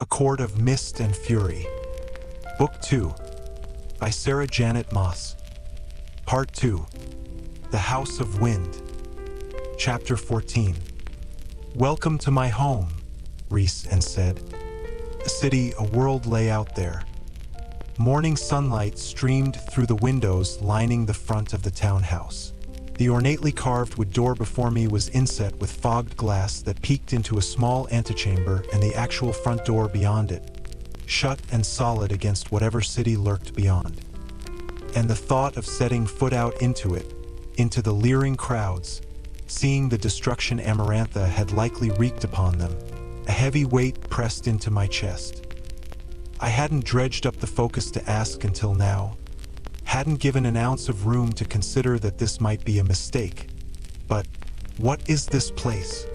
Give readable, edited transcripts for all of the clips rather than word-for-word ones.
A Court of Mist and Fury. Book 2. By Sarah Janet Maas. Part 2. The House of Wind. Chapter 14. Welcome to my home, Rhysand said. A city, a world lay out there. Morning sunlight streamed through the windows lining the front of the townhouse. The ornately carved wood door before me was inset with fogged glass that peeked into a small antechamber and the actual front door beyond it, shut and solid against whatever city lurked beyond. And the thought of setting foot out into it, into the leering crowds, seeing the destruction Amarantha had likely wreaked upon them, a heavy weight pressed into my chest. I hadn't dredged up the focus to ask until now, hadn't given an ounce of room to consider that this might be a mistake. But what is this place?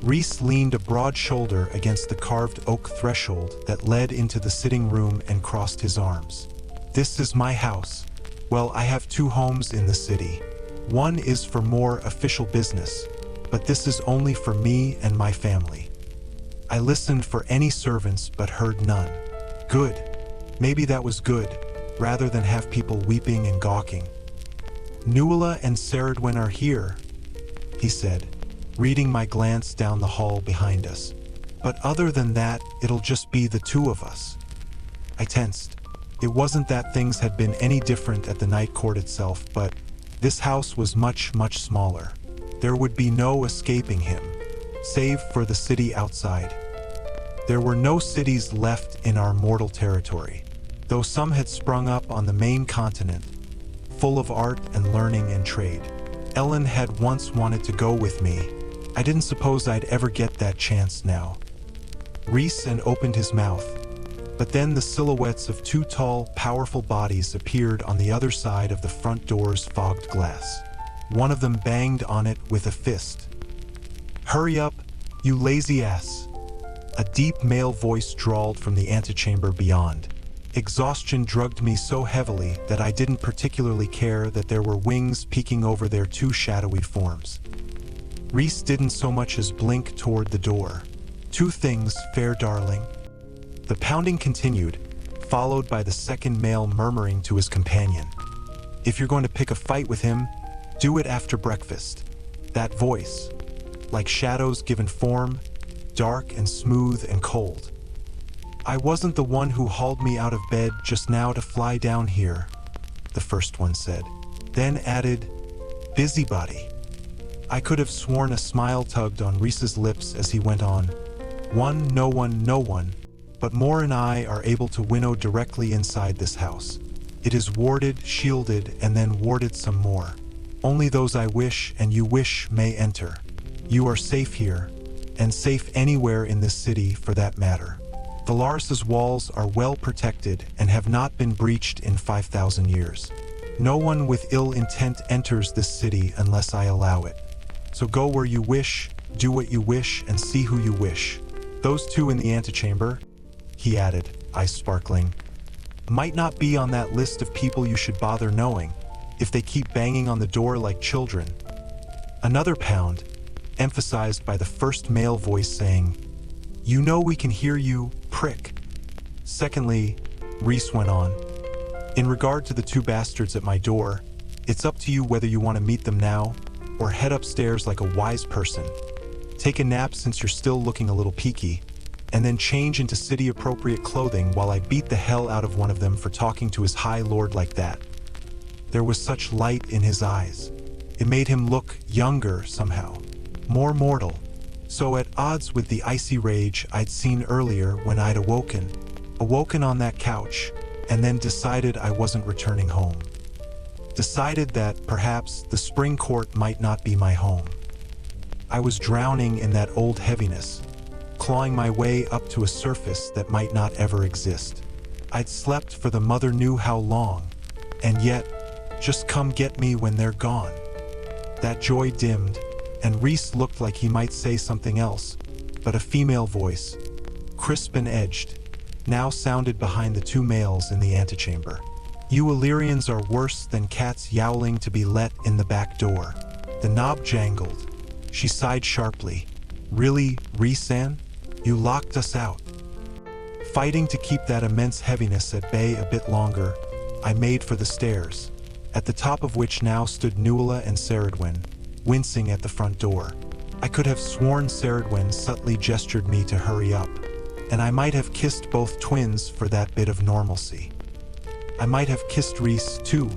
Rhys leaned a broad shoulder against the carved oak threshold that led into the sitting room and crossed his arms. This is my house. Well, I have two homes in the city. One is for more official business, but this is only for me and my family. I listened for any servants but heard none. Good. Maybe that was good, rather than have people weeping and gawking. Nuala and Saradwin are here, he said, reading my glance down the hall behind us. But other than that, it'll just be the two of us. I tensed. It wasn't that things had been any different at the night court itself, but this house was much, much smaller. There would be no escaping him, save for the city outside. There were no cities left in our mortal territory, though some had sprung up on the main continent, full of art and learning and trade. Ellen had once wanted to go with me. I didn't suppose I'd ever get that chance now. Rhysand opened his mouth, but then the silhouettes of two tall, powerful bodies appeared on the other side of the front door's fogged glass. One of them banged on it with a fist. "Hurry up, you lazy ass!" A deep male voice drawled from the antechamber beyond. Exhaustion drugged me so heavily that I didn't particularly care that there were wings peeking over their two shadowy forms. Rhys didn't so much as blink toward the door. "Two things, fair darling." The pounding continued, followed by the second male murmuring to his companion. "If you're going to pick a fight with him, do it after breakfast." That voice, like shadows given form, dark and smooth and cold. "I wasn't the one who hauled me out of bed just now to fly down here," the first one said, then added, "Busybody." I could have sworn a smile tugged on Rhys's lips as he went on. No one, but Moore and I are able to winnow directly inside this house. It is warded, shielded, and then warded some more. Only those I wish and you wish may enter. You are safe here, and safe anywhere in this city for that matter. Valaris's walls are well protected and have not been breached in 5,000 years. No one with ill intent enters this city unless I allow it. So go where you wish, do what you wish, and see who you wish. Those two in the antechamber, he added, eyes sparkling, might not be on that list of people you should bother knowing, if they keep banging on the door like children. Another pound, emphasized by the first male voice saying, "You know we can hear you, prick." Secondly, Rhys went on, "In regard to the two bastards at my door, it's up to you whether you want to meet them now, or head upstairs like a wise person. Take a nap since you're still looking a little peaky, and then change into city-appropriate clothing while I beat the hell out of one of them for talking to his high lord like that." There was such light in his eyes. It made him look younger somehow, more mortal, so at odds with the icy rage I'd seen earlier when I'd awoken on that couch, and then decided I wasn't returning home. Decided that perhaps the spring court might not be my home. I was drowning in that old heaviness, clawing my way up to a surface that might not ever exist. I'd slept for the mother knew how long, and yet, just come get me when they're gone. That joy dimmed, and Rhys looked like he might say something else, but a female voice, crisp and edged, now sounded behind the two males in the antechamber. "You Illyrians are worse than cats yowling to be let in the back door." The knob jangled. She sighed sharply. "Really, Rhysand? You locked us out." Fighting to keep that immense heaviness at bay a bit longer, I made for the stairs, at the top of which now stood Nuala and Cerridwen, wincing at the front door. I could have sworn Cerridwen subtly gestured me to hurry up, and I might have kissed both twins for that bit of normalcy. I might have kissed Rhys, too,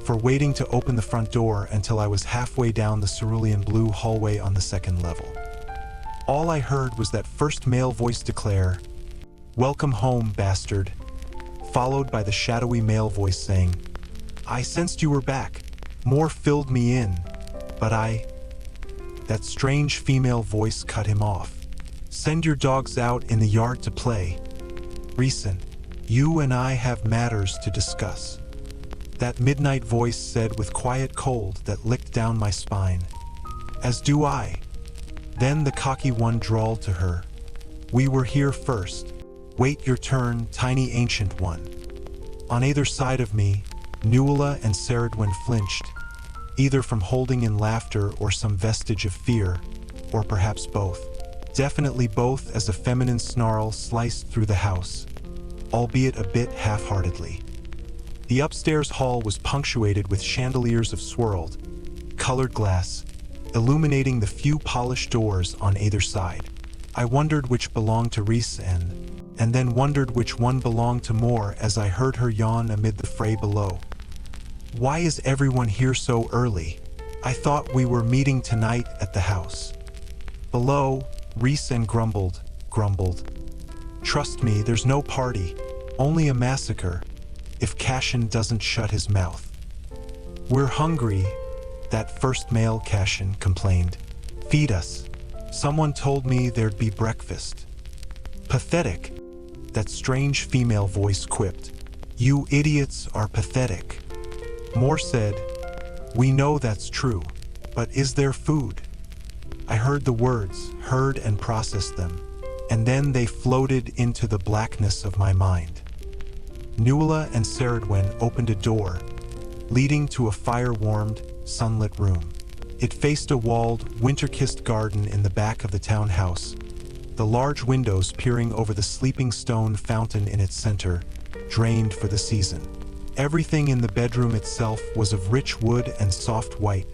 for waiting to open the front door until I was halfway down the cerulean blue hallway on the second level. All I heard was that first male voice declare, "Welcome home, bastard," followed by the shadowy male voice saying, "I sensed you were back. More filled me in, but That strange female voice cut him off. "Send your dogs out in the yard to play. Rhysand, you and I have matters to discuss," that midnight voice said with quiet cold that licked down my spine. "As do I." Then the cocky one drawled to her, "We were here first. Wait your turn, tiny ancient one." On either side of me, Nuala and Cerridwen flinched, either from holding in laughter or some vestige of fear, or perhaps both. Definitely both, as a feminine snarl sliced through the house, albeit a bit half-heartedly. The upstairs hall was punctuated with chandeliers of swirled, colored glass, illuminating the few polished doors on either side. I wondered which belonged to Rhysand, and then wondered which one belonged to Moore as I heard her yawn amid the fray below. "Why is everyone here so early? I thought we were meeting tonight at the house." Below, Rhysand grumbled. "Trust me, there's no party, only a massacre, if Cashin doesn't shut his mouth." "We're hungry," that first male Cashin complained. "Feed us. Someone told me there'd be breakfast." "Pathetic," that strange female voice quipped. "You idiots are pathetic." Moore said, "We know that's true, but is there food?" I heard the words, heard and processed them, and then they floated into the blackness of my mind. Nuala and Cerridwen opened a door, leading to a fire-warmed, sunlit room. It faced a walled, winter-kissed garden in the back of the townhouse, the large windows peering over the sleeping stone fountain in its center, drained for the season. Everything in the bedroom itself was of rich wood and soft white,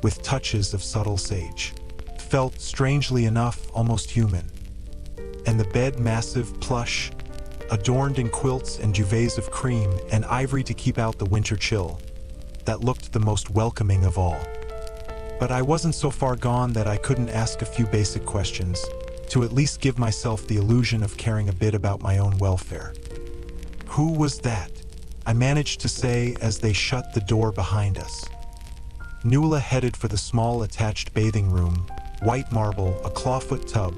with touches of subtle sage. Felt, strangely enough, almost human. And the bed massive, plush, adorned in quilts and duvets of cream and ivory to keep out the winter chill, that looked the most welcoming of all. But I wasn't so far gone that I couldn't ask a few basic questions, to at least give myself the illusion of caring a bit about my own welfare. "Who was that?" I managed to say as they shut the door behind us. Nuala headed for the small attached bathing room, white marble, a clawfoot tub,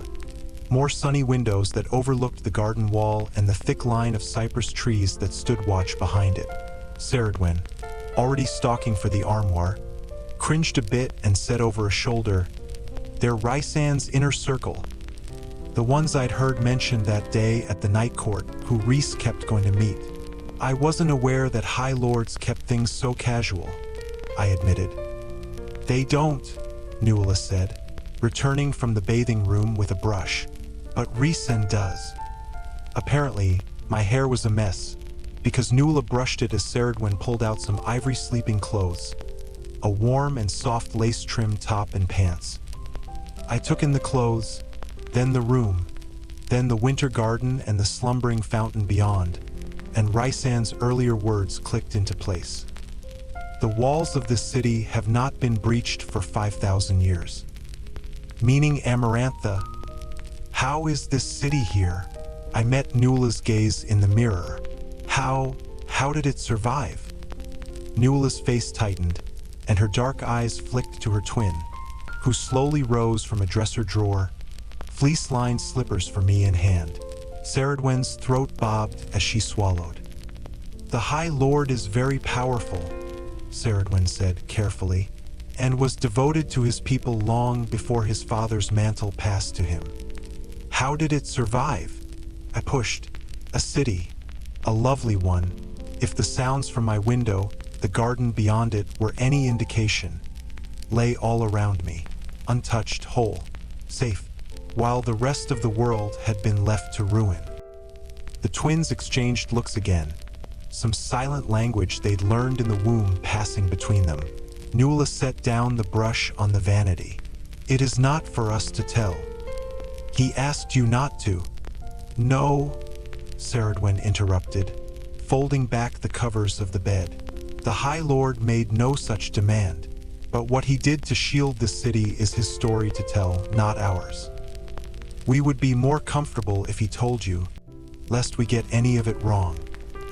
more sunny windows that overlooked the garden wall and the thick line of cypress trees that stood watch behind it. Cerridwen, already stalking for the armoire, cringed a bit and said over a shoulder, "They're Rhysand's inner circle. The ones I'd heard mentioned that day at the night court, who Rhys kept going to meet." "I wasn't aware that High Lords kept things so casual," I admitted. "They don't," Nuala said, returning from the bathing room with a brush. "But Rhysand does." Apparently, my hair was a mess, because Nuala brushed it as Cerridwen pulled out some ivory sleeping clothes, a warm and soft lace-trimmed top and pants. I took in the clothes, then the room, then the winter garden and the slumbering fountain beyond, and Rhysand's earlier words clicked into place. "The walls of this city have not been breached for 5,000 years. Meaning Amarantha. How is this city here?" I met Nuala's gaze in the mirror. How did it survive?" Nuala's face tightened, and her dark eyes flicked to her twin, who slowly rose from a dresser drawer, fleece-lined slippers for me in hand. Cerridwen's throat bobbed as she swallowed. "The High Lord is very powerful," Cerridwen said carefully, "and was devoted to his people long before his father's mantle passed to him." "How did it survive?" I pushed. "A city, a lovely one, if the sounds from my window, the garden beyond it, were any indication, lay all around me, untouched, whole, safe, while the rest of the world had been left to ruin." The twins exchanged looks again, some silent language they'd learned in the womb passing between them. Nuala set down the brush on the vanity. "It is not for us to tell. He asked you not to." "No," Ceridwen interrupted, folding back the covers of the bed. "The High Lord made no such demand, but what he did to shield the city is his story to tell, not ours. We would be more comfortable if he told you, lest we get any of it wrong."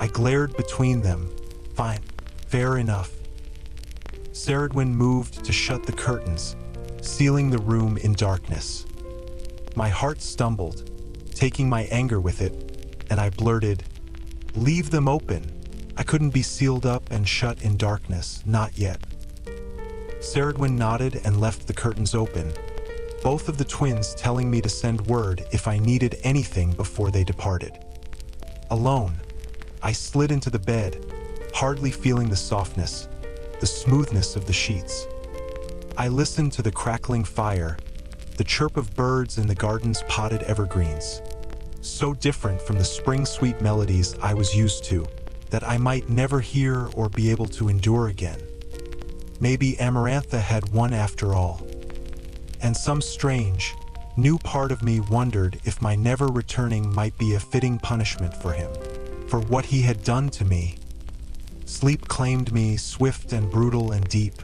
I glared between them. "Fine, fair enough." Ceridwen moved to shut the curtains, sealing the room in darkness. My heart stumbled, taking my anger with it, and I blurted, "Leave them open. I couldn't be sealed up and shut in darkness, not yet." Ceridwen nodded and left the curtains open, both of the twins telling me to send word if I needed anything before they departed. Alone, I slid into the bed, hardly feeling the softness, the smoothness of the sheets. I listened to the crackling fire, the chirp of birds in the garden's potted evergreens. So different from the spring-sweet melodies I was used to, that I might never hear or be able to endure again. Maybe Amarantha had won after all. And some strange, new part of me wondered if my never returning might be a fitting punishment for him, for what he had done to me. Sleep claimed me, swift and brutal and deep.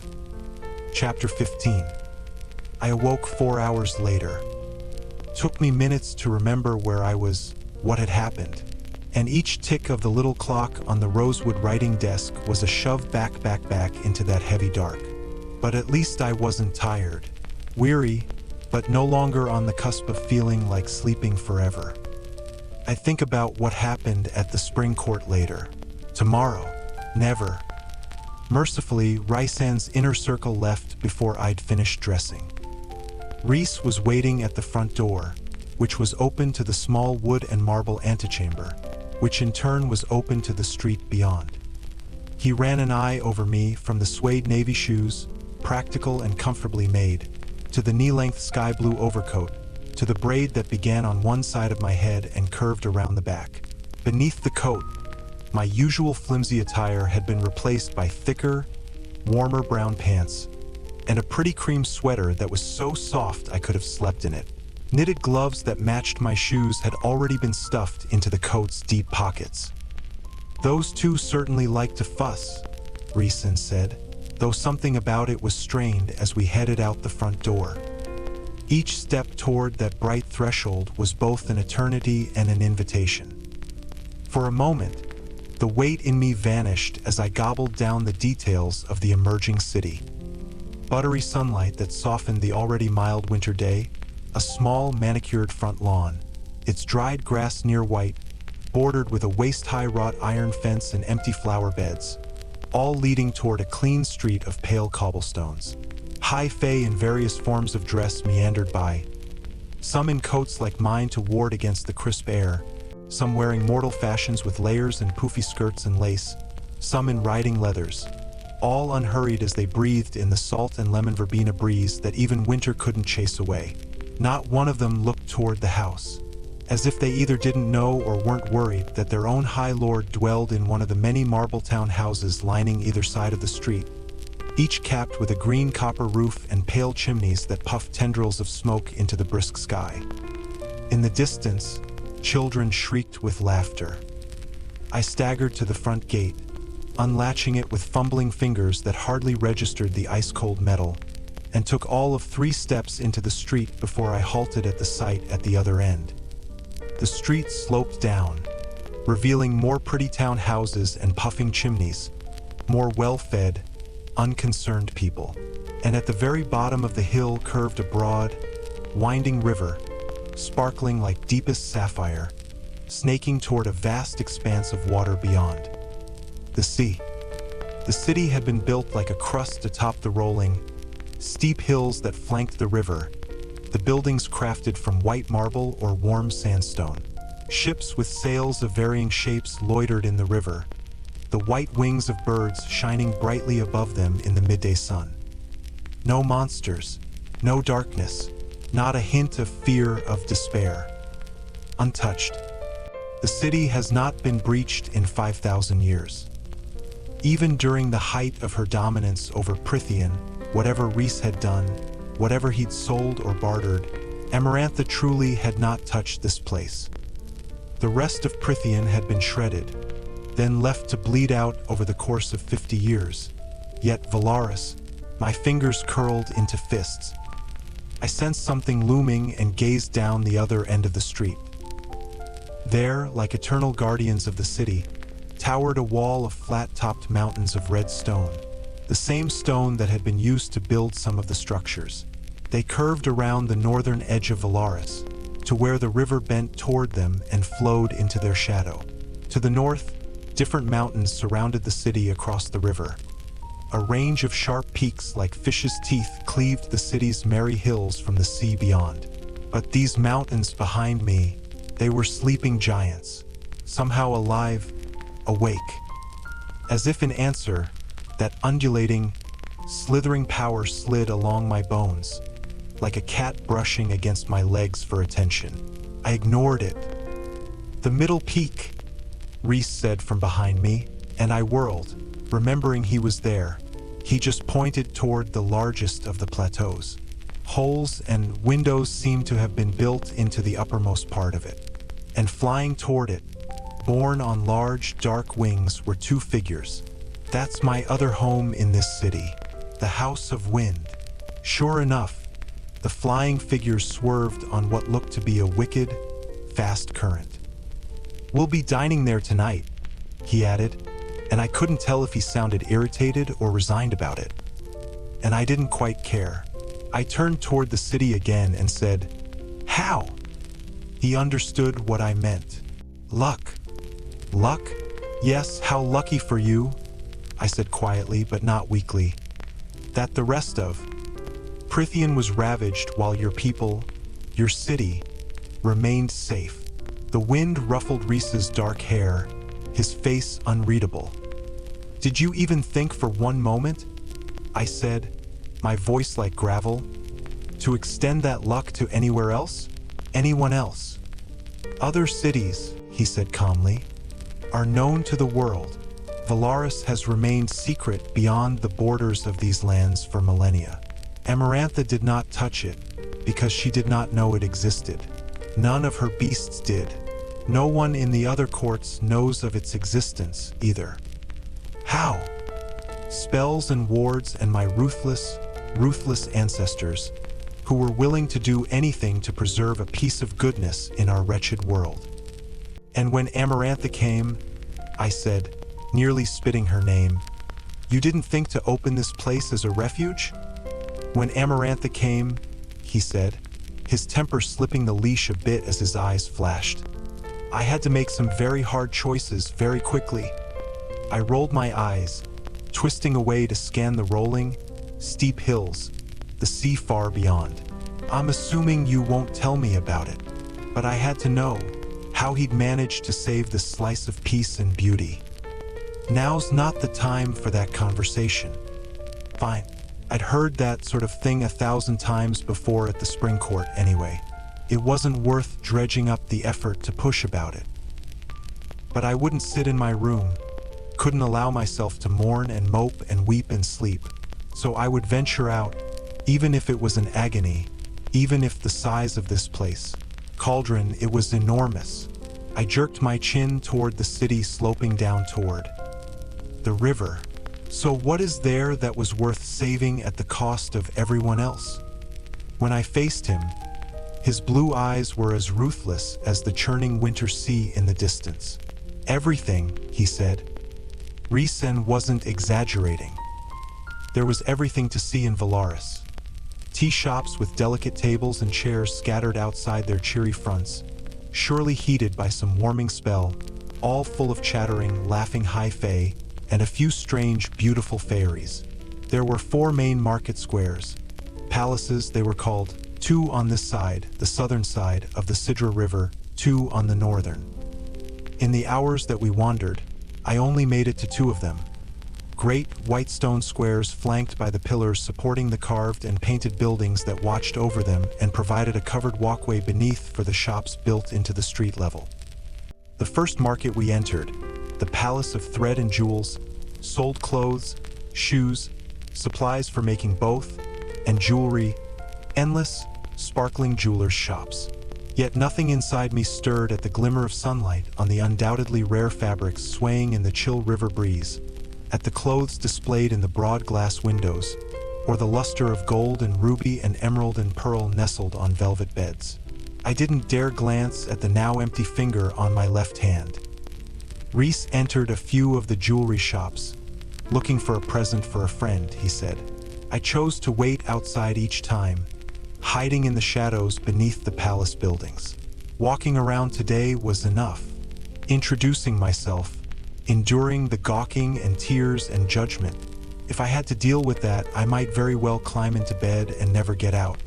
Chapter 15. I awoke 4 hours later. Took me minutes to remember where I was, what had happened, and each tick of the little clock on the rosewood writing desk was a shove back into that heavy dark. But at least I wasn't tired, weary, but no longer on the cusp of feeling like sleeping forever. I think about what happened at the spring court later. Tomorrow, never. Mercifully, Rhysand's inner circle left before I'd finished dressing. Rhys was waiting at the front door, which was open to the small wood and marble antechamber, which in turn was open to the street beyond. He ran an eye over me from the suede navy shoes, practical and comfortably made, to the knee-length sky blue overcoat, to the braid that began on one side of my head and curved around the back. Beneath the coat, my usual flimsy attire had been replaced by thicker, warmer brown pants, and a pretty cream sweater that was so soft I could have slept in it. Knitted gloves that matched my shoes had already been stuffed into the coat's deep pockets. "Those two certainly like to fuss," Rhysand said, though something about it was strained as we headed out the front door. Each step toward that bright threshold was both an eternity and an invitation. For a moment, the weight in me vanished as I gobbled down the details of the emerging city. Buttery sunlight that softened the already mild winter day, a small manicured front lawn, its dried grass near white, bordered with a waist-high wrought iron fence and empty flower beds, all leading toward a clean street of pale cobblestones. High fae in various forms of dress meandered by, some in coats like mine to ward against the crisp air, some wearing mortal fashions with layers and poofy skirts and lace, some in riding leathers, all unhurried as they breathed in the salt and lemon verbena breeze that even winter couldn't chase away. Not one of them looked toward the house, as if they either didn't know or weren't worried that their own High Lord dwelled in one of the many Marbletown houses lining either side of the street, each capped with a green copper roof and pale chimneys that puffed tendrils of smoke into the brisk sky. In the distance, children shrieked with laughter. I staggered to the front gate, unlatching it with fumbling fingers that hardly registered the ice-cold metal, and took all of 3 steps into the street before I halted at the sight at the other end. The street sloped down, revealing more pretty town houses and puffing chimneys, more well-fed, unconcerned people. And at the very bottom of the hill curved a broad, winding river, sparkling like deepest sapphire, snaking toward a vast expanse of water beyond. The sea. The city had been built like a crust atop the rolling, steep hills that flanked the river, the buildings crafted from white marble or warm sandstone. Ships with sails of varying shapes loitered in the river, the white wings of birds shining brightly above them in the midday sun. No monsters, no darkness, not a hint of fear, of despair. Untouched. The city has not been breached in 5,000 years. Even during the height of her dominance over Prythian, whatever Rhys had done, whatever he'd sold or bartered, Amarantha truly had not touched this place. The rest of Prythian had been shredded, then left to bleed out over the course of 50 years. Yet Valaris, my fingers curled into fists. I sensed something looming and gazed down the other end of the street. There, like eternal guardians of the city, towered a wall of flat-topped mountains of red stone, the same stone that had been used to build some of the structures. They curved around the northern edge of Valaris, to where the river bent toward them and flowed into their shadow. To the north, different mountains surrounded the city across the river. A range of sharp peaks like fish's teeth cleaved the city's merry hills from the sea beyond. But these mountains behind me, they were sleeping giants, somehow alive, awake. As if in answer, that undulating, slithering power slid along my bones, like a cat brushing against my legs for attention. I ignored it. "The middle peak," Rhys said from behind me, and I whirled, remembering he was there. He just pointed toward the largest of the plateaus. Holes and windows seemed to have been built into the uppermost part of it. And flying toward it, borne on large, dark wings, were two figures. That's my other home in this city, the House of Wind. Sure enough, the flying figures swerved on what looked to be a wicked, fast current. "We'll be dining there tonight," he added, and I couldn't tell if he sounded irritated or resigned about it. And I didn't quite care. I turned toward the city again and said, "How?" He understood what I meant. "Luck." "Luck? Yes, how lucky for you," I said quietly but not weakly. "That the rest of Prythian was ravaged while your people, your city, remained safe." The wind ruffled Rhys's dark hair, his face unreadable. "Did you even think for one moment," I said, my voice like gravel, "to extend that luck to anywhere else? Anyone else?" "Other cities," he said calmly, "are known to the world. Valaris has remained secret beyond the borders of these lands for millennia. Amarantha did not touch it because she did not know it existed. None of her beasts did. No one in the other courts knows of its existence either." "How?" "Spells and wards and my ruthless ancestors, who were willing to do anything to preserve a piece of goodness in our wretched world." "And when Amarantha came," I said, nearly spitting her name, "you didn't think to open this place as a refuge?" "When Amarantha came," he said, his temper slipping the leash a bit as his eyes flashed, "I had to make some very hard choices very quickly." I rolled my eyes, twisting away to scan the rolling, steep hills, the sea far beyond. "I'm assuming you won't tell me about it, but I had to know how he'd managed to save this slice of peace and beauty." "Now's not the time for that conversation." "Fine. I'd heard that sort of thing 1,000 times before at the spring court anyway. It wasn't worth dredging up the effort to push about it. But I wouldn't sit in my room, couldn't allow myself to mourn and mope and weep and sleep. So I would venture out, even if it was an agony, even if the size of this place, cauldron, it was enormous. I jerked my chin toward the city sloping down toward the river. So what is there that was worth saving at the cost of everyone else? When I faced him, his blue eyes were as ruthless as the churning winter sea in the distance. "Everything," he said. Rhysand wasn't exaggerating. There was everything to see in Valaris. Tea shops with delicate tables and chairs scattered outside their cheery fronts, surely heated by some warming spell, all full of chattering, laughing high fae, and a few strange, beautiful fairies. There were 4 main market squares, palaces they were called, 2 on this side, the southern side of the Sidra River, 2 on the northern. In the hours that we wandered, I only made it to 2 of them. Great white stone squares flanked by the pillars supporting the carved and painted buildings that watched over them and provided a covered walkway beneath for the shops built into the street level. The first market we entered, the Palace of Thread and Jewels, sold clothes, shoes, supplies for making both, and jewelry, endless, sparkling jewelers' shops. Yet nothing inside me stirred at the glimmer of sunlight on the undoubtedly rare fabrics swaying in the chill river breeze, at the clothes displayed in the broad glass windows, or the luster of gold and ruby and emerald and pearl nestled on velvet beds. I didn't dare glance at the now empty finger on my left hand. Rhys entered a few of the jewelry shops, looking for a present for a friend, he said. I chose to wait outside each time, hiding in the shadows beneath the palace buildings. Walking around today was enough. Introducing myself, enduring the gawking and tears and judgment. If I had to deal with that, I might very well climb into bed and never get out.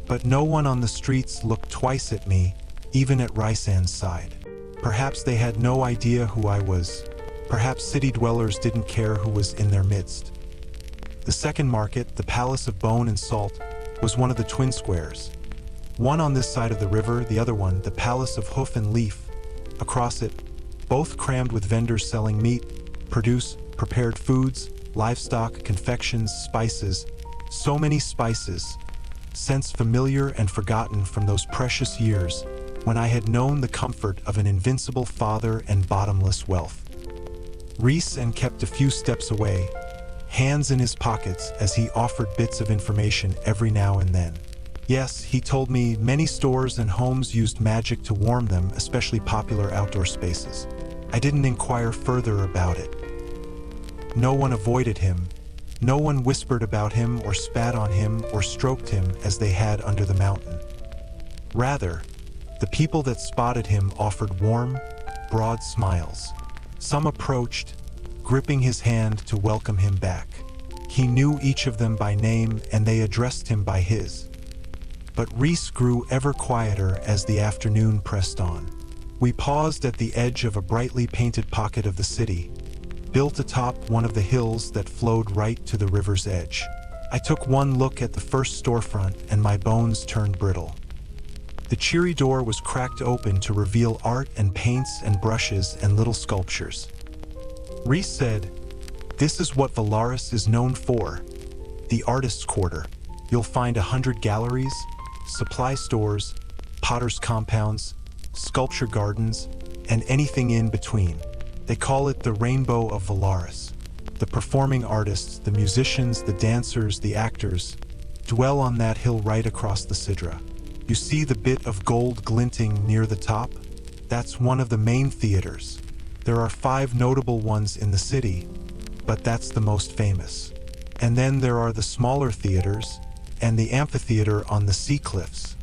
But no one on the streets looked twice at me, even at Rhysand's side. Perhaps they had no idea who I was. Perhaps city dwellers didn't care who was in their midst. The second market, the Palace of Bone and Salt, was one of the twin squares. One on this side of the river, the other one, the Palace of Hoof and Leaf. Across it, both crammed with vendors selling meat, produce, prepared foods, livestock, confections, spices. So many spices, scents familiar and forgotten from those precious years when I had known the comfort of an invincible father and bottomless wealth. Rhysand kept a few steps away, hands in his pockets as he offered bits of information every now and then. Yes, he told me many stores and homes used magic to warm them, especially popular outdoor spaces. I didn't inquire further about it. No one avoided him. No one whispered about him or spat on him or stroked him as they had under the mountain. Rather, the people that spotted him offered warm, broad smiles. Some approached, gripping his hand to welcome him back. He knew each of them by name and they addressed him by his. But Rhys grew ever quieter as the afternoon pressed on. We paused at the edge of a brightly painted pocket of the city, built atop one of the hills that flowed right to the river's edge. I took one look at the first storefront and my bones turned brittle. The cheery door was cracked open to reveal art and paints and brushes and little sculptures. Rhys said, "This is what Valaris is known for, the artist's quarter. You'll find 100 galleries, supply stores, potters' compounds, sculpture gardens, and anything in between. They call it the Rainbow of Valaris. The performing artists, the musicians, the dancers, the actors, dwell on that hill right across the Sidra. You see the bit of gold glinting near the top? That's one of the main theaters. There are 5 notable ones in the city, but that's the most famous. And then there are the smaller theaters, and the amphitheater on the sea cliffs."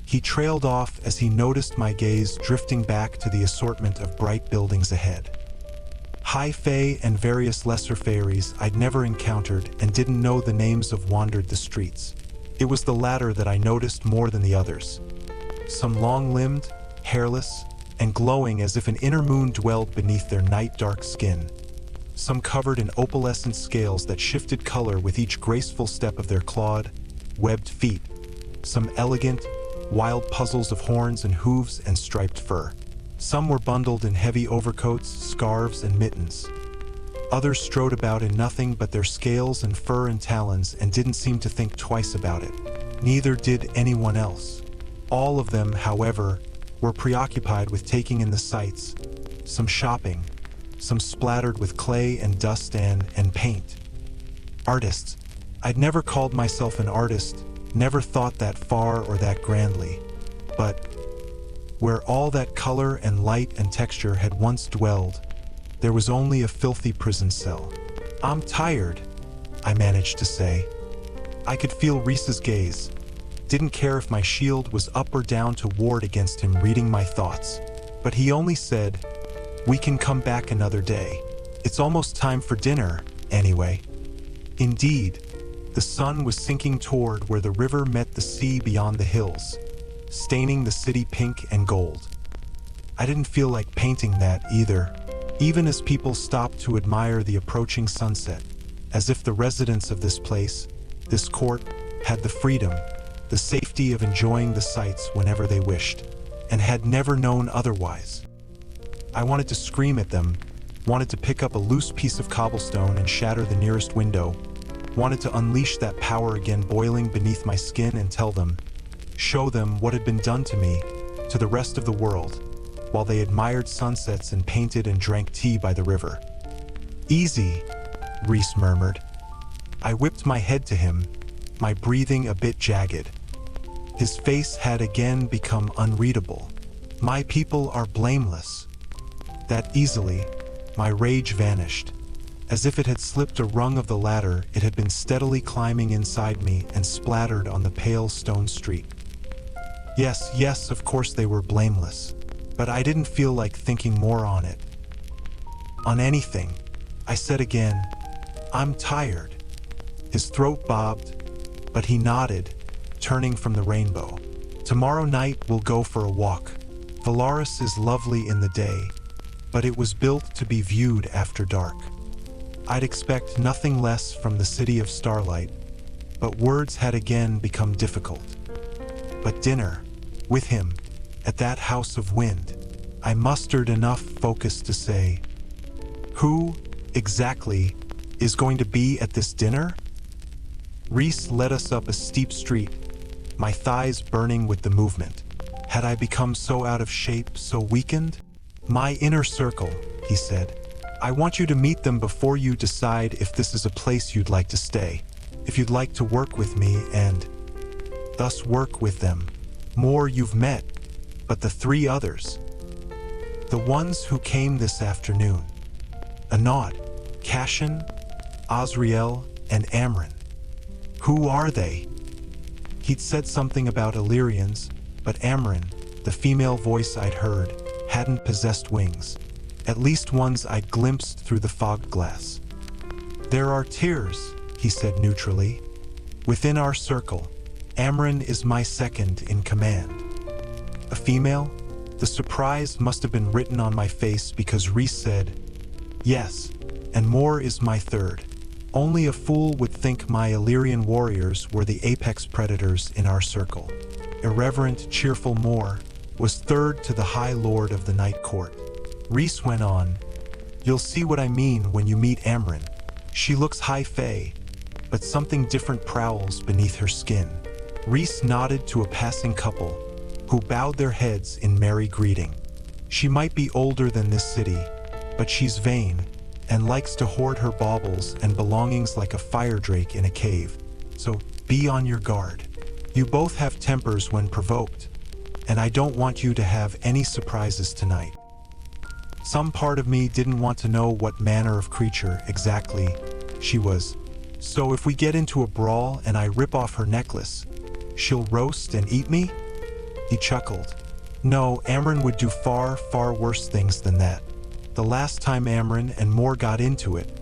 He trailed off as he noticed my gaze drifting back to the assortment of bright buildings ahead. High Fae and various lesser fairies I'd never encountered and didn't know the names of wandered the streets. It was the latter that I noticed more than the others. Some long-limbed, hairless, and glowing as if an inner moon dwelled beneath their night-dark skin. Some covered in opalescent scales that shifted color with each graceful step of their clawed, webbed feet. Some elegant, wild puzzles of horns and hooves and striped fur. Some were bundled in heavy overcoats, scarves, and mittens. Others strode about in nothing but their scales and fur and talons and didn't seem to think twice about it. Neither did anyone else. All of them, however, were preoccupied with taking in the sights, some shopping, some splattered with clay and dust and paint. Artists. I'd never called myself an artist, never thought that far or that grandly. But where all that color and light and texture had once dwelled, there was only a filthy prison cell. "I'm tired," I managed to say. I could feel Rhys's gaze. Didn't care if my shield was up or down to ward against him reading my thoughts. But he only said, "We can come back another day. It's almost time for dinner, anyway." Indeed, the sun was sinking toward where the river met the sea beyond the hills, staining the city pink and gold. I didn't feel like painting that either, even as people stopped to admire the approaching sunset, as if the residents of this place, this court, had the freedom, the safety of enjoying the sights whenever they wished, and had never known otherwise. I wanted to scream at them, wanted to pick up a loose piece of cobblestone and shatter the nearest window, wanted to unleash that power again boiling beneath my skin and tell them, show them what had been done to me, to the rest of the world, while they admired sunsets and painted and drank tea by the river. Easy, Rhys murmured. I whipped my head to him, my breathing a bit jagged. His face had again become unreadable. My people are blameless. That easily, my rage vanished. As if it had slipped a rung of the ladder, it had been steadily climbing inside me and splattered on the pale stone street. Yes, of course they were blameless, but I didn't feel like thinking more on it. On anything. I said again, I'm tired. His throat bobbed, but he nodded, turning from the rainbow. Tomorrow night we'll go for a walk. Valaris is lovely in the day, but it was built to be viewed after dark. I'd expect nothing less from the city of starlight, but words had again become difficult. But dinner, with him, at that house of wind, I mustered enough focus to say, who, exactly, is going to be at this dinner? Rhys led us up a steep street, my thighs burning with the movement. Had I become so out of shape, so weakened? My inner circle, he said. I want you to meet them before you decide if this is a place you'd like to stay, if you'd like to work with me and thus work with them. More you've met, but the three others. The ones who came this afternoon. Anod, Cashin, Azriel, and Amren. Who are they? He'd said something about Illyrians, but Amren, the female voice I'd heard, hadn't possessed wings. At least ones I'd glimpsed through the fogged glass. There are tiers, he said neutrally. Within our circle, Amren is my second in command. A female? The surprise must have been written on my face because Rhys said, yes, and Mor is my third. Only a fool would think my Illyrian warriors were the apex predators in our circle. Irreverent, cheerful Mor was third to the High Lord of the Night Court. Rhys went on, you'll see what I mean when you meet Amren. She looks high fae, but something different prowls beneath her skin. Rhys nodded to a passing couple, who bowed their heads in merry greeting. She might be older than this city, but she's vain, and likes to hoard her baubles and belongings like a fire drake in a cave. So be on your guard. You both have tempers when provoked, and I don't want you to have any surprises tonight. Some part of me didn't want to know what manner of creature exactly she was. So if we get into a brawl and I rip off her necklace, she'll roast and eat me? He chuckled. No, Amren would do far, far worse things than that. The last time Amren and Mor got into it,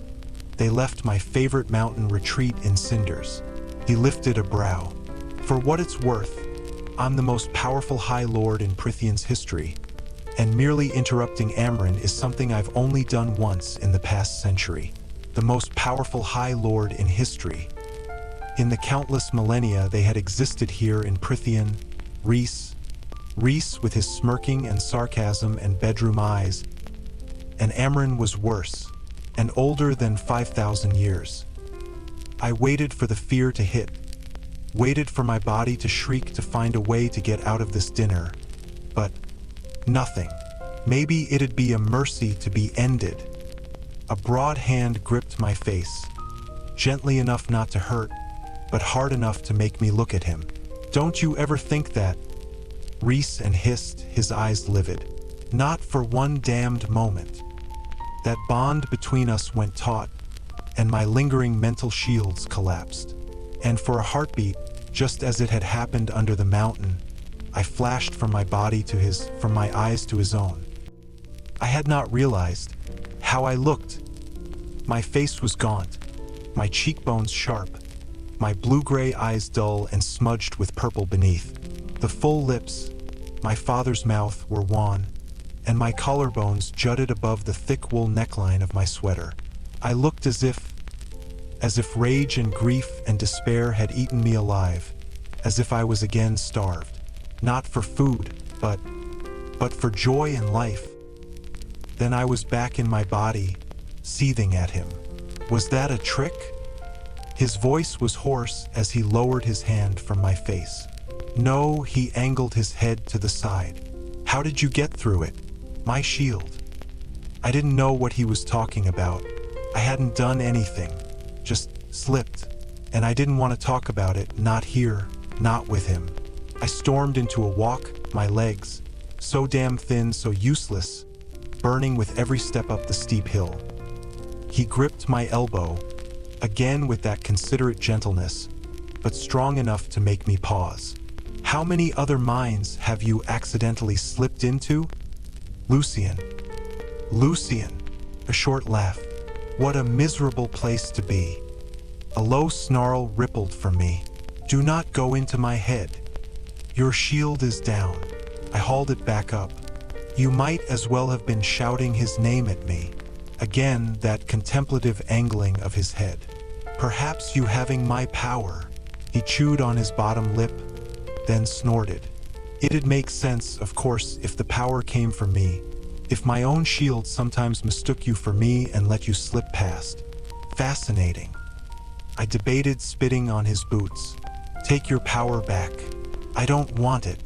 they left my favorite mountain retreat in cinders. He lifted a brow. For what it's worth, I'm the most powerful High Lord in Prythian's history, and merely interrupting Amren is something I've only done once in the past century. The most powerful High Lord in history. In the countless millennia they had existed here in Prythian, Rhys with his smirking and sarcasm and bedroom eyes, and Amren was worse, and older than 5,000 years. I waited for the fear to hit, waited for my body to shriek to find a way to get out of this dinner, but nothing. Maybe it'd be a mercy to be ended. A broad hand gripped my face, gently enough not to hurt, but hard enough to make me look at him. Don't you ever think that? Rhys and hissed, his eyes livid. Not for one damned moment. That bond between us went taut, and my lingering mental shields collapsed. And for a heartbeat, just as it had happened under the mountain, I flashed from my body to his, from my eyes to his own. I had not realized how I looked. My face was gaunt, my cheekbones sharp, my blue-gray eyes dull and smudged with purple beneath. The full lips, my father's mouth, were wan, and my collarbones jutted above the thick wool neckline of my sweater. I looked as if rage and grief and despair had eaten me alive, as if I was again starved. Not for food, but for joy and life. Then I was back in my body, seething at him. Was that a trick? His voice was hoarse as he lowered his hand from my face. No, he angled his head to the side. How did you get through it? My shield. I didn't know what he was talking about. I hadn't done anything, just slipped. And I didn't want to talk about it, not here, not with him. I stormed into a walk, my legs, so damn thin, so useless, burning with every step up the steep hill. He gripped my elbow, again with that considerate gentleness, but strong enough to make me pause. How many other minds have you accidentally slipped into? Lucian. Lucian. A short laugh. What a miserable place to be. A low snarl rippled from me. Do not go into my head. Your shield is down. I hauled it back up. You might as well have been shouting his name at me. Again, that contemplative angling of his head. Perhaps you having my power. He chewed on his bottom lip, then snorted. It'd make sense, of course, if the power came from me. If my own shield sometimes mistook you for me and let you slip past. Fascinating. I debated, spitting on his boots. Take your power back. I don't want it.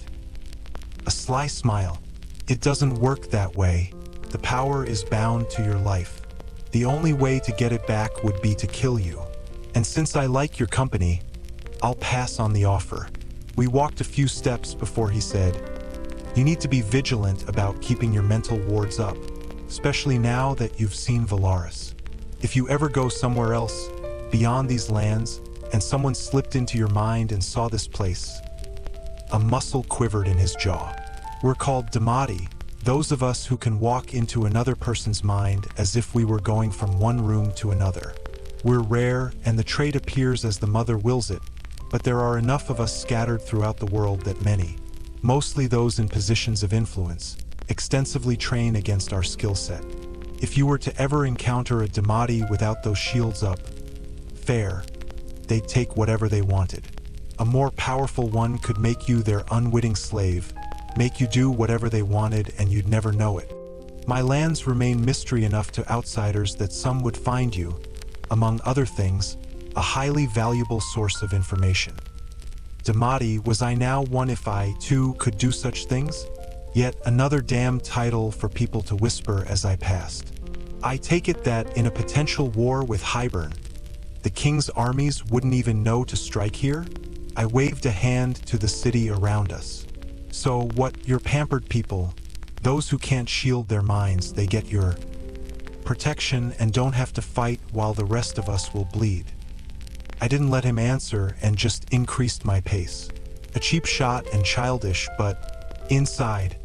A sly smile. It doesn't work that way. The power is bound to your life. The only way to get it back would be to kill you. And since I like your company, I'll pass on the offer. We walked a few steps before he said, you need to be vigilant about keeping your mental wards up, especially now that you've seen Valaris. If you ever go somewhere else, beyond these lands, and someone slipped into your mind and saw this place. A muscle quivered in his jaw. We're called Damati, those of us who can walk into another person's mind as if we were going from one room to another. We're rare, and the trait appears as the mother wills it, but there are enough of us scattered throughout the world that many, mostly those in positions of influence, extensively train against our skill set. If you were to ever encounter a Damati without those shields up, Feyre, they'd take whatever they wanted. A more powerful one could make you their unwitting slave, make you do whatever they wanted and you'd never know it. My lands remain mystery enough to outsiders that some would find you, among other things, a highly valuable source of information. Damati, was I now one if I, too, could do such things? Yet another damn title for people to whisper as I passed. I take it that in a potential war with Hybern, the king's armies wouldn't even know to strike here? I waved a hand to the city around us. So what, your pampered people, those who can't shield their minds, they get your protection and don't have to fight while the rest of us will bleed. I didn't let him answer and just increased my pace. A cheap shot and childish, but inside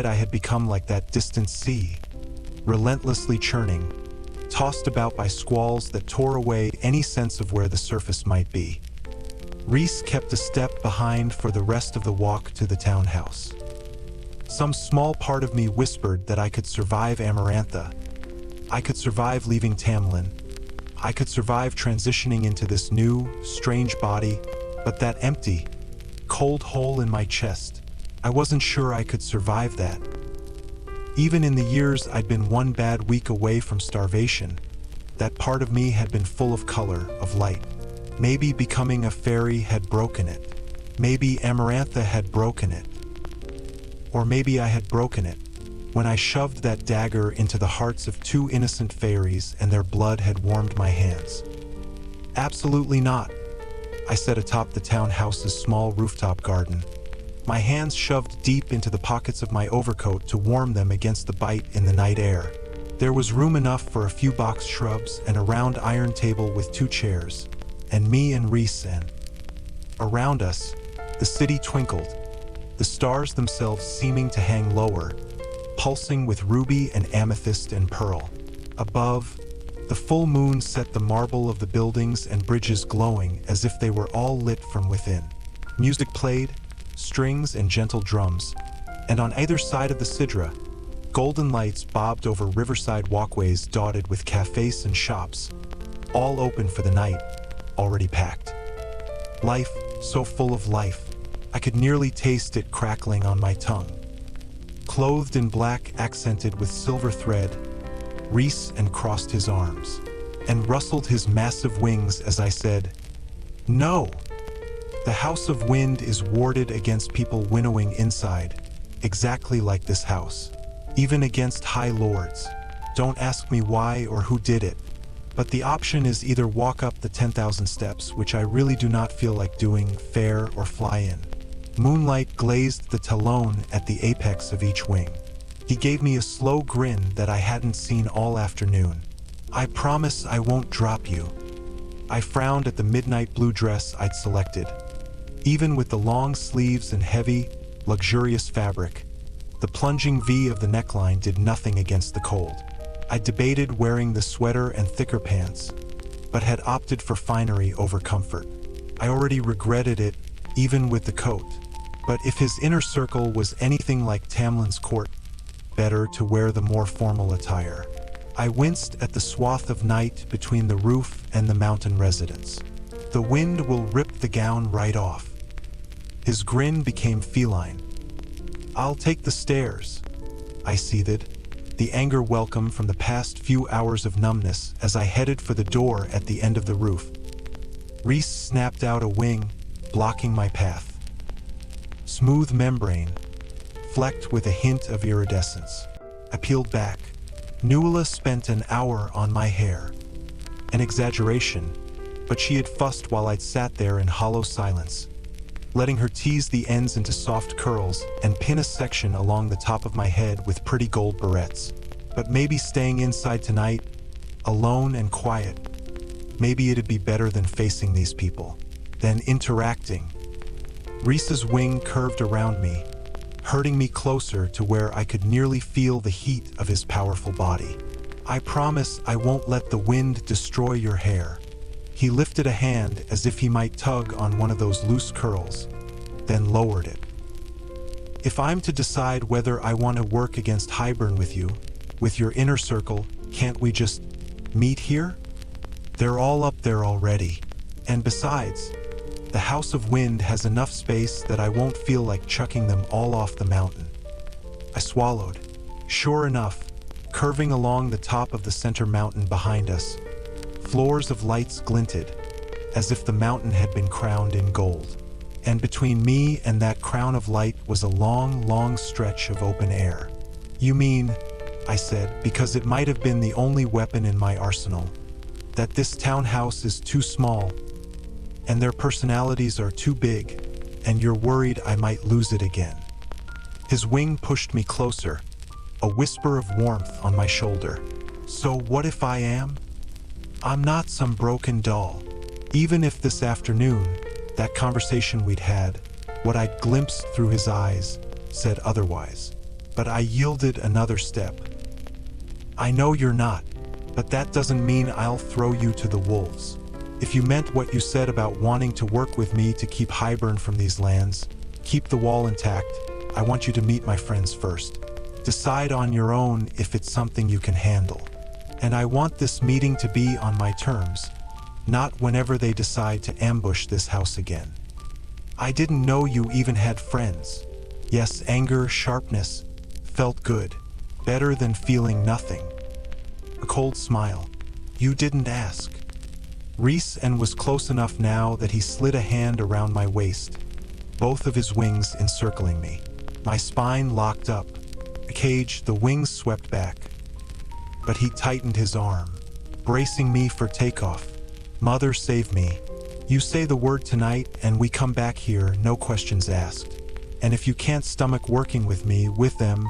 I had become like that distant sea, relentlessly churning, tossed about by squalls that tore away any sense of where the surface might be. Rhys kept a step behind for the rest of the walk to the townhouse. Some small part of me whispered that I could survive Amarantha. I could survive leaving Tamlin. I could survive transitioning into this new, strange body, but that empty, cold hole in my chest, I wasn't sure I could survive that. Even in the years I'd been one bad week away from starvation, that part of me had been full of color, of light. Maybe becoming a fairy had broken it. Maybe Amarantha had broken it. Or maybe I had broken it when I shoved that dagger into the hearts of two innocent fairies and their blood had warmed my hands. Absolutely not, I said atop the townhouse's small rooftop garden, my hands shoved deep into the pockets of my overcoat to warm them against the bite in the night air. There was room enough for a few box shrubs and a round iron table with 2 chairs, and me and Rhysand. Around us, the city twinkled, the stars themselves seeming to hang lower, pulsing with ruby and amethyst and pearl. Above, the full moon set the marble of the buildings and bridges glowing as if they were all lit from within. Music played, strings and gentle drums, and on either side of the Sidra, golden lights bobbed over riverside walkways dotted with cafes and shops, all open for the night, already packed. Life, so full of life, I could nearly taste it crackling on my tongue. clothed in black accented with silver thread. Rhysand crossed his arms and rustled his massive wings as I said, "No! The House of Wind is warded against people winnowing inside, exactly like this house. Even against High Lords. Don't ask me why or who did it, but the option is either walk up the 10,000 steps, which I really do not feel like doing, Feyre, or fly in." Moonlight glazed the talon at the apex of each wing. He gave me a slow grin that I hadn't seen all afternoon. "I promise I won't drop you." I frowned at the midnight blue dress I'd selected. Even with the long sleeves and heavy, luxurious fabric, the plunging V of the neckline did nothing against the cold. I debated wearing the sweater and thicker pants, but had opted for finery over comfort. I already regretted it, even with the coat. But if his inner circle was anything like Tamlin's court, better to wear the more formal attire. I winced at the swath of night between the roof and the mountain residence. "The wind will rip the gown right off." His grin became feline. "I'll take the stairs," I seethed, the anger welcome from the past few hours of numbness as I headed for the door at the end of the roof. Rhys snapped out a wing, blocking my path. Smooth membrane, flecked with a hint of iridescence. I peeled back. Nuala spent an hour on my hair. An exaggeration, but she had fussed while I'd sat there in hollow silence, letting her tease the ends into soft curls and pin a section along the top of my head with pretty gold barrettes. But maybe staying inside tonight, alone and quiet, maybe it'd be better than facing these people, than interacting. Rhys's wing curved around me, herding me closer to where I could nearly feel the heat of his powerful body. "I promise I won't let the wind destroy your hair." He lifted a hand as if he might tug on one of those loose curls, then lowered it. "If I'm to decide whether I want to work against Hybern with you, with your inner circle, can't we just meet here? They're all up there already. And besides, the House of Wind has enough space that I won't feel like chucking them all off the mountain." I swallowed. Sure enough, curving along the top of the center mountain behind us, floors of lights glinted, as if the mountain had been crowned in gold. And between me and that crown of light was a long, long stretch of open air. "You mean," I said, because it might have been the only weapon in my arsenal, "that this townhouse is too small, and their personalities are too big, and you're worried I might lose it again?" His wing pushed me closer, a whisper of warmth on my shoulder. "So what if I am? I'm not some broken doll. Even if this afternoon, that conversation we'd had, what I'd glimpsed through his eyes, said otherwise." But I yielded another step. "I know you're not, but that doesn't mean I'll throw you to the wolves. If you meant what you said about wanting to work with me to keep Hybern from these lands, keep the wall intact, I want you to meet my friends first. Decide on your own if it's something you can handle. And I want this meeting to be on my terms, not whenever they decide to ambush this house again. I didn't know you even had friends." Yes, anger, sharpness, felt good, better than feeling nothing. A cold smile. "You didn't ask." Rhysand was close enough now that he slid a hand around my waist, both of his wings encircling me. My spine locked up. A cage, the wings swept back. But he tightened his arm, bracing me for takeoff. "Mother, save me. You say the word tonight and we come back here, no questions asked. And if you can't stomach working with me, with them,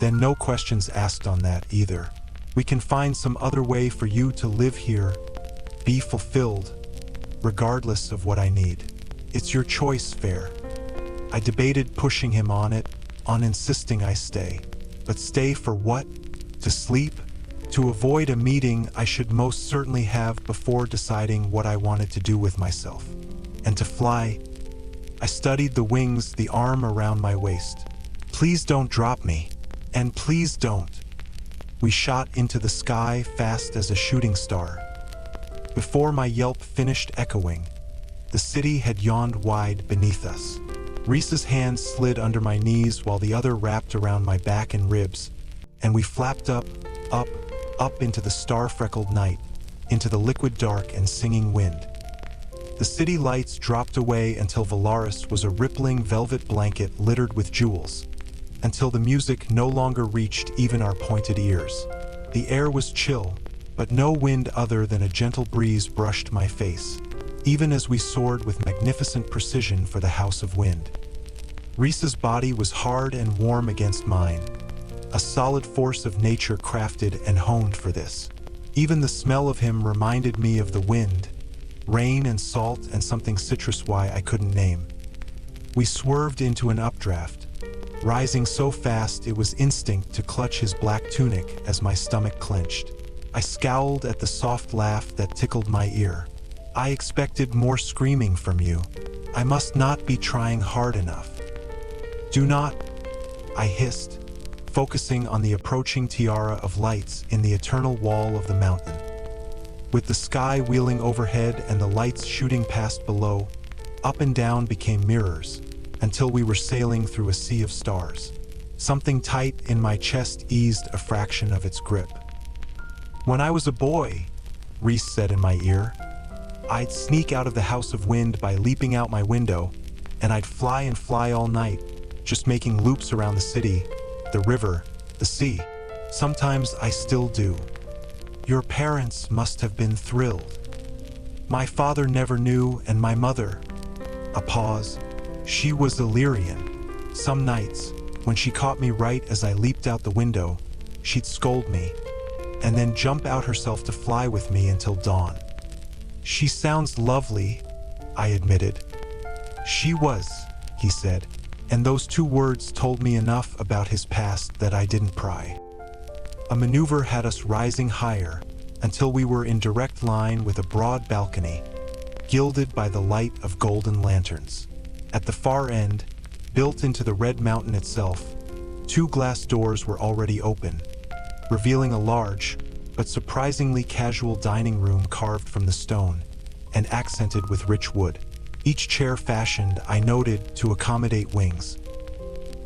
then no questions asked on that either. We can find some other way for you to live here, be fulfilled, regardless of what I need. It's your choice, Feyre." I debated pushing him on it, on insisting I stay. But stay for what? To sleep? To avoid a meeting I should most certainly have before deciding what I wanted to do with myself. And to fly? I studied the wings, the arm around my waist. "Please don't drop me. And please don't." We shot into the sky fast as a shooting star. Before my yelp finished echoing, the city had yawned wide beneath us. Rhys's hand slid under my knees while the other wrapped around my back and ribs, and we flapped up, up into the star-freckled night, into the liquid dark and singing wind. The city lights dropped away until Valaris was a rippling velvet blanket littered with jewels, until the music no longer reached even our pointed ears. The air was chill, but no wind other than a gentle breeze brushed my face, even as we soared with magnificent precision for the House of Wind. Rhys's body was hard and warm against mine, a solid force of nature crafted and honed for this. Even the smell of him reminded me of the wind, rain and salt and something citrus-y I couldn't name. We swerved into an updraft, rising so fast it was instinct to clutch his black tunic as my stomach clenched. I scowled at the soft laugh that tickled my ear. I expected more screaming from you. I must not be trying hard enough. Do not, I hissed, focusing on the approaching tiara of lights in the eternal wall of the mountain. With the sky wheeling overhead and the lights shooting past below, up and down became mirrors, until we were sailing through a sea of stars. Something tight in my chest eased a fraction of its grip. When I was a boy, Rhys said in my ear, I'd sneak out of the House of Wind by leaping out my window, and I'd fly and fly all night, just making loops around the city, the river, the sea. Sometimes I still do. Your parents must have been thrilled. My father never knew, and my mother. A pause. She was Illyrian. Some nights, when she caught me right as I leaped out the window, she'd scold me, and then jump out herself to fly with me until dawn. She sounds lovely, I admitted. She was, he said, and those two words told me enough about his past that I didn't pry. A maneuver had us rising higher until we were in direct line with a broad balcony, gilded by the light of golden lanterns. At the far end, built into the red mountain itself, two glass doors were already open, revealing a large, but surprisingly casual dining room carved from the stone and accented with rich wood. Each chair fashioned, I noted, to accommodate wings.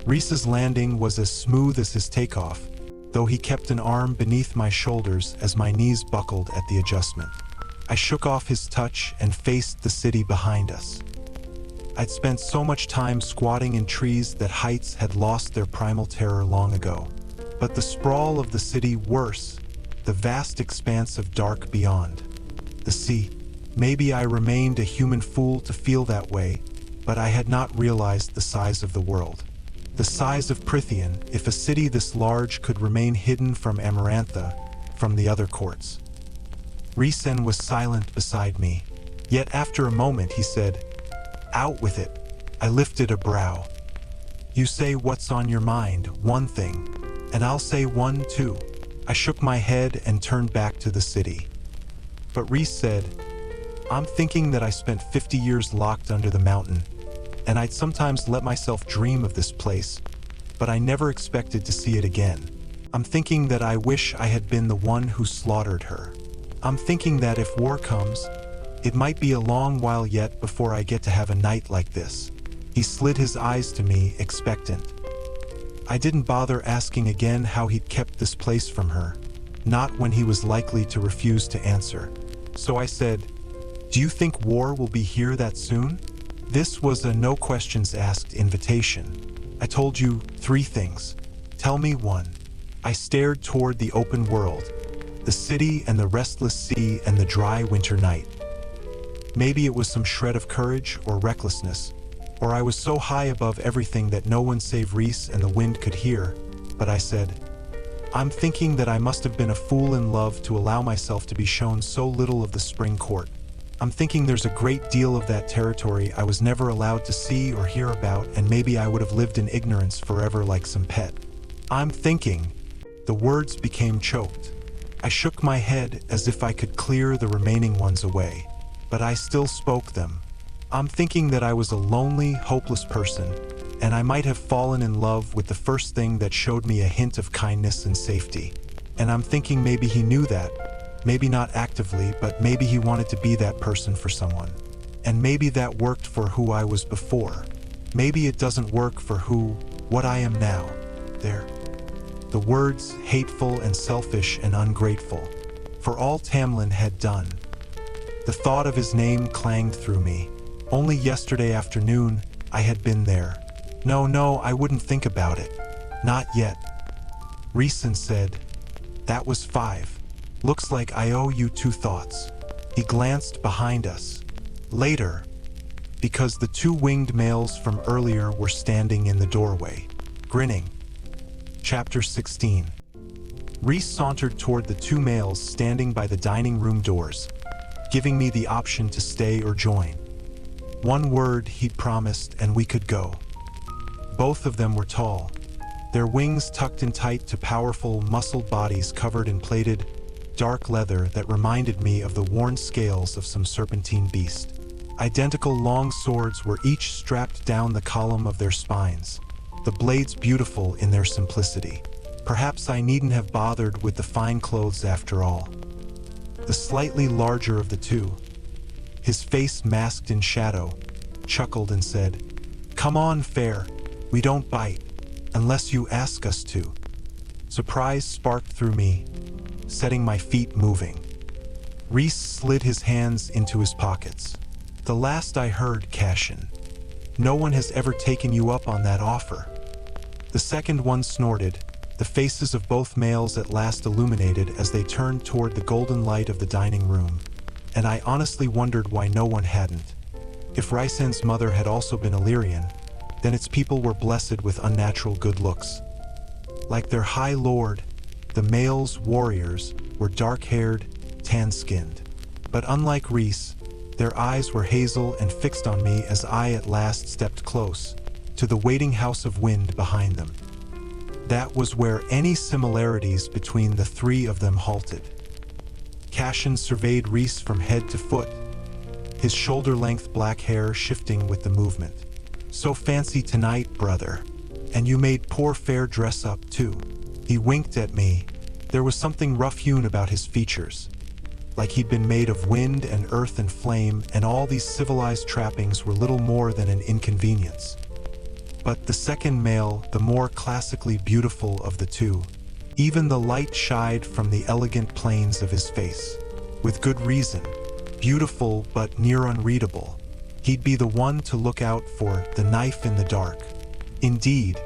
Rhys's landing was as smooth as his takeoff, though he kept an arm beneath my shoulders as my knees buckled at the adjustment. I shook off his touch and faced the city behind us. I'd spent so much time squatting in trees that heights had lost their primal terror long ago. But the sprawl of the city, worse, the vast expanse of dark beyond. The sea. Maybe I remained a human fool to feel that way, but I had not realized the size of the world. The size of Prythian, if a city this large could remain hidden from Amarantha, from the other courts. Rhysand was silent beside me, yet after a moment he said, "Out with it." I lifted a brow. "You say what's on your mind, one thing, and I'll say one too." I shook my head and turned back to the city. But Rhys said, "I'm thinking that I spent 50 years locked under the mountain, and I'd sometimes let myself dream of this place, but I never expected to see it again. I'm thinking that I wish I had been the one who slaughtered her. I'm thinking that if war comes, it might be a long while yet before I get to have a night like this." He slid his eyes to me, expectant. I didn't bother asking again how he'd kept this place from her, not when he was likely to refuse to answer. So I said, "Do you think war will be here that soon?" This was a no-questions-asked invitation. "I told you 3 things. Tell me one." I stared toward the open world, the city and the restless sea and the dry winter night. Maybe it was some shred of courage or recklessness, or I was so high above everything that no one save Rhys and the wind could hear, but I said, "I'm thinking that I must have been a fool in love to allow myself to be shown so little of the spring court. I'm thinking there's a great deal of that territory I was never allowed to see or hear about, and maybe I would have lived in ignorance forever like some pet. I'm thinking." The words became choked. I shook my head as if I could clear the remaining ones away, but I still spoke them. "I'm thinking that I was a lonely, hopeless person, and I might have fallen in love with the first thing that showed me a hint of kindness and safety. And I'm thinking maybe he knew that, maybe not actively, but maybe he wanted to be that person for someone. And maybe that worked for who I was before. Maybe it doesn't work for what I am now. There. The words hateful and selfish and ungrateful, for all Tamlin had done. The thought of his name clanged through me. Only yesterday afternoon, I had been there. No, I wouldn't think about it. Not yet. Rhysand said, "That was 5. Looks like I owe you 2 thoughts." He glanced behind us. Later, because the 2 winged males from earlier were standing in the doorway, grinning. Chapter 16. Rhys sauntered toward the 2 males standing by the dining room doors, giving me the option to stay or join. 1 word he'd promised and we could go. Both of them were tall, their wings tucked in tight to powerful, muscled bodies covered in plated, dark leather that reminded me of the worn scales of some serpentine beast. Identical long swords were each strapped down the column of their spines, the blades beautiful in their simplicity. Perhaps I needn't have bothered with the fine clothes after all. The slightly larger of the 2, his face masked in shadow, chuckled and said, "Come on, Feyre, we don't bite, unless you ask us to." Surprise sparked through me, setting my feet moving. Rhys slid his hands into his pockets. "The last I heard, Cashin, no one has ever taken you up on that offer." The second one snorted, the faces of both males at last illuminated as they turned toward the golden light of the dining room, and I honestly wondered why no one hadn't. If Rhysand's mother had also been Illyrian, then its people were blessed with unnatural good looks. Like their high lord, the males' warriors were dark-haired, tan-skinned. But unlike Rhys, their eyes were hazel and fixed on me as I at last stepped close to the waiting house of wind behind them. That was where any similarities between the 3 of them halted. Cashin surveyed Rhys from head to foot, his shoulder-length black hair shifting with the movement. "So fancy tonight, brother. And you made poor Feyre dress up too." He winked at me. There was something rough-hewn about his features, like he'd been made of wind and earth and flame, and all these civilized trappings were little more than an inconvenience. But the second male, the more classically beautiful of the 2, even the light shied from the elegant planes of his face. With good reason. Beautiful but near unreadable. He'd be the one to look out for the knife in the dark. Indeed,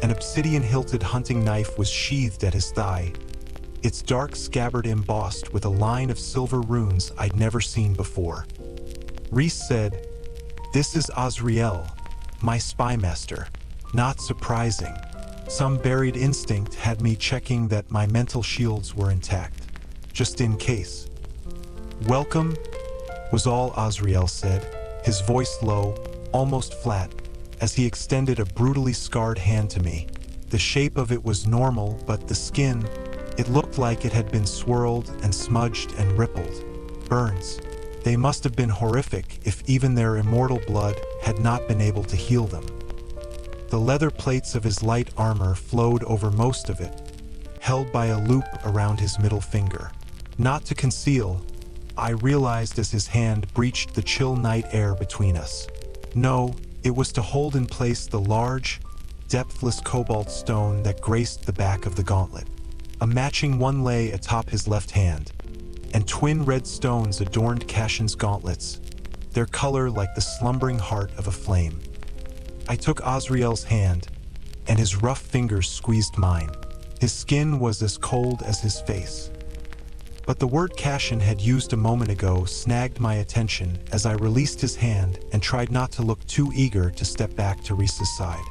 an obsidian-hilted hunting knife was sheathed at his thigh, its dark scabbard embossed with a line of silver runes I'd never seen before. Rhys said, "This is Azriel, my spymaster." Not surprising. Some buried instinct had me checking that my mental shields were intact, just in case. "Welcome," was all Azriel said, his voice low, almost flat, as he extended a brutally scarred hand to me. The shape of it was normal, but the skin, it looked like it had been swirled and smudged and rippled. Burns. They must have been horrific if even their immortal blood had not been able to heal them. The leather plates of his light armor flowed over most of it, held by a loop around his middle finger. Not to conceal, I realized as his hand breached the chill night air between us. No, it was to hold in place the large, depthless cobalt stone that graced the back of the gauntlet. A matching one lay atop his left hand, and twin red stones adorned Cashin's gauntlets, their color like the slumbering heart of a flame. I took Azriel's hand, and his rough fingers squeezed mine. His skin was as cold as his face. But the word Cashin had used a moment ago snagged my attention as I released his hand and tried not to look too eager to step back to Rhys's side.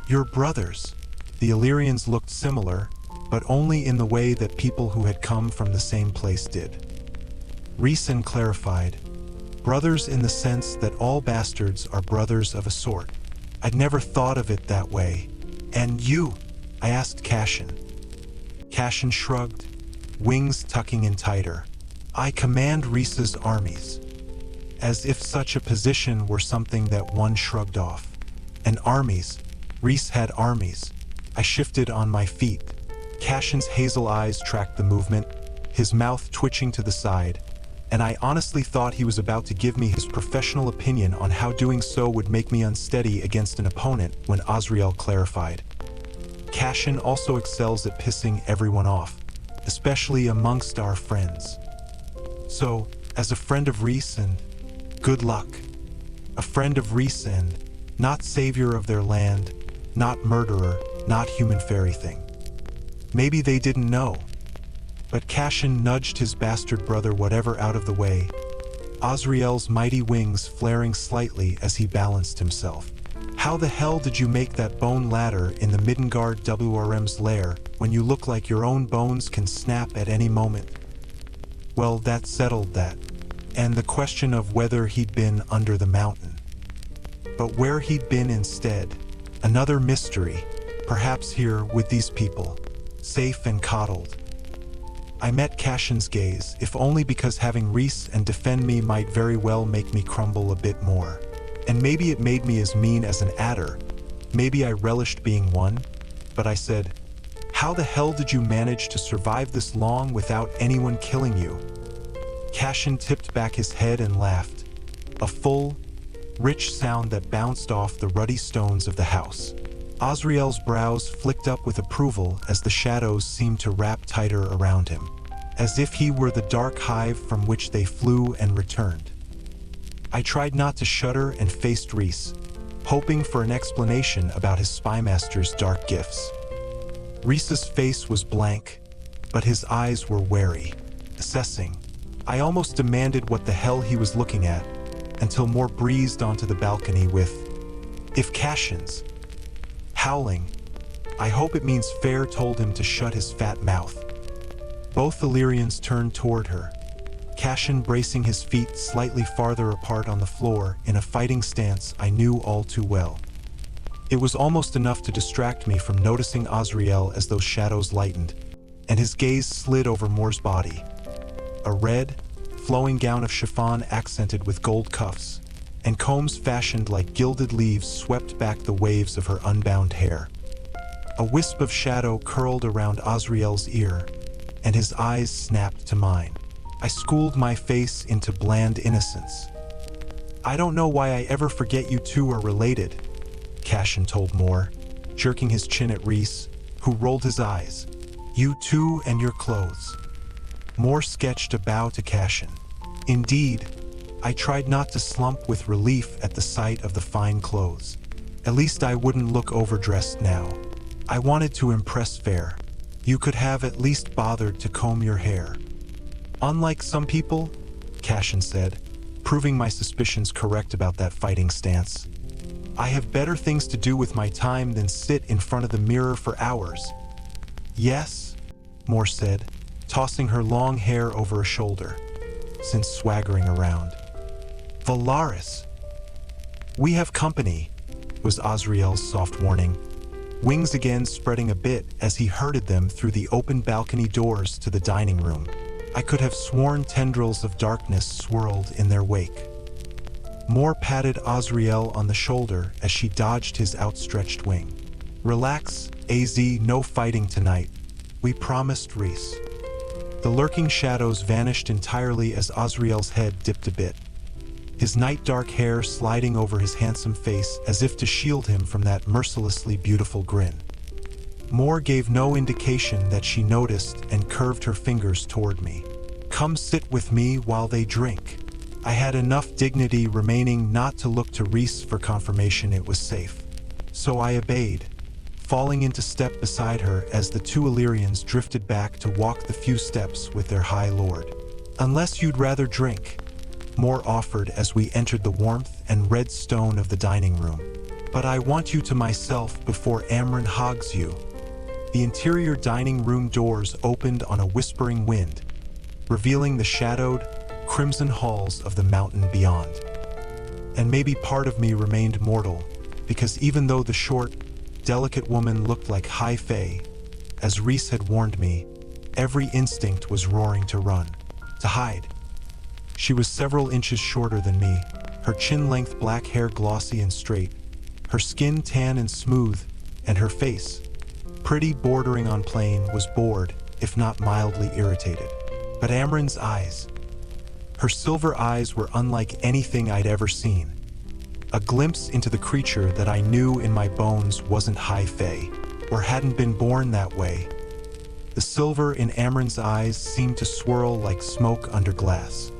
"You're brothers." The Illyrians looked similar, but only in the way that people who had come from the same place did. Rhysand clarified, "Brothers in the sense that all bastards are brothers of a sort." I'd never thought of it that way. "And you?" I asked Cashin. Cashin shrugged, wings tucking in tighter. "I command Rhys's armies." As if such a position were something that one shrugged off. And armies. Rhys had armies. I shifted on my feet. Cashin's hazel eyes tracked the movement, his mouth twitching to the side, and I honestly thought he was about to give me his professional opinion on how doing so would make me unsteady against an opponent when Azriel clarified. Cashin also excels at pissing everyone off, especially amongst our friends. So, as a friend of Rhysand, good luck. A friend of Rhysand, not savior of their land, not murderer, not human fairy thing. Maybe they didn't know. But Cashin nudged his bastard brother whatever out of the way, Azriel's mighty wings flaring slightly as he balanced himself. How the hell did you make that bone ladder in the Midgard WRM's lair when you look like your own bones can snap at any moment? Well, that settled that, and the question of whether he'd been under the mountain. But where he'd been instead, another mystery, perhaps here with these people, safe and coddled. I met Cashin's gaze, if only because having Rhys and defend me might very well make me crumble a bit more. And maybe it made me as mean as an adder. Maybe I relished being one. But I said, how the hell did you manage to survive this long without anyone killing you? Cashin tipped back his head and laughed. A full, rich sound that bounced off the ruddy stones of the house. Azriel's brows flicked up with approval as the shadows seemed to wrap tighter around him, as if he were the dark hive from which they flew and returned. I tried not to shudder and faced Rhys, hoping for an explanation about his spymaster's dark gifts. Rhys's face was blank, but his eyes were wary, assessing. I almost demanded what the hell he was looking at, until Moore breezed onto the balcony with, "If Cashin's howling, I hope it means Feyre told him to shut his fat mouth." Both Illyrians turned toward her, Cashin bracing his feet slightly farther apart on the floor in a fighting stance I knew all too well. It was almost enough to distract me from noticing Azriel as those shadows lightened, and his gaze slid over Moore's body. A red, flowing gown of chiffon accented with gold cuffs, and combs fashioned like gilded leaves swept back the waves of her unbound hair. A wisp of shadow curled around Azriel's ear, and his eyes snapped to mine. I schooled my face into bland innocence. "I don't know why I ever forget you two are related," Cashin told Moore, jerking his chin at Rhys, who rolled his eyes. "You two and your clothes." Moore sketched a bow to Cashin. Indeed, I tried not to slump with relief at the sight of the fine clothes. At least I wouldn't look overdressed now. I wanted to impress Feyre. You could have at least bothered to comb your hair. "Unlike some people," Cashin said, proving my suspicions correct about that fighting stance. "I have better things to do with my time than sit in front of the mirror for hours." "Yes," Moore said, tossing her long hair over a shoulder, since swaggering around. "Valaris." "We have company," was Azriel's soft warning, wings again spreading a bit as he herded them through the open balcony doors to the dining room. I could have sworn tendrils of darkness swirled in their wake. Moore patted Azriel on the shoulder as she dodged his outstretched wing. "Relax, AZ, no fighting tonight. We promised Rhys." The lurking shadows vanished entirely as Azriel's head dipped a bit, his night-dark hair sliding over his handsome face as if to shield him from that mercilessly beautiful grin. Moore gave no indication that she noticed and curved her fingers toward me. "Come sit with me while they drink." I had enough dignity remaining not to look to Rhys for confirmation it was safe. So I obeyed, falling into step beside her as the two Illyrians drifted back to walk the few steps with their high lord. "Unless you'd rather drink," Moore offered as we entered the warmth and red stone of the dining room. "But I want you to myself before Amren hogs you." The interior dining room doors opened on a whispering wind, revealing the shadowed, crimson halls of the mountain beyond. And maybe part of me remained mortal, because even though the short, delicate woman looked like High Fae, as Rhys had warned me, every instinct was roaring to run, to hide. She was several inches shorter than me, her chin-length black hair glossy and straight, her skin tan and smooth, and her face, pretty bordering on plain, was bored, if not mildly irritated. But Amren's eyes, Her silver eyes were unlike anything I'd ever seen. A glimpse into the creature that I knew in my bones wasn't high fae, or hadn't been born that way. The silver in Amren's eyes seemed to swirl like smoke under glass.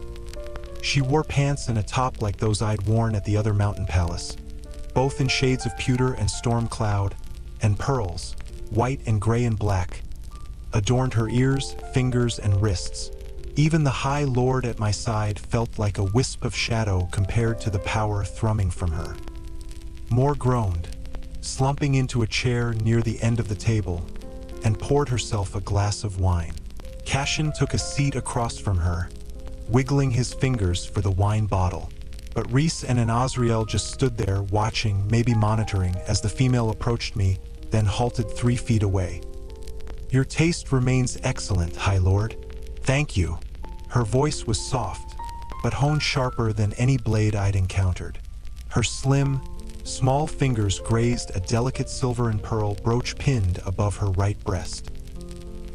She wore pants and a top like those I'd worn at the other mountain palace, both in shades of pewter and storm cloud, and pearls, white and gray and black, adorned her ears, fingers, and wrists. Even the High Lord at my side felt like a wisp of shadow compared to the power thrumming from her. Moore groaned, slumping into a chair near the end of the table, and poured herself a glass of wine. Cashin took a seat across from her, wiggling his fingers for the wine bottle. But Rhys and Azriel just stood there watching, maybe monitoring, as the female approached me, then halted 3 feet away. "Your taste remains excellent, High Lord. Thank you." Her voice was soft, but honed sharper than any blade I'd encountered. Her slim, small fingers grazed a delicate silver and pearl brooch pinned above her right breast.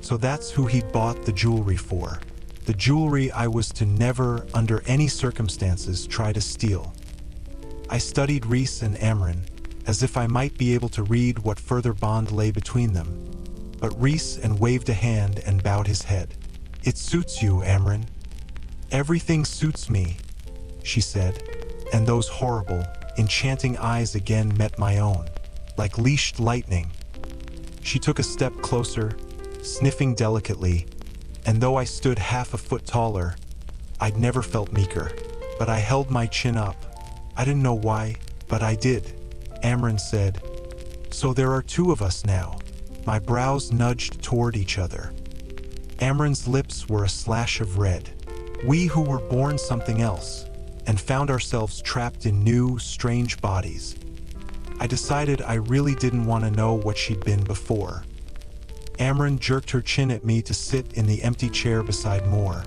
So that's who he'd bought the jewelry for. The jewelry I was to never, under any circumstances, try to steal. I studied Rhys and Amren, as if I might be able to read what further bond lay between them. But Rhys waved a hand and bowed his head. "It suits you, Amren." "Everything suits me," she said, and those horrible, enchanting eyes again met my own, like leashed lightning. She took a step closer, sniffing delicately, and though I stood half a foot taller, I'd never felt meeker. But I held my chin up. I didn't know why, but I did. Amren said, "So there are 2 of us now." My brows nudged toward each other. Amren's lips were a slash of red. We who were born something else, and found ourselves trapped in new, strange bodies. I decided I really didn't want to know what she'd been before. Amren jerked her chin at me to sit in the empty chair beside Moore,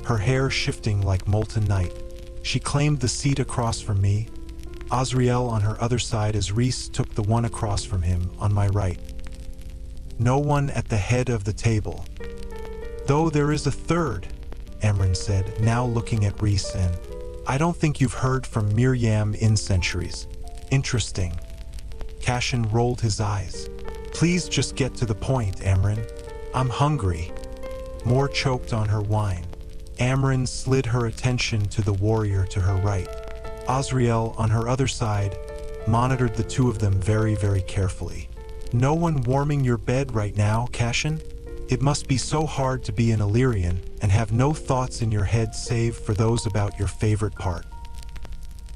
her hair shifting like molten night. She claimed the seat across from me, Azriel on her other side as Rhys took the one across from him on my right. No one at the head of the table. "Though there is a third," Amren said, now looking at Rhys, "and I don't think you've heard from Miriam in centuries." "Interesting." Cashin rolled his eyes. "Please just get to the point, Amren. I'm hungry." Moore choked on her wine. Amren slid her attention to the warrior to her right. Azriel, on her other side, monitored the 2 of them very, very carefully. "No one warming your bed right now, Cashin? It must be so hard to be an Illyrian and have no thoughts in your head save for those about your favorite part."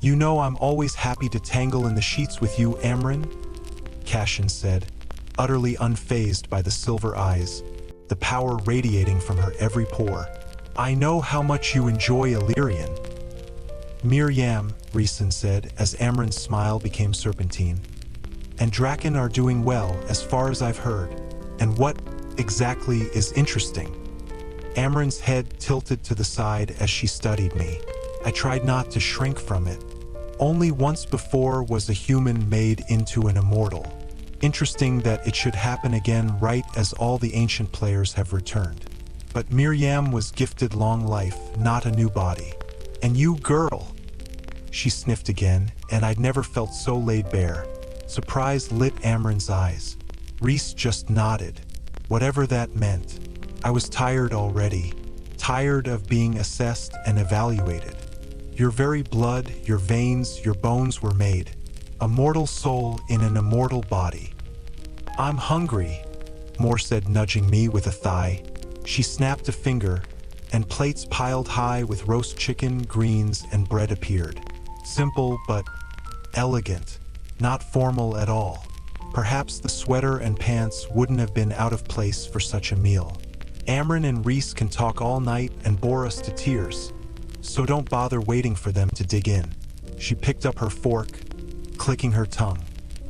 "You know I'm always happy to tangle in the sheets with you, Amren," Cashin said, utterly unfazed by the silver eyes, the power radiating from her every pore. "I know how much you enjoy Illyrian." "Miriam," Rhysand said as Amren's smile became serpentine, "and Draken are doing well as far as I've heard. And what exactly is interesting?" Amren's head tilted to the side as she studied me. I tried not to shrink from it. Only once before was a human made into an immortal. Interesting that it should happen again right as all the ancient players have returned. But Miriam was gifted long life, not a new body. "And you, girl," she sniffed again, and I'd never felt so laid bare. Surprise lit Amren's eyes. Rhys just nodded, whatever that meant. I was tired already, tired of being assessed and evaluated. "Your very blood, your veins, your bones were made. A mortal soul in an immortal body." "I'm hungry," Moore said, nudging me with a thigh. She snapped a finger, and plates piled high with roast chicken, greens, and bread appeared. Simple but elegant, not formal at all. Perhaps the sweater and pants wouldn't have been out of place for such a meal. "Amren and Rhys can talk all night and bore us to tears, so don't bother waiting for them to dig in." She picked up her fork, clicking her tongue.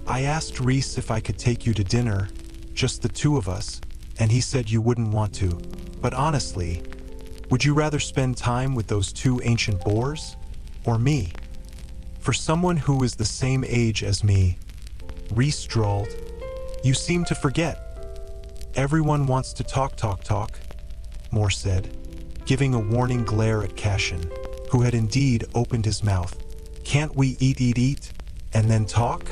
"I asked Rhys if I could take you to dinner, just the 2 of us, and he said you wouldn't want to. But honestly, would you rather spend time with those 2 ancient boars? Or me?" "For someone who is the same age as me," Rhys drawled, "you seem to forget." "Everyone wants to talk, Moore said. giving a warning glare at Cashin, who had indeed opened his mouth. Can't we eat, and then talk?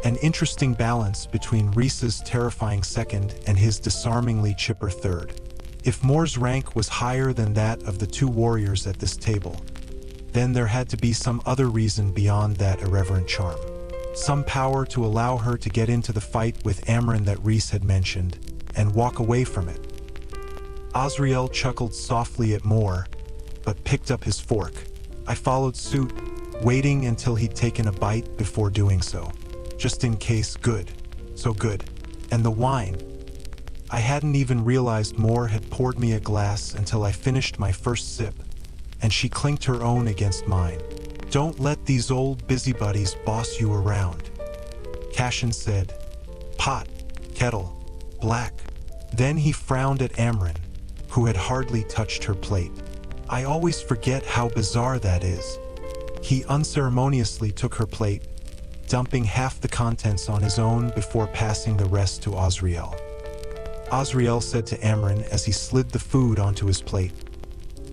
An interesting balance between Rhys's terrifying second and his disarmingly chipper third. If Mor's rank was higher than that of the two warriors at this table, then there had to be some other reason beyond that irreverent charm. Some power to allow her to get into the fight with Amren that Rhys had mentioned, and walk away from it. Azriel chuckled softly at Mor, but picked up his fork. I followed suit, waiting until he'd taken a bite before doing so. Just in case. Good. So good. And the wine. I hadn't even realized Mor had poured me a glass until I finished my first sip, and she clinked her own against mine. Don't let these old busybodies boss you around, Cashin said. Pot, kettle, black. Then he frowned at Amren, who had hardly touched her plate. I always forget how bizarre that is. He unceremoniously took her plate, dumping half the contents on his own before passing the rest to Azriel. Azriel said to Amren as he slid the food onto his plate,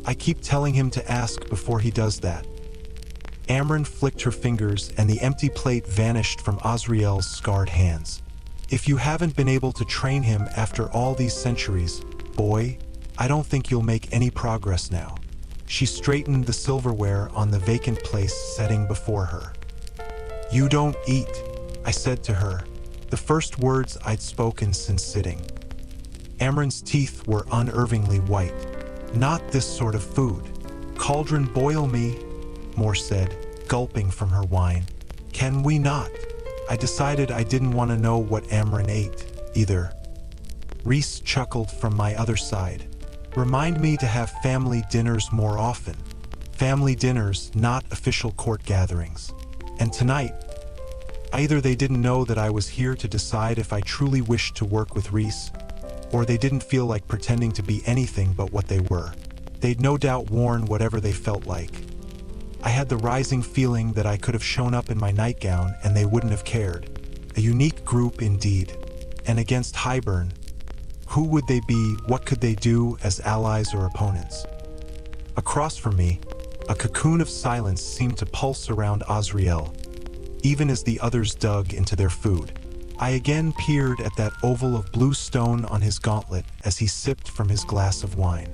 I keep telling him to ask before he does that. Amren flicked her fingers and the empty plate vanished from Azriel's scarred hands. If you haven't been able to train him after all these centuries, boy, I don't think you'll make any progress now. She straightened the silverware on the vacant place setting before her. You don't eat, I said to her, the first words I'd spoken since sitting. Amren's teeth were unervingly white. Not this sort of food. Cauldron boil me, Mor said, gulping from her wine. Can we not? I decided I didn't want to know what Amren ate, either. Rhys chuckled from my other side. Remind me to have family dinners more often. Family dinners, not official court gatherings. And tonight, either they didn't know that I was here to decide if I truly wished to work with Rhys, or they didn't feel like pretending to be anything but what they were. They'd no doubt worn whatever they felt like. I had the rising feeling that I could have shown up in my nightgown and they wouldn't have cared. A unique group indeed. And against Hybern, who would they be, what could they do as allies or opponents? Across from me, a cocoon of silence seemed to pulse around Azriel, even as the others dug into their food. I again peered at that oval of blue stone on his gauntlet as he sipped from his glass of wine.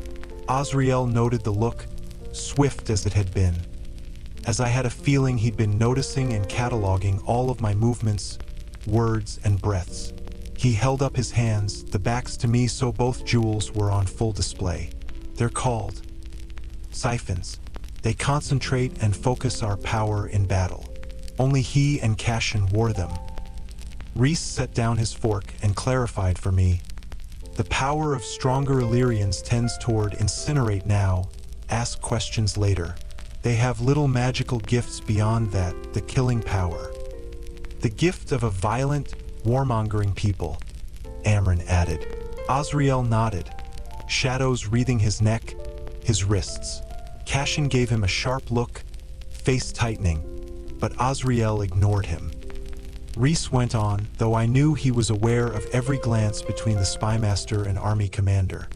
Azriel noted the look, swift as it had been, as I had a feeling he'd been noticing and cataloging all of my movements, words, and breaths. He held up his hands, the backs to me so both jewels were on full display. They're called siphons. They concentrate and focus our power in battle. Only he and Cashin wore them. Rhys set down his fork and clarified for me. The power of stronger Illyrians tends toward incinerate now, ask questions later. They have little magical gifts beyond that, the killing power. The gift of a violent, warmongering people, Amren added. Azriel nodded, shadows wreathing his neck, his wrists. Cashin gave him a sharp look, face tightening, but Azriel ignored him. Rhys went on, though I knew he was aware of every glance between the spymaster and army commander.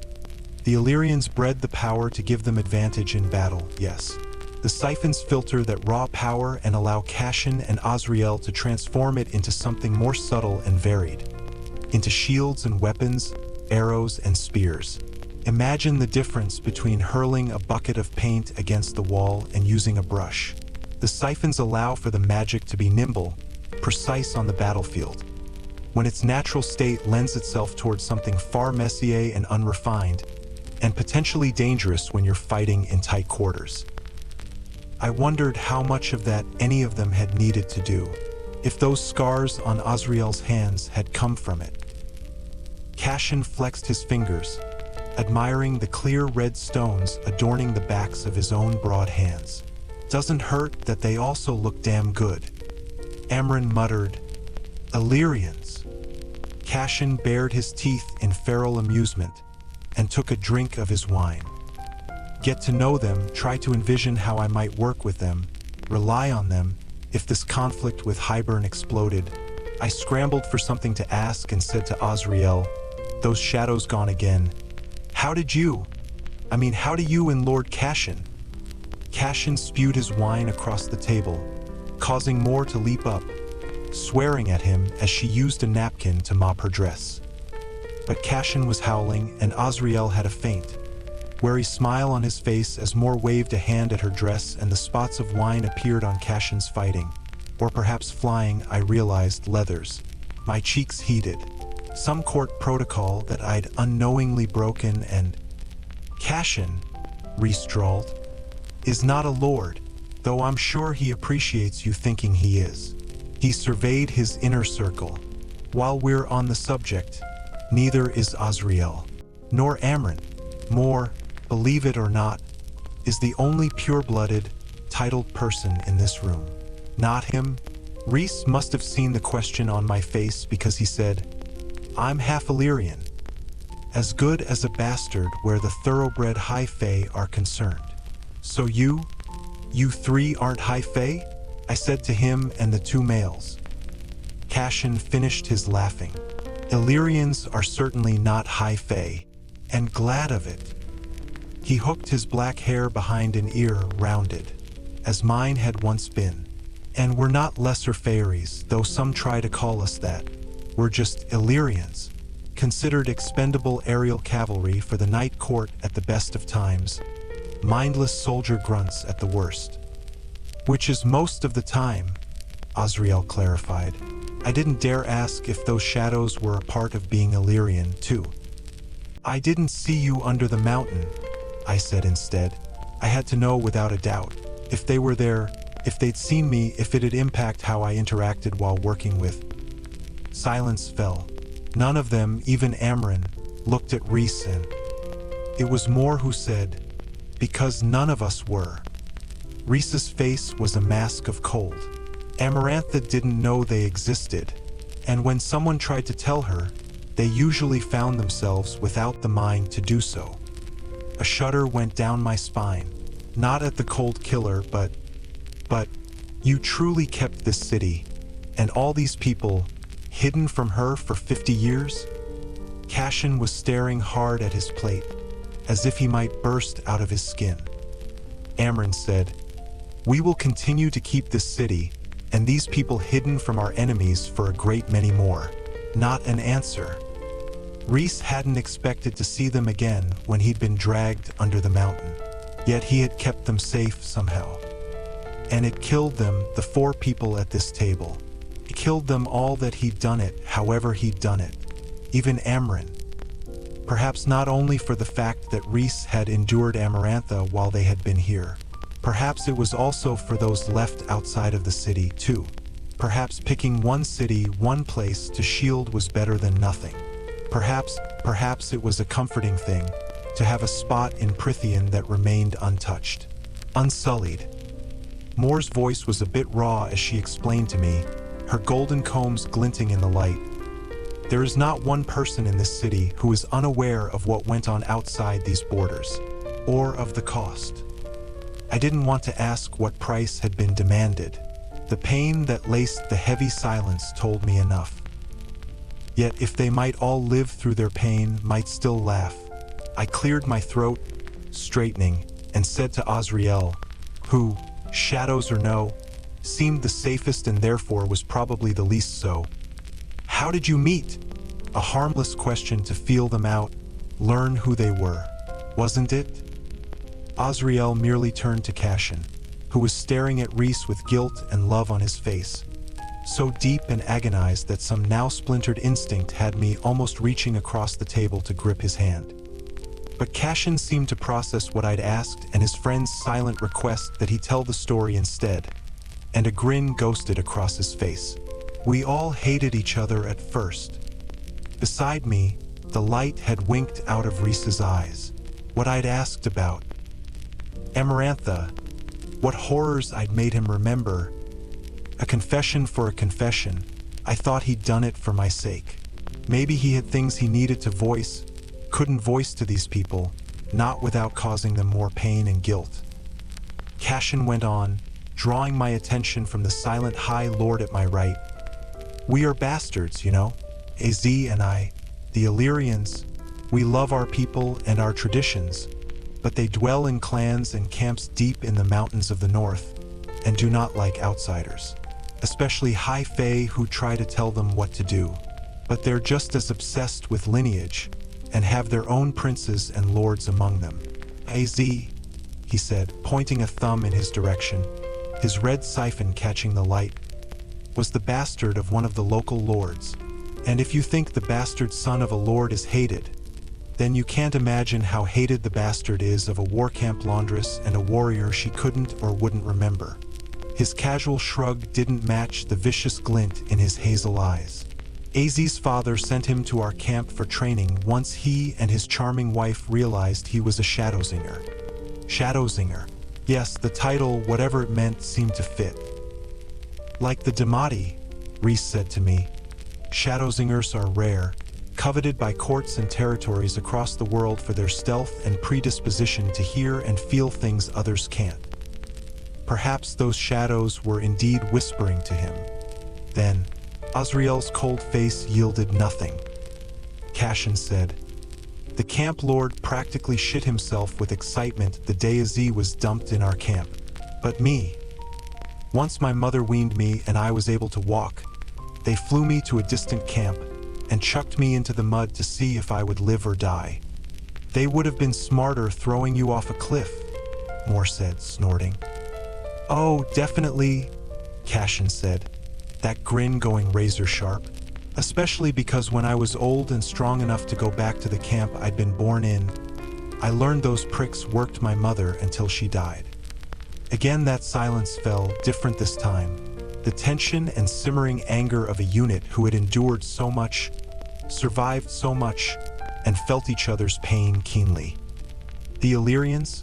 The Illyrians bred the power to give them advantage in battle, yes. The siphons filter that raw power and allow Cashin and Azriel to transform it into something more subtle and varied. Into shields and weapons, arrows and spears. Imagine the difference between hurling a bucket of paint against the wall and using a brush. The siphons allow for the magic to be nimble, precise on the battlefield, when its natural state lends itself towards something far messier and unrefined, and potentially dangerous when you're fighting in tight quarters. I wondered how much of that any of them had needed to do, if those scars on Azriel's hands had come from it. Cashin flexed his fingers, admiring the clear red stones adorning the backs of his own broad hands. Doesn't hurt that they also look damn good. Amren muttered, Illyrians. Cashin bared his teeth in feral amusement and took a drink of his wine. Get to know them, try to envision how I might work with them, rely on them, if this conflict with Hybern exploded. I scrambled for something to ask and said to Azriel, those shadows gone again. How did you? I mean, how do you and Lord Cashin? Cashin spewed his wine across the table, causing Moore to leap up, swearing at him as she used a napkin to mop her dress. But Cashin was howling, and Azriel had a faint, wary smile on his face as Moore waved a hand at her dress and the spots of wine appeared on Cashin's fighting, or perhaps flying, I realized, leathers. My cheeks heated. Some court protocol that I'd unknowingly broken, and Cashin, Rhys drawled, is not a lord, though I'm sure he appreciates you thinking he is. He surveyed his inner circle. While we're on the subject, neither is Azriel, nor Amren. Moore, believe it or not, is the only pure-blooded, titled person in this room. Not him. Rhys must have seen the question on my face because he said, I'm half Illyrian. As good as a bastard where the thoroughbred high fae are concerned. So you three aren't high fae? I said to him and the two males. Cashin finished his laughing. Illyrians are certainly not high fae, and glad of it. He hooked his black hair behind an ear, rounded, as mine had once been. And we're not lesser fairies, though some try to call us that. We're just Illyrians, considered expendable aerial cavalry for the night court at the best of times, mindless soldier grunts at the worst. Which is most of the time, Azriel clarified. I didn't dare ask if those shadows were a part of being Illyrian, too. I didn't see you under the mountain, I said instead. I had to know without a doubt. If they were there, if they'd seen me, if it'd impact how I interacted while working with. Silence fell. None of them, even Amren, looked at Rhys, and it was Moore who said, because none of us were. Rhys's face was a mask of cold. Amarantha didn't know they existed, and when someone tried to tell her, they usually found themselves without the mind to do so. A shudder went down my spine, not at the cold killer, but you truly kept this city, and all these people, hidden from her for 50 years? Cashin was staring hard at his plate, as if he might burst out of his skin. Amren said, we will continue to keep this city, and these people hidden from our enemies for a great many more. Not an answer. Rhys hadn't expected to see them again when he'd been dragged under the mountain, yet he had kept them safe somehow. And it killed them, the four people at this table. It killed them all that he'd done it, however he'd done it. Even Amren. Perhaps not only for the fact that Rhys had endured Amarantha while they had been here. Perhaps it was also for those left outside of the city, too. Perhaps picking one city, one place to shield was better than nothing. Perhaps it was a comforting thing to have a spot in Prythian that remained untouched, unsullied. Moore's voice was a bit raw as she explained to me, her golden combs glinting in the light. There is not one person in this city who is unaware of what went on outside these borders, or of the cost. I didn't want to ask what price had been demanded. The pain that laced the heavy silence told me enough. Yet if they might all live through their pain, might still laugh. I cleared my throat, straightening, and said to Azriel, who, shadows or no, seemed the safest and therefore was probably the least so. How did you meet? A harmless question to feel them out, learn who they were, wasn't it? Azriel merely turned to Cashin, who was staring at Rhys with guilt and love on his face, so deep and agonized that some now splintered instinct had me almost reaching across the table to grip his hand. But Cashin seemed to process what I'd asked and his friend's silent request that he tell the story instead, and a grin ghosted across his face. We all hated each other at first. Beside me, the light had winked out of Rhys's eyes. What I'd asked about. Amarantha, what horrors I'd made him remember. A confession for a confession. I thought he'd done it for my sake. Maybe he had things he needed to voice, couldn't voice to these people, not without causing them more pain and guilt. Cashin went on, drawing my attention from the silent High Lord at my right. We are bastards, you know, Az and I, the Illyrians. We love our people and our traditions, but they dwell in clans and camps deep in the mountains of the north, and do not like outsiders, especially high Fae who try to tell them what to do. But they're just as obsessed with lineage, and have their own princes and lords among them. Az, he said, pointing a thumb in his direction, his red siphon catching the light, was the bastard of one of the local lords. And if you think the bastard son of a lord is hated, then you can't imagine how hated the bastard is of a war camp laundress and a warrior she couldn't or wouldn't remember. His casual shrug didn't match the vicious glint in his hazel eyes. Az's father sent him to our camp for training once he and his charming wife realized he was a Shadowzinger. Shadowzinger. Yes, the title, whatever it meant, seemed to fit. Like the Damati, Rhys said to me, Shadowzingers are rare, coveted by courts and territories across the world for their stealth and predisposition to hear and feel things others can't. Perhaps those shadows were indeed whispering to him. Then, Azriel's cold face yielded nothing. Cashin said, "The camp lord practically shit himself with excitement the day Az was dumped in our camp. But me. Once my mother weaned me and I was able to walk, they flew me to a distant camp and chucked me into the mud to see if I would live or die. They would have been smarter throwing you off a cliff," Moore said, snorting. "Oh, definitely," Cashin said, that grin going razor sharp. "Especially because when I was old and strong enough to go back to the camp I'd been born in, I learned those pricks worked my mother until she died." Again that silence fell, different this time. The tension and simmering anger of a unit who had endured so much, survived so much, and felt each other's pain keenly. "The Illyrians?"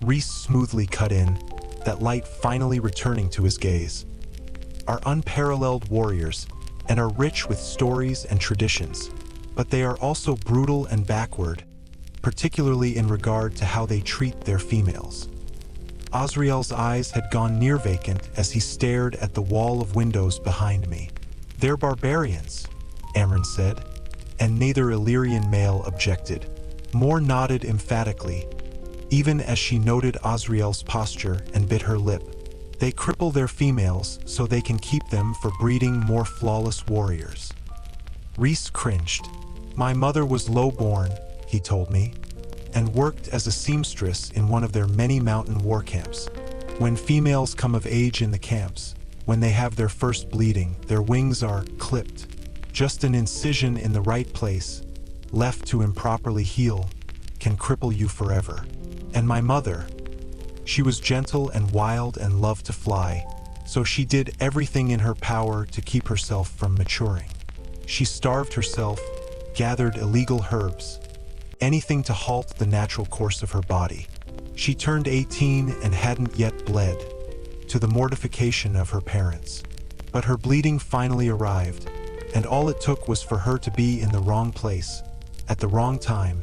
Rhys smoothly cut in, that light finally returning to his gaze. "Are unparalleled warriors, and are rich with stories and traditions, but they are also brutal and backward, particularly in regard to how they treat their females." Azriel's eyes had gone near vacant as he stared at the wall of windows behind me. "They're barbarians," Amryn said, and neither Illyrian male objected. Moore nodded emphatically, even as she noted Azriel's posture and bit her lip. "They cripple their females so they can keep them for breeding more flawless warriors." Rhys cringed. "My mother was low-born," he told me, "and worked as a seamstress in one of their many mountain war camps. When females come of age in the camps, when they have their first bleeding, their wings are clipped. Just an incision in the right place, left to improperly heal, can cripple you forever. And my mother, she was gentle and wild and loved to fly, so she did everything in her power to keep herself from maturing. She starved herself, gathered illegal herbs, anything to halt the natural course of her body. She turned 18 and hadn't yet bled, to the mortification of her parents. But her bleeding finally arrived, and all it took was for her to be in the wrong place, at the wrong time,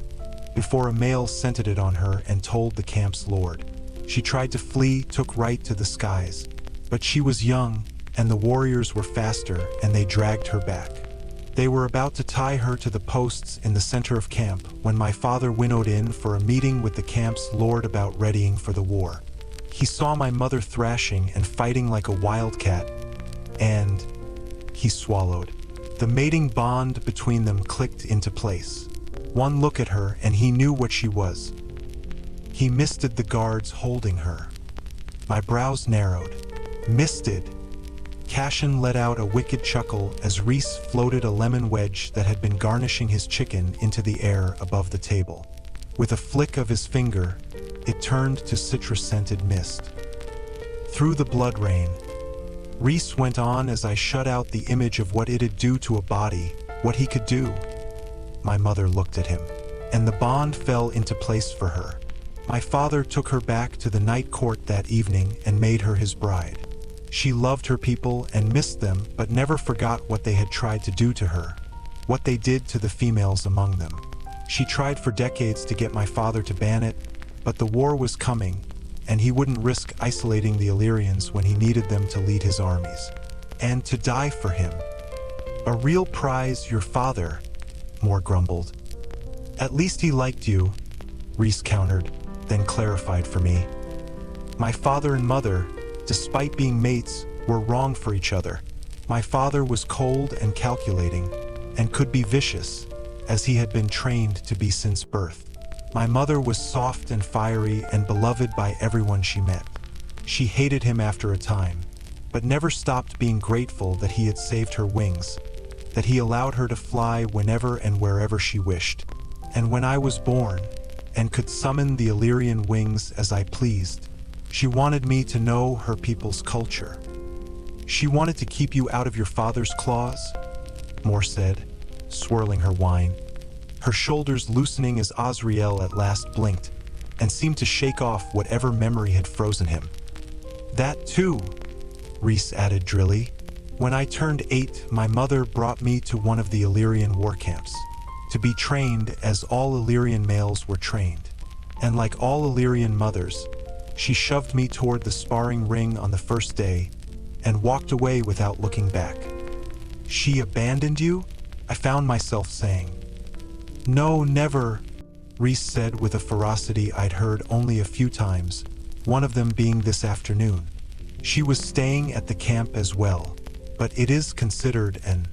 before a male scented it on her and told the camp's lord. She tried to flee, took right to the skies, but she was young, and the warriors were faster, and they dragged her back. They were about to tie her to the posts in the center of camp when my father winnowed in for a meeting with the camp's lord about readying for the war. He saw my mother thrashing and fighting like a wildcat, and he swallowed. The mating bond between them clicked into place. One look at her and he knew what she was. He misted the guards holding her. My brows narrowed. Misted. Cashin let out a wicked chuckle as Rhys floated a lemon wedge that had been garnishing his chicken into the air above the table. With a flick of his finger, it turned to citrus-scented mist. Through the blood rain, Rhys went on as I shut out the image of what it'd do to a body, what he could do. My mother looked at him, and the bond fell into place for her. My father took her back to the night court that evening and made her his bride. She loved her people and missed them, but never forgot what they had tried to do to her, what they did to the females among them. She tried for decades to get my father to ban it, but the war was coming, and he wouldn't risk isolating the Illyrians when he needed them to lead his armies. And to die for him. "A real prize, your father," Moore grumbled. "At least he liked you," Rhys countered, then clarified for me. My father and mother, despite being mates, were wrong for each other. My father was cold and calculating, and could be vicious, as he had been trained to be since birth. My mother was soft and fiery and beloved by everyone she met. She hated him after a time, but never stopped being grateful that he had saved her wings, that he allowed her to fly whenever and wherever she wished. And when I was born, and could summon the Illyrian wings as I pleased, she wanted me to know her people's culture. She wanted to keep you out of your father's claws, Moore said, swirling her wine, her shoulders loosening as Azriel at last blinked and seemed to shake off whatever memory had frozen him. That too, Rhys added drily. When I turned 8, my mother brought me to one of the Illyrian war camps, to be trained as all Illyrian males were trained. And like all Illyrian mothers, she shoved me toward the sparring ring on the first day and walked away without looking back. She abandoned you? I found myself saying. No, never, Rhys said with a ferocity I'd heard only a few times, one of them being this afternoon. She was staying at the camp as well, but it is considered an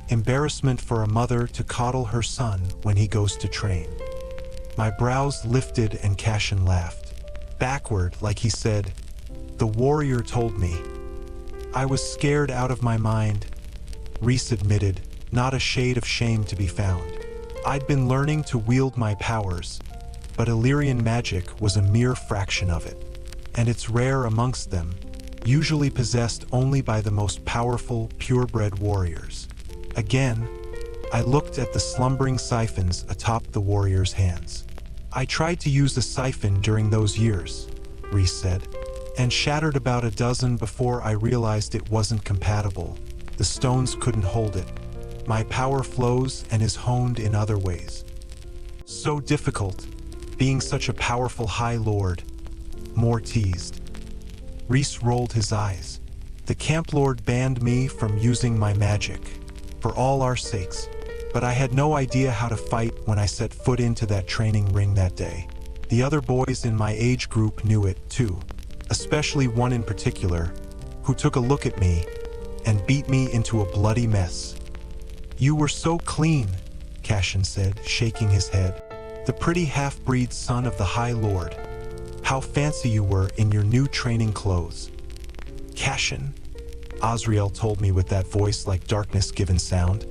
embarrassment for a mother to coddle her son when he goes to train. My brows lifted and Cashin laughed. Backward, like he said, the warrior told me. I was scared out of my mind, Rhys admitted, not a shade of shame to be found. I'd been learning to wield my powers, but Illyrian magic was a mere fraction of it, and it's rare amongst them, usually possessed only by the most powerful, purebred warriors. Again, I looked at the slumbering siphons atop the warrior's hands. I tried to use a siphon during those years, Rhys said, and shattered about a dozen before I realized it wasn't compatible. The stones couldn't hold it. My power flows and is honed in other ways. So difficult, being such a powerful High Lord, Moore teased. Rhys rolled his eyes. The Camp Lord banned me from using my magic, for all our sakes, but I had no idea how to fight when I set foot into that training ring that day. The other boys in my age group knew it too, especially one in particular, who took a look at me and beat me into a bloody mess. You were so clean, Cashin said, shaking his head. The pretty half-breed son of the High Lord. How fancy you were in your new training clothes. Cashin, Azriel told me with that voice like darkness given sound.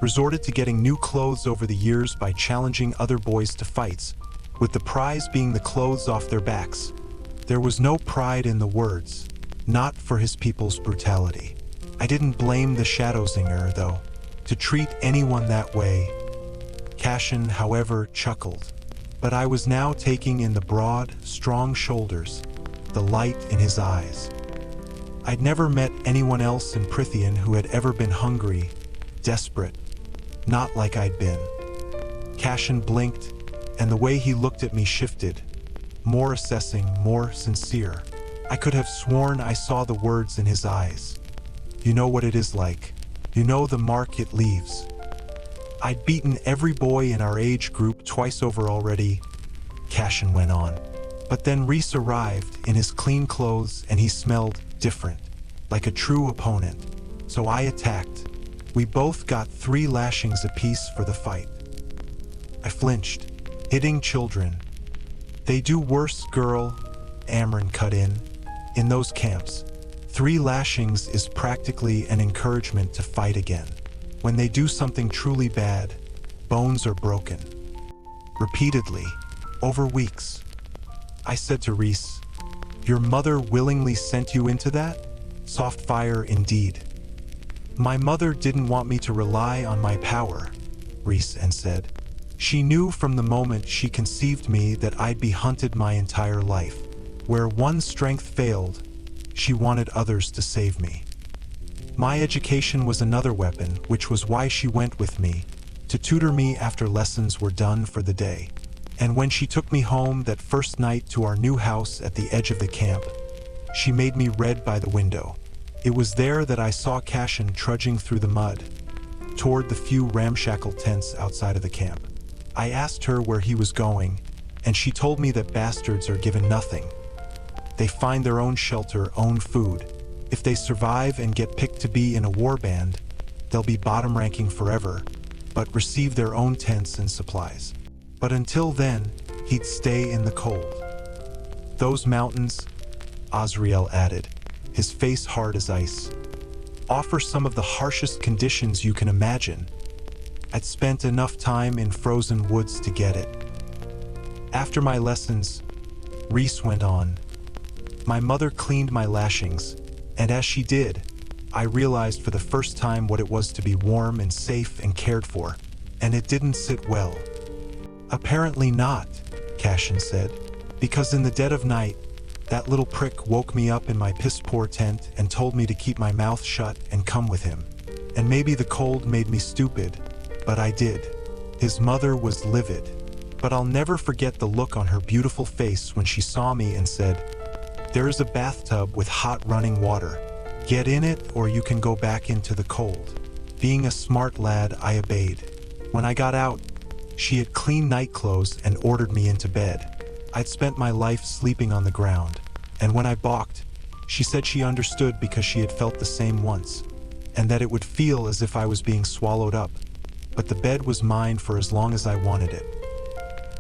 Resorted to getting new clothes over the years by challenging other boys to fights, with the prize being the clothes off their backs. There was no pride in the words, not for his people's brutality. I didn't blame the Shadowsinger, though. To treat anyone that way. Cashin, however, chuckled. But I was now taking in the broad, strong shoulders, the light in his eyes. I'd never met anyone else in Prythian who had ever been hungry, desperate, not like I'd been. Cashin blinked, and the way he looked at me shifted, more assessing, more sincere. I could have sworn I saw the words in his eyes. You know what it is like. You know the mark it leaves. I'd beaten every boy in our age group twice over already, Cashin went on. But then Rhys arrived in his clean clothes and he smelled different, like a true opponent. So I attacked. We both got 3 lashings apiece for the fight. I flinched, hitting children. They do worse, girl, Amryn cut in those camps. 3 lashings is practically an encouragement to fight again. When they do something truly bad, bones are broken. Repeatedly, over weeks. I said to Rhys, your mother willingly sent you into that? Soft fire indeed. My mother didn't want me to rely on my power, Rhysand said. She knew from the moment she conceived me that I'd be hunted my entire life. Where one strength failed, she wanted others to save me. My education was another weapon, which was why she went with me, to tutor me after lessons were done for the day. And when she took me home that first night to our new house at the edge of the camp, she made me read by the window. It was there that I saw Cashin trudging through the mud, toward the few ramshackle tents outside of the camp. I asked her where he was going, and she told me that bastards are given nothing. They find their own shelter, own food. If they survive and get picked to be in a warband, they'll be bottom ranking forever, but receive their own tents and supplies. But until then, he'd stay in the cold. Those mountains, Azriel added, his face hard as ice, offer some of the harshest conditions you can imagine. I'd spent enough time in frozen woods to get it. After my lessons, Rhys went on. My mother cleaned my lashings, and as she did, I realized for the first time what it was to be warm and safe and cared for, and it didn't sit well. Apparently not, Cashin said, because in the dead of night, that little prick woke me up in my piss-poor tent and told me to keep my mouth shut and come with him. And maybe the cold made me stupid, but I did. His mother was livid, but I'll never forget the look on her beautiful face when she saw me and said, "There is a bathtub with hot running water. Get in it or you can go back into the cold." Being a smart lad, I obeyed. When I got out, she had clean night clothes and ordered me into bed. I'd spent my life sleeping on the ground, and when I balked, she said she understood because she had felt the same once, and that it would feel as if I was being swallowed up, but the bed was mine for as long as I wanted it.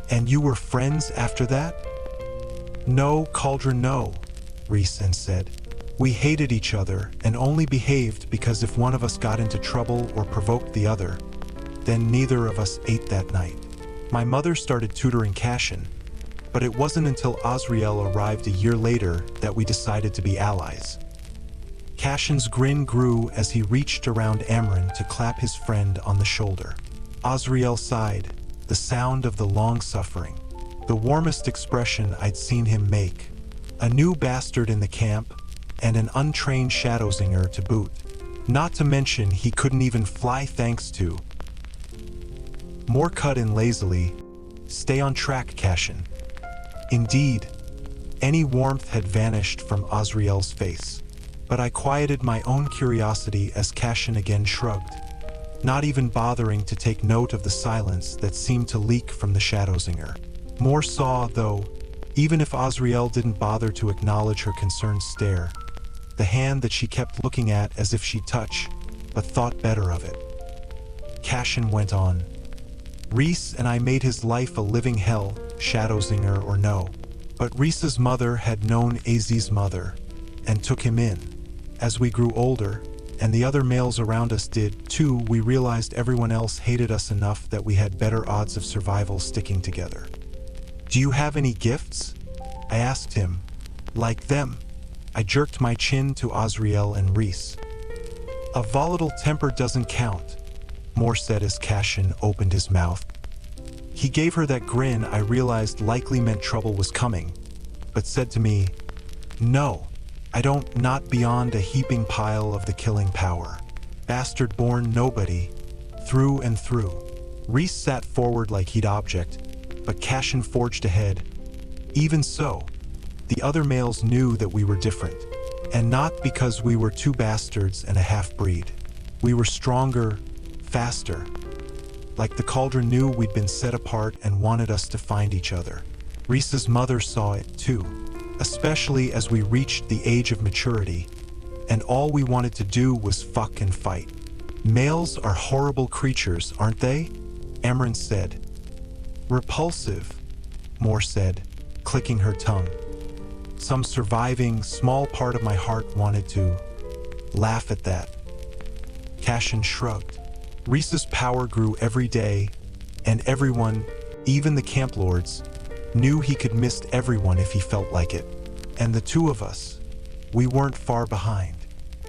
"And you were friends after that?" "No, Cauldron, no," Rhysand said. "We hated each other and only behaved because if one of us got into trouble or provoked the other, then neither of us ate that night." My mother started tutoring Cashin, but it wasn't until Azriel arrived a year later that we decided to be allies. Cashin's grin grew as he reached around Amren to clap his friend on the shoulder. Azriel sighed, the sound of the long-suffering, the warmest expression I'd seen him make. A new bastard in the camp, and an untrained Shadowsinger to boot. Not to mention he couldn't even fly thanks to. More cut in lazily, "Stay on track, Cashin." Indeed, any warmth had vanished from Azriel's face, but I quieted my own curiosity as Cashin again shrugged, not even bothering to take note of the silence that seemed to leak from the Shadowsinger. More saw, though, even if Azriel didn't bother to acknowledge her concerned stare, the hand that she kept looking at as if she'd touch, but thought better of it. Cashin went on. "Rhys and I made his life a living hell, Shadowsinger or no. But Rhys's mother had known Az's mother, and took him in. As we grew older, and the other males around us did too, we realized everyone else hated us enough that we had better odds of survival sticking together." "Do you have any gifts?" I asked him. "Like them." I jerked my chin to Azriel and Rhys. "A volatile temper doesn't count," Moore said as Cashin opened his mouth. He gave her that grin I realized likely meant trouble was coming, but said to me, "No, I don't, not beyond a heaping pile of the killing power. Bastard-born nobody, through and through." Rhys sat forward like he'd object, but Cashin forged ahead. "Even so, the other males knew that we were different, and not because we were two bastards and a half-breed. We were stronger, faster. Like the Cauldron knew we'd been set apart and wanted us to find each other. Rhys's mother saw it too, especially as we reached the age of maturity, and all we wanted to do was fuck and fight." "Males are horrible creatures, aren't they?" Amren said. "Repulsive," Moore said, clicking her tongue. Some surviving, small part of my heart wanted to laugh at that. Cashin shrugged. Rhys's power grew every day, and everyone, even the camp lords, knew he could mist everyone if he felt like it. And the two of us, we weren't far behind.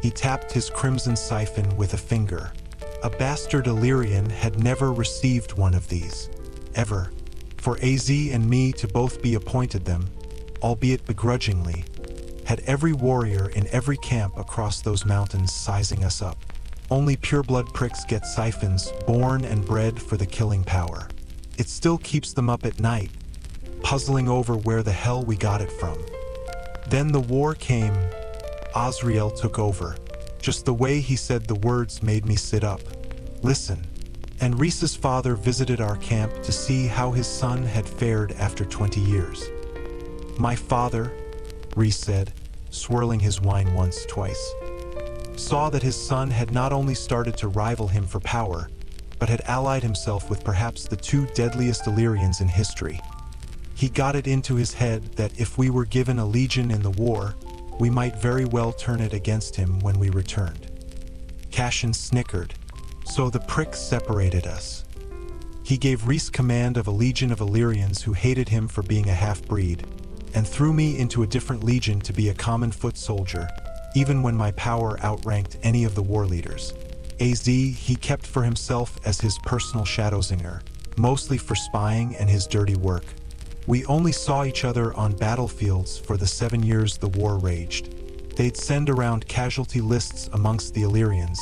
He tapped his crimson siphon with a finger. A bastard Illyrian had never received one of these, ever. For Az and me to both be appointed them, albeit begrudgingly, had every warrior in every camp across those mountains sizing us up. Only pureblood pricks get siphons, born and bred for the killing power. It still keeps them up at night, puzzling over where the hell we got it from. Then the war came. Azriel took over. Just the way he said the words made me sit up. "Listen," And Rhys's father visited our camp to see how his son had fared after 20 years. My father, Rhys said, swirling his wine once, twice, saw that his son had not only started to rival him for power, but had allied himself with perhaps the two deadliest Illyrians in history. He got it into his head that if we were given a legion in the war, we might very well turn it against him when we returned. Cashin snickered. So the prick separated us. He gave Rhys command of a legion of Illyrians who hated him for being a half-breed, and threw me into a different legion to be a common foot soldier, even when my power outranked any of the war leaders. He kept for himself as his personal shadowsinger, mostly for spying and his dirty work. We only saw each other on battlefields for the 7 years the war raged. They'd send around casualty lists amongst the Illyrians,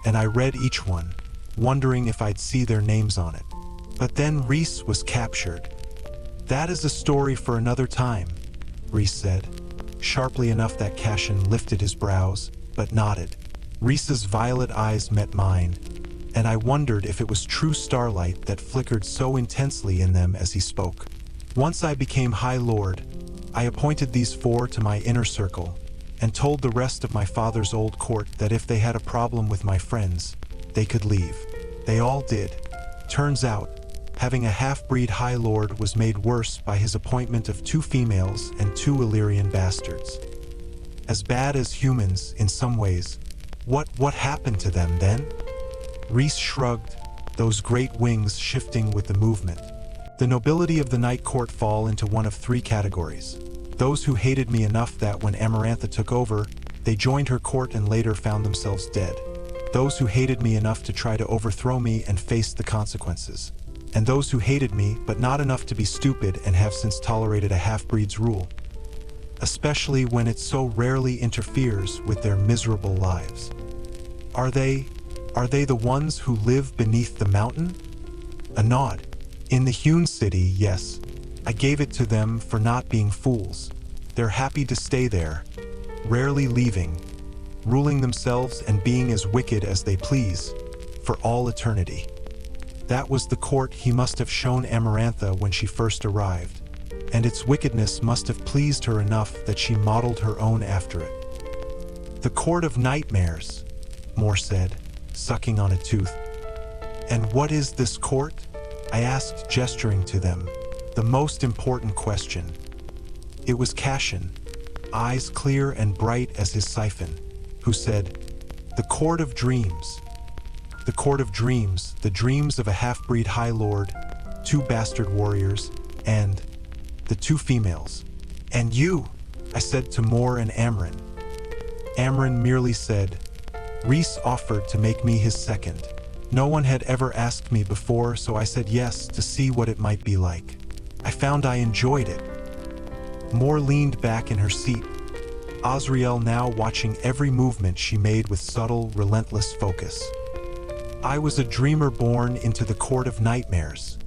and I read each one, wondering if I'd see their names on it. But then Rhys was captured. That is a story for another time, Rhys said, sharply enough that Cashin lifted his brows, but nodded. Rhys's violet eyes met mine, and I wondered if it was true starlight that flickered so intensely in them as he spoke. Once I became High Lord, I appointed these 4 to my inner circle, and told the rest of my father's old court that if they had a problem with my friends, they could leave. They all did. Turns out, having a half-breed High Lord was made worse by his appointment of 2 females and 2 Illyrian bastards. As bad as humans in some ways. What happened to them then? Rhys shrugged, those great wings shifting with the movement. The nobility of the Night Court fall into one of 3 categories. Those who hated me enough that when Amarantha took over, they joined her court and later found themselves dead. Those who hated me enough to try to overthrow me and face the consequences. And those who hated me but not enough to be stupid and have since tolerated a half-breed's rule. Especially when it so rarely interferes with their miserable lives. Are they the ones who live beneath the mountain? A nod. In the hewn city, yes. I gave it to them for not being fools. They're happy to stay there, rarely leaving, ruling themselves and being as wicked as they please, for all eternity. That was the court he must have shown Amarantha when she first arrived, and its wickedness must have pleased her enough that she modeled her own after it. The Court of Nightmares, Moore said, sucking on a tooth. And what is this court? I asked, gesturing to them. The most important question. It was Cashin, eyes clear and bright as his siphon, who said, "The Court of Dreams." The Court of Dreams, the dreams of a half-breed High Lord, 2 bastard warriors, and the 2 females. And you, I said to Moore and Amren. Amren merely said, Rhys offered to make me his second. No one had ever asked me before, so I said yes to see what it might be like. I found I enjoyed it. Moore leaned back in her seat, Azriel now watching every movement she made with subtle, relentless focus. I was a dreamer born into the Court of Nightmares,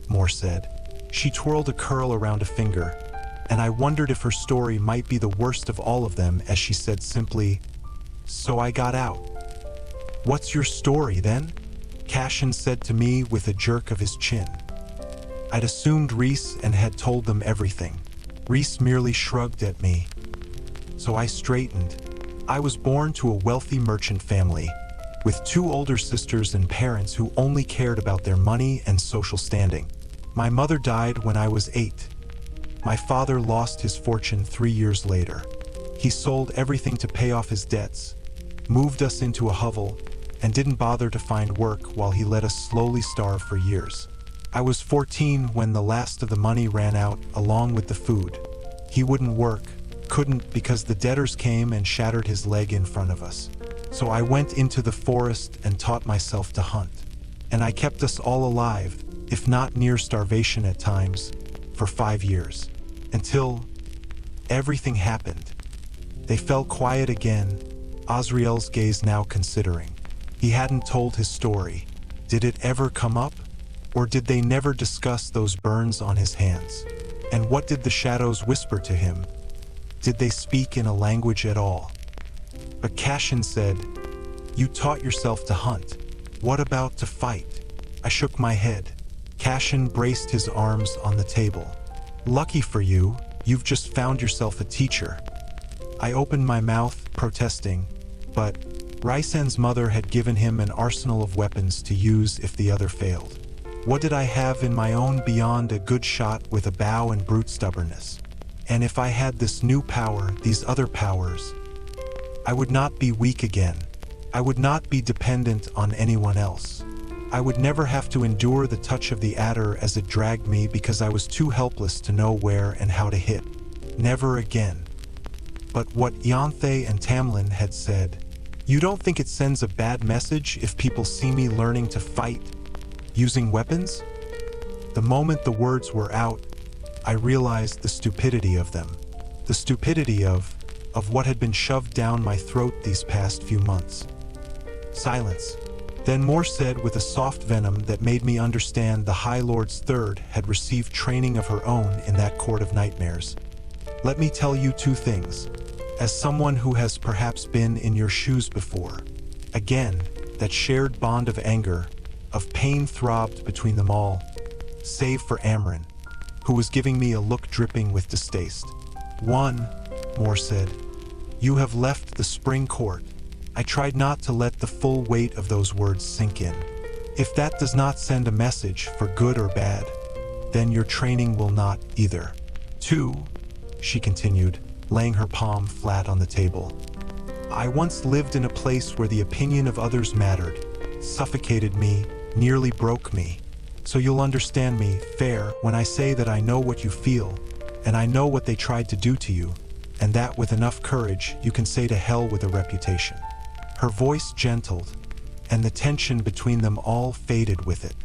Moore said. She twirled a curl around a finger, and I wondered if her story might be the worst of all of them as she said simply, "So I got out." "What's your story, then?" Cashin said to me with a jerk of his chin. I'd assumed Rhys and had told them everything. Rhys merely shrugged at me. So I straightened. I was born to a wealthy merchant family, with 2 older sisters and parents who only cared about their money and social standing. My mother died when I was 8. My father lost his fortune 3 years later. He sold everything to pay off his debts, moved us into a hovel, and didn't bother to find work while he let us slowly starve for years. I was 14 when the last of the money ran out, along with the food. He wouldn't work, couldn't because the debtors came and shattered his leg in front of us. So I went into the forest and taught myself to hunt. And I kept us all alive, if not near starvation at times, for 5 years. Until everything happened. They fell quiet again, Azriel's gaze now considering. He hadn't told his story. Did it ever come up? Or did they never discuss those burns on his hands? And what did the shadows whisper to him? Did they speak in a language at all? But Cashin said, "You taught yourself to hunt. What about to fight?" I shook my head. Cashin braced his arms on the table. Lucky for you, you've just found yourself a teacher. I opened my mouth, protesting, but Rhysand's mother had given him an arsenal of weapons to use if the other failed. What did I have in my own beyond a good shot with a bow and brute stubbornness? And if I had this new power, these other powers, I would not be weak again. I would not be dependent on anyone else. I would never have to endure the touch of the adder as it dragged me because I was too helpless to know where and how to hit. Never again. But what Ianthe and Tamlin had said, you don't think it sends a bad message if people see me learning to fight using weapons? The moment the words were out, I realized the stupidity of them. The stupidity of what had been shoved down my throat these past few months. Silence. Then more said with a soft venom that made me understand the High Lord's third had received training of her own in that court of nightmares. Let me tell you two things. As someone who has perhaps been in your shoes before, again, that shared bond of anger, of pain throbbed between them all, save for Amren, who was giving me a look dripping with distaste. One, Moore said, you have left the spring court. I tried not to let the full weight of those words sink in. If that does not send a message for good or bad, then your training will not either. Two, she continued, laying her palm flat on the table. I once lived in a place where the opinion of others mattered, suffocated me, nearly broke me. So you'll understand me, Feyre, when I say that I know what you feel, and I know what they tried to do to you, and that with enough courage you can say to hell with a reputation. Her voice gentled, and the tension between them all faded with it.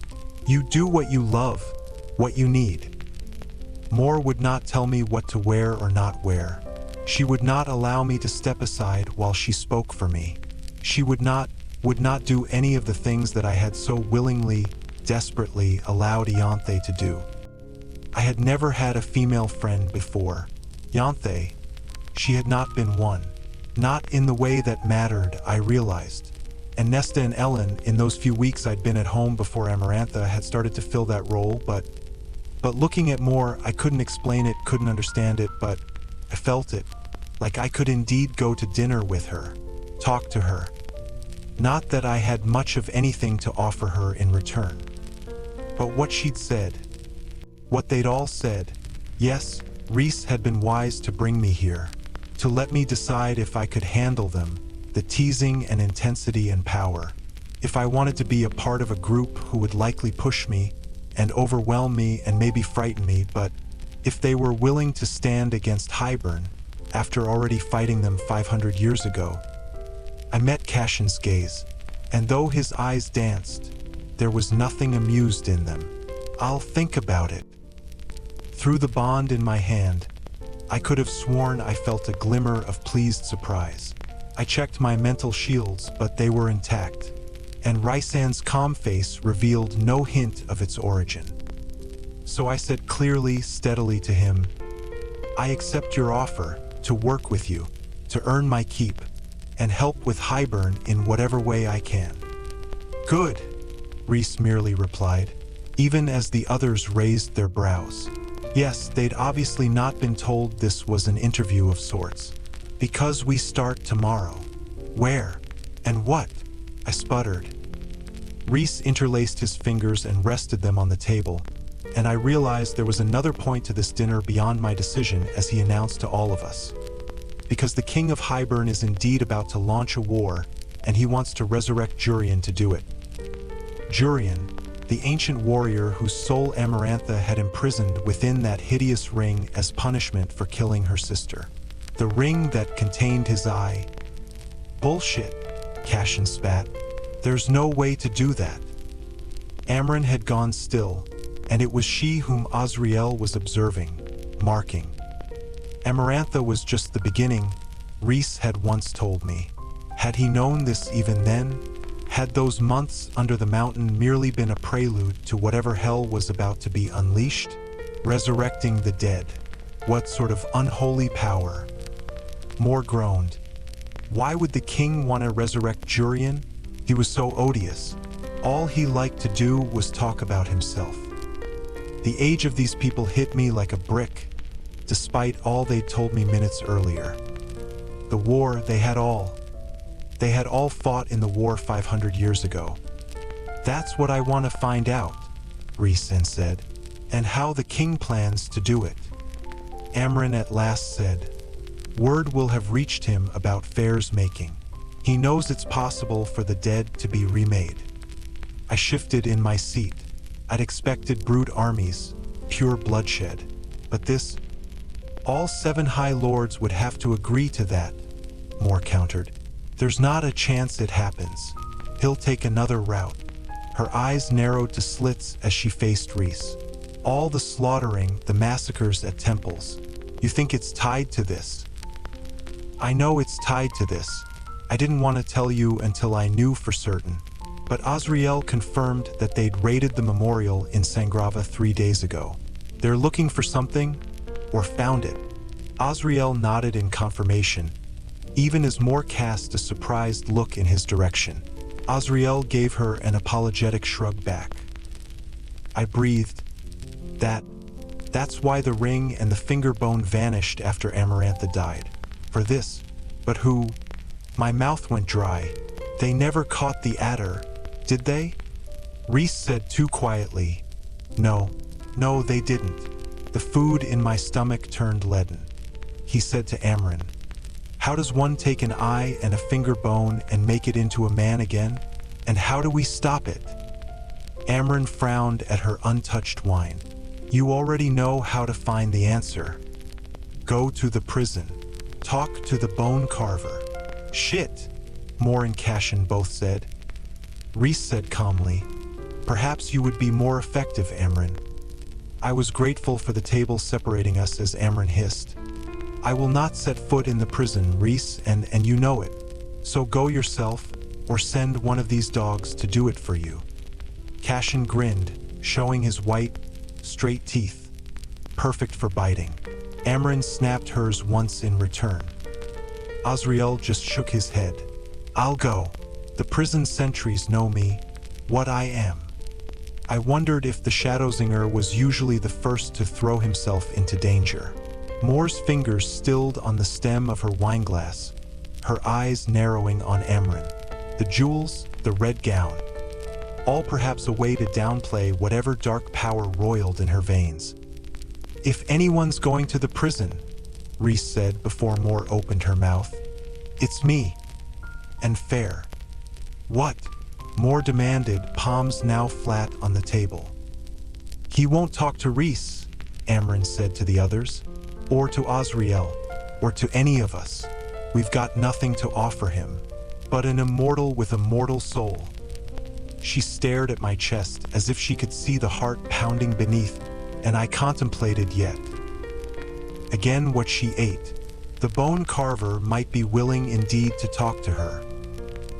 You do what you love, what you need. Moore would not tell me what to wear or not wear. She would not allow me to step aside while she spoke for me. She would not do any of the things that I had so willingly, desperately allowed Ianthe to do. I had never had a female friend before. Ianthe, she had not been one. Not in the way that mattered, I realized. And Nesta and Ellen, in those few weeks I'd been at home before Amarantha, had started to fill that role, but looking at Moore, I couldn't explain it, couldn't understand it, but I felt it. Like I could indeed go to dinner with her, talk to her. Not that I had much of anything to offer her in return. But what she'd said, what they'd all said, yes, Rhys had been wise to bring me here, to let me decide if I could handle them, the teasing and intensity and power, if I wanted to be a part of a group who would likely push me and overwhelm me and maybe frighten me, but if they were willing to stand against Hybern, after already fighting them 500 years ago. I met Cashin's gaze, and though his eyes danced, there was nothing amused in them. I'll think about it. Through the bond in my hand, I could have sworn I felt a glimmer of pleased surprise. I checked my mental shields, but they were intact, and Rhysand's calm face revealed no hint of its origin. So I said clearly, steadily to him, I accept your offer to work with you, to earn my keep, and help with Hybern in whatever way I can. Good, Rhys merely replied, even as the others raised their brows. Yes, they'd obviously not been told this was an interview of sorts. Because we start tomorrow. Where? And what? I sputtered. Rhys interlaced his fingers and rested them on the table, and I realized there was another point to this dinner beyond my decision as he announced to all of us. Because the King of Hybern is indeed about to launch a war, and he wants to resurrect Jurian to do it. Jurian, the ancient warrior whose soul Amarantha had imprisoned within that hideous ring as punishment for killing her sister. The ring that contained his eye. Bullshit, Cashin spat. There's no way to do that. Amren had gone still, and it was she whom Azriel was observing, marking. Amarantha was just the beginning, Rhys had once told me. Had he known this even then? Had those months under the mountain merely been a prelude to whatever hell was about to be unleashed? Resurrecting the dead. What sort of unholy power? Moore groaned. Why would the king want to resurrect Jurian? He was so odious. All he liked to do was talk about himself. The age of these people hit me like a brick, despite all they told me minutes earlier. The war, they had all. They had all fought in the war 500 years ago. That's what I want to find out, Rhysand said, and how the king plans to do it. Amren at last said, word will have reached him about Feyre's making. He knows it's possible for the dead to be remade. I shifted in my seat. I'd expected brute armies, pure bloodshed. But this, all 7 High Lords would have to agree to that, Mor countered. There's not a chance it happens. He'll take another route. Her eyes narrowed to slits as she faced Rhys. All the slaughtering, the massacres at temples. You think it's tied to this? I know it's tied to this. I didn't want to tell you until I knew for certain. But Azriel confirmed that they'd raided the memorial in Sangrava 3 days ago. They're looking for something, or found it. Azriel nodded in confirmation, even as Mor cast a surprised look in his direction. Azriel gave her an apologetic shrug back. I breathed. That's why the ring and the finger bone vanished after Amarantha died. For this. But who? My mouth went dry. They never caught the adder, did they? Rhys said too quietly. No, they didn't. The food in my stomach turned leaden. He said to Amren, how does one take an eye and a finger bone and make it into a man again? And how do we stop it? Amren frowned at her untouched wine. You already know how to find the answer. Go to the prison. Talk to the bone carver. Shit, Mor and Cashin both said. Rhys said calmly, perhaps you would be more effective, Amren. I was grateful for the table separating us as Amren hissed. I will not set foot in the prison, Rhys, and you know it. So go yourself, or send one of these dogs to do it for you. Cashin grinned, showing his white, straight teeth, perfect for biting. Amren snapped hers once in return. Azriel just shook his head. I'll go. The prison sentries know me, what I am. I wondered if the Shadowsinger was usually the first to throw himself into danger. Mor's fingers stilled on the stem of her wineglass, her eyes narrowing on Amren. The jewels, the red gown. All perhaps a way to downplay whatever dark power roiled in her veins. If anyone's going to the prison, Rhys said before Mor opened her mouth, it's me. And Feyre. What? Mor demanded, palms now flat on the table. He won't talk to Rhys, Amren said to the others, or to Azriel, or to any of us. We've got nothing to offer him, but an immortal with a mortal soul. She stared at my chest as if she could see the heart pounding beneath, and I contemplated yet again what she ate. The bone carver might be willing indeed to talk to her.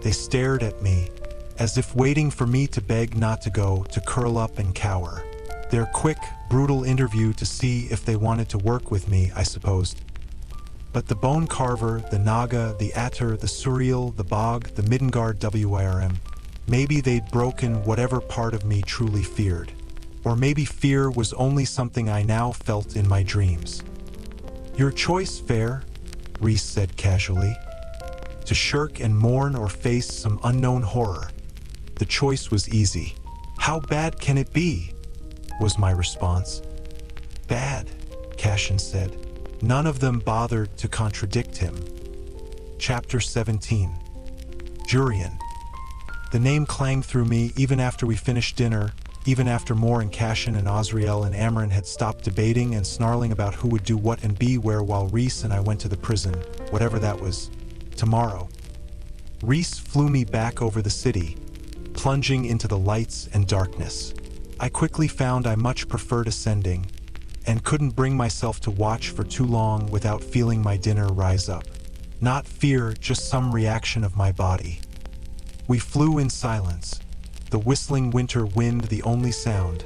They stared at me, as if waiting for me to beg not to go, to curl up and cower. Their quick, brutal interview to see if they wanted to work with me, I supposed. But the bone carver, the Naga, the Atter, the Suriel, the Bog, the Midgard WIRM, maybe they'd broken whatever part of me truly feared. Or maybe fear was only something I now felt in my dreams. Your choice, Feyre, Rhys said casually. To shirk and mourn or face some unknown horror. The choice was easy. How bad can it be? Was my response. Bad, Cashin said. None of them bothered to contradict him. Chapter 17. Jurian. The name clanged through me even after we finished dinner, even after Mor and Cashin and Azriel and Amren had stopped debating and snarling about who would do what and be where while Rhys and I went to the prison, whatever that was, tomorrow. Rhys flew me back over the city, plunging into the lights and darkness. I quickly found I much preferred ascending, and couldn't bring myself to watch for too long without feeling my dinner rise up. Not fear, just some reaction of my body. We flew in silence, the whistling winter wind the only sound,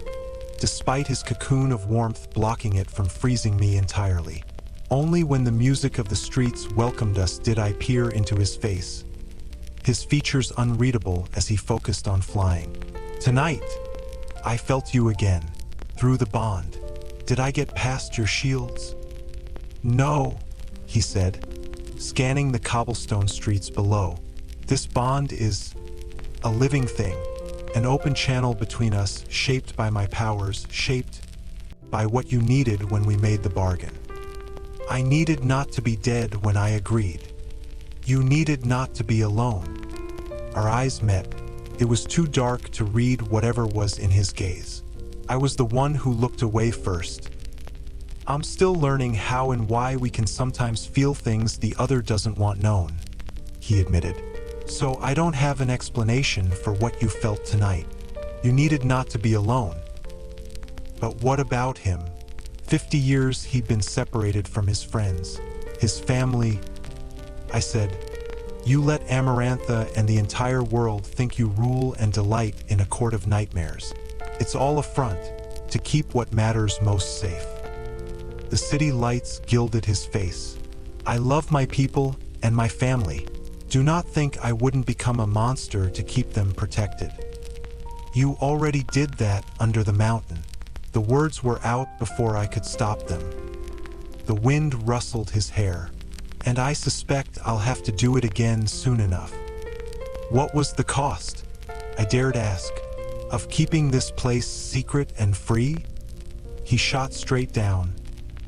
despite his cocoon of warmth blocking it from freezing me entirely. Only when the music of the streets welcomed us did I peer into his face, his features unreadable as he focused on flying. Tonight, I felt you again, through the bond. Did I get past your shields? No, he said, scanning the cobblestone streets below. This bond is a living thing, an open channel between us, shaped by my powers, shaped by what you needed when we made the bargain. I needed not to be dead when I agreed. You needed not to be alone. Our eyes met. It was too dark to read whatever was in his gaze. I was the one who looked away first. I'm still learning how and why we can sometimes feel things the other doesn't want known, he admitted. So I don't have an explanation for what you felt tonight. You needed not to be alone. But what about him? 50 years he'd been separated from his friends, his family. I said, you let Amarantha and the entire world think you rule and delight in a court of nightmares. It's all a front to keep what matters most safe. The city lights gilded his face. I love my people and my family. Do not think I wouldn't become a monster to keep them protected. You already did that under the mountain. The words were out before I could stop them. The wind rustled his hair, and I suspect I'll have to do it again soon enough. What was the cost, I dared ask, of keeping this place secret and free? He shot straight down,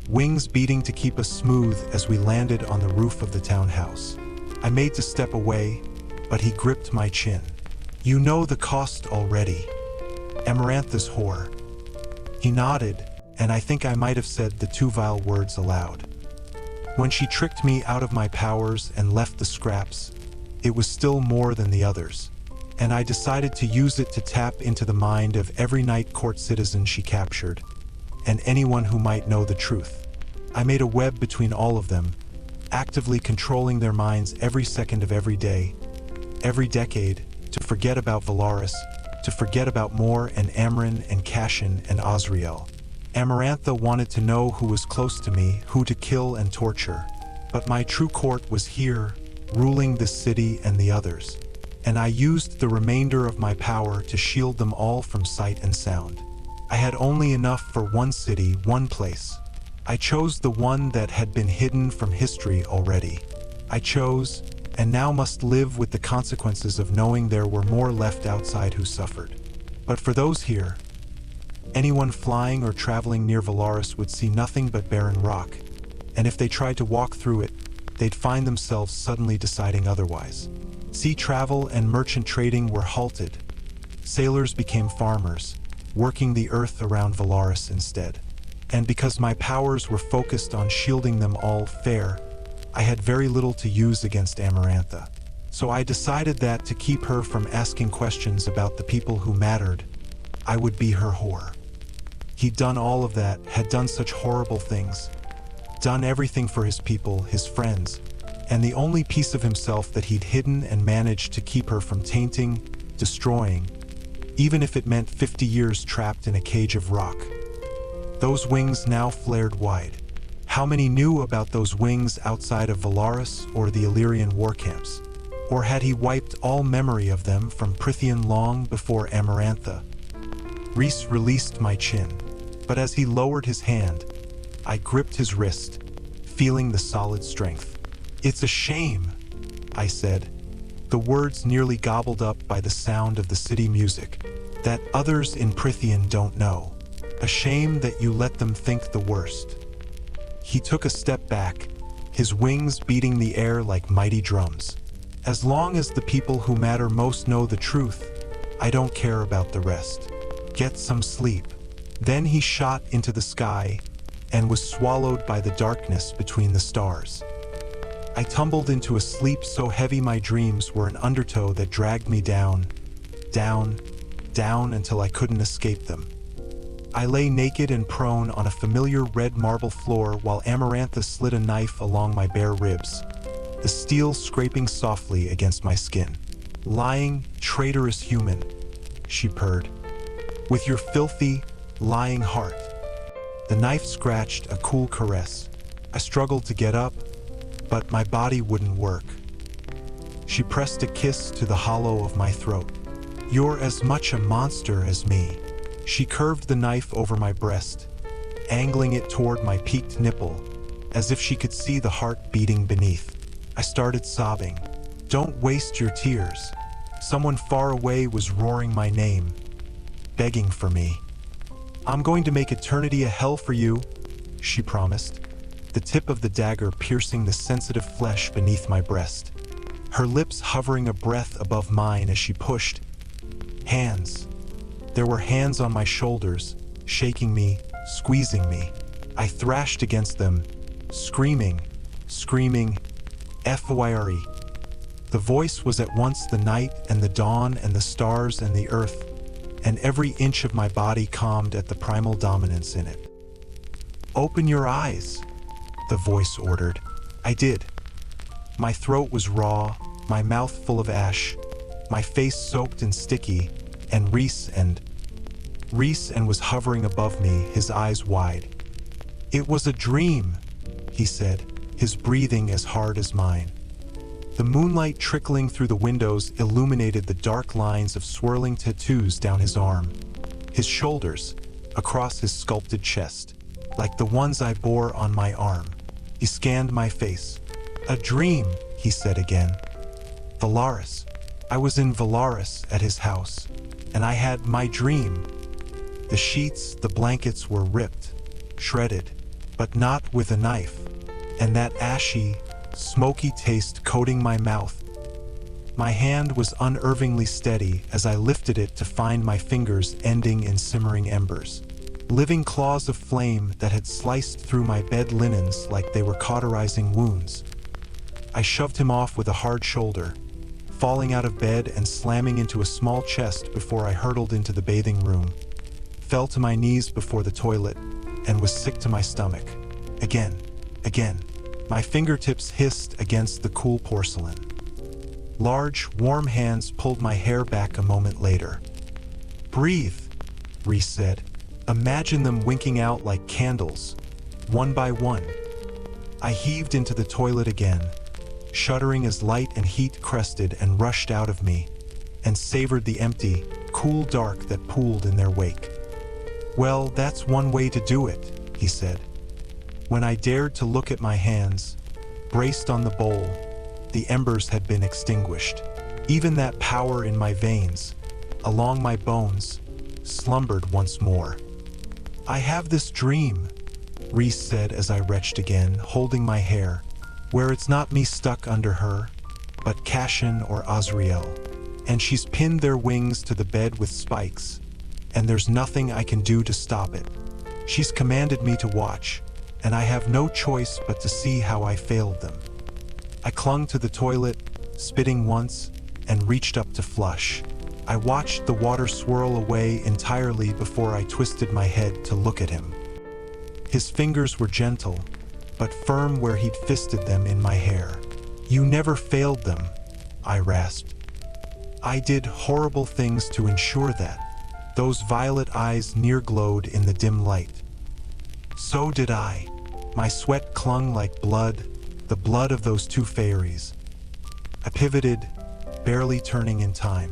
wings beating to keep us smooth as we landed on the roof of the townhouse. I made to step away, but he gripped my chin. You know the cost already. Amarantha's whore. He nodded, and I think I might have said the two vile words aloud. When she tricked me out of my powers and left the scraps, it was still more than the others, and I decided to use it to tap into the mind of every night court citizen she captured, and anyone who might know the truth. I made a web between all of them, actively controlling their minds every second of every day, every decade, to forget about Valaris, to forget about Mor and Amren and Cashin and Osriel. Amarantha wanted to know who was close to me, who to kill and torture. But my true court was here, ruling this city and the others. And I used the remainder of my power to shield them all from sight and sound. I had only enough for one city, one place. I chose the one that had been hidden from history already. I chose, and now must live with the consequences of knowing there were more left outside who suffered. But for those here, anyone flying or traveling near Valaris would see nothing but barren rock, and if they tried to walk through it, they'd find themselves suddenly deciding otherwise. Sea travel and merchant trading were halted. Sailors became farmers, working the earth around Valaris instead. And because my powers were focused on shielding them all fair, I had very little to use against Amarantha. So I decided that to keep her from asking questions about the people who mattered, I would be her whore. He'd done all of that, had done such horrible things, done everything for his people, his friends, and the only piece of himself that he'd hidden and managed to keep her from tainting, destroying, even if it meant 50 years trapped in a cage of rock. Those wings now flared wide. How many knew about those wings outside of Valaris or the Illyrian war camps? Or had he wiped all memory of them from Prythian long before Amarantha? Rhys released my chin, but as he lowered his hand, I gripped his wrist, feeling the solid strength. It's a shame, I said, the words nearly gobbled up by the sound of the city music, that others in Prythian don't know. A shame that you let them think the worst. He took a step back, his wings beating the air like mighty drums. As long as the people who matter most know the truth, I don't care about the rest. Get some sleep. Then he shot into the sky and was swallowed by the darkness between the stars. I tumbled into a sleep so heavy my dreams were an undertow that dragged me down, down, down until I couldn't escape them. I lay naked and prone on a familiar red marble floor while Amarantha slid a knife along my bare ribs, the steel scraping softly against my skin. Lying, traitorous human, she purred, with your filthy, lying heart. The knife scratched a cool caress. I struggled to get up, but my body wouldn't work. She pressed a kiss to the hollow of my throat. You're as much a monster as me. She curved the knife over my breast, angling it toward my peaked nipple, as if she could see the heart beating beneath. I started sobbing. Don't waste your tears. Someone far away was roaring my name, begging for me. I'm going to make eternity a hell for you, she promised, the tip of the dagger piercing the sensitive flesh beneath my breast. Her lips hovering a breath above mine as she pushed. Hands. There were hands on my shoulders, shaking me, squeezing me. I thrashed against them, screaming, Feyre. The voice was at once the night and the dawn and the stars and the earth, and every inch of my body calmed at the primal dominance in it. Open your eyes, the voice ordered. I did. My throat was raw, my mouth full of ash, my face soaked and sticky, and Rhysand was hovering above me, his eyes wide. It was a dream, he said, his breathing as hard as mine. The moonlight trickling through the windows illuminated the dark lines of swirling tattoos down his arm, his shoulders, across his sculpted chest, like the ones I bore on my arm. He scanned my face. A dream, he said again. Valaris. I was in Valaris at his house, and I had my dream. The sheets, the blankets were ripped, shredded, but not with a knife, and that ashy, smoky taste coating my mouth. My hand was unervingly steady as I lifted it to find my fingers ending in simmering embers. Living claws of flame that had sliced through my bed linens like they were cauterizing wounds. I shoved him off with a hard shoulder, falling out of bed and slamming into a small chest before I hurtled into the bathing room, fell to my knees before the toilet, and was sick to my stomach. Again. My fingertips hissed against the cool porcelain. Large, warm hands pulled my hair back a moment later. Breathe, Rhys said. Imagine them winking out like candles, one by one. I heaved into the toilet again, shuddering as light and heat crested and rushed out of me, and savored the empty, cool dark that pooled in their wake. Well, that's one way to do it, he said. When I dared to look at my hands, braced on the bowl, the embers had been extinguished. Even that power in my veins, along my bones, slumbered once more. I have this dream, Rhys said as I retched again, holding my hair, where it's not me stuck under her, but Cashin or Azriel, and she's pinned their wings to the bed with spikes, and there's nothing I can do to stop it. She's commanded me to watch, and I have no choice but to see how I failed them. I clung to the toilet, spitting once, and reached up to flush. I watched the water swirl away entirely before I twisted my head to look at him. His fingers were gentle, but firm where he'd fisted them in my hair. You never failed them, I rasped. I did horrible things to ensure that. Those violet eyes near glowed in the dim light. So did I. My sweat clung like blood, the blood of those two fairies. I pivoted, barely turning in time.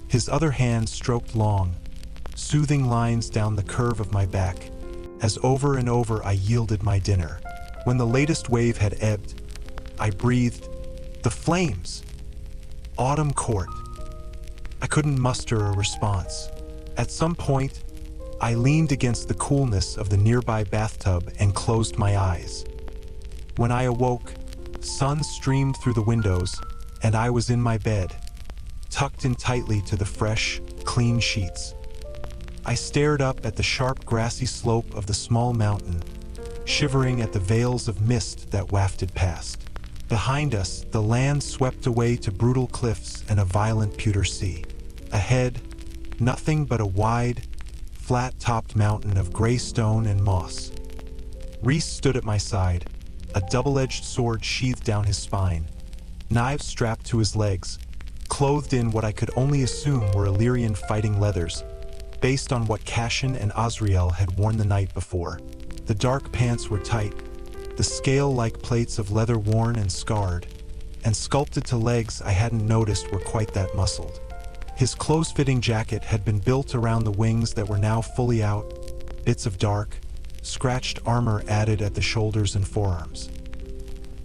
His other hand stroked long, soothing lines down the curve of my back, as over and over I yielded my dinner. When the latest wave had ebbed, I breathed, the flames! Autumn court. I couldn't muster a response. At some point, I leaned against the coolness of the nearby bathtub and closed my eyes. When I awoke, sun streamed through the windows, and I was in my bed, tucked in tightly to the fresh, clean sheets. I stared up at the sharp grassy slope of the small mountain, shivering at the veils of mist that wafted past. Behind us, the land swept away to brutal cliffs and a violent pewter sea. Ahead, nothing but a wide, flat-topped mountain of gray stone and moss. Rhys stood at my side, a double-edged sword sheathed down his spine, knives strapped to his legs, clothed in what I could only assume were Illyrian fighting leathers, based on what Cashin and Azriel had worn the night before. The dark pants were tight, the scale-like plates of leather worn and scarred, and sculpted to legs I hadn't noticed were quite that muscled. His close-fitting jacket had been built around the wings that were now fully out, bits of dark, scratched armor added at the shoulders and forearms.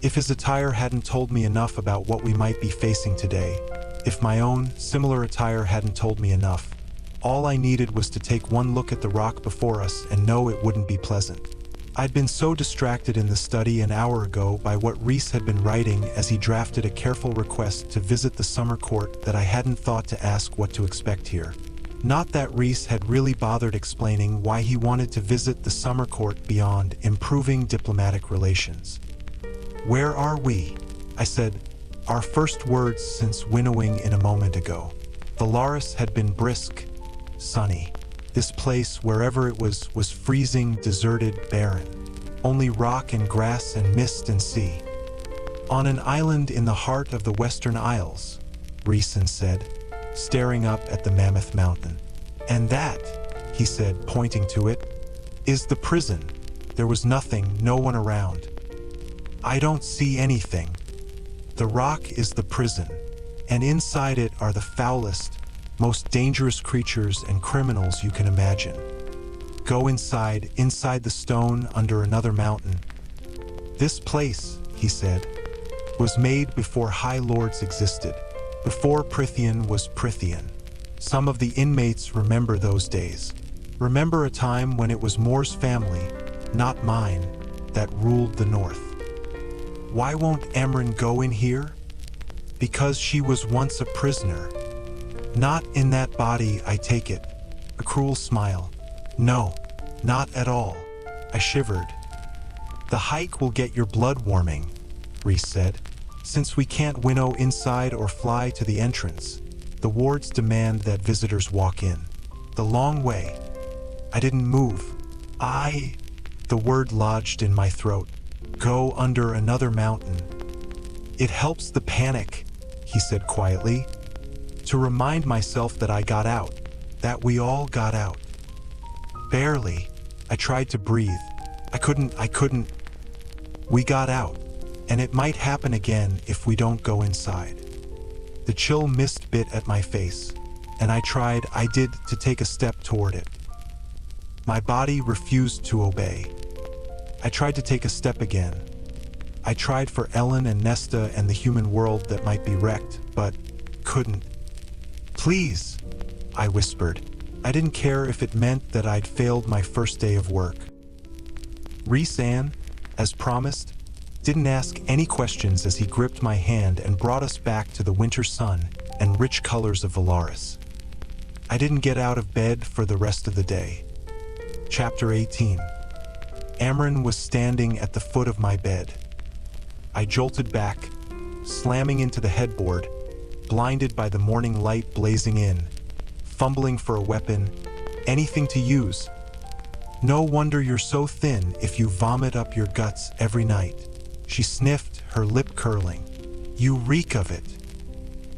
If his attire hadn't told me enough about what we might be facing today, if my own, similar attire hadn't told me enough, all I needed was to take one look at the rock before us and know it wouldn't be pleasant. I'd been so distracted in the study an hour ago by what Rhys had been writing as he drafted a careful request to visit the summer court that I hadn't thought to ask what to expect here. Not that Rhys had really bothered explaining why he wanted to visit the summer court beyond improving diplomatic relations. "Where are we?" I said, our first words since winnowing in a moment ago. Valaris had been brisk, sunny. This place, wherever it was freezing, deserted, barren. Only rock and grass and mist and sea. "On an island in the heart of the Western Isles," Rhysand said, staring up at the mammoth mountain. "And that," he said, pointing to it, "is the prison." There was nothing, no one around. "I don't see anything. The rock is the prison, and inside it are the foulest, most dangerous creatures and criminals you can imagine. Go inside the stone under another mountain. This place," he said, "was made before High Lords existed, before Prythian was Prythian. Some of the inmates remember those days. Remember a time when it was Moore's family, not mine, that ruled the north. Why won't Amren go in here? Because she was once a prisoner. Not in that body, I take it." A cruel smile. "No, not at all." I shivered. "The hike will get your blood warming," Rhys said. "Since we can't winnow inside or fly to the entrance, the wards demand that visitors walk in. The long way." I didn't move. The word lodged in my throat. "Go under another mountain. It helps the panic," he said quietly. "To remind myself that I got out, that we all got out." Barely. I tried to breathe. I couldn't. "We got out, and it might happen again if we don't go inside." The chill mist bit at my face, and I did to take a step toward it. My body refused to obey. I tried to take a step again. I tried for Ellen and Nesta and the human world that might be wrecked, but couldn't. "Please," I whispered. I didn't care if it meant that I'd failed my first day of work. Rhysand, as promised, didn't ask any questions as he gripped my hand and brought us back to the winter sun and rich colors of Valaris. I didn't get out of bed for the rest of the day. Chapter 18. Amren was standing at the foot of my bed. I jolted back, slamming into the headboard, blinded by the morning light blazing in, fumbling for a weapon, anything to use. "No wonder you're so thin if you vomit up your guts every night," she sniffed, her lip curling. "You reek of it."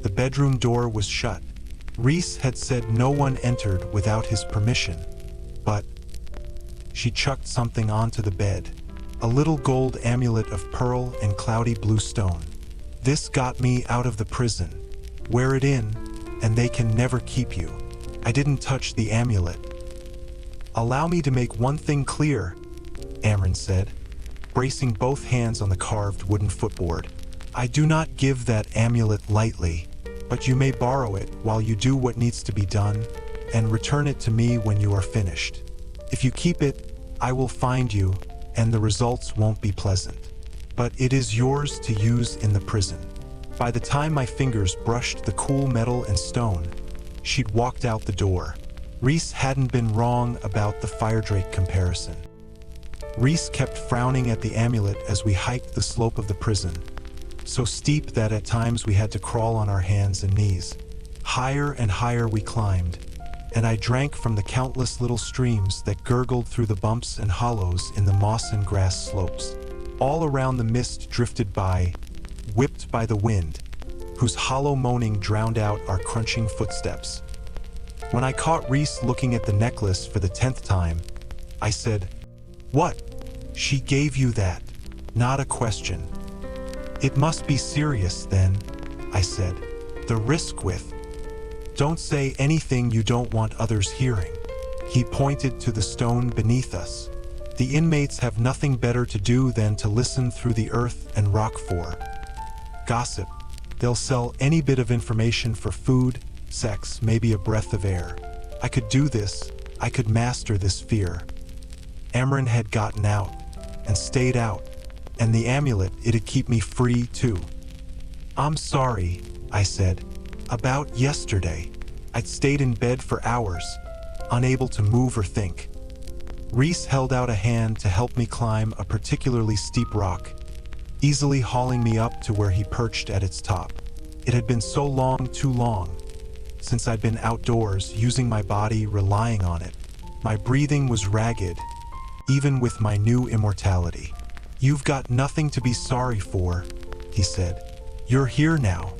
The bedroom door was shut. Rhys had said no one entered without his permission, but she chucked something onto the bed. A little gold amulet of pearl and cloudy blue stone. "This got me out of the prison. Wear it in, and they can never keep you." I didn't touch the amulet. "Allow me to make one thing clear," Amren said, bracing both hands on the carved wooden footboard. "I do not give that amulet lightly, but you may borrow it while you do what needs to be done, and return it to me when you are finished. If you keep it, I will find you, and the results won't be pleasant. But it is yours to use in the prison." By the time my fingers brushed the cool metal and stone, she'd walked out the door. Rhys hadn't been wrong about the Firedrake comparison. Rhys kept frowning at the amulet as we hiked the slope of the prison, so steep that at times we had to crawl on our hands and knees. Higher and higher we climbed, and I drank from the countless little streams that gurgled through the bumps and hollows in the moss and grass slopes. All around the mist drifted by, whipped by the wind, whose hollow moaning drowned out our crunching footsteps. When I caught Rhys looking at the necklace for the 10th time, I said, "What? She gave you that?" Not a question. "It must be serious then," I said. "The risk with..." Don't say anything you don't want others hearing. He pointed to the stone beneath us. The inmates have nothing better to do than to listen through the earth and rock for gossip. They'll sell any bit of information for food, sex, maybe a breath of air. I could do this. I could master this fear. Amren had gotten out and stayed out, and the amulet, it'd keep me free too. I'm sorry, I said. About yesterday. I'd stayed in bed for hours, unable to move or think. Rhys held out a hand to help me climb a particularly steep rock, easily hauling me up to where he perched at its top. It had been so long, too long, since I'd been outdoors, using my body, relying on it. My breathing was ragged, even with my new immortality. You've got nothing to be sorry for, he said. You're here now,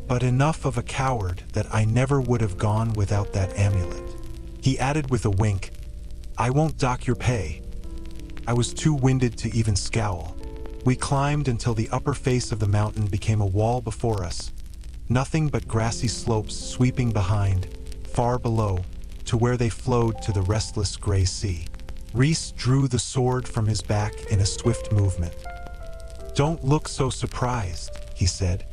but enough of a coward that I never would have gone without that amulet. He added with a wink, I won't dock your pay. I was too winded to even scowl. We climbed until the upper face of the mountain became a wall before us. Nothing but grassy slopes sweeping behind, far below, to where they flowed to the restless gray sea. Rhys drew the sword from his back in a swift movement. Don't look so surprised, he said.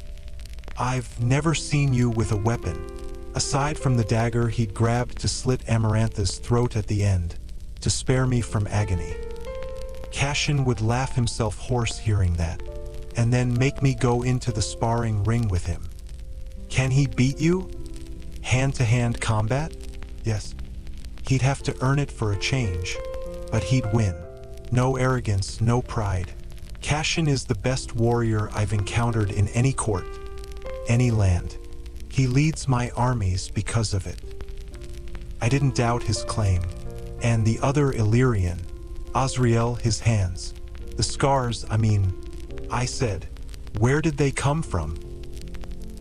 I've never seen you with a weapon, aside from the dagger he'd grabbed to slit Amarantha's throat at the end, to spare me from agony. Cashin would laugh himself hoarse hearing that, and then make me go into the sparring ring with him. Can he beat you? Hand-to-hand combat? Yes. He'd have to earn it for a change, but he'd win. No arrogance, no pride. Cashin is the best warrior I've encountered in any court, any land. He leads my armies because of it. I didn't doubt his claim. And the other Illyrian, Azriel, his hands. The scars, I said, where did they come from?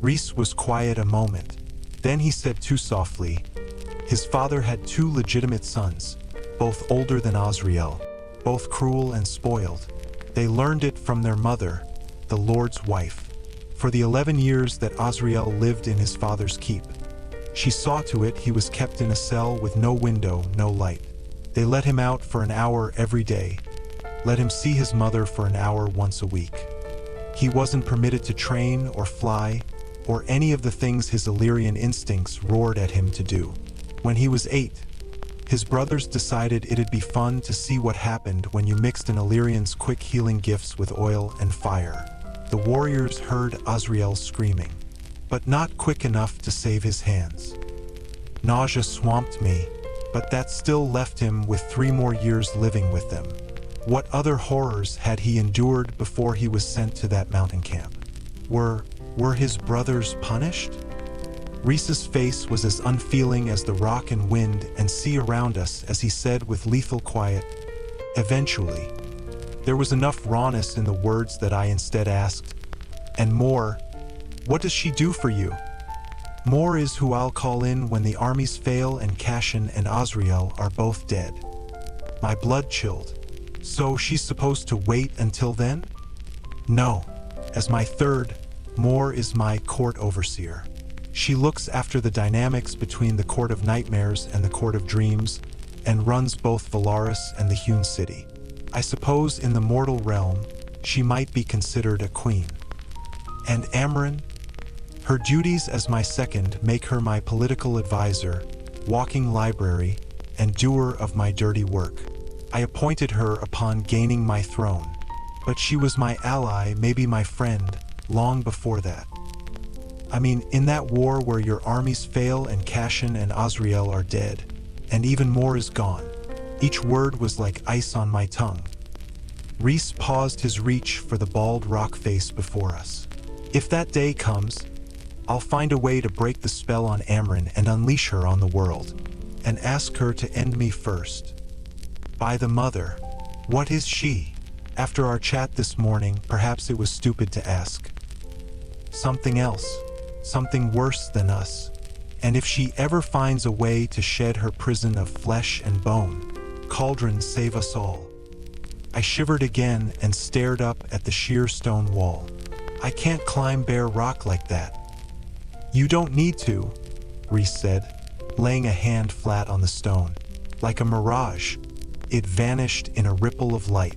Rhys was quiet a moment. Then he said too softly, his father had 2 legitimate sons, both older than Azriel, both cruel and spoiled. They learned it from their mother, the Lord's wife, for the 11 years that Azriel lived in his father's keep. She saw to it he was kept in a cell with no window, no light. They let him out for an hour every day, let him see his mother for an hour once a week. He wasn't permitted to train or fly, or any of the things his Illyrian instincts roared at him to do. When he was 8, his brothers decided it'd be fun to see what happened when you mixed an Illyrian's quick healing gifts with oil and fire. The warriors heard Azriel screaming, but not quick enough to save his hands. Nausea swamped me, but that still left him with 3 more years living with them. What other horrors had he endured before he was sent to that mountain camp? Were his brothers punished? Rhys's face was as unfeeling as the rock and wind and sea around us as he said with lethal quiet, eventually. There was enough rawness in the words that I instead asked, and Mor, what does she do for you? Mor is who I'll call in when the armies fail and Cashin and Azriel are both dead. My blood chilled. So she's supposed to wait until then? No. As my third, Mor is my court overseer. She looks after the dynamics between the Court of Nightmares and the Court of Dreams, and runs both Valaris and the Hewn City. I suppose in the mortal realm, she might be considered a queen. And Amren? Her duties as my second make her my political advisor, walking library, and doer of my dirty work. I appointed her upon gaining my throne, but she was my ally, maybe my friend, long before that. In that war where your armies fail and Cashin and Azriel are dead, and even more is gone. Each word was like ice on my tongue. Rhys paused his reach for the bald rock face before us. If that day comes, I'll find a way to break the spell on Amren and unleash her on the world, and ask her to end me first. By the mother, what is she? After our chat this morning, perhaps it was stupid to ask. Something else. Something worse than us. And if she ever finds a way to shed her prison of flesh and bone, Cauldron save us all. I shivered again and stared up at the sheer stone wall. I can't climb bare rock like that. You don't need to, Rhys said, laying a hand flat on the stone. Like a mirage, it vanished in a ripple of light.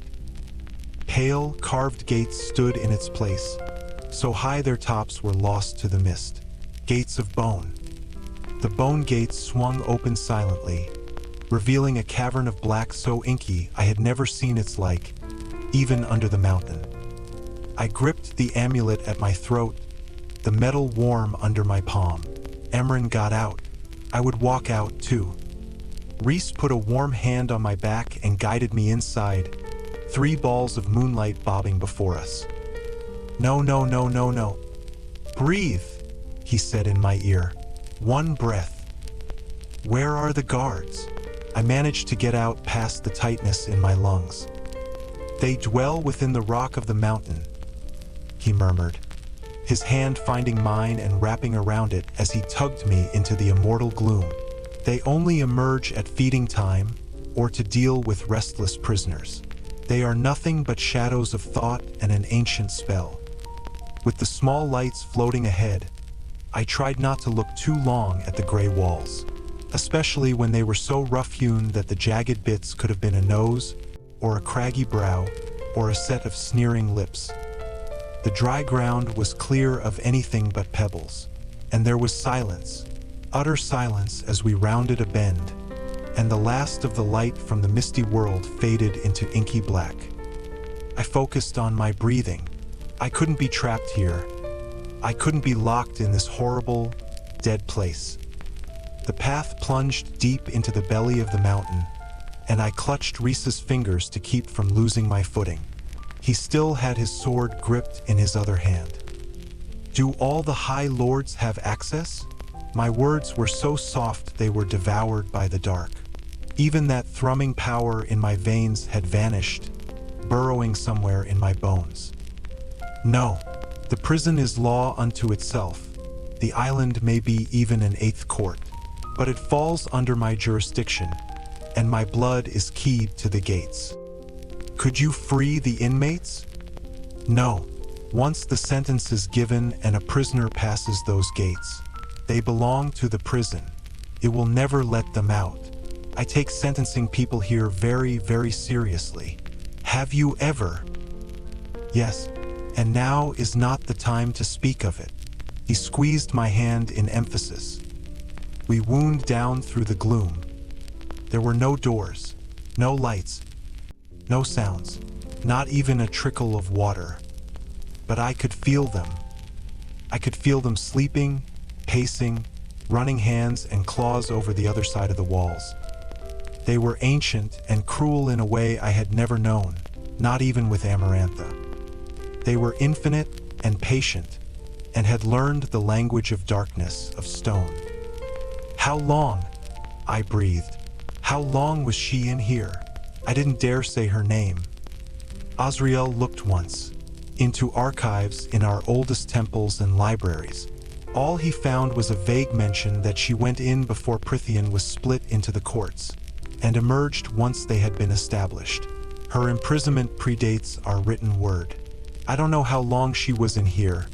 Pale, carved gates stood in its place, so high their tops were lost to the mist. Gates of bone. The bone gates swung open silently, revealing a cavern of black so inky I had never seen its like, even under the mountain. I gripped the amulet at my throat, the metal warm under my palm. Emran got out. I would walk out too. Rhys put a warm hand on my back and guided me inside, 3 balls of moonlight bobbing before us. No, no, no, no, no. Breathe, he said in my ear. 1 breath. Where are the guards? I managed to get out past the tightness in my lungs. They dwell within the rock of the mountain, he murmured, his hand finding mine and wrapping around it as he tugged me into the immortal gloom. They only emerge at feeding time or to deal with restless prisoners. They are nothing but shadows of thought and an ancient spell. With the small lights floating ahead, I tried not to look too long at the gray walls, especially when they were so rough-hewn that the jagged bits could have been a nose, or a craggy brow, or a set of sneering lips. The dry ground was clear of anything but pebbles, and there was silence, utter silence as we rounded a bend, and the last of the light from the misty world faded into inky black. I focused on my breathing. I couldn't be trapped here. I couldn't be locked in this horrible, dead place. The path plunged deep into the belly of the mountain, and I clutched Rhys's fingers to keep from losing my footing. He still had his sword gripped in his other hand. Do all the High Lords have access? My words were so soft they were devoured by the dark. Even that thrumming power in my veins had vanished, burrowing somewhere in my bones. No, the prison is law unto itself. The island may be even an 8th court, but it falls under my jurisdiction, and my blood is keyed to the gates. Could you free the inmates? No. Once the sentence is given and a prisoner passes those gates, they belong to the prison. It will never let them out. I take sentencing people here very, very seriously. Have you ever? Yes, and now is not the time to speak of it. He squeezed my hand in emphasis. We wound down through the gloom. There were no doors, no lights, no sounds, not even a trickle of water. But I could feel them. I could feel them sleeping, pacing, running hands and claws over the other side of the walls. They were ancient and cruel in a way I had never known, not even with Amarantha. They were infinite and patient, and had learned the language of darkness, of stone. How long? I breathed. How long was she in here? I didn't dare say her name. Azriel looked once, into archives in our oldest temples and libraries. All he found was a vague mention that she went in before Prythian was split into the courts, and emerged once they had been established. Her imprisonment predates our written word. I don't know how long she was in here.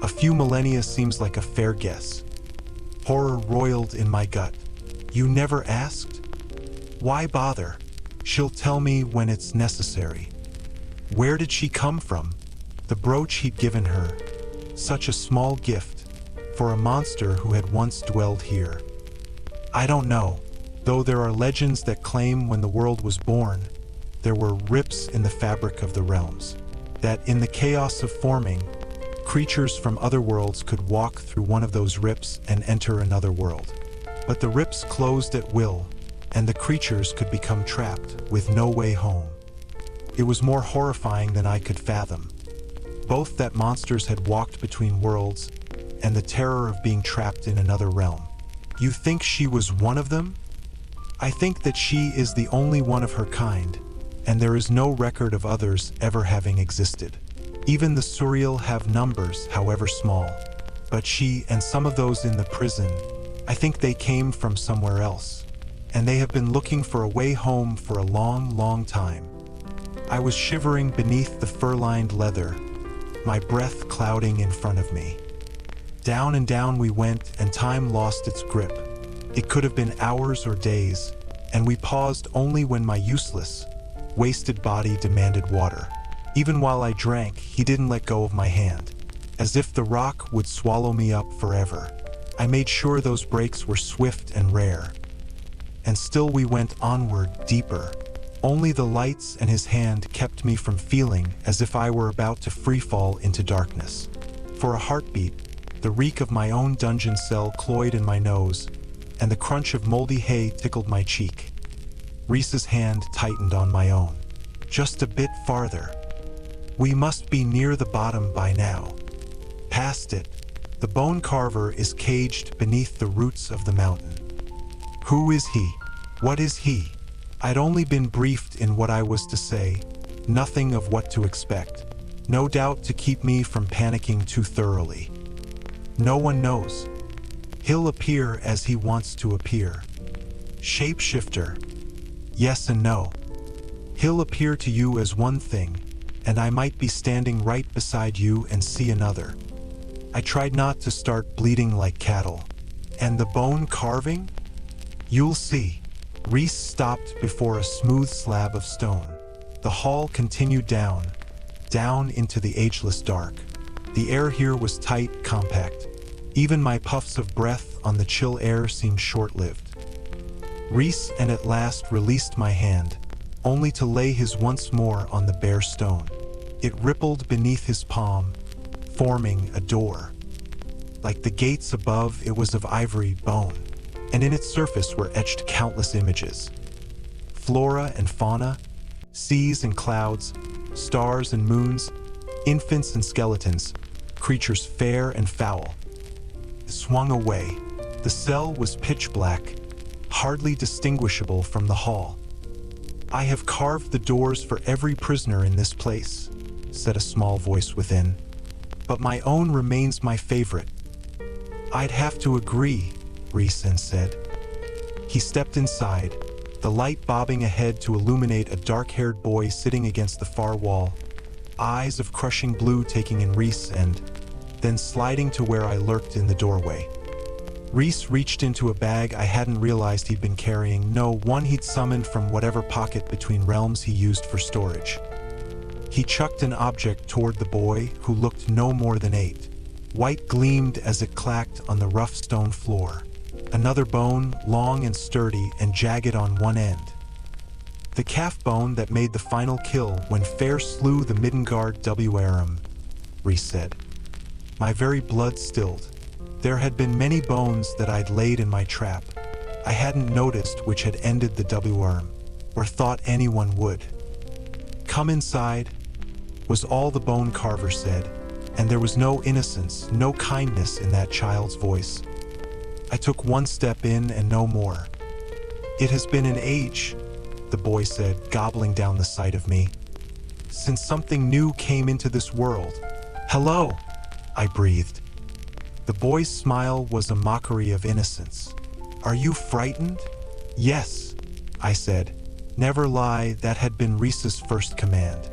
A few millennia seems like a fair guess. Horror roiled in my gut. You never asked? Why bother? She'll tell me when it's necessary. Where did she come from? The brooch he'd given her. Such a small gift for a monster who had once dwelled here. I don't know, though there are legends that claim when the world was born, there were rips in the fabric of the realms, that in the chaos of forming, creatures from other worlds could walk through one of those rips and enter another world. But the rips closed at will, and the creatures could become trapped with no way home. It was more horrifying than I could fathom. Both that monsters had walked between worlds, and the terror of being trapped in another realm. You think she was one of them? I think that she is the only one of her kind, and there is no record of others ever having existed. Even the Suriel have numbers, however small. But she and some of those in the prison, I think they came from somewhere else, and they have been looking for a way home for a long, long time. I was shivering beneath the fur-lined leather, my breath clouding in front of me. Down and down we went, and time lost its grip. It could have been hours or days, and we paused only when my useless, wasted body demanded water. Even while I drank, he didn't let go of my hand, as if the rock would swallow me up forever. I made sure those breaks were swift and rare. And still we went onward, deeper. Only the lights and his hand kept me from feeling as if I were about to freefall into darkness. For a heartbeat, the reek of my own dungeon cell cloyed in my nose, and the crunch of moldy hay tickled my cheek. Rhys's hand tightened on my own. Just a bit farther. We must be near the bottom by now. Past it. The bone carver is caged beneath the roots of the mountain. Who is he? What is he? I'd only been briefed in what I was to say, nothing of what to expect. No doubt to keep me from panicking too thoroughly. No one knows. He'll appear as he wants to appear. Shapeshifter. Yes and no. He'll appear to you as one thing, and I might be standing right beside you and see another. I tried not to start bleeding like cattle. And the bone carving? You'll see. Rhys stopped before a smooth slab of stone. The hall continued down into the ageless dark. The air here was tight, compact. Even my puffs of breath on the chill air seemed short-lived. Rhys and at last released my hand, only to lay his once more on the bare stone. It rippled beneath his palm, forming a door. Like the gates above, it was of ivory bone, and in its surface were etched countless images. Flora and fauna, seas and clouds, stars and moons, infants and skeletons, creatures fair and foul. It swung away. The cell was pitch black, hardly distinguishable from the hall. I have carved the doors for every prisoner in this place, said a small voice within, but my own remains my favorite. I'd have to agree, Rhysand said. He stepped inside, the light bobbing ahead to illuminate a dark-haired boy sitting against the far wall, eyes of crushing blue taking in Rhys and then sliding to where I lurked in the doorway. Rhys reached into a bag I hadn't realized he'd been carrying, no, one he'd summoned from whatever pocket between realms he used for storage. He chucked an object toward the boy, who looked no more than 8. White gleamed as it clacked on the rough stone floor. Another bone, long and sturdy and jagged on one end. The calf bone that made the final kill when Feyre slew the Midgard Wyrm, Rhys said. My very blood stilled. There had been many bones that I'd laid in my trap. I hadn't noticed which had ended the Wyrm, or thought anyone would. Come inside, was all the bone carver said, and there was no innocence, no kindness in that child's voice. I took one step in and no more. It has been an age, the boy said, gobbling down the sight of me, since something new came into this world. Hello, I breathed. The boy's smile was a mockery of innocence. Are you frightened? Yes, I said. Never lie, that had been Rhys's first command.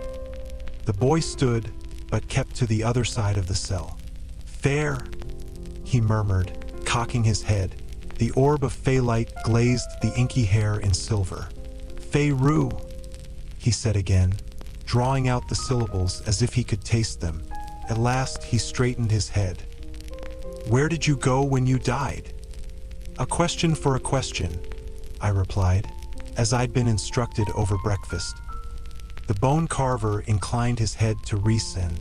The boy stood, but kept to the other side of the cell. Feyre, he murmured, cocking his head. The orb of Feylight glazed the inky hair in silver. Feyre, he said again, drawing out the syllables as if he could taste them. At last he straightened his head. Where did you go when you died? A question for a question, I replied, as I'd been instructed over breakfast. The bone carver inclined his head to Rhysand.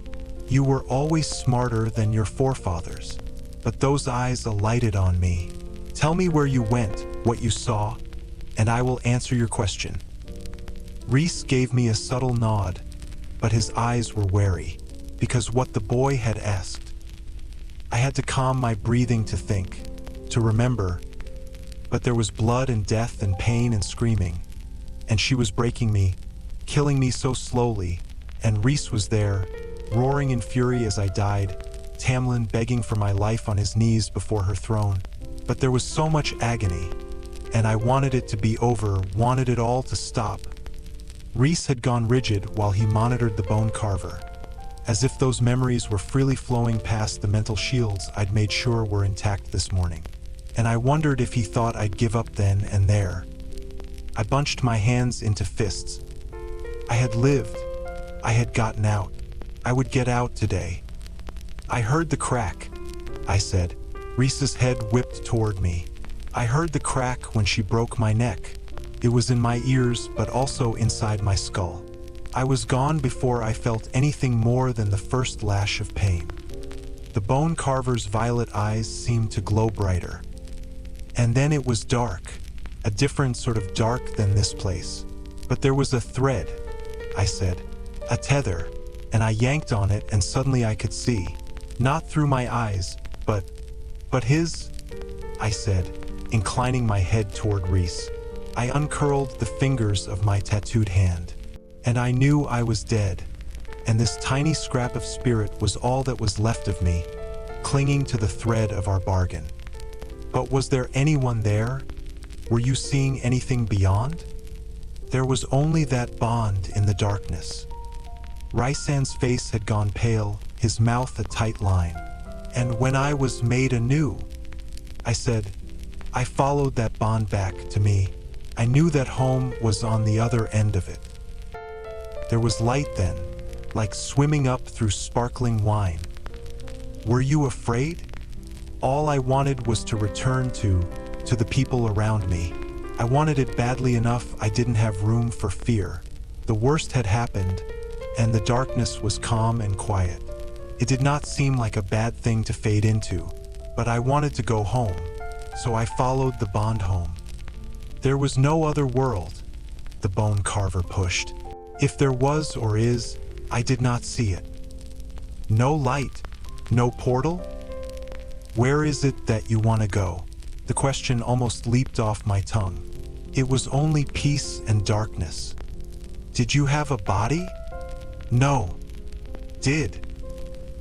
You were always smarter than your forefathers, but those eyes alighted on me. Tell me where you went, what you saw, and I will answer your question. Rhys gave me a subtle nod, but his eyes were wary, because what the boy had asked. I had to calm my breathing to think, to remember, but there was blood and death and pain and screaming, and she was breaking me, killing me so slowly, and Rhys was there, roaring in fury as I died, Tamlin begging for my life on his knees before her throne. But there was so much agony, and I wanted it to be over, wanted it all to stop. Rhys had gone rigid while he monitored the bone carver. as if those memories were freely flowing past the mental shields I'd made sure were intact this morning. And I wondered if he thought I'd give up then and there. I bunched my hands into fists. I had lived. I had gotten out. I would get out today. I heard the crack, I said. Rhys's head whipped toward me. I heard the crack when she broke my neck. It was in my ears, but also inside my skull. I was gone before I felt anything more than the first lash of pain. The bone carver's violet eyes seemed to glow brighter. And then it was dark, a different sort of dark than this place. But there was a thread, I said, a tether, and I yanked on it and suddenly I could see, not through my eyes, but his, I said, inclining my head toward Rhys. I uncurled the fingers of my tattooed hand, and I knew I was dead, and this tiny scrap of spirit was all that was left of me, clinging to the thread of our bargain. But was there anyone there? Were you seeing anything beyond? There was only that bond in the darkness. Rhysand's face had gone pale, his mouth a tight line. And when I was made anew, I said, I followed that bond back to me. I knew that home was on the other end of it. There was light then, like swimming up through sparkling wine. Were you afraid? All I wanted was to return to the people around me. I wanted it badly enough I didn't have room for fear. The worst had happened, and the darkness was calm and quiet. It did not seem like a bad thing to fade into, but I wanted to go home, so I followed the bond home. There was no other world, the bone carver pushed. If there was or is, I did not see it. No light, no portal? Where is it that you want to go? The question almost leaped off my tongue. It was only peace and darkness. Did you have a body? No. Did.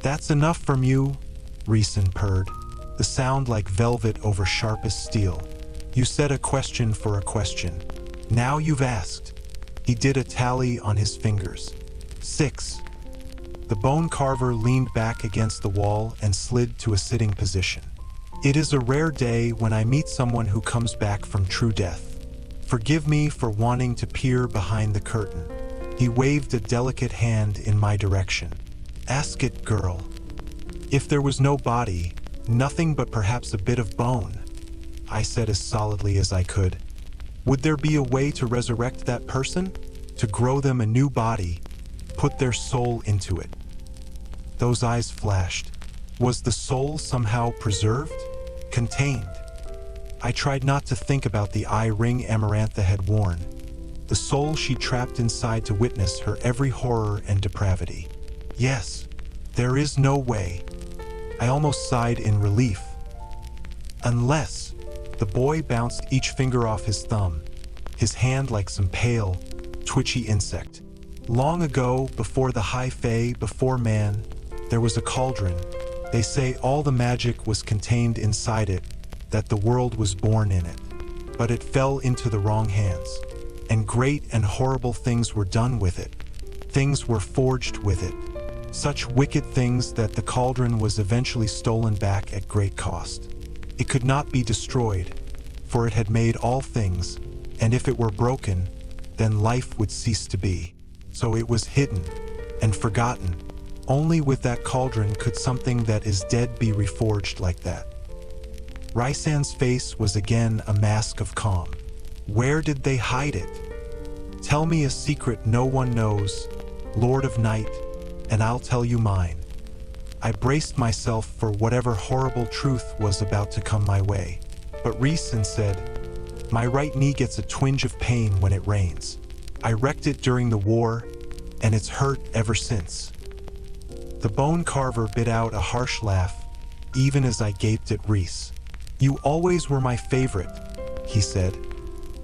That's enough from you, Rhysand purred, the sound like velvet over sharpest steel. You said a question for a question. Now you've asked. He did a tally on his fingers. 6. The bone carver leaned back against the wall and slid to a sitting position. It is a rare day when I meet someone who comes back from true death. Forgive me for wanting to peer behind the curtain. He waved a delicate hand in my direction. Ask it, girl. If there was no body, nothing but perhaps a bit of bone, I said as solidly as I could. Would there be a way to resurrect that person? To grow them a new body, put their soul into it? Those eyes flashed. Was the soul somehow preserved? Contained? I tried not to think about the eye ring Amarantha had worn, the soul she trapped inside to witness her every horror and depravity. Yes, there is no way. I almost sighed in relief. Unless, the boy bounced each finger off his thumb, his hand like some pale, twitchy insect. Long ago, before the high fae, before man, there was a cauldron. They say all the magic was contained inside it, that the world was born in it. But it fell into the wrong hands, and great and horrible things were done with it. Things were forged with it. Such wicked things that the cauldron was eventually stolen back at great cost. It could not be destroyed, for it had made all things, and if it were broken, then life would cease to be. So it was hidden and forgotten. Only with that cauldron could something that is dead be reforged like that. Rhysand's face was again a mask of calm. Where did they hide it? Tell me a secret no one knows, Lord of Night, and I'll tell you mine. I braced myself for whatever horrible truth was about to come my way. But Rhysand said, my right knee gets a twinge of pain when it rains. I wrecked it during the war, and it's hurt ever since. The bone carver bit out a harsh laugh, even as I gaped at Rhys. You always were my favorite, he said,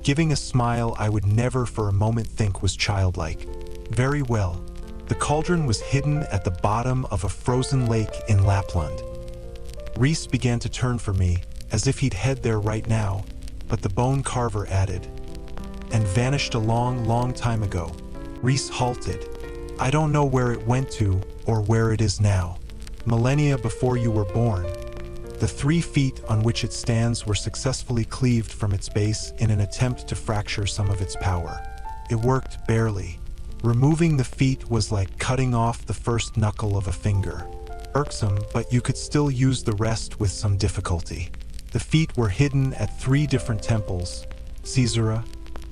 giving a smile I would never for a moment think was childlike. Very well. The cauldron was hidden at the bottom of a frozen lake in Lapland. Rhys began to turn for me, as if he'd head there right now, but the bone carver added, and vanished a long, long time ago. Rhys halted. I don't know where it went to or where it is now. Millennia before you were born, the 3 feet on which it stands were successfully cleaved from its base in an attempt to fracture some of its power. It worked barely. Removing the feet was like cutting off the first knuckle of a finger. Irksome, but you could still use the rest with some difficulty. The feet were hidden at 3 different temples, Caesarea,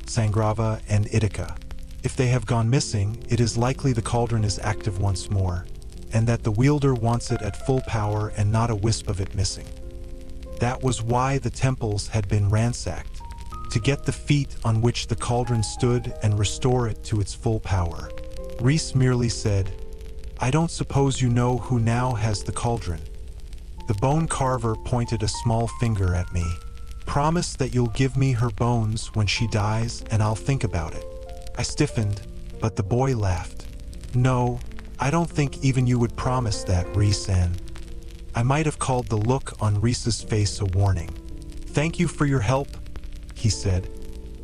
Sangrava, and Ithaca. If they have gone missing, it is likely the cauldron is active once more, and that the wielder wants it at full power and not a wisp of it missing. That was why the temples had been ransacked, to get the feet on which the cauldron stood and restore it to its full power. Rhys merely said, "I don't suppose you know who now has the cauldron." The bone carver pointed a small finger at me. "Promise that you'll give me her bones when she dies and I'll think about it." I stiffened, but the boy laughed. "No, I don't think even you would promise that, Rhysand." I might have called the look on Rhys's face a warning. "Thank you for your help," he said,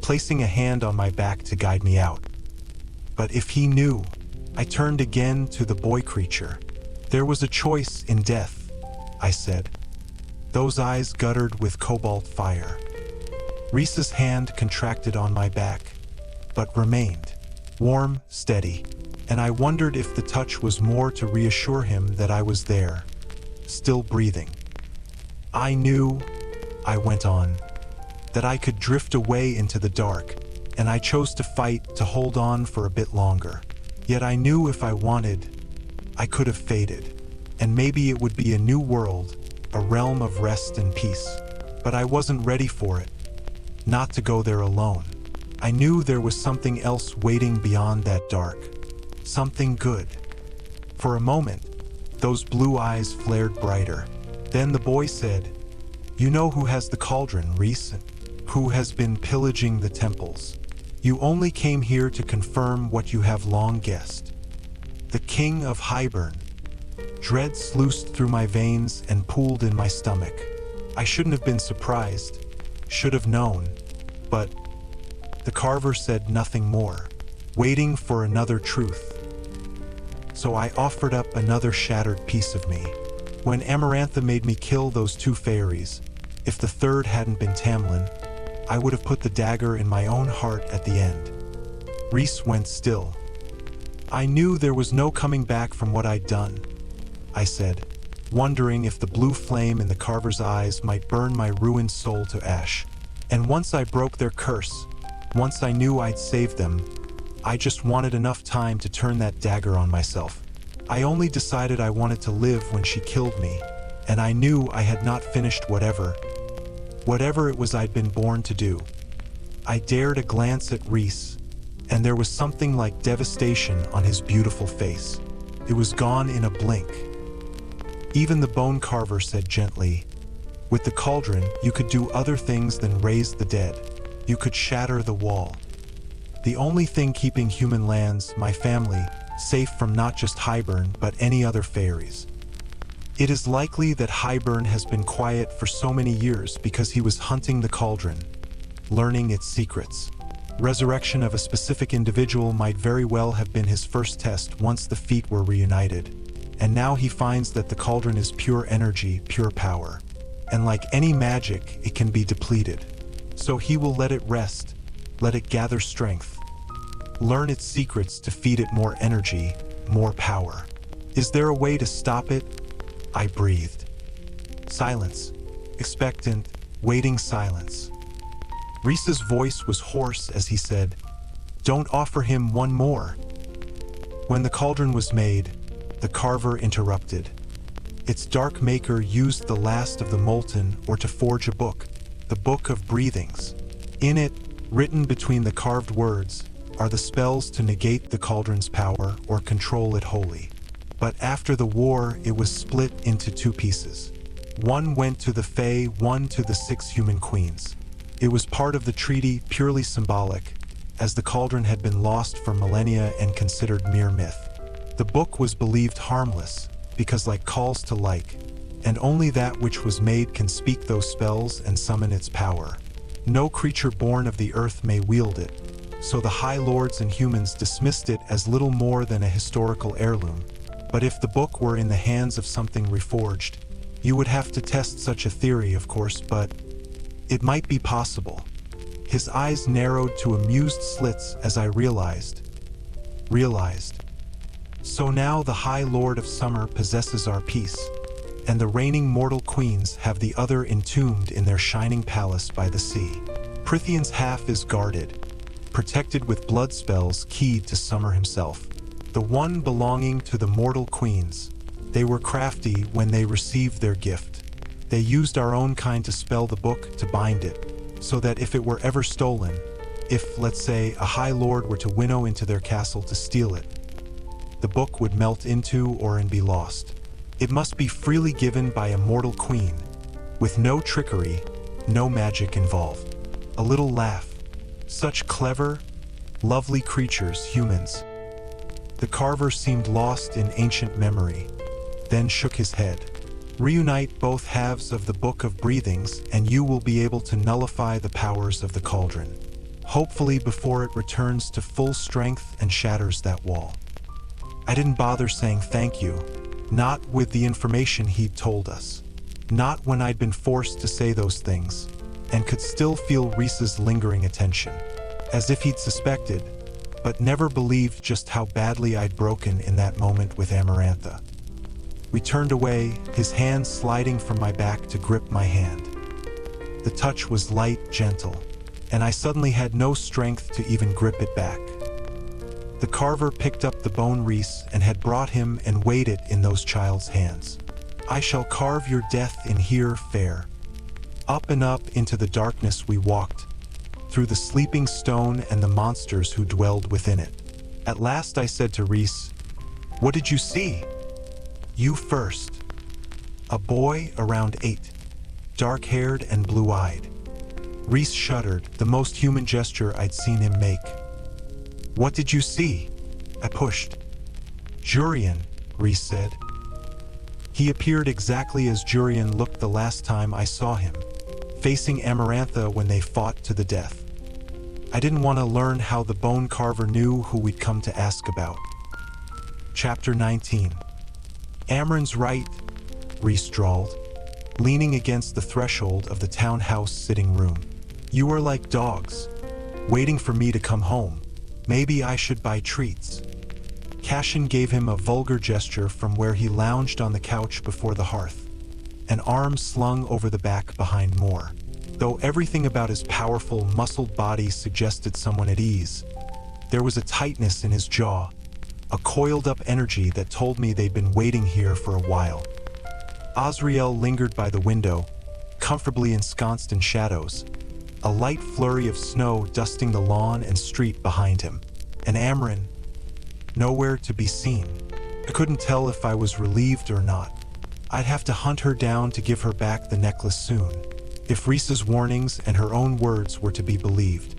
placing a hand on my back to guide me out. But if he knew, I turned again to the boy creature. "There was a choice in death," I said. Those eyes guttered with cobalt fire. Rhys's hand contracted on my back, but remained warm, steady, and I wondered if the touch was more to reassure him that I was there, still breathing. "I knew," I went on, "that I could drift away into the dark, and I chose to fight to hold on for a bit longer. Yet I knew if I wanted, I could have faded, and maybe it would be a new world, a realm of rest and peace. But I wasn't ready for it, not to go there alone. I knew there was something else waiting beyond that dark, something good." For a moment, those blue eyes flared brighter. Then the boy said, "You know who has the cauldron, Rhys? Who has been pillaging the temples? You only came here to confirm what you have long guessed. The King of Hybern." Dread sluiced through my veins and pooled in my stomach. I shouldn't have been surprised, should have known, but the carver said nothing more, waiting for another truth. So I offered up another shattered piece of me. When Amarantha made me kill those 2 fairies, if the third hadn't been Tamlin, I would have put the dagger in my own heart at the end. Rhys went still. "I knew there was no coming back from what I'd done," I said, wondering if the blue flame in the carver's eyes might burn my ruined soul to ash. "And once I broke their curse, once I knew I'd saved them, I just wanted enough time to turn that dagger on myself. I only decided I wanted to live when she killed me, and I knew I had not finished whatever it was I'd been born to do." I dared a glance at Rhys, and there was something like devastation on his beautiful face. It was gone in a blink. Even the bone carver said gently, "With the cauldron, you could do other things than raise the dead. You could shatter the wall. The only thing keeping human lands, my family, safe from not just Hybern but any other fairies. It is likely that Hybern has been quiet for so many years because he was hunting the cauldron, learning its secrets. Resurrection of a specific individual might very well have been his first test once the feet were reunited. And now he finds that the cauldron is pure energy, pure power. And like any magic, it can be depleted. So he will let it rest, let it gather strength, learn its secrets to feed it more energy, more power. Is there a way to stop it?" I breathed. Silence. Expectant, waiting silence. Rhys's voice was hoarse as he said, "Don't offer him one more." When the cauldron was made, the carver interrupted. Its dark maker used the last of the molten ore to forge a book, the Book of Breathings. In it, written between the carved words, are the spells to negate the cauldron's power or control it wholly. But after the war, it was split into 2 pieces. One went to the Fae, one to the 6 human queens. It was part of the treaty, purely symbolic, as the cauldron had been lost for millennia and considered mere myth. The book was believed harmless, because like calls to like, and only that which was made can speak those spells and summon its power. No creature born of the earth may wield it, so the High Lords and humans dismissed it as little more than a historical heirloom. But if the book were in the hands of something reforged, you would have to test such a theory, of course, but it might be possible. His eyes narrowed to amused slits as I realized. So now the High Lord of Summer possesses our peace, and the reigning mortal queens have the other entombed in their shining palace by the sea. Prythian's half is guarded, protected with blood spells keyed to Summer himself. The one belonging to the mortal queens. They were crafty when they received their gift. They used our own kind to spell the book to bind it, so that if it were ever stolen, if, let's say, a High Lord were to winnow into their castle to steal it, the book would melt into or and be lost. It must be freely given by a mortal queen, with no trickery, no magic involved. A little laugh. Such clever, lovely creatures, humans. The carver seemed lost in ancient memory, then shook his head. Reunite both halves of the Book of Breathings and you will be able to nullify the powers of the cauldron. Hopefully before it returns to full strength and shatters that wall. I didn't bother saying thank you, not with the information he'd told us. Not when I'd been forced to say those things, and could still feel Rhys's lingering attention. As if he'd suspected, but never believed just how badly I'd broken in that moment with Amarantha. We turned away, his hand sliding from my back to grip my hand. The touch was light, gentle, and I suddenly had no strength to even grip it back. The carver picked up the bone Rhys and had brought him and weighed it in those child's hands. I shall carve your death in here, Feyre. Up and up into the darkness we walked, through the sleeping stone and the monsters who dwelled within it. At last I said to Rhys, "What did you see?" "You first." A boy around 8, dark-haired and blue-eyed. Rhys shuddered, the most human gesture I'd seen him make. "What did you see?" I pushed. "Jurian," Rhys said. He appeared exactly as Jurian looked the last time I saw him, facing Amarantha when they fought to the death. I didn't want to learn how the bone carver knew who we'd come to ask about. Chapter 19. "Amren's right," Rhys drawled, leaning against the threshold of the townhouse sitting room. "You are like dogs, waiting for me to come home. Maybe I should buy treats." Cashin gave him a vulgar gesture from where he lounged on the couch before the hearth, an arm slung over the back behind Moore. Though everything about his powerful, muscled body suggested someone at ease, there was a tightness in his jaw, a coiled-up energy that told me they'd been waiting here for a while. Azriel lingered by the window, comfortably ensconced in shadows, a light flurry of snow dusting the lawn and street behind him. And Amren, nowhere to be seen. I couldn't tell if I was relieved or not. I'd have to hunt her down to give her back the necklace soon, if Rhys's warnings and her own words were to be believed.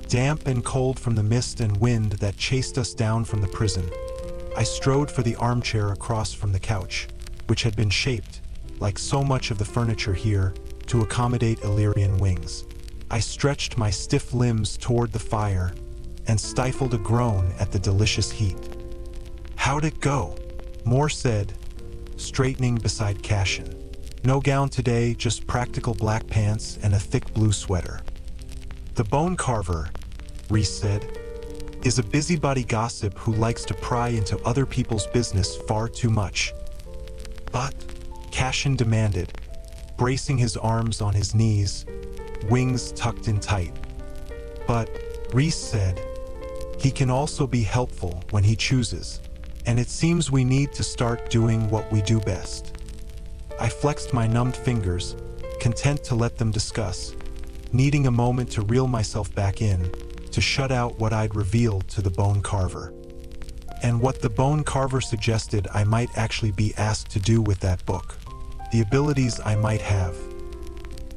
Damp and cold from the mist and wind that chased us down from the prison, I strode for the armchair across from the couch, which had been shaped, like so much of the furniture here, to accommodate Illyrian wings. I stretched my stiff limbs toward the fire and stifled a groan at the delicious heat. "How'd it go?" Moore said, straightening beside Cashin. "No gown today, just practical black pants and a thick blue sweater." "The bone carver," Rhys said, "is a busybody gossip who likes to pry into other people's business far too much." "But," Cashin demanded, bracing his arms on his knees, wings tucked in tight. "But," Rhys said, "he can also be helpful when he chooses, and it seems we need to start doing what we do best." I flexed my numbed fingers, content to let them discuss, needing a moment to reel myself back in, to shut out what I'd revealed to the bone carver. And what the bone carver suggested I might actually be asked to do with that book. The abilities I might have.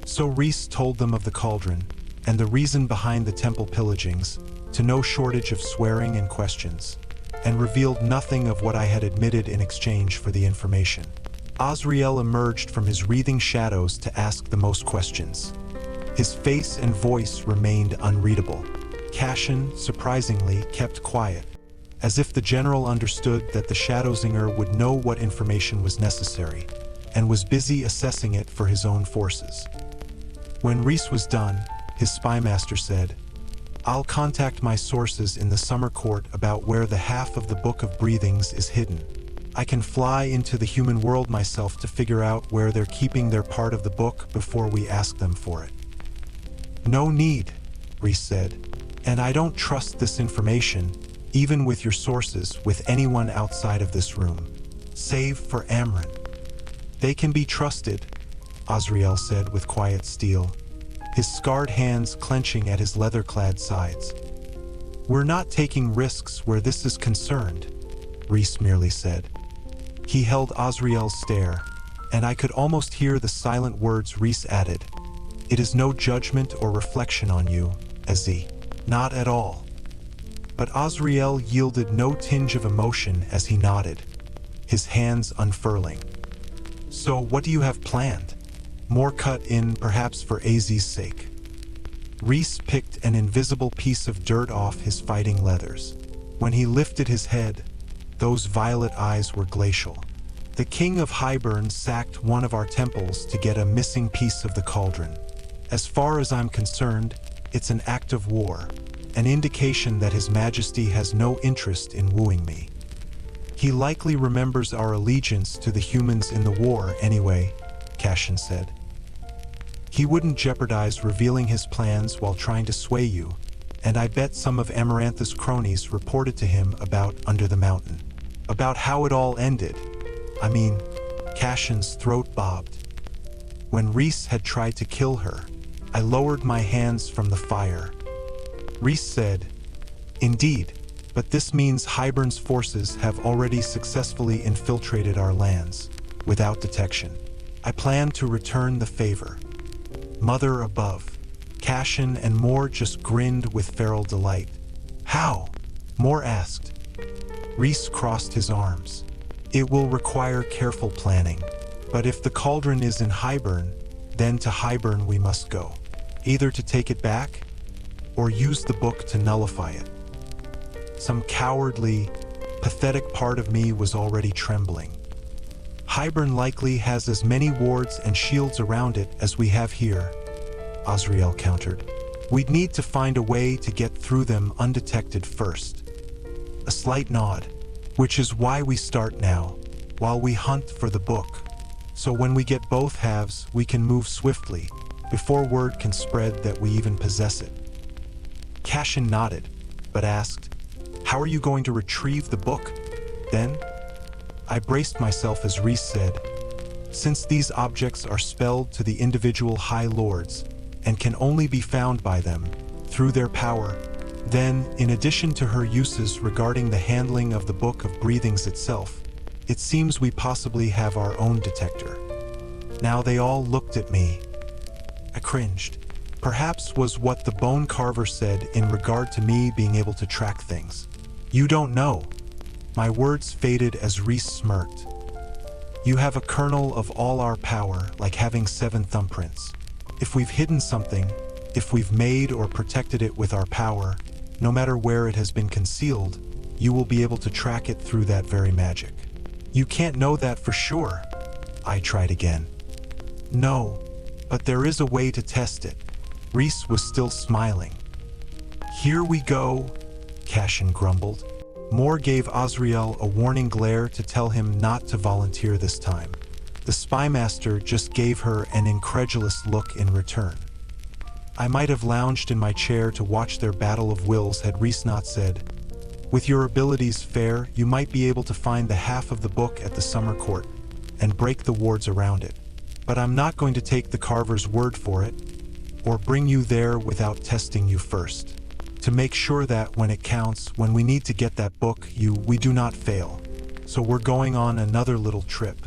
So Rhys told them of the cauldron, and the reason behind the temple pillagings, to no shortage of swearing and questions, and revealed nothing of what I had admitted in exchange for the information. Azriel emerged from his wreathing shadows to ask the most questions. His face and voice remained unreadable. Cashin, surprisingly, kept quiet, as if the general understood that the Shadowsinger would know what information was necessary, and was busy assessing it for his own forces. When Rhys was done, his spymaster said, "I'll contact my sources in the Summer Court about where the half of the Book of Breathings is hidden. I can fly into the human world myself to figure out where they're keeping their part of the book before we ask them for it." "No need," Rhys said, "and I don't trust this information, even with your sources, with anyone outside of this room, save for Amren." "They can be trusted," Azriel said with quiet steel, his scarred hands clenching at his leather-clad sides. "We're not taking risks where this is concerned," Rhys merely said. He held Azriel's stare, and I could almost hear the silent words Rhys added. "It is no judgment or reflection on you, Azzy. Not at all." But Azriel yielded no tinge of emotion as he nodded, his hands unfurling. "So what do you have planned? More cut in, perhaps for Azzy's sake?" Rhys picked an invisible piece of dirt off his fighting leathers. When he lifted his head, those violet eyes were glacial. "The King of Hybern sacked one of our temples to get a missing piece of the cauldron. As far as I'm concerned, it's an act of war, an indication that His Majesty has no interest in wooing me. He likely remembers our allegiance to the humans in the war anyway," Cashin said. "He wouldn't jeopardize revealing his plans while trying to sway you, and I bet some of Amaranth's cronies reported to him about Under the Mountain. About how it all ended. I mean," Cashin's throat bobbed. "When Rhys had tried to kill her, I lowered my hands from the fire." Rhys said, "Indeed, but this means Hybern's forces have already successfully infiltrated our lands, without detection. I plan to return the favor." Mother above, Cashin and Moore just grinned with feral delight. "How?" Moore asked. Rhys crossed his arms. "It will require careful planning, but if the cauldron is in Hybern, then to Hybern we must go, either to take it back, or use the book to nullify it." Some cowardly, pathetic part of me was already trembling. "Hybern likely has as many wards and shields around it as we have here," Azriel countered. "We'd need to find a way to get through them undetected first." A slight nod. "Which is why we start now, while we hunt for the book. So when we get both halves, we can move swiftly, before word can spread that we even possess it." Cashin nodded, but asked, "How are you going to retrieve the book, then?" I braced myself as Rhys said, "Since these objects are spelled to the individual High Lords, and can only be found by them, through their power, then, in addition to her uses regarding the handling of the Book of Breathings itself, it seems we possibly have our own detector." Now they all looked at me. I cringed. Perhaps was what the bone carver said in regard to me being able to track things. "You don't know." My words faded as Rhys smirked. "You have a kernel of all our power, like having 7 thumbprints. If we've hidden something, if we've made or protected it with our power, no matter where it has been concealed, you will be able to track it through that very magic." "You can't know that for sure," I tried again. "No, but there is a way to test it." Rhys was still smiling. "Here we go," Cashin grumbled. Moore gave Azriel a warning glare to tell him not to volunteer this time. The spymaster just gave her an incredulous look in return. I might have lounged in my chair to watch their battle of wills had Rhys not said, "With your abilities, Feyre, you might be able to find the half of the book at the Summer Court and break the wards around it. But I'm not going to take the carver's word for it, or bring you there without testing you first. To make sure that when it counts, when we need to get that book, we do not fail. So we're going on another little trip,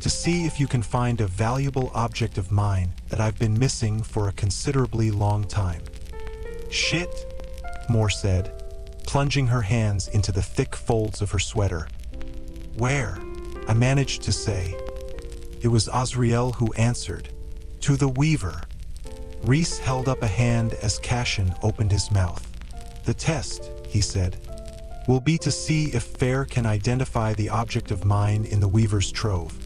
to see if you can find a valuable object of mine that I've been missing for a considerably long time." "Shit," Moore said, plunging her hands into the thick folds of her sweater. "Where?" I managed to say. It was Azriel who answered, "To the Weaver." Rhys held up a hand as Cashin opened his mouth. The test, he said, will be to see if Feyre can identify the object of mine in the Weaver's Trove.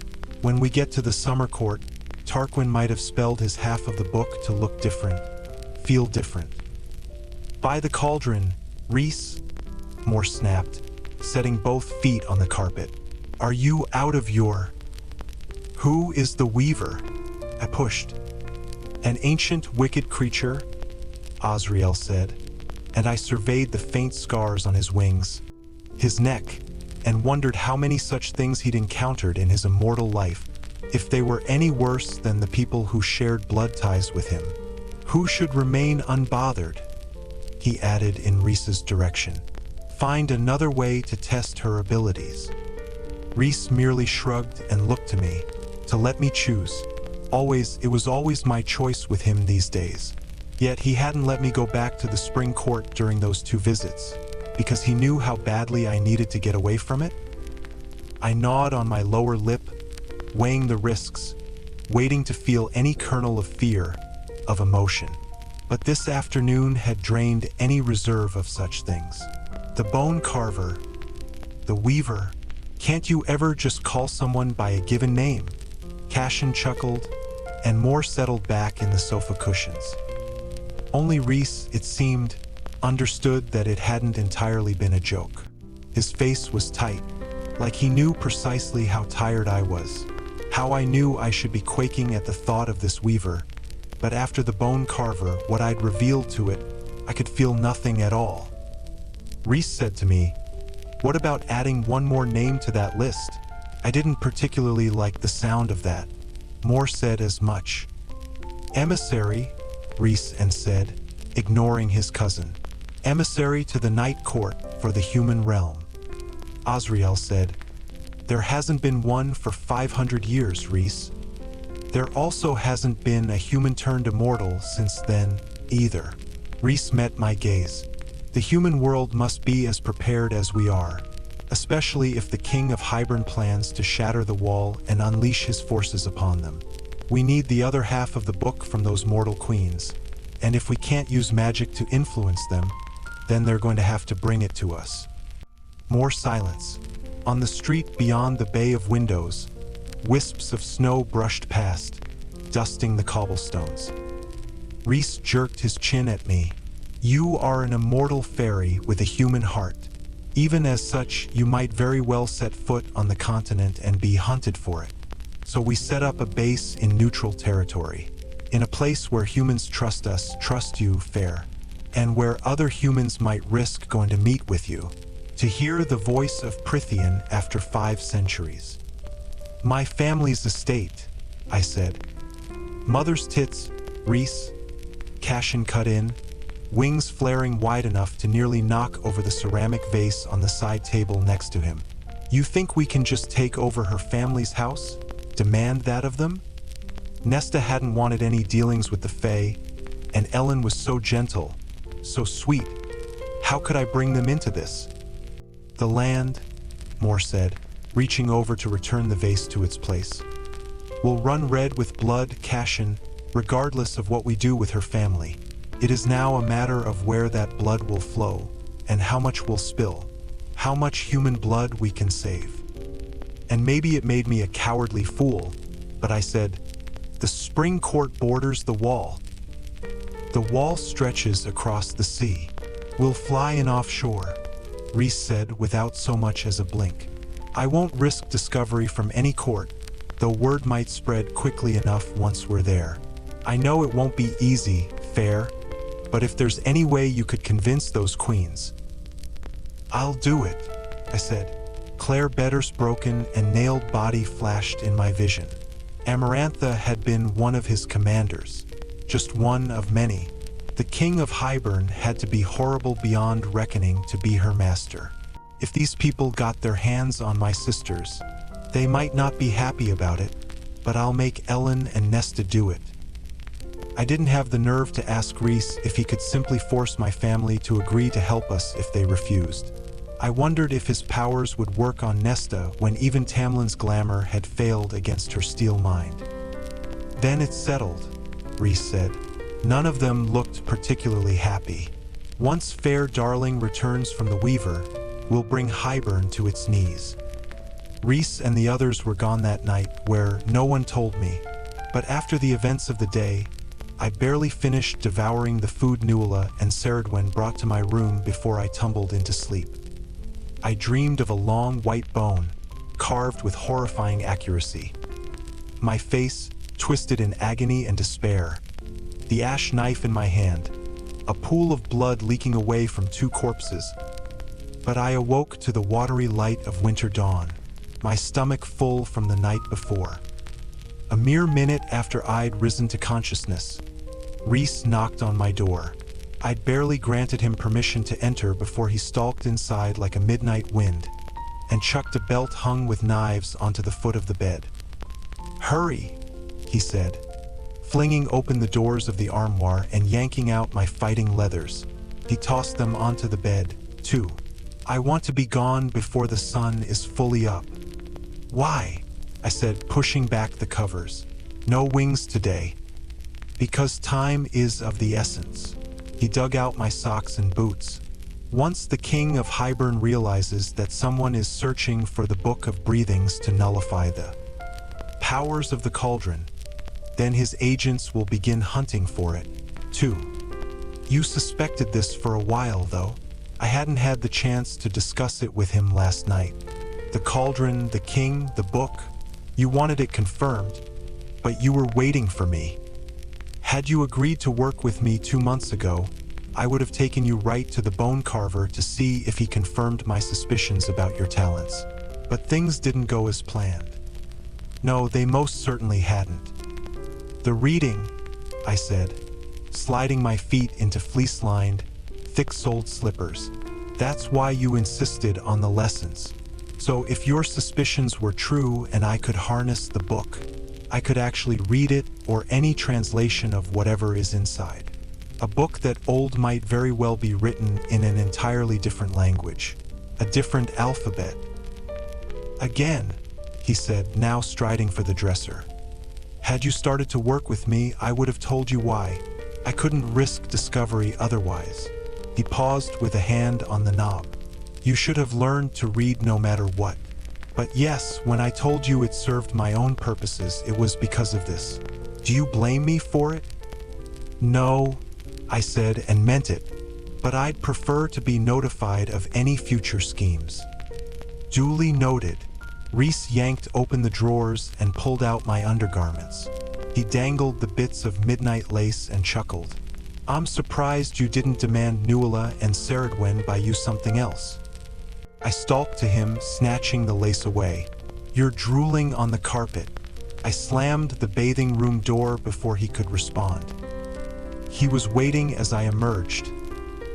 When we get to the summer court, Tarquin might have spelled his half of the book to look different, feel different. By the cauldron, Rhys, Maas snapped, setting both feet on the carpet. Are you out of your... Who is the Weaver? I pushed. An ancient wicked creature, Azriel said, and I surveyed the faint scars on his wings, his neck, and wondered how many such things he'd encountered in his immortal life, if they were any worse than the people who shared blood ties with him. Who should remain unbothered? He added in Rhys's direction. Find another way to test her abilities. Rhys merely shrugged and looked to me, to let me choose. It was always my choice with him these days. Yet he hadn't let me go back to the spring court during those 2 visits, because he knew how badly I needed to get away from it. I gnawed on my lower lip, weighing the risks, waiting to feel any kernel of fear, of emotion. But this afternoon had drained any reserve of such things. The bone carver, the weaver, can't you ever just call someone by a given name? Cashin chuckled, and Maas settled back in the sofa cushions. Only Rhys, it seemed, understood that it hadn't entirely been a joke. His face was tight, like he knew precisely how tired I was, how I knew I should be quaking at the thought of this weaver. But after the bone carver, what I'd revealed to it, I could feel nothing at all. Rhys said to me, "What about adding one more name to that list?" I didn't particularly like the sound of that. Maas said as much. "Emissary," Rhysand said, ignoring his cousin. "Emissary to the Night Court for the human realm." Azriel said, "There hasn't been one for 500 years, Rhys. There also hasn't been a human turned immortal since then, either." Rhys met my gaze. "The human world must be as prepared as we are, especially if the King of Hybern plans to shatter the wall and unleash his forces upon them. We need the other half of the book from those mortal queens, and if we can't use magic to influence them, then they're going to have to bring it to us." More silence. On the street beyond the bay of windows, wisps of snow brushed past, dusting the cobblestones. Rhys jerked his chin at me. "You are an immortal fairy with a human heart. Even as such, you might very well set foot on the continent and be hunted for it. So we set up a base in neutral territory, in a place where humans trust us, trust you, Feyre, and where other humans might risk going to meet with you, to hear the voice of Prythian after 5 centuries. My family's estate," I said. "Mother's tits," Rhys, Cashin cut in, wings flaring wide enough to nearly knock over the ceramic vase on the side table next to him. "You think we can just take over her family's house? Demand that of them?" Nesta hadn't wanted any dealings with the Fae, and Ellen was so gentle, so sweet. How could I bring them into this? "The land," Maas said, reaching over to return the vase to its place, "will run red with blood, Cashin, regardless of what we do with her family. It is now a matter of where that blood will flow, and how much we'll spill, how much human blood we can save." And maybe it made me a cowardly fool, but I said, "The spring court borders the wall. The wall stretches across the sea. We'll fly in offshore," Rhys said without so much as a blink. "I won't risk discovery from any court, though word might spread quickly enough once we're there. I know it won't be easy, Feyre, but if there's any way you could convince those queens..." "I'll do it," I said. Claire Better's broken and nailed body flashed in my vision. Amarantha had been one of his commanders, just one of many. The King of Hybern had to be horrible beyond reckoning to be her master. If these people got their hands on my sisters, they might not be happy about it, but I'll make Ellen and Nesta do it. I didn't have the nerve to ask Rhys if he could simply force my family to agree to help us if they refused. I wondered if his powers would work on Nesta when even Tamlin's glamour had failed against her steel mind. "Then it's settled," Rhys said. None of them looked particularly happy. Once fair darling returns from the weaver, we'll bring Hybern to its knees. Rhys and the others were gone that night, where no one told me. But after the events of the day, I barely finished devouring the food Nuala and Ceridwen brought to my room before I tumbled into sleep. I dreamed of a long white bone, carved with horrifying accuracy. My face twisted in agony and despair, the ash knife in my hand, a pool of blood leaking away from two corpses. But I awoke to the watery light of winter dawn, my stomach full from the night before. A mere minute after I'd risen to consciousness, Rhys knocked on my door. I'd barely granted him permission to enter before he stalked inside like a midnight wind and chucked a belt hung with knives onto the foot of the bed. "Hurry," he said, flinging open the doors of the armoire and yanking out my fighting leathers. He tossed them onto the bed, too. "I want to be gone before the sun is fully up." "Why?" I said, pushing back the covers. "No wings today." "Because time is of the essence." He dug out my socks and boots. "Once the king of Hybern realizes that someone is searching for the Book of Breathings to nullify the powers of the cauldron, then his agents will begin hunting for it, too. You suspected this for a while, though. I hadn't had the chance to discuss it with him last night. The cauldron, the king, the book. You wanted it confirmed, but you were waiting for me. Had you agreed to work with me 2 months ago, I would have taken you right to the bone carver to see if he confirmed my suspicions about your talents. But things didn't go as planned. No, they most certainly hadn't. "The reading," I said, sliding my feet into fleece-lined, thick-soled slippers. "That's why you insisted on the lessons. So if your suspicions were true and I could harness the book, I could actually read it or any translation of whatever is inside. A book that old might very well be written in an entirely different language, a different alphabet." "Again," he said, now striding for the dresser. "Had you started to work with me, I would have told you why. I couldn't risk discovery otherwise." He paused with a hand on the knob. "You should have learned to read no matter what. But yes, when I told you it served my own purposes, it was because of this. Do you blame me for it?" "No," I said, and meant it, "but I'd prefer to be notified of any future schemes." "Duly noted." Rhys yanked open the drawers and pulled out my undergarments. He dangled the bits of midnight lace and chuckled. "I'm surprised you didn't demand Nuala and Ceridwen buy you something else." I stalked to him, snatching the lace away. "You're drooling on the carpet." I slammed the bathing room door before he could respond. He was waiting as I emerged,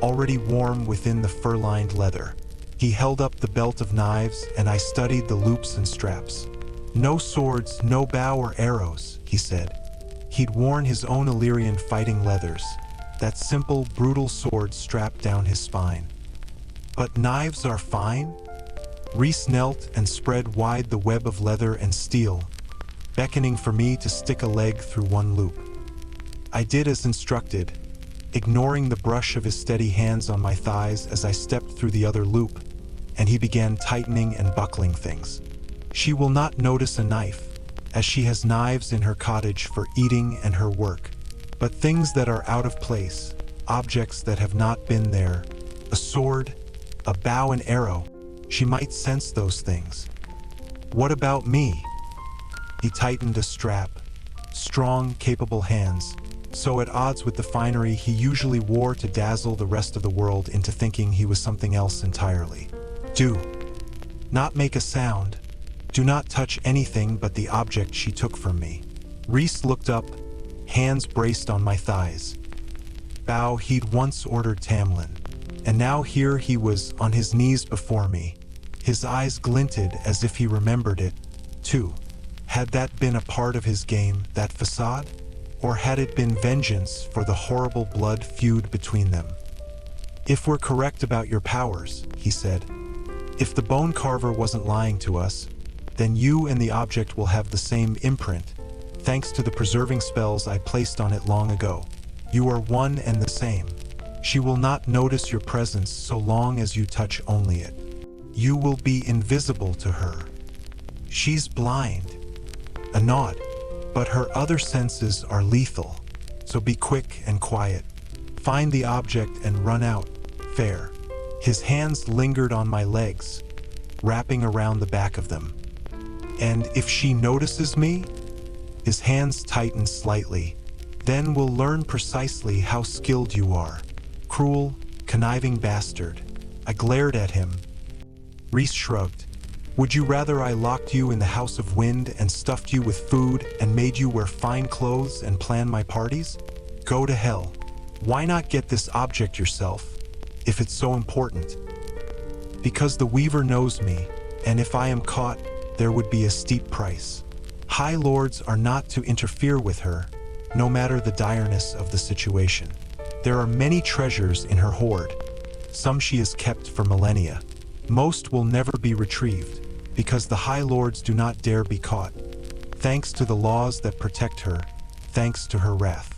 already warm within the fur-lined leather. He held up the belt of knives, and I studied the loops and straps. "No swords, no bow or arrows," he said. He'd worn his own Illyrian fighting leathers, that simple, brutal sword strapped down his spine. "But knives are fine?" Rhys knelt and spread wide the web of leather and steel, beckoning for me to stick a leg through one loop. I did as instructed, ignoring the brush of his steady hands on my thighs as I stepped through the other loop, and he began tightening and buckling things. "She will not notice a knife, as she has knives in her cottage for eating and her work. But things that are out of place, objects that have not been there, a sword, a bow and arrow, she might sense those things." "What about me?" He tightened a strap. Strong, capable hands, so at odds with the finery he usually wore to dazzle the rest of the world into thinking he was something else entirely. "Do not make a sound. Do not touch anything but the object she took from me." Rhys looked up, hands braced on my thighs. Bow, he'd once ordered Tamlin, and now here he was on his knees before me. His eyes glinted as if he remembered it, too. Had that been a part of his game, that facade? Or had it been vengeance for the horrible blood feud between them? "If we're correct about your powers," he said, "if the bone carver wasn't lying to us, then you and the object will have the same imprint, thanks to the preserving spells I placed on it long ago. You are one and the same." She will not notice your presence so long as you touch only it. You will be invisible to her. She's blind. A nod. But her other senses are lethal. So be quick and quiet. Find the object and run out. Feyre. His hands lingered on my legs, wrapping around the back of them. And if she notices me? His hands tightened slightly. Then we'll learn precisely how skilled you are. Cruel, conniving bastard. I glared at him. Rhys shrugged. Would you rather I locked you in the House of Wind and stuffed you with food and made you wear fine clothes and plan my parties? Go to hell. Why not get this object yourself, if it's so important? Because the Weaver knows me, and if I am caught, there would be a steep price. High Lords are not to interfere with her, no matter the direness of the situation. There are many treasures in her hoard. Some she has kept for millennia. Most will never be retrieved, because the High Lords do not dare be caught. Thanks to the laws that protect her, thanks to her wrath.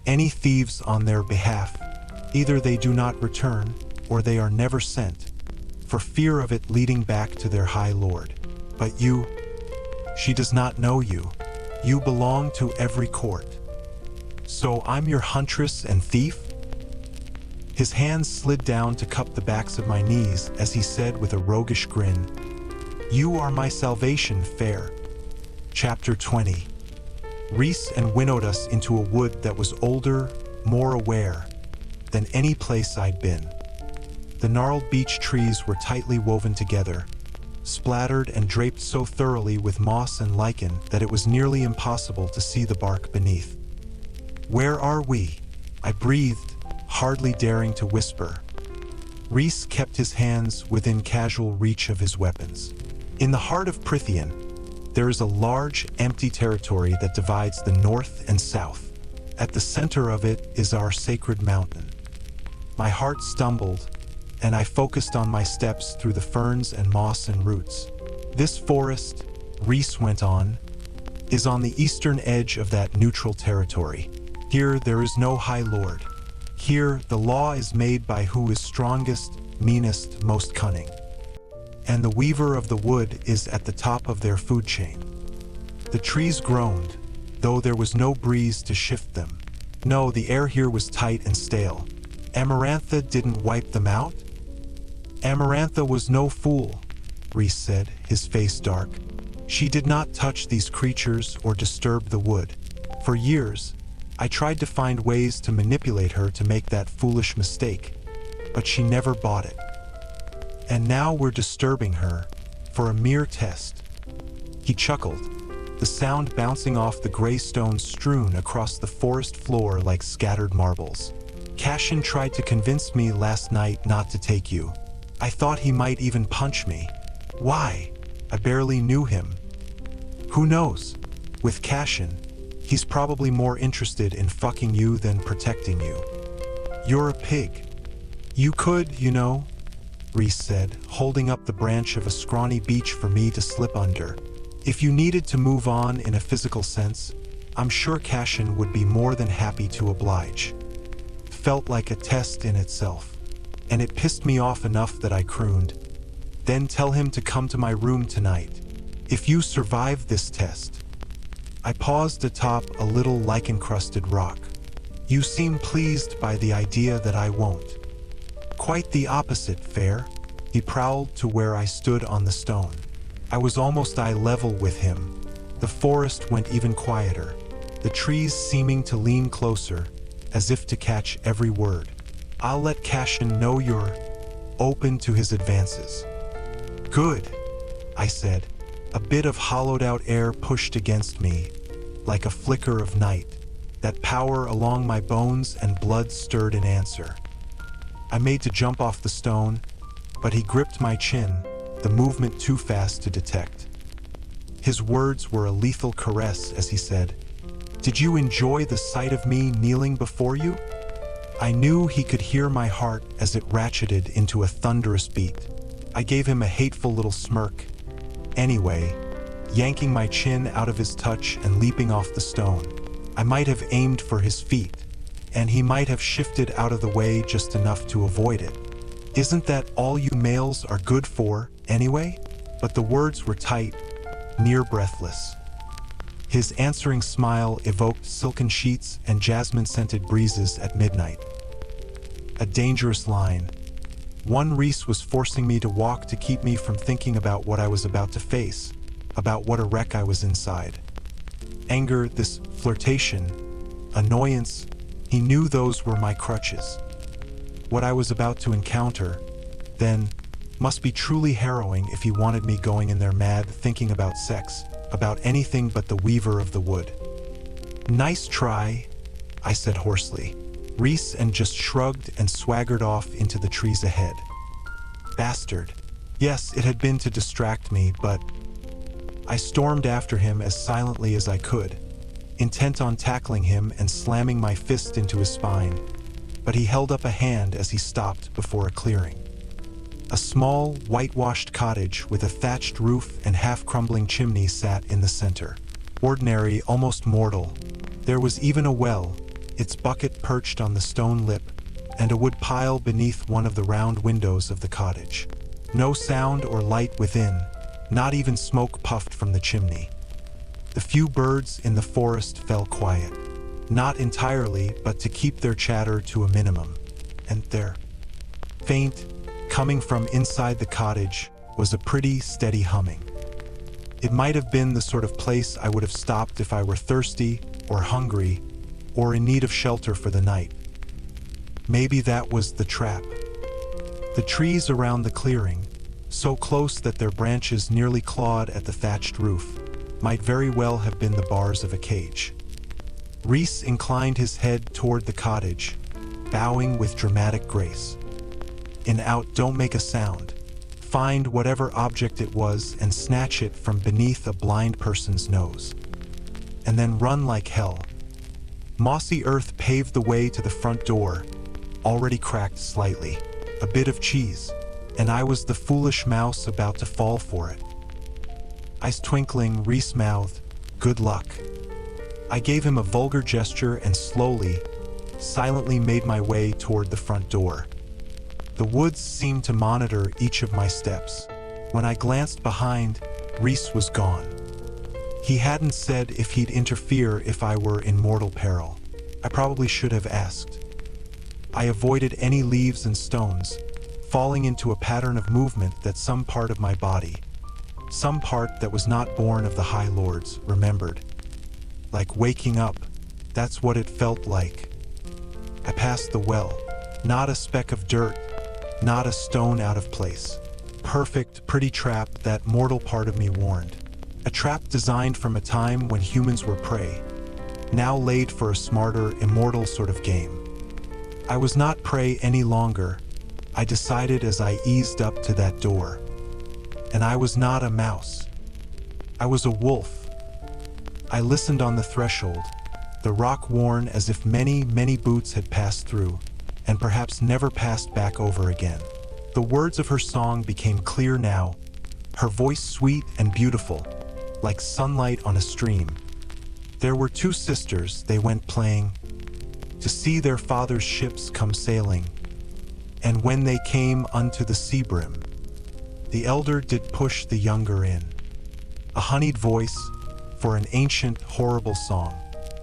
Any thieves on their behalf, either they do not return, or they are never sent, for fear of it leading back to their High Lord. But you, she does not know you. You belong to every court. So I'm your huntress and thief? His hands slid down to cup the backs of my knees as he said with a roguish grin, You are my salvation, Feyre. Chapter 20. Rhys and winnowed us into a wood that was older, more aware than any place I'd been. The gnarled beech trees were tightly woven together, splattered and draped so thoroughly with moss and lichen that it was nearly impossible to see the bark beneath. Where are we? I breathed, hardly daring to whisper. Rhys kept his hands within casual reach of his weapons. In the heart of Prythian, there is a large, empty territory that divides the north and south. At the center of it is our sacred mountain. My heart stumbled, and I focused on my steps through the ferns and moss and roots. This forest, Rhys went on, is on the eastern edge of that neutral territory. Here there is no High Lord. Here the law is made by who is strongest, meanest, most cunning. And the Weaver of the Wood is at the top of their food chain. The trees groaned, though there was no breeze to shift them. No, the air here was tight and stale. Amarantha didn't wipe them out? Amarantha was no fool, Rhys said, his face dark. She did not touch these creatures or disturb the wood. For years, I tried to find ways to manipulate her to make that foolish mistake, but she never bought it. And now we're disturbing her, for a mere test. He chuckled, the sound bouncing off the gray stones strewn across the forest floor like scattered marbles. Cashin tried to convince me last night not to take you. I thought he might even punch me. Why? I barely knew him. Who knows? With Cashin, he's probably more interested in fucking you than protecting you. You're a pig. You could, you know, Rhys said, holding up the branch of a scrawny beech for me to slip under. If you needed to move on in a physical sense, I'm sure Cashin would be more than happy to oblige. Felt like a test in itself, and it pissed me off enough that I crooned, Then tell him to come to my room tonight. If you survive this test. I paused atop a little lichen-crusted rock. You seem pleased by the idea that I won't. Quite the opposite, Feyre. He prowled to where I stood on the stone. I was almost eye level with him. The forest went even quieter, the trees seeming to lean closer, as if to catch every word. I'll let Cashin know you're open to his advances. Good, I said. A bit of hollowed-out air pushed against me, like a flicker of night. That power along my bones and blood stirred in answer. I made to jump off the stone, but he gripped my chin, the movement too fast to detect. His words were a lethal caress as he said, "Did you enjoy the sight of me kneeling before you?" I knew he could hear my heart as it ratcheted into a thunderous beat. I gave him a hateful little smirk. Anyway, yanking my chin out of his touch and leaping off the stone, I might have aimed for his feet. and he might have shifted out of the way just enough to avoid it. Isn't that all you males are good for, anyway? But the words were tight, near breathless. His answering smile evoked silken sheets and jasmine-scented breezes at midnight. A dangerous line. One Rhys was forcing me to walk to keep me from thinking about what I was about to face, about what a wreck I was inside. Anger, this flirtation, annoyance, he knew those were my crutches. What I was about to encounter, then, must be truly harrowing if he wanted me going in there mad thinking about sex, about anything but the weaver of the wood. "Nice try," I said hoarsely. Rhysand just shrugged and swaggered off into the trees ahead. Bastard. Yes, it had been to distract me, but I stormed after him as silently as I could, intent on tackling him and slamming my fist into his spine, but he held up a hand as he stopped before a clearing. A small, whitewashed cottage with a thatched roof and half-crumbling chimney sat in the center. Ordinary, almost mortal. There was even a well, its bucket perched on the stone lip, and a wood pile beneath one of the round windows of the cottage. No sound or light within, not even smoke puffed from the chimney. The few birds in the forest fell quiet, not entirely, but to keep their chatter to a minimum. And there, faint, coming from inside the cottage, was a pretty, steady humming. It might have been the sort of place I would have stopped if I were thirsty or hungry or in need of shelter for the night. Maybe that was the trap. The trees around the clearing, so close that their branches nearly clawed at the thatched roof, might very well have been the bars of a cage. Rhys inclined his head toward the cottage, bowing with dramatic grace. In out, don't make a sound. Find whatever object it was and snatch it from beneath a blind person's nose. And then run like hell. Mossy earth paved the way to the front door, already cracked slightly. A bit of cheese, and I was the foolish mouse about to fall for it. Eyes twinkling, Rhys mouthed, "Good luck." I gave him a vulgar gesture and slowly, silently made my way toward the front door. The woods seemed to monitor each of my steps. When I glanced behind, Rhys was gone. He hadn't said if he'd interfere if I were in mortal peril. I probably should have asked. I avoided any leaves and stones, falling into a pattern of movement that some part of my body, some part that was not born of the High Lords, remembered. Like waking up, that's what it felt like. I passed the well, not a speck of dirt, not a stone out of place. Perfect, pretty trap that mortal part of me warned. A trap designed from a time when humans were prey, now laid for a smarter, immortal sort of game. I was not prey any longer, I decided as I eased up to that door. And I was not a mouse. I was a wolf. I listened on the threshold, the rock worn as if many, many boots had passed through, and perhaps never passed back over again. The words of her song became clear now, her voice sweet and beautiful, like sunlight on a stream. There were two sisters, they went playing, to see their father's ships come sailing. And when they came unto the sea brim, the elder did push the younger in. A honeyed voice for an ancient, horrible song.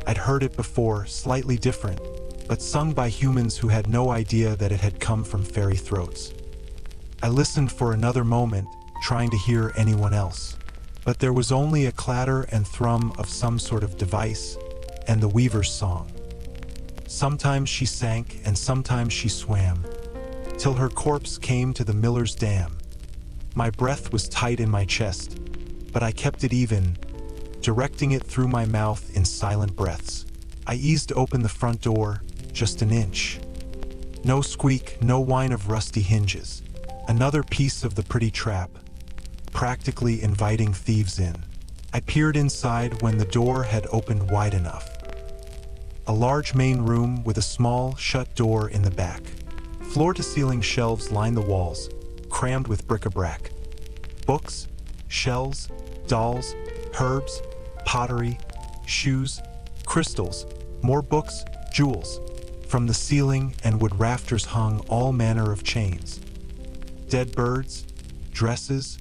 I'd heard it before, slightly different, but sung by humans who had no idea that it had come from fairy throats. I listened for another moment, trying to hear anyone else. But there was only a clatter and thrum of some sort of device, and the weaver's song. Sometimes she sank and sometimes she swam, till her corpse came to the miller's dam. My breath was tight in my chest, but I kept it even, directing it through my mouth in silent breaths. I eased open the front door, just an inch. No squeak, no whine of rusty hinges. Another piece of the pretty trap, practically inviting thieves in. I peered inside when the door had opened wide enough. A large main room with a small, shut door in the back. Floor-to-ceiling shelves lined the walls, crammed with bric-a-brac. Books, shells, dolls, herbs, pottery, shoes, crystals, more books, jewels. From the ceiling and wood rafters hung all manner of chains. Dead birds, dresses,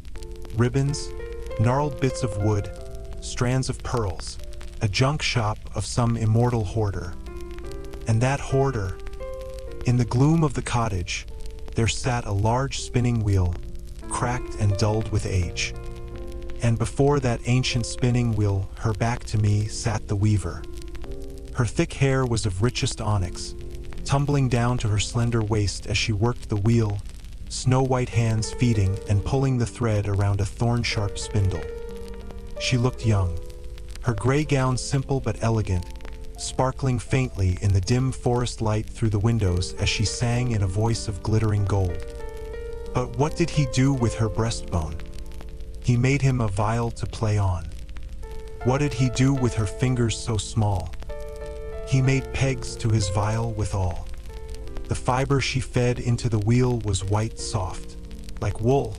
ribbons, gnarled bits of wood, strands of pearls, a junk shop of some immortal hoarder. And that hoarder, in the gloom of the cottage, there sat a large spinning wheel, cracked and dulled with age. And before that ancient spinning wheel, her back to me, sat the weaver. Her thick hair was of richest onyx, tumbling down to her slender waist as she worked the wheel, snow-white hands feeding and pulling the thread around a thorn-sharp spindle. She looked young, her gray gown simple but elegant, sparkling faintly in the dim forest light through the windows as she sang in a voice of glittering gold. But what did he do with her breastbone? He made him a viol to play on. What did he do with her fingers so small? He made pegs to his viol withal. The fiber she fed into the wheel was white soft, like wool.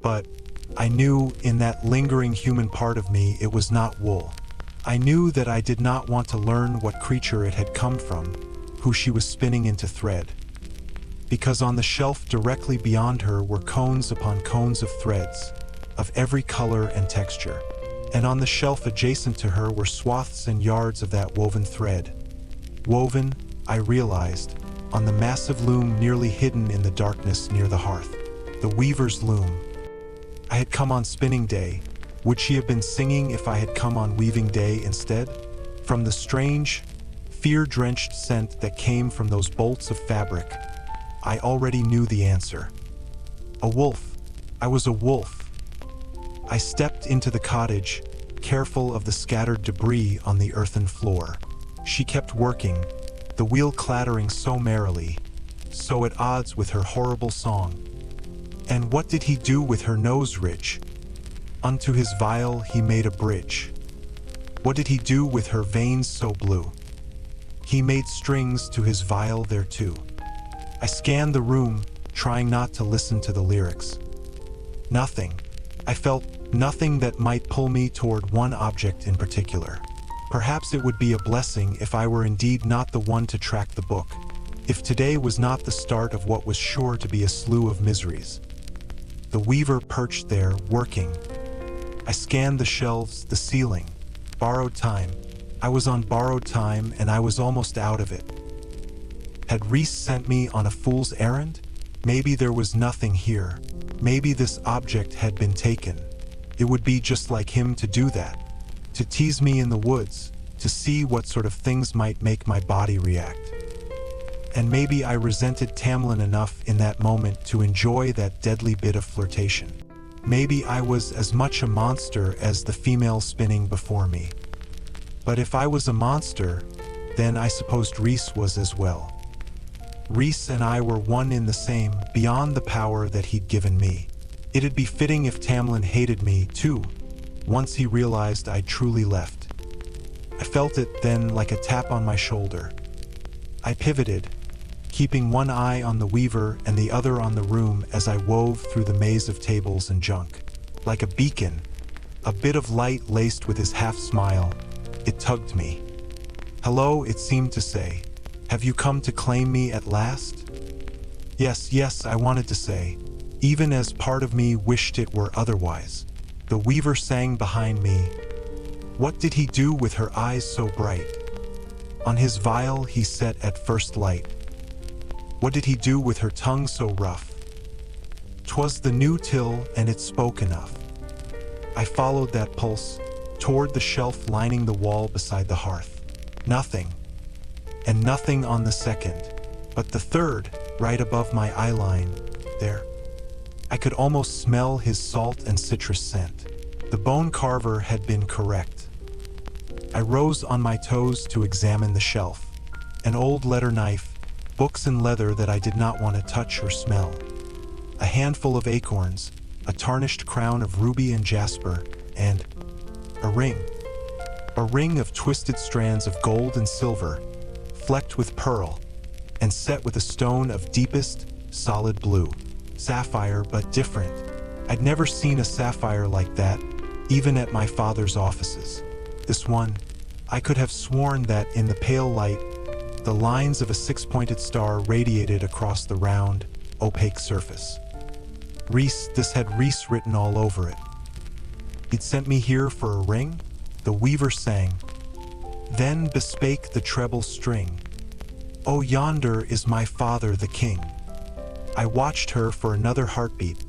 But I knew in that lingering human part of me it was not wool. I knew that I did not want to learn what creature it had come from, who she was spinning into thread. Because on the shelf directly beyond her were cones upon cones of threads, of every color and texture. And on the shelf adjacent to her were swaths and yards of that woven thread. Woven, I realized, on the massive loom nearly hidden in the darkness near the hearth. The weaver's loom. I had come on spinning day. Would she have been singing if I had come on weaving day instead? From the strange, fear-drenched scent that came from those bolts of fabric, I already knew the answer. A wolf. I was a wolf. I stepped into the cottage, careful of the scattered debris on the earthen floor. She kept working, the wheel clattering so merrily, so at odds with her horrible song. And what did he do with her nose ridge? Unto his viol he made a bridge. What did he do with her veins so blue? He made strings to his viol thereto. I scanned the room, trying not to listen to the lyrics. Nothing. I felt nothing that might pull me toward one object in particular. Perhaps it would be a blessing if I were indeed not the one to track the book, if today was not the start of what was sure to be a slew of miseries. The weaver perched there, working. I scanned the shelves, the ceiling. Borrowed time. I was on borrowed time and I was almost out of it. Had Rhys sent me on a fool's errand? Maybe there was nothing here. Maybe this object had been taken. It would be just like him to do that. To tease me in the woods, to see what sort of things might make my body react. And maybe I resented Tamlin enough in that moment to enjoy that deadly bit of flirtation. Maybe I was as much a monster as the female spinning before me. But if I was a monster, then I supposed Rhys was as well. Rhys and I were one in the same, beyond the power that he'd given me. It'd be fitting if Tamlin hated me, too, once he realized I'd truly left. I felt it then like a tap on my shoulder. I pivoted, keeping one eye on the weaver and the other on the room as I wove through the maze of tables and junk. Like a beacon, a bit of light laced with his half-smile, it tugged me. Hello, it seemed to say. Have you come to claim me at last? Yes, I wanted to say, even as part of me wished it were otherwise. The weaver sang behind me. What did he do with her eyes so bright? On his viol he set at first light. What did he do with her tongue so rough? 'Twas the new till, and it spoke enough. I followed that pulse, toward the shelf lining the wall beside the hearth. Nothing. And nothing on the second, but the third, right above my eyeline, there. I could almost smell his salt and citrus scent. The bone carver had been correct. I rose on my toes to examine the shelf. An old letter knife, books and leather that I did not want to touch or smell. A handful of acorns, a tarnished crown of ruby and jasper, and a ring. A ring of twisted strands of gold and silver, flecked with pearl, and set with a stone of deepest, solid blue. Sapphire, but different. I'd never seen a sapphire like that, even at my father's offices. This one, I could have sworn that in the pale light, The lines of a six-pointed star radiated across the round, opaque surface. This had Rhys written all over it. He'd sent me here for a ring? The weaver sang. Then bespake the treble string. Oh, yonder is my father the king. I watched her for another heartbeat,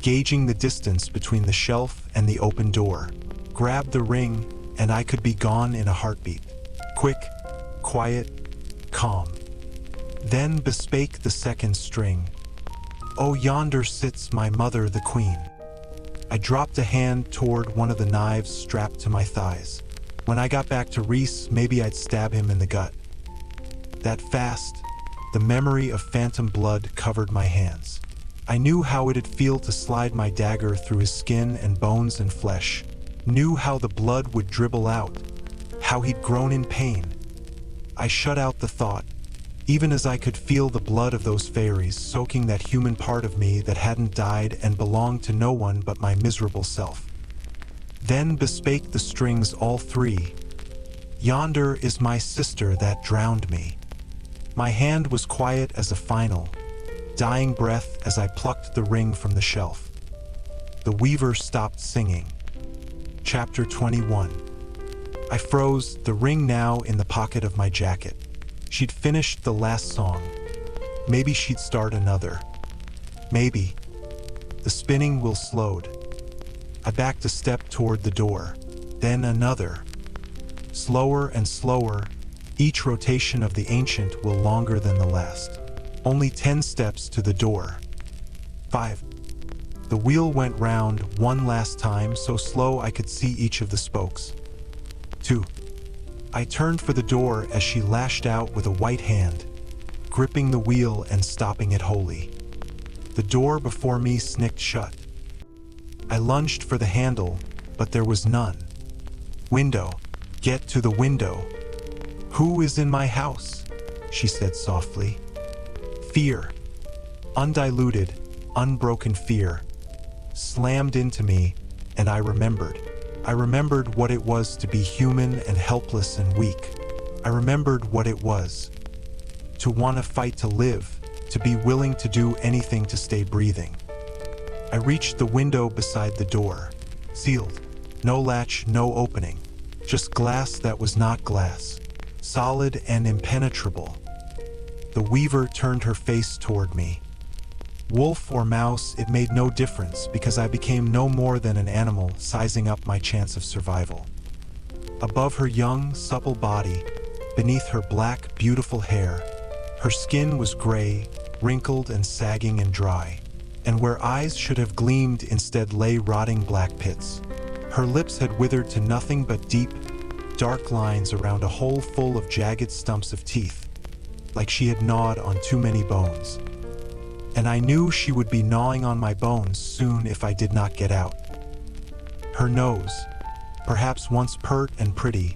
gauging the distance between the shelf and the open door. Grabbed the ring, and I could be gone in a heartbeat. Quick, quiet, calm. Then bespake the second string. Oh, yonder sits my mother the queen. I dropped a hand toward one of the knives strapped to my thighs. When I got back to Rhys, maybe I'd stab him in the gut. That fast, the memory of phantom blood covered my hands. I knew how it'd feel to slide my dagger through his skin and bones and flesh. Knew how the blood would dribble out, how he'd groan in pain. I shut out the thought, even as I could feel the blood of those fairies soaking that human part of me that hadn't died and belonged to no one but my miserable self. Then bespake the strings all three. Yonder is my sister that drowned me. My hand was quiet as a final, dying breath as I plucked the ring from the shelf. The weaver stopped singing. Chapter 21. I froze, the ring now in the pocket of my jacket. She'd finished the last song. Maybe she'd start another. Maybe. The spinning wheel slowed. I backed a step toward the door, then another. Slower and slower, each rotation of the ancient wheel longer than the last. Only 10 steps to the door. 5. The wheel went round one last time, so slow I could see each of the spokes. 2. I turned for the door as she lashed out with a white hand, gripping the wheel and stopping it wholly. The door before me snicked shut. I lunged for the handle, but there was none. Window. Get to the window. Who is in my house? She said softly. Fear. Undiluted, unbroken fear slammed into me, and I remembered. I remembered what it was to be human and helpless and weak. I remembered what it was to want to fight to live, to be willing to do anything to stay breathing. I reached the window beside the door. Sealed. No latch, no opening. Just glass that was not glass. Solid and impenetrable. The weaver turned her face toward me. Wolf or mouse, it made no difference because I became no more than an animal sizing up my chance of survival. Above her young, supple body, beneath her black, beautiful hair, her skin was gray, wrinkled and sagging and dry, and where eyes should have gleamed instead lay rotting black pits. Her lips had withered to nothing but deep, dark lines around a hole full of jagged stumps of teeth, like she had gnawed on too many bones. And I knew she would be gnawing on my bones soon if I did not get out. Her nose, perhaps once pert and pretty,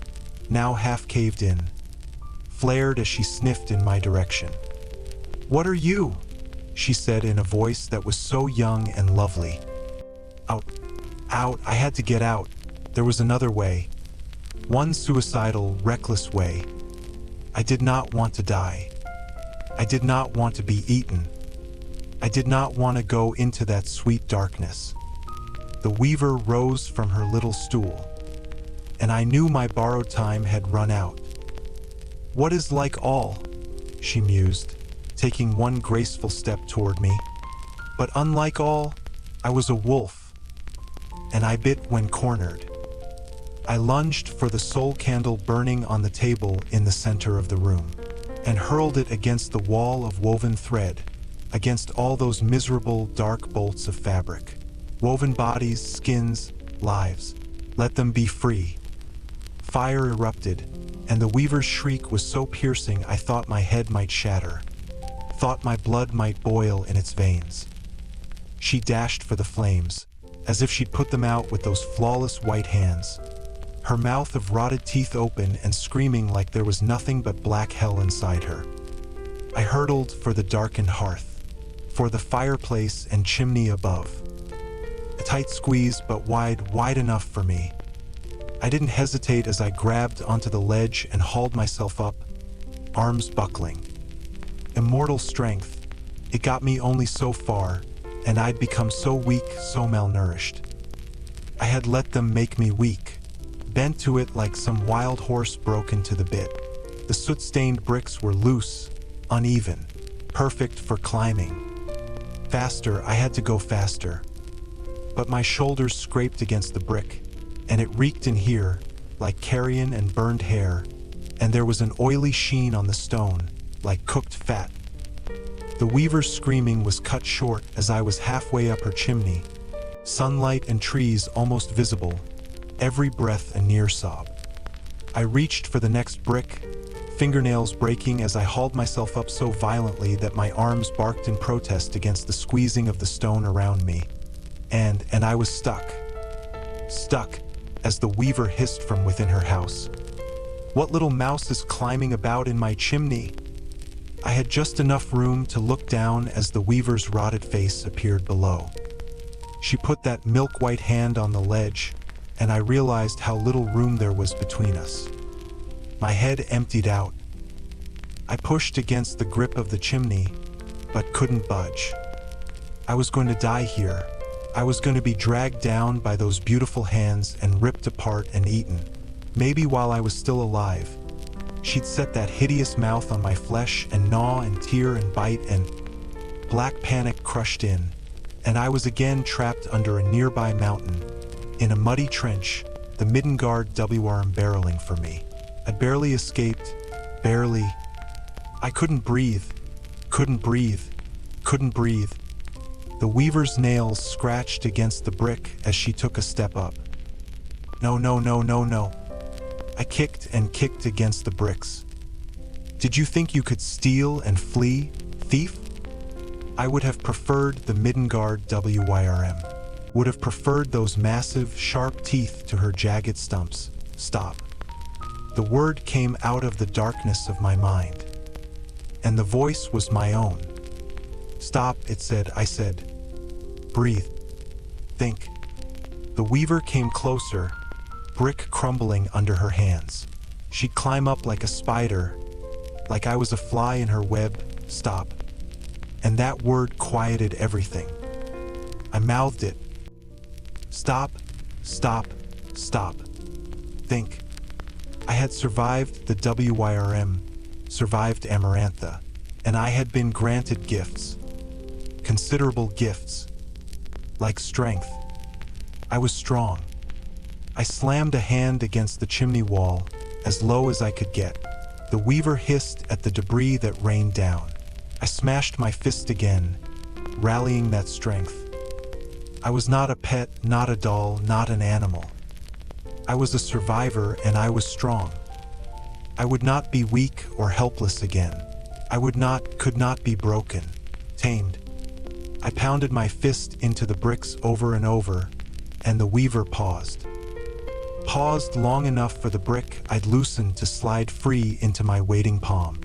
now half caved in, flared as she sniffed in my direction. "What are you?" she said in a voice that was so young and lovely. Out, out, I had to get out. There was another way. One suicidal, reckless way. I did not want to die. I did not want to be eaten. I did not want to go into that sweet darkness. The weaver rose from her little stool, and I knew my borrowed time had run out. "What is like all?" she mused, taking one graceful step toward me. "But unlike all, I was a wolf, and I bit when cornered." I lunged for the soul candle burning on the table in the center of the room, and hurled it against the wall of woven thread, against all those miserable, dark bolts of fabric. Woven bodies, skins, lives. Let them be free. Fire erupted, and the weaver's shriek was so piercing I thought my head might shatter, thought my blood might boil in its veins. She dashed for the flames, as if she'd put them out with those flawless white hands, her mouth of rotted teeth open and screaming like there was nothing but black hell inside her. I hurtled for the darkened hearth, for the fireplace and chimney above. A tight squeeze, but wide enough for me. I didn't hesitate as I grabbed onto the ledge and hauled myself up, arms buckling. Immortal strength. It got me only so far, and I'd become so weak, so malnourished. I had let them make me weak, bent to it like some wild horse broken to the bit. The soot-stained bricks were loose, uneven, perfect for climbing. Faster, I had to go faster. But my shoulders scraped against the brick, and it reeked in here, like carrion and burned hair, and there was an oily sheen on the stone, like cooked fat. The weaver's screaming was cut short as I was halfway up her chimney, sunlight and trees almost visible, every breath a near sob. I reached for the next brick, fingernails breaking as I hauled myself up so violently that my arms barked in protest against the squeezing of the stone around me. And I was stuck. Stuck, as the weaver hissed from within her house. What little mouse is climbing about in my chimney? I had just enough room to look down as the weaver's rotted face appeared below. She put that milk-white hand on the ledge, and I realized how little room there was between us. My head emptied out. I pushed against the grip of the chimney, but couldn't budge. I was going to die here. I was going to be dragged down by those beautiful hands and ripped apart and eaten, maybe while I was still alive. She'd set that hideous mouth on my flesh and gnaw and tear and bite, and black panic crushed in, and I was again trapped under a nearby mountain, in a muddy trench, the Midgard WRM barreling for me. I barely escaped, barely. I couldn't breathe, couldn't breathe, couldn't breathe. The weaver's nails scratched against the brick as she took a step up. No, no, no, no, no. I kicked and kicked against the bricks. Did you think you could steal and flee, thief? I would have preferred the Midgard WYRM. Would have preferred those massive, sharp teeth to her jagged stumps. Stop. The word came out of the darkness of my mind, and the voice was my own. Stop, it said. I said, breathe. Think. The weaver came closer, brick crumbling under her hands. She'd climb up like a spider, like I was a fly in her web. Stop. And that word quieted everything. I mouthed it. Stop, stop, stop. Think. I had survived the WYRM, survived Amarantha, and I had been granted gifts. Considerable gifts. Like strength. I was strong. I slammed a hand against the chimney wall, as low as I could get. The weaver hissed at the debris that rained down. I smashed my fist again, rallying that strength. I was not a pet, not a doll, not an animal. I was a survivor, and I was strong. I would not be weak or helpless again. I could not be broken, tamed. I pounded my fist into the bricks over and over, and the weaver paused. Paused long enough for the brick I'd loosened to slide free into my waiting palm,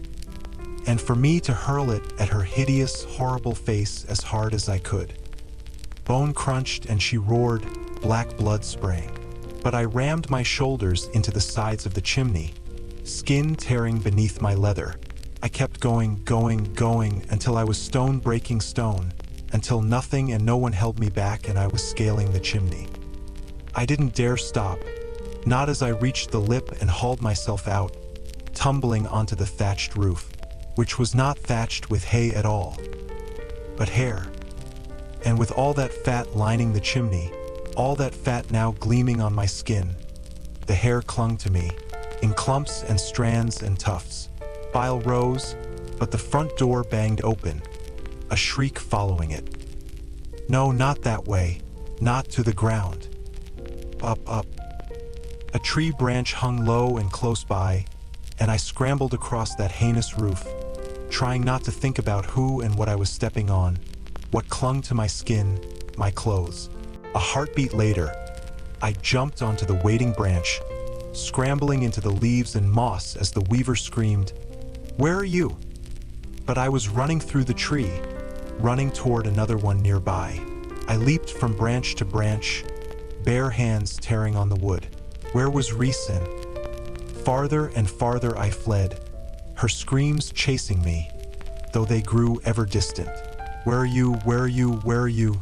and for me to hurl it at her hideous, horrible face as hard as I could. Bone crunched and she roared, black blood spraying. But I rammed my shoulders into the sides of the chimney, skin tearing beneath my leather. I kept going, until I was stone breaking stone, until nothing and no one held me back and I was scaling the chimney. I didn't dare stop, not as I reached the lip and hauled myself out, tumbling onto the thatched roof, which was not thatched with hay at all, but hair. And with all that fat lining the chimney, all that fat now gleaming on my skin, the hair clung to me, in clumps and strands and tufts. Bile rose, but the front door banged open, a shriek following it. No, not that way, not to the ground. Up. A tree branch hung low and close by, and I scrambled across that heinous roof, trying not to think about who and what I was stepping on, what clung to my skin, my clothes. A heartbeat later, I jumped onto the waiting branch, scrambling into the leaves and moss as the weaver screamed, "Where are you?" But I was running through the tree, running toward another one nearby. I leaped from branch to branch, bare hands tearing on the wood. Where was Rhysand? Farther and farther I fled, her screams chasing me, though they grew ever distant. Where are you? Where are you? Where are you?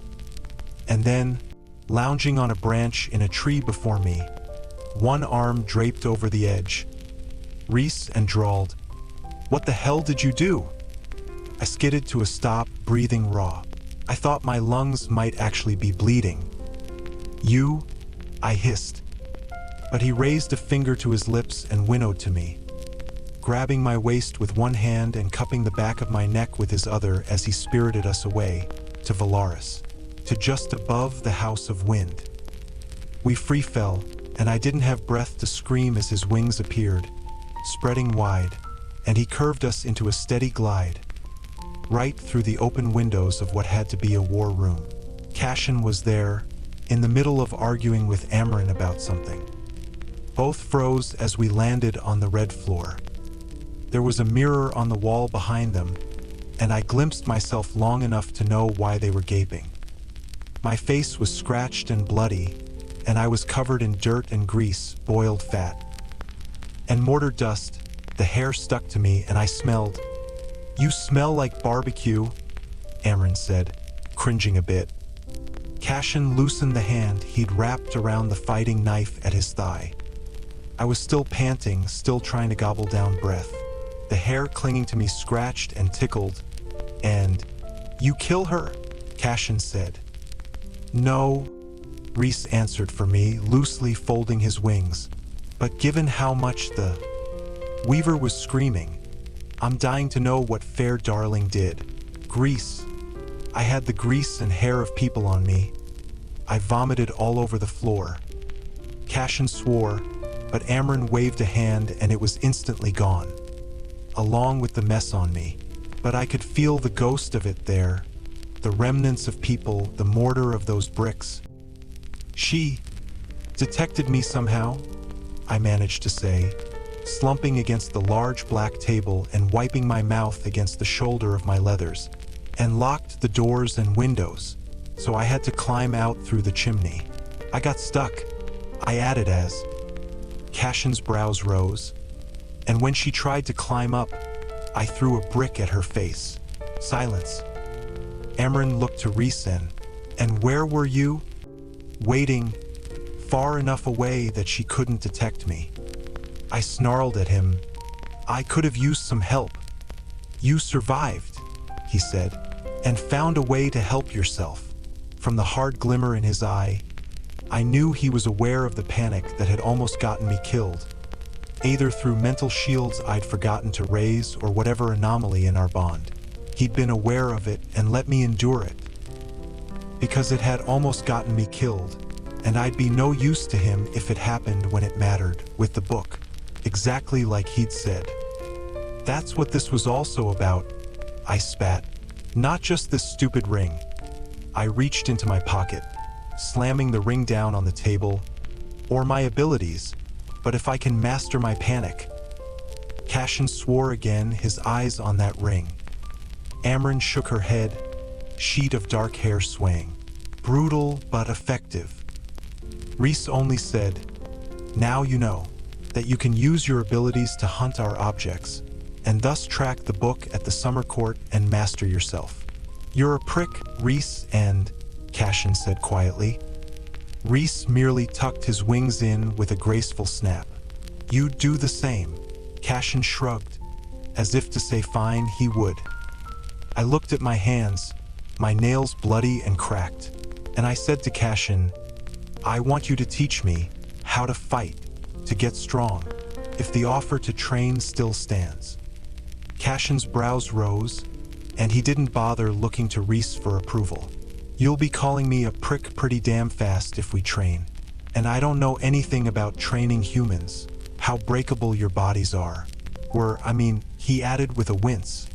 And then, lounging on a branch in a tree before me, one arm draped over the edge, Rhys and drawled, "What the hell did you do?" I skidded to a stop, breathing raw. I thought my lungs might actually be bleeding. "You?" I hissed. But he raised a finger to his lips and winnowed to me, grabbing my waist with one hand and cupping the back of my neck with his other as he spirited us away to Valaris, to just above the House of Wind. We free fell, and I didn't have breath to scream as his wings appeared, spreading wide, and he curved us into a steady glide, right through the open windows of what had to be a war room. Cashin was there, in the middle of arguing with Amren about something. Both froze as we landed on the red floor. There was a mirror on the wall behind them, and I glimpsed myself long enough to know why they were gaping. My face was scratched and bloody, and I was covered in dirt and grease, boiled fat, and mortar dust. The hair stuck to me, and I smelled. "You smell like barbecue," Amren said, cringing a bit. Cashin loosened the hand he'd wrapped around the fighting knife at his thigh. I was still panting, still trying to gobble down breath, the hair clinging to me scratched and tickled. And, "You kill her," Cashin said. "No," Rhys answered for me, loosely folding his wings. "But given how much the..." Weaver was screaming. "I'm dying to know what fair darling did." Grease. I had the grease and hair of people on me. I vomited all over the floor. Cashin swore, but Amren waved a hand and it was instantly gone, along with the mess on me. But I could feel the ghost of it there, the remnants of people, the mortar of those bricks. "She detected me somehow," I managed to say, slumping against the large black table and wiping my mouth against the shoulder of my leathers, "and locked the doors and windows, so I had to climb out through the chimney. I got stuck," I added as Cashin's brows rose, "and when she tried to climb up, I threw a brick at her face." Silence. Amren looked to Rhysand. "And where were you?" "Waiting, far enough away that she couldn't detect me." I snarled at him. "I could have used some help." "You survived," he said, "and found a way to help yourself." From the hard glimmer in his eye, I knew he was aware of the panic that had almost gotten me killed, either through mental shields I'd forgotten to raise or whatever anomaly in our bond. He'd been aware of it and let me endure it, because it had almost gotten me killed, and I'd be no use to him if it happened when it mattered, with the book, exactly like he'd said. "That's what this was also about," I spat. "Not just this stupid ring." I reached into my pocket, slamming the ring down on the table, "or my abilities, but if I can master my panic." Cashin swore again, his eyes on that ring. Amren shook her head, sheet of dark hair swaying. "Brutal, but effective." Rhys only said, "Now you know that you can use your abilities to hunt our objects, and thus track the book at the summer court and master yourself." "You're a prick, Rhys, and..." Cashin said quietly. Rhys merely tucked his wings in with a graceful snap. "You'd do the same." Cashin shrugged, as if to say fine, he would. I looked at my hands, my nails bloody and cracked, and I said to Cashin, "I want you to teach me how to fight, to get strong, if the offer to train still stands." Cashin's brows rose, and he didn't bother looking to Rhys for approval. "You'll be calling me a prick pretty damn fast if we train. And I don't know anything about training humans, how breakable your bodies are. He added with a wince,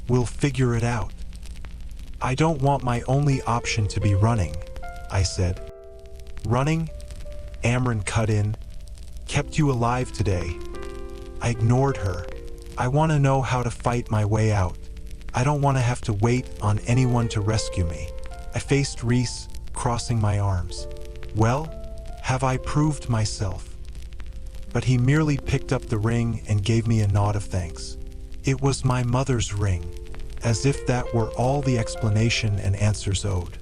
"We'll figure it out." "I don't want my only option to be running," I said. "Running?" Amren cut in. "Kept you alive today." I ignored her. "I want to know how to fight my way out. I don't want to have to wait on anyone to rescue me." I faced Rhys, crossing my arms. "Well, have I proved myself?" But he merely picked up the ring and gave me a nod of thanks. It was my mother's ring, as if that were all the explanation and answers owed.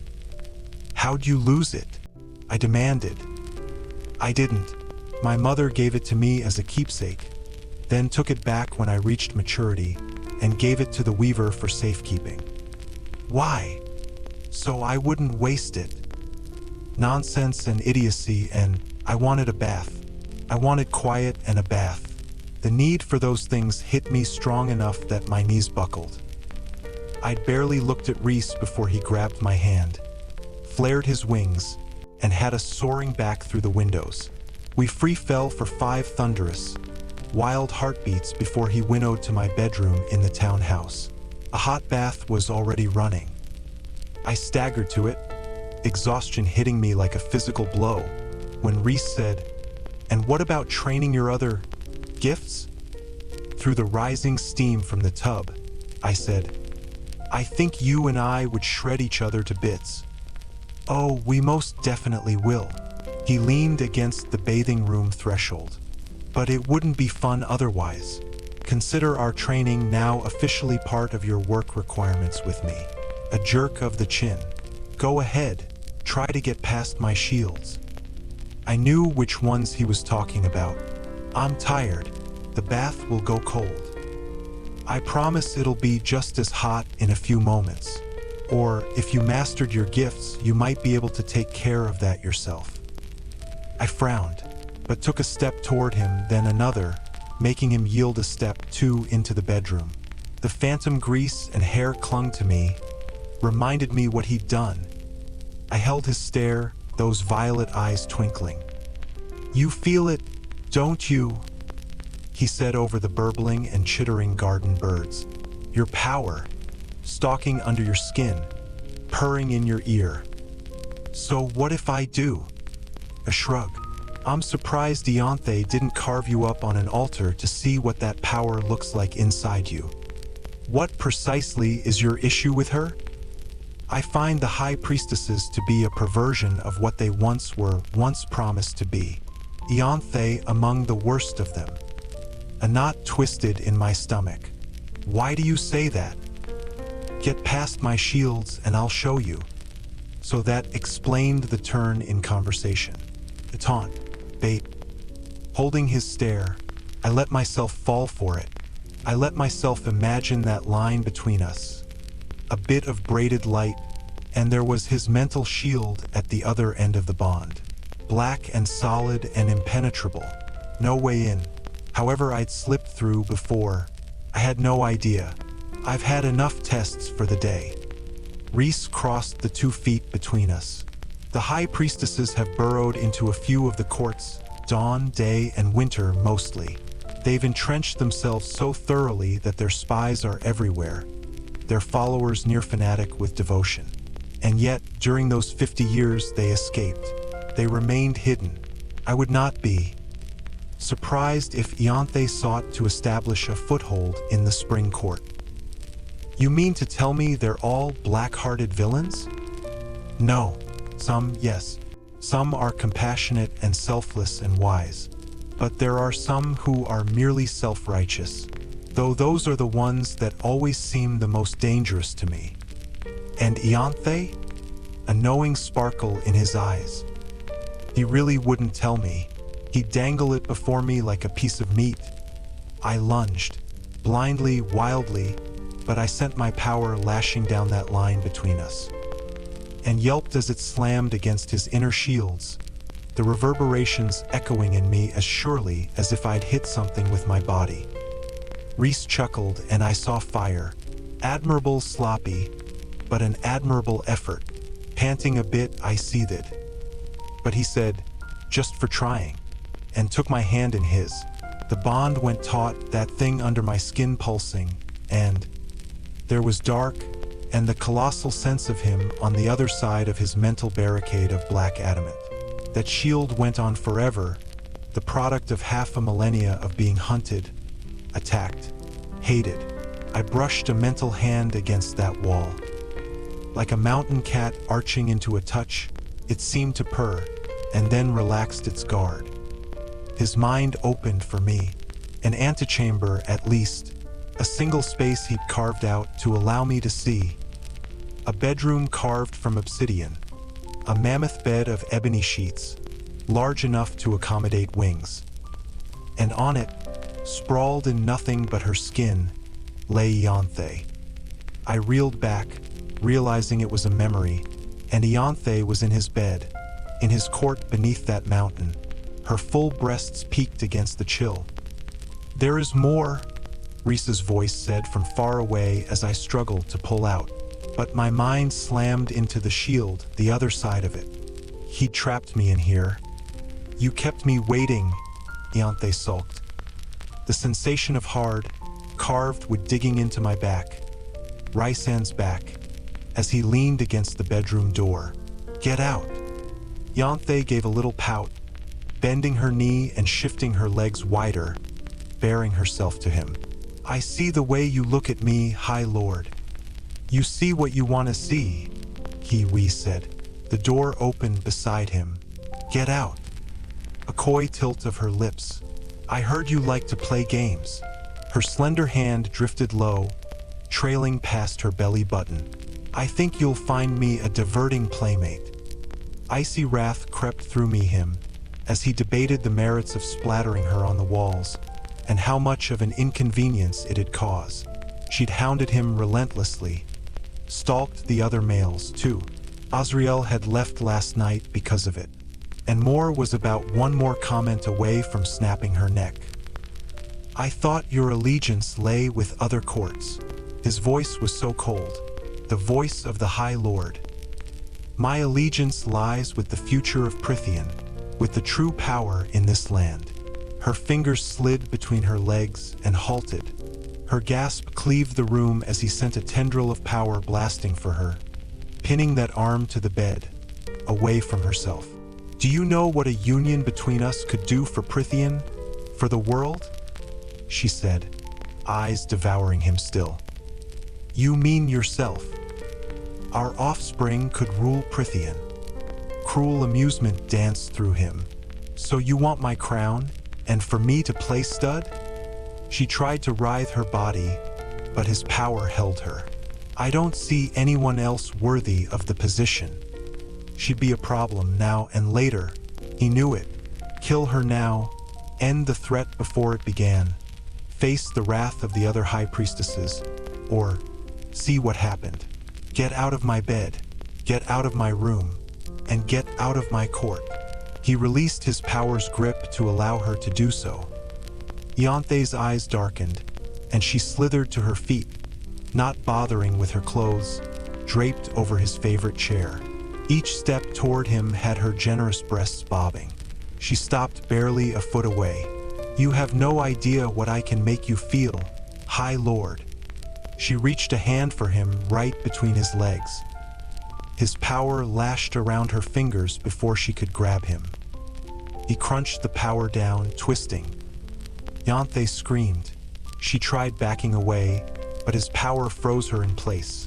How'd you lose it? I demanded. I didn't. My mother gave it to me as a keepsake, then took it back when I reached maturity and gave it to the weaver for safekeeping. Why? So I wouldn't waste it. Nonsense and idiocy, and I wanted a bath. I wanted quiet and a bath. The need for those things hit me strong enough that my knees buckled. I'd barely looked at Rhys before he grabbed my hand, flared his wings, and had us soaring back through the windows. We free fell for 5 thunderous, wild heartbeats before he winnowed to my bedroom in the townhouse. A hot bath was already running. I staggered to it, exhaustion hitting me like a physical blow, when Rhys said, "And what about training your other gifts?" Through the rising steam from the tub, I said, "I think you and I would shred each other to bits." "Oh, we most definitely will." He leaned against the bathing room threshold. "But it wouldn't be fun otherwise. Consider our training now officially part of your work requirements with me." A jerk of the chin. "Go ahead, try to get past my shields." I knew which ones he was talking about. "I'm tired. The bath will go cold. I promise it'll be just as hot in a few moments. Or, if you mastered your gifts, you might be able to take care of that yourself." I frowned, but took a step toward him, then another, making him yield a step 2 into the bedroom. The phantom grease and hair clung to me, reminded me what he'd done. I held his stare, those violet eyes twinkling. "You feel it, don't you?" he said over the burbling and chittering garden birds. "Your power, stalking under your skin, purring in your ear." "So what if I do?" A shrug. "I'm surprised Ianthe didn't carve you up on an altar to see what that power looks like inside you." "What precisely is your issue with her?" "I find the high priestesses to be a perversion of what they once promised to be. Ianthe among the worst of them." A knot twisted in my stomach. "Why do you say that?" "Get past my shields and I'll show you." So that explained the turn in conversation. A taunt, bait. Holding his stare, I let myself fall for it. I let myself imagine that line between us. A bit of braided light, and there was his mental shield at the other end of the bond. Black and solid and impenetrable. No way in. However I'd slipped through before, I had no idea. I've had enough tests for the day. Rhys crossed the 2 feet between us. The high priestesses have burrowed into a few of the courts, dawn, day, and winter mostly. They've entrenched themselves so thoroughly that their spies are everywhere, their followers near fanatic with devotion. And yet, during those 50 years they escaped. They remained hidden. I would not be surprised if Ianthe sought to establish a foothold in the spring court. "You mean to tell me they're all black-hearted villains?" "No. Some, yes. Some are compassionate and selfless and wise. But there are some who are merely self-righteous, though those are the ones that always seem the most dangerous to me." "And Ianthe?" A knowing sparkle in his eyes. He really wouldn't tell me. He'd dangle it before me like a piece of meat. I lunged, blindly, wildly, but I sent my power lashing down that line between us, and yelped as it slammed against his inner shields, the reverberations echoing in me as surely as if I'd hit something with my body. Rhys chuckled, and I saw fire. Admirable sloppy, but an admirable effort. Panting a bit, I seethed. But he said, "Just for trying," and took my hand in his. The bond went taut, that thing under my skin pulsing, and there was dark, and the colossal sense of him on the other side of his mental barricade of black adamant. That shield went on forever, the product of half a millennia of being hunted, attacked, hated. I brushed a mental hand against that wall. Like a mountain cat arching into a touch, it seemed to purr, and then relaxed its guard. His mind opened for me, an antechamber at least, A single space he'd carved out to allow me to see. A bedroom carved from obsidian. A mammoth bed of ebony sheets, large enough to accommodate wings. And on it, sprawled in nothing but her skin, lay Ianthe. I reeled back, realizing it was a memory, and Ianthe was in his bed, in his court beneath that mountain. Her full breasts peaked against the chill. "There is more," Rhys's voice said from far away as I struggled to pull out. But my mind slammed into the shield, the other side of it. "He trapped me in here. You kept me waiting," Ianthe sulked. The sensation of hard, carved wood digging into my back. Rhysand's back, as he leaned against the bedroom door. "Get out." Ianthe gave a little pout, bending her knee and shifting her legs wider, baring herself to him. "I see the way you look at me, High Lord. You see what you want to see," he said. The door opened beside him. "Get out." A coy tilt of her lips. "I heard you like to play games." Her slender hand drifted low, trailing past her belly button. "I think you'll find me a diverting playmate." Icy wrath crept through him as he debated the merits of splattering her on the walls and how much of an inconvenience it'd cause. She'd hounded him relentlessly, stalked the other males too. Azriel had left last night because of it, and Moore was about one more comment away from snapping her neck. "I thought your allegiance lay with other courts." His voice was so cold, the voice of the High Lord. "My allegiance lies with the future of Prythian, with the true power in this land." Her fingers slid between her legs and halted. Her gasp cleaved the room as he sent a tendril of power blasting for her, pinning that arm to the bed, away from herself. "Do you know what a union between us could do for Prythian, for the world?" she said, eyes devouring him still. "You mean yourself. Our offspring could rule Prythian." Cruel amusement danced through him. "So you want my crown, and for me to play stud?" She tried to writhe her body, but his power held her. "I don't see anyone else worthy of the position." She'd be a problem now and later. He knew it. Kill her now, end the threat before it began, face the wrath of the other high priestesses, or see what happened. Get out of my bed, get out of my room, and get out of my court. He released his power's grip to allow her to do so. Ianthe's eyes darkened, and she slithered to her feet, not bothering with her clothes, draped over his favorite chair. Each step toward him had her generous breasts bobbing. She stopped barely a foot away. "You have no idea what I can make you feel, High Lord." She reached a hand for him right between his legs. His power lashed around her fingers before she could grab him. He crunched the power down, twisting. Ianthe screamed. She tried backing away, but his power froze her in place.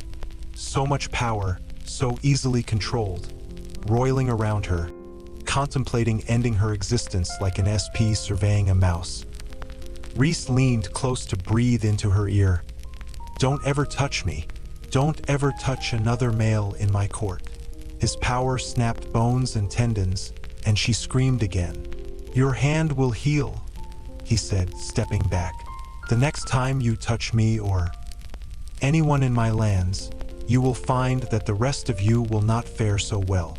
So much power, so easily controlled, roiling around her, contemplating ending her existence like an SP surveying a mouse. Rhys leaned close to breathe into her ear. "Don't ever touch me. Don't ever touch another male in my court." His power snapped bones and tendons, and she screamed again. "Your hand will heal," he said, stepping back. "The next time you touch me or anyone in my lands, you will find that the rest of you will not fare so well."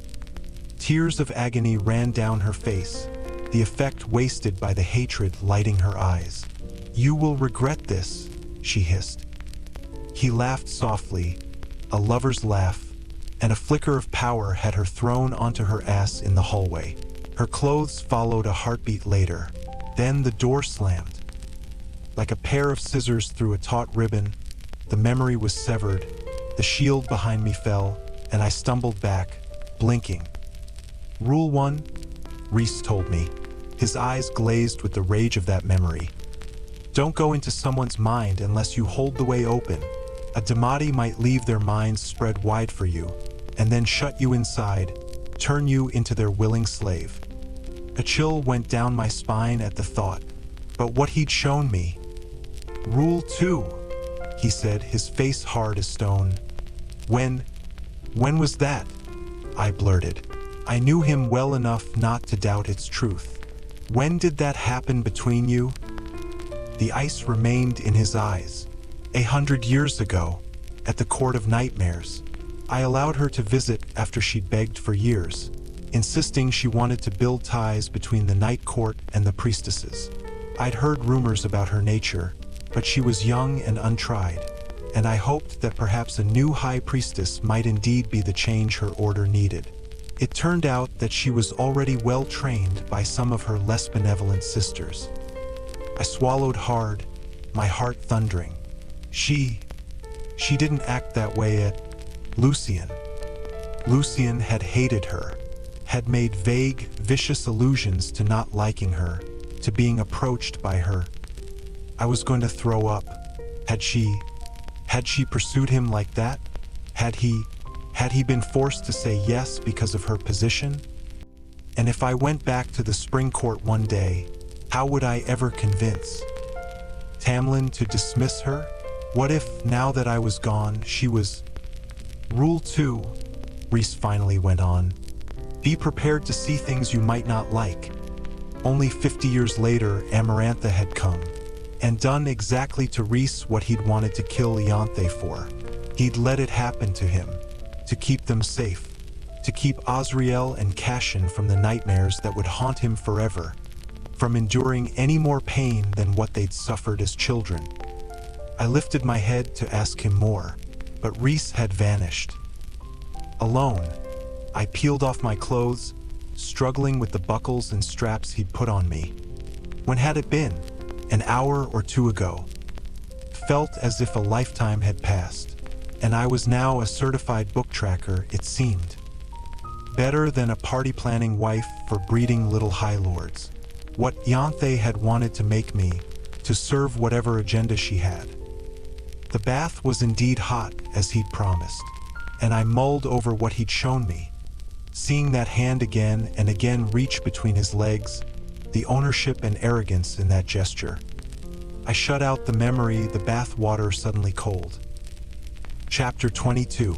Tears of agony ran down her face, the effect wasted by the hatred lighting her eyes. "You will regret this," she hissed. He laughed softly, a lover's laugh, and a flicker of power had her thrown onto her ass in the hallway. Her clothes followed a heartbeat later. Then the door slammed. Like a pair of scissors through a taut ribbon, the memory was severed, the shield behind me fell, and I stumbled back, blinking. "Rule 1, Rhys told me, his eyes glazed with the rage of that memory. "Don't go into someone's mind unless you hold the way open. A Damati might leave their minds spread wide for you, and then shut you inside, turn you into their willing slave." A chill went down my spine at the thought. But what he'd shown me, Rule 2, he said, his face hard as stone. When was that? I blurted. I knew him well enough not to doubt its truth. When did that happen between you? The ice remained in his eyes. 100 years ago, at the Court of Nightmares. I allowed her to visit after she'd begged for years, insisting she wanted to build ties between the Night Court and the priestesses. I'd heard rumors about her nature, but she was young and untried, and I hoped that perhaps a new high priestess might indeed be the change her order needed. It turned out that she was already well trained by some of her less benevolent sisters. I swallowed hard, my heart thundering. She didn't act that way at Lucian. Lucian had hated her, had made vague, vicious allusions to not liking her, to being approached by her. I was going to throw up. Had she pursued him like that? Had he been forced to say yes because of her position? And if I went back to the Spring Court one day, how would I ever convince Tamlin to dismiss her? What if, now that I was gone, she was... Rule 2, Rhys finally went on. Be prepared to see things you might not like. Only 50 years later, Amarantha had come, and done exactly to Rhys what he'd wanted to kill Ianthe for. He'd let it happen to him, to keep them safe, to keep Osriel and Cashin from the nightmares that would haunt him forever, from enduring any more pain than what they'd suffered as children. I lifted my head to ask him more, but Rhys had vanished. Alone, I peeled off my clothes, struggling with the buckles and straps he'd put on me. When had it been? An hour or two ago. Felt as if a lifetime had passed, and I was now a certified book tracker, it seemed. Better than a party-planning wife for breeding little high lords. What Ianthe had wanted to make me, to serve whatever agenda she had. The bath was indeed hot, as he'd promised, and I mulled over what he'd shown me. Seeing that hand again and again reach between his legs, the ownership and arrogance in that gesture. I shut out the memory, the bath water suddenly cold. Chapter 22.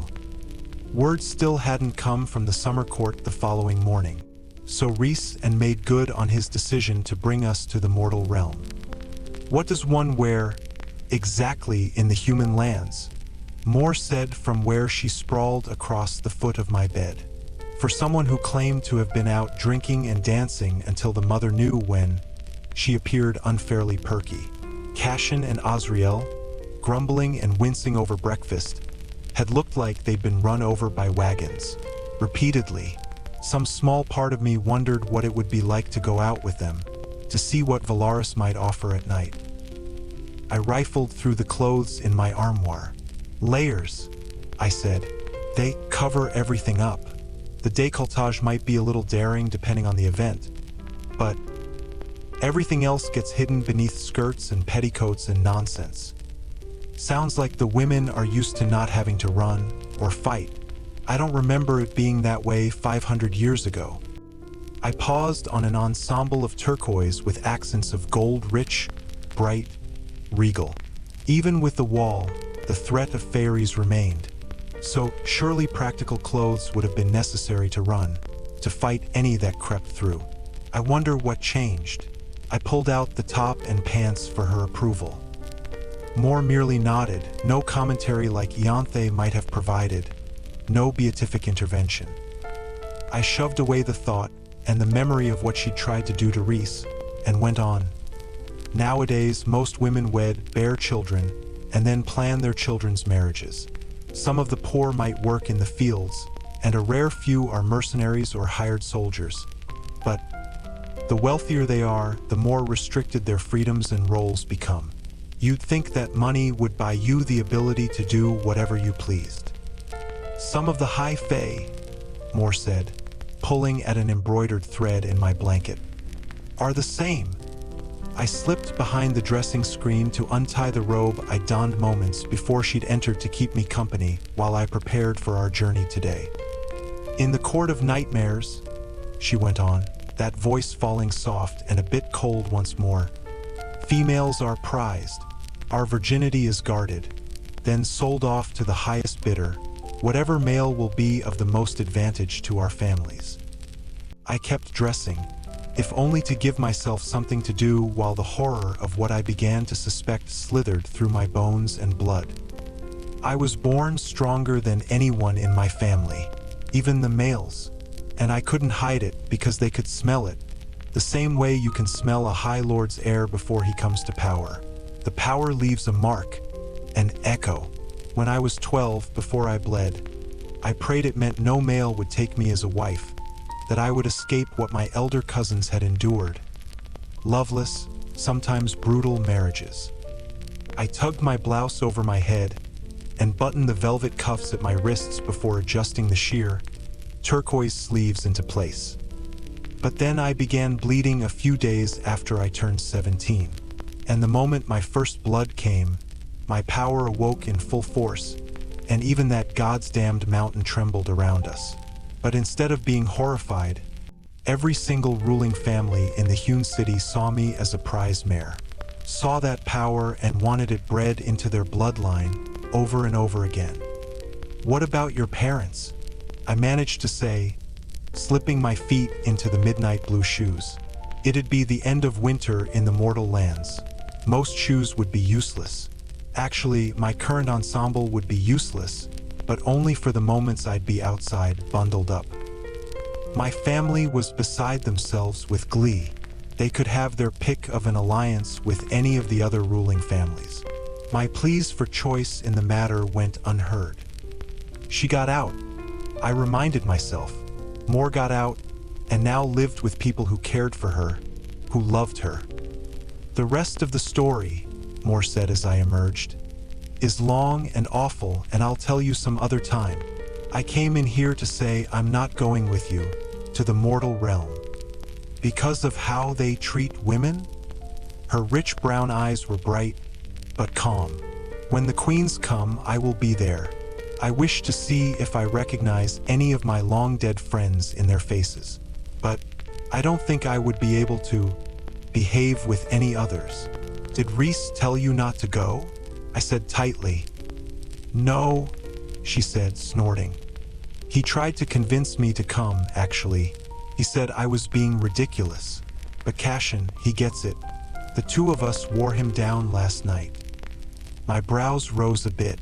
Word still hadn't come from the summer court the following morning, so Rhys and made good on his decision to bring us to the mortal realm. What does one wear exactly in the human lands? More said from where she sprawled across the foot of my bed. For someone who claimed to have been out drinking and dancing until the mother knew when, she appeared unfairly perky. Cashin and Osriel, grumbling and wincing over breakfast, had looked like they'd been run over by wagons. Repeatedly, some small part of me wondered what it would be like to go out with them, to see what Valaris might offer at night. I rifled through the clothes in my armoire. Layers, I said. They cover everything up. The décolletage might be a little daring depending on the event, but everything else gets hidden beneath skirts and petticoats and nonsense. Sounds like the women are used to not having to run or fight. I don't remember it being that way 500 years ago. I paused on an ensemble of turquoise with accents of gold, rich, bright, regal. Even with the wall, the threat of fairies remained. So surely practical clothes would have been necessary to run, to fight any that crept through. I wonder what changed. I pulled out the top and pants for her approval. More merely nodded, no commentary like Ianthe might have provided, no beatific intervention. I shoved away the thought and the memory of what she'd tried to do to Rhys, and went on. Nowadays, most women wed, bear children, and then plan their children's marriages. Some of the poor might work in the fields, and a rare few are mercenaries or hired soldiers. But the wealthier they are, the more restricted their freedoms and roles become. You'd think that money would buy you the ability to do whatever you pleased. Some of the high fae, Moore said, pulling at an embroidered thread in my blanket, are the same. I slipped behind the dressing screen to untie the robe I donned moments before she'd entered to keep me company while I prepared for our journey today. In the Court of Nightmares, she went on, that voice falling soft and a bit cold once more, females are prized. Our virginity is guarded, then sold off to the highest bidder, whatever male will be of the most advantage to our families. I kept dressing, if only to give myself something to do while the horror of what I began to suspect slithered through my bones and blood. I was born stronger than anyone in my family, even the males, and I couldn't hide it because they could smell it, the same way you can smell a High Lord's heir before he comes to power. The power leaves a mark, an echo. When I was 12, before I bled, I prayed it meant no male would take me as a wife, that I would escape what my elder cousins had endured. Loveless, sometimes brutal marriages. I tugged my blouse over my head and buttoned the velvet cuffs at my wrists before adjusting the sheer, turquoise sleeves into place. But then I began bleeding a few days after I turned 17, and the moment my first blood came, my power awoke in full force, and even that God's-damned mountain trembled around us. But instead of being horrified, every single ruling family in the hewn city saw me as a prize mare, saw that power and wanted it bred into their bloodline over and over again. "What about your parents?" I managed to say, slipping my feet into the midnight blue shoes. It'd be the end of winter in the mortal lands. Most shoes would be useless. Actually, my current ensemble would be useless, but only for the moments I'd be outside, bundled up. My family was beside themselves with glee. They could have their pick of an alliance with any of the other ruling families. My pleas for choice in the matter went unheard. She got out. I reminded myself. More got out, and now lived with people who cared for her, who loved her. "The rest of the story," Moore said as I emerged, "is long and awful, and I'll tell you some other time. I came in here to say I'm not going with you to the mortal realm. Because of how they treat women?" Her rich brown eyes were bright, but calm. "When the queens come, I will be there. I wish to see if I recognize any of my long-dead friends in their faces. But I don't think I would be able to behave with any others." "Did Rhys tell you not to go?" I said tightly. "No," she said, snorting. "He tried to convince me to come, actually. He said I was being ridiculous. But Cashin, he gets it. The two of us wore him down last night." My brows rose a bit.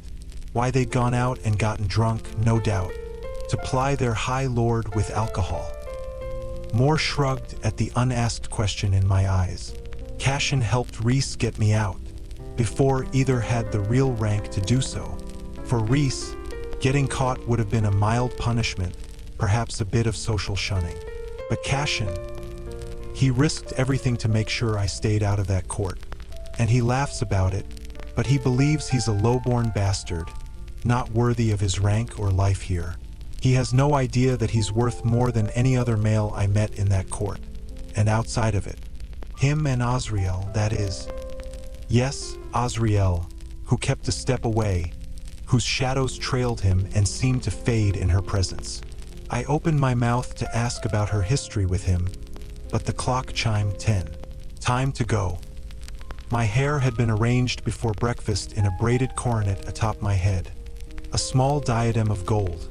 Why, they'd gone out and gotten drunk, no doubt, to ply their High Lord with alcohol. Moore shrugged at the unasked question in my eyes. "Cashin helped Rhys get me out, before either had the real rank to do so. For Rhys, getting caught would have been a mild punishment, perhaps a bit of social shunning. But Cashin, he risked everything to make sure I stayed out of that court. And he laughs about it, but he believes he's a low-born bastard, not worthy of his rank or life here. He has no idea that he's worth more than any other male I met in that court, and outside of it. Him and Azriel, that is. Yes, Azriel, who kept a step away, whose shadows trailed him and seemed to fade in her presence. I opened my mouth to ask about her history with him, but the clock chimed 10. Time to go. My hair had been arranged before breakfast in a braided coronet atop my head, a small diadem of gold,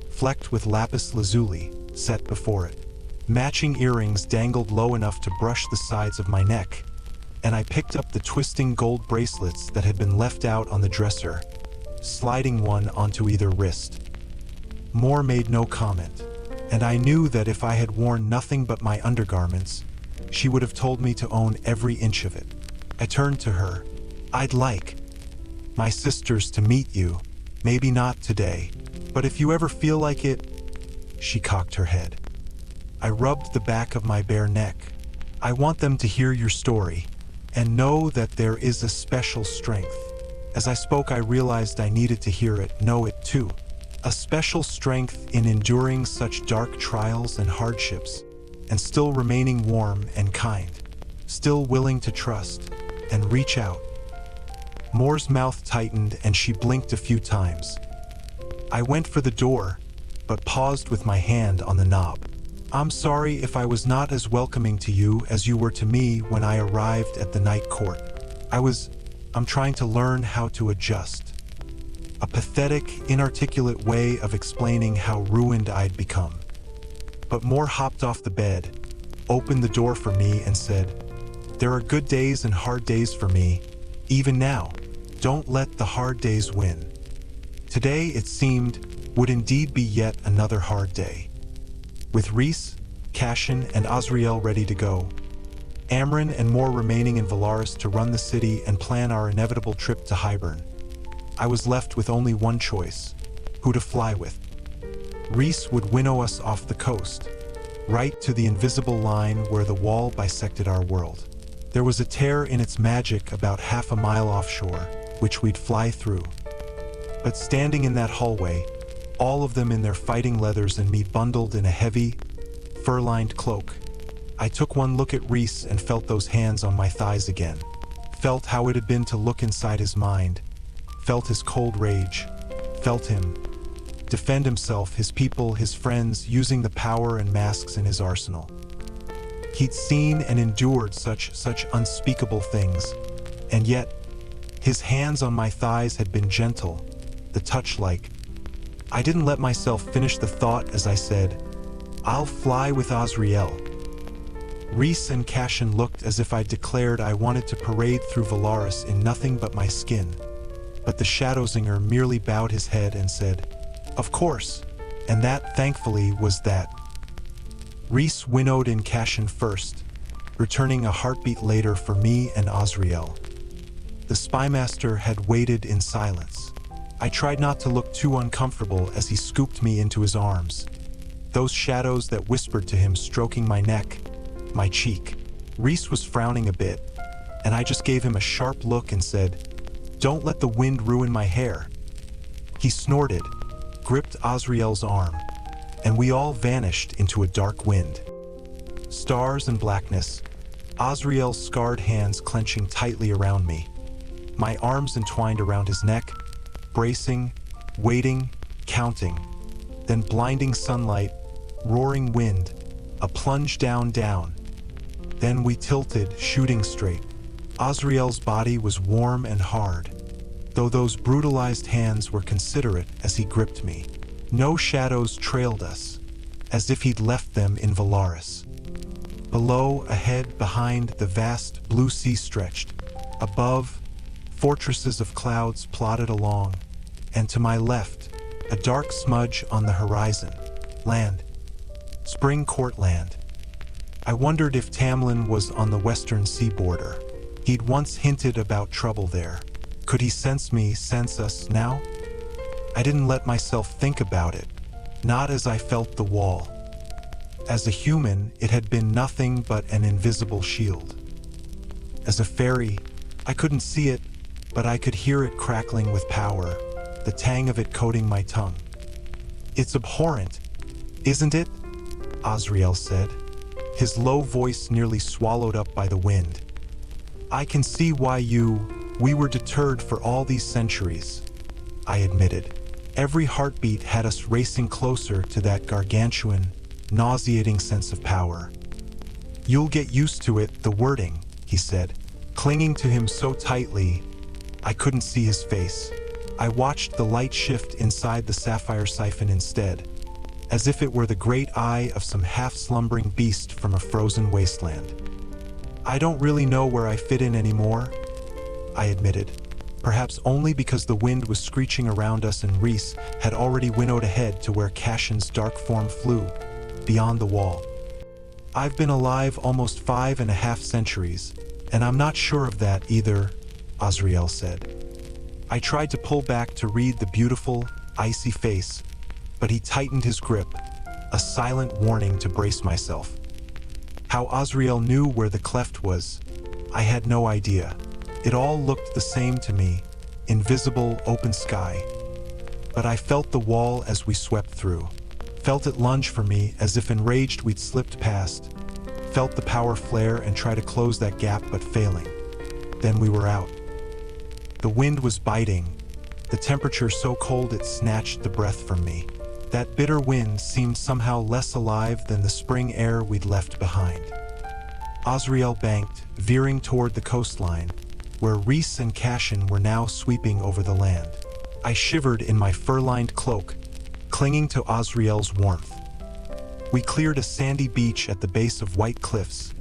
flecked with lapis lazuli, set before it. Matching earrings dangled low enough to brush the sides of my neck, and I picked up the twisting gold bracelets that had been left out on the dresser, sliding one onto either wrist. Moore made no comment, and I knew that if I had worn nothing but my undergarments, she would have told me to own every inch of it. I turned to her. "I'd like my sisters to meet you. Maybe not today, but if you ever feel like it." She cocked her head. I rubbed the back of my bare neck. "I want them to hear your story and know that there is a special strength." As I spoke, I realized I needed to hear it, know it too. A special strength in enduring such dark trials and hardships, and still remaining warm and kind, still willing to trust and reach out. Moore's mouth tightened and she blinked a few times. I went for the door, but paused with my hand on the knob. "I'm sorry if I was not as welcoming to you as you were to me when I arrived at the night court. I was I'm trying to learn how to adjust. A pathetic, inarticulate way of explaining how ruined I'd become. But Moore hopped off the bed, opened the door for me and said, "There are good days and hard days for me, even now. Don't let the hard days win." Today, it seemed, would indeed be yet another hard day. With Rhys, Cashin, and Azriel ready to go, Amren and Moore remaining in Valaris to run the city and plan our inevitable trip to Hybern, I was left with only one choice: who to fly with. Rhys would winnow us off the coast, right to the invisible line where the wall bisected our world. There was a tear in its magic about half a mile offshore, which we'd fly through. But standing in that hallway, all of them in their fighting leathers and me bundled in a heavy, fur-lined cloak, I took one look at Rhys and felt those hands on my thighs again. Felt how it had been to look inside his mind. Felt his cold rage. Felt him defend himself, his people, his friends, using the power and masks in his arsenal. He'd seen and endured such unspeakable things, and yet, his hands on my thighs had been gentle, the touch like. I didn't let myself finish the thought as I said, "I'll fly with Azriel." Rhys and Cashin looked as if I'd declared I wanted to parade through Valaris in nothing but my skin, but the Shadowsinger merely bowed his head and said, "Of course," and that, thankfully, was that. Rhys winnowed in Cashin first, returning a heartbeat later for me and Azriel. The Spymaster had waited in silence. I tried not to look too uncomfortable as he scooped me into his arms, those shadows that whispered to him stroking my neck, my cheek. Rhys was frowning a bit, and I just gave him a sharp look and said, "Don't let the wind ruin my hair." He snorted, gripped Azriel's arm, and we all vanished into a dark wind. Stars and blackness, Azriel's scarred hands clenching tightly around me, my arms entwined around his neck, bracing, waiting, counting, then blinding sunlight, roaring wind, a plunge down. Then we tilted, shooting straight. Azriel's body was warm and hard, though those brutalized hands were considerate as he gripped me. No shadows trailed us, as if he'd left them in Valaris. Below, ahead, behind, the vast blue sea stretched. Above, fortresses of clouds plodded along, and to my left, a dark smudge on the horizon. Land. Spring Court land. I wondered if Tamlin was on the western sea border. He'd once hinted about trouble there. Could he sense us now? I didn't let myself think about it, not as I felt the wall. As a human, it had been nothing but an invisible shield. As a fairy, I couldn't see it, but I could hear it crackling with power, the tang of it coating my tongue. "It's abhorrent, isn't it?" Azriel said, his low voice nearly swallowed up by the wind. "I can see why we were deterred for all these centuries," I admitted. Every heartbeat had us racing closer to that gargantuan, nauseating sense of power. "You'll get used to it, the wording," he said, clinging to him so tightly I couldn't see his face. I watched the light shift inside the sapphire siphon instead, as if it were the great eye of some half-slumbering beast from a frozen wasteland. "I don't really know where I fit in anymore," I admitted, perhaps only because the wind was screeching around us and Rhys had already winnowed ahead to where Cashin's dark form flew, beyond the wall. "I've been alive almost 5.5 centuries, and I'm not sure of that either," Azriel said. I tried to pull back to read the beautiful, icy face, but he tightened his grip, a silent warning to brace myself. How Azriel knew where the cleft was, I had no idea. It all looked the same to me, invisible, open sky. But I felt the wall as we swept through. Felt it lunge for me as if enraged we'd slipped past. Felt the power flare and try to close that gap but failing. Then we were out. The wind was biting, the temperature so cold it snatched the breath from me. That bitter wind seemed somehow less alive than the spring air we'd left behind. Azriel banked, veering toward the coastline, where Rhys and Cashin were now sweeping over the land. I shivered in my fur-lined cloak, clinging to Osriel's warmth. We cleared a sandy beach at the base of white cliffs,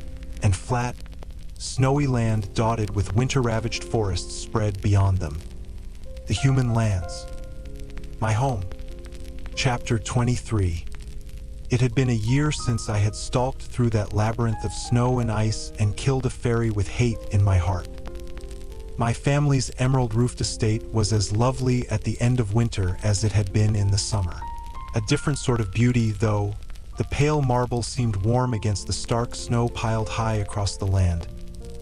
and flat, snowy land dotted with winter-ravaged forests spread beyond them. The human lands. My home. Chapter 23. It had been a year since I had stalked through that labyrinth of snow and ice and killed a fairy with hate in my heart. My family's emerald-roofed estate was as lovely at the end of winter as it had been in the summer. A different sort of beauty, though. The pale marble seemed warm against the stark snow piled high across the land,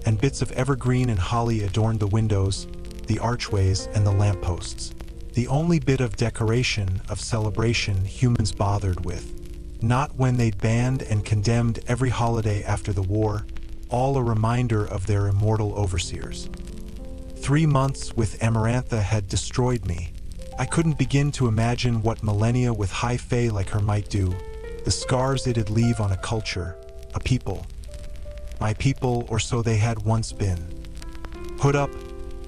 and bits of evergreen and holly adorned the windows, the archways, and the lampposts. The only bit of decoration, of celebration, humans bothered with. Not when they'd banned and condemned every holiday after the war, all a reminder of their immortal overseers. 3 months with Amarantha had destroyed me. I couldn't begin to imagine what millennia with high fae like her might do, the scars it'd leave on a culture, a people. My people, or so they had once been. Hood up,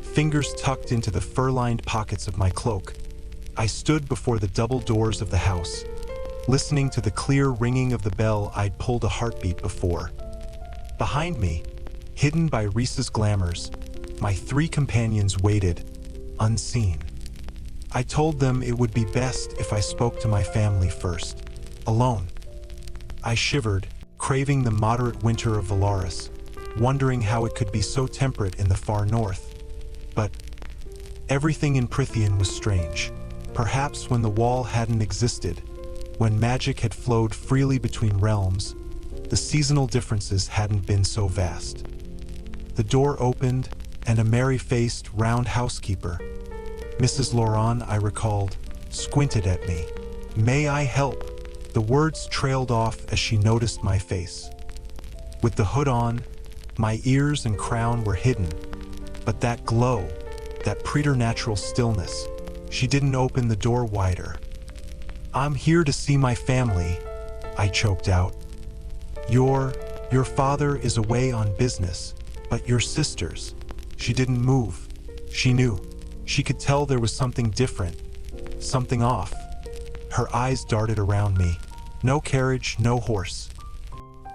fingers tucked into the fur-lined pockets of my cloak, I stood before the double doors of the house, listening to the clear ringing of the bell I'd pulled a heartbeat before. Behind me, hidden by Rhys's glamours, my 3 companions waited, unseen. I told them it would be best if I spoke to my family first, alone. I shivered, craving the moderate winter of Valaris, wondering how it could be so temperate in the far north. But everything in Prythian was strange. Perhaps when the wall hadn't existed, when magic had flowed freely between realms, the seasonal differences hadn't been so vast. The door opened, and a merry-faced, round housekeeper, Mrs. Loran, I recalled, squinted at me. "May I help?" The words trailed off as she noticed my face. With the hood on, my ears and crown were hidden, but that glow, that preternatural stillness, she didn't open the door wider. "I'm here to see my family," I choked out. Your father is away on business, but your sisters." She didn't move. She knew. She could tell there was something different, something off. Her eyes darted around me. No carriage, no horse.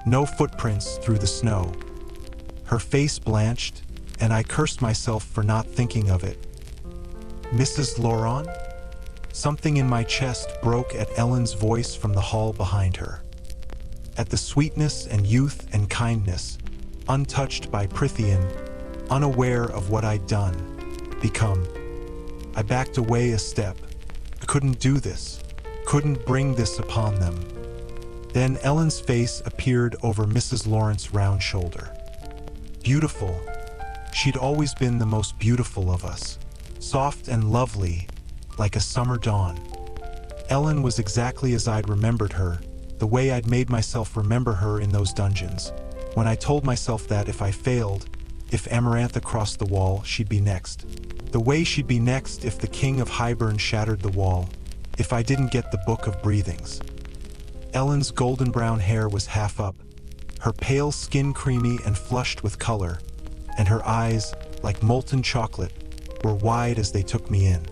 No footprints through the snow. Her face blanched, and I cursed myself for not thinking of it. "Mrs. Loran?" Something in my chest broke at Ellen's voice from the hall behind her. At the sweetness and youth and kindness, untouched by Prythian, unaware of what I'd done, become. I backed away a step. I couldn't do this, couldn't bring this upon them. Then Ellen's face appeared over Mrs. Lawrence's round shoulder. Beautiful. She'd always been the most beautiful of us, soft and lovely, like a summer dawn. Ellen was exactly as I'd remembered her, the way I'd made myself remember her in those dungeons, when I told myself that if I failed, if Amarantha crossed the wall, she'd be next. The way she'd be next if the King of Hybern shattered the wall, if I didn't get the Book of Breathings. Ellen's golden brown hair was half up, her pale skin creamy and flushed with color, and her eyes, like molten chocolate, were wide as they took me in.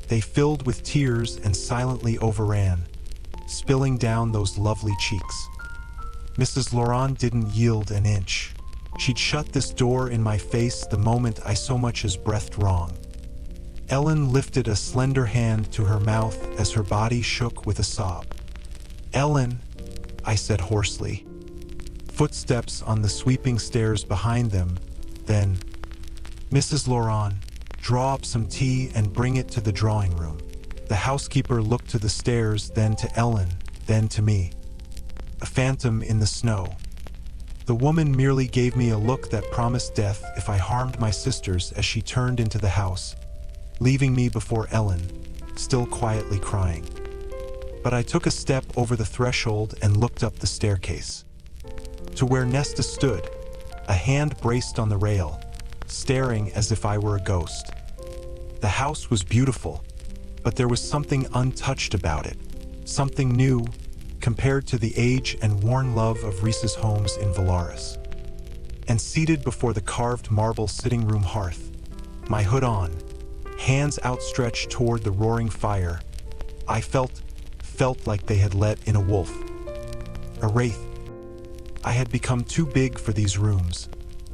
They filled with tears and silently overran, spilling down those lovely cheeks. Mrs. Loran didn't yield an inch. She'd shut this door in my face the moment I so much as breathed wrong. Ellen lifted a slender hand to her mouth as her body shook with a sob. "Ellen," I said hoarsely. Footsteps on the sweeping stairs behind them, then, "Mrs. Loran, draw up some tea and bring it to the drawing room." The housekeeper looked to the stairs, then to Ellen, then to me. A phantom in the snow. The woman merely gave me a look that promised death if I harmed my sisters as she turned into the house, leaving me before Ellen, still quietly crying. But I took a step over the threshold and looked up the staircase. To where Nesta stood, a hand braced on the rail, staring as if I were a ghost. The house was beautiful, but there was something untouched about it, something new, compared to the age and worn love of Rhys's homes in Valaris. And seated before the carved marble sitting room hearth, my hood on, hands outstretched toward the roaring fire, I felt like they had let in a wolf. A wraith. I had become too big for these rooms,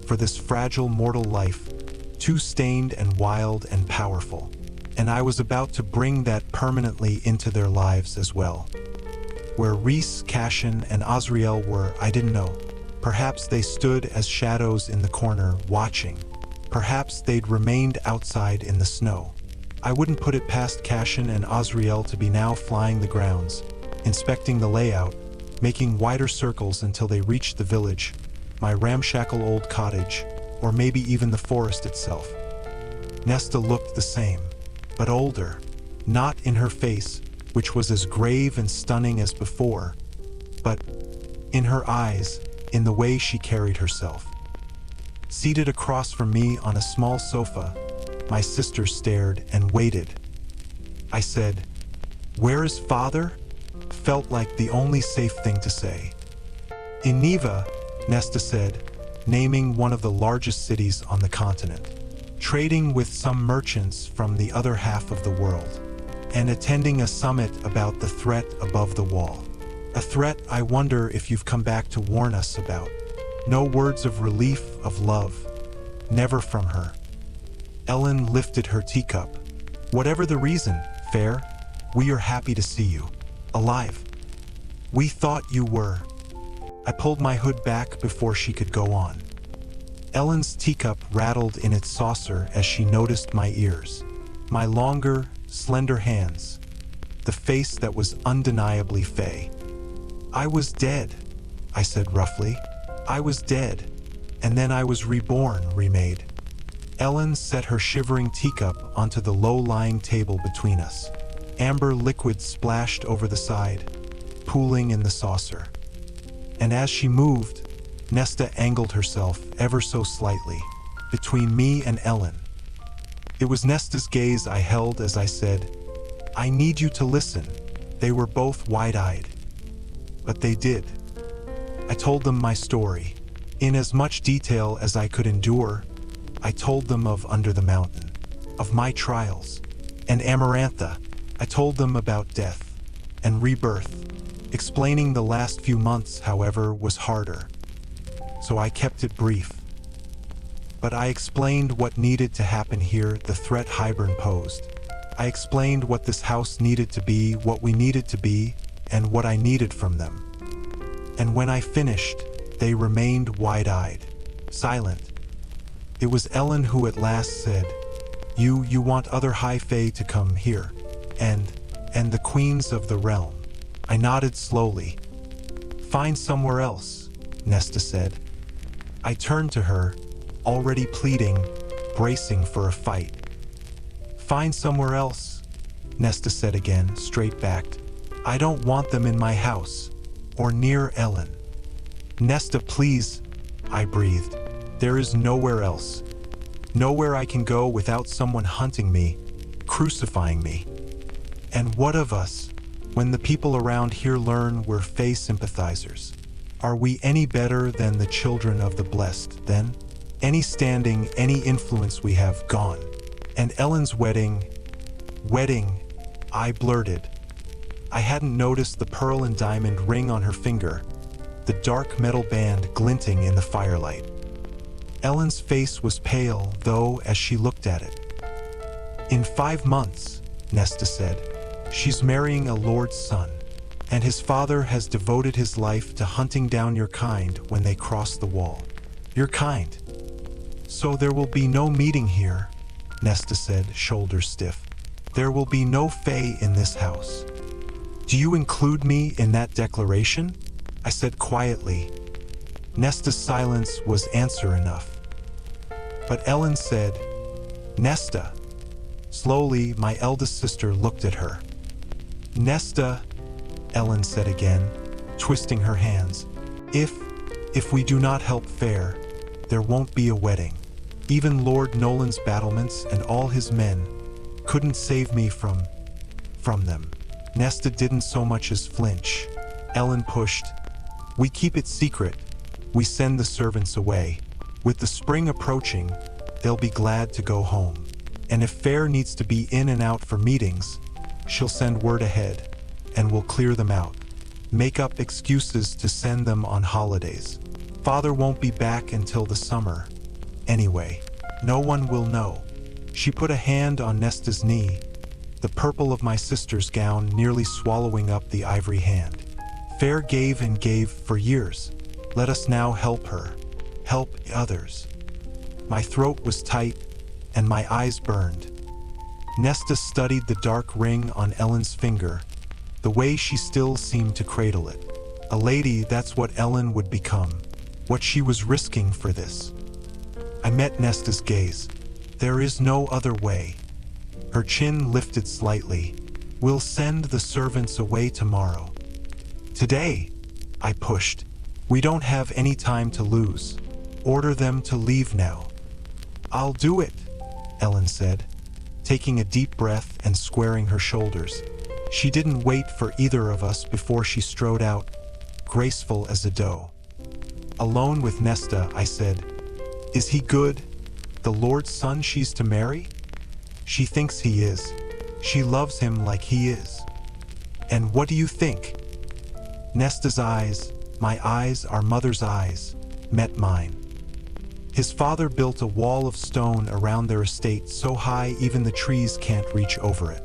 for this fragile mortal life, too stained and wild and powerful. And I was about to bring that permanently into their lives as well. Where Rhys, Cashin, and Azriel were, I didn't know. Perhaps they stood as shadows in the corner, watching. Perhaps they'd remained outside in the snow. I wouldn't put it past Cashin and Azriel to be now flying the grounds, inspecting the layout, making wider circles until they reached the village, my ramshackle old cottage, or maybe even the forest itself. Nesta looked the same, but older, not in her face, which was as grave and stunning as before, but in her eyes, in the way she carried herself. Seated across from me on a small sofa, my sister stared and waited. I said, "Where is father?" Felt like the only safe thing to say. "In Neva," Nesta said, naming one of the largest cities on the continent, trading with some merchants from the other half of the world, and attending a summit about the threat above the wall. A threat I wonder if you've come back to warn us about. No words of relief, of love. Never from her. Ellen lifted her teacup. "Whatever the reason, Feyre, we are happy to see you. Alive. We thought you were." I pulled my hood back before she could go on. Ellen's teacup rattled in its saucer as she noticed my ears, my longer, slender hands, the face that was undeniably Fae. "I was dead," I said roughly. "I was dead, and then I was reborn, remade." Ellen set her shivering teacup onto the low-lying table between us. Amber liquid splashed over the side, pooling in the saucer. And as she moved, Nesta angled herself ever so slightly, between me and Ellen. It was Nesta's gaze I held as I said, "I need you to listen." They were both wide-eyed. But they did. I told them my story. In as much detail as I could endure, I told them of Under the Mountain, of my trials, and Amarantha. I told them about death and rebirth. Explaining the last few months, however, was harder. So I kept it brief. But I explained what needed to happen here, the threat Hybern posed. I explained what this house needed to be, what we needed to be, and what I needed from them. And when I finished, they remained wide-eyed, silent. It was Ellen who at last said, You want other high fae to come here, and the queens of the realm." I nodded slowly. "Find somewhere else," Nesta said. I turned to her, already pleading, bracing for a fight. "Find somewhere else," Nesta said again, straight-backed. "I don't want them in my house, or near Ellen." "Nesta, please," I breathed. "There is nowhere else. Nowhere I can go without someone hunting me, crucifying me. And what of us, when the people around here learn we're Fae sympathizers? Are we any better than the children of the blessed, then? Any standing, any influence we have, gone. And Ellen's wedding, I blurted. I hadn't noticed the pearl and diamond ring on her finger, the dark metal band glinting in the firelight. Ellen's face was pale, though, as she looked at it. "In 5 months," Nesta said, "she's marrying a lord's son, and his father has devoted his life to hunting down your kind when they cross the wall. Your kind. So there will be no meeting here," Nesta said, shoulders stiff. "There will be no Fae in this house." "Do you include me in that declaration?" I said quietly. Nesta's silence was answer enough. But Ellen said, "Nesta." Slowly, my eldest sister looked at her. "Nesta," Ellen said again, twisting her hands. If we do not help Feyre, there won't be a wedding. Even Lord Nolan's battlements and all his men couldn't save me from them." Nesta didn't so much as flinch. Ellen pushed, "We keep it secret. We send the servants away. With the spring approaching, they'll be glad to go home. And if Feyre needs to be in and out for meetings, she'll send word ahead, and we'll clear them out. Make up excuses to send them on holidays. Father won't be back until the summer. Anyway, no one will know. She put a hand on Nesta's knee, the purple of my sister's gown nearly swallowing up the ivory hand. Feyre gave and gave for years. Let us now help her. Help others. My throat was tight, and my eyes burned. Nesta studied the dark ring on Ellen's finger, the way she still seemed to cradle it. A lady, that's what Ellen would become, what she was risking for this. I met Nesta's gaze. There is no other way. Her chin lifted slightly. We'll send the servants away tomorrow. Today, I pushed. We don't have any time to lose. Order them to leave now. I'll do it, Ellen said, taking a deep breath and squaring her shoulders. She didn't wait for either of us before she strode out, graceful as a doe. Alone with Nesta, I said, "Is he good? The Lord's son she's to marry?" "She thinks he is. She loves him like he is." "And what do you think?" Nesta's eyes, my eyes, our mother's eyes, met mine. His father built a wall of stone around their estate so high even the trees can't reach over it.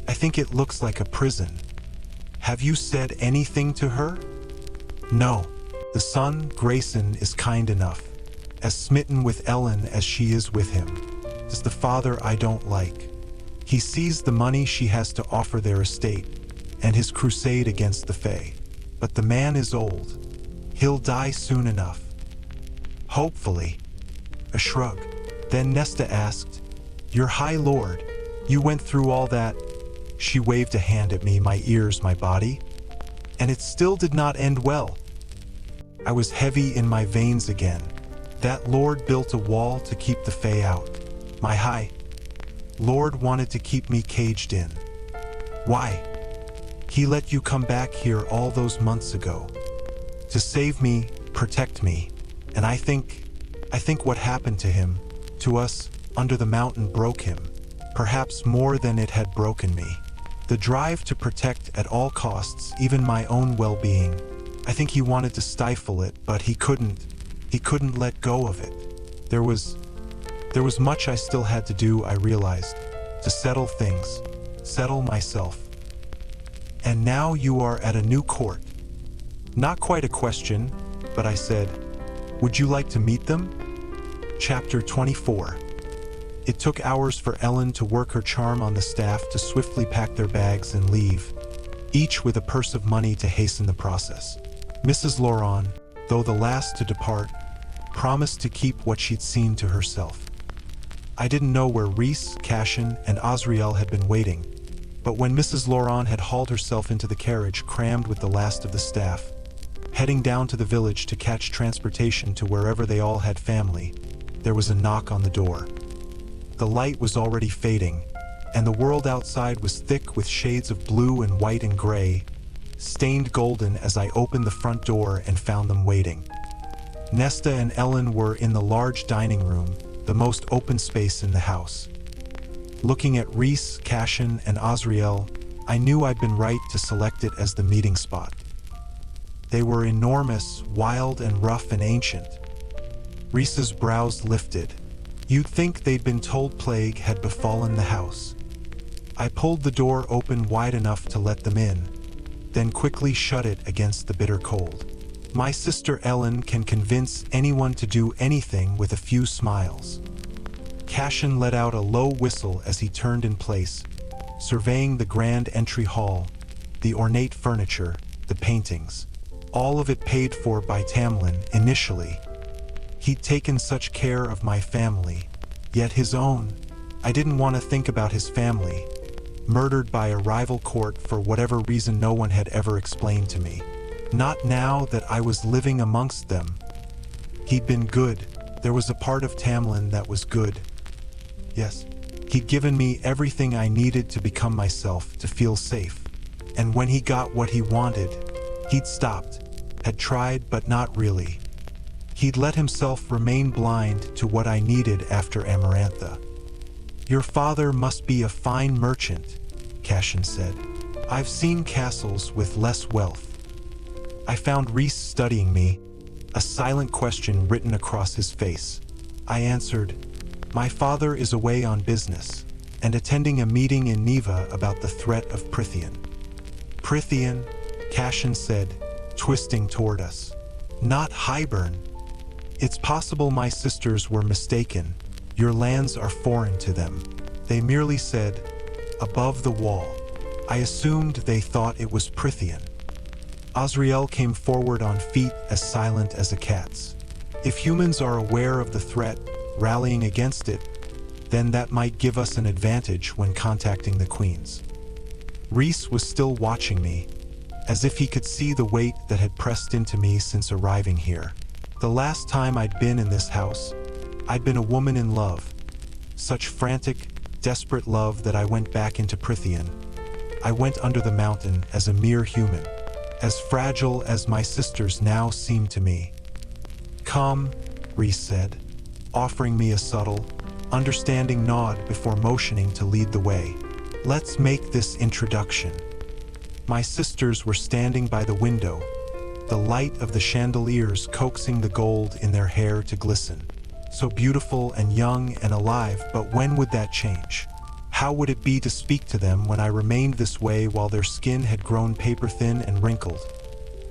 I think it looks like a prison. Have you said anything to her? No. The son, Rhysand, is kind enough, as smitten with Ellen as she is with him. It's the father I don't like. He sees the money she has to offer their estate, and his crusade against the Fae. But the man is old. He'll die soon enough. Hopefully. A shrug. Then Nesta asked, "Your High Lord, you went through all that?" She waved a hand at me, my ears, my body. And it still did not end well. I was heavy in my veins again. That Lord built a wall to keep the Fae out. My High Lord wanted to keep me caged in. Why? He let you come back here all those months ago. To save me, protect me. And I think what happened to him, to us, under the mountain broke him. Perhaps more than it had broken me. The drive to protect at all costs, even my own well-being. I think he wanted to stifle it, but he couldn't. He couldn't let go of it. There was much I still had to do, I realized, to settle things, settle myself. And now you are at a new court. Not quite a question, but I said, "Would you like to meet them?" Chapter 24. It took hours for Ellen to work her charm on the staff to swiftly pack their bags and leave, each with a purse of money to hasten the process. Mrs. Laurent, though the last to depart, promised to keep what she'd seen to herself. I didn't know where Rhys, Cashin, and Azriel had been waiting, but when Mrs. Laurent had hauled herself into the carriage crammed with the last of the staff, heading down to the village to catch transportation to wherever they all had family, there was a knock on the door. The light was already fading, and the world outside was thick with shades of blue and white and gray, stained golden as I opened the front door and found them waiting. Nesta and Ellen were in the large dining room, the most open space in the house. Looking at Rhys, Cashin, and Azriel, I knew I'd been right to select it as the meeting spot. They were enormous, wild and rough and ancient. Rhys's brows lifted. You'd think they'd been told plague had befallen the house. I pulled the door open wide enough to let them in, then quickly shut it against the bitter cold. My sister Ellen can convince anyone to do anything with a few smiles. Cashin let out a low whistle as he turned in place, surveying the grand entry hall, the ornate furniture, the paintings. All of it paid for by Tamlin initially. He'd taken such care of my family, yet his own. I didn't want to think about his family, murdered by a rival court for whatever reason no one had ever explained to me. Not now that I was living amongst them. He'd been good. There was a part of Tamlin that was good. Yes, he'd given me everything I needed to become myself, to feel safe. And when he got what he wanted, he'd stopped, had tried but not really. He'd let himself remain blind to what I needed after Amarantha. "Your father must be a fine merchant," Cashin said. "I've seen castles with less wealth." I found Rhys studying me, a silent question written across his face. I answered, "My father is away on business, and attending a meeting in Neva about the threat of Prythian." "Prythian," Cashin said, twisting toward us. "Not Highburn." "It's possible my sisters were mistaken. Your lands are foreign to them." They merely said, "Above the wall." I assumed they thought it was Prythian. Azriel came forward on feet as silent as a cat's. "If humans are aware of the threat, rallying against it, then that might give us an advantage when contacting the queens." Rhys was still watching me, as if he could see the weight that had pressed into me since arriving here. The last time I'd been in this house, I'd been a woman in love. Such frantic, desperate love that I went back into Prythian. I went under the mountain as a mere human, as fragile as my sisters now seemed to me. "Come," Rhys said, offering me a subtle, understanding nod before motioning to lead the way. "Let's make this introduction." My sisters were standing by the window, the light of the chandeliers coaxing the gold in their hair to glisten. So beautiful and young and alive, but when would that change? How would it be to speak to them when I remained this way while their skin had grown paper-thin and wrinkled,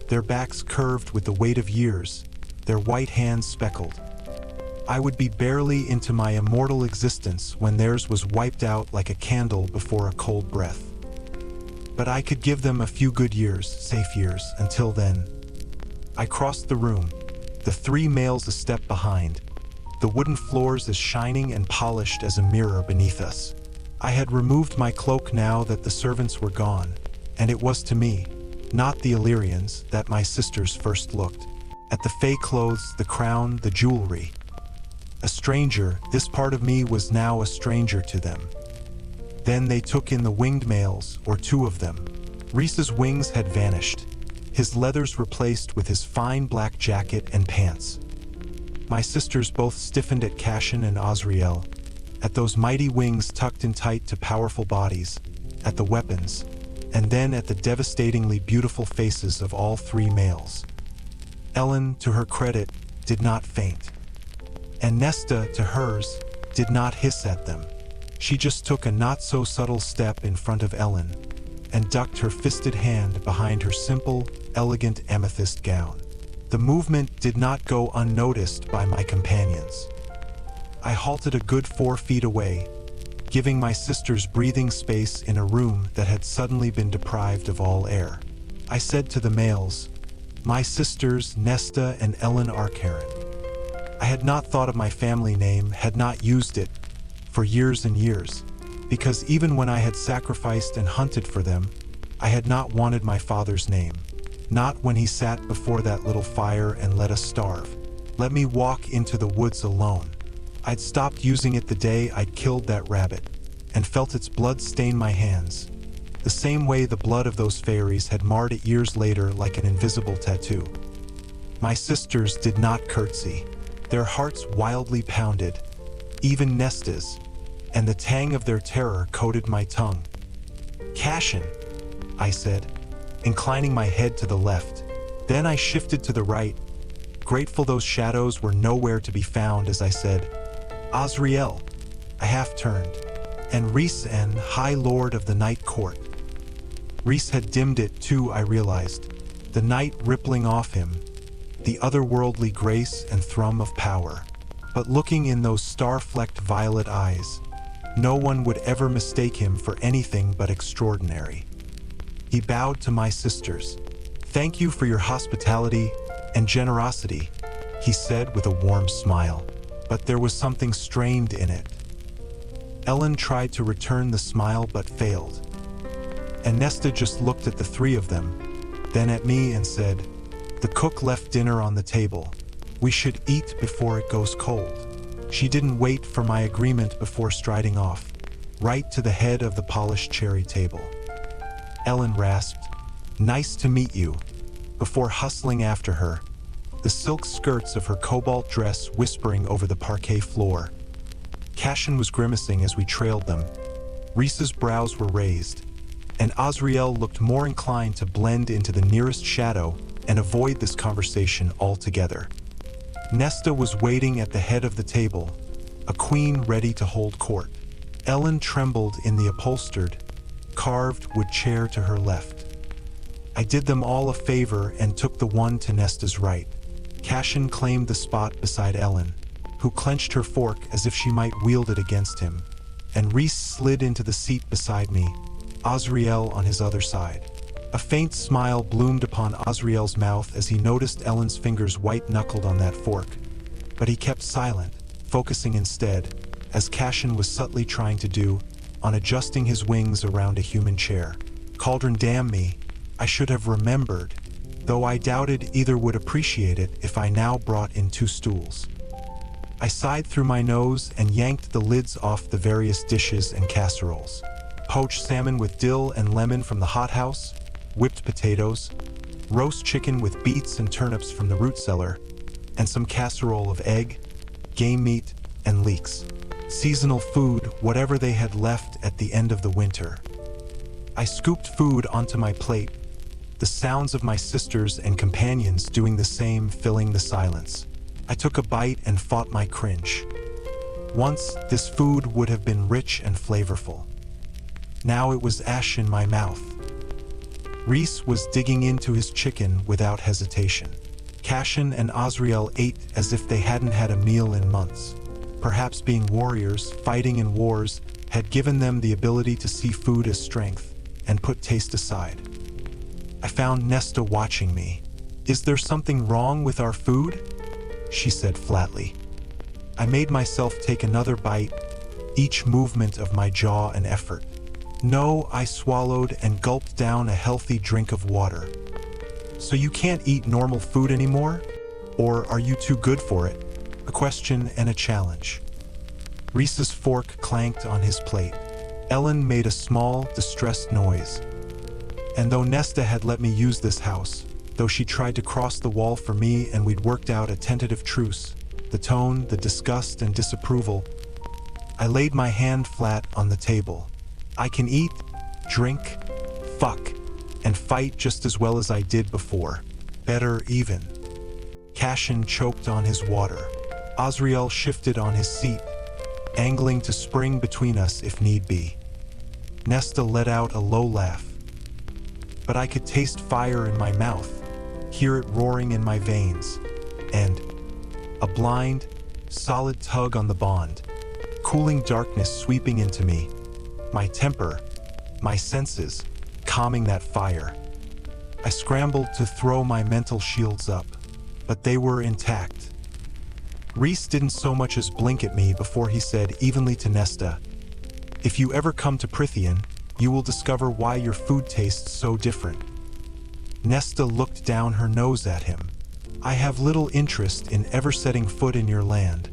their backs curved with the weight of years, their white hands speckled? I would be barely into my immortal existence when theirs was wiped out like a candle before a cold breath. But I could give them a few good years, safe years, until then. I crossed the room, the three males a step behind, the wooden floors as shining and polished as a mirror beneath us. I had removed my cloak now that the servants were gone, and it was to me, not the Illyrians, that my sisters first looked. At the Fey clothes, the crown, the jewelry. A stranger, this part of me was now a stranger to them. Then they took in the winged males, or two of them. Rhys's wings had vanished, his leathers replaced with his fine black jacket and pants. My sisters both stiffened at Cashin and Azriel, at those mighty wings tucked in tight to powerful bodies, at the weapons, and then at the devastatingly beautiful faces of all three males. Ellen, to her credit, did not faint. And Nesta, to hers, did not hiss at them. She just took a not-so-subtle step in front of Ellen and ducked her fisted hand behind her simple, elegant amethyst gown. The movement did not go unnoticed by my companions. I halted a good 4 feet away, giving my sisters breathing space in a room that had suddenly been deprived of all air. I said to the males, "My sisters, Nesta and Ellen Arcaren." I had not thought of my family name, had not used it, for years and years, because even when I had sacrificed and hunted for them, I had not wanted my father's name. Not when he sat before that little fire and let us starve. Let me walk into the woods alone. I'd stopped using it the day I'd killed that rabbit, and felt its blood stain my hands, the same way the blood of those fairies had marred it years later like an invisible tattoo. My sisters did not curtsy. Their hearts wildly pounded, even Nesta's, and the tang of their terror coated my tongue. "Cashin," I said, inclining my head to the left. Then I shifted to the right, grateful those shadows were nowhere to be found as I said, "Azriel." I half-turned, and Rhysand, High Lord of the Night Court. Rhys had dimmed it too, I realized, the night rippling off him, the otherworldly grace and thrum of power. But looking in those star-flecked violet eyes, no one would ever mistake him for anything but extraordinary. He bowed to my sisters. "Thank you for your hospitality and generosity," he said with a warm smile, but there was something strained in it. Ellen tried to return the smile but failed. And Nesta just looked at the three of them, then at me and said, "The cook left dinner on the table. We should eat before it goes cold." She didn't wait for my agreement before striding off, right to the head of the polished cherry table. Ellen rasped, "Nice to meet you," before hustling after her, the silk skirts of her cobalt dress whispering over the parquet floor. Cashin was grimacing as we trailed them. Rhys's brows were raised, and Azriel looked more inclined to blend into the nearest shadow and avoid this conversation altogether. Nesta was waiting at the head of the table, a queen ready to hold court. Ellen trembled in the upholstered, carved wood chair to her left. I did them all a favor and took the one to Nesta's right. Cashin claimed the spot beside Ellen, who clenched her fork as if she might wield it against him, and Rhys slid into the seat beside me, Azriel on his other side. A faint smile bloomed upon Azriel's mouth as he noticed Ellen's fingers white-knuckled on that fork, but he kept silent, focusing instead, as Cashin was subtly trying to do, on adjusting his wings around a human chair. Cauldron, damn me, I should have remembered, though I doubted either would appreciate it if I now brought in 2 stools. I sighed through my nose and yanked the lids off the various dishes and casseroles. Poached salmon with dill and lemon from the hothouse, whipped potatoes, roast chicken with beets and turnips from the root cellar, and some casserole of egg, game meat, and leeks. Seasonal food, whatever they had left at the end of the winter. I scooped food onto my plate, the sounds of my sisters and companions doing the same filling the silence. I took a bite and fought my cringe. Once, this food would have been rich and flavorful. Now it was ash in my mouth. Rhys was digging into his chicken without hesitation. Cashin and Azriel ate as if they hadn't had a meal in months. Perhaps being warriors, fighting in wars, had given them the ability to see food as strength and put taste aside. I found Nesta watching me. "Is there something wrong with our food?" she said flatly. I made myself take another bite, each movement of my jaw an effort. "No," I swallowed and gulped down a healthy drink of water. "So you can't eat normal food anymore? Or are you too good for it?" A question and a challenge. Rhys's fork clanked on his plate. Ellen made a small, distressed noise. And though Nesta had let me use this house, though she tried to cross the wall for me and we'd worked out a tentative truce, the tone, the disgust and disapproval, I laid my hand flat on the table. I can eat, drink, fuck, and fight just as well as I did before. Better even. Cashin choked on his water. Azriel shifted on his seat, angling to spring between us if need be. Nesta let out a low laugh. But I could taste fire in my mouth, hear it roaring in my veins, and a blind, solid tug on the bond, cooling darkness sweeping into me, my temper, my senses, calming that fire. I scrambled to throw my mental shields up, but they were intact. Rhys didn't so much as blink at me before he said evenly to Nesta, "If you ever come to Prythian, you will discover why your food tastes so different." Nesta looked down her nose at him. "I have little interest in ever setting foot in your land,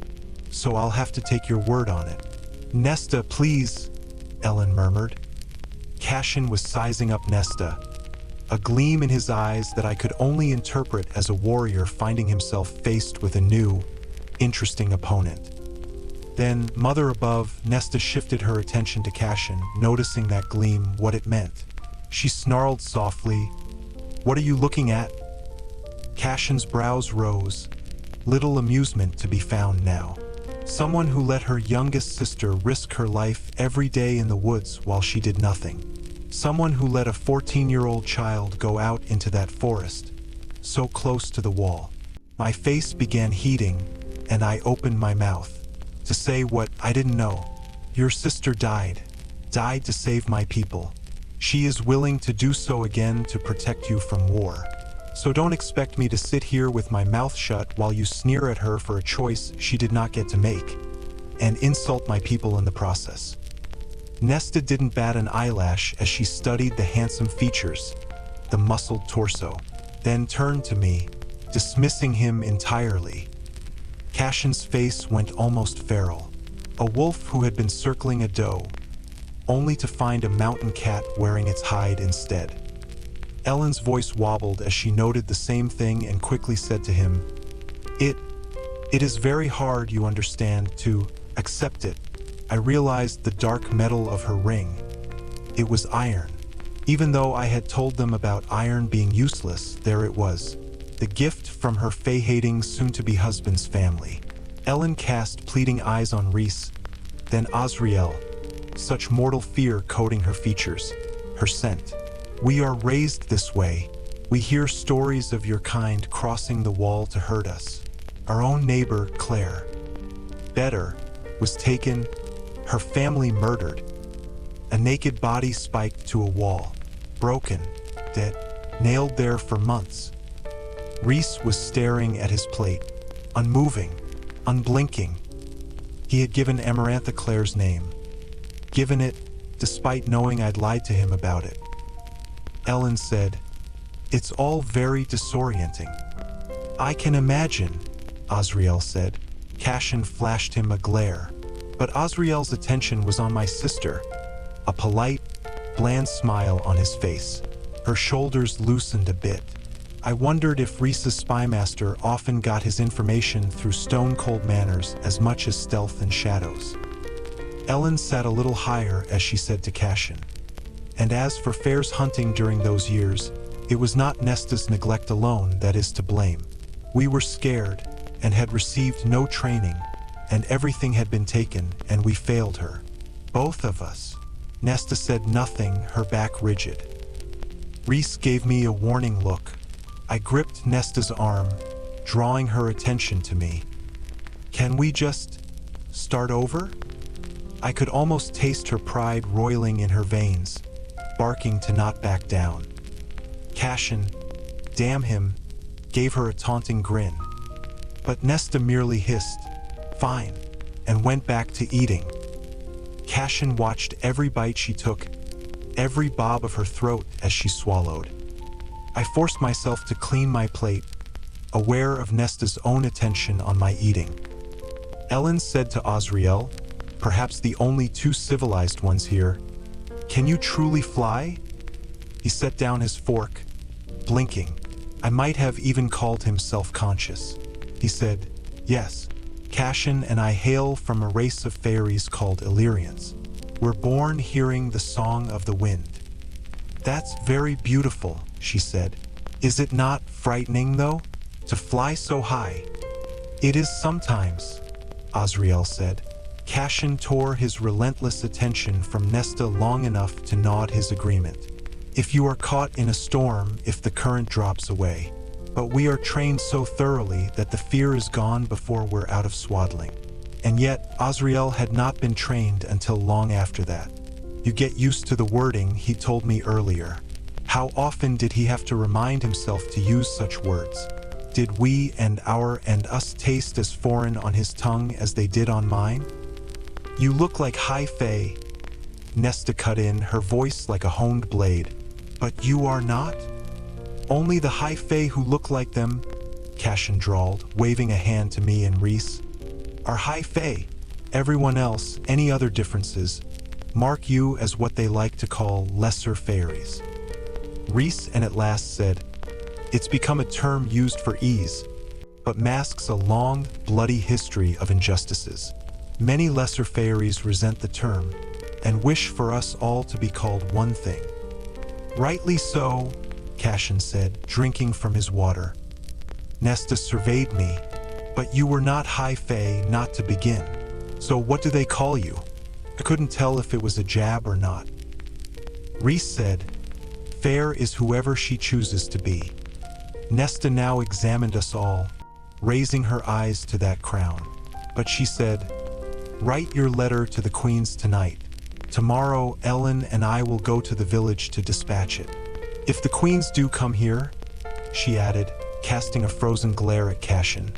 so I'll have to take your word on it." "Nesta, please," Ellen murmured. Cashin was sizing up Nesta, a gleam in his eyes that I could only interpret as a warrior finding himself faced with a new, interesting opponent. Then, mother above, Nesta shifted her attention to Cashin, noticing that gleam, what it meant. She snarled softly, "What are you looking at?" Cashin's brows rose, little amusement to be found now. Someone who let her youngest sister risk her life every day in the woods while she did nothing. Someone who let a 14-year-old child go out into that forest, so close to the wall. My face began heating, and I opened my mouth to say what I didn't know. "Your sister died to save my people. She is willing to do so again to protect you from war. So don't expect me to sit here with my mouth shut while you sneer at her for a choice she did not get to make, and insult my people in the process." Nesta didn't bat an eyelash as she studied the handsome features, the muscled torso, then turned to me, dismissing him entirely. Cashin's face went almost feral, a wolf who had been circling a doe, only to find a mountain cat wearing its hide instead. Ellen's voice wobbled as she noted the same thing and quickly said to him, It is very hard, you understand, to accept it. I realized the dark metal of her ring. It was iron. Even though I had told them about iron being useless, there it was. The gift from her Fey-hating soon-to-be husband's family. Ellen cast pleading eyes on Rhys, then Azriel, such mortal fear coating her features, her scent. We are raised this way. We hear stories of your kind crossing the wall to hurt us. Our own neighbor, Claire, better, was taken, her family murdered. A naked body spiked to a wall, broken, dead, nailed there for months. Rhys was staring at his plate, unmoving, unblinking. He had given Amarantha Claire's name, given it despite knowing I'd lied to him about it. Ellen said, "It's all very disorienting." "I can imagine," Azriel said. Cashin flashed him a glare, but Azriel's attention was on my sister, a polite, bland smile on his face. Her shoulders loosened a bit. I wondered if Rhys's spymaster often got his information through stone-cold manners as much as stealth and shadows. Ellen sat a little higher as she said to Cashin, "And as for Feyre's hunting during those years, it was not Nesta's neglect alone that is to blame. We were scared and had received no training, and everything had been taken, and we failed her. Both of us." Nesta said nothing, her back rigid. Rhys gave me a warning look. I gripped Nesta's arm, drawing her attention to me. "Can we just start over?" I could almost taste her pride roiling in her veins, barking to not back down. Cashin, damn him, gave her a taunting grin. But Nesta merely hissed, "Fine," and went back to eating. Cashin watched every bite she took, every bob of her throat as she swallowed. I forced myself to clean my plate, aware of Nesta's own attention on my eating. Ellen said to Azriel, perhaps the only two civilized ones here, "Can you truly fly?" He set down his fork, blinking. I might have even called him self-conscious. He said, "Yes, Cashin and I hail from a race of fairies called Illyrians. We're born hearing the song of the wind." "That's very beautiful," she said. "Is it not frightening, though, to fly so high?" "It is sometimes," Azriel said. Cashin tore his relentless attention from Nesta long enough to nod his agreement. "If you are caught in a storm, if the current drops away. But we are trained so thoroughly that the fear is gone before we're out of swaddling." And yet, Azriel had not been trained until long after that. You get used to the wording, he told me earlier. How often did he have to remind himself to use such words? Did we and our and us taste as foreign on his tongue as they did on mine? "You look like High Fae," Nesta cut in, her voice like a honed blade. "But you are not?" "Only the High Fae who look like them," Cashin drawled, waving a hand to me and Rhys. "Are High Fae. Everyone else, any other differences, mark you as what they like to call lesser fairies." Rhys and at last said, "It's become a term used for ease, but masks a long, bloody history of injustices. Many lesser fairies resent the term, and wish for us all to be called one thing." "Rightly so," Cashin said, drinking from his water. Nesta surveyed me. "But you were not High Fae, not to begin. So what do they call you?" I couldn't tell if it was a jab or not. Rhys said, "Feyre is whoever she chooses to be." Nesta now examined us all, raising her eyes to that crown. But she said, "Write your letter to the queens tonight. Tomorrow, Ellen and I will go to the village to dispatch it. If the queens do come here," she added, casting a frozen glare at Cashin,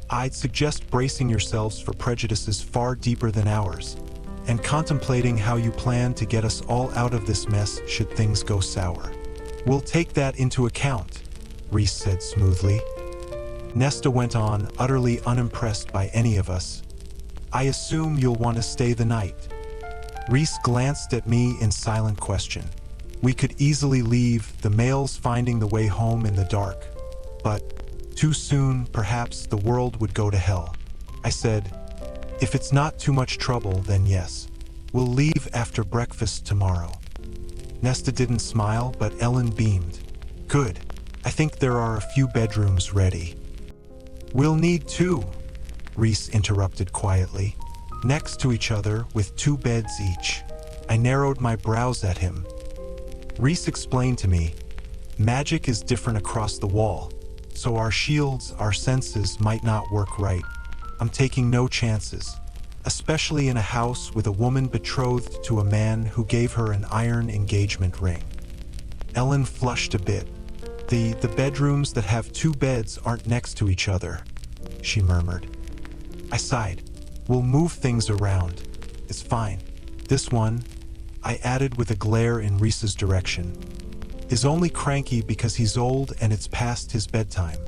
"I'd suggest bracing yourselves for prejudices far deeper than ours, and contemplating how you plan to get us all out of this mess should things go sour." "We'll take that into account," Rhys said smoothly. Nesta went on, utterly unimpressed by any of us. "I assume you'll want to stay the night." Rhys glanced at me in silent question. We could easily leave, the males finding the way home in the dark. But Too soon, perhaps the world would go to hell. I said, if it's not too much trouble, then yes. We'll leave after breakfast tomorrow. Nesta didn't smile, but Ellen beamed. Good. I think there are a few bedrooms ready. We'll need two, Rhys interrupted quietly. Next to each other, with 2 beds each. I narrowed my brows at him. Rhys explained to me, magic is different across the wall, so our shields, our senses might not work right. I'm taking no chances, especially in a house with a woman betrothed to a man who gave her an iron engagement ring. Ellen flushed a bit. The bedrooms that have 2 beds aren't next to each other, she murmured. I sighed. We'll move things around. It's fine. This one, I added with a glare in Rhys's direction, is only cranky because he's old and it's past his bedtime.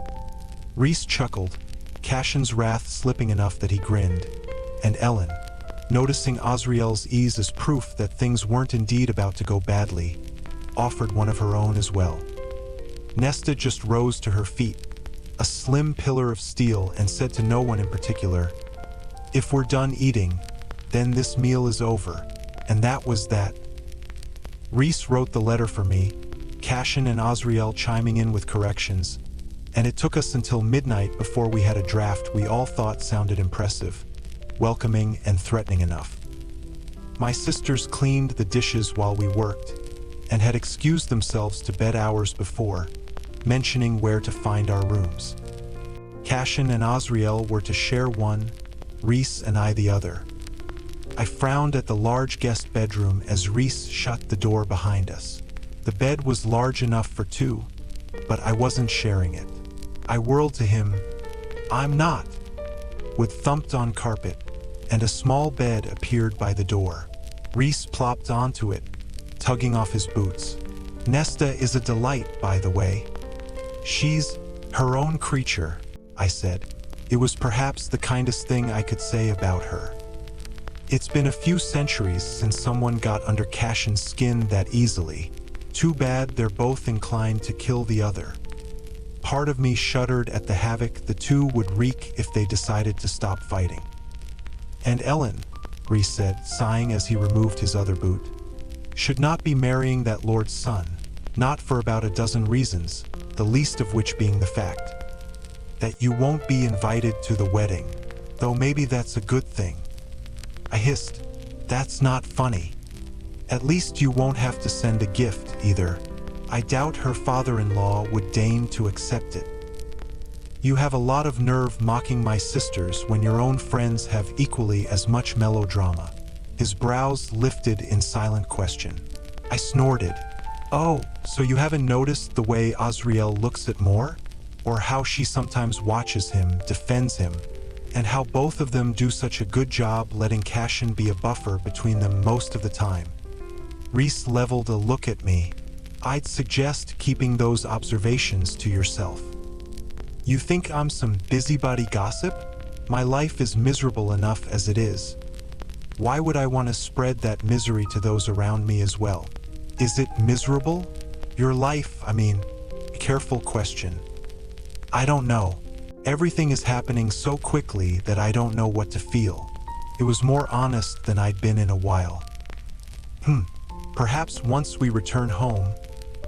Rhys chuckled, Cassion's wrath slipping enough that he grinned, and Ellen, noticing Azriel's ease as proof that things weren't indeed about to go badly, offered one of her own as well. Nesta just rose to her feet, a slim pillar of steel, and said to no one in particular, if we're done eating, then this meal is over, and that was that. Rhys wrote the letter for me, Cassion and Azriel chiming in with corrections, and it took us until midnight before we had a draft we all thought sounded impressive, welcoming and threatening enough. My sisters cleaned the dishes while we worked, and had excused themselves to bed hours before, mentioning where to find our rooms. Cassion and Azriel were to share one, Rhys and I the other. I frowned at the large guest bedroom as Rhys shut the door behind us. The bed was large enough for 2, but I wasn't sharing it. I whirled to him, I'm not. Wood thumped on carpet, and a small bed appeared by the door. Rhys plopped onto it, tugging off his boots. Nesta is a delight, by the way. She's her own creature, I said. It was perhaps the kindest thing I could say about her. It's been a few centuries since someone got under Cassion's skin that easily. Too bad they're both inclined to kill the other. Part of me shuddered at the havoc the two would wreak if they decided to stop fighting. And Ellen, Rhys said, sighing as he removed his other boot, should not be marrying that lord's son, not for about a dozen reasons, the least of which being the fact that you won't be invited to the wedding, though maybe that's a good thing. I hissed, that's not funny. At least you won't have to send a gift either. I doubt her father-in-law would deign to accept it. You have a lot of nerve mocking my sisters when your own friends have equally as much melodrama. His brows lifted in silent question. I snorted. Oh, so you haven't noticed the way Azriel looks at Mor? Or how she sometimes watches him, defends him, and how both of them do such a good job letting Cassion be a buffer between them most of the time. Rhys leveled a look at me. I'd suggest keeping those observations to yourself. You think I'm some busybody gossip? My life is miserable enough as it is. Why would I want to spread that misery to those around me as well? Is it miserable? Your life, I mean, careful question. I don't know. Everything is happening so quickly that I don't know what to feel. It was more honest than I'd been in a while. Perhaps once we return home,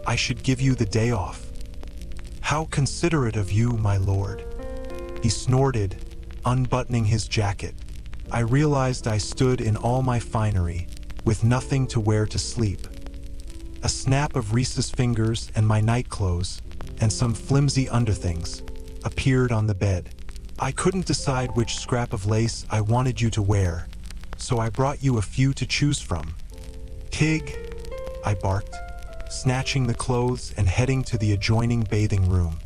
I should give you the day off. How considerate of you, my lord. He snorted, unbuttoning his jacket. I realized I stood in all my finery, with nothing to wear to sleep. A snap of Rhys's fingers and my nightclothes, and some flimsy underthings, appeared on the bed. I couldn't decide which scrap of lace I wanted you to wear, so I brought you a few to choose from. Tig, I barked, snatching the clothes and heading to the adjoining bathing room.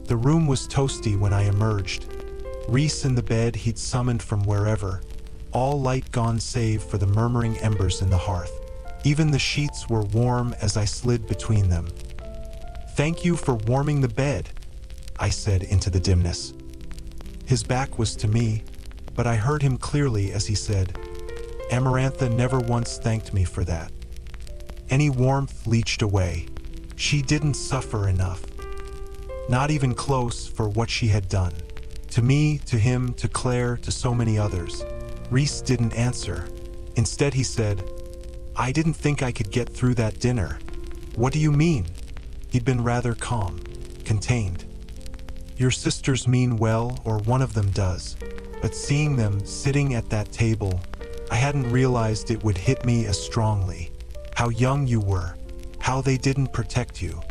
The room was toasty when I emerged. Rhys in the bed he'd summoned from wherever, all light gone save for the murmuring embers in the hearth. Even the sheets were warm as I slid between them. Thank you for warming the bed, I said into the dimness. His back was to me, but I heard him clearly as he said, Amarantha never once thanked me for that. Any warmth leached away. She didn't suffer enough. Not even close for what she had done. To me, to him, to Claire, to so many others. Rhys didn't answer. Instead he said, "I didn't think I could get through that dinner." "What do you mean?" He'd been rather calm, contained. "Your sisters mean well, or one of them does. But seeing them sitting at that table, I hadn't realized it would hit me as strongly. How young you were, how they didn't protect you.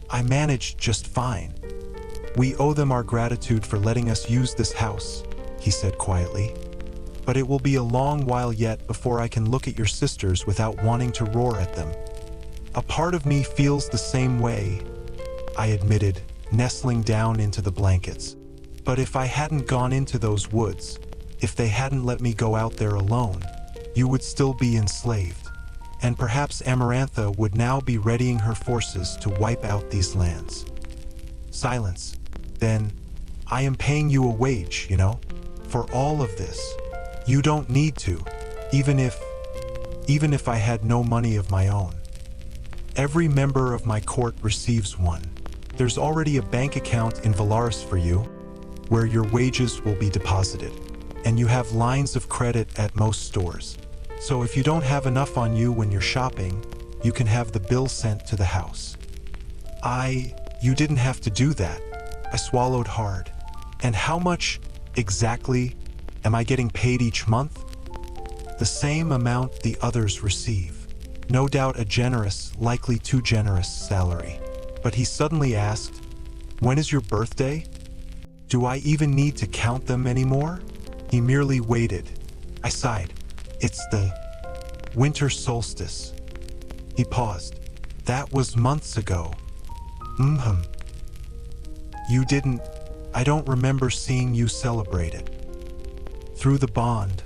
I managed just fine. We owe them our gratitude for letting us use this house," he said quietly. "But it will be a long while yet before I can look at your sisters without wanting to roar at them." "A part of me feels the same way," I admitted, nestling down into the blankets. "But if I hadn't gone into those woods, if they hadn't let me go out there alone, you would still be enslaved. And perhaps Amarantha would now be readying her forces to wipe out these lands." Silence. "Then, I am paying you a wage, you know, for all of this. You don't need to, even if I had no money of my own. Every member of my court receives one. There's already a bank account in Valaris for you, where your wages will be deposited. And you have lines of credit at most stores. So if you don't have enough on you when you're shopping, you can have the bill sent to the house." You didn't have to do that." I swallowed hard. "And how much, exactly, am I getting paid each month?" "The same amount the others receive. No doubt a generous, likely too generous salary." But he suddenly asked, "When is your birthday? Do I even need to count them anymore?" He merely waited. I sighed. "It's the winter solstice." He paused. "That was months ago." I don't remember seeing you celebrate it." Through the bond,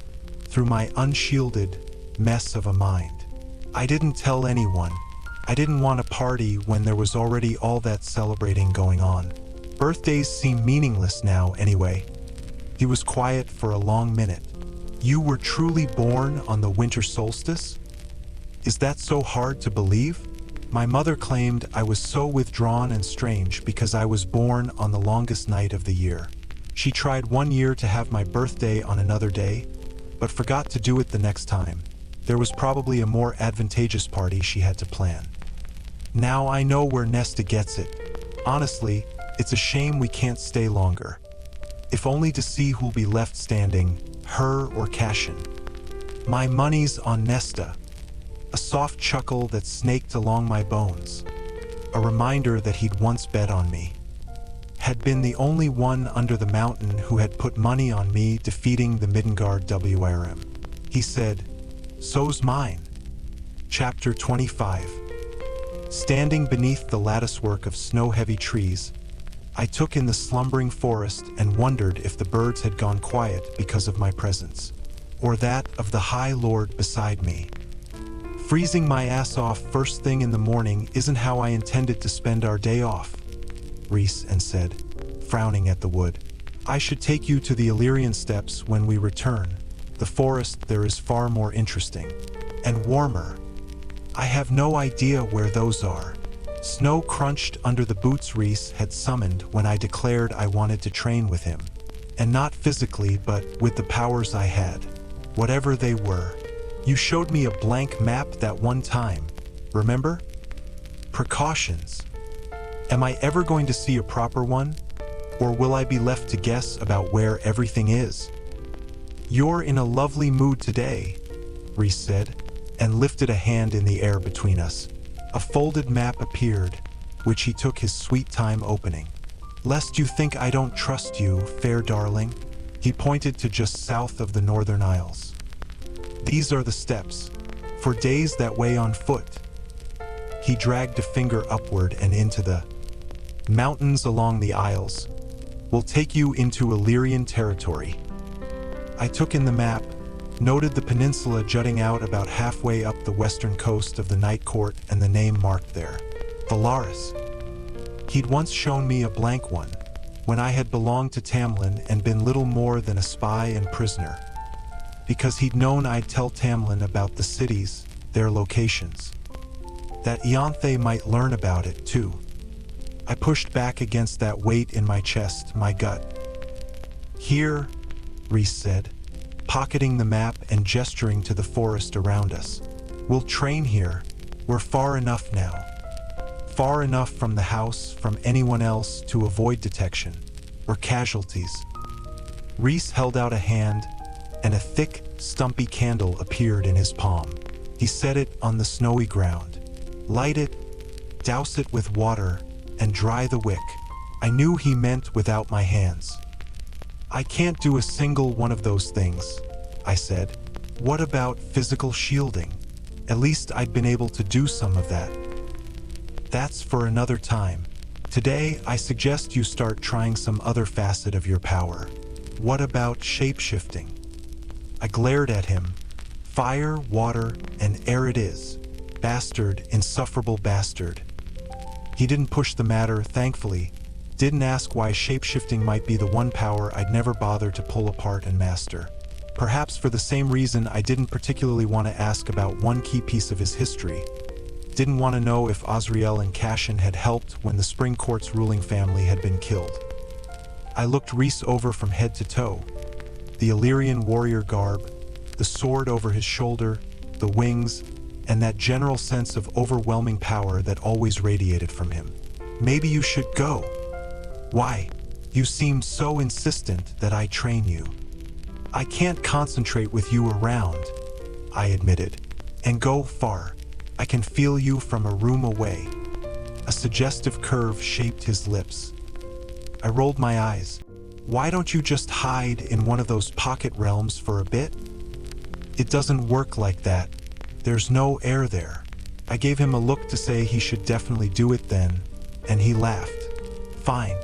through my unshielded mess of a mind. I didn't tell anyone. I didn't want a party when there was already all that celebrating going on. Birthdays seem meaningless now anyway. He was quiet for a long minute. "You were truly born on the winter solstice? Is that so hard to believe?" My mother claimed I was so withdrawn and strange because I was born on the longest night of the year. She tried one year to have my birthday on another day, but forgot to do it the next time. There was probably a more advantageous party she had to plan. Now I know where Nesta gets it. Honestly, it's a shame we can't stay longer. If only to see who'll be left standing, her or Cashin. My money's on Nesta. A soft chuckle that snaked along my bones. A reminder that he'd once bet on me. Had been the only one under the mountain who had put money on me defeating the Midgard WRM. He said, "So's mine." Chapter 25. Standing beneath the latticework of snow-heavy trees, I took in the slumbering forest and wondered if the birds had gone quiet because of my presence, or that of the High Lord beside me. Freezing my ass off first thing in the morning isn't how I intended to spend our day off, Rhysand said, frowning at the wood. "I should take you to the Illyrian steppes when we return. The forest there is far more interesting. And warmer. I have no idea where those are." Snow crunched under the boots Rhys had summoned when I declared I wanted to train with him. And not physically, but with the powers I had. Whatever they were. "You showed me a blank map that one time, remember? Precautions. Am I ever going to see a proper one? Or will I be left to guess about where everything is?" "You're in a lovely mood today," Rhys said, and lifted a hand in the air between us. A folded map appeared, which he took his sweet time opening. "Lest you think I don't trust you, fair darling," he pointed to just south of the Northern Isles. "These are the steps, for days that way on foot." He dragged a finger upward and into the mountains along the isles. "Will take you into Illyrian territory." I took in the map, noted the peninsula jutting out about halfway up the western coast of the Night Court and the name marked there, Valaris. He'd once shown me a blank one, when I had belonged to Tamlin and been little more than a spy and prisoner. Because he'd known I'd tell Tamlin about the cities, their locations. That Ianthe might learn about it too. I pushed back against that weight in my chest, my gut. "Here," Rhys said, pocketing the map and gesturing to the forest around us. "We'll train here. We're far enough now. Far enough from the house, from anyone else, to avoid detection or casualties." Rhys held out a hand, and a thick, stumpy candle appeared in his palm. He set it on the snowy ground. "Light it, douse it with water, and dry the wick." I knew he meant without my hands. "I can't do a single one of those things," I said. "What about physical shielding? At least I'd been able to do some of that." "That's for another time. Today, I suggest you start trying some other facet of your power. What about shape-shifting?" I glared at him. "Fire, water, and air it is. Bastard, insufferable bastard." He didn't push the matter, thankfully. Didn't ask why shape-shifting might be the one power I'd never bother to pull apart and master. Perhaps for the same reason I didn't particularly want to ask about one key piece of his history. Didn't want to know if Azriel and Cassian had helped when the Spring Court's ruling family had been killed. I looked Rhys over from head to toe. The Illyrian warrior garb, the sword over his shoulder, the wings, and that general sense of overwhelming power that always radiated from him. "Maybe you should go." "Why? You seem so insistent that I train you." "I can't concentrate with you around," I admitted. "And go far. I can feel you from a room away." A suggestive curve shaped his lips. I rolled my eyes. "Why don't you just hide in one of those pocket realms for a bit?" "It doesn't work like that. There's no air there." I gave him a look to say he should definitely do it then, and he laughed. "Fine.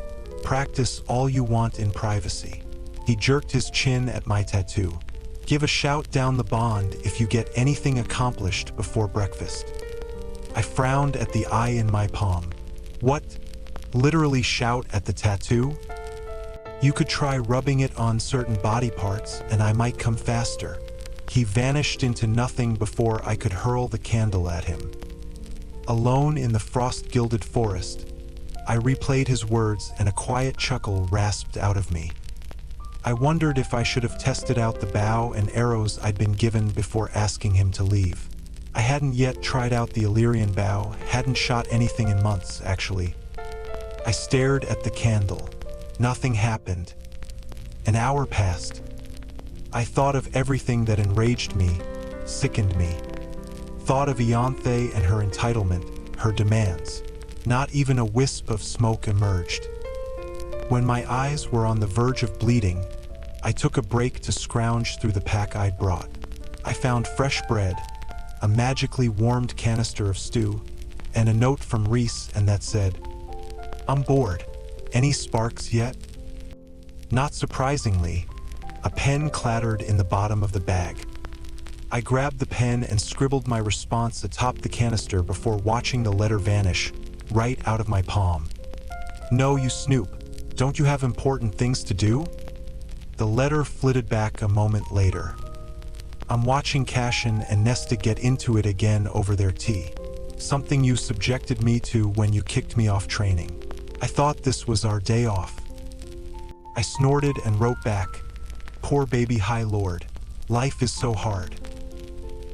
Practice all you want in privacy." He jerked his chin at my tattoo. "Give a shout down the bond if you get anything accomplished before breakfast." I frowned at the eye in my palm. "What? Literally shout at the tattoo?" "You could try rubbing it on certain body parts and I might come faster." He vanished into nothing before I could hurl the candle at him. Alone in the frost-gilded forest, I replayed his words and a quiet chuckle rasped out of me. I wondered if I should have tested out the bow and arrows I'd been given before asking him to leave. I hadn't yet tried out the Illyrian bow, hadn't shot anything in months, actually. I stared at the candle. Nothing happened. An hour passed. I thought of everything that enraged me, sickened me. Thought of Ianthe and her entitlement, her demands. Not even a wisp of smoke emerged. When my eyes were on the verge of bleeding, I took a break to scrounge through the pack I'd brought. I found fresh bread, a magically warmed canister of stew, and a note from Rhys and that said, "I'm bored. Any sparks yet?" Not surprisingly, a pen clattered in the bottom of the bag. I grabbed the pen and scribbled my response atop the canister before watching the letter vanish right out of my palm. "No, you snoop. Don't you have important things to do?" The letter flitted back a moment later. "I'm watching Cassian and Nesta get into it again over their tea. Something you subjected me to when you kicked me off training. I thought this was our day off." I snorted and wrote back, "Poor baby High Lord. Life is so hard."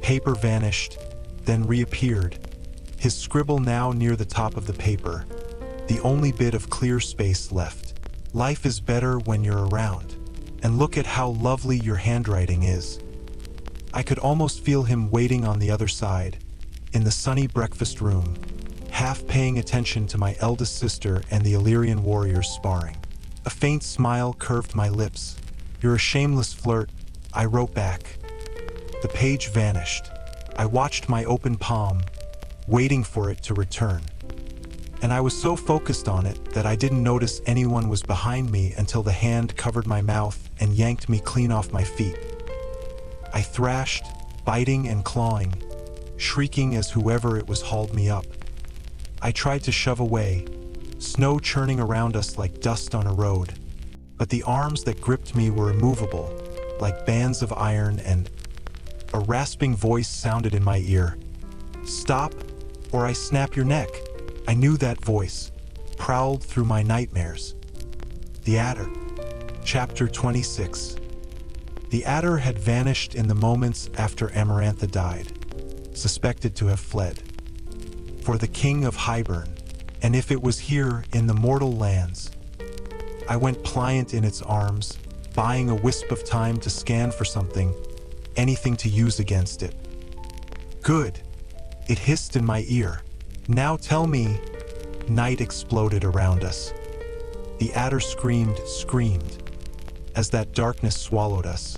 Paper vanished, then reappeared, his scribble now near the top of the paper, the only bit of clear space left. "Life is better when you're around. And look at how lovely your handwriting is." I could almost feel him waiting on the other side, in the sunny breakfast room, half paying attention to my eldest sister and the Illyrian warriors sparring. A faint smile curved my lips. "You're a shameless flirt," I wrote back. The page vanished. I watched my open palm, waiting for it to return. And I was so focused on it that I didn't notice anyone was behind me until the hand covered my mouth and yanked me clean off my feet. I thrashed, biting and clawing, shrieking as whoever it was hauled me up. I tried to shove away, snow churning around us like dust on a road. But the arms that gripped me were immovable, like bands of iron, and a rasping voice sounded in my ear. "Stop, or I snap your neck." I knew that voice. prowled through my nightmares. The Adder. Chapter 26. The Adder had vanished in the moments after Amarantha died, suspected to have fled. For the king of Hybern, and if it was here in the mortal lands. I went pliant in its arms, buying a wisp of time to scan for something, anything to use against it. Good, it hissed in my ear. Now tell me. Night exploded around us. The Adder screamed, as that darkness swallowed us,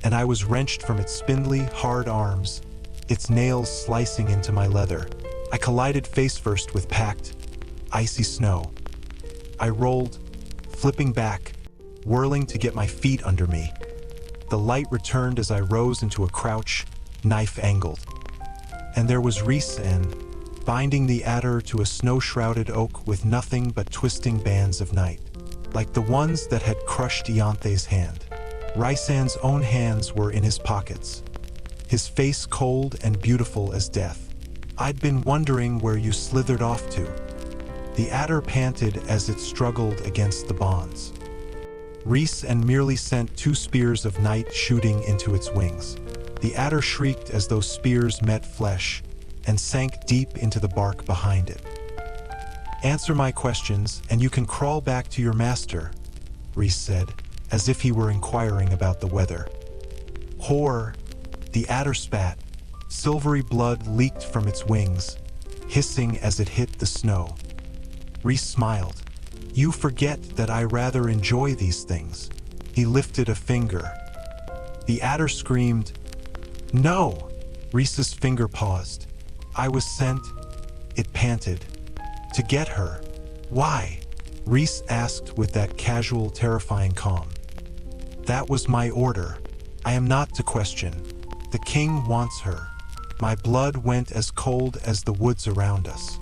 and I was wrenched from its spindly, hard arms, its nails slicing into my leather. I collided face first with packed, icy snow. I rolled, flipping back, whirling to get my feet under me. The light returned as I rose into a crouch, knife angled. And there was Rhysand, binding the Adder to a snow-shrouded oak with nothing but twisting bands of night, like the ones that had crushed Ianthe's hand. Rhysand's own hands were in his pockets, his face cold and beautiful as death. I'd been wondering where you slithered off to. The Adder panted as it struggled against the bonds. Rhysand merely sent 2 spears of night shooting into its wings. The Adder shrieked as those spears met flesh and sank deep into the bark behind it. Answer my questions and you can crawl back to your master, Rhys said, as if he were inquiring about the weather. Horror, the Adder spat. Silvery blood leaked from its wings, hissing as it hit the snow. Rhys smiled. You forget that I rather enjoy these things. He lifted a finger. The Adder screamed, No! Rhys's finger paused. I was sent, it panted, to get her. Why? Rhys asked with that casual, terrifying calm. That was my order. I am not to question. The king wants her. My blood went as cold as the woods around us.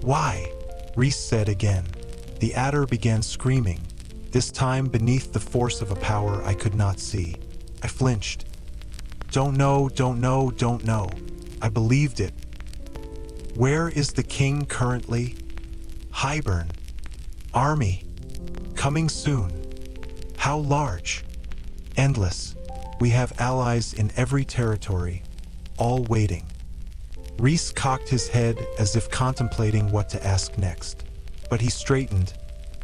Why? Rhys said again. The Adder began screaming, this time beneath the force of a power I could not see. I flinched. Don't know. I believed it. Where is the king currently? Hybern. Army. Coming soon. How large? Endless. We have allies in every territory, all waiting. Rhys cocked his head as if contemplating what to ask next. But he straightened,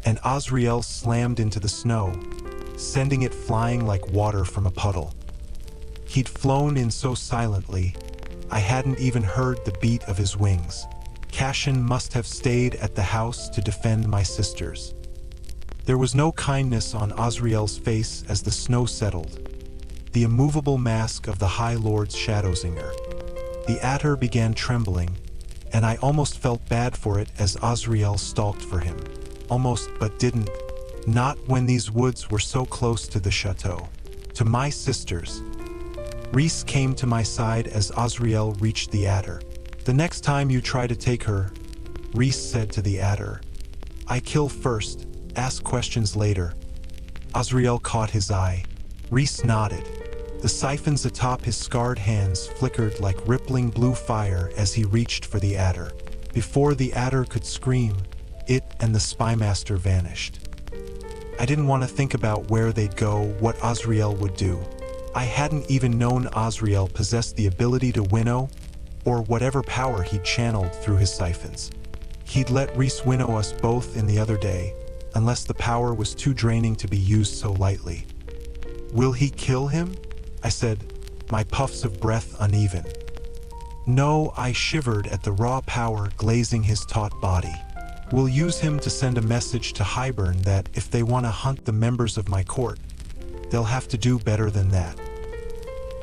and Azriel slammed into the snow, sending it flying like water from a puddle. He'd flown in so silently, I hadn't even heard the beat of his wings. Cashin must have stayed at the house to defend my sisters. There was no kindness on Azriel's face as the snow settled, the immovable mask of the High Lord's Shadowsinger. The Adder began trembling, and I almost felt bad for it as Azriel stalked for him. Almost, but didn't. Not when these woods were so close to the chateau. To my sisters. Rhys came to my side as Azriel reached the Adder. The next time you try to take her, Rhys said to the Adder, I kill first, ask questions later. Azriel caught his eye. Rhys nodded. The siphons atop his scarred hands flickered like rippling blue fire as he reached for the Adder. Before the Adder could scream, it and the spymaster vanished. I didn't want to think about where they'd go, what Azriel would do. I hadn't even known Azriel possessed the ability to winnow, or whatever power he'd channeled through his siphons. He'd let Rhys winnow us both in the other day, unless the power was too draining to be used so lightly. Will he kill him? I said, my puffs of breath uneven. No, I shivered at the raw power glazing his taut body. We'll use him to send a message to Hybern that if they want to hunt the members of my court, they'll have to do better than that.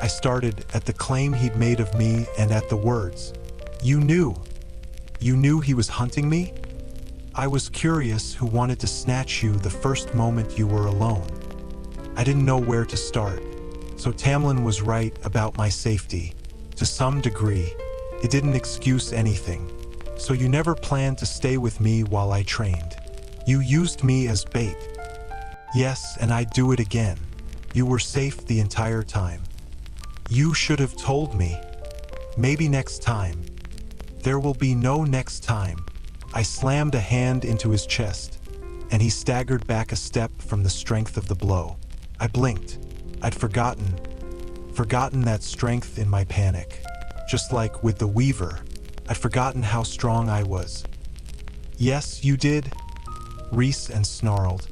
I started at the claim he'd made of me and at the words. You knew he was hunting me? I was curious who wanted to snatch you the first moment you were alone. I didn't know where to start, so Tamlin was right about my safety. To some degree, it didn't excuse anything. So you never planned to stay with me while I trained. You used me as bait. Yes, and I'd do it again. You were safe the entire time. You should have told me. Maybe next time. There will be no next time. I slammed a hand into his chest, and he staggered back a step from the strength of the blow. I blinked. I'd forgotten that strength in my panic. Just like with the Weaver, I'd forgotten how strong I was. "Yes, you did?" Rhysand snarled,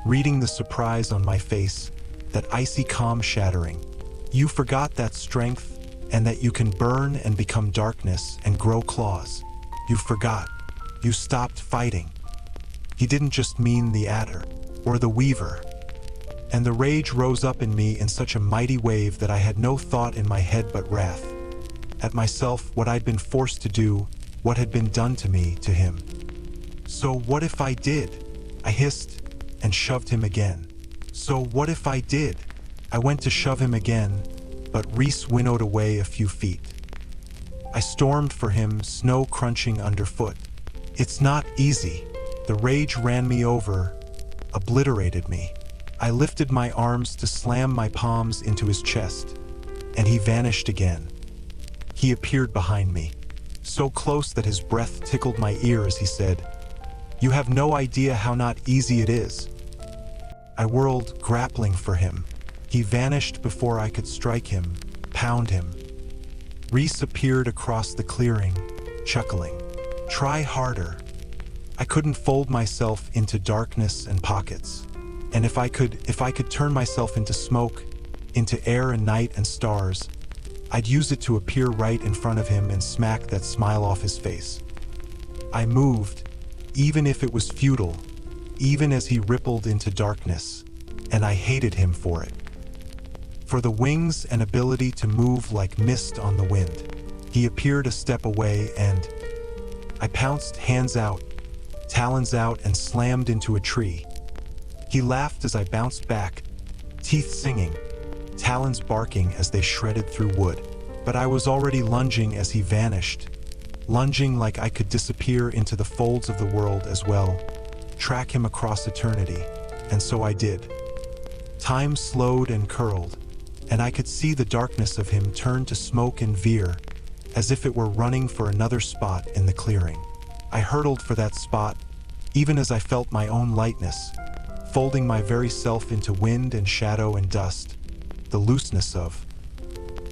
reading the surprise on my face, that icy calm shattering. "You forgot that strength, and that you can burn and become darkness and grow claws. You forgot. You stopped fighting." He didn't just mean the Adder, or the Weaver. And the rage rose up in me in such a mighty wave that I had no thought in my head but wrath. At myself, what I'd been forced to do, what had been done to me, to him. "So what if I did?" I hissed, and shoved him again. "So what if I did?" I went to shove him again, but Rhys winnowed away a few feet. I stormed for him, snow crunching underfoot. "It's not easy." The rage ran me over, obliterated me. I lifted my arms to slam my palms into his chest, and he vanished again. He appeared behind me, so close that his breath tickled my ear as he said, "You have no idea how not easy it is." I whirled, grappling for him. He vanished before I could strike him, pound him. Rhys appeared across the clearing, chuckling. "Try harder." I couldn't fold myself into darkness and pockets. And if I could turn myself into smoke, into air and night and stars, I'd use it to appear right in front of him and smack that smile off his face. I moved, even if it was futile, even as he rippled into darkness, and I hated him for it. For the wings and ability to move like mist on the wind. He appeared a step away and I pounced, hands out, talons out, and slammed into a tree. He laughed as I bounced back, teeth singing, talons barking as they shredded through wood. But I was already lunging as he vanished, lunging like I could disappear into the folds of the world as well, track him across eternity, and so I did. Time slowed and curled, and I could see the darkness of him turn to smoke and veer, as if it were running for another spot in the clearing. I hurtled for that spot, even as I felt my own lightness, folding my very self into wind and shadow and dust, the looseness of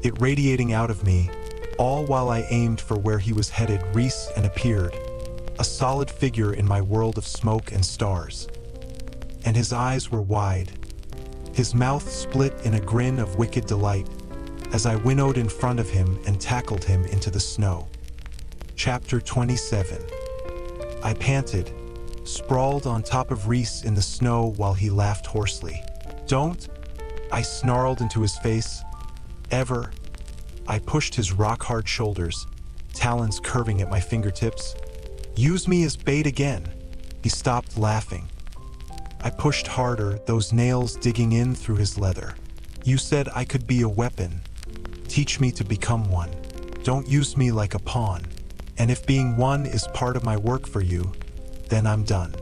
it radiating out of me, all while I aimed for where he was headed. Rhysand appeared, a solid figure in my world of smoke and stars. And his eyes were wide, his mouth split in a grin of wicked delight, as I winnowed in front of him and tackled him into the snow. Chapter 27. I panted, sprawled on top of Rhys in the snow while he laughed hoarsely. "Don't!" I snarled into his face. "Ever!" I pushed his rock-hard shoulders, talons curving at my fingertips. "Use me as bait again." He stopped laughing. I pushed harder, those nails digging in through his leather. "You said I could be a weapon. Teach me to become one. Don't use me like a pawn. And if being one is part of my work for you, then I'm done."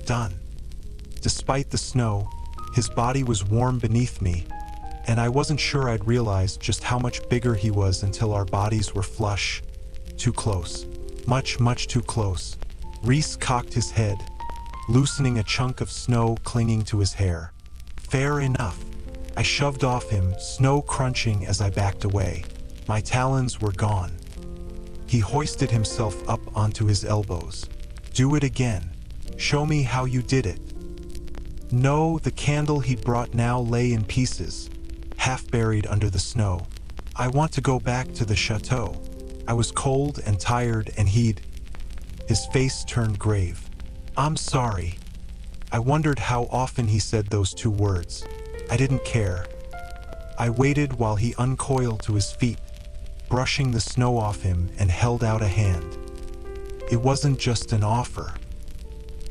Done. Despite the snow, his body was warm beneath me, and I wasn't sure I'd realized just how much bigger he was until our bodies were flush. Too close. Much, much too close. Rhys cocked his head, loosening a chunk of snow clinging to his hair. Fair enough. I shoved off him, snow crunching as I backed away. My talons were gone. He hoisted himself up onto his elbows. "Do it again. Show me how you did it." No, the candle he'd brought now lay in pieces, half buried under the snow. "I want to go back to the chateau." I was cold and tired, and his face turned grave. "I'm sorry." I wondered how often he said those two words. I didn't care. I waited while he uncoiled to his feet, brushing the snow off him, and held out a hand. It wasn't just an offer.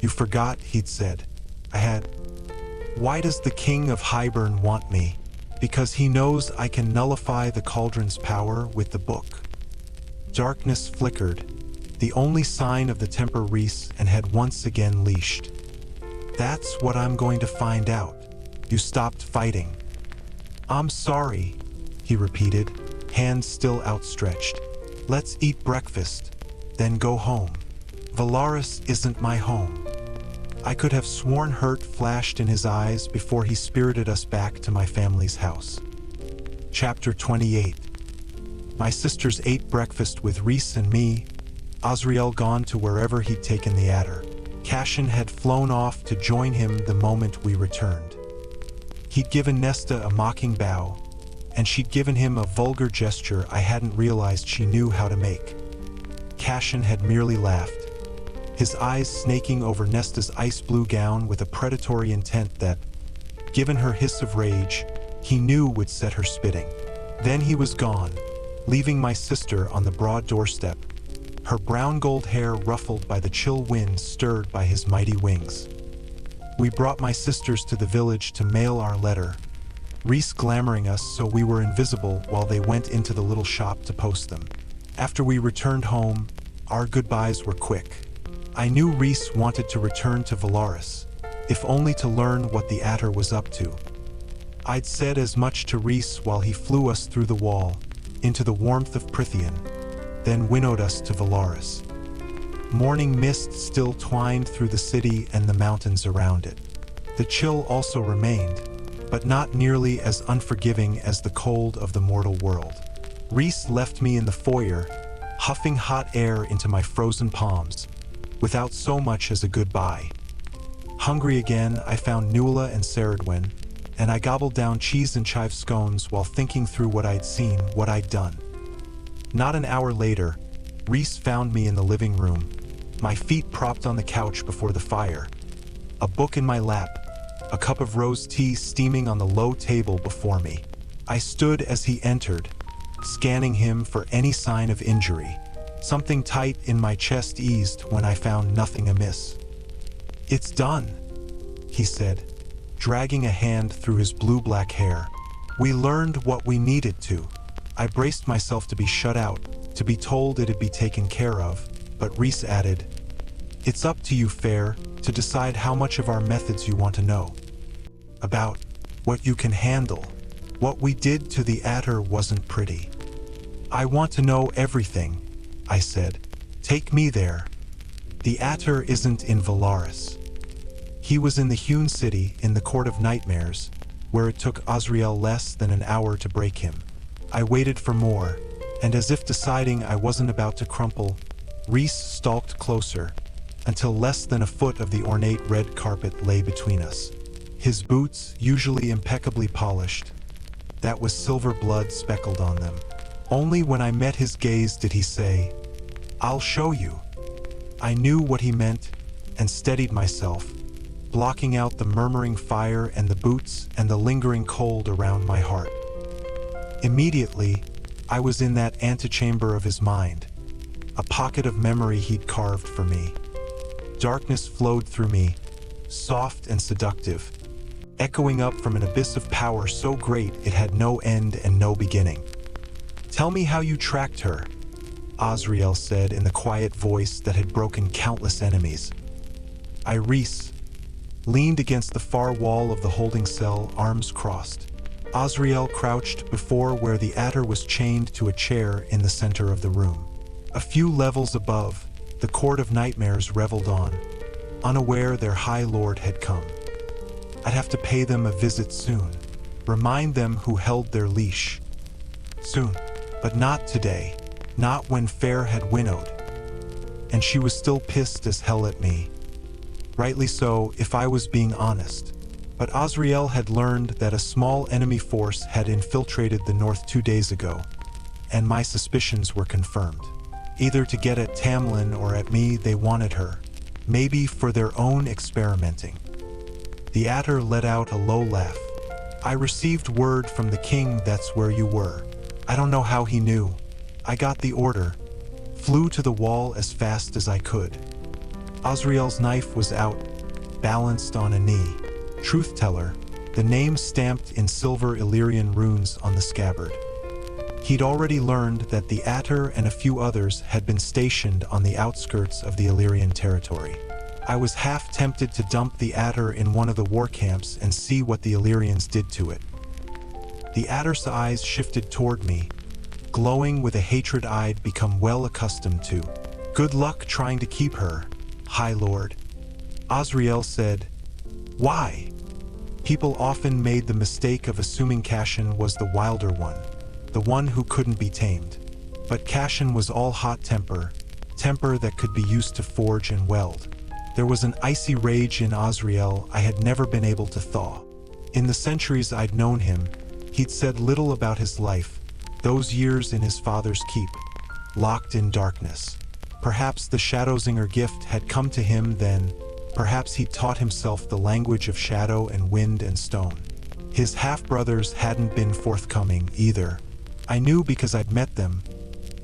"You forgot," he'd said. I had. "Why does the King of Hybern want me?" "Because he knows I can nullify the cauldron's power with the book." Darkness flickered, the only sign of the temper Rhysand had once again leashed. "That's what I'm going to find out. You stopped fighting." "I'm sorry," he repeated, hands still outstretched. "Let's eat breakfast, then go home." Valaris isn't my home. I could have sworn hurt flashed in his eyes before he spirited us back to my family's house. Chapter 28. My sisters ate breakfast with Rhys and me, Azriel gone to wherever he'd taken the adder. Cashin had flown off to join him the moment we returned. He'd given Nesta a mocking bow, and she'd given him a vulgar gesture I hadn't realized she knew how to make. Cashin had merely laughed, his eyes snaking over Nesta's ice blue gown with a predatory intent that, given her hiss of rage, he knew would set her spitting. Then he was gone, leaving my sister on the broad doorstep, her brown gold hair ruffled by the chill wind stirred by his mighty wings. We brought my sisters to the village to mail our letter, Rhys glamoring us so we were invisible while they went into the little shop to post them. After we returned home, our goodbyes were quick. I knew Rhys wanted to return to Valaris, if only to learn what the Adder was up to. I'd said as much to Rhys while he flew us through the wall, into the warmth of Prythian, then winnowed us to Valaris. Morning mist still twined through the city and the mountains around it. The chill also remained, but not nearly as unforgiving as the cold of the mortal world. Rhys left me in the foyer, huffing hot air into my frozen palms, without so much as a goodbye. Hungry again, I found Nuala and Saradwin, and I gobbled down cheese and chive scones while thinking through what I'd seen, what I'd done. Not an hour later, Rhys found me in the living room, my feet propped on the couch before the fire, a book in my lap, a cup of rose tea steaming on the low table before me. I stood as he entered, scanning him for any sign of injury. Something tight in my chest eased when I found nothing amiss. "It's done," he said, dragging a hand through his blue-black hair. "We learned what we needed to." I braced myself to be shut out, to be told it'd be taken care of, but Rhys added, "It's up to you, Feyre, to decide how much of our methods you want to know. About what you can handle. What we did to the Adder wasn't pretty." "I want to know everything," I said. "Take me there." "The Adder isn't in Valaris. He was in the hewn city in the Court of Nightmares, where it took Azriel less than an hour to break him." I waited for more, and as if deciding I wasn't about to crumple, Rhys stalked closer, until less than a foot of the ornate red carpet lay between us. His boots, usually impeccably polished, that was silver blood speckled on them. Only when I met his gaze did he say, "I'll show you." I knew what he meant, and steadied myself, blocking out the murmuring fire and the boots and the lingering cold around my heart. Immediately, I was in that antechamber of his mind, a pocket of memory he'd carved for me. Darkness flowed through me, soft and seductive, echoing up from an abyss of power so great it had no end and no beginning. "Tell me how you tracked her," Azriel said in the quiet voice that had broken countless enemies. Rhys leaned against the far wall of the holding cell, arms crossed. Azriel crouched before where the Adder was chained to a chair in the center of the room. A few levels above, the Court of Nightmares reveled on, unaware their High Lord had come. I'd have to pay them a visit soon, remind them who held their leash. Soon, but not today, not when Feyre had winnowed. And she was still pissed as hell at me. Rightly so, if I was being honest. But Azriel had learned that a small enemy force had infiltrated the north 2 days ago, and my suspicions were confirmed. Either to get at Tamlin or at me, they wanted her, maybe for their own experimenting. The Adder let out a low laugh. "I received word from the king that's where you were. I don't know how he knew. I got the order, flew to the wall as fast as I could." Azriel's knife was out, balanced on a knee. Truth-teller, the name stamped in silver Illyrian runes on the scabbard. He'd already learned that the Adder and a few others had been stationed on the outskirts of the Illyrian territory. I was half tempted to dump the Adder in one of the war camps and see what the Illyrians did to it. The Adder's eyes shifted toward me, glowing with a hatred I'd become well accustomed to. Good luck trying to keep her, High Lord. Azriel said. Why? People often made the mistake of assuming Cashin was the wilder one, the one who couldn't be tamed. But Cashin was all hot temper that could be used to forge and weld. There was an icy rage in Azriel I had never been able to thaw. In the centuries I'd known him, he'd said little about his life, those years in his father's keep, locked in darkness. Perhaps the Shadowsinger gift had come to him then. Perhaps he'd taught himself the language of shadow and wind and stone. His half-brothers hadn't been forthcoming either. I knew because I'd met them,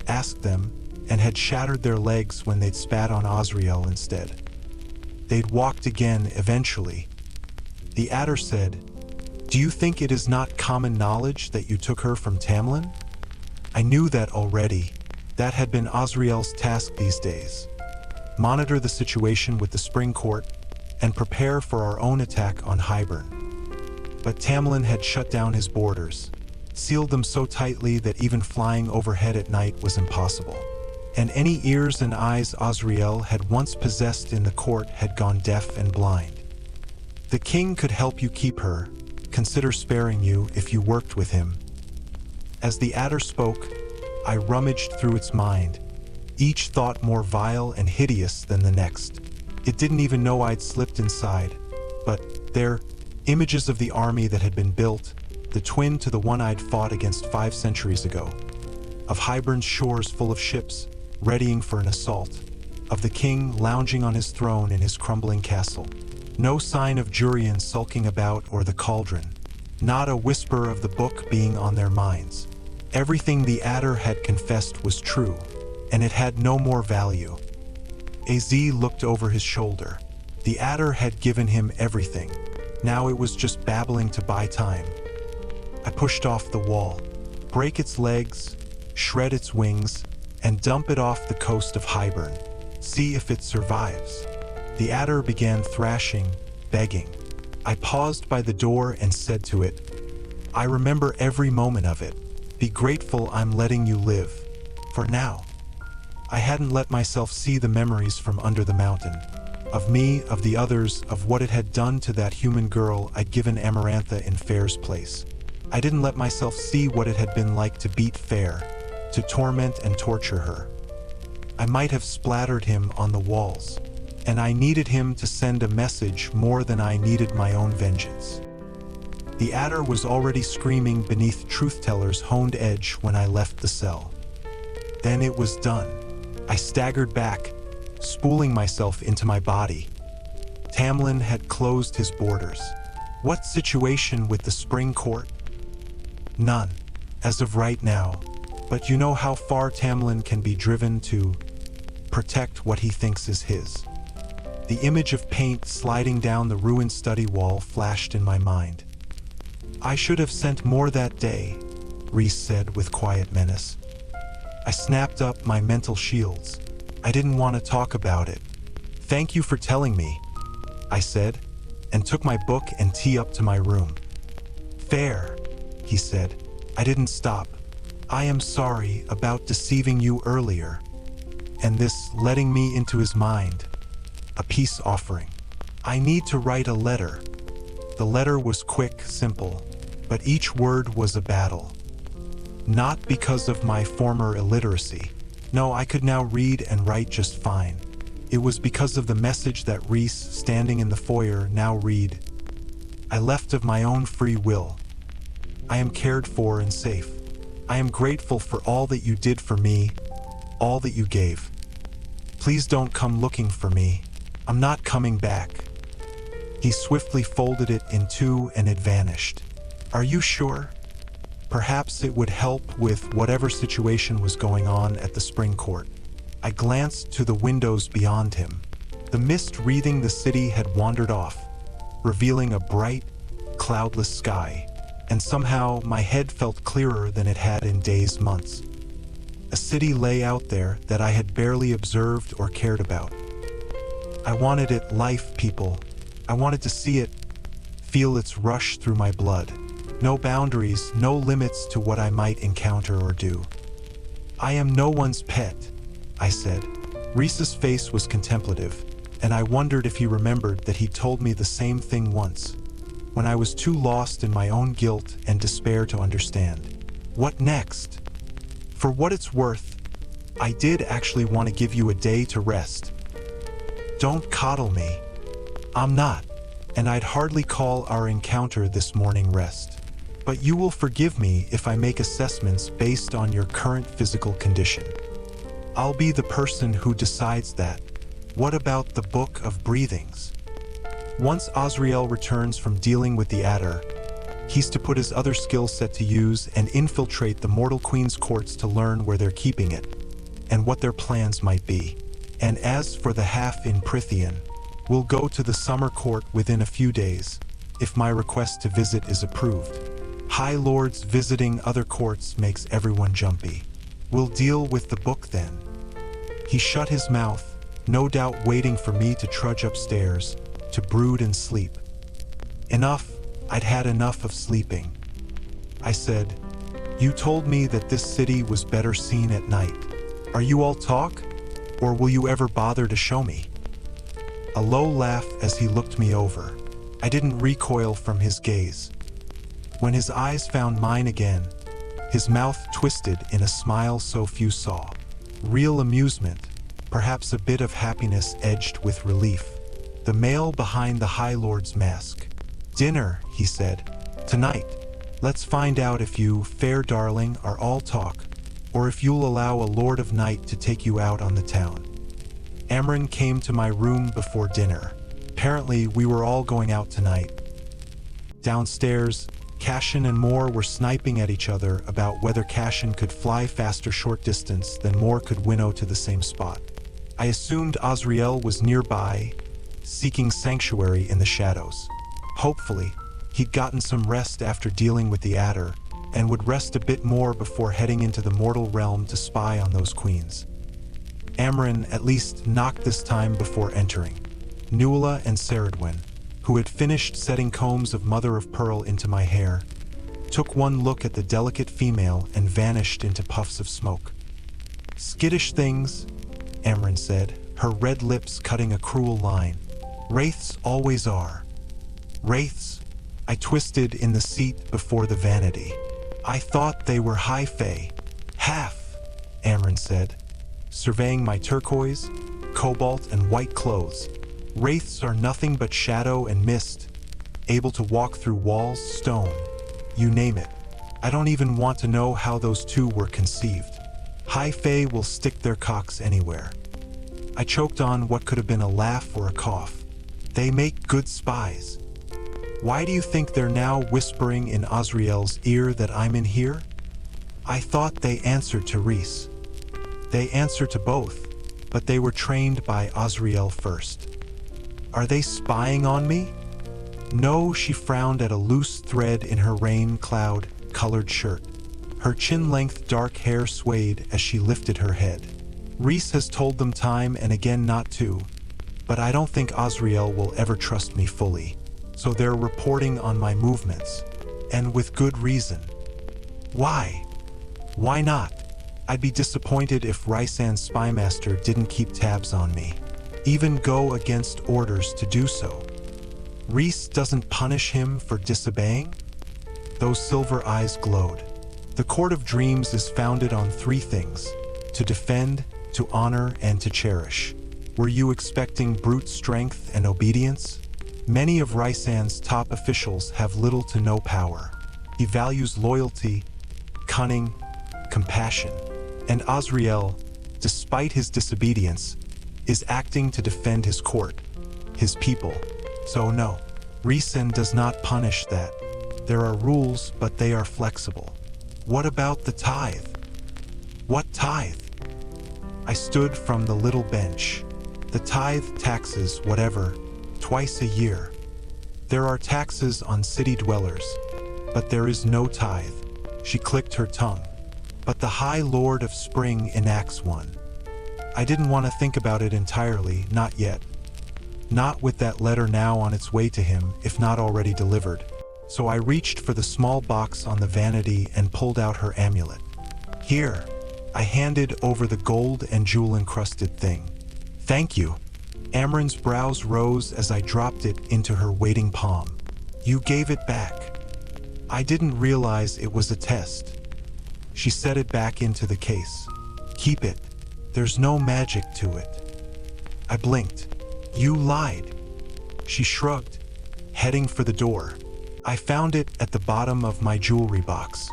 asked them, and had shattered their legs when they'd spat on Azriel instead. They'd walked again eventually. The Adder said, Do you think it is not common knowledge that you took her from Tamlin? I knew that already. That had been Azriel's task these days. Monitor the situation with the Spring Court and prepare for our own attack on Hybern. But Tamlin had shut down his borders, sealed them so tightly that even flying overhead at night was impossible. And any ears and eyes Azriel had once possessed in the court had gone deaf and blind. The king could help you keep her, consider sparing you if you worked with him. As the Adder spoke, I rummaged through its mind, each thought more vile and hideous than the next. It didn't even know I'd slipped inside, but there, images of the army that had been built, the twin to the one I'd fought against 5 centuries ago, of Hybern's shores full of ships, readying for an assault, of the king lounging on his throne in his crumbling castle. No sign of Jurian sulking about or the cauldron, not a whisper of the book being on their minds. Everything the Adder had confessed was true, and it had no more value. Az looked over his shoulder. The Adder had given him everything. Now it was just babbling to buy time. I pushed off the wall, break its legs, shred its wings, and dump it off the coast of Hybern. See if it survives. The Adder began thrashing, begging. I paused by the door and said to it, I remember every moment of it. Be grateful I'm letting you live. For now. I hadn't let myself see the memories from under the mountain. Of me, of the others, of what it had done to that human girl I'd given Amarantha in Feyre's place. I didn't let myself see what it had been like to beat Feyre, to torment and torture her. I might have splattered him on the walls, and I needed him to send a message more than I needed my own vengeance. The Adder was already screaming beneath Truth-Teller's honed edge when I left the cell. Then it was done. I staggered back, spooling myself into my body. Tamlin had closed his borders. What situation with the Spring Court? None, as of right now. But you know how far Tamlin can be driven to protect what he thinks is his. The image of paint sliding down the ruined study wall flashed in my mind. I should have sent more that day, Rhys said with quiet menace. I snapped up my mental shields. I didn't want to talk about it. Thank you for telling me, I said, and took my book and tea up to my room. Fair, he said. I didn't stop. I am sorry about deceiving you earlier, and this letting me into his mind. A peace offering. I need to write a letter. The letter was quick, simple, but each word was a battle. Not because of my former illiteracy. No, I could now read and write just fine. It was because of the message that Rhys, standing in the foyer, now read. I left of my own free will. I am cared for and safe. I am grateful for all that you did for me, all that you gave. Please don't come looking for me. I'm not coming back. He swiftly folded it in two and it vanished. Are you sure? Perhaps it would help with whatever situation was going on at the Spring Court. I glanced to the windows beyond him. The mist wreathing the city had wandered off, revealing a bright, cloudless sky, and somehow my head felt clearer than it had in days, months. A city lay out there that I had barely observed or cared about. I wanted it life, people. I wanted to see it, feel its rush through my blood. No boundaries, no limits to what I might encounter or do. I am no one's pet, I said. Rhys's face was contemplative, and I wondered if he remembered that he'd told me the same thing once, when I was too lost in my own guilt and despair to understand. What next? For what it's worth, I did actually want to give you a day to rest. Don't coddle me. I'm not, and I'd hardly call our encounter this morning rest. But you will forgive me if I make assessments based on your current physical condition. I'll be the person who decides that. What about the Book of Breathings? Once Azriel returns from dealing with the Adder, he's to put his other skill set to use and infiltrate the Mortal Queen's courts to learn where they're keeping it, and what their plans might be. And as for the half in Prythian, we'll go to the Summer Court within a few days, if my request to visit is approved. High Lords visiting other courts makes everyone jumpy. We'll deal with the book then. He shut his mouth, no doubt waiting for me to trudge upstairs, to brood and sleep. Enough, I'd had enough of sleeping. I said, "You told me that this city was better seen at night. Are you all talk? Or will you ever bother to show me?" A low laugh as he looked me over. I didn't recoil from his gaze. When his eyes found mine again, his mouth twisted in a smile so few saw. Real amusement, perhaps a bit of happiness edged with relief. The male behind the High Lord's mask. "Dinner," he said. "Tonight. Let's find out if you, fair darling, are all talk, or if you'll allow a Lord of Night to take you out on the town." Amren came to my room before dinner. Apparently, we were all going out tonight. Downstairs, Cashin and Moore were sniping at each other about whether Cashin could fly faster short distance than Moore could winnow to the same spot. I assumed Azriel was nearby, seeking sanctuary in the shadows. Hopefully, he'd gotten some rest after dealing with the Adder, and would rest a bit more before heading into the mortal realm to spy on those queens. Amren at least knocked this time before entering. Nuala and Ceridwen, who had finished setting combs of mother of pearl into my hair, took one look at the delicate female and vanished into puffs of smoke. "Skittish things," Amren said, her red lips cutting a cruel line. "Wraiths always are." "Wraiths?" I twisted in the seat before the vanity. "I thought they were high fae." "Half," Amren said, surveying my turquoise, cobalt, and white clothes. "Wraiths are nothing but shadow and mist, able to walk through walls, stone, you name it. I don't even want to know how those two were conceived. High fae will stick their cocks anywhere." I choked on what could have been a laugh or a cough. "They make good spies. Why do you think they're now whispering in Azriel's ear that I'm in here? I thought they answered to Rhys." "They answer to both, but they were trained by Azriel first." "Are they spying on me?" "No," she frowned at a loose thread in her rain-cloud-colored shirt. Her chin-length dark hair swayed as she lifted her head. "Rhys has told them time and again not to, but I don't think Azriel will ever trust me fully, so they're reporting on my movements, and with good reason." "Why? Why not? I'd be disappointed if Rhysand's spymaster didn't keep tabs on me, even go against orders to do so. Rhys doesn't punish him for disobeying?" Those silver eyes glowed. "The Court of Dreams is founded on 3 things: to defend, to honor, and to cherish. Were you expecting brute strength and obedience? Many of Rhysand's top officials have little to no power. He values loyalty, cunning, compassion. And Azriel, despite his disobedience, is acting to defend his court, his people. So no, Rhysand does not punish that. There are rules, but they are flexible." "What about the tithe?" "What tithe?" I stood from the little bench. "The tithe taxes whatever, twice a year. There are taxes on city dwellers, but there is no tithe." She clicked her tongue. "But the High Lord of Spring enacts one." I didn't want to think about it entirely, not yet. Not with that letter now on its way to him, if not already delivered. So I reached for the small box on the vanity and pulled out her amulet. "Here." I handed over the gold and jewel-encrusted thing. Thank you. Amren's brows rose as I dropped it into her waiting palm. You gave it back. I didn't realize it was a test. She set it back into the case. Keep it. There's no magic to it. I blinked. You lied. She shrugged, heading for the door. I found it at the bottom of my jewelry box.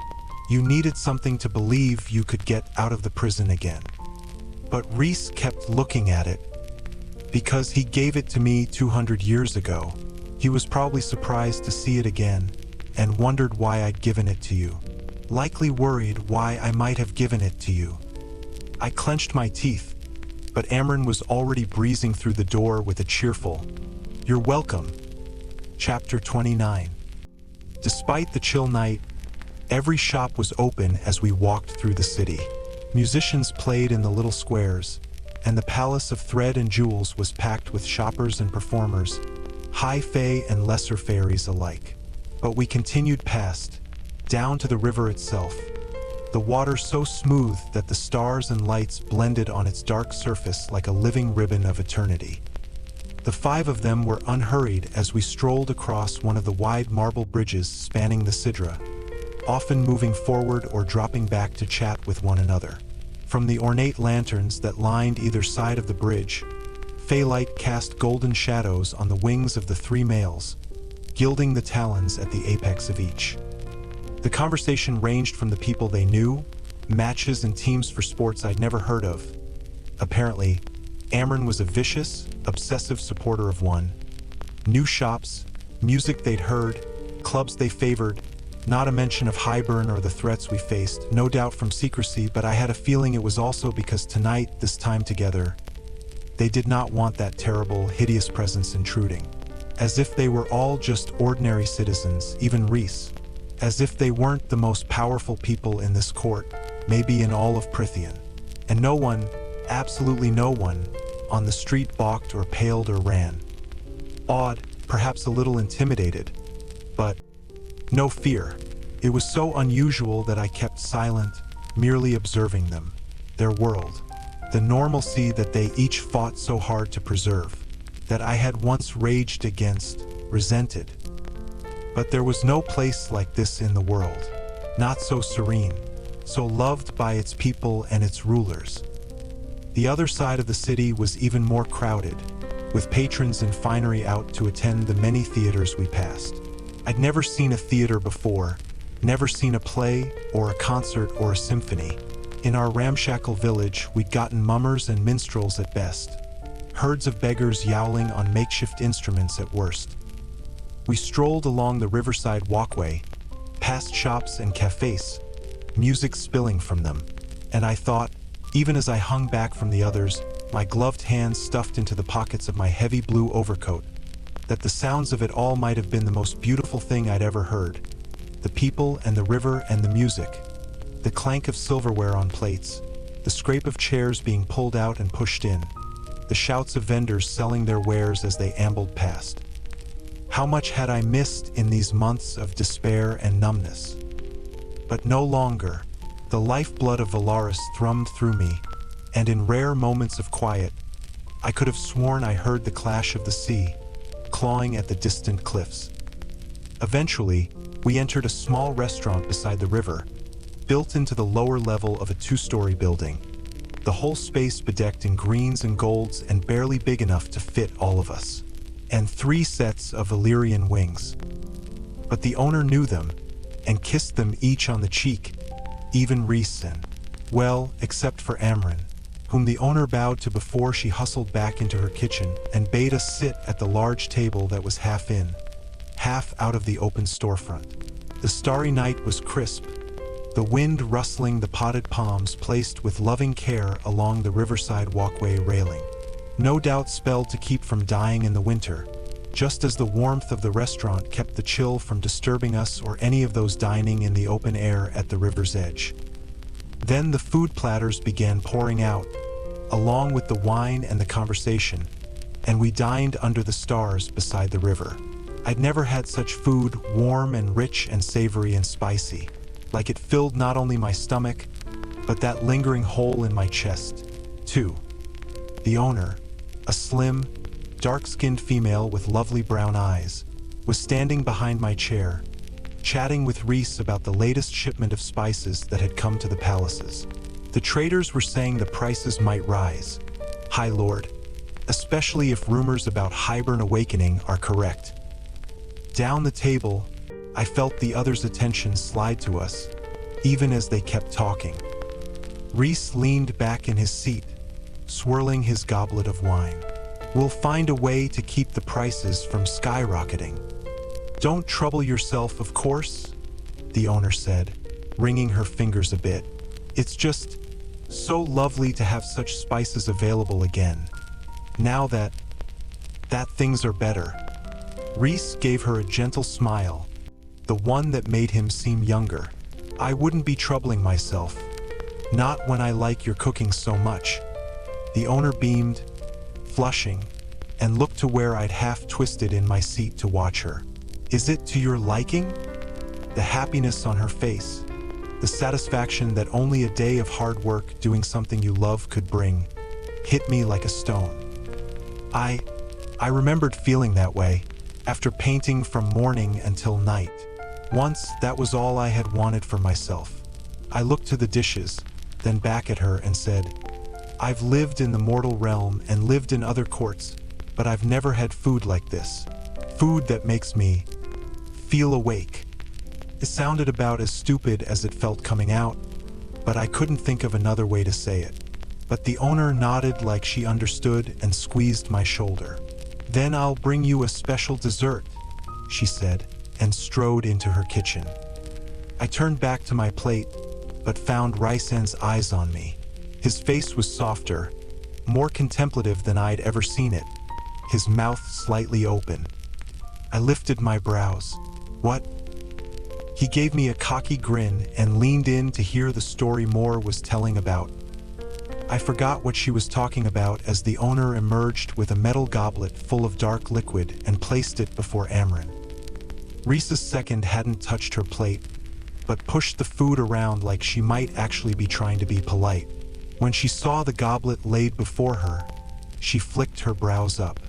You needed something to believe you could get out of the prison again. But Rhys kept looking at it. Because he gave it to me 200 years ago, he was probably surprised to see it again and wondered why I'd given it to you. Likely worried why I might have given it to you. I clenched my teeth, but Amren was already breezing through the door with a cheerful, "You're welcome." Chapter 29. Despite the chill night, every shop was open as we walked through the city. Musicians played in the little squares, and the palace of thread and jewels was packed with shoppers and performers, high fae and lesser fairies alike. But we continued past, down to the river itself, the water so smooth that the stars and lights blended on its dark surface like a living ribbon of eternity. The five of them were unhurried as we strolled across one of the wide marble bridges spanning the Sidra, often moving forward or dropping back to chat with one another. From the ornate lanterns that lined either side of the bridge, Feylight cast golden shadows on the wings of the three males, gilding the talons at the apex of each. The conversation ranged from the people they knew, matches and teams for sports I'd never heard of. Apparently, Amren was a vicious, obsessive supporter of one. New shops, music they'd heard, clubs they favored, not a mention of Highburn or the threats we faced, no doubt from secrecy, but I had a feeling it was also because tonight, this time together, they did not want that terrible, hideous presence intruding. As if they were all just ordinary citizens, even Rhys. As if they weren't the most powerful people in this court, maybe in all of Prythian. And no one, absolutely no one, on the street balked or paled or ran. Awed, perhaps a little intimidated, but no fear. It was so unusual that I kept silent, merely observing them, their world, the normalcy that they each fought so hard to preserve, that I had once raged against, resented. But there was no place like this in the world, not so serene, so loved by its people and its rulers. The other side of the city was even more crowded, with patrons and finery out to attend the many theaters we passed. I'd never seen a theater before, never seen a play or a concert or a symphony. In our ramshackle village, we'd gotten mummers and minstrels at best, herds of beggars yowling on makeshift instruments at worst. We strolled along the riverside walkway, past shops and cafes, music spilling from them, and I thought, even as I hung back from the others, my gloved hands stuffed into the pockets of my heavy blue overcoat, that the sounds of it all might have been the most beautiful thing I'd ever heard. The people and the river and the music, the clank of silverware on plates, the scrape of chairs being pulled out and pushed in, the shouts of vendors selling their wares as they ambled past. How much had I missed in these months of despair and numbness? But no longer. The lifeblood of Valaris thrummed through me, and in rare moments of quiet, I could have sworn I heard the clash of the sea, clawing at the distant cliffs. Eventually, we entered a small restaurant beside the river, built into the lower level of a two-story building, the whole space bedecked in greens and golds and barely big enough to fit all of us, and 3 sets of Illyrian wings. But the owner knew them, and kissed them each on the cheek, even Rhysand. Well, except for Amren, whom the owner bowed to before she hustled back into her kitchen and bade us sit at the large table that was half in, half out of the open storefront. The starry night was crisp, the wind rustling the potted palms placed with loving care along the riverside walkway railing. No doubt spelled to keep from dying in the winter, just as the warmth of the restaurant kept the chill from disturbing us or any of those dining in the open air at the river's edge. Then the food platters began pouring out, along with the wine and the conversation, and we dined under the stars beside the river. I'd never had such food, warm and rich and savory and spicy, like it filled not only my stomach, but that lingering hole in my chest, too. The owner, A slim, dark-skinned female with lovely brown eyes was standing behind my chair, chatting with Rhys about the latest shipment of spices that had come to the palaces. The traders were saying the prices might rise, High Lord, especially if rumors about Hybern awakening are correct. Down the table, I felt the others' attention slide to us, even as they kept talking. Rhys leaned back in his seat, swirling his goblet of wine. We'll find a way to keep the prices from skyrocketing. Don't trouble yourself, of course, the owner said, wringing her fingers a bit. It's just so lovely to have such spices available again, now that things are better. Rhys gave her a gentle smile, the one that made him seem younger. I wouldn't be troubling myself, not when I like your cooking so much. The owner beamed, flushing, and looked to where I'd half twisted in my seat to watch her. Is it to your liking? The happiness on her face, the satisfaction that only a day of hard work doing something you love could bring, hit me like a stone. I remembered feeling that way, after painting from morning until night. Once, that was all I had wanted for myself. I looked to the dishes, then back at her and said, I've lived in the mortal realm and lived in other courts, but I've never had food like this. Food that makes me feel awake. It sounded about as stupid as it felt coming out, but I couldn't think of another way to say it. But the owner nodded like she understood and squeezed my shoulder. Then I'll bring you a special dessert, she said, and strode into her kitchen. I turned back to my plate, but found Rhysand's eyes on me. His face was softer, more contemplative than I'd ever seen it, his mouth slightly open. I lifted my brows. What? He gave me a cocky grin and leaned in to hear the story Moore was telling about. I forgot what she was talking about as the owner emerged with a metal goblet full of dark liquid and placed it before Amren. Rhys's second hadn't touched her plate, but pushed the food around like she might actually be trying to be polite. When she saw the goblet laid before her, she flicked her brows up.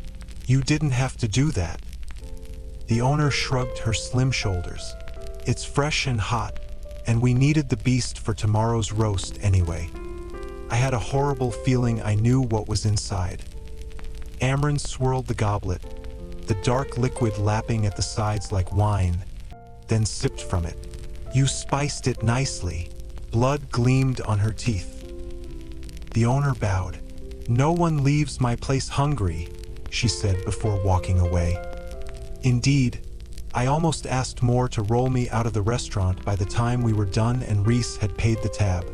You didn't have to do that. The owner shrugged her slim shoulders. It's fresh and hot, and we needed the beast for tomorrow's roast anyway. I had a horrible feeling I knew what was inside. Amren swirled the goblet, the dark liquid lapping at the sides like wine, then sipped from it. You spiced it nicely. Blood gleamed on her teeth. The owner bowed. No one leaves my place hungry, she said before walking away. Indeed, I almost asked Moore to roll me out of the restaurant by the time we were done and Rhys had paid the tab.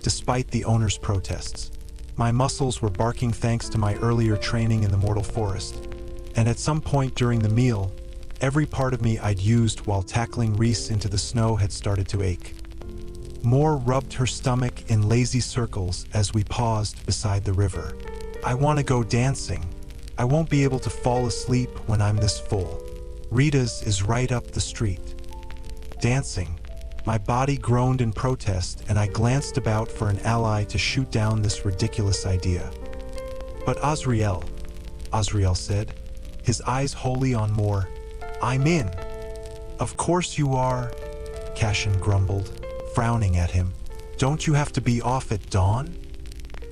Despite the owner's protests, my muscles were barking thanks to my earlier training in the mortal forest, and at some point during the meal, every part of me I'd used while tackling Rhys into the snow had started to ache. Moore rubbed her stomach in lazy circles as we paused beside the river. I want to go dancing. I won't be able to fall asleep when I'm this full. Rita's is right up the street. Dancing. My body groaned in protest and I glanced about for an ally to shoot down this ridiculous idea. But Azriel said, his eyes wholly on Moore. I'm in. Of course you are, Cashin grumbled, frowning at him. Don't you have to be off at dawn?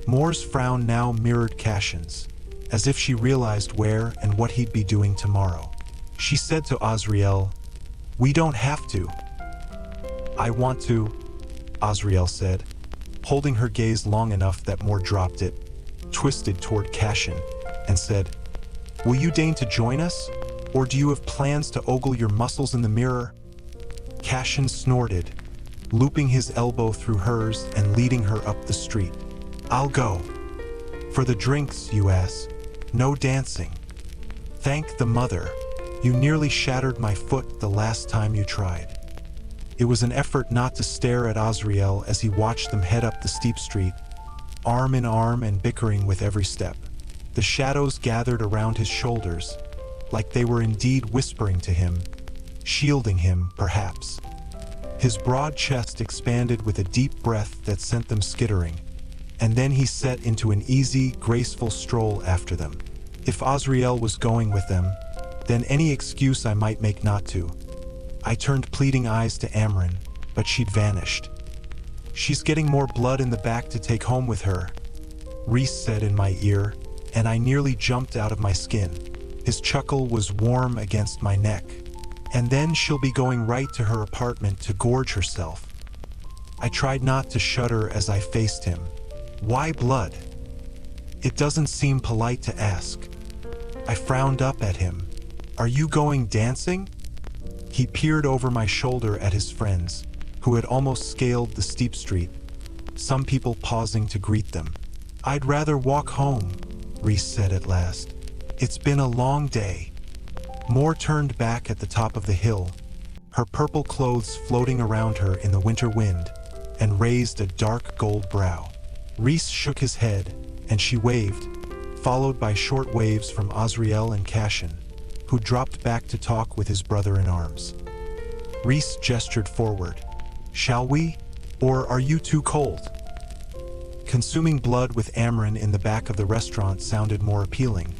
Moore's frown now mirrored Cashin's, as if she realized where and what he'd be doing tomorrow. She said to Azriel, we don't have to. I want to, Azriel said, holding her gaze long enough that Moore dropped it, twisted toward Cashin, and said, will you deign to join us? Or do you have plans to ogle your muscles in the mirror? Cashin snorted, looping his elbow through hers and leading her up the street. I'll go. For the drinks, you ass. No dancing. Thank the mother. You nearly shattered my foot the last time you tried. It was an effort not to stare at Azriel as he watched them head up the steep street, arm in arm and bickering with every step. The shadows gathered around his shoulders, like they were indeed whispering to him, shielding him, perhaps. His broad chest expanded with a deep breath that sent them skittering, and then he set into an easy, graceful stroll after them. If Azriel was going with them, then any excuse I might make not to. I turned pleading eyes to Amren, but she'd vanished. "She's getting more blood in the back to take home with her," Rhys said in my ear, and I nearly jumped out of my skin. His chuckle was warm against my neck. "And then she'll be going right to her apartment to gorge herself." I tried not to shudder as I faced him. "Why blood? It doesn't seem polite to ask." I frowned up at him. "Are you going dancing?" He peered over my shoulder at his friends, who had almost scaled the steep street, some people pausing to greet them. "I'd rather walk home," Rhys said at last. "It's been a long day." Moore turned back at the top of the hill, her purple clothes floating around her in the winter wind, and raised a dark gold brow. Rhys shook his head, and she waved, followed by short waves from Azriel and Cashin, who dropped back to talk with his brother-in-arms. Rhys gestured forward. "Shall we? Or are you too cold?" Consuming blood with Amren in the back of the restaurant sounded more appealing,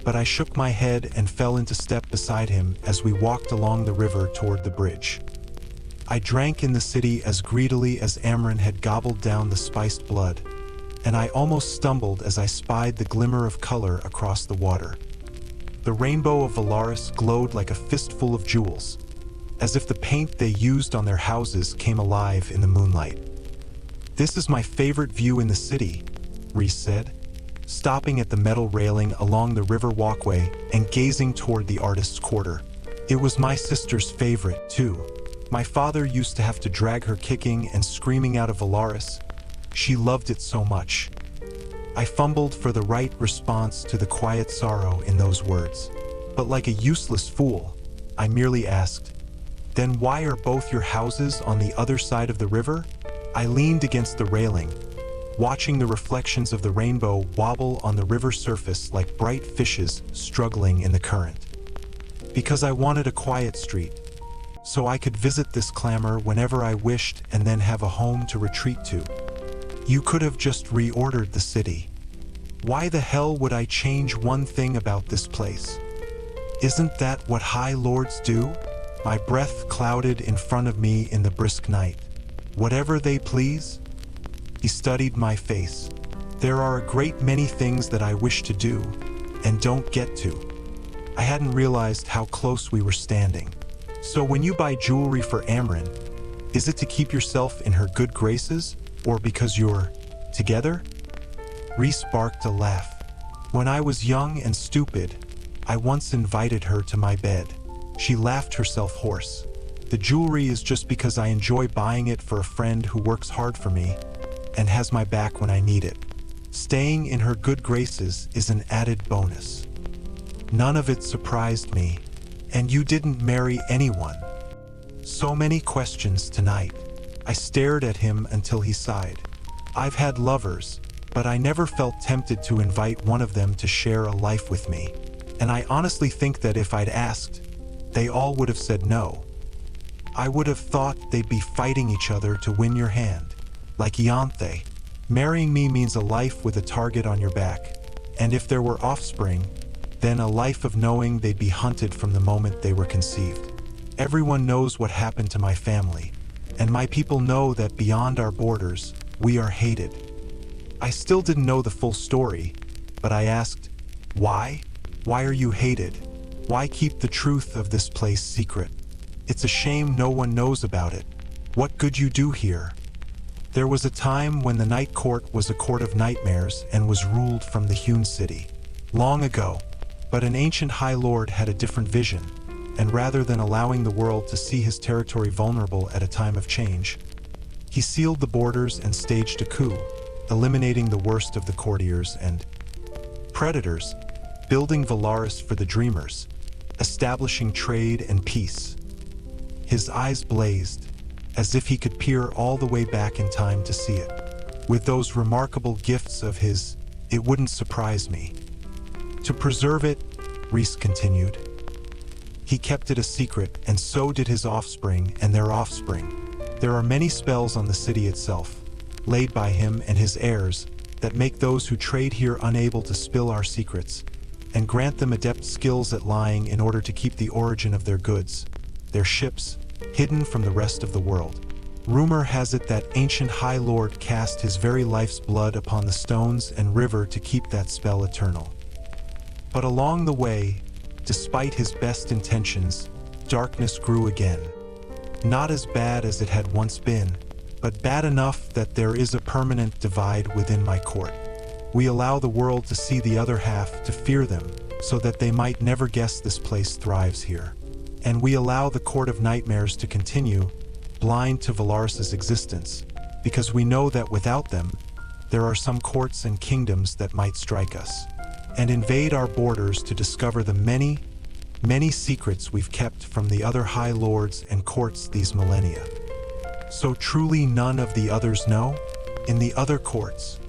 but I shook my head and fell into step beside him as we walked along the river toward the bridge. I drank in the city as greedily as Amren had gobbled down the spiced blood, and I almost stumbled as I spied the glimmer of color across the water. The rainbow of Valaris glowed like a fistful of jewels, as if the paint they used on their houses came alive in the moonlight. "This is my favorite view in the city," Rhys said, stopping at the metal railing along the river walkway and gazing toward the artist's quarter. "It was my sister's favorite, too. My father used to have to drag her kicking and screaming out of Valaris. She loved it so much." I fumbled for the right response to the quiet sorrow in those words. But like a useless fool, I merely asked, "Then why are both your houses on the other side of the river?" I leaned against the railing, watching the reflections of the rainbow wobble on the river surface like bright fishes struggling in the current. "Because I wanted a quiet street, so I could visit this clamor whenever I wished and then have a home to retreat to. You could have just reordered the city. Why the hell would I change one thing about this place? Isn't that what High Lords do?" My breath clouded in front of me in the brisk night. "Whatever they please?" He studied my face. "There are a great many things that I wish to do, and don't get to." I hadn't realized how close we were standing. "So when you buy jewelry for Amren, is it to keep yourself in her good graces, or because you're together?" Rhys barked a laugh. "When I was young and stupid, I once invited her to my bed. She laughed herself hoarse. The jewelry is just because I enjoy buying it for a friend who works hard for me and has my back when I need it. Staying in her good graces is an added bonus." None of it surprised me. "And you didn't marry anyone?" So many questions tonight. I stared at him until he sighed. "I've had lovers, but I never felt tempted to invite one of them to share a life with me. And I honestly think that if I'd asked, they all would have said no. I would have thought they'd be fighting each other to win your hand, like Ianthe. Marrying me means a life with a target on your back, and if there were offspring, then a life of knowing they'd be hunted from the moment they were conceived. Everyone knows what happened to my family, and my people know that beyond our borders, we are hated." I still didn't know the full story, but I asked, "Why? Why are you hated? Why keep the truth of this place secret? It's a shame no one knows about it. What good you do here?" There was a time when the Night Court was a court of nightmares and was ruled from the hewn city. Long ago, but an ancient High Lord had a different vision, and rather than allowing the world to see his territory vulnerable at a time of change, he sealed the borders and staged a coup, eliminating the worst of the courtiers and predators, building Valaris for the dreamers, establishing trade and peace. His eyes blazed, as if he could peer all the way back in time to see it. With those remarkable gifts of his, it wouldn't surprise me. To preserve it, Rhys continued, he kept it a secret, and so did his offspring and their offspring. There are many spells on the city itself, laid by him and his heirs, that make those who trade here unable to spill our secrets, and grant them adept skills at lying in order to keep the origin of their goods, their ships, hidden from the rest of the world. Rumor has it that ancient High Lord cast his very life's blood upon the stones and river to keep that spell eternal. But along the way, despite his best intentions, darkness grew again. Not as bad as it had once been, but bad enough that there is a permanent divide within my court. We allow the world to see the other half, to fear them, so that they might never guess this place thrives here. And we allow the Court of Nightmares to continue, blind to Valaris's existence, because we know that without them, there are some courts and kingdoms that might strike us, and invade our borders to discover the many, many secrets we've kept from the other High Lords and courts these millennia. So truly none of the others know? In the other courts?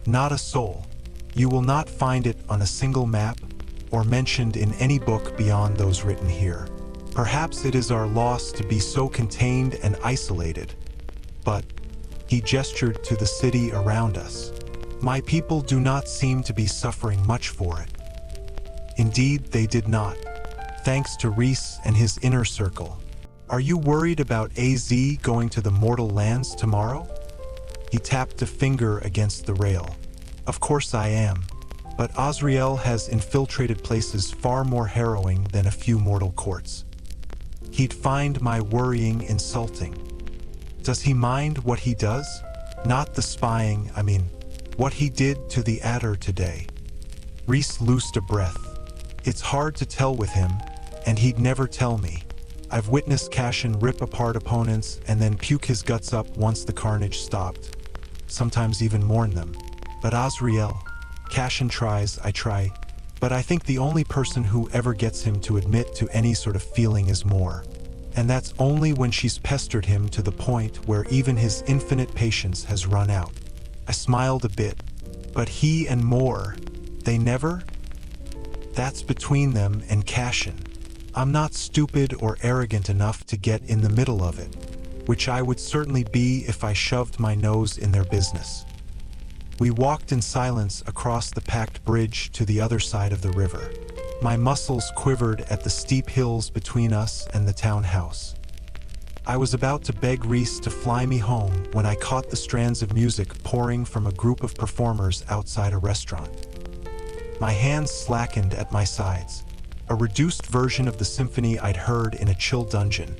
Not a soul. You will not find it on a single map, or mentioned in any book beyond those written here. Perhaps it is our loss to be so contained and isolated, but he gestured to the city around us. My people do not seem to be suffering much for it. Indeed, they did not, thanks to Rhys and his inner circle. Are you worried about AZ going to the mortal lands tomorrow? He tapped a finger against the rail. Of course I am, but Azriel has infiltrated places far more harrowing than a few mortal courts. He'd find my worrying insulting. Does he mind what he does? Not the spying, what he did to the adder today. Rhys loosed a breath. It's hard to tell with him, and he'd never tell me. I've witnessed Cashin rip apart opponents and then puke his guts up once the carnage stopped. Sometimes even mourn them. But Azriel, Cashin tries, I try, but I think the only person who ever gets him to admit to any sort of feeling is Moore. And that's only when she's pestered him to the point where even his infinite patience has run out. I smiled a bit, but he and Moore, they never? That's between them and Cashin. I'm not stupid or arrogant enough to get in the middle of it, which I would certainly be if I shoved my nose in their business. We walked in silence across the packed bridge to the other side of the river. My muscles quivered at the steep hills between us and the townhouse. I was about to beg Rhys to fly me home when I caught the strands of music pouring from a group of performers outside a restaurant. My hands slackened at my sides, a reduced version of the symphony I'd heard in a chill dungeon,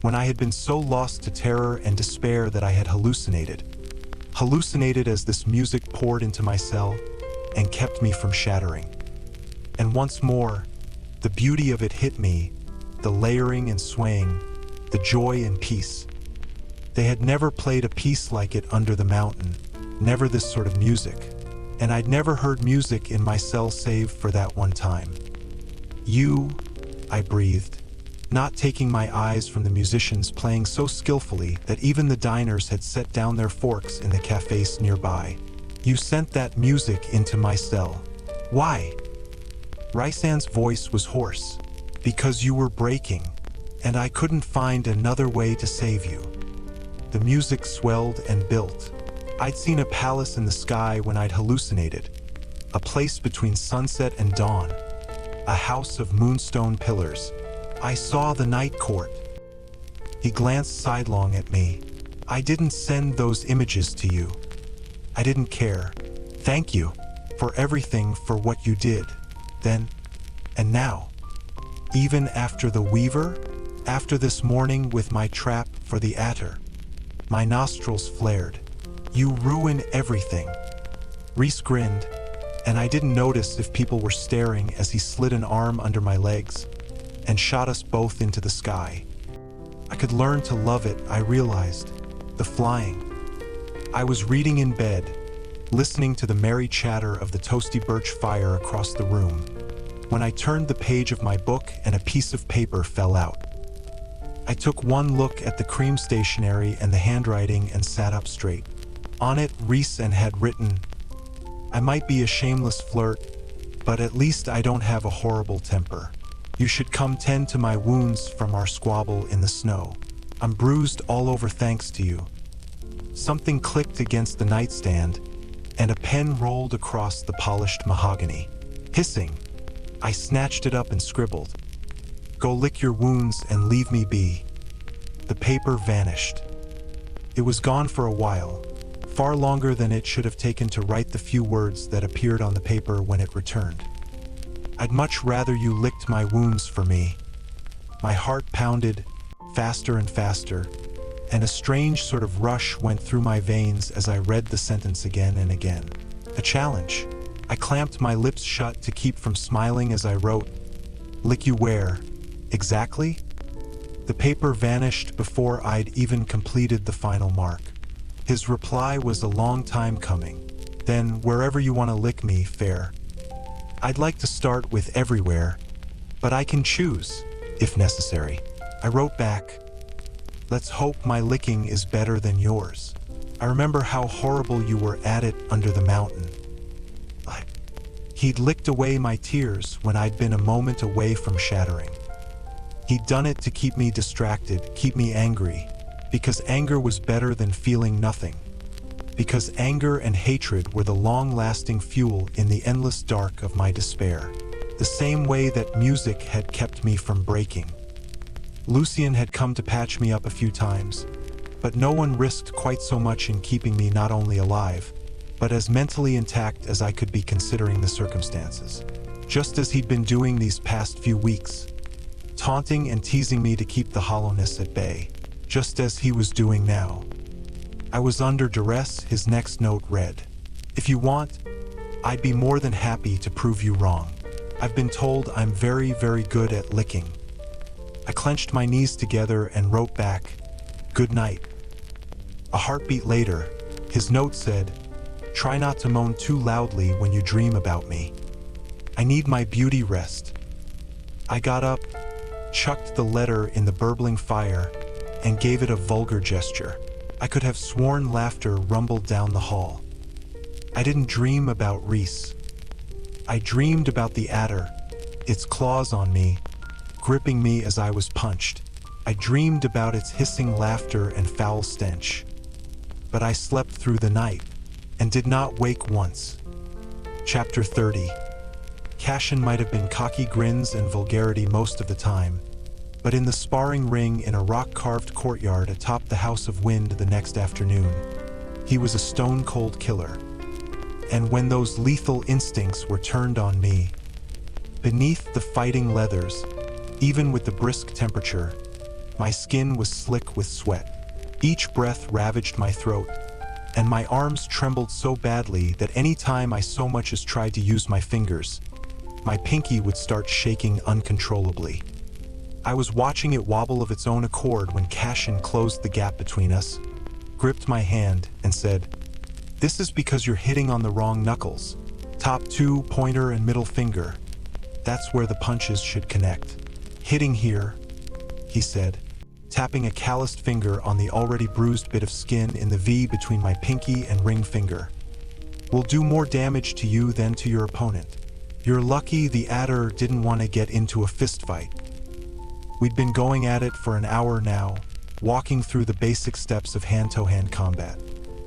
when I had been so lost to terror and despair that I had hallucinated as this music poured into my cell and kept me from shattering. And once more, the beauty of it hit me, the layering and swaying, the joy and peace. They had never played a piece like it under the mountain, never this sort of music, and I'd never heard music in my cell save for that one time. You, I breathed, not taking my eyes from the musicians playing so skillfully that even the diners had set down their forks in the cafes nearby. You sent that music into my cell. Why? Rhysand's voice was hoarse. Because you were breaking, and I couldn't find another way to save you. The music swelled and built. I'd seen a palace in the sky when I'd hallucinated, a place between sunset and dawn, a house of moonstone pillars. I saw the night court. He glanced sidelong at me. I didn't send those images to you. I didn't care. Thank you for everything, for what you did, then and now. Even after the Weaver, after this morning with my trap for the adder. My nostrils flared. You ruin everything. Rhys grinned, and I didn't notice if people were staring as he slid an arm under my legs and shot us both into the sky. I could learn to love it, I realized. The flying. I was reading in bed, listening to the merry chatter of the toasty birch fire across the room, when I turned the page of my book and a piece of paper fell out. I took one look at the cream stationery and the handwriting and sat up straight. On it, Rhysand had written, I might be a shameless flirt, but at least I don't have a horrible temper. You should come tend to my wounds from our squabble in the snow. I'm bruised all over thanks to you. Something clicked against the nightstand, and a pen rolled across the polished mahogany. Hissing, I snatched it up and scribbled, "Go lick your wounds and leave me be." The paper vanished. It was gone for a while, far longer than it should have taken to write the few words that appeared on the paper when it returned. "I'd much rather you licked my wounds for me." My heart pounded faster and faster, and a strange sort of rush went through my veins as I read the sentence again and again. A challenge. I clamped my lips shut to keep from smiling as I wrote, "Lick you where? Exactly?" The paper vanished before I'd even completed the final mark. His reply was a long time coming. "Then wherever you want to lick me, Feyre. I'd like to start with everywhere, but I can choose, if necessary." I wrote back, "Let's hope my licking is better than yours. I remember how horrible you were at it under the mountain." He'd licked away my tears when I'd been a moment away from shattering. He'd done it to keep me distracted, keep me angry, because anger was better than feeling nothing. Because anger and hatred were the long-lasting fuel in the endless dark of my despair. The same way that music had kept me from breaking. Lucien had come to patch me up a few times, but no one risked quite so much in keeping me not only alive, but as mentally intact as I could be considering the circumstances. Just as he'd been doing these past few weeks, taunting and teasing me to keep the hollowness at bay, just as he was doing now. I was under duress. His next note read, "If you want, I'd be more than happy to prove you wrong. I've been told I'm very, very good at licking." I clenched my knees together and wrote back, "Good night." A heartbeat later, his note said, "Try not to moan too loudly when you dream about me. I need my beauty rest." I got up, chucked the letter in the burbling fire, and gave it a vulgar gesture. I could have sworn laughter rumbled down the hall. I didn't dream about Rhys. I dreamed about the adder, its claws on me, gripping me as I was punched. I dreamed about its hissing laughter and foul stench. But I slept through the night, and did not wake once. Chapter 30. Cashin might have been cocky grins and vulgarity most of the time, but in the sparring ring in a rock-carved courtyard atop the House of Wind the next afternoon, he was a stone-cold killer. And when those lethal instincts were turned on me, beneath the fighting leathers, even with the brisk temperature, my skin was slick with sweat. Each breath ravaged my throat, and my arms trembled so badly that any time I so much as tried to use my fingers, my pinky would start shaking uncontrollably. I was watching it wobble of its own accord when Cashin closed the gap between us, gripped my hand, and said, "This is because you're hitting on the wrong knuckles. Top two, pointer and middle finger. That's where the punches should connect. Hitting here," he said, tapping a calloused finger on the already bruised bit of skin in the V between my pinky and ring finger, "will do more damage to you than to your opponent. You're lucky the adder didn't want to get into a fist fight." We'd been going at it for an hour now, walking through the basic steps of hand-to-hand combat.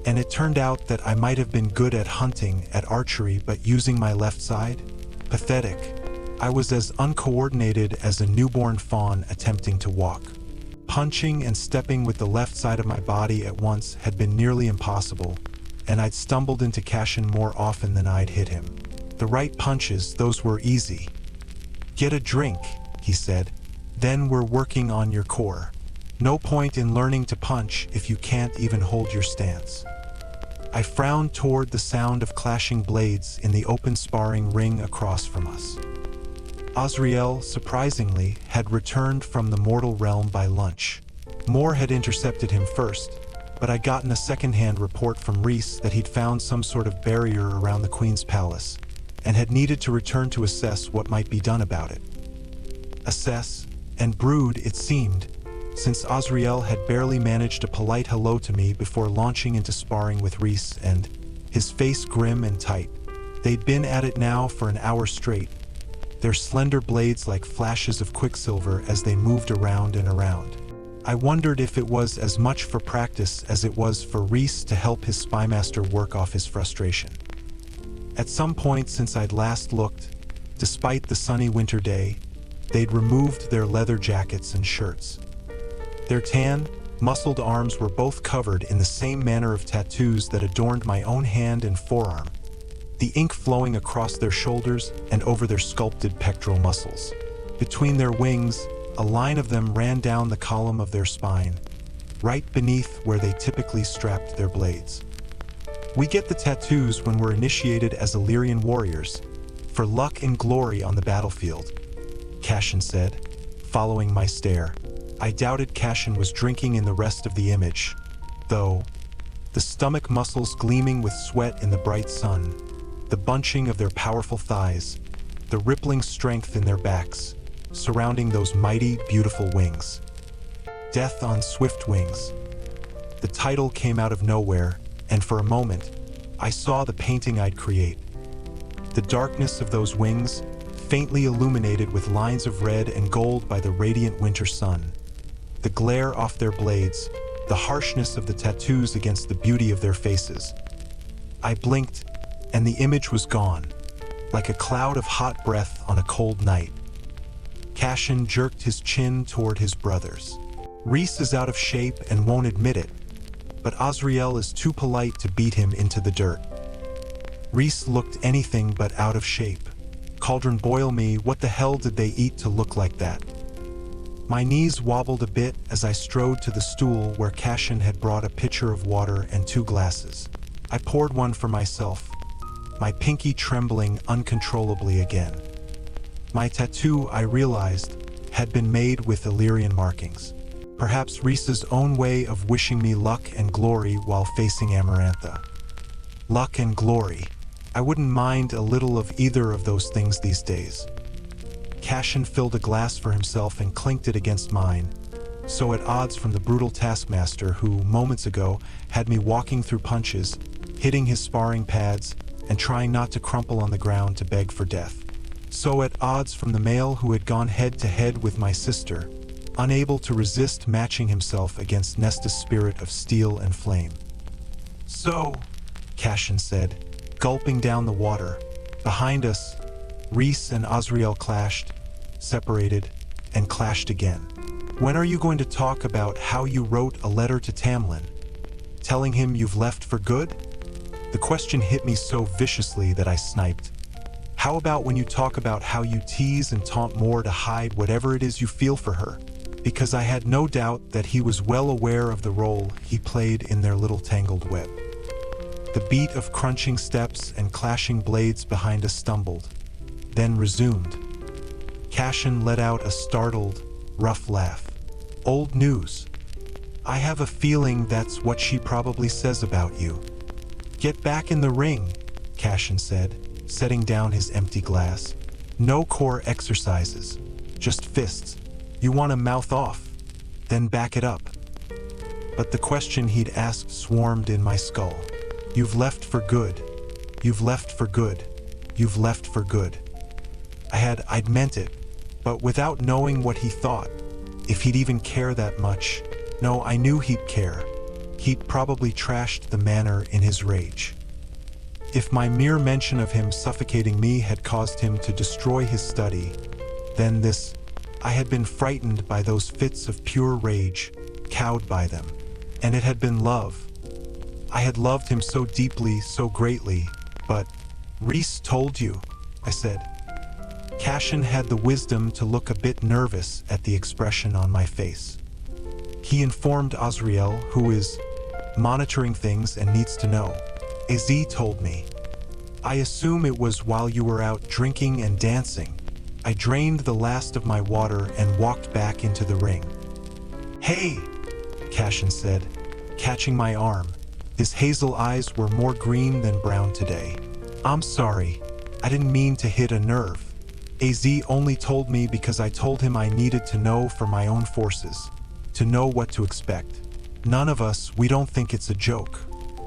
And it turned out that I might have been good at hunting, at archery, but using my left side? Pathetic. I was as uncoordinated as a newborn fawn attempting to walk. Punching and stepping with the left side of my body at once had been nearly impossible, and I'd stumbled into Cashin more often than I'd hit him. The right punches, those were easy. "Get a drink," he said. "Then we're working on your core. No point in learning to punch if you can't even hold your stance." I frowned toward the sound of clashing blades in the open sparring ring across from us. Azriel, surprisingly, had returned from the mortal realm by lunch. Moore had intercepted him first, but I'd gotten a second-hand report from Rhys that he'd found some sort of barrier around the Queen's palace, and had needed to return to assess what might be done about it. Assess, and brood it seemed, since Azriel had barely managed a polite hello to me before launching into sparring with Rhys, and, his face grim and tight, they'd been at it now for an hour straight, their slender blades like flashes of quicksilver as they moved around and around. I wondered if it was as much for practice as it was for Rhys to help his spymaster work off his frustration. At some point since I'd last looked, Despite the sunny winter day, they'd removed their leather jackets and shirts. Their tan, muscled arms were both covered in the same manner of tattoos that adorned my own hand and forearm, the ink flowing across their shoulders and over their sculpted pectoral muscles. Between their wings, a line of them ran down the column of their spine, right beneath where they typically strapped their blades. We get the tattoos when we're initiated as Illyrian warriors, for luck and glory on the battlefield, Cashin said, following my stare. I doubted Cashin was drinking in the rest of the image, though. The stomach muscles gleaming with sweat in the bright sun, the bunching of their powerful thighs, the rippling strength in their backs, surrounding those mighty, beautiful wings. Death on Swift Wings. The title came out of nowhere, and for a moment, I saw the painting I'd create. The darkness of those wings, faintly illuminated with lines of red and gold by the radiant winter sun. The glare off their blades, the harshness of the tattoos against the beauty of their faces. I blinked, and the image was gone, like a cloud of hot breath on a cold night. Cashin jerked his chin toward his brothers. Rhys is out of shape and won't admit it, but Azriel is too polite to beat him into the dirt. Rhys looked anything but out of shape. Cauldron boil me, what the hell did they eat to look like that? My knees wobbled a bit as I strode to the stool where Cashin had brought a pitcher of water and 2 glasses. I poured one for myself, my pinky trembling uncontrollably again. My tattoo, I realized, had been made with Illyrian markings. Perhaps Rhys's own way of wishing me luck and glory while facing Amarantha. Luck and glory. I wouldn't mind a little of either of those things these days. Cashin filled a glass for himself and clinked it against mine, so at odds from the brutal taskmaster who, moments ago, had me walking through punches, hitting his sparring pads, and trying not to crumple on the ground to beg for death. So at odds from the male who had gone head-to-head with my sister, unable to resist matching himself against Nesta's spirit of steel and flame. So, Cashin said, gulping down the water. Behind us, Rhys and Azriel clashed, separated, and clashed again. When are you going to talk about how you wrote a letter to Tamlin, telling him you've left for good? The question hit me so viciously that I sniped. How about when you talk about how you tease and taunt Moore to hide whatever it is you feel for her? Because I had no doubt that he was well aware of the role he played in their little tangled web. The beat of crunching steps and clashing blades behind us stumbled, then resumed. Cashin let out a startled, rough laugh. Old news. I have a feeling that's what she probably says about you. Get back in the ring, Cashin said, setting down his empty glass. No core exercises, just fists. You want to mouth off, then back it up. But the question he'd asked swarmed in my skull. You've left for good. You've left for good. You've left for good. I'd meant it, but without knowing what he thought, if he'd even care that much. No, I knew he'd care. He'd probably trashed the manor in his rage. If my mere mention of him suffocating me had caused him to destroy his study, then this, I had been frightened by those fits of pure rage, cowed by them, and it had been love. I had loved him so deeply, so greatly, but Rhys told you, I said. Cashin had the wisdom to look a bit nervous at the expression on my face. He informed Azriel, who is monitoring things and needs to know. Az told me. I assume it was while you were out drinking and dancing. I drained the last of my water and walked back into the ring. Hey, Cashin said, catching my arm. His hazel eyes were more green than brown today. I'm sorry, I didn't mean to hit a nerve. Az only told me because I told him I needed to know for my own forces, to know what to expect. None of us, we don't think it's a joke.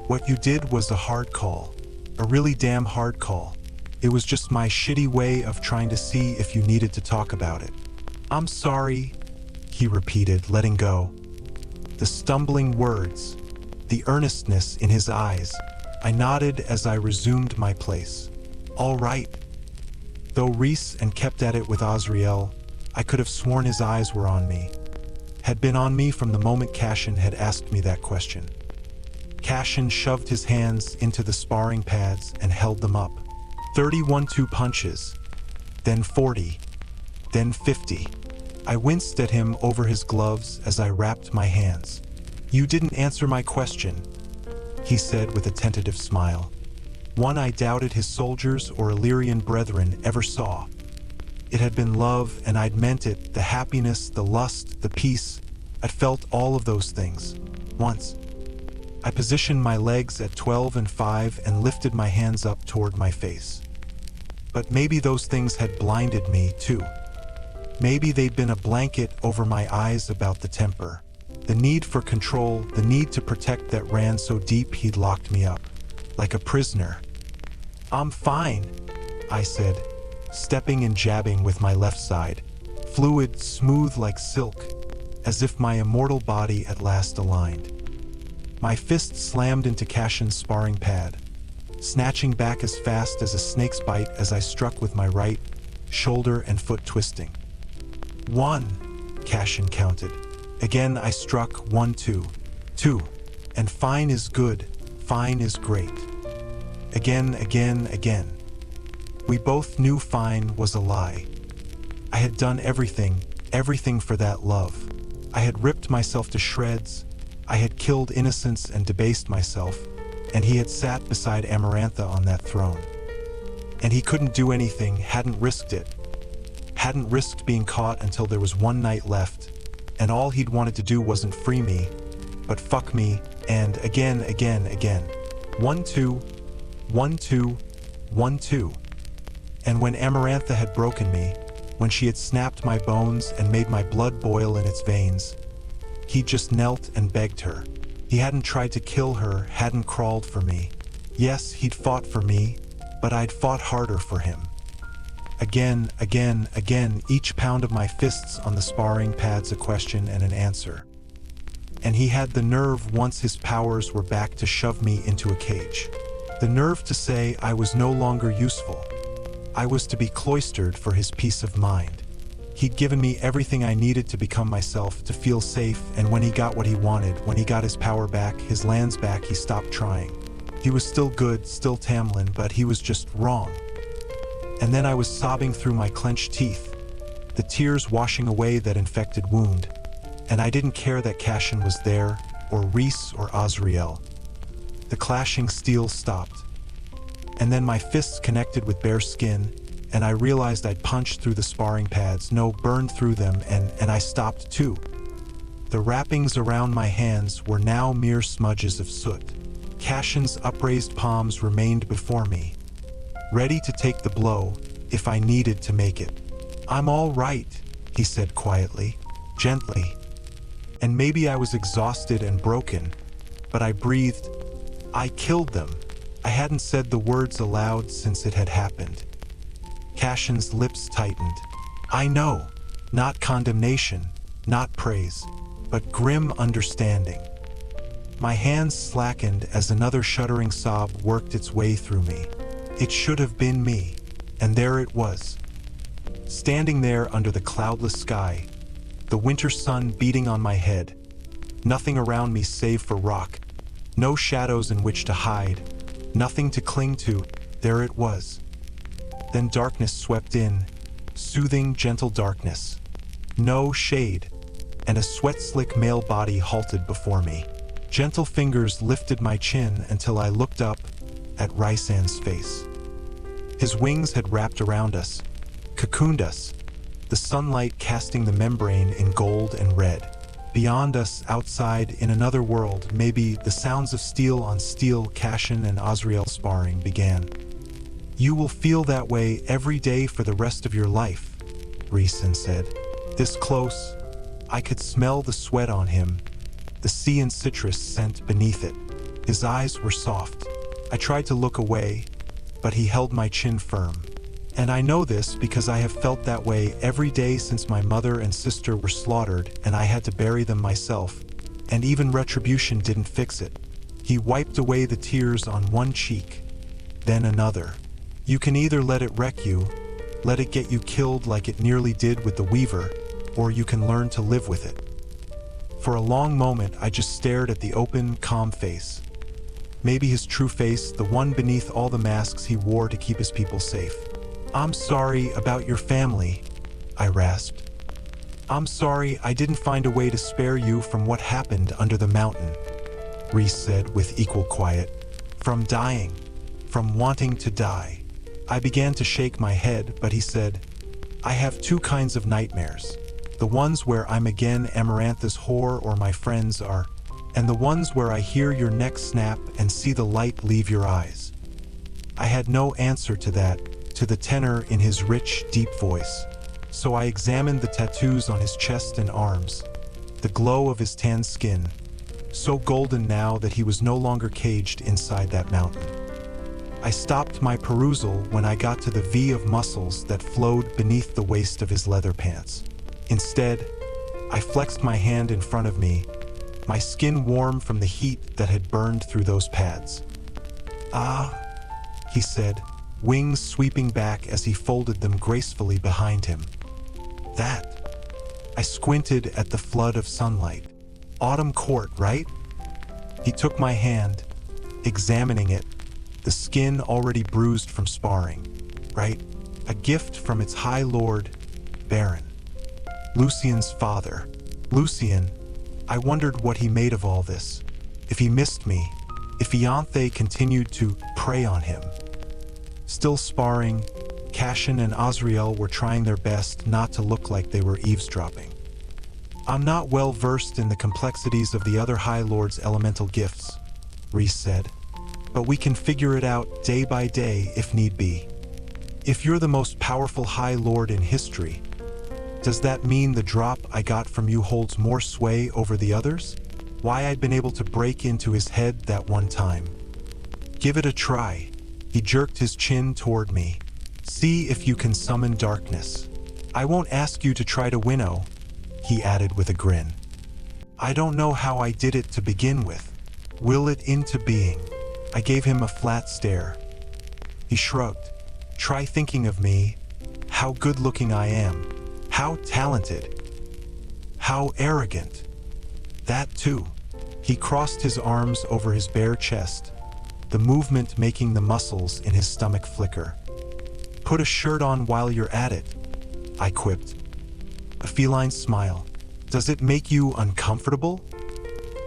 What you did was a hard call, a really damn hard call. It was just my shitty way of trying to see if you needed to talk about it. I'm sorry, he repeated, letting go. The stumbling words, the earnestness in his eyes. I nodded as I resumed my place. All right. Though Rhys and kept at it with Azriel, I could have sworn his eyes were on me. Had been on me from the moment Cassian had asked me that question. Cassian shoved his hands into the sparring pads and held them up. 31-2 punches, then 40, then 50. I winced at him over his gloves as I wrapped my hands. "You didn't answer my question," he said with a tentative smile. One I doubted his soldiers or Illyrian brethren ever saw. It had been love, and I'd meant it, the happiness, the lust, the peace. I'd felt all of those things, once. I positioned my legs at 12 and 5 and lifted my hands up toward my face. But maybe those things had blinded me, too. Maybe they'd been a blanket over my eyes about the temper. The need for control, the need to protect that ran so deep he'd locked me up, like a prisoner. "I'm fine," I said, stepping and jabbing with my left side, fluid, smooth like silk, as if my immortal body at last aligned. My fist slammed into Cassian's sparring pad, snatching back as fast as a snake's bite as I struck with my right, shoulder and foot twisting. 1, Cassian counted. Again I struck 1, 2, 2, and fine is good, fine is great. Again, again, again. We both knew fine was a lie. I had done everything, everything for that love. I had ripped myself to shreds. I had killed innocence and debased myself, and he had sat beside Amarantha on that throne. And he couldn't do anything, hadn't risked it. Hadn't risked being caught until there was one night left, and all he'd wanted to do wasn't free me, but fuck me, and again, again, again. 1, 2, 1, 2, 1, 2. And when Amarantha had broken me, when she had snapped my bones and made my blood boil in its veins, he just knelt and begged her. He hadn't tried to kill her, hadn't crawled for me. Yes, he'd fought for me, but I'd fought harder for him. Again, again, again, each pound of my fists on the sparring pads a question and an answer. And he had the nerve, once his powers were back, to shove me into a cage. The nerve to say I was no longer useful. I was to be cloistered for his peace of mind. He'd given me everything I needed to become myself, to feel safe, and when he got what he wanted, when he got his power back, his lands back, he stopped trying. He was still good, still Tamlin, but he was just wrong. And then I was sobbing through my clenched teeth, the tears washing away that infected wound, and I didn't care that Cassian was there, or Rhys or Azriel. The clashing steel stopped, and then my fists connected with bare skin, and I realized I'd punched through the sparring pads, no, burned through them, and I stopped too. The wrappings around my hands were now mere smudges of soot. Cassian's upraised palms remained before me, ready to take the blow if I needed to make it. "I'm all right," he said quietly, gently. And maybe I was exhausted and broken, but I breathed. "I killed them." I hadn't said the words aloud since it had happened. Cassian's lips tightened. "I know." Not condemnation, not praise, but grim understanding. My hands slackened as another shuddering sob worked its way through me. It should have been me, and there it was. Standing there under the cloudless sky, the winter sun beating on my head, nothing around me save for rock, no shadows in which to hide, nothing to cling to, there it was. Then darkness swept in, soothing, gentle darkness. No shade, and a sweat-slick male body halted before me. Gentle fingers lifted my chin until I looked up at Rhysand's face. His wings had wrapped around us, cocooned us, the sunlight casting the membrane in gold and red. Beyond us, outside, in another world, maybe, the sounds of steel on steel, Cassian and Azriel sparring began. "You will feel that way every day for the rest of your life," Rhysand said. This close, I could smell the sweat on him, the sea and citrus scent beneath it. His eyes were soft. I tried to look away, but he held my chin firm. And I know this because I have felt that way every day since my mother and sister were slaughtered and I had to bury them myself, and even retribution didn't fix it. He wiped away the tears on one cheek, then another. "You can either let it wreck you, Let it get you killed like it nearly did with the Weaver, or you can learn to live with it. For a long moment, I just stared at the open, calm face. Maybe his true face, the one beneath all the masks he wore to keep his people safe. "I'm sorry about your family," I rasped. "I'm sorry I didn't find a way to spare you from what happened under the mountain," Rhys said with equal quiet. "From dying. From wanting to die." I began to shake my head, but he said, "I have two kinds of nightmares. The ones where I'm again Amarantha's whore or my friends are, and the ones where I hear your neck snap and see the light leave your eyes." I had no answer to that, to the tenor in his rich, deep voice. So I examined the tattoos on his chest and arms, the glow of his tan skin, so golden now that he was no longer caged inside that mountain. I stopped my perusal when I got to the V of muscles that flowed beneath the waist of his leather pants. Instead, I flexed my hand in front of me, my skin warm from the heat that had burned through those pads. "Ah," he said, wings sweeping back as he folded them gracefully behind him. "That." I squinted at the flood of sunlight. "Autumn court, right?" He took my hand, examining it, the skin already bruised from sparring. "Right? A gift from its high lord, Baron. Lucien's father. Lucien, I wondered what he made of all this. If he missed me, if Ianthe continued to prey on him." Still sparring, Cashin and Azriel were trying their best not to look like they were eavesdropping. "I'm not well versed in the complexities of the other High Lord's elemental gifts," Rhys said, "but we can figure it out day by day if need be. If you're the most powerful High Lord in history, does that mean the drop I got from you holds more sway over the others? Why I'd been able to break into his head that one time? Give it a try." He jerked his chin toward me. "See if you can summon darkness. I won't ask you to try to winnow," he added with a grin. "I don't know how I did it to begin with. Will it into being." I gave him a flat stare. He shrugged. "Try thinking of me, how good-looking I am, how talented, how arrogant. That too." He crossed his arms over his bare chest, the movement making the muscles in his stomach flicker. "Put a shirt on while you're at it," I quipped. A feline smile. "Does it make you uncomfortable?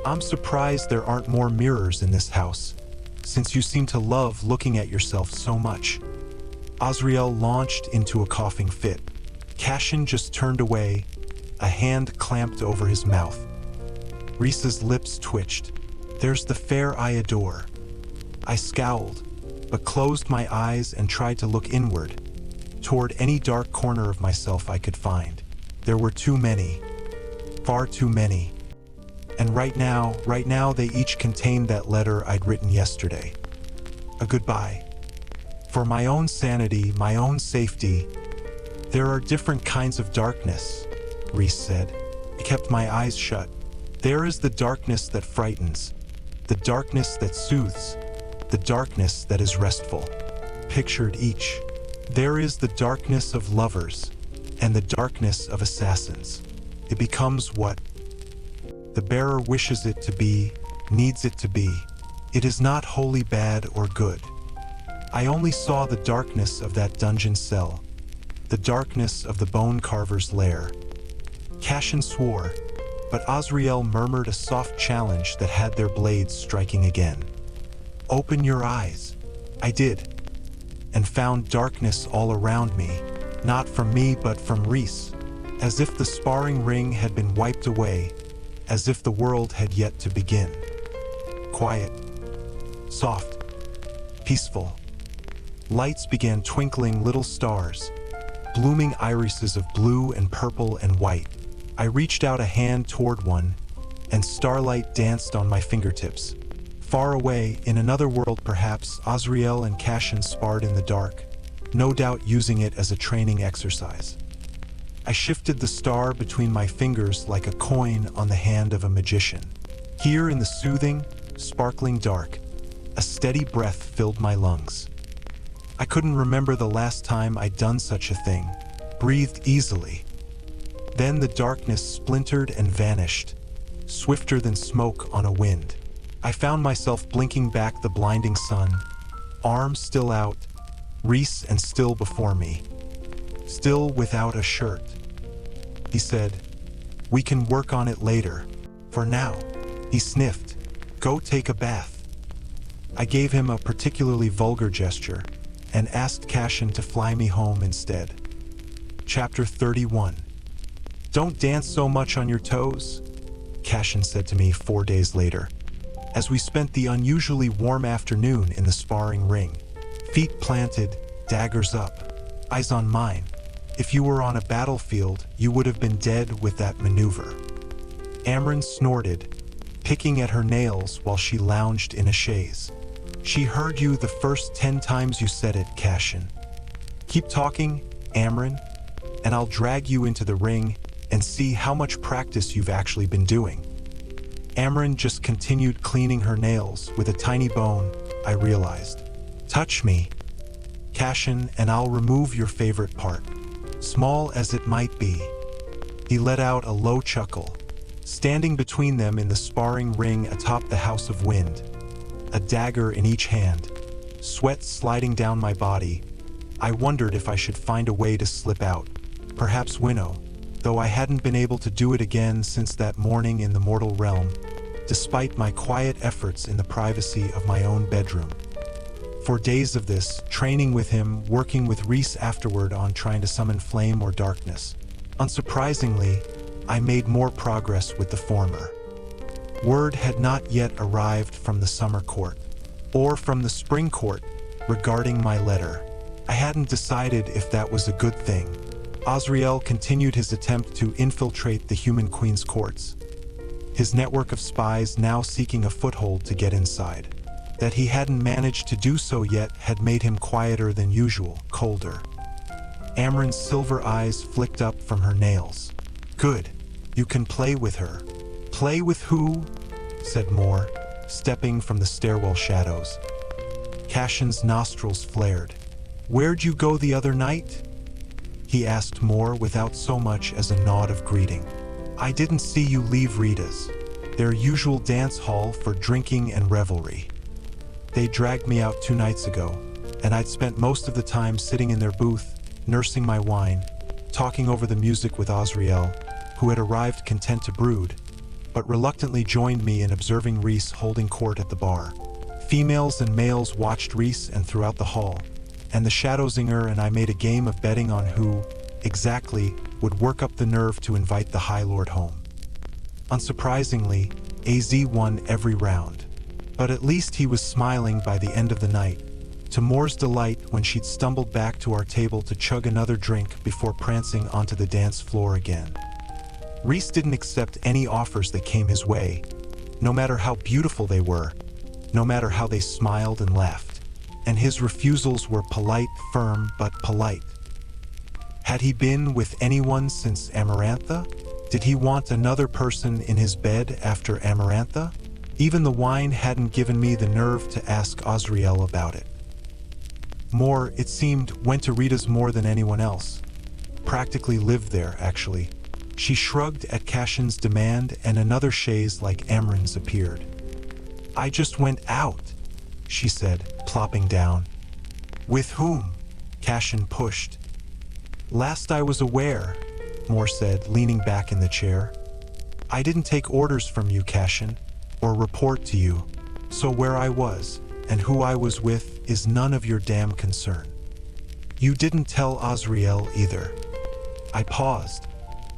I'm surprised there aren't more mirrors in this house, since you seem to love looking at yourself so much." Azriel launched into a coughing fit. Cashin just turned away, a hand clamped over his mouth. Rhys's lips twitched. "There's the Feyre I adore." I scowled, but closed my eyes and tried to look inward, toward any dark corner of myself I could find. There were too many. Far too many. And right now they each contained that letter I'd written yesterday. A goodbye. For my own sanity, my own safety. "There are different kinds of darkness," Rhys said. I kept my eyes shut. "There is the darkness that frightens, the darkness that soothes, the darkness that is restful." Pictured each. "There is the darkness of lovers, and the darkness of assassins. It becomes what the bearer wishes it to be, needs it to be. It is not wholly bad or good." I only saw the darkness of that dungeon cell, the darkness of the bone carver's lair. Cashin swore, but Azriel murmured a soft challenge that had their blades striking again. "Open your eyes." I did, and found darkness all around me, not from me but from Rhys, as if the sparring ring had been wiped away, as if the world had yet to begin. Quiet, soft, peaceful. Lights began twinkling, little stars, blooming irises of blue and purple and white. I reached out a hand toward one, and starlight danced on my fingertips. Far away, in another world perhaps, Azriel and Cashin sparred in the dark, no doubt using it as a training exercise. I shifted the star between my fingers like a coin on the hand of a magician. Here in the soothing, sparkling dark, a steady breath filled my lungs. I couldn't remember the last time I'd done such a thing. Breathed easily. Then the darkness splintered and vanished, swifter than smoke on a wind. I found myself blinking back the blinding sun, arms still out, Rhys and still before me. Still without a shirt. He said, "We can work on it later. For now." He sniffed. "Go take a bath." I gave him a particularly vulgar gesture and asked Cashin to fly me home instead. Chapter 31. "Don't dance so much on your toes," Cashin said to me 4 days later, as we spent the unusually warm afternoon in the sparring ring. Feet planted, daggers up, eyes on mine. If you were on a battlefield, you would have been dead with that maneuver. Amren snorted, picking at her nails while she lounged in a chaise. "She heard you the first 10 times you said it, Cashin. Keep talking, Amren, and I'll drag you into the ring and see how much practice you've actually been doing." Amren just continued cleaning her nails with a tiny bone, I realized. "Touch me, Cashin, and I'll remove your favorite part, small as it might be." He let out a low chuckle, standing between them in the sparring ring atop the House of Wind, a dagger in each hand, sweat sliding down my body. I wondered if I should find a way to slip out, perhaps winnow, though I hadn't been able to do it again since that morning in the mortal realm, despite my quiet efforts in the privacy of my own bedroom. For days of this, training with him, working with Rhys afterward on trying to summon flame or darkness. Unsurprisingly, I made more progress with the former. Word had not yet arrived from the summer court, or from the spring court, regarding my letter. I hadn't decided if that was a good thing. Azriel continued his attempt to infiltrate the Human Queen's courts, his network of spies now seeking a foothold to get inside. That he hadn't managed to do so yet had made him quieter than usual, colder. Amren's silver eyes flicked up from her nails. "Good. You can play with her." "Play with who?" said Moore, stepping from the stairwell shadows. Cashin's nostrils flared. "Where'd you go the other night?" he asked Moore without so much as a nod of greeting. "I didn't see you leave Rita's, their usual dance hall for drinking and revelry. They dragged me out 2 nights ago, and I'd spent most of the time sitting in their booth, nursing my wine, talking over the music with Azriel, who had arrived content to brood, but reluctantly joined me in observing Rhys holding court at the bar. Females and males watched Rhys and throughout the hall, and the Shadowzinger and I made a game of betting on who, exactly, would work up the nerve to invite the High Lord home. Unsurprisingly, AZ won every round. But at least he was smiling by the end of the night, to Moore's delight when she'd stumbled back to our table to chug another drink before prancing onto the dance floor again. Rhys didn't accept any offers that came his way, no matter how beautiful they were, no matter how they smiled and laughed, and his refusals were polite, firm, but polite. Had he been with anyone since Amarantha? Did he want another person in his bed after Amarantha? Even the wine hadn't given me the nerve to ask Azriel about it. Moore, it seemed, went to Rita's more than anyone else. Practically lived there, actually. She shrugged at Cashin's demand and another chaise like Amren's appeared. "I just went out," she said, plopping down. "With whom?" Cashin pushed. "Last I was aware," Moore said, leaning back in the chair. "I didn't take orders from you, Cashin, or report to you, so where I was and who I was with is none of your damn concern. You didn't tell Azriel either." I paused,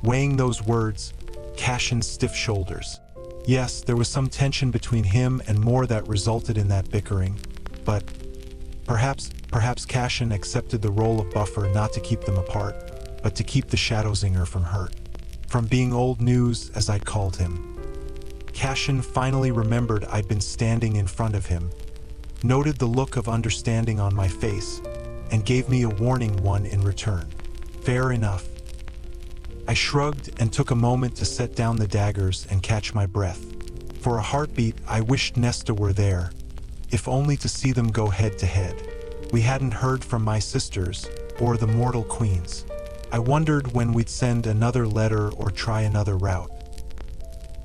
weighing those words, Cashin's stiff shoulders. Yes, there was some tension between him and Moore that resulted in that bickering, but perhaps Cashin accepted the role of buffer not to keep them apart, but to keep the Shadowzinger from hurt, from being old news, as I'd called him. Cashin finally remembered I'd been standing in front of him, noted the look of understanding on my face, and gave me a warning one in return. Fair enough. I shrugged and took a moment to set down the daggers and catch my breath. For a heartbeat, I wished Nesta were there, if only to see them go head to head. We hadn't heard from my sisters or the mortal queens. I wondered when we'd send another letter or try another route.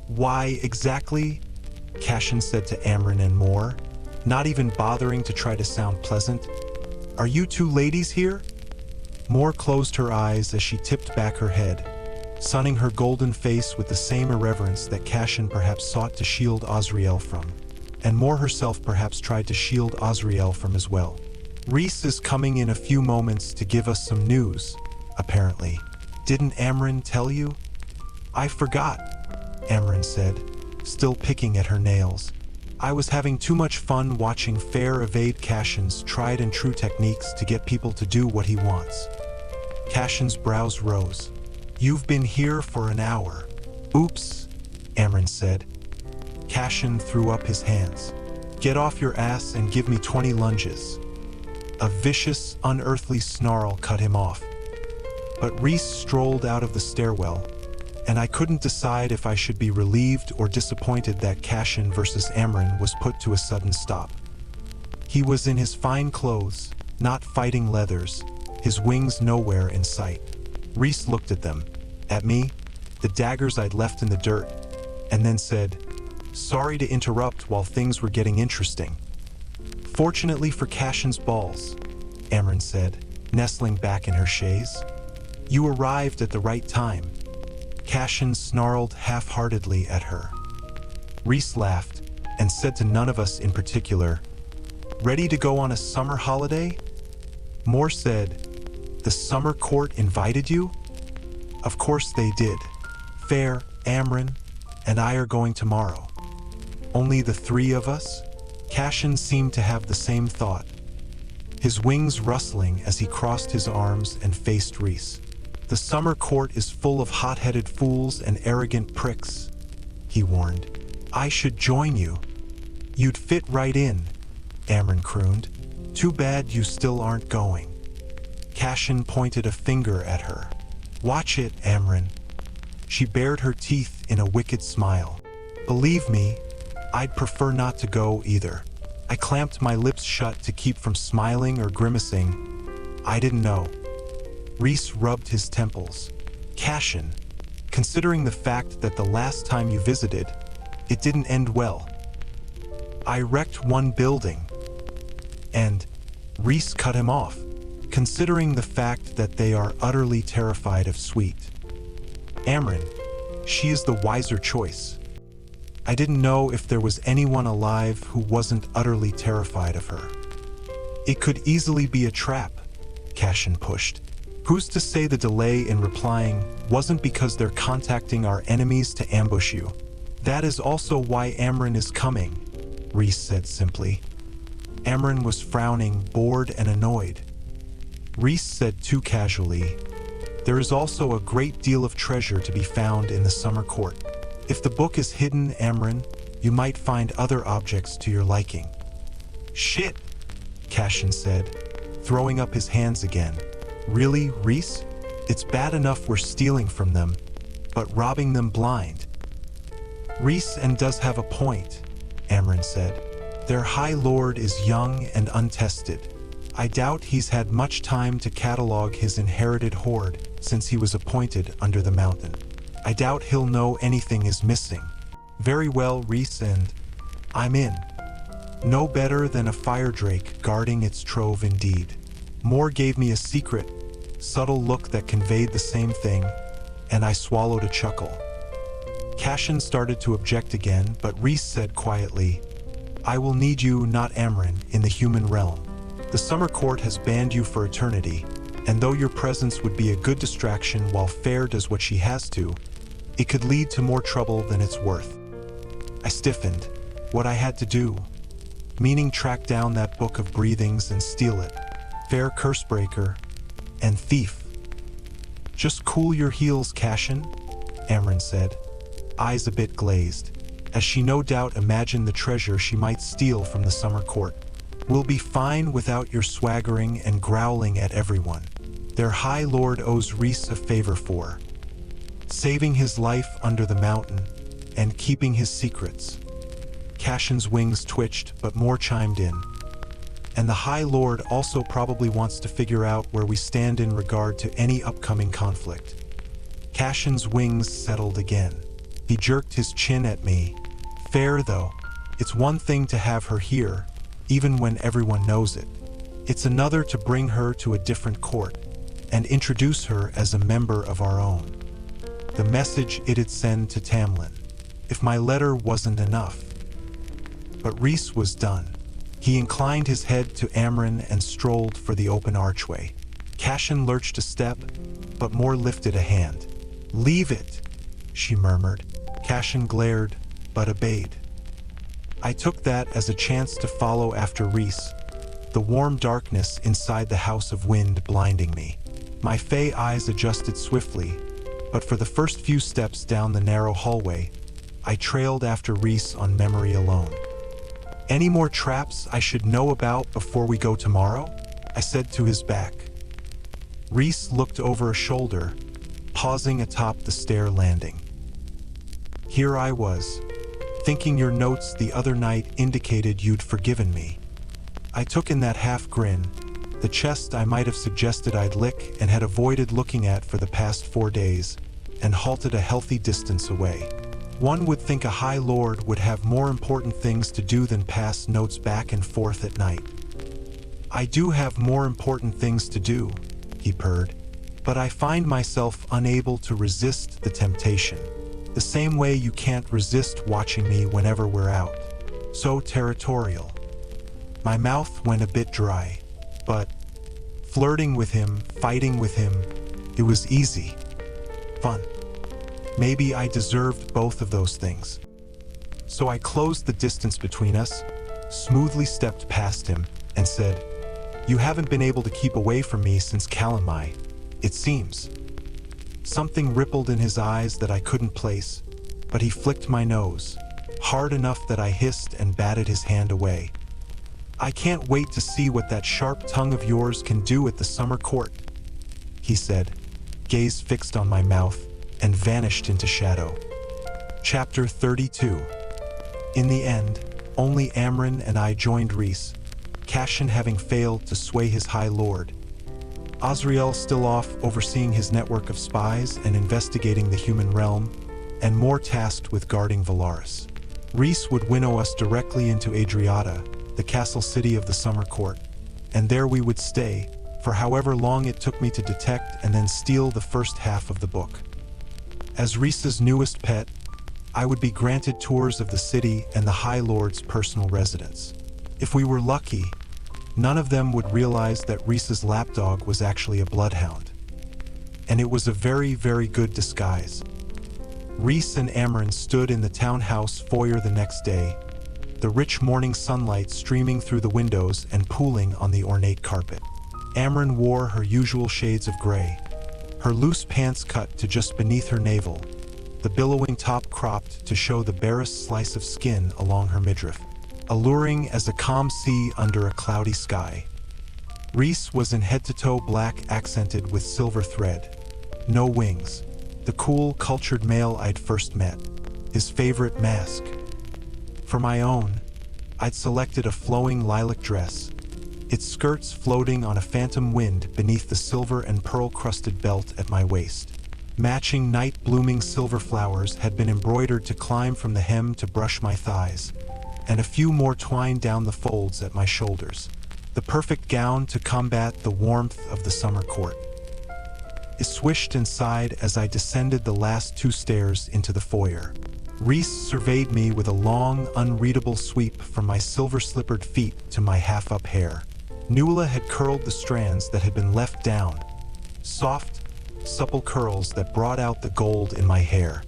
Why exactly? Cashin said to Amren and Moore, not even bothering to try to sound pleasant. Are you two ladies here? Moore closed her eyes as she tipped back her head, sunning her golden face with the same irreverence that Cashin perhaps sought to shield Osriel from, and Moore herself perhaps tried to shield Osriel from as well. Rhys is coming in a few moments to give us some news, apparently. Didn't Amren tell you? I forgot, Amren said, still picking at her nails. I was having too much fun watching Feyre evade Cashin's tried and true techniques to get people to do what he wants. Cashin's brows rose. You've been here for an hour. Oops, Amren said. Cashin threw up his hands. Get off your ass and give me 20 lunges. A vicious, unearthly snarl cut him off. But Rhys strolled out of the stairwell, and I couldn't decide if I should be relieved or disappointed that Cashin versus Amren was put to a sudden stop. He was in his fine clothes, not fighting leathers, his wings nowhere in sight. Rhys looked at them, at me, the daggers I'd left in the dirt, and then said, "Sorry to interrupt while things were getting interesting." "Fortunately for Cashin's balls," Amren said, nestling back in her chaise. "You arrived at the right time." Cashin snarled half-heartedly at her. Rhys laughed and said to none of us in particular, "Ready to go on a summer holiday?" Moore said, "The summer court invited you?" "Of course they did. Feyre, Amren, and I are going tomorrow." "Only the three of us?" Cashin seemed to have the same thought, his wings rustling as he crossed his arms and faced Rhys. "The summer court is full of hot-headed fools and arrogant pricks," he warned. "I should join you." "You'd fit right in," Amren crooned. "Too bad you still aren't going." Cashin pointed a finger at her. "Watch it, Amren." She bared her teeth in a wicked smile. "Believe me, I'd prefer not to go either." I clamped my lips shut to keep from smiling or grimacing. I didn't know. Rhys rubbed his temples. "Cashin, considering the fact that the last time you visited, it didn't end well. I wrecked one building." And Rhys cut him off, considering the fact that they are utterly terrified of Sweet. "Amren, she is the wiser choice." I didn't know if there was anyone alive who wasn't utterly terrified of her. "It could easily be a trap," Cashin pushed. "Who's to say the delay in replying wasn't because they're contacting our enemies to ambush you?" "That is also why Amren is coming," Rhys said simply. Amren was frowning, bored and annoyed. Rhys said too casually, "There is also a great deal of treasure to be found in the summer court. If the book is hidden, Amren, you might find other objects to your liking." "Shit," Cashin said, throwing up his hands again. "Really, Rhys? It's bad enough we're stealing from them, but robbing them blind." "Rhys and does have a point," Amren said. "Their High Lord is young and untested. I doubt he's had much time to catalog his inherited hoard since he was appointed under the mountain. I doubt he'll know anything is missing." "Very well, Rhys, and I'm in. No better than a fire drake guarding its trove indeed." Moore gave me a secret, subtle look that conveyed the same thing, and I swallowed a chuckle. Cashin started to object again, but Rhys said quietly, "I will need you, not Amren, in the human realm. The summer court has banned you for eternity, and though your presence would be a good distraction while Feyre does what she has to, it could lead to more trouble than it's worth." I stiffened. What I had to do, meaning track down that book of breathings and steal it. Feyre cursebreaker and thief. "Just cool your heels, Cashin," Amren said, eyes a bit glazed, as she no doubt imagined the treasure she might steal from the summer court. "We'll be fine without your swaggering and growling at everyone. Their High Lord owes Rhys a favor for saving his life under the mountain and keeping his secrets." Cashin's wings twitched, but Moore chimed in. And the High Lord also probably wants to figure out where we stand in regard to any upcoming conflict. Cassion's wings settled again. He jerked his chin at me. Fair though, it's one thing to have her here, even when everyone knows it. It's another to bring her to a different court and introduce her as a member of our own. The message it'd send to Tamlin, if my letter wasn't enough. But Rhys was done. He inclined his head to Amren and strolled for the open archway. Cassion lurched a step, but Moore lifted a hand. "Leave it," she murmured. Cassion glared, but obeyed. I took that as a chance to follow after Rhys, the warm darkness inside the House of Wind blinding me. My Fey eyes adjusted swiftly, but for the first few steps down the narrow hallway, I trailed after Rhys on memory alone. "Any more traps I should know about before we go tomorrow?" I said to his back. Rhys looked over a shoulder, pausing atop the stair landing. Here I was, thinking your notes the other night indicated you'd forgiven me. I took in that half grin, the chest I might have suggested I'd lick and had avoided looking at for the past 4 days, and halted a healthy distance away. One would think a High Lord would have more important things to do than pass notes back and forth at night. "I do have more important things to do," he purred, "but I find myself unable to resist the temptation. The same way you can't resist watching me whenever we're out. So territorial." My mouth went a bit dry, but flirting with him, fighting with him, it was easy. Fun. Maybe I deserved both of those things. So I closed the distance between us, smoothly stepped past him, and said, "You haven't been able to keep away from me since Calamai, it seems." Something rippled in his eyes that I couldn't place, but he flicked my nose, hard enough that I hissed and batted his hand away. "I can't wait to see what that sharp tongue of yours can do at the summer court," he said, gaze fixed on my mouth, and vanished into shadow. Chapter 32. In the end, only Amren and I joined Rhys, Cassion having failed to sway his High Lord. Azriel still off overseeing his network of spies and investigating the human realm, and more tasked with guarding Valaris. Rhys would winnow us directly into Adriata, the castle city of the summer court, and there we would stay, for however long it took me to detect and then steal the first half of the book. As Rhys's newest pet, I would be granted tours of the city and the High Lord's personal residence. If we were lucky, none of them would realize that Rhys's lapdog was actually a bloodhound. And it was a very, very good disguise. Rhys and Amren stood in the townhouse foyer the next day, the rich morning sunlight streaming through the windows and pooling on the ornate carpet. Amren wore her usual shades of gray, her loose pants cut to just beneath her navel, the billowing top cropped to show the barest slice of skin along her midriff, alluring as a calm sea under a cloudy sky. Rhys was in head-to-toe black accented with silver thread. No wings, the cool, cultured male I'd first met, his favorite mask. For my own, I'd selected a flowing lilac dress, its skirts floating on a phantom wind beneath the silver and pearl-crusted belt at my waist. Matching night-blooming silver flowers had been embroidered to climb from the hem to brush my thighs, and a few more twined down the folds at my shoulders. The perfect gown to combat the warmth of the summer court. It swished and sighed as I descended the last 2 stairs into the foyer. Rhys surveyed me with a long, unreadable sweep from my silver-slippered feet to my half-up hair. Nuala had curled the strands that had been left down, soft, supple curls that brought out the gold in my hair.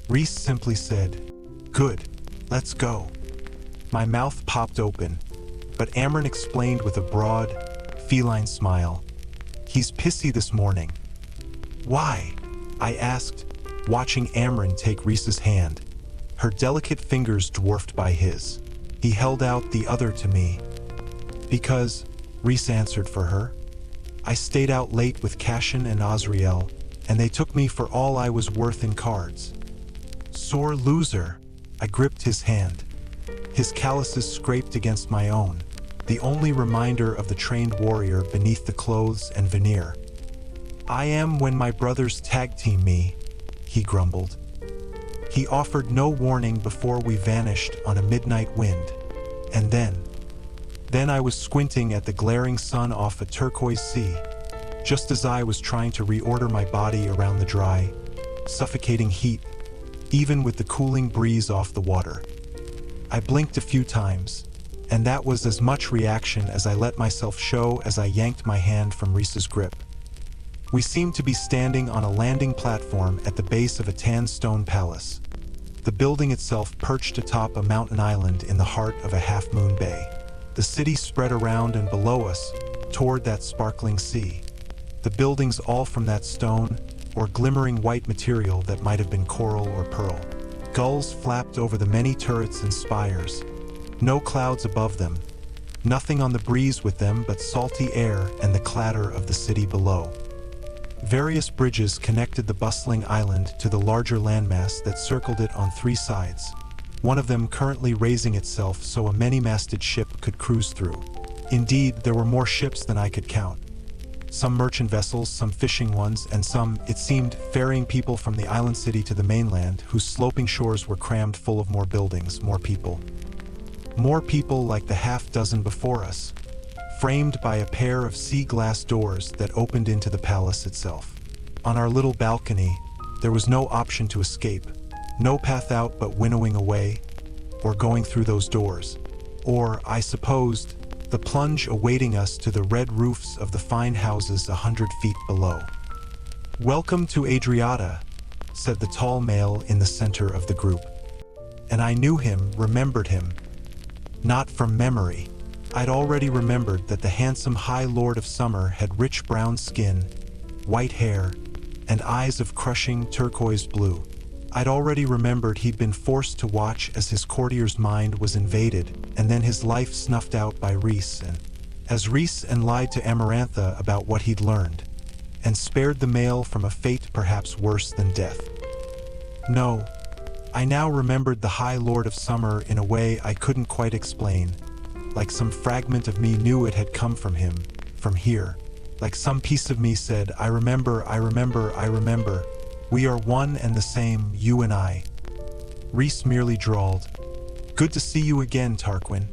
Rhys simply said, "Good, let's go." My mouth popped open, but Amren explained with a broad, feline smile, "He's pissy this morning." "Why?" I asked, watching Amren take Rhys's hand, her delicate fingers dwarfed by his. He held out the other to me. "Because," Rhys answered for her, "I stayed out late with Cassion and Azriel, and they took me for all I was worth in cards." "Sore loser." I gripped his hand. His calluses scraped against my own, the only reminder of the trained warrior beneath the clothes and veneer. "I am when my brothers tag-team me," he grumbled. He offered no warning before we vanished on a midnight wind. And then I was squinting at the glaring sun off a turquoise sea, just as I was trying to reorder my body around the dry, suffocating heat, even with the cooling breeze off the water. I blinked a few times, and that was as much reaction as I let myself show as I yanked my hand from Rhys's grip. We seemed to be standing on a landing platform at the base of a tan stone palace, the building itself perched atop a mountain island in the heart of a half-moon bay. The city spread around and below us, toward that sparkling sea. The buildings all from that stone, or glimmering white material that might have been coral or pearl. Gulls flapped over the many turrets and spires. No clouds above them. Nothing on the breeze with them but salty air and the clatter of the city below. Various bridges connected the bustling island to the larger landmass that circled it on three sides, one of them currently raising itself so a many-masted ship could cruise through. Indeed, there were more ships than I could count. Some merchant vessels, some fishing ones, and some, it seemed, ferrying people from the island city to the mainland, whose sloping shores were crammed full of more buildings, more people. More people like the half-dozen before us, framed by a pair of sea-glass doors that opened into the palace itself. On our little balcony, there was no option to escape, no path out but winnowing away, or going through those doors, or, I supposed, the plunge awaiting us to the red roofs of the fine houses 100 feet below. "Welcome to Adriata," said the tall male in the center of the group. And I knew him, remembered him. Not from memory. I'd already remembered that the handsome High Lord of Summer had rich brown skin, white hair, and eyes of crushing turquoise blue. I'd already remembered he'd been forced to watch as his courtier's mind was invaded, and then his life snuffed out by Rhysand. As Rhysand lied to Amarantha about what he'd learned, and spared the male from a fate perhaps worse than death. No, I now remembered the High Lord of Summer in a way I couldn't quite explain, like some fragment of me knew it had come from him, from here. Like some piece of me said, I remember, I remember, I remember. We are one and the same, you and I. Rhys merely drawled, "Good to see you again, Tarquin."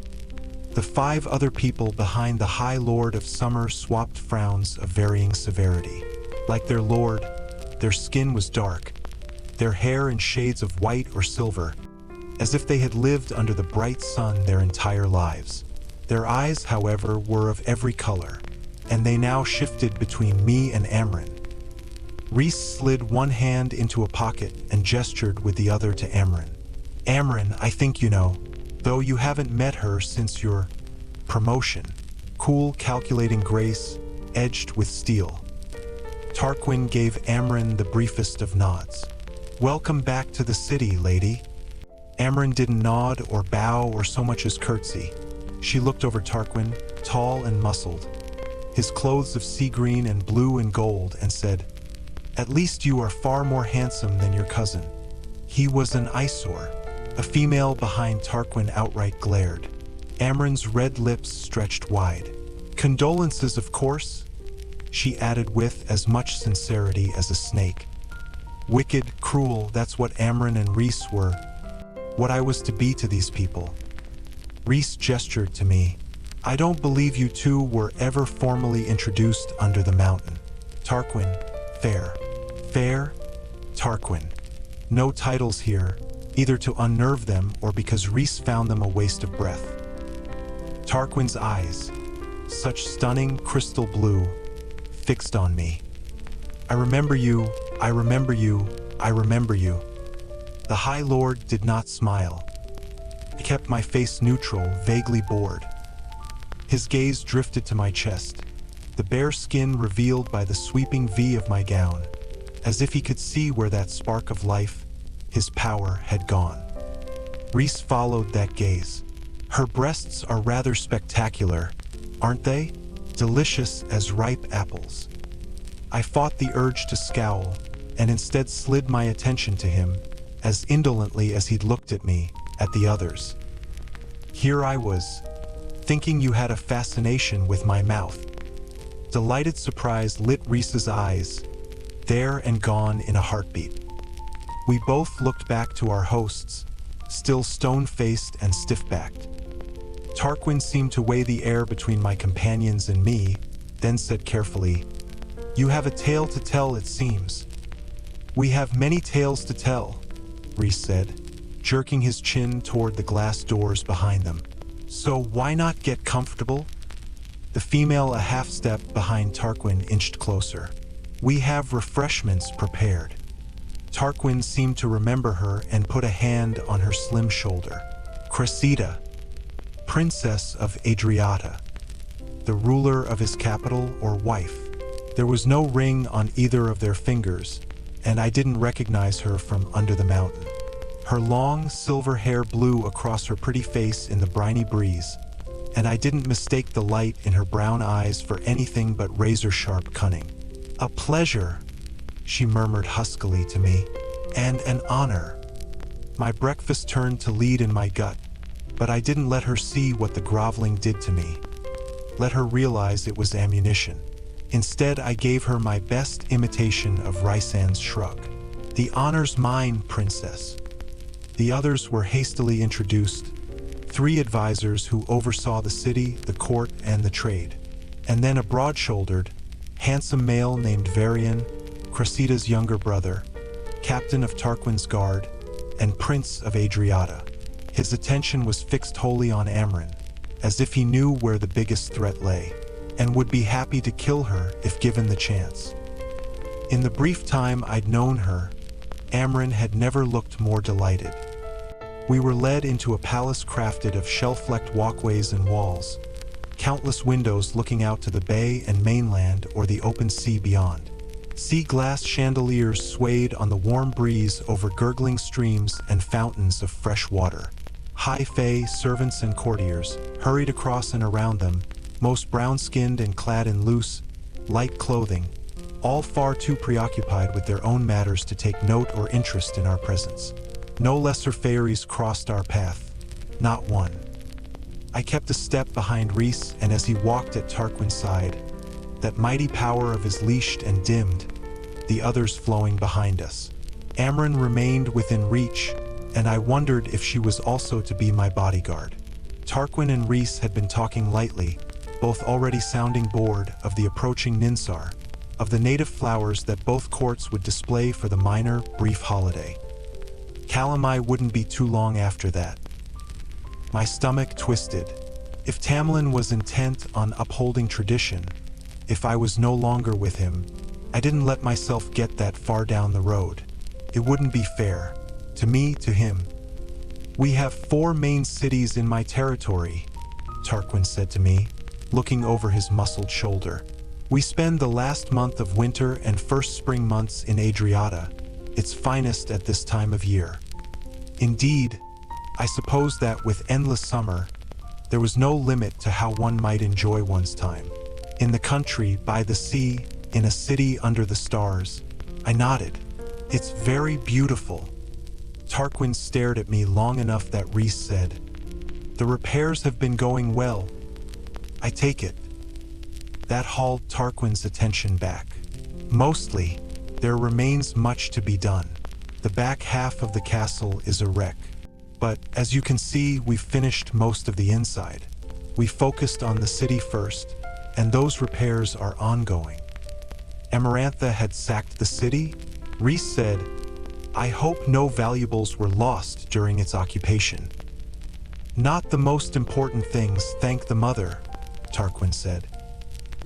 The 5 other people behind the High Lord of Summer swapped frowns of varying severity. Like their lord, their skin was dark, their hair in shades of white or silver, as if they had lived under the bright sun their entire lives. Their eyes, however, were of every color, and they now shifted between me and Amren. Rhys slid one hand into a pocket and gestured with the other to Amren. "Amren, I think you know, though you haven't met her since your promotion." Cool, calculating grace, edged with steel. Tarquin gave Amren the briefest of nods. "Welcome back to the city, lady." Amren didn't nod or bow or so much as curtsy. She looked over Tarquin, tall and muscled, his clothes of sea green and blue and gold, and said, "At least you are far more handsome than your cousin." He was an eyesore. A female behind Tarquin outright glared. Amren's red lips stretched wide. "Condolences, of course," she added with as much sincerity as a snake. Wicked, cruel, that's what Amren and Rhys were. What I was to be to these people. Rhys gestured to me. "I don't believe you two were ever formally introduced under the mountain." Tarquin, Feyre. Feyre, Tarquin. No titles here, either to unnerve them or because Rhys found them a waste of breath. Tarquin's eyes, such stunning crystal blue, fixed on me. "I remember you, I remember you, I remember you." The High Lord did not smile. I kept my face neutral, vaguely bored. His gaze drifted to my chest, the bare skin revealed by the sweeping V of my gown, as if he could see where that spark of life, his power, had gone. Rhys followed that gaze. "Her breasts are rather spectacular, aren't they? Delicious as ripe apples." I fought the urge to scowl, and instead slid my attention to him, as indolently as he'd looked at me, at the others. Here I was, thinking you had a fascination with my mouth." Delighted surprise lit Rhys's eyes, there and gone in a heartbeat. We both looked back to our hosts, still stone-faced and stiff-backed. Tarquin seemed to weigh the air between my companions and me, then said carefully, "You have a tale to tell, it seems." "We have many tales to tell," Rhys said, jerking his chin toward the glass doors behind them. "So why not get comfortable?" The female a half-step behind Tarquin inched closer. "We have refreshments prepared." Tarquin seemed to remember her and put a hand on her slim shoulder. "Cressida, Princess of Adriata, the ruler of his capital or wife." There was no ring on either of their fingers, and I didn't recognize her from under the mountain. Her long, silver hair blew across her pretty face in the briny breeze, and I didn't mistake the light in her brown eyes for anything but razor-sharp cunning. "A pleasure," she murmured huskily to me, "and an honor." My breakfast turned to lead in my gut, but I didn't let her see what the groveling did to me. Let her realize it was ammunition. Instead, I gave her my best imitation of Rhysand's shrug. "The honor's mine, princess." The others were hastily introduced, 3 advisors who oversaw the city, the court, and the trade. And then a broad-shouldered, handsome male named Varian, Cressida's younger brother, captain of Tarquin's guard, and prince of Adriata. His attention was fixed wholly on Amren, as if he knew where the biggest threat lay, and would be happy to kill her if given the chance. In the brief time I'd known her, Amren had never looked more delighted. We were led into a palace crafted of shell-flecked walkways and walls, countless windows looking out to the bay and mainland or the open sea beyond. Sea glass chandeliers swayed on the warm breeze over gurgling streams and fountains of fresh water. High Fae servants and courtiers hurried across and around them, most brown-skinned and clad in loose, light clothing, all far too preoccupied with their own matters to take note or interest in our presence. No lesser fairies crossed our path, not one. I kept a step behind Rhys, and as he walked at Tarquin's side, that mighty power of his leashed and dimmed, the others flowing behind us. Amren remained within reach, and I wondered if she was also to be my bodyguard. Tarquin and Rhys had been talking lightly, both already sounding bored of the approaching Ninsar, of the native flowers that both courts would display for the minor, brief holiday. Calamai wouldn't be too long after that. My stomach twisted. If Tamlin was intent on upholding tradition, if I was no longer with him, I didn't let myself get that far down the road. It wouldn't be fair. To me, to him. "We have 4 main cities in my territory," Tarquin said to me, looking over his muscled shoulder. "We spend the last month of winter and first spring months in Adriata, its finest at this time of year." Indeed, I suppose that with endless summer, there was no limit to how one might enjoy one's time. In the country, by the sea, in a city under the stars. I nodded. "It's very beautiful." Tarquin stared at me long enough that Rhys said, "The repairs have been going well. I take it." That hauled Tarquin's attention back. "Mostly, there remains much to be done. The back half of the castle is a wreck. But, as you can see, we've finished most of the inside. We focused on the city first, and those repairs are ongoing." Amarantha had sacked the city? Rhys said, "I hope no valuables were lost during its occupation." "Not the most important things, thank the mother," Tarquin said.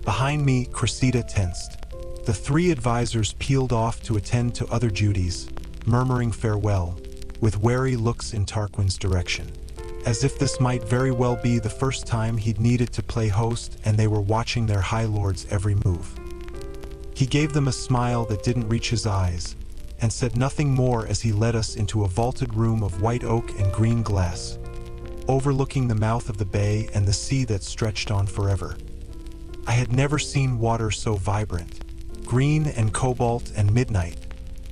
Behind me, Cressida tensed. The 3 advisors peeled off to attend to other duties, murmuring farewell, with wary looks in Tarquin's direction, as if this might very well be the first time he'd needed to play host and they were watching their High Lord's every move. He gave them a smile that didn't reach his eyes, and said nothing more as he led us into a vaulted room of white oak and green glass, overlooking the mouth of the bay and the sea that stretched on forever. I had never seen water so vibrant, green and cobalt and midnight,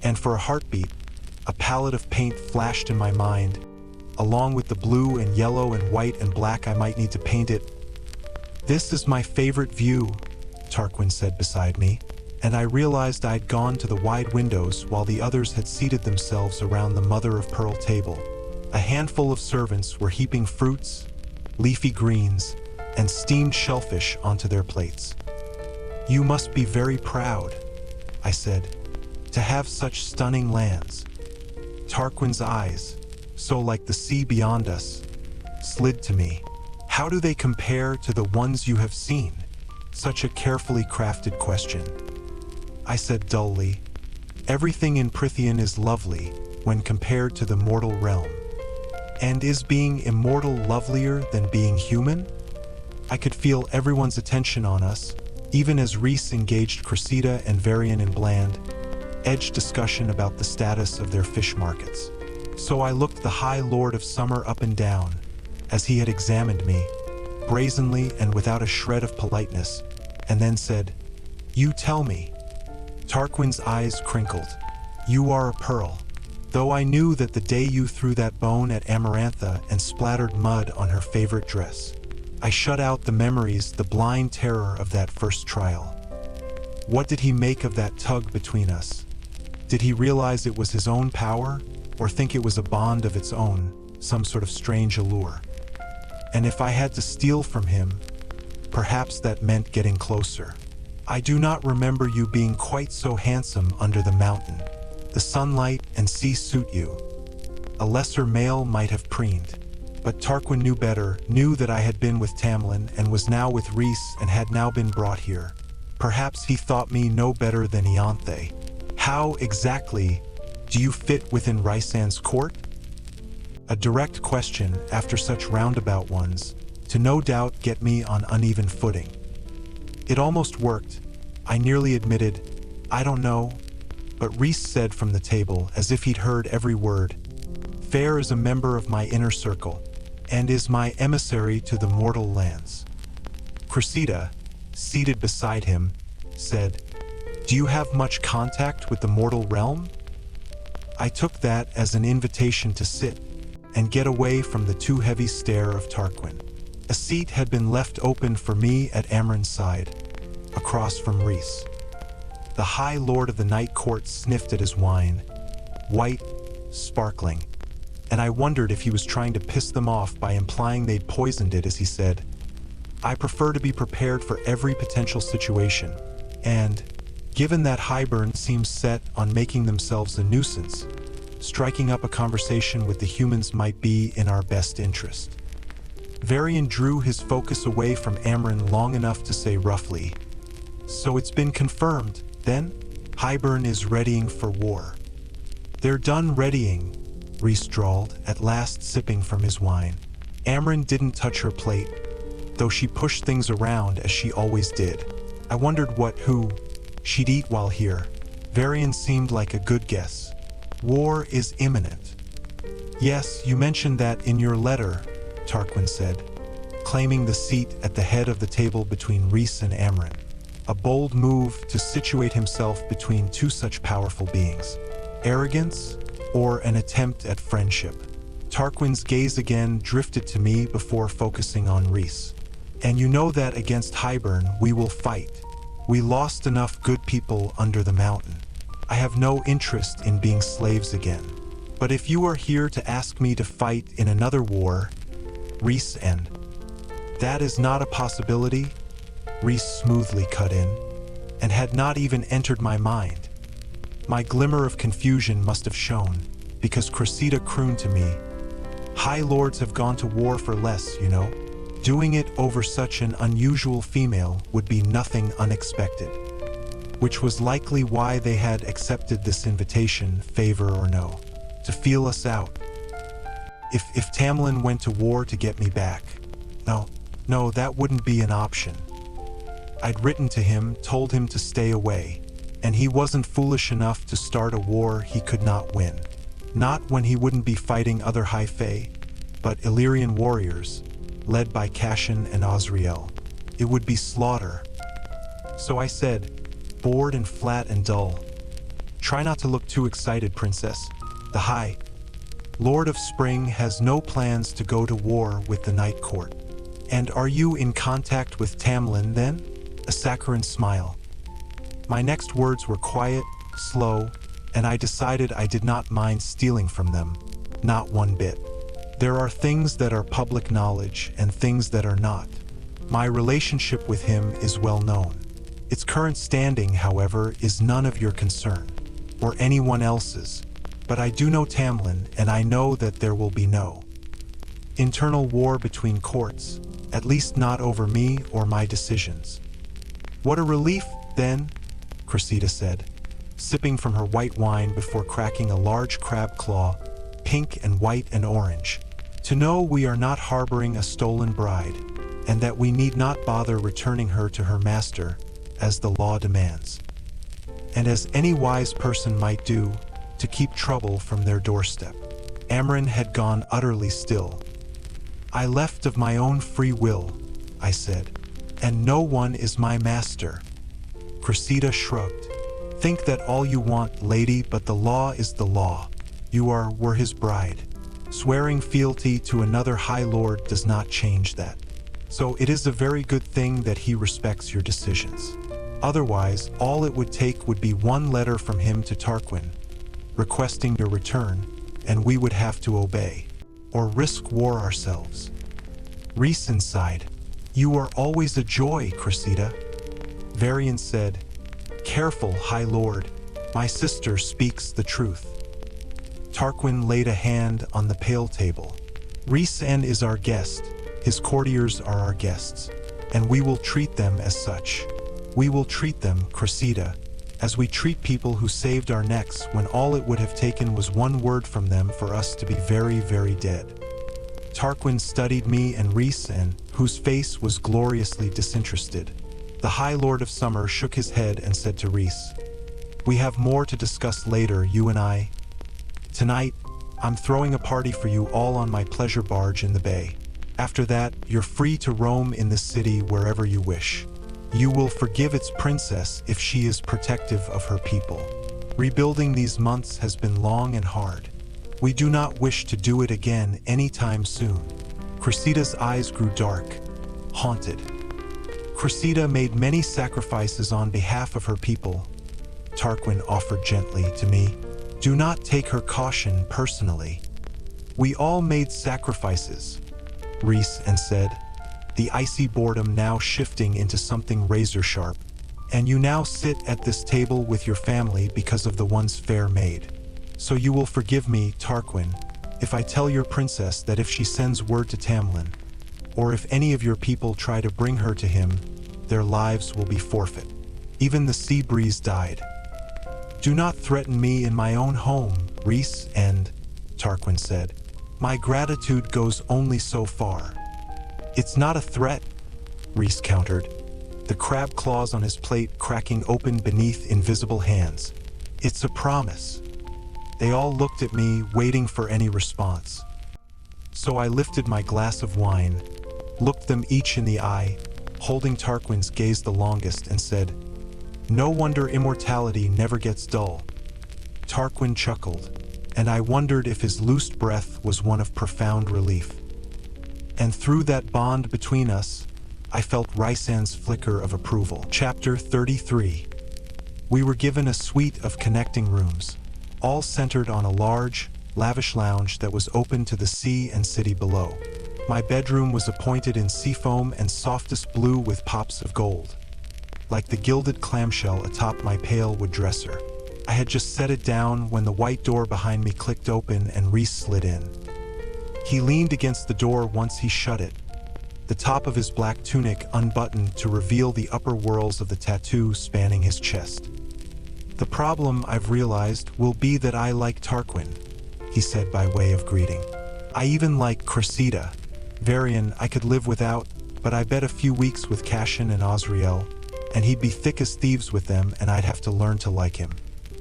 and for a heartbeat, a palette of paint flashed in my mind, along with the blue and yellow and white and black I might need to paint it, "This is my favorite view," Tarquin said beside me, and I realized I'd gone to the wide windows while the others had seated themselves around the mother-of-pearl table. A handful of servants were heaping fruits, leafy greens, and steamed shellfish onto their plates. "You must be very proud," I said, "to have such stunning lands." Tarquin's eyes, so like the sea beyond us, slid to me. "How do they compare to the ones you have seen?" Such a carefully crafted question. I said dully, "Everything in Prythian is lovely when compared to the mortal realm." "And is being immortal lovelier than being human?" I could feel everyone's attention on us, even as Rhys engaged Cressida and Varian in bland, edged discussion about the status of their fish markets. So I looked the High Lord of Summer up and down, as he had examined me, brazenly and without a shred of politeness, and then said, "You tell me." Tarquin's eyes crinkled. "You are a pearl. Though I knew that the day you threw that bone at Amarantha and splattered mud on her favorite dress, I shut out the memories, the blind terror of that first trial. What did he make of that tug between us? Did he realize it was his own power, or think it was a bond of its own, some sort of strange allure? And if I had to steal from him, perhaps that meant getting closer. I do not remember you being quite so handsome under the mountain. The sunlight and sea suit you. A lesser male might have preened. But Tarquin knew better, knew that I had been with Tamlin and was now with Rhys and had now been brought here. Perhaps he thought me no better than Ianthe. How exactly do you fit within Rhysand's court? A direct question after such roundabout ones, to no doubt get me on uneven footing. It almost worked. I nearly admitted, "I don't know," but Rhys said from the table, as if he'd heard every word, "Feyre is a member of my inner circle, and is my emissary to the mortal lands." Cressida, seated beside him, said, "Do you have much contact with the mortal realm?" I took that as an invitation to sit and get away from the too heavy stare of Tarquin. A seat had been left open for me at Amren's side, across from Rhys. The High Lord of the Night Court sniffed at his wine, white, sparkling, and I wondered if he was trying to piss them off by implying they'd poisoned it, as he said, "I prefer to be prepared for every potential situation, and, given that Hybern seems set on making themselves a nuisance, striking up a conversation with the humans might be in our best interest." Varian drew his focus away from Amren long enough to say roughly, "So it's been confirmed, then? Hybern is readying for war." "They're done readying," Rhys drawled, at last sipping from his wine. Amren didn't touch her plate, though she pushed things around as she always did. I wondered who she'd eat while here. Varian seemed like a good guess. "War is imminent." "Yes, you mentioned that in your letter," Tarquin said, claiming the seat at the head of the table between Rhys and Amren. A bold move to situate himself between two such powerful beings. Arrogance, or an attempt at friendship? Tarquin's gaze again drifted to me before focusing on Rhys. "And you know that against Hybern we will fight. We lost enough good people under the mountain. I have no interest in being slaves again. But if you are here to ask me to fight in another war, Rhys, and that is not a possibility," Rhys smoothly cut in, "and had not even entered my mind." My glimmer of confusion must have shown, because Cressida crooned to me, "High Lords have gone to war for less, you know. Doing it over such an unusual female would be nothing unexpected." Which was likely why they had accepted this invitation, favor or no, to feel us out. If Tamlin went to war to get me back, no, that wouldn't be an option. I'd written to him, told him to stay away, and he wasn't foolish enough to start a war he could not win. Not when he wouldn't be fighting other High Fae, but Illyrian warriors, led by Cashin and Osriel. It would be slaughter. So I said, bored and flat and dull, "Try not to look too excited, Princess. The High Lord of Spring has no plans to go to war with the Night Court. And are you in contact with Tamlin then? A saccharine smile. My next words were quiet, slow, and I decided I did not mind stealing from them, not one bit. There are things that are public knowledge and things that are not. My relationship with him is well known. Its current standing, however, is none of your concern, or anyone else's. But I do know Tamlin, and I know that there will be no internal war between courts, at least not over me or my decisions. What a relief, then, Cressida said, sipping from her white wine before cracking a large crab claw, pink and white and orange, to know we are not harboring a stolen bride, and that we need not bother returning her to her master, as the law demands, and as any wise person might do, to keep trouble from their doorstep. Amren had gone utterly still. I left of my own free will, I said, and no one is my master. Cressida shrugged. Think that all you want, lady, but the law is the law. You were his bride. Swearing fealty to another high lord does not change that. So it is a very good thing that he respects your decisions. Otherwise, all it would take would be one letter from him to Tarquin, requesting your return, and we would have to obey, or risk war ourselves. Rhysand sighed. You are always a joy, Cressida. Varian said, Careful, High Lord, my sister speaks the truth. Tarquin laid a hand on the pale table. Rhysand is our guest, his courtiers are our guests, and we will treat them as such. We will treat them, Cressida, as we treat people who saved our necks when all it would have taken was one word from them for us to be very, very dead. Tarquin studied me and Rhysand, whose face was gloriously disinterested. The High Lord of Summer shook his head and said to Rhys, We have more to discuss later, you and I. Tonight, I'm throwing a party for you all on my pleasure barge in the bay. After that, you're free to roam in the city wherever you wish. You will forgive its princess if she is protective of her people. Rebuilding these months has been long and hard. We do not wish to do it again anytime soon. Cressida's eyes grew dark, haunted. Cressida made many sacrifices on behalf of her people, Tarquin offered gently to me. Do not take her caution personally. We all made sacrifices, Rhysand said, the icy boredom now shifting into something razor-sharp. And you now sit at this table with your family because of the ones Feyre made. So you will forgive me, Tarquin, if I tell your princess that if she sends word to Tamlin, or if any of your people try to bring her to him, their lives will be forfeit. Even the sea breeze died. Do not threaten me in my own home, Rhysand, Tarquin said. My gratitude goes only so far. It's not a threat, Rhys countered, the crab claws on his plate cracking open beneath invisible hands. It's a promise. They all looked at me, waiting for any response. So I lifted my glass of wine, looked them each in the eye, holding Tarquin's gaze the longest, and said, No wonder immortality never gets dull. Tarquin chuckled, and I wondered if his loosed breath was one of profound relief. And through that bond between us, I felt Rhysand's flicker of approval. Chapter 33. We were given a suite of connecting rooms, all centered on a large, lavish lounge that was open to the sea and city below. My bedroom was appointed in seafoam and softest blue with pops of gold, like the gilded clamshell atop my pale wood dresser. I had just set it down when the white door behind me clicked open and Rhys slid in. He leaned against the door once he shut it, the top of his black tunic unbuttoned to reveal the upper whorls of the tattoo spanning his chest. The problem, I've realized, will be that I like Tarquin, he said by way of greeting. I even like Cressida. Varian I could live without, but I bet a few weeks with Cashin and Osriel, and he'd be thick as thieves with them and I'd have to learn to like him.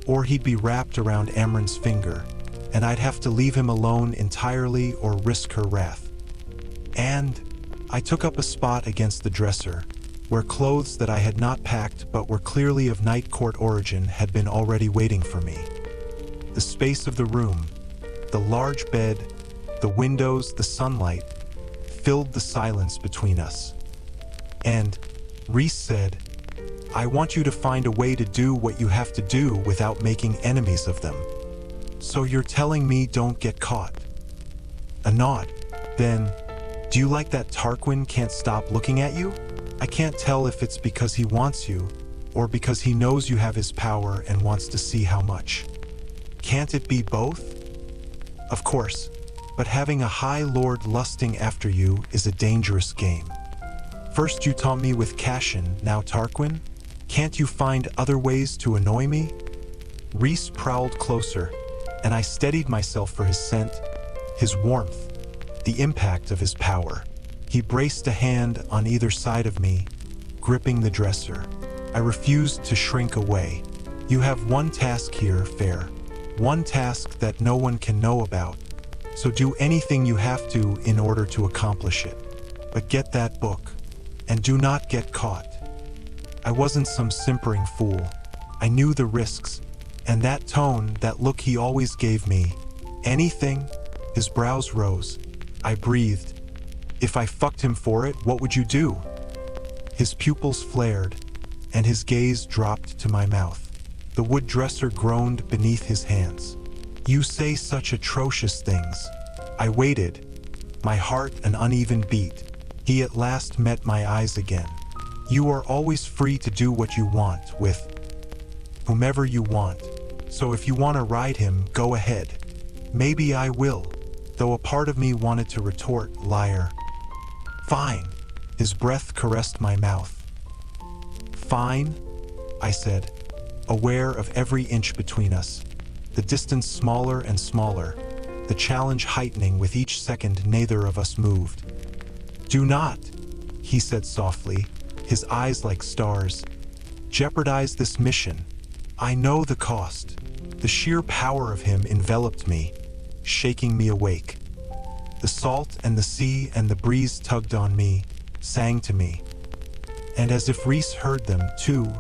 Or he'd be wrapped around Amren's finger, and I'd have to leave him alone entirely or risk her wrath. And I took up a spot against the dresser, where clothes that I had not packed but were clearly of night court origin had been already waiting for me. The space of the room, the large bed, the windows, the sunlight, filled the silence between us. And Rhys said, "I want you to find a way to do what you have to do without making enemies of them." "So you're telling me don't get caught?" A nod. "Then, do you like that Tarquin can't stop looking at you? I can't tell if it's because he wants you, or because he knows you have his power and wants to see how much. Can't it be both?" "Of course, but having a High Lord lusting after you is a dangerous game. First you taunt me with Cashin, now Tarquin? Can't you find other ways to annoy me?" Rhys prowled closer, and I steadied myself for his scent, his warmth, the impact of his power. He braced a hand on either side of me, gripping the dresser. I refused to shrink away. "You have one task here, Feyre. One task that no one can know about. So do anything you have to in order to accomplish it. But get that book, and do not get caught." I wasn't some simpering fool. I knew the risks, and that tone, that look he always gave me. "Anything?" His brows rose. I breathed. "If I fucked him for it, what would you do?" His pupils flared, and his gaze dropped to my mouth. The wood dresser groaned beneath his hands. "You say such atrocious things." I waited, my heart an uneven beat. He at last met my eyes again. "You are always free to do what you want with whomever you want. So if you want to ride him, go ahead. Maybe I will," though a part of me wanted to retort, "Liar." "Fine." His breath caressed my mouth. "Fine," I said, aware of every inch between us, the distance smaller and smaller, the challenge heightening with each second neither of us moved. "Do not," he said softly, his eyes like stars, "jeopardize this mission. I know the cost." The sheer power of him enveloped me, shaking me awake. The salt and the sea and the breeze tugged on me, sang to me. And as if Rhys heard them, too,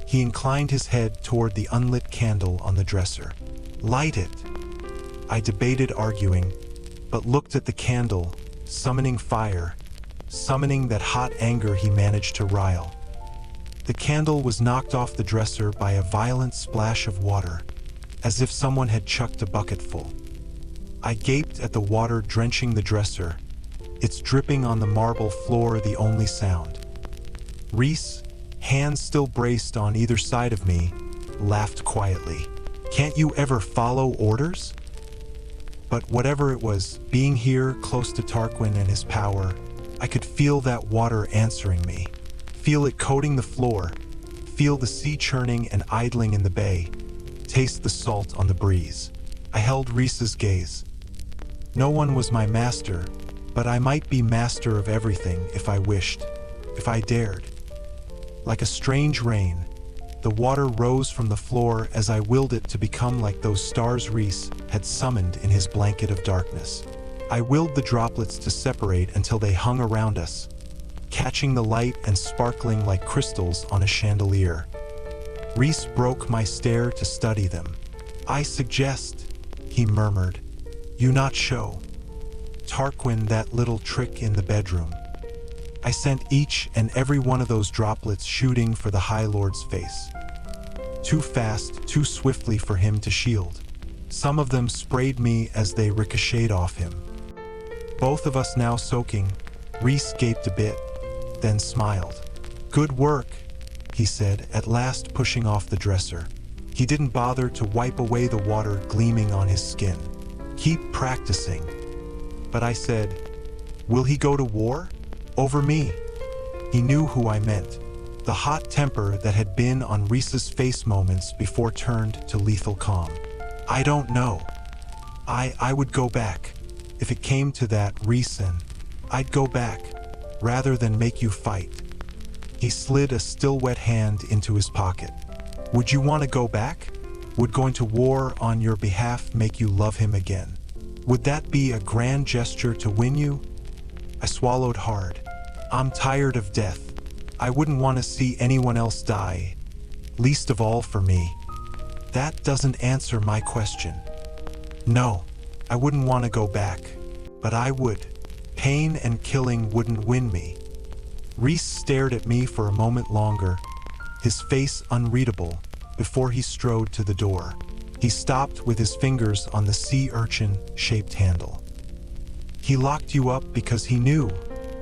he inclined his head toward the unlit candle on the dresser. "Light it." I debated arguing, but looked at the candle, summoning fire, summoning that hot anger he managed to rile. The candle was knocked off the dresser by a violent splash of water, as if someone had chucked a bucketful. I gaped at the water drenching the dresser, its dripping on the marble floor the only sound. Rhys, hands still braced on either side of me, laughed quietly. "Can't you ever follow orders?" But whatever it was, being here close to Tarquin and his power, I could feel that water answering me, feel it coating the floor, feel the sea churning and idling in the bay, taste the salt on the breeze. I held Rhys's gaze. No one was my master, but I might be master of everything if I wished, if I dared. Like a strange rain, the water rose from the floor as I willed it to become like those stars Rhys had summoned in his blanket of darkness. I willed the droplets to separate until they hung around us, catching the light and sparkling like crystals on a chandelier. Rhys broke my stare to study them. "I suggest," he murmured, "you not show Tarquin that little trick in the bedroom." I sent each and every one of those droplets shooting for the High Lord's face. Too fast, too swiftly for him to shield. Some of them sprayed me as they ricocheted off him. Both of us now soaking, Rhys gaped a bit, then smiled. "Good work," he said, at last pushing off the dresser. He didn't bother to wipe away the water gleaming on his skin. "Keep practicing." But I said, "Will he go to war? Over me?" He knew who I meant. The hot temper that had been on Rhys's face moments before turned to lethal calm. "I don't know. I would go back. If it came to that, Rhysand, I'd go back, rather than make you fight." He slid a still wet hand into his pocket. "Would you want to go back? Would going to war on your behalf make you love him again? Would that be a grand gesture to win you?" I swallowed hard. "I'm tired of death. I wouldn't want to see anyone else die, least of all for me." "That doesn't answer my question." "No, I wouldn't want to go back, but I would Pain and killing wouldn't win me. Rhys stared at me for a moment longer, his face unreadable, before he strode to the door. He stopped with his fingers on the sea urchin-shaped handle. He locked you up because he knew,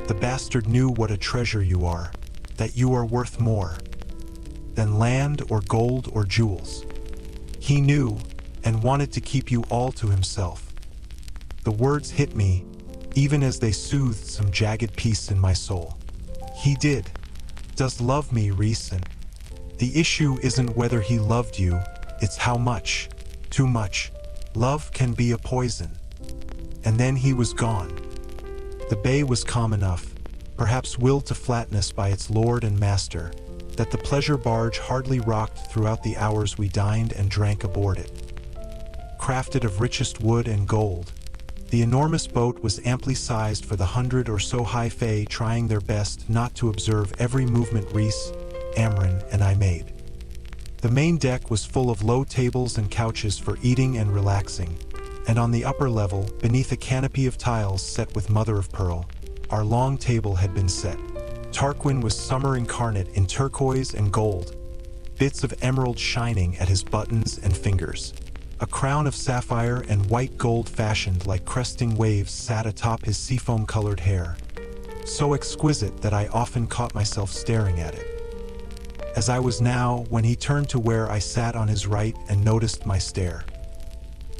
the bastard knew what a treasure you are, that you are worth more than land or gold or jewels. He knew and wanted to keep you all to himself. The words hit me, even as they soothed some jagged peace in my soul. He does love me, Rhysand. The issue isn't whether he loved you, it's how much. Too much. Love can be a poison. And then he was gone. The bay was calm enough, perhaps willed to flatness by its lord and master, that the pleasure barge hardly rocked throughout the hours we dined and drank aboard it. Crafted of richest wood and gold, the enormous boat was amply sized for the 100 or so high Fae trying their best not to observe every movement Rhys, Amren, and I made. The main deck was full of low tables and couches for eating and relaxing, and on the upper level, beneath a canopy of tiles set with mother of pearl, our long table had been set. Tarquin was summer incarnate in turquoise and gold, bits of emerald shining at his buttons and fingers. A crown of sapphire and white gold fashioned like cresting waves sat atop his seafoam-colored hair, so exquisite that I often caught myself staring at it. As I was now when he turned to where I sat on his right and noticed my stare.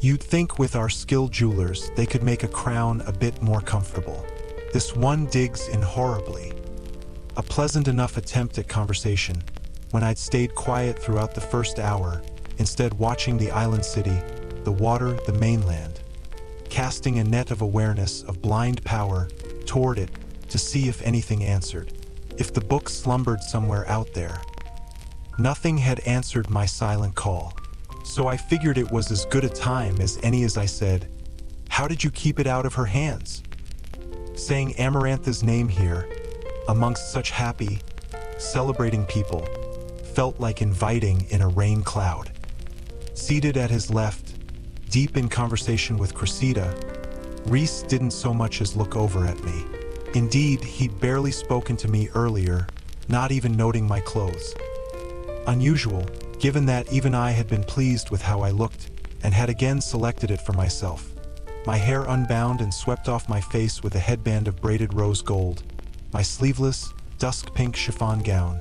You'd think with our skilled jewelers they could make a crown a bit more comfortable. This one digs in horribly. A pleasant enough attempt at conversation, when I'd stayed quiet throughout the first hour, instead watching the island city, the water, the mainland, casting a net of awareness of blind power toward it to see if anything answered, if the book slumbered somewhere out there. Nothing had answered my silent call, so I figured it was as good a time as any as I said, "How did you keep it out of her hands?" Saying Amarantha's name here, amongst such happy, celebrating people, felt like inviting in a rain cloud. Seated at his left, deep in conversation with Cressida, Rhys didn't so much as look over at me. Indeed, he'd barely spoken to me earlier, not even noting my clothes. Unusual, given that even I had been pleased with how I looked, and had again selected it for myself. My hair unbound and swept off my face with a headband of braided rose gold, my sleeveless, dusk-pink chiffon gown,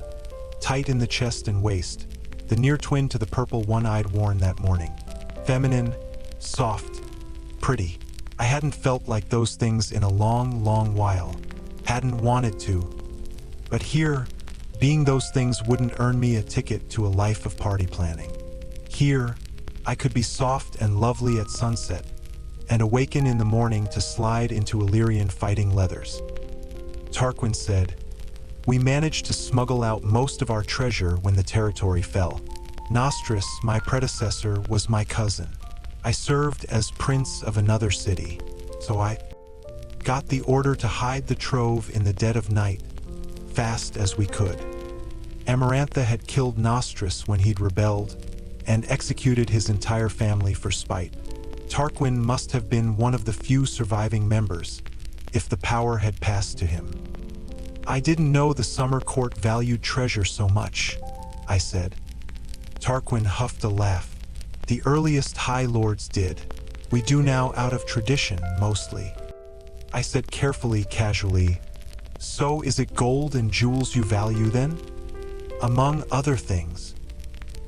tight in the chest and waist, the near twin to the purple one I'd worn that morning. Feminine, soft, pretty. I hadn't felt like those things in a long, long while. Hadn't wanted to. But here, being those things wouldn't earn me a ticket to a life of party planning. Here, I could be soft and lovely at sunset, and awaken in the morning to slide into Illyrian fighting leathers. Tarquin said, "We managed to smuggle out most of our treasure when the territory fell. Nostris, my predecessor, was my cousin. I served as prince of another city, so I got the order to hide the trove in the dead of night, fast as we could. Amarantha had killed Nostris when he'd rebelled, and executed his entire family for spite. Tarquin must have been one of the few surviving members, if the power had passed to him. I didn't know the summer court valued treasure so much," I said. Tarquin huffed a laugh. "The earliest High Lords did. We do now out of tradition, mostly." I said carefully, casually, "So is it gold and jewels you value then?" "Among other things."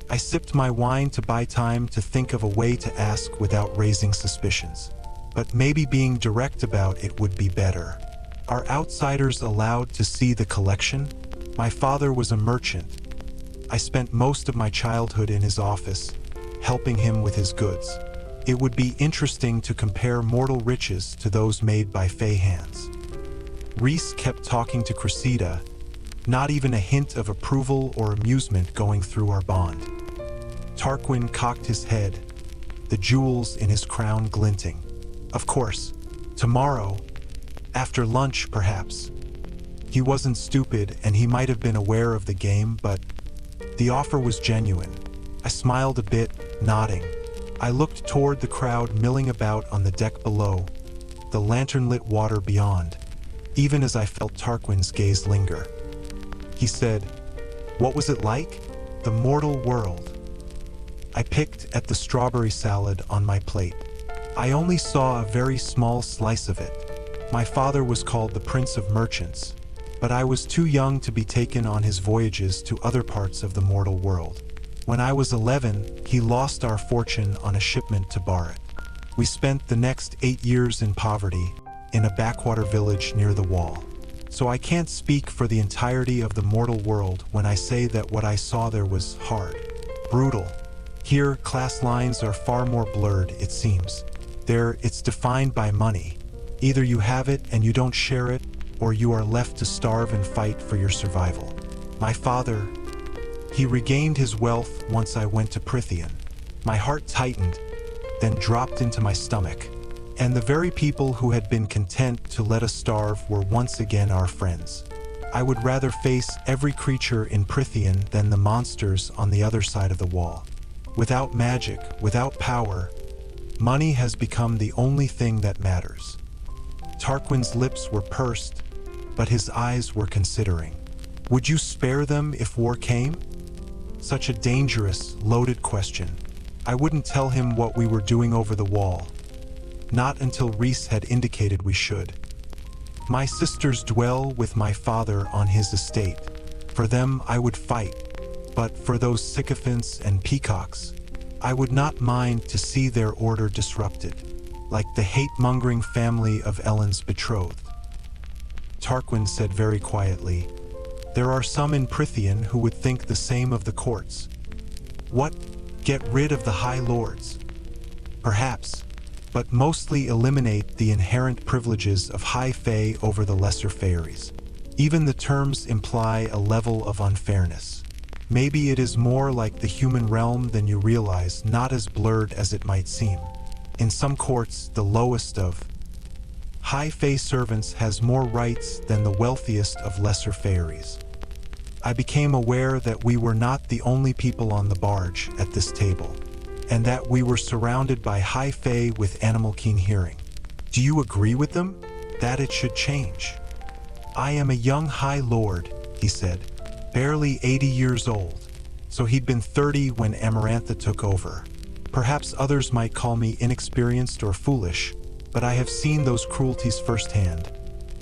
I sipped my wine to buy time to think of a way to ask without raising suspicions. But maybe being direct about it would be better. Are outsiders allowed to see the collection? My father was a merchant. I spent most of my childhood in his office, helping him with his goods. It would be interesting to compare mortal riches to those made by Fey hands. Rhys kept talking to Cressida, not even a hint of approval or amusement going through our bond. Tarquin cocked his head, the jewels in his crown glinting. "Of course, tomorrow, after lunch perhaps." He wasn't stupid and he might have been aware of the game, but the offer was genuine. I smiled a bit, nodding. I looked toward the crowd milling about on the deck below, the lantern-lit water beyond, even as I felt Tarquin's gaze linger. He said, "What was it like? The mortal world." I picked at the strawberry salad on my plate. I only saw a very small slice of it. My father was called the Prince of Merchants, but I was too young to be taken on his voyages to other parts of the mortal world. When I was 11, he lost our fortune on a shipment to Barret. We spent the next 8 years in poverty, in a backwater village near the wall. So I can't speak for the entirety of the mortal world when I say that what I saw there was hard, brutal. Here, class lines are far more blurred, it seems. There, it's defined by money. Either you have it and you don't share it, or you are left to starve and fight for your survival. My father, he regained his wealth once I went to Prythian. My heart tightened, then dropped into my stomach. And the very people who had been content to let us starve were once again our friends. I would rather face every creature in Prythian than the monsters on the other side of the wall. Without magic, without power, money has become the only thing that matters. Tarquin's lips were pursed, but his eyes were considering. Would you spare them if war came? Such a dangerous, loaded question. I wouldn't tell him what we were doing over the wall. Not until Rhys had indicated we should. My sisters dwell with my father on his estate. For them I would fight, but for those sycophants and peacocks, I would not mind to see their order disrupted, like the hate-mongering family of Elend's betrothed. Tarquin said very quietly, "There are some in Prythian who would think the same of the courts." What? Get rid of the High Lords? Perhaps, but mostly eliminate the inherent privileges of High Fae over the lesser Feyres. Even the terms imply a level of unfairness. Maybe it is more like the human realm than you realize, not as blurred as it might seem. In some courts, the lowest of High Fae servants has more rights than the wealthiest of lesser Feyres. I became aware that we were not the only people on the barge at this table, and that we were surrounded by High Fae with animal keen hearing. Do you agree with them? That it should change? I am a young High Lord, he said, barely 80 years old, so he'd been 30 when Amarantha took over. Perhaps others might call me inexperienced or foolish, but I have seen those cruelties firsthand,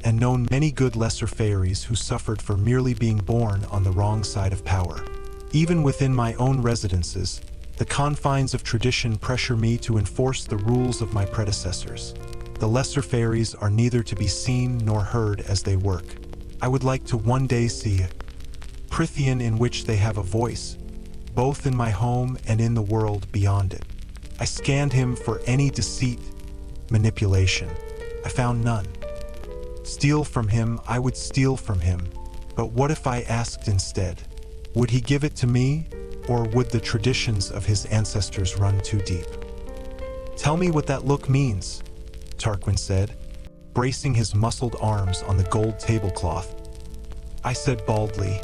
and known many good lesser Feyres who suffered for merely being born on the wrong side of power. Even within my own residences, the confines of tradition pressure me to enforce the rules of my predecessors. The lesser Feyres are neither to be seen nor heard as they work. I would like to one day see Prythian in which they have a voice, both in my home and in the world beyond it. I scanned him for any deceit, manipulation. I found none. Steal from him, I would steal from him. But what if I asked instead? Would he give it to me, or would the traditions of his ancestors run too deep? Tell me what that look means, Tarquin said, bracing his muscled arms on the gold tablecloth. I said baldly,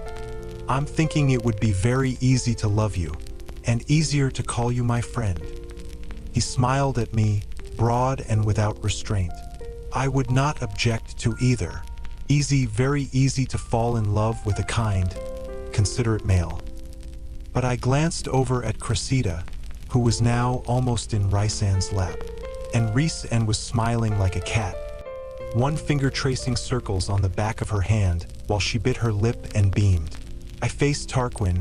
I'm thinking it would be very easy to love you, and easier to call you my friend. He smiled at me, broad and without restraint. I would not object to either. Easy, very easy to fall in love with a kind, considerate male. But I glanced over at Cressida, who was now almost in Rhysand's lap, and Rhysand was smiling like a cat, one finger tracing circles on the back of her hand while she bit her lip and beamed. I faced Tarquin,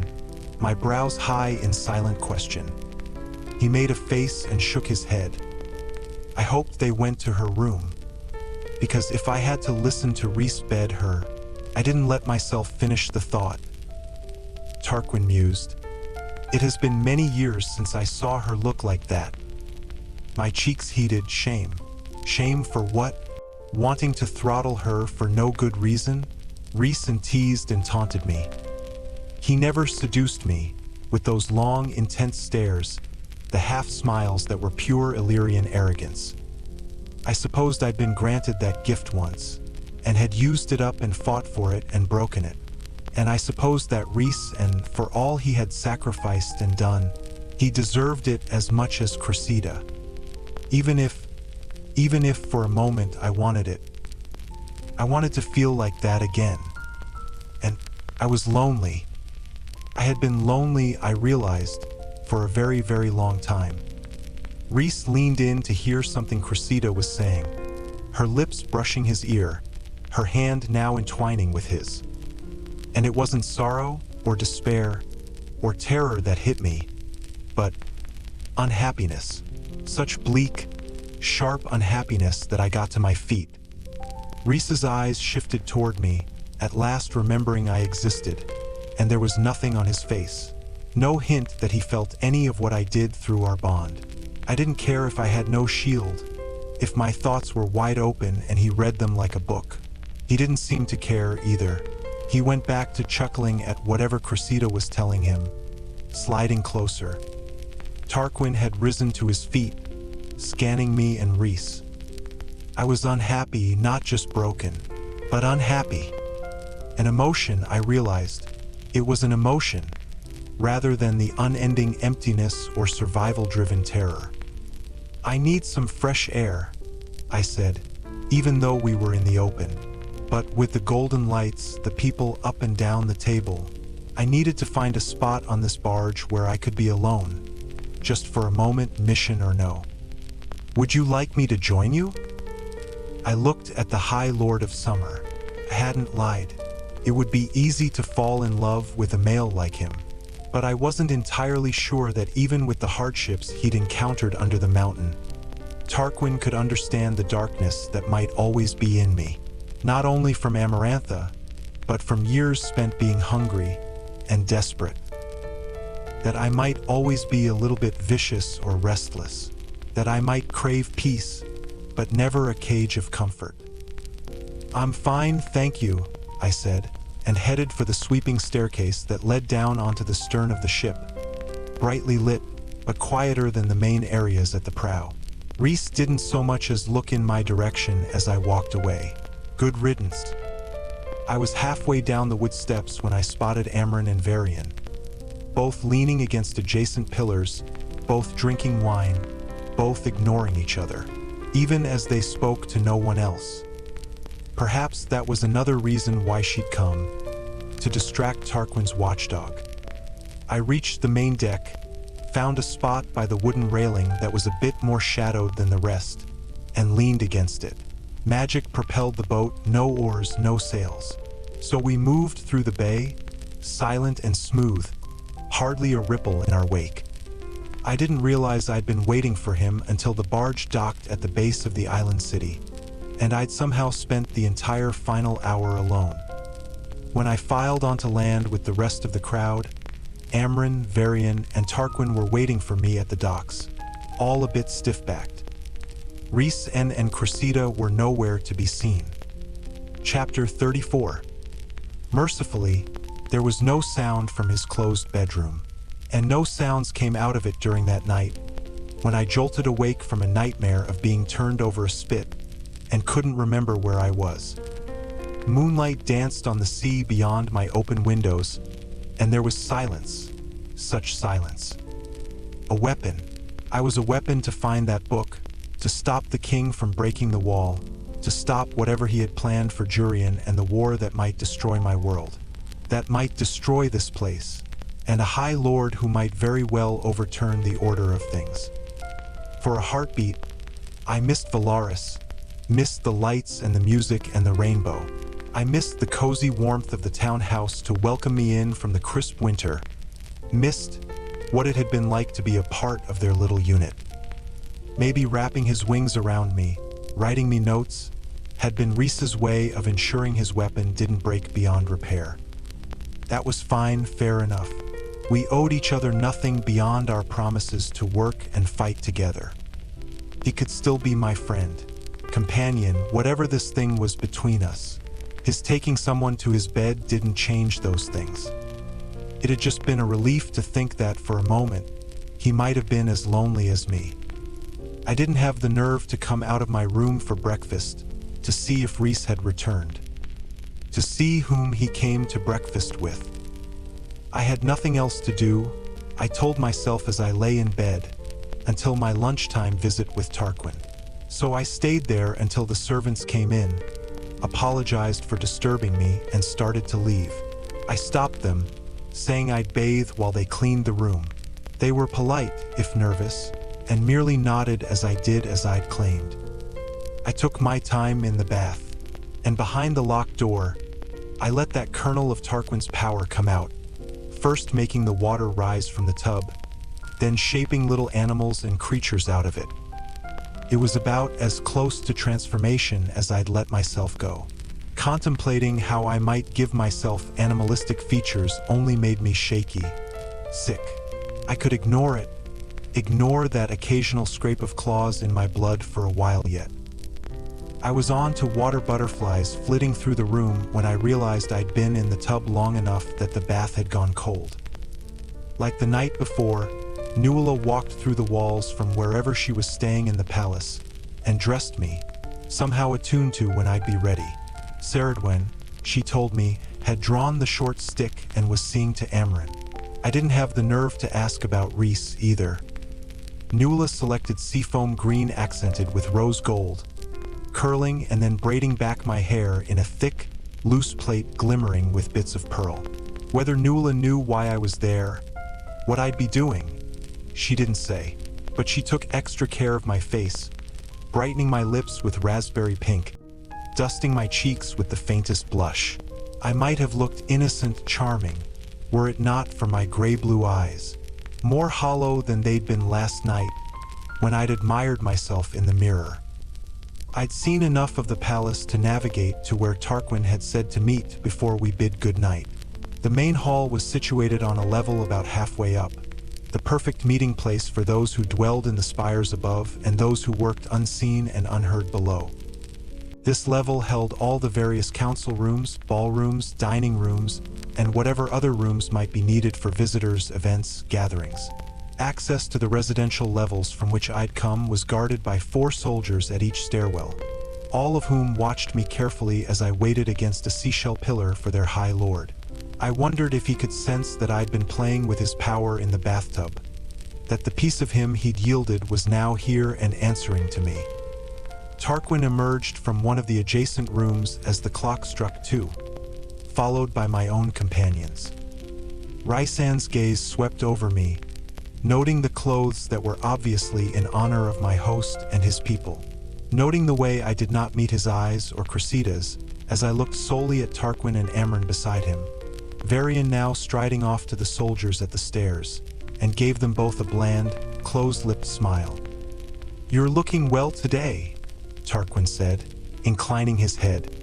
my brows high in silent question. He made a face and shook his head. I hoped they went to her room, because if I had to listen to Rhys bed her, I didn't let myself finish the thought. Tarquin mused. It has been many years since I saw her look like that. My cheeks heated. Shame. Shame for what? Wanting to throttle her for no good reason? Rhysand teased and taunted me. He never seduced me, with those long, intense stares, the half-smiles that were pure Illyrian arrogance. I supposed I'd been granted that gift once, and had used it up and fought for it and broken it. And I supposed that Rhys, and for all he had sacrificed and done, he deserved it as much as Cressida. Even if for a moment I wanted it. I wanted to feel like that again. And I was lonely. I had been lonely, I realized, for a very, very long time. Rhys leaned in to hear something Cressida was saying, her lips brushing his ear, her hand now entwining with his. And it wasn't sorrow or despair or terror that hit me, but unhappiness. Such bleak, sharp unhappiness that I got to my feet. Rhys's eyes shifted toward me, at last remembering I existed, and there was nothing on his face. No hint that he felt any of what I did through our bond. I didn't care if I had no shield, if my thoughts were wide open and he read them like a book. He didn't seem to care either. He went back to chuckling at whatever Cressida was telling him, sliding closer. Tarquin had risen to his feet, scanning me and Rhys. I was unhappy, not just broken, but unhappy. An emotion, I realized. It was an emotion, rather than the unending emptiness or survival-driven terror. I need some fresh air, I said, even though we were in the open. But with the golden lights, the people up and down the table, I needed to find a spot on this barge where I could be alone, just for a moment, mission or no. Would you like me to join you? I looked at the High Lord of Summer. I hadn't lied. It would be easy to fall in love with a male like him. But I wasn't entirely sure that even with the hardships he'd encountered under the mountain, Tarquin could understand the darkness that might always be in me, not only from Amarantha, but from years spent being hungry and desperate. That I might always be a little bit vicious or restless, that I might crave peace, but never a cage of comfort. I'm fine, thank you, I said, and headed for the sweeping staircase that led down onto the stern of the ship, brightly lit, but quieter than the main areas at the prow. Rhys didn't so much as look in my direction as I walked away. Good riddance. I was halfway down the wood steps when I spotted Amren and Varian, both leaning against adjacent pillars, both drinking wine, both ignoring each other, even as they spoke to no one else. Perhaps that was another reason why she'd come, to distract Tarquin's watchdog. I reached the main deck, found a spot by the wooden railing that was a bit more shadowed than the rest, and leaned against it. Magic propelled the boat, no oars, no sails. So we moved through the bay, silent and smooth, hardly a ripple in our wake. I didn't realize I'd been waiting for him until the barge docked at the base of the island city, and I'd somehow spent the entire final hour alone. When I filed onto land with the rest of the crowd, Amren, Varian, and Tarquin were waiting for me at the docks, all a bit stiff-backed. Rhys and Cressida were nowhere to be seen. Chapter 34. Mercifully, there was no sound from his closed bedroom, and no sounds came out of it during that night, when I jolted awake from a nightmare of being turned over a spit and couldn't remember where I was. Moonlight danced on the sea beyond my open windows, and there was silence, such silence. A weapon. I was a weapon to find that book, to stop the king from breaking the wall, to stop whatever he had planned for Jurian and the war that might destroy my world, that might destroy this place, and a high lord who might very well overturn the order of things. For a heartbeat, I missed Valaris, missed the lights and the music and the rainbow. I missed the cozy warmth of the townhouse to welcome me in from the crisp winter, missed what it had been like to be a part of their little unit. Maybe wrapping his wings around me, writing me notes, had been Rhys's way of ensuring his weapon didn't break beyond repair. That was fine, fair enough. We owed each other nothing beyond our promises to work and fight together. He could still be my friend, companion, whatever this thing was between us. His taking someone to his bed didn't change those things. It had just been a relief to think that for a moment, he might have been as lonely as me. I didn't have the nerve to come out of my room for breakfast to see if Rhys had returned, to see whom he came to breakfast with. I had nothing else to do, I told myself as I lay in bed, until my lunchtime visit with Tarquin. So I stayed there until the servants came in, apologized for disturbing me, and started to leave. I stopped them, saying I'd bathe while they cleaned the room. They were polite, if nervous, and merely nodded as I did as I'd claimed. I took my time in the bath, and behind the locked door, I let that kernel of Tarquin's power come out, first making the water rise from the tub, then shaping little animals and creatures out of it. It was about as close to transformation as I'd let myself go. Contemplating how I might give myself animalistic features only made me shaky, sick. I could ignore it, ignore that occasional scrape of claws in my blood for a while yet. I was on to water butterflies flitting through the room when I realized I'd been in the tub long enough that the bath had gone cold. Like the night before, Nuala walked through the walls from wherever she was staying in the palace and dressed me, somehow attuned to when I'd be ready. Ceridwen, she told me, had drawn the short stick and was seeing to Amren. I didn't have the nerve to ask about Rhys either. Nuala selected seafoam green accented with rose gold, curling and then braiding back my hair in a thick, loose plait glimmering with bits of pearl. Whether Nuala knew why I was there, what I'd be doing, she didn't say, but she took extra care of my face, brightening my lips with raspberry pink, dusting my cheeks with the faintest blush. I might have looked innocent, charming, were it not for my gray-blue eyes, more hollow than they'd been last night when I'd admired myself in the mirror. I'd seen enough of the palace to navigate to where Tarquin had said to meet before we bid goodnight. The main hall was situated on a level about halfway up, the perfect meeting place for those who dwelled in the spires above and those who worked unseen and unheard below. This level held all the various council rooms, ballrooms, dining rooms, and whatever other rooms might be needed for visitors, events, gatherings. Access to the residential levels from which I'd come was guarded by 4 soldiers at each stairwell, all of whom watched me carefully as I waited against a seashell pillar for their high lord. I wondered if he could sense that I'd been playing with his power in the bathtub, that the piece of him he'd yielded was now here and answering to me. Tarquin emerged from one of the adjacent rooms as the clock struck 2, followed by my own companions. Rhysand's gaze swept over me, noting the clothes that were obviously in honor of my host and his people, noting the way I did not meet his eyes or Cressida's as I looked solely at Tarquin and Amren beside him. Varian now striding off to the soldiers at the stairs, and gave them both a bland, closed-lipped smile. "You're looking well today," Tarquin said, inclining his head.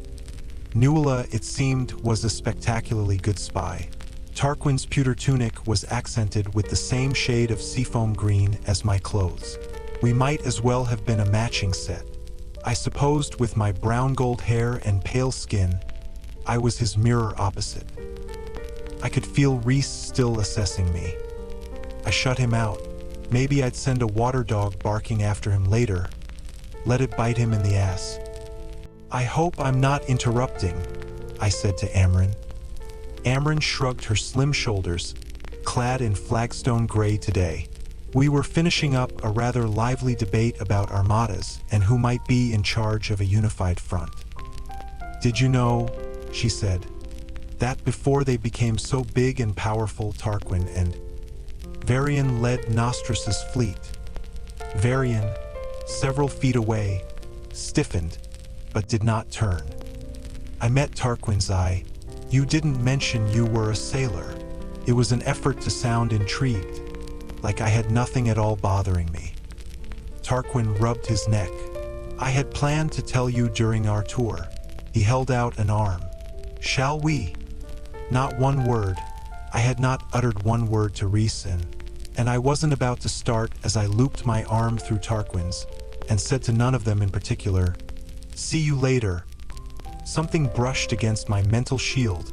Nuala, it seemed, was a spectacularly good spy. Tarquin's pewter tunic was accented with the same shade of seafoam green as my clothes. We might as well have been a matching set. I supposed with my brown gold hair and pale skin, I was his mirror opposite. I could feel Rhys still assessing me. I shut him out. Maybe I'd send a water dog barking after him later. Let it bite him in the ass. "I hope I'm not interrupting," I said to Amren. Amren shrugged her slim shoulders, clad in flagstone gray today. We were finishing up a rather lively debate about armadas and who might be in charge of a unified front. "Did you know," she said, "that before they became so big and powerful, Tarquin and Varian led Nostras's fleet? Varian, several feet away, stiffened, but did not turn. I met Tarquin's eye. You didn't mention you were a sailor." It was an effort to sound intrigued, like I had nothing at all bothering me. Tarquin rubbed his neck. "I had planned to tell you during our tour." He held out an arm. "Shall we?" Not one word. I had not uttered one word to Rhysand, and I wasn't about to start as I looped my arm through Tarquin's and said to none of them in particular, "See you later." Something brushed against my mental shield,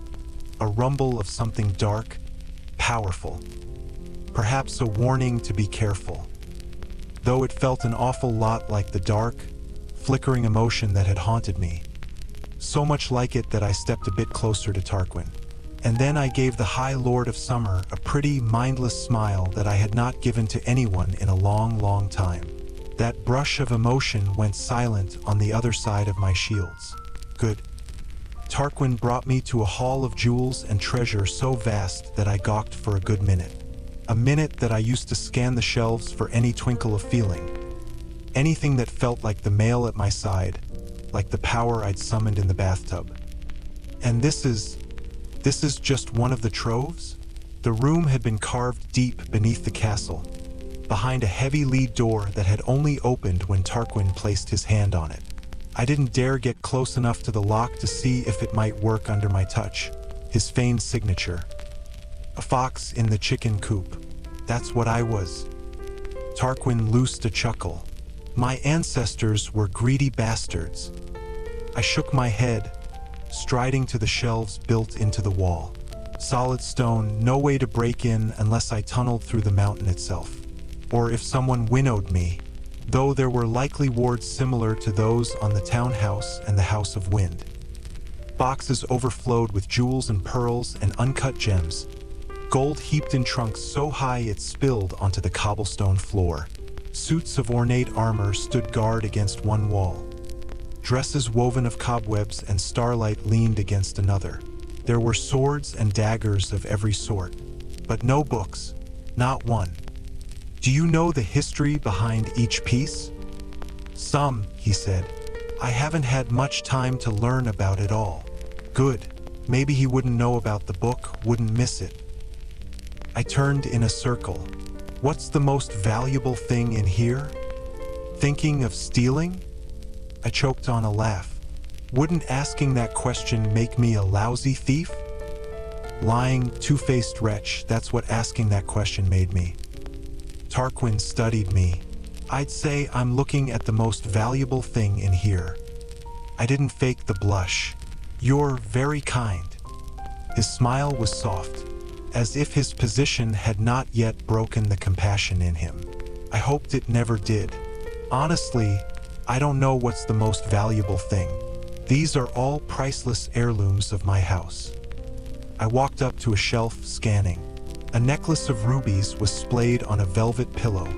a rumble of something dark, powerful. Perhaps a warning to be careful. Though it felt an awful lot like the dark, flickering emotion that had haunted me. So much like it that I stepped a bit closer to Tarquin. And then I gave the High Lord of Summer a pretty, mindless smile that I had not given to anyone in a long, long time. That brush of emotion went silent on the other side of my shields. "Good," Tarquin brought me to a hall of jewels and treasure so vast that I gawked for a good minute. A minute that I used to scan the shelves for any twinkle of feeling. Anything that felt like the mail at my side, like the power I'd summoned in the bathtub. And this is just one of the troves? The room had been carved deep beneath the castle, behind a heavy lead door that had only opened when Tarquin placed his hand on it. I didn't dare get close enough to the lock to see if it might work under my touch. His feigned signature. A fox in the chicken coop. That's what I was. Tarquin loosed a chuckle. My ancestors were greedy bastards. I shook my head, striding to the shelves built into the wall. Solid stone, no way to break in unless I tunneled through the mountain itself. Or if someone winnowed me, though there were likely wards similar to those on the townhouse and the House of Wind. Boxes overflowed with jewels and pearls and uncut gems. Gold heaped in trunks so high it spilled onto the cobblestone floor. Suits of ornate armor stood guard against one wall. Dresses woven of cobwebs and starlight leaned against another. There were swords and daggers of every sort, but no books, not one. Do you know the history behind each piece? Some, he said. I haven't had much time to learn about it all. Good. Maybe he wouldn't know about the book, wouldn't miss it. I turned in a circle. What's the most valuable thing in here? Thinking of stealing? I choked on a laugh. Wouldn't asking that question make me a lousy thief? Lying, two-faced wretch, that's what asking that question made me. Tarquin studied me. I'd say I'm looking at the most valuable thing in here. I didn't fake the blush. You're very kind. His smile was soft, as if his position had not yet broken the compassion in him. I hoped it never did. Honestly, I don't know what's the most valuable thing. These are all priceless heirlooms of my house. I walked up to a shelf, scanning. A necklace of rubies was splayed on a velvet pillow,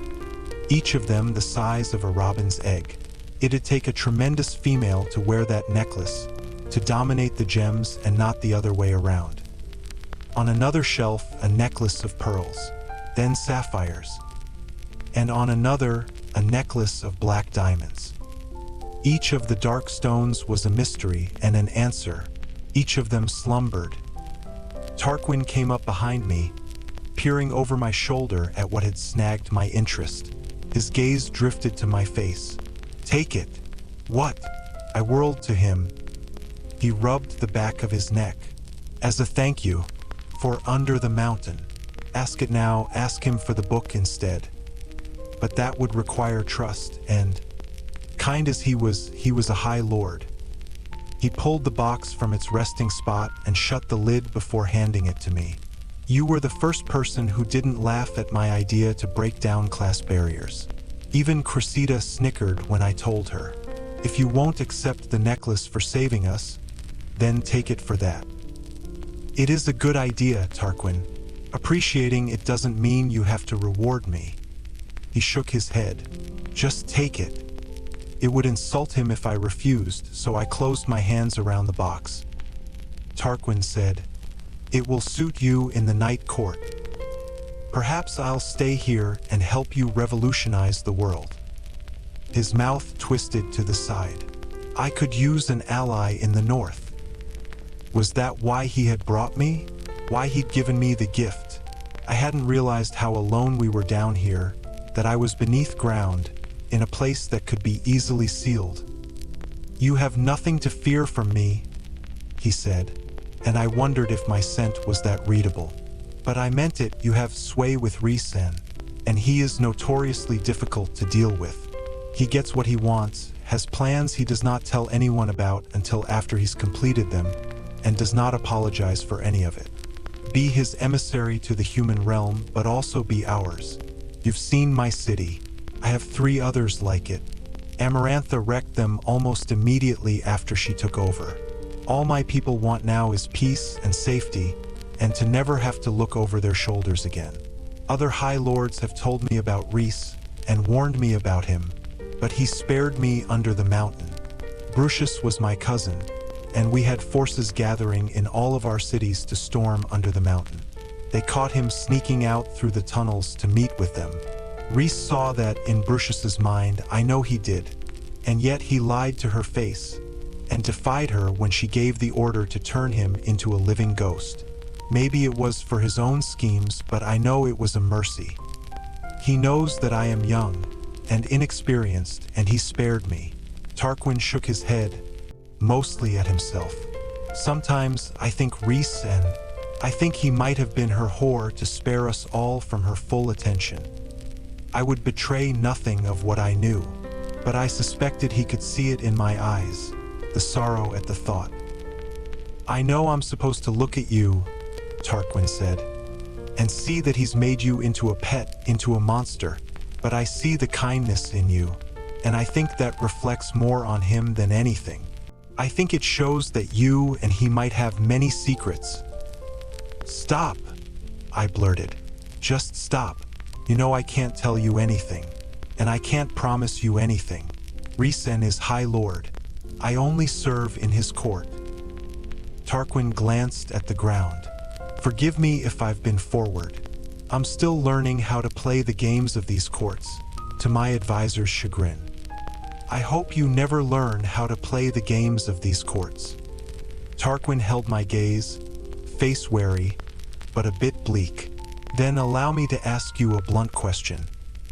each of them the size of a robin's egg. It'd take a tremendous female to wear that necklace, to dominate the gems and not the other way around. On another shelf, a necklace of pearls, then sapphires, and on another, a necklace of black diamonds. Each of the dark stones was a mystery and an answer. Each of them slumbered. Tarquin came up behind me, peering over my shoulder at what had snagged my interest. His gaze drifted to my face. Take it. What? I whirled to him. He rubbed the back of his neck. As a thank you for Under the Mountain. Ask it now, ask him for the book instead. But that would require trust, and kind as he was a high lord. He pulled the box from its resting spot and shut the lid before handing it to me. You were the first person who didn't laugh at my idea to break down class barriers. Even Cressida snickered when I told her, if you won't accept the necklace for saving us, then take it for that. It is a good idea, Tarquin. Appreciating it doesn't mean you have to reward me. He shook his head. Just take it. It would insult him if I refused, so I closed my hands around the box. Tarquin said, it will suit you in the night court. Perhaps I'll stay here and help you revolutionize the world. His mouth twisted to the side. I could use an ally in the north. Was that why he had brought me? Why he'd given me the gift? I hadn't realized how alone we were down here, that I was beneath ground, in a place that could be easily sealed. You have nothing to fear from me, he said, and I wondered if my scent was that readable. But I meant it. You have sway with Rhysand, and he is notoriously difficult to deal with. He gets what he wants, has plans he does not tell anyone about until after he's completed them, and does not apologize for any of it. Be his emissary to the human realm, but also be ours. You've seen my city. I have 3 others like it. Amarantha wrecked them almost immediately after she took over. All my people want now is peace and safety, and to never have to look over their shoulders again. Other High Lords have told me about Rhys and warned me about him, but he spared me Under the Mountain. Brucius was my cousin, and we had forces gathering in all of our cities to storm under the mountain. They caught him sneaking out through the tunnels to meet with them. Rhys saw that in Brucius's mind. I know he did. And yet he lied to her face and defied her when she gave the order to turn him into a living ghost. Maybe it was for his own schemes, but I know it was a mercy. He knows that I am young and inexperienced, and he spared me. Tarquin shook his head, mostly at himself. Sometimes I think Rhys, and I think he might have been her whore to spare us all from her full attention. I would betray nothing of what I knew, but I suspected he could see it in my eyes, the sorrow at the thought. I know I'm supposed to look at you, Tarquin said, and see that he's made you into a pet, into a monster, but I see the kindness in you, and I think that reflects more on him than anything. I think it shows that you and he might have many secrets. Stop, I blurted. Just stop. You know I can't tell you anything, and I can't promise you anything. Rhysand is High Lord. I only serve in his court. Tarquin glanced at the ground. Forgive me if I've been forward. I'm still learning how to play the games of these courts, to my advisor's chagrin. I hope you never learn how to play the games of these courts. Tarquin held my gaze, face wary, but a bit bleak. Then allow me to ask you a blunt question.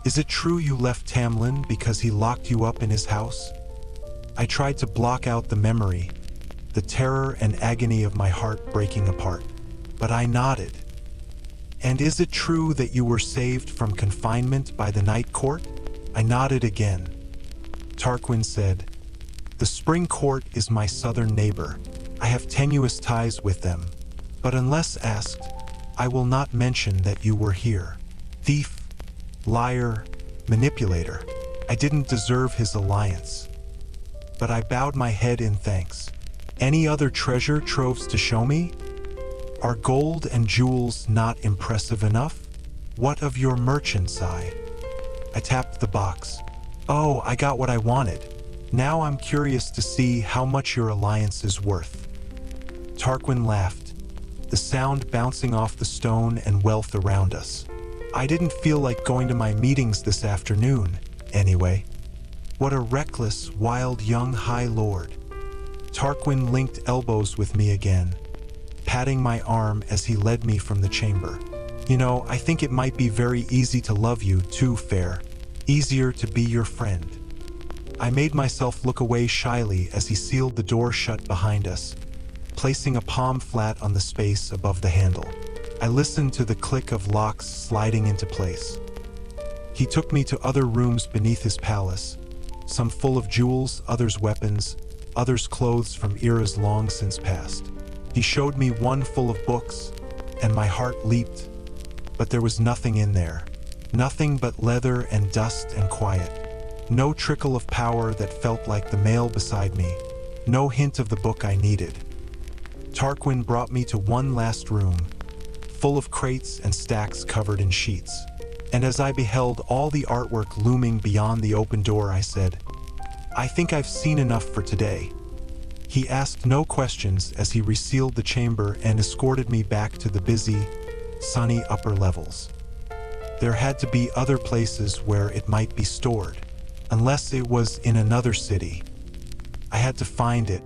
Is it true you left Tamlin because he locked you up in his house? I tried to block out the memory, the terror and agony of my heart breaking apart, but I nodded. And is it true that you were saved from confinement by the Night Court? I nodded again. Tarquin said, the Spring Court is my southern neighbor. I have tenuous ties with them, but unless asked, I will not mention that you were here. Thief, liar, manipulator. I didn't deserve his alliance. But I bowed my head in thanks. Any other treasure troves to show me? Are gold and jewels not impressive enough? What of your merchant's eye? I tapped the box. Oh, I got what I wanted. Now I'm curious to see how much your alliance is worth. Tarquin laughed, the sound bouncing off the stone and wealth around us. I didn't feel like going to my meetings this afternoon, anyway. What a reckless, wild young High Lord. Tarquin linked elbows with me again, patting my arm as he led me from the chamber. You know, I think it might be very easy to love you too, Feyre. Easier to be your friend. I made myself look away shyly as he sealed the door shut behind us, placing a palm flat on the space above the handle. I listened to the click of locks sliding into place. He took me to other rooms beneath his palace, some full of jewels, others weapons, others clothes from eras long since past. He showed me one full of books, and my heart leaped, but there was nothing in there. Nothing but leather and dust and quiet. No trickle of power that felt like the mail beside me. No hint of the book I needed. Tarquin brought me to one last room, full of crates and stacks covered in sheets. And as I beheld all the artwork looming beyond the open door, I said, I think I've seen enough for today. He asked no questions as he resealed the chamber and escorted me back to the busy, sunny upper levels. There had to be other places where it might be stored, unless it was in another city. I had to find it,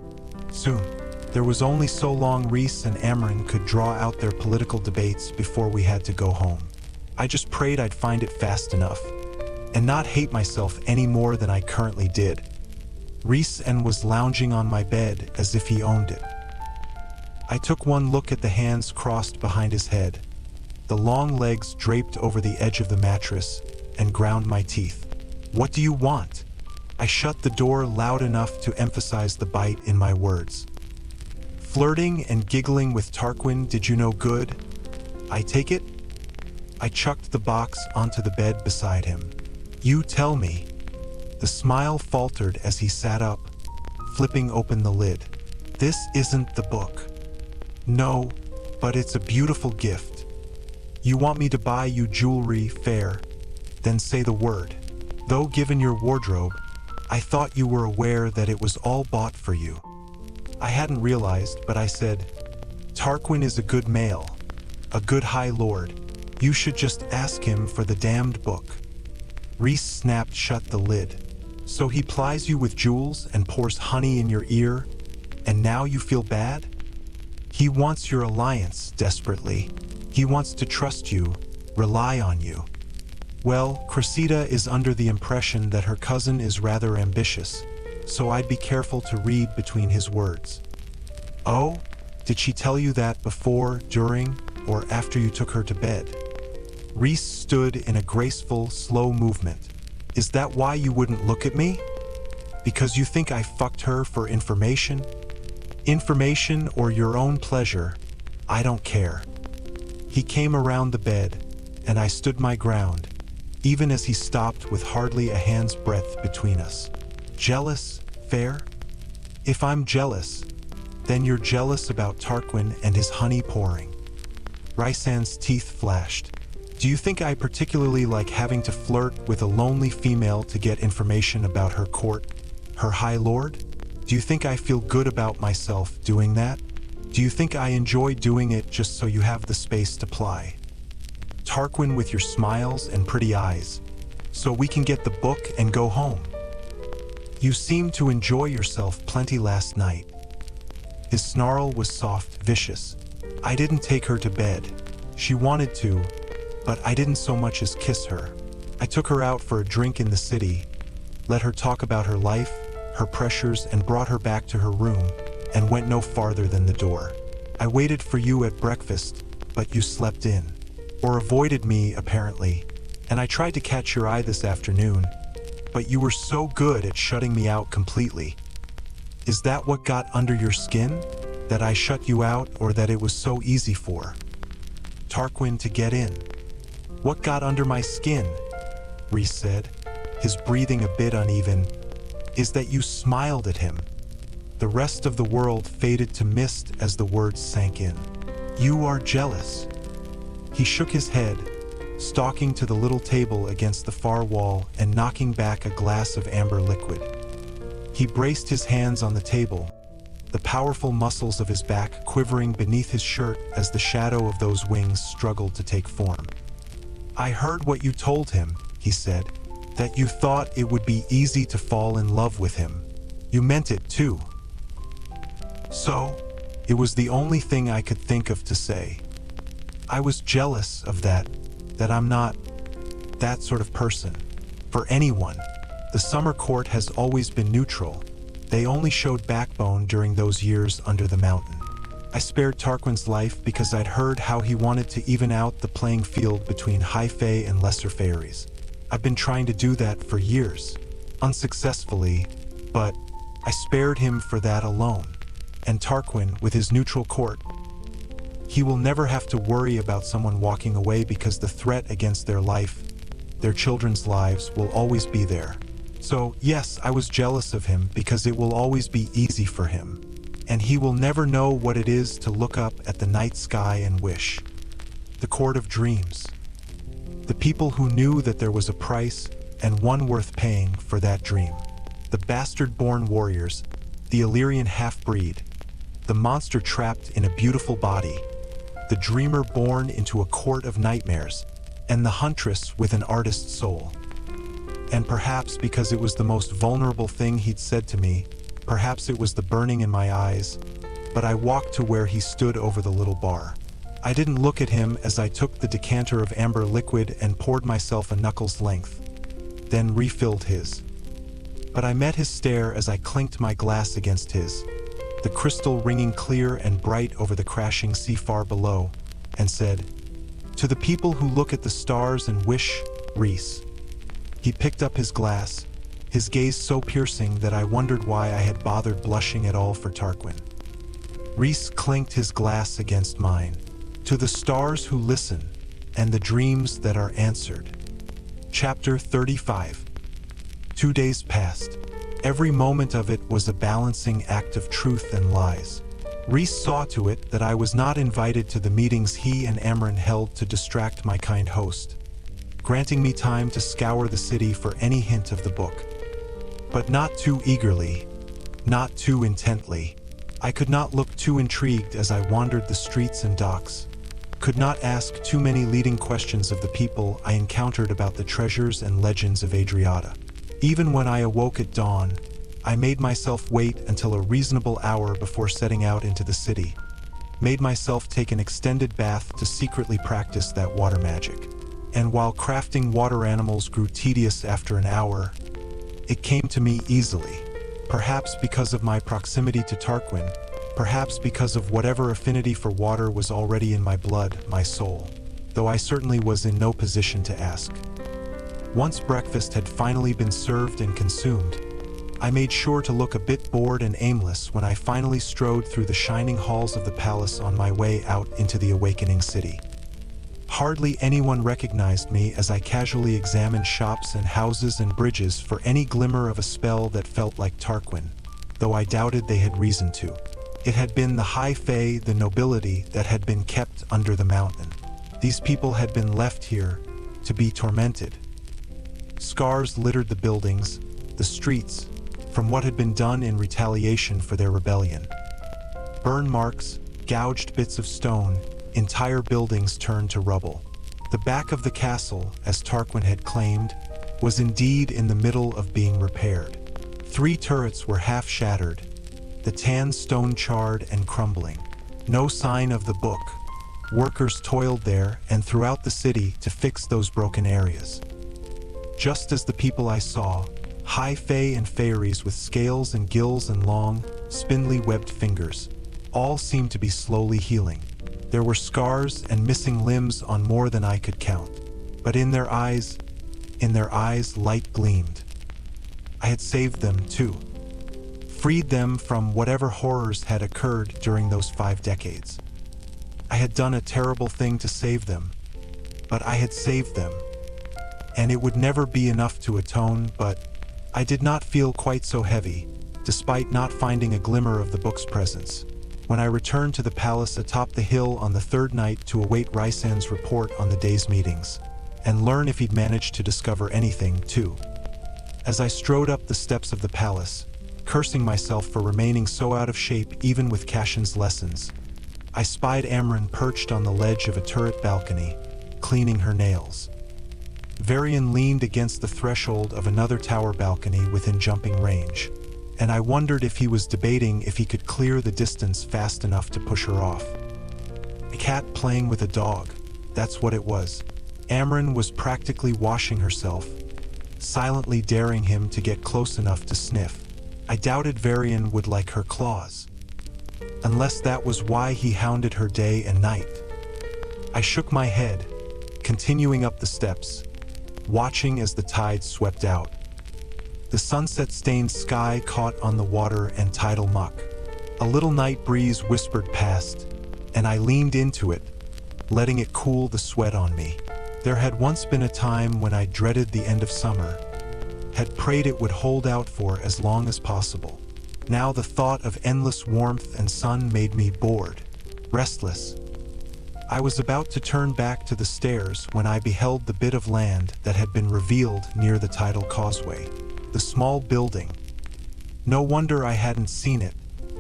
soon. There was only so long Rhys and Amren could draw out their political debates before we had to go home. I just prayed I'd find it fast enough, and not hate myself any more than I currently did. Rhysand was lounging on my bed as if he owned it. I took one look at the hands crossed behind his head, the long legs draped over the edge of the mattress, and ground my teeth. What do you want? I shut the door loud enough to emphasize the bite in my words. Flirting and giggling with Tarquin did you no good? I take it? I chucked the box onto the bed beside him. You tell me. The smile faltered as he sat up, flipping open the lid. This isn't the book. No, but it's a beautiful gift. You want me to buy you jewelry, Feyre? Then say the word. Though given your wardrobe, I thought you were aware that it was all bought for you. I hadn't realized, but I said, "Tarquin is a good male, a good High Lord. You should just ask him for the damned book." Rhys snapped shut the lid. "So he plies you with jewels and pours honey in your ear, and now you feel bad? He wants your alliance desperately. He wants to trust you, rely on you." Well, Cressida is under the impression that her cousin is rather ambitious, so I'd be careful to read between his words. "Oh? Did she tell you that before, during, or after you took her to bed?" Rhys stood in a graceful, slow movement. "Is that why you wouldn't look at me? Because you think I fucked her for information? Information or your own pleasure, I don't care." He came around the bed, and I stood my ground, even as he stopped with hardly a hand's breadth between us. "Jealous, Feyre? If I'm jealous, then you're jealous about Tarquin and his honey pouring." Rhysand's teeth flashed. "Do you think I particularly like having to flirt with a lonely female to get information about her court, her High Lord? Do you think I feel good about myself doing that? Do you think I enjoy doing it just so you have the space to ply? Tarquin with your smiles and pretty eyes, so we can get the book and go home. You seemed to enjoy yourself plenty last night." His snarl was soft, vicious. "I didn't take her to bed. She wanted to, but I didn't so much as kiss her. I took her out for a drink in the city, let her talk about her life, her pressures, and brought her back to her room, and went no farther than the door. I waited for you at breakfast, but you slept in. Or avoided me, apparently, and I tried to catch your eye this afternoon, but you were so good at shutting me out completely. Is that what got under your skin? That I shut you out, or that it was so easy for Tarquin to get in?" "What got under my skin," Rhys said, his breathing a bit uneven, "is that you smiled at him." The rest of the world faded to mist as the words sank in. "You are jealous." He shook his head, stalking to the little table against the far wall and knocking back a glass of amber liquid. He braced his hands on the table, the powerful muscles of his back quivering beneath his shirt as the shadow of those wings struggled to take form. "I heard what you told him," he said, "that you thought it would be easy to fall in love with him. You meant it too." So, it was the only thing I could think of to say. I was jealous of that I'm not that sort of person. For anyone, the summer court has always been neutral. They only showed backbone during those years under the mountain. I spared Tarquin's life because I'd heard how he wanted to even out the playing field between high fae and lesser fairies. I've been trying to do that for years, unsuccessfully, but I spared him for that alone. And Tarquin, with his neutral court, he will never have to worry about someone walking away because the threat against their life, their children's lives, will always be there. So, yes, I was jealous of him because it will always be easy for him, and he will never know what it is to look up at the night sky and wish. The court of dreams. The people who knew that there was a price, and one worth paying, for that dream. The bastard-born warriors, the Illyrian half-breed, the monster trapped in a beautiful body, the dreamer born into a court of nightmares, and the huntress with an artist's soul. And perhaps because it was the most vulnerable thing he'd said to me, perhaps it was the burning in my eyes, but I walked to where he stood over the little bar. I didn't look at him as I took the decanter of amber liquid and poured myself a knuckle's length, then refilled his. But I met his stare as I clinked my glass against his, the crystal ringing clear and bright over the crashing sea far below, and said, "To the people who look at the stars and wish, Rhys." He picked up his glass, his gaze so piercing that I wondered why I had bothered blushing at all for Tarquin. Rhys clinked his glass against mine. "To the stars who listen, and the dreams that are answered." Chapter 35. 2 days passed. Every moment of it was a balancing act of truth and lies. Rhys saw to it that I was not invited to the meetings he and Amren held to distract my kind host, granting me time to scour the city for any hint of the book. But not too eagerly, not too intently. I could not look too intrigued as I wandered the streets and docks, could not ask too many leading questions of the people I encountered about the treasures and legends of Adriata. Even when I awoke at dawn, I made myself wait until a reasonable hour before setting out into the city, made myself take an extended bath to secretly practice that water magic. And while crafting water animals grew tedious after an hour, it came to me easily, perhaps because of my proximity to Tarquin, perhaps because of whatever affinity for water was already in my blood, my soul, though I certainly was in no position to ask. Once breakfast had finally been served and consumed, I made sure to look a bit bored and aimless when I finally strode through the shining halls of the palace on my way out into the awakening city. Hardly anyone recognized me as I casually examined shops and houses and bridges for any glimmer of a spell that felt like Tarquin, though I doubted they had reason to. It had been the high fae, the nobility, that had been kept under the mountain. These people had been left here to be tormented. Scars littered the buildings, the streets, from what had been done in retaliation for their rebellion. Burn marks, gouged bits of stone, entire buildings turned to rubble. The back of the castle, as Tarquin had claimed, was indeed in the middle of being repaired. 3 turrets were half shattered, the tan stone charred and crumbling. No sign of the book. Workers toiled there and throughout the city to fix those broken areas. Just as the people I saw, high fae and fairies with scales and gills and long, spindly webbed fingers, all seemed to be slowly healing. There were scars and missing limbs on more than I could count, but in their eyes, light gleamed. I had saved them too, freed them from whatever horrors had occurred during those 5 decades. I had done a terrible thing to save them, but I had saved them, and it would never be enough to atone, but I did not feel quite so heavy, despite not finding a glimmer of the book's presence. When I returned to the palace atop the hill on the 3rd night to await Rhysand's report on the day's meetings, and learn if he'd managed to discover anything, too. As I strode up the steps of the palace, cursing myself for remaining so out of shape even with Cassion's lessons, I spied Amren perched on the ledge of a turret balcony, cleaning her nails. Varian leaned against the threshold of another tower balcony within jumping range, and I wondered if he was debating if he could clear the distance fast enough to push her off. A cat playing with a dog, that's what it was. Amren was practically washing herself, silently daring him to get close enough to sniff. I doubted Varian would like her claws, unless that was why he hounded her day and night. I shook my head, continuing up the steps, watching as the tide swept out. The sunset-stained sky caught on the water and tidal muck. A little night breeze whispered past, and I leaned into it, letting it cool the sweat on me. There had once been a time when I dreaded the end of summer, had prayed it would hold out for as long as possible. Now the thought of endless warmth and sun made me bored, restless. I was about to turn back to the stairs when I beheld the bit of land that had been revealed near the tidal causeway. The small building. No wonder I hadn't seen it,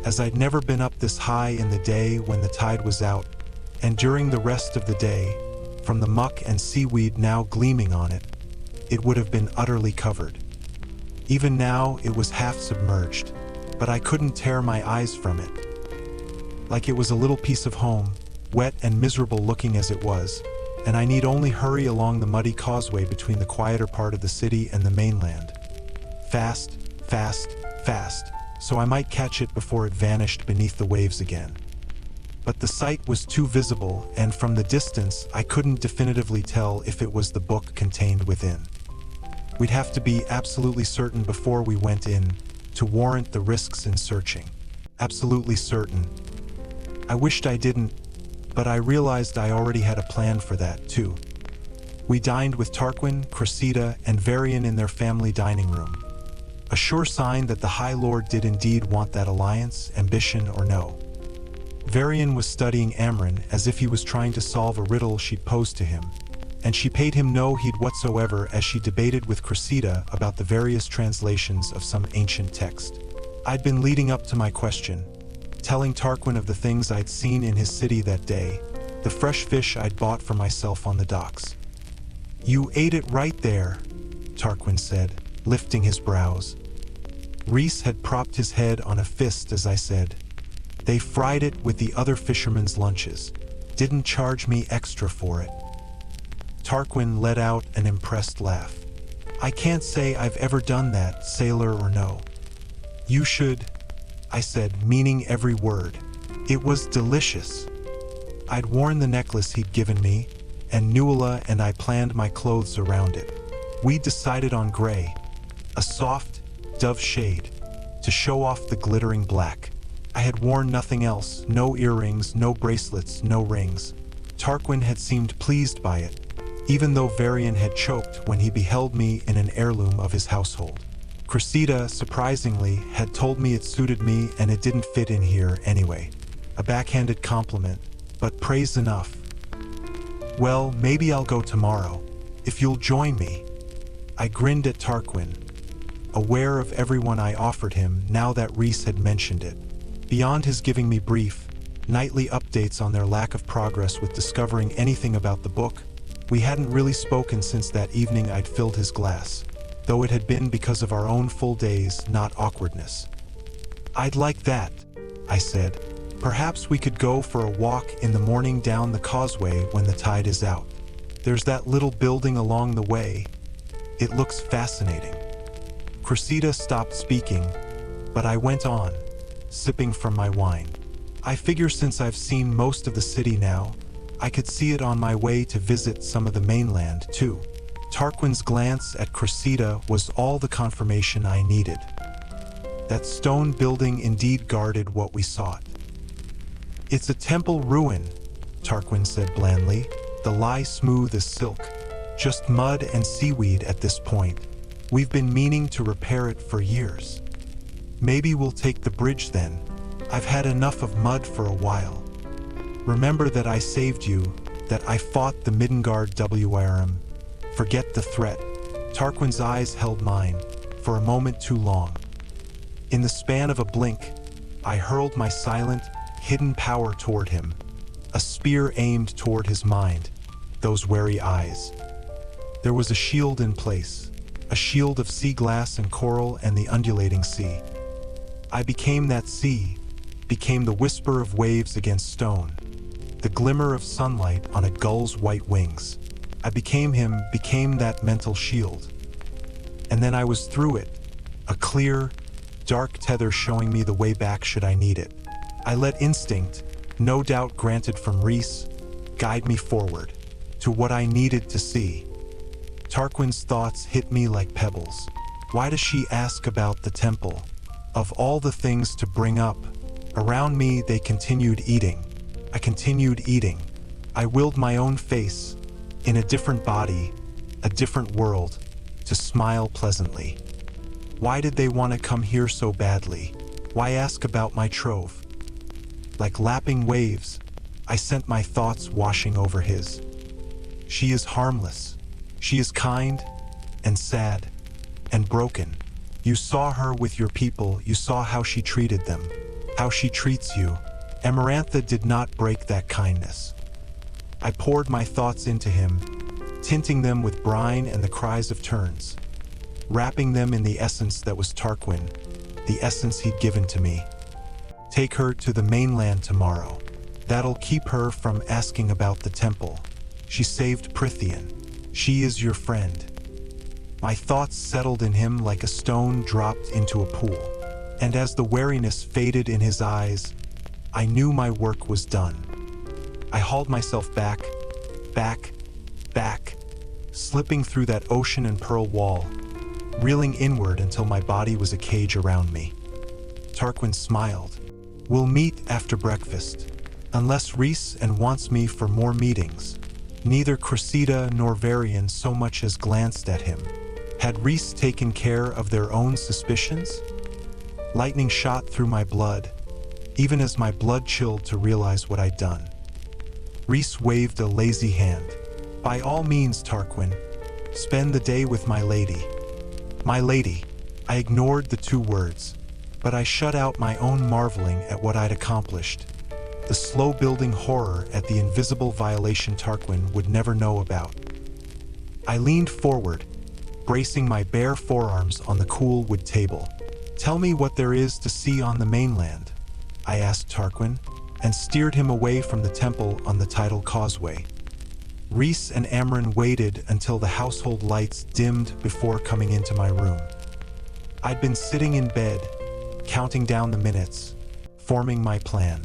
as I'd never been up this high in the day when the tide was out, and during the rest of the day, from the muck and seaweed now gleaming on it, it would have been utterly covered. Even now it was half submerged, but I couldn't tear my eyes from it. Like it was a little piece of home, wet and miserable looking as it was, and I need only hurry along the muddy causeway between the quieter part of the city and the mainland. Fast, fast, fast, so I might catch it before it vanished beneath the waves again. But the sight was too visible, and from the distance I couldn't definitively tell if it was the book contained within. We'd have to be absolutely certain before we went in, to warrant the risks in searching. Absolutely certain. I wished I didn't, but I realized I already had a plan for that, too. We dined with Tarquin, Cressida, and Varian in their family dining room. A sure sign that the High Lord did indeed want that alliance, ambition or no. Varian was studying Amren as if he was trying to solve a riddle she'd posed to him, and she paid him no heed whatsoever as she debated with Cressida about the various translations of some ancient text. I'd been leading up to my question, telling Tarquin of the things I'd seen in his city that day, the fresh fish I'd bought for myself on the docks. "You ate it right there," Tarquin said, lifting his brows. Rhys had propped his head on a fist as I said, "They fried it with the other fishermen's lunches. Didn't charge me extra for it." Tarquin let out an impressed laugh. "I can't say I've ever done that, sailor or no." "You should," I said, meaning every word. It was delicious. I'd worn the necklace he'd given me, and Nuala and I planned my clothes around it. We decided on gray, a soft, dove shade, to show off the glittering black. I had worn nothing else, no earrings, no bracelets, no rings. Tarquin had seemed pleased by it, even though Varian had choked when he beheld me in an heirloom of his household. Cressida, surprisingly, had told me it suited me and it didn't fit in here anyway. A backhanded compliment, but praise enough. "Well, maybe I'll go tomorrow, if you'll join me." I grinned at Tarquin, aware of everyone I offered him now that Rhys had mentioned it. Beyond his giving me brief, nightly updates on their lack of progress with discovering anything about the book, we hadn't really spoken since that evening I'd filled his glass, though it had been because of our own full days, not awkwardness. "I'd like that," I said. "Perhaps we could go for a walk in the morning down the causeway when the tide is out. There's that little building along the way. It looks fascinating." Cressida stopped speaking, but I went on, sipping from my wine. I figure since I've seen most of the city now, I could see it on my way to visit some of the mainland too. Tarquin's glance at Cressida was all the confirmation I needed. That stone building indeed guarded what we sought. "It's a temple ruin," Tarquin said blandly, the lie smooth as silk. "Just mud and seaweed at this point. We've been meaning to repair it for years. Maybe we'll take the bridge then. I've had enough of mud for a while. Remember that I saved you, that I fought the Midgard WRM. Forget the threat." Tarquin's eyes held mine, for a moment too long. In the span of a blink, I hurled my silent, hidden power toward him, a spear aimed toward his mind, those wary eyes. There was a shield in place, a shield of sea glass and coral and the undulating sea. I became that sea, became the whisper of waves against stone, the glimmer of sunlight on a gull's white wings. I became him, became that mental shield. And then I was through it, a clear, dark tether showing me the way back should I need it. I let instinct, no doubt granted from Rhys, guide me forward, to what I needed to see. Tarquin's thoughts hit me like pebbles. Why does she ask about the temple? Of all the things to bring up, around me they continued eating. I continued eating. I willed my own face, in a different body, a different world, to smile pleasantly. Why did they want to come here so badly? Why ask about my trove? Like lapping waves, I sent my thoughts washing over his. She is harmless. She is kind, and sad, and broken. You saw her with your people, you saw how she treated them, how she treats you. Amarantha did not break that kindness. I poured my thoughts into him, tinting them with brine and the cries of terns, wrapping them in the essence that was Tarquin, the essence he'd given to me. Take her to the mainland tomorrow. That'll keep her from asking about the temple. She saved Prythian. She is your friend. My thoughts settled in him like a stone dropped into a pool, and as the wariness faded in his eyes, I knew my work was done. I hauled myself back, slipping through that ocean and pearl wall, reeling inward until my body was a cage around me. Tarquin smiled. We'll meet after breakfast, unless Rhys wants me for more meetings. Neither Cressida nor Varian so much as glanced at him. Had Rhys taken care of their own suspicions? Lightning shot through my blood, even as my blood chilled to realize what I'd done. Rhys waved a lazy hand. By all means, Tarquin, spend the day with my lady. My lady. I ignored the two words, but I shut out my own marveling at what I'd accomplished. The slow-building horror at the invisible violation Tarquin would never know about. I leaned forward, bracing my bare forearms on the cool wood table. "Tell me what there is to see on the mainland," I asked Tarquin, and steered him away from the temple on the tidal causeway. Rhys and Amren waited until the household lights dimmed before coming into my room. I'd been sitting in bed, counting down the minutes, forming my plan.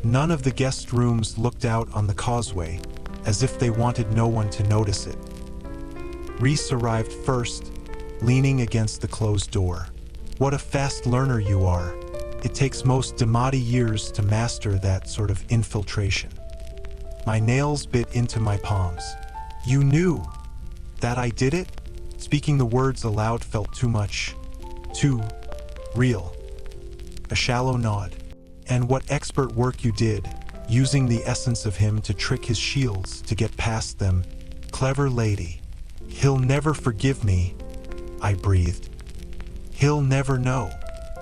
None of the guest rooms looked out on the causeway, as if they wanted no one to notice it. Rhys arrived first, leaning against the closed door. "What a fast learner you are. It takes most Damati years to master that sort of infiltration." My nails bit into my palms. "You knew that I did it?" Speaking the words aloud felt too much, too real. A shallow nod. "And what expert work you did, using the essence of him to trick his shields to get past them. Clever lady." "He'll never forgive me," I breathed. "He'll never know."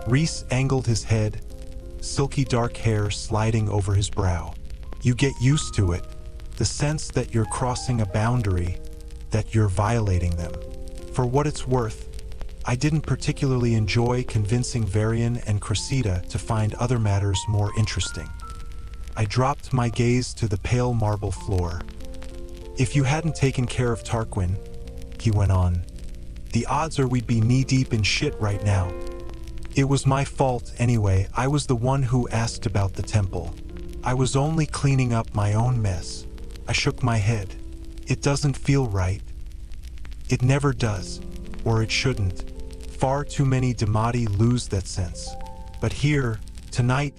Rhys angled his head, silky dark hair sliding over his brow. "You get used to it, the sense that you're crossing a boundary, that you're violating them. For what it's worth, I didn't particularly enjoy convincing Varian and Cressida to find other matters more interesting." I dropped my gaze to the pale marble floor. "If you hadn't taken care of Tarquin," he went on, "the odds are we'd be knee-deep in shit right now. It was my fault anyway. I was the one who asked about the temple. I was only cleaning up my own mess." I shook my head. "It doesn't feel right. It never does, or it shouldn't. Far too many Damati lose that sense. But here, tonight,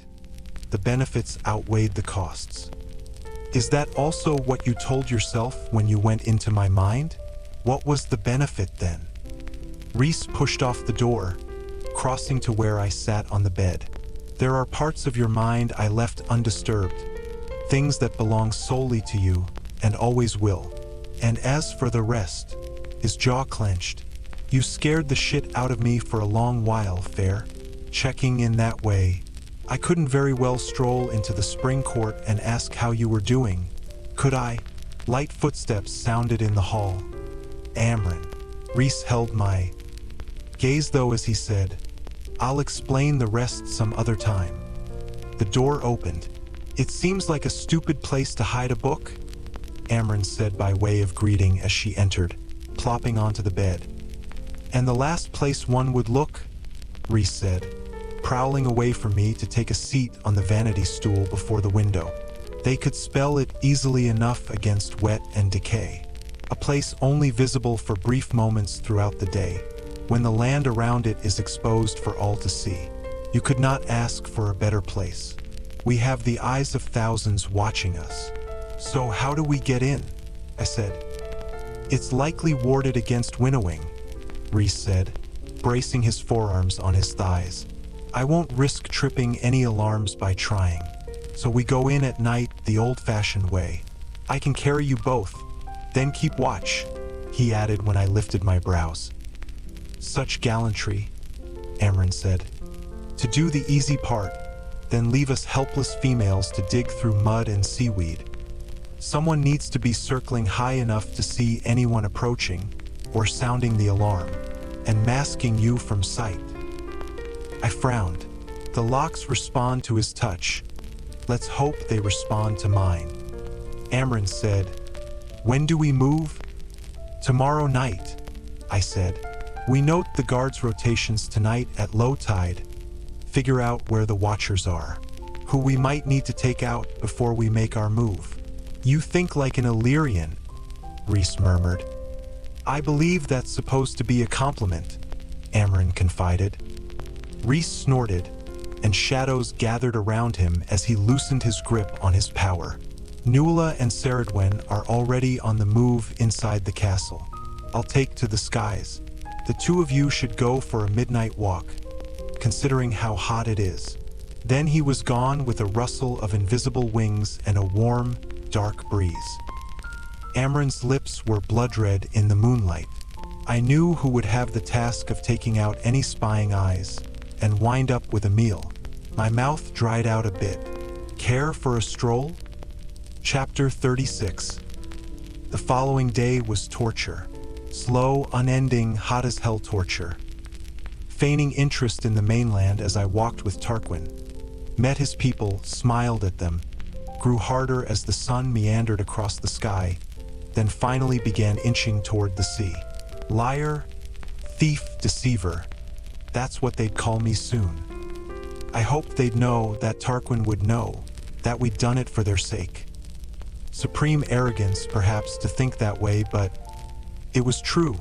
the benefits outweighed the costs." "Is that also what you told yourself when you went into my mind? What was the benefit then?" Rhys pushed off the door, crossing to where I sat on the bed. "There are parts of your mind I left undisturbed, things that belong solely to you, and always will. And as for the rest," his jaw clenched, "you scared the shit out of me for a long while, Feyre. Checking in that way. I couldn't very well stroll into the spring court and ask how you were doing, could I?" Light footsteps sounded in the hall. "Amren." Rhys held my gaze though as he said, "I'll explain the rest some other time." The door opened. "It seems like a stupid place to hide a book," Amren said by way of greeting as she entered, plopping onto the bed. "And the last place one would look," Rhys said, prowling away from me to take a seat on the vanity stool before the window. "They could spell it easily enough against wet and decay. A place only visible for brief moments throughout the day, when the land around it is exposed for all to see. You could not ask for a better place. We have the eyes of thousands watching us. So how do we get in?" I said. "It's likely warded against winnowing," Rhys said, bracing his forearms on his thighs. "I won't risk tripping any alarms by trying. So we go in at night the old-fashioned way. I can carry you both, then keep watch," he added when I lifted my brows. "Such gallantry," Amren said. "To do the easy part, then leave us helpless females to dig through mud and seaweed. Someone needs to be circling high enough to see anyone approaching, or sounding the alarm, and masking you from sight." I frowned. The locks respond to his touch. Let's hope they respond to mine. Amren said, "When do we move?" "Tomorrow night," I said. "We note the guards' rotations tonight at low tide. Figure out where the watchers are, who we might need to take out before we make our move." "You think like an Illyrian," Rhys murmured. "I believe that's supposed to be a compliment," Amren confided. Rhys snorted, and shadows gathered around him as he loosened his grip on his power. "Nuala and Ceridwen are already on the move inside the castle. I'll take to the skies. The two of you should go for a midnight walk, considering how hot it is." Then he was gone with a rustle of invisible wings and a warm, dark breeze. Amren's lips were blood-red in the moonlight. I knew who would have the task of taking out any spying eyes, and wind up with a meal. My mouth dried out a bit. Care for a stroll? Chapter 36. The following day was torture. Slow, unending, hot-as-hell torture. Feigning interest in the mainland as I walked with Tarquin. Met his people, smiled at them, grew harder as the sun meandered across the sky, then finally began inching toward the sea. Liar, thief, deceiver. That's what they'd call me soon. I hoped they'd know, that Tarquin would know, that we'd done it for their sake. Supreme arrogance, perhaps, to think that way, but it was true,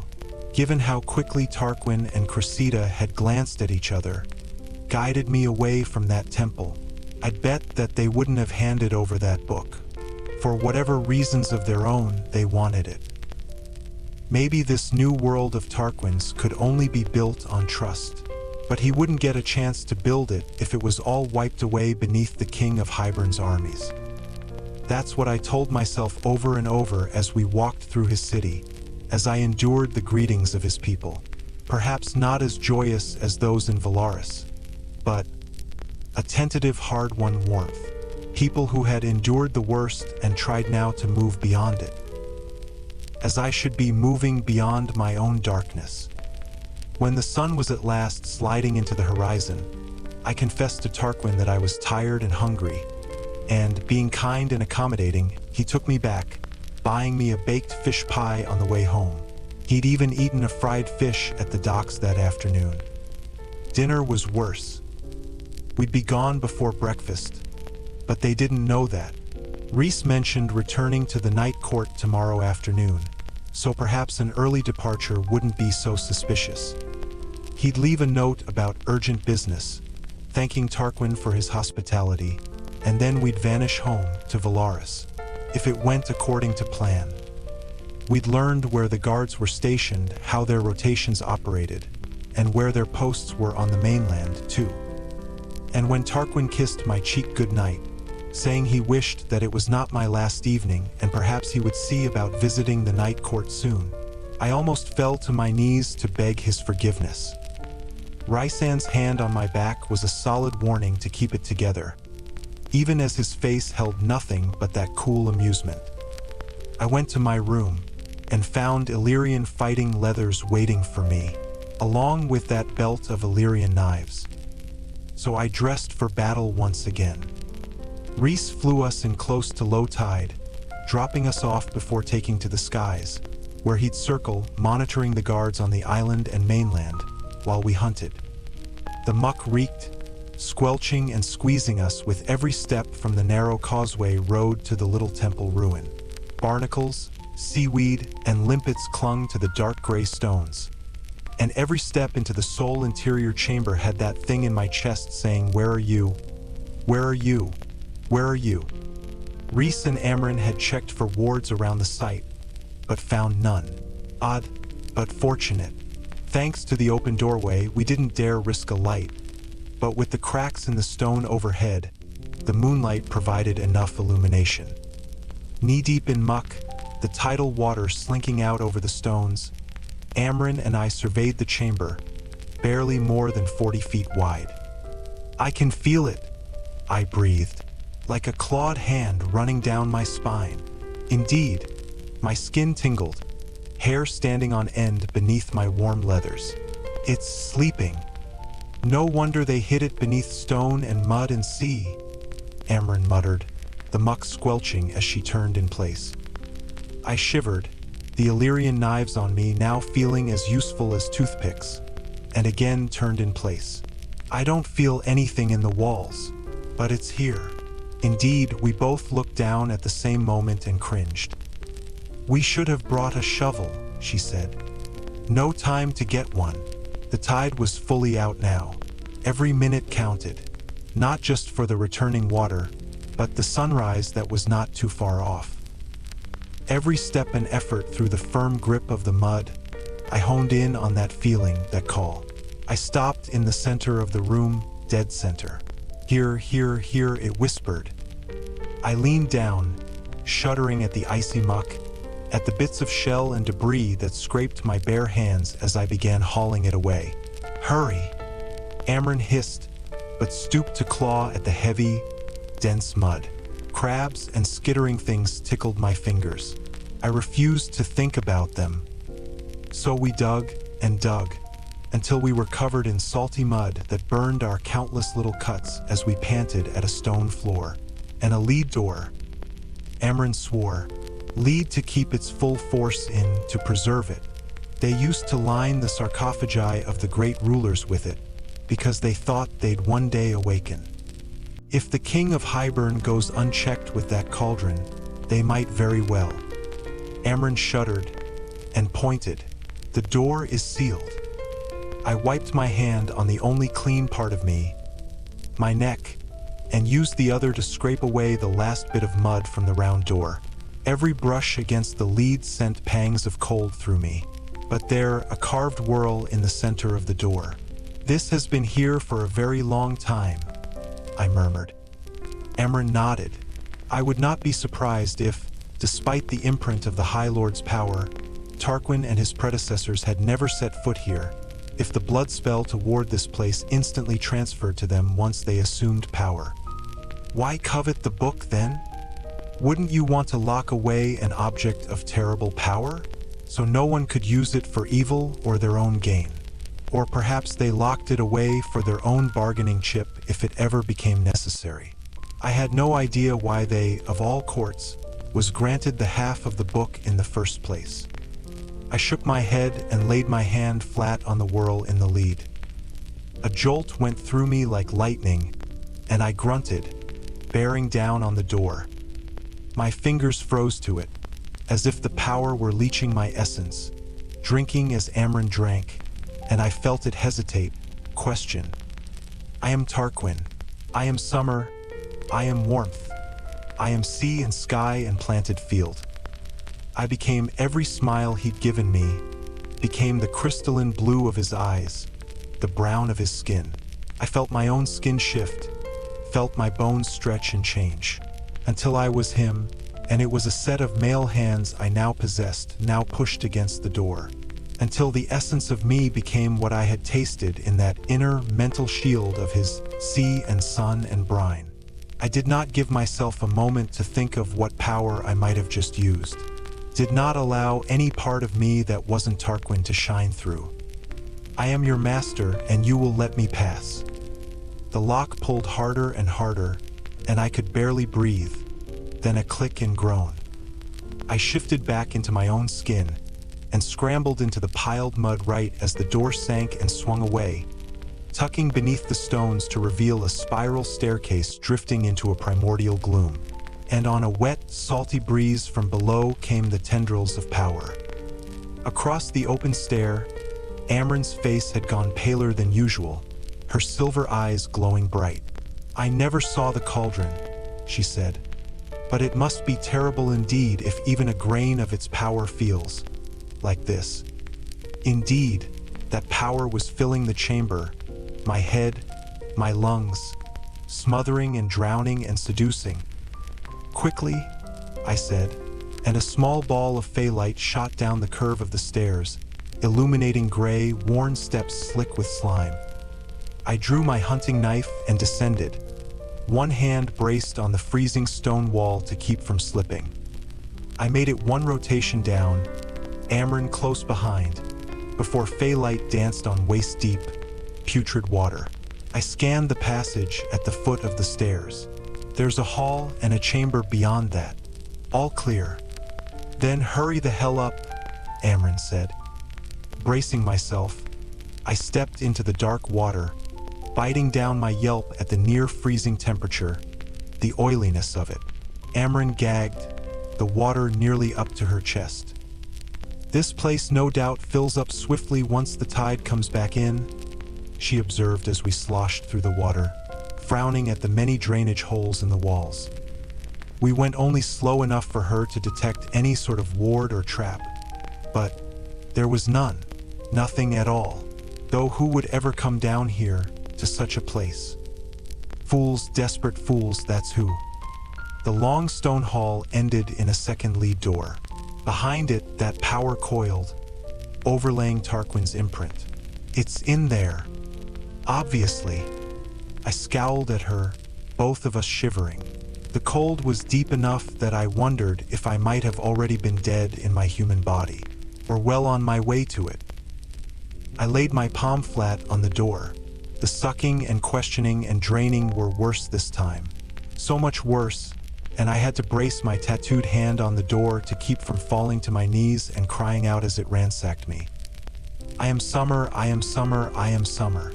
given how quickly Tarquin and Cressida had glanced at each other, guided me away from that temple. I'd bet that they wouldn't have handed over that book. For whatever reasons of their own, they wanted it. Maybe this new world of Tarquin's could only be built on trust, but he wouldn't get a chance to build it if it was all wiped away beneath the king of Hybern's armies. That's what I told myself over and over as we walked through his city, as I endured the greetings of his people. Perhaps not as joyous as those in Valaris, but a tentative, hard-won warmth. People who had endured the worst and tried now to move beyond it. As I should be moving beyond my own darkness. When the sun was at last sliding into the horizon, I confessed to Tarquin that I was tired and hungry, and, being kind and accommodating, he took me back, buying me a baked fish pie on the way home. He'd even eaten a fried fish at the docks that afternoon. Dinner was worse. We'd be gone before breakfast, but they didn't know that. Rhys mentioned returning to the night court tomorrow afternoon, so perhaps an early departure wouldn't be so suspicious. He'd leave a note about urgent business, thanking Tarquin for his hospitality, and then we'd vanish home to Valaris, if it went according to plan. We'd learned where the guards were stationed, how their rotations operated, and where their posts were on the mainland, too. And when Tarquin kissed my cheek goodnight, saying he wished that it was not my last evening and perhaps he would see about visiting the night court soon, I almost fell to my knees to beg his forgiveness. Rhysand's hand on my back was a solid warning to keep it together, even as his face held nothing but that cool amusement. I went to my room and found Illyrian fighting leathers waiting for me, along with that belt of Illyrian knives. So I dressed for battle once again. Rhys flew us in close to low tide, dropping us off before taking to the skies, where he'd circle, monitoring the guards on the island and mainland, while we hunted. The muck reeked, squelching and squeezing us with every step from the narrow causeway road to the little temple ruin. Barnacles, seaweed, and limpets clung to the dark gray stones. And every step into the soul interior chamber had that thing in my chest saying, "Where are you? Where are you? Where are you?" Rhys and Amren had checked for wards around the site, but found none. Odd, but fortunate. Thanks to the open doorway, we didn't dare risk a light, but with the cracks in the stone overhead, the moonlight provided enough illumination. Knee-deep in muck, the tidal water slinking out over the stones, Amren and I surveyed the chamber, barely more than 40 feet wide. "I can feel it," I breathed, like a clawed hand running down my spine. Indeed, my skin tingled, hair standing on end beneath my warm leathers. "It's sleeping. No wonder they hid it beneath stone and mud and sea," Amren muttered, the muck squelching as she turned in place. I shivered, the Illyrian knives on me now feeling as useful as toothpicks, and again turned in place. "I don't feel anything in the walls, but it's here." Indeed, we both looked down at the same moment and cringed. "We should have brought a shovel," she said. "No time to get one." The tide was fully out now. Every minute counted, not just for the returning water, but the sunrise that was not too far off. Every step and effort through the firm grip of the mud, I honed in on that feeling, that call. I stopped in the center of the room, dead center. "Here, here, here," it whispered. I leaned down, shuddering at the icy muck, at the bits of shell and debris that scraped my bare hands as I began hauling it away. "Hurry!" Amren hissed, but stooped to claw at the heavy, dense mud. Crabs and skittering things tickled my fingers. I refused to think about them. So we dug and dug, until we were covered in salty mud that burned our countless little cuts as we panted at a stone floor. And a lead door. Amren swore. Lead to keep its full force in, to preserve it. They used to line the sarcophagi of the great rulers with it, because they thought they'd one day awaken. If the king of Highburn goes unchecked with that cauldron, they might very well. Amren shuddered and pointed. The door is sealed. I wiped my hand on the only clean part of me, my neck, and used the other to scrape away the last bit of mud from the round door. Every brush against the lead sent pangs of cold through me. But there, a carved whorl in the center of the door. This has been here for a very long time, I murmured. Amren nodded. I would not be surprised if, despite the imprint of the High Lord's power, Tarquin and his predecessors had never set foot here, if the blood spell to ward this place instantly transferred to them once they assumed power. Why covet the book, then? Wouldn't you want to lock away an object of terrible power, so no one could use it for evil or their own gain? Or perhaps they locked it away for their own bargaining chip if it ever became necessary. I had no idea why they, of all courts, was granted the half of the book in the first place. I shook my head and laid my hand flat on the whorl in the lead. A jolt went through me like lightning, and I grunted, bearing down on the door. My fingers froze to it, as if the power were leeching my essence, drinking as Amren drank, and I felt it hesitate, question. I am Tarquin. I am summer. I am warmth. I am sea and sky and planted field. I became every smile he'd given me, became the crystalline blue of his eyes, the brown of his skin. I felt my own skin shift, felt my bones stretch and change, until I was him, and it was a set of male hands I now possessed, now pushed against the door, until the essence of me became what I had tasted in that inner mental shield of his sea and sun and brine. I did not give myself a moment to think of what power I might have just used, did not allow any part of me that wasn't Tarquin to shine through. I am your master, and you will let me pass. The lock pulled harder and harder, and I could barely breathe, then a click and groan. I shifted back into my own skin and scrambled into the piled mud right as the door sank and swung away, tucking beneath the stones to reveal a spiral staircase drifting into a primordial gloom. And on a wet, salty breeze from below came the tendrils of power. Across the open stair, Amren's face had gone paler than usual, her silver eyes glowing bright. I never saw the cauldron, she said, but it must be terrible indeed if even a grain of its power feels like this. Indeed, that power was filling the chamber, my head, my lungs, smothering and drowning and seducing. Quickly, I said, and a small ball of Feylight shot down the curve of the stairs, illuminating gray, worn steps slick with slime. I drew my hunting knife and descended, one hand braced on the freezing stone wall to keep from slipping. I made it one rotation down, Amren close behind, before Feylight danced on waist-deep, putrid water. I scanned the passage at the foot of the stairs. There's a hall and a chamber beyond that. All clear. Then hurry the hell up, Amren said. Bracing myself, I stepped into the dark water, biting down my yelp at the near-freezing temperature, the oiliness of it. Amren gagged, the water nearly up to her chest. This place no doubt fills up swiftly once the tide comes back in, she observed as we sloshed through the water, frowning at the many drainage holes in the walls. We went only slow enough for her to detect any sort of ward or trap, but there was none, nothing at all, though who would ever come down here to such a place? Fools, desperate fools, that's who. The long stone hall ended in a second lead door. Behind it, that power coiled, overlaying Tarquin's imprint. It's in there, Obviously. I scowled at her, both of us shivering. The cold was deep enough that I wondered if I might have already been dead in my human body, or well on my way to it. I laid my palm flat on the door. The sucking and questioning and draining were worse this time. So much worse, and I had to brace my tattooed hand on the door to keep from falling to my knees and crying out as it ransacked me. I am summer, I am summer, I am summer.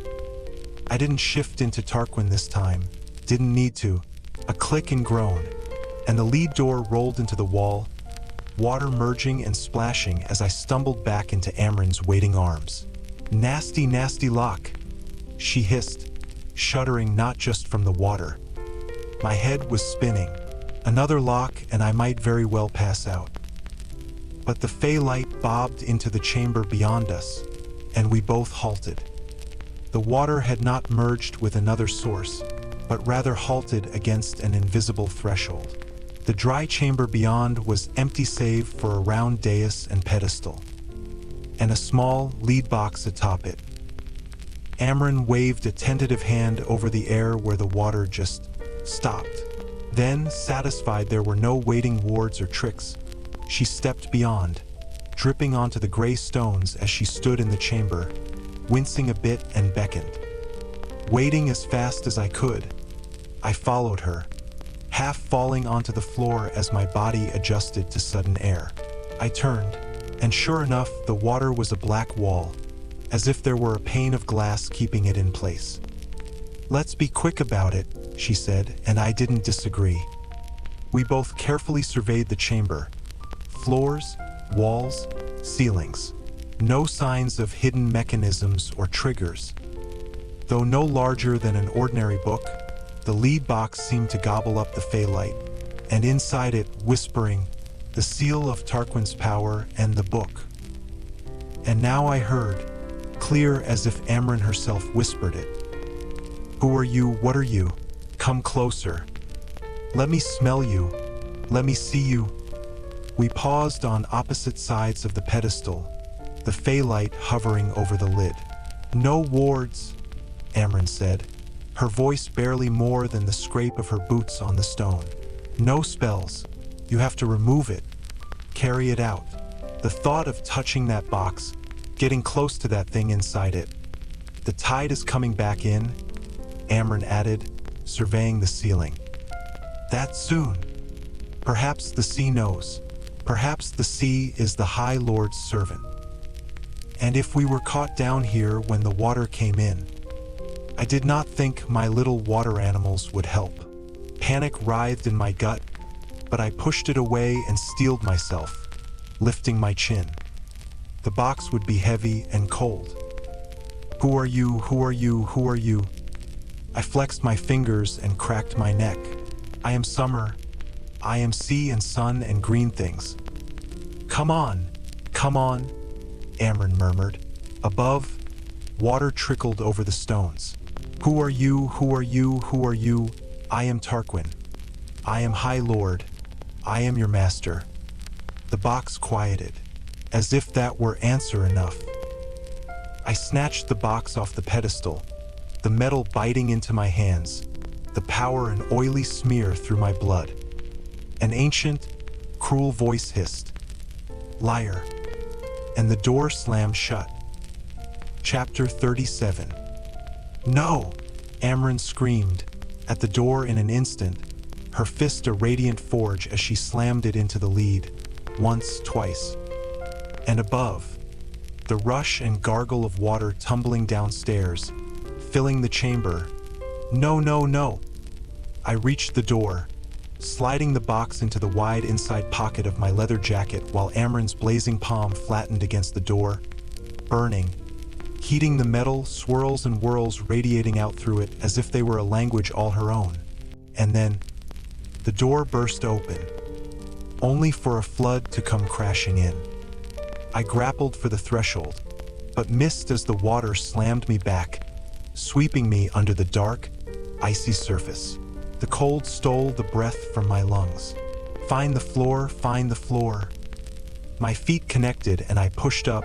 I didn't shift into Tarquin this time. Didn't need to. A click and groan, and the lead door rolled into the wall, water merging and splashing as I stumbled back into Amren's waiting arms. Nasty, nasty lock, she hissed, shuddering not just from the water. My head was spinning. Another lock and I might very well pass out. But the Fey light bobbed into the chamber beyond us, and we both halted. The water had not merged with another source, but rather halted against an invisible threshold. The dry chamber beyond was empty save for a round dais and pedestal, and a small lead box atop it. Amren waved a tentative hand over the air where the water just stopped. Then, satisfied there were no waiting wards or tricks, she stepped beyond, dripping onto the gray stones as she stood in the chamber, wincing a bit and beckoned. Waiting as fast as I could, I followed her, half falling onto the floor as my body adjusted to sudden air. I turned, and sure enough, the water was a black wall, as if there were a pane of glass keeping it in place. "Let's be quick about it," she said, and I didn't disagree. We both carefully surveyed the chamber. Floors, walls, ceilings. No signs of hidden mechanisms or triggers. Though no larger than an ordinary book, the lead box seemed to gobble up the Fey light, and inside it, whispering, the seal of Tarquin's power and the book. And now I heard, clear as if Amren herself whispered it. "Who are you? What are you? Come closer. Let me smell you. Let me see you." We paused on opposite sides of the pedestal, the Fey light hovering over the lid. "No wards," Amren said, her voice barely more than the scrape of her boots on the stone. "No spells. You have to remove it. Carry it out." The thought of touching that box, getting close to that thing inside it. "The tide is coming back in," Amren added, surveying the ceiling. "That soon. Perhaps the sea knows. Perhaps the sea is the High Lord's servant. And if we were caught down here when the water came in." I did not think my little water animals would help. Panic writhed in my gut, but I pushed it away and steeled myself, lifting my chin. The box would be heavy and cold. "Who are you? Who are you? Who are you?" I flexed my fingers and cracked my neck. "I am summer. I am sea and sun and green things." Come on, Amren murmured. Above, water trickled over the stones. "Who are you? Who are you? Who are you?" "I am Tarquin. I am High Lord. I am your master." The box quieted, as if that were answer enough. I snatched the box off the pedestal, the metal biting into my hands, the power an oily smear through my blood. An ancient, cruel voice hissed, "Liar," and the door slammed shut. Chapter 37. "No!" Amren screamed, at the door in an instant, her fist a radiant forge as she slammed it into the lead, once, twice. And above, the rush and gargle of water tumbling downstairs, filling the chamber. "No, no, no!" I reached the door, sliding the box into the wide inside pocket of my leather jacket while Amren's blazing palm flattened against the door, burning, heating the metal, swirls and whirls radiating out through it as if they were a language all her own. And then, the door burst open, only for a flood to come crashing in. I grappled for the threshold, but missed as the water slammed me back, sweeping me under the dark, icy surface. The cold stole the breath from my lungs. Find the floor, find the floor. My feet connected and I pushed up,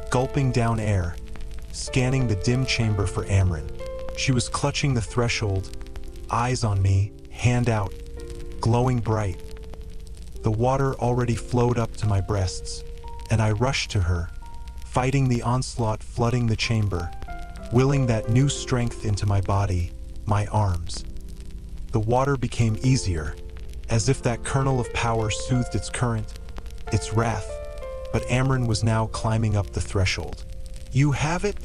gulping down air, scanning the dim chamber for Amren. She was clutching the threshold, eyes on me, hand out, glowing bright. The water already flowed up to my breasts, and I rushed to her, fighting the onslaught flooding the chamber, willing that new strength into my body, my arms. The water became easier, as if that kernel of power soothed its current, its wrath, but Amren was now climbing up the threshold. "You have it?"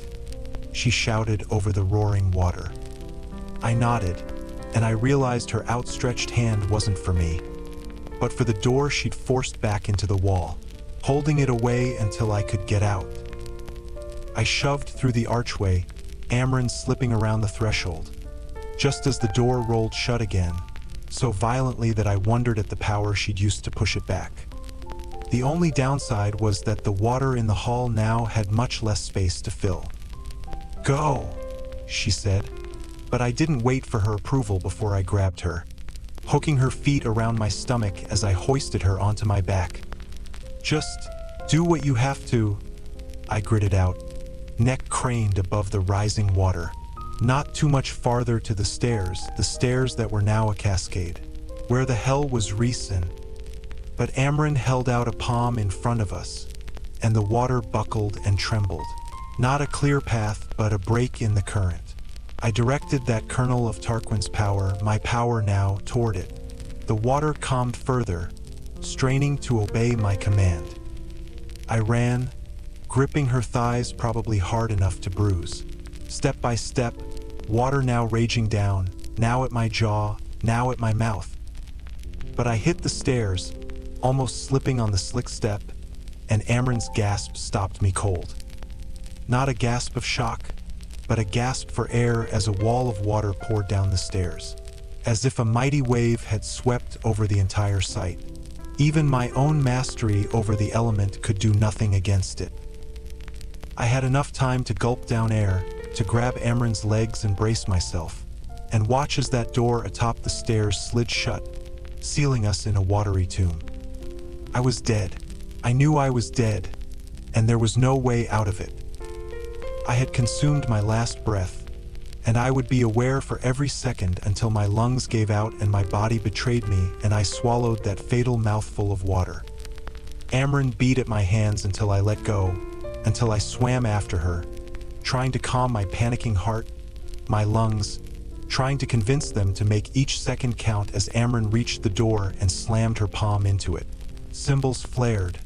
she shouted over the roaring water. I nodded, and I realized her outstretched hand wasn't for me, but for the door she'd forced back into the wall, holding it away until I could get out. I shoved through the archway, Amren slipping around the threshold, just as the door rolled shut again, so violently that I wondered at the power she'd used to push it back. The only downside was that the water in the hall now had much less space to fill. "Go," she said, but I didn't wait for her approval before I grabbed her, hooking her feet around my stomach as I hoisted her onto my back. "Just do what you have to," I gritted out, neck craned above the rising water. Not too much farther to the stairs that were now a cascade. Where the hell was Rhysand? But Amren held out a palm in front of us, and the water buckled and trembled. Not a clear path, but a break in the current. I directed that kernel of Tarquin's power, my power now, toward it. The water calmed further, straining to obey my command. I ran, gripping her thighs probably hard enough to bruise. Step by step, water now raging down, now at my jaw, now at my mouth. But I hit the stairs, almost slipping on the slick step, and Amren's gasp stopped me cold. Not a gasp of shock, but a gasp for air as a wall of water poured down the stairs, as if a mighty wave had swept over the entire site. Even my own mastery over the element could do nothing against it. I had enough time to gulp down air, to grab Amren's legs and brace myself, and watch as that door atop the stairs slid shut, sealing us in a watery tomb. I was dead. I knew I was dead, and there was no way out of it. I had consumed my last breath, and I would be aware for every second until my lungs gave out and my body betrayed me and I swallowed that fatal mouthful of water. Amren beat at my hands until I let go, until I swam after her, trying to calm my panicking heart, my lungs, trying to convince them to make each second count as Amren reached the door and slammed her palm into it. Symbols flared,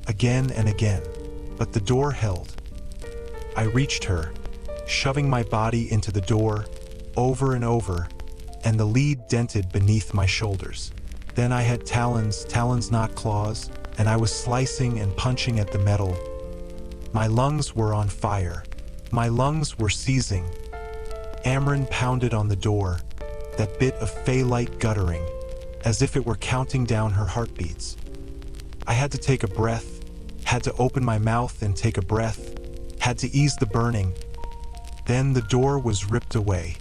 again and again, but the door held. I reached her, shoving my body into the door, over and over, and the lead dented beneath my shoulders. Then I had talons not claws, and I was slicing and punching at the metal. My lungs were on fire. My lungs were seizing. Amren pounded on the door, that bit of fey light guttering, as if it were counting down her heartbeats. I had to take a breath, had to open my mouth and take a breath, had to ease the burning. Then the door was ripped away,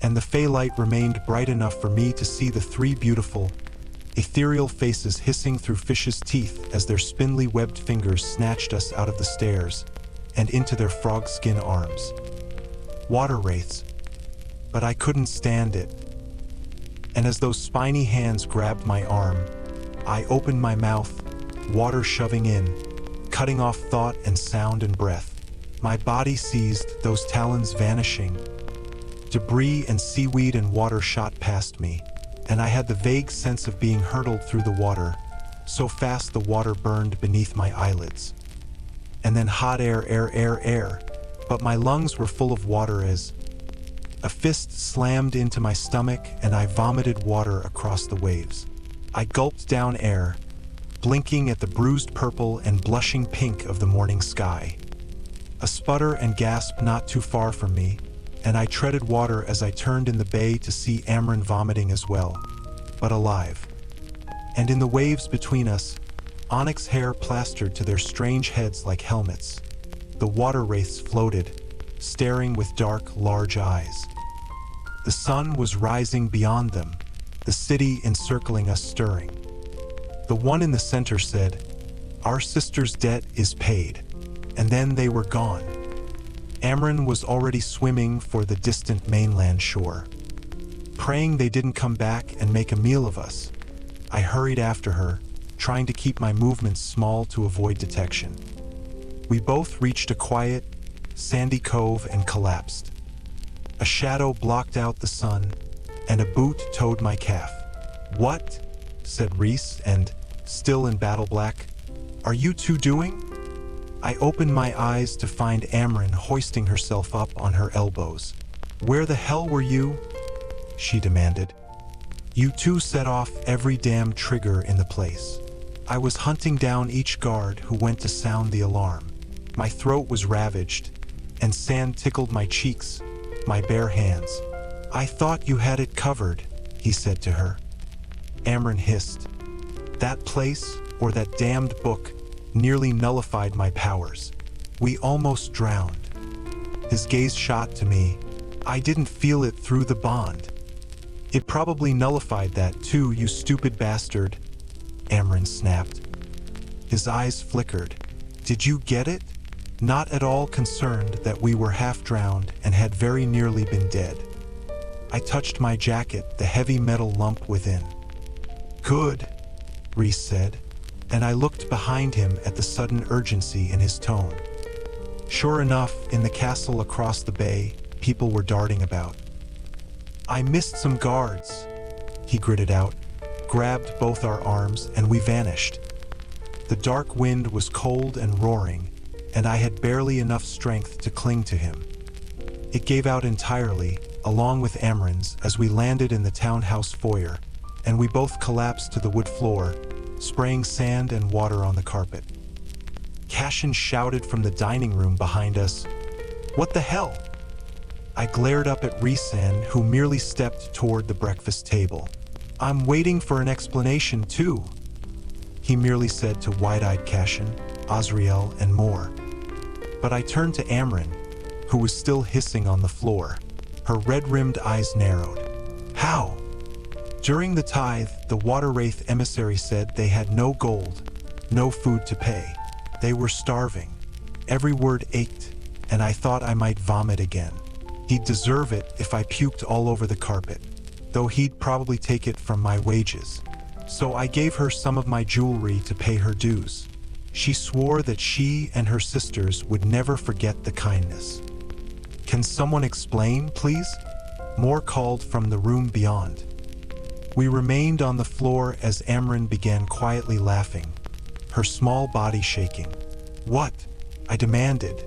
and the fey light remained bright enough for me to see the three beautiful, ethereal faces hissing through fish's teeth as their spindly webbed fingers snatched us out of the stairs and into their frog skin arms. Water wraiths, but I couldn't stand it. And as those spiny hands grabbed my arm, I opened my mouth, water shoving in, cutting off thought and sound and breath. My body seized, those talons vanishing. Debris and seaweed and water shot past me, and I had the vague sense of being hurtled through the water, so fast the water burned beneath my eyelids. And then hot air, but my lungs were full of water as a fist slammed into my stomach and I vomited water across the waves. I gulped down air, blinking at the bruised purple and blushing pink of the morning sky. A sputter and gasp not too far from me, and I treaded water as I turned in the bay to see Amren vomiting as well, but alive. And in the waves between us, onyx hair plastered to their strange heads like helmets. The water wraiths floated, staring with dark, large eyes. The sun was rising beyond them, the city encircling us stirring. The one in the center said, "Our sister's debt is paid," and then they were gone. Amren was already swimming for the distant mainland shore. Praying they didn't come back and make a meal of us, I hurried after her, trying to keep my movements small to avoid detection. We both reached a quiet, sandy cove and collapsed. A shadow blocked out the sun, and a boot towed my calf. "What?" said Rhys, and, still in battle black, "are you two doing?" I opened my eyes to find Amren hoisting herself up on her elbows. "Where the hell were you?" she demanded. "You two set off every damn trigger in the place. I was hunting down each guard who went to sound the alarm. My throat was ravaged, and sand tickled my cheeks, my bare hands. I thought you had it covered," he said to her. Amren hissed. "That place, or that damned book, nearly nullified my powers. We almost drowned." His gaze shot to me. "I didn't feel it through the bond." "It probably nullified that too, you stupid bastard," Amren snapped. His eyes flickered. "Did you get it?" Not at all concerned that we were half drowned and had very nearly been dead. I touched my jacket, the heavy metal lump within. "Good," Rhys said, and I looked behind him at the sudden urgency in his tone. Sure enough, in the castle across the bay, people were darting about. "I missed some guards," he gritted out, grabbed both our arms, and we vanished. The dark wind was cold and roaring, and I had barely enough strength to cling to him. It gave out entirely, along with Amren's, as we landed in the townhouse foyer, and we both collapsed to the wood floor, spraying sand and water on the carpet. Cashin shouted from the dining room behind us, "What the hell?" I glared up at Rhysand, who merely stepped toward the breakfast table. "I'm waiting for an explanation too," he merely said to wide-eyed Cashin, Azriel, and more. But I turned to Amren, who was still hissing on the floor. Her red-rimmed eyes narrowed. "How?" "During the tithe, the Water Wraith emissary said they had no gold, no food to pay. They were starving." Every word ached, and I thought I might vomit again. He'd deserve it if I puked all over the carpet, though he'd probably take it from my wages. So I gave her some of my jewelry to pay her dues. She swore that she and her sisters would never forget the kindness. "Can someone explain, please?" More called from the room beyond. We remained on the floor as Amren began quietly laughing, her small body shaking. "What?" I demanded.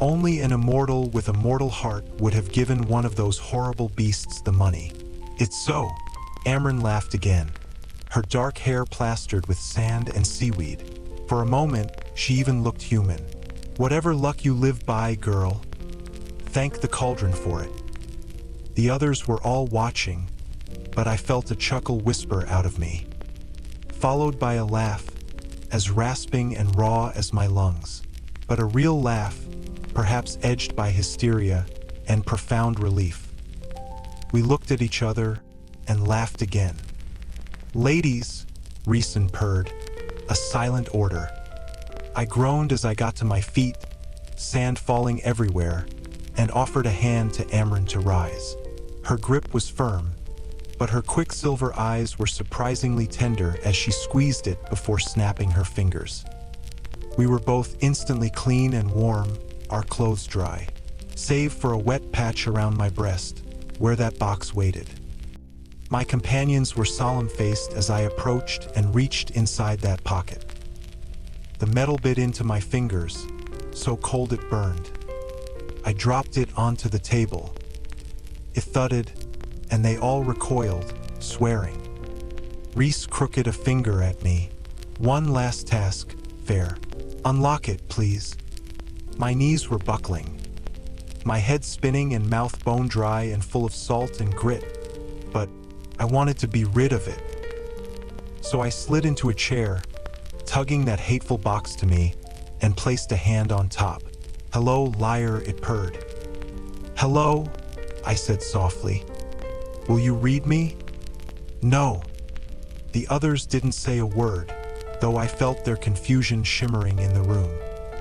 Only an immortal with a mortal heart would have given one of those horrible beasts the money. "It's so." Amren laughed again, her dark hair plastered with sand and seaweed. For a moment, she even looked human. "Whatever luck you live by, girl. Thank the cauldron for it." The others were all watching, but I felt a chuckle whisper out of me, followed by a laugh, as rasping and raw as my lungs, but a real laugh, perhaps edged by hysteria and profound relief. We looked at each other and laughed again. "Ladies," Rhysand purred, a silent order. I groaned as I got to my feet, sand falling everywhere, and offered a hand to Amren to rise. Her grip was firm, but her quicksilver eyes were surprisingly tender as she squeezed it before snapping her fingers. We were both instantly clean and warm, our clothes dry, save for a wet patch around my breast, where that box waited. My companions were solemn-faced as I approached and reached inside that pocket. The metal bit into my fingers, so cold it burned. I dropped it onto the table. It thudded, and they all recoiled, swearing. Rhys crooked a finger at me. "One last task, Feyre. Unlock it, please." My knees were buckling, my head spinning and mouth bone dry and full of salt and grit, but I wanted to be rid of it. So I slid into a chair, tugging that hateful box to me, and placed a hand on top. "Hello, liar," it purred. "Hello," I said softly. "Will you read me?" "No." The others didn't say a word, though I felt their confusion shimmering in the room.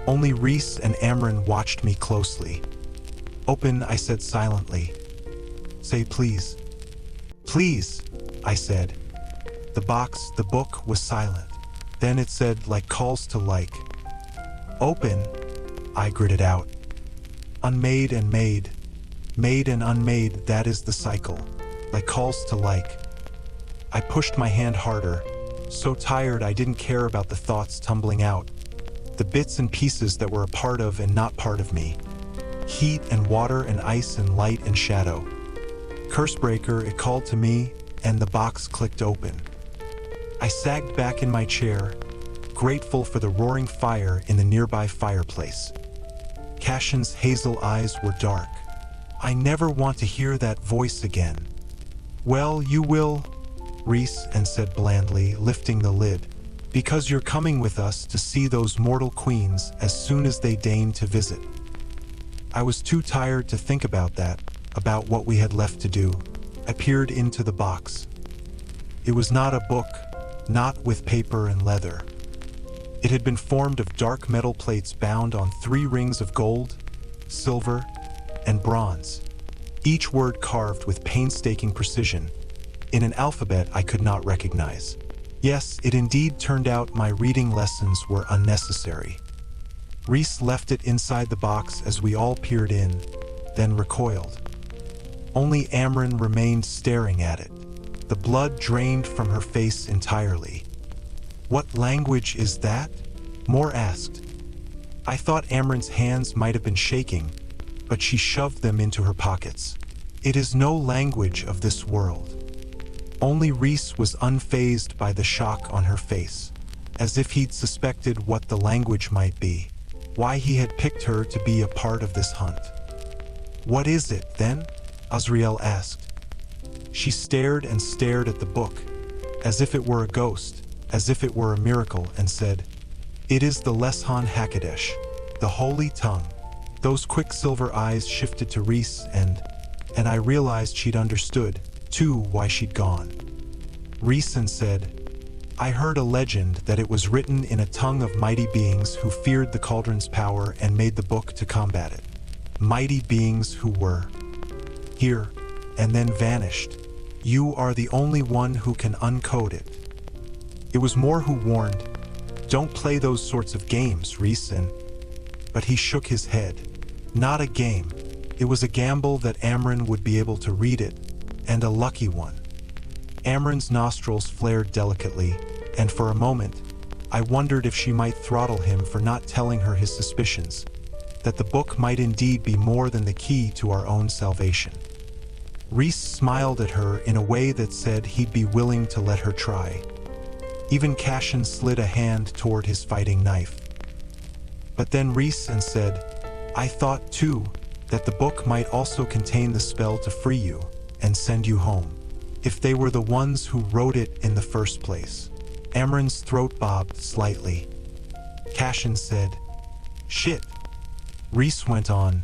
Only Rhys and Amren watched me closely. "Open," I said silently. "Say please." "Please," I said. The book was silent. Then it said, like calls to like. "Open," I gritted out. "Unmade and made, made and unmade, that is the cycle. Like calls to like." I pushed my hand harder, so tired I didn't care about the thoughts tumbling out, the bits and pieces that were a part of and not part of me. Heat and water and ice and light and shadow. "Cursebreaker," it called to me, and the box clicked open. I sagged back in my chair, grateful for the roaring fire in the nearby fireplace. Cashin's hazel eyes were dark. "I never want to hear that voice again." "Well, you will," Rhysand said blandly, lifting the lid, "because you're coming with us to see those mortal queens as soon as they deign to visit." I was too tired to think about that, about what we had left to do. I peered into the box. It was not a book, not with paper and leather. It had been formed of dark metal plates bound on 3 rings of gold, silver, and bronze, each word carved with painstaking precision, in an alphabet I could not recognize. Yes, it indeed turned out my reading lessons were unnecessary. Rhys left it inside the box as we all peered in, then recoiled. Only Amren remained staring at it. The blood drained from her face entirely. "What language is that?" Moore asked. I thought Amren's hands might have been shaking, but she shoved them into her pockets. "It is no language of this world." Only Rhys was unfazed by the shock on her face, as if he'd suspected what the language might be, why he had picked her to be a part of this hunt. "What is it, then?" Azriel asked. She stared and stared at the book, as if it were a ghost, as if it were a miracle, and said, "It is the Leshan Hakadesh, the Holy Tongue." Those quicksilver eyes shifted to Rhys, and I realized she'd understood, too, why she'd gone. Rhysand said, "I heard a legend that it was written in a tongue of mighty beings who feared the cauldron's power and made the book to combat it. Mighty beings who were here and then vanished. You are the only one who can uncode it." It was Moore who warned, "Don't play those sorts of games, Rhysand." But he shook his head. Not a game. It was a gamble that Amren would be able to read it, and a lucky one. Amren's nostrils flared delicately, and for a moment, I wondered if she might throttle him for not telling her his suspicions, that the book might indeed be more than the key to our own salvation. Rhys smiled at her in a way that said he'd be willing to let her try. Even Cashin slid a hand toward his fighting knife. But then Rhysand said, "I thought, too, that the book might also contain the spell to free you and send you home, if they were the ones who wrote it in the first place." Amren's throat bobbed slightly. Cashin said, "Shit." Rhys went on,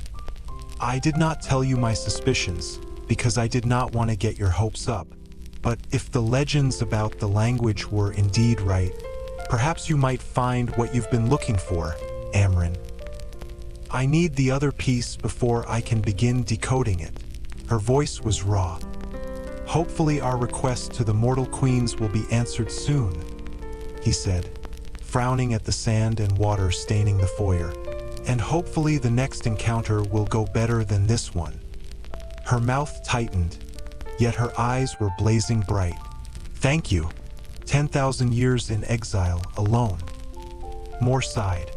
"I did not tell you my suspicions, because I did not want to get your hopes up. But if the legends about the language were indeed right, perhaps you might find what you've been looking for, Amren. I need the other piece before I can begin decoding it." Her voice was raw. "Hopefully our request to the mortal queens will be answered soon," he said, frowning at the sand and water staining the foyer. "And hopefully the next encounter will go better than this one." Her mouth tightened, yet her eyes were blazing bright. "Thank you. 10,000 years in exile, alone." Moore sighed.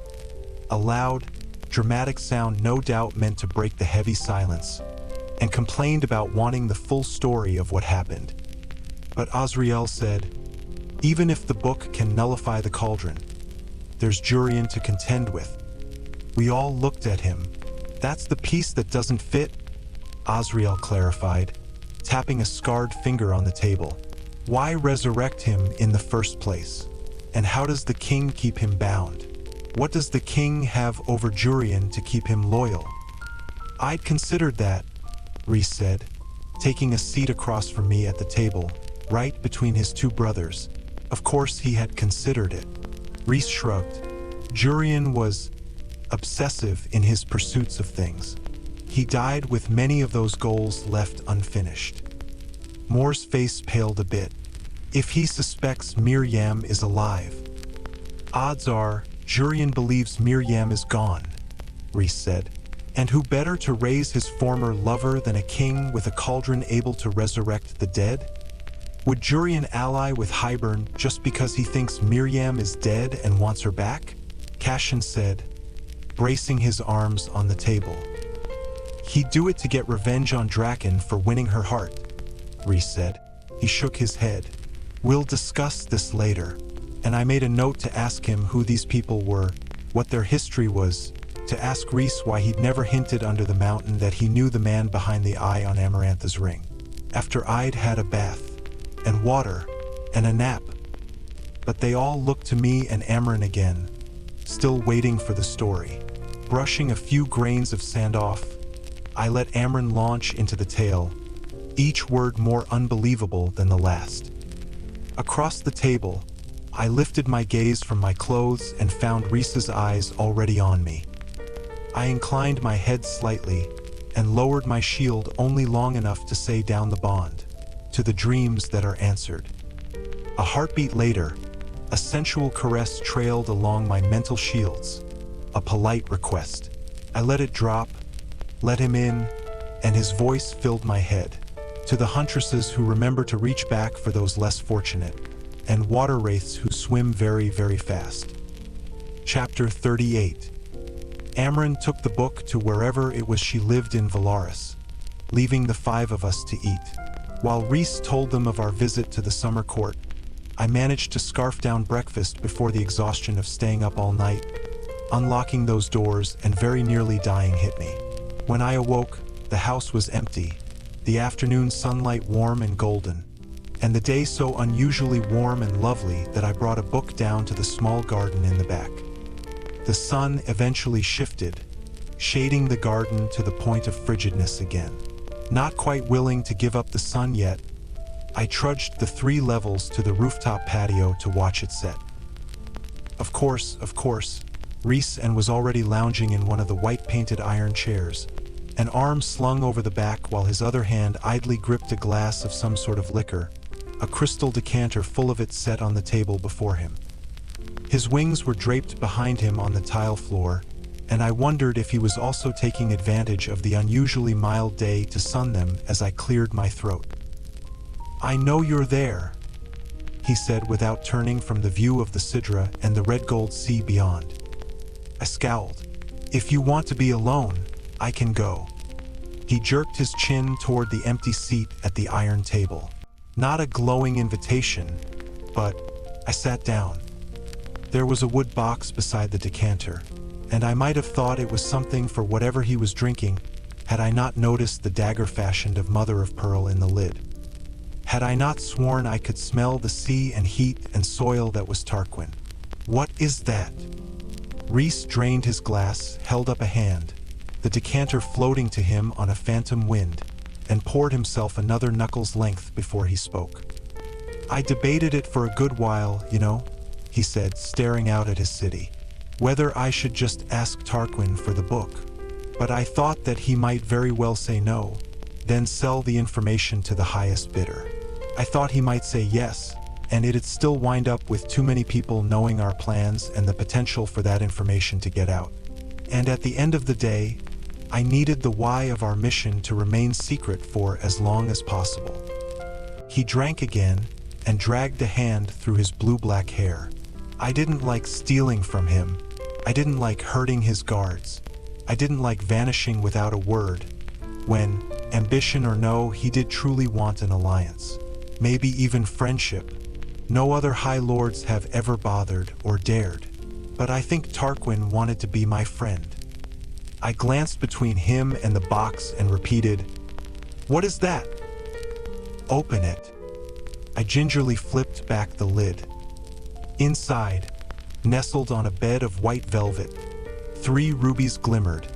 A loud, dramatic sound no doubt meant to break the heavy silence, and complained about wanting the full story of what happened. But Azriel said, "Even if the book can nullify the cauldron, there's Jurian to contend with." We all looked at him. "That's the piece that doesn't fit," Azriel clarified, tapping a scarred finger on the table. "Why resurrect him in the first place? And how does the king keep him bound? What does the king have over Jurian to keep him loyal?" "I'd considered that," Rhys said, taking a seat across from me at the table, right between his 2 brothers. Of course he had considered it. Rhys shrugged. "Jurian was obsessive in his pursuits of things. He died with many of those goals left unfinished. Mor's face paled a bit. If he suspects Miriam is alive, odds are Jurian believes Miriam is gone, Rhys said. And who better to raise his former lover than a king with a cauldron able to resurrect the dead? Would Jurian ally with Hybern just because he thinks Miriam is dead and wants her back? Cassian said, bracing his arms on the table. He'd do it to get revenge on Draken for winning her heart, Rhys said. He shook his head. We'll discuss this later. And I made a note to ask him who these people were, what their history was, to ask Rhys why he'd never hinted under the mountain that he knew the man behind the eye on Amarantha's ring. After I'd had a bath, and water, and a nap. But they all looked to me and Amaran again, still waiting for the story. Brushing a few grains of sand off, I let Amaran launch into the tale, each word more unbelievable than the last. Across the table, I lifted my gaze from my clothes and found Rhys's eyes already on me. I inclined my head slightly and lowered my shield only long enough to say down the bond, to the dreams that are answered. A heartbeat later, a sensual caress trailed along my mental shields, a polite request. I let it drop, let him in, and his voice filled my head. To the huntresses who remember to reach back for those less fortunate, and water wraiths who swim very, very fast. Chapter 38. Amaran took the book to wherever it was she lived in Valaris, leaving the 5 of us to eat. While Rhys told them of our visit to the summer court, I managed to scarf down breakfast before the exhaustion of staying up all night, unlocking those doors and very nearly dying hit me. When I awoke, the house was empty, the afternoon sunlight warm and golden, and the day so unusually warm and lovely that I brought a book down to the small garden in the back. The sun eventually shifted, shading the garden to the point of frigidness again. Not quite willing to give up the sun yet, I trudged the 3 levels to the rooftop patio to watch it set. Of course, Rhys was already lounging in one of the white-painted iron chairs, an arm slung over the back while his other hand idly gripped a glass of some sort of liquor, a crystal decanter full of it set on the table before him. His wings were draped behind him on the tile floor, and I wondered if he was also taking advantage of the unusually mild day to sun them as I cleared my throat. "I know you're there," he said without turning from the view of the Sidra and the red-gold sea beyond. I scowled. "If you want to be alone, I can go." He jerked his chin toward the empty seat at the iron table. Not a glowing invitation, but I sat down. There was a wood box beside the decanter, and I might have thought it was something for whatever he was drinking had I not noticed the dagger fashioned of mother of pearl in the lid. Had I not sworn I could smell the sea and heat and soil that was Tarquin. "What is that?" Rhys drained his glass, held up a hand, the decanter floating to him on a phantom wind, and poured himself another knuckle's length before he spoke. "I debated it for a good while, you know," he said, staring out at his city, "whether I should just ask Tarquin for the book. But I thought that he might very well say no, then sell the information to the highest bidder. I thought he might say yes, and it'd still wind up with too many people knowing our plans and the potential for that information to get out. And at the end of the day, I needed the why of our mission to remain secret for as long as possible." He drank again and dragged a hand through his blue-black hair. I didn't like stealing from him. I didn't like hurting his guards. I didn't like vanishing without a word. When, ambition or no, he did truly want an alliance. Maybe even friendship. No other High Lords have ever bothered or dared. But I think Tarquin wanted to be my friend. I glanced between him and the box and repeated, "What is that?" "Open it." I gingerly flipped back the lid. Inside, nestled on a bed of white velvet, 3 rubies glimmered,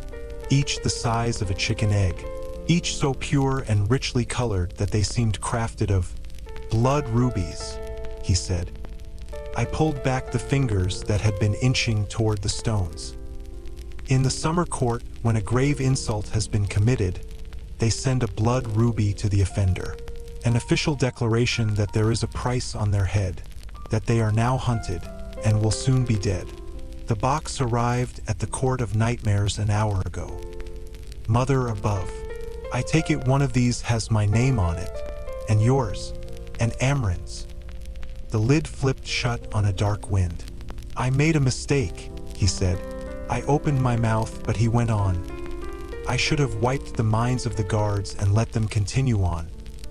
each the size of a chicken egg, each so pure and richly colored that they seemed crafted of blood rubies, he said. I pulled back the fingers that had been inching toward the stones. In the summer court, when a grave insult has been committed, they send a blood ruby to the offender, an official declaration that there is a price on their head, that they are now hunted and will soon be dead. The box arrived at the Court of Nightmares an hour ago. Mother above, I take it one of these has my name on it, and yours, and Amren's. The lid flipped shut on a dark wind. I made a mistake, he said. I opened my mouth, but he went on. I should have wiped the minds of the guards and let them continue on.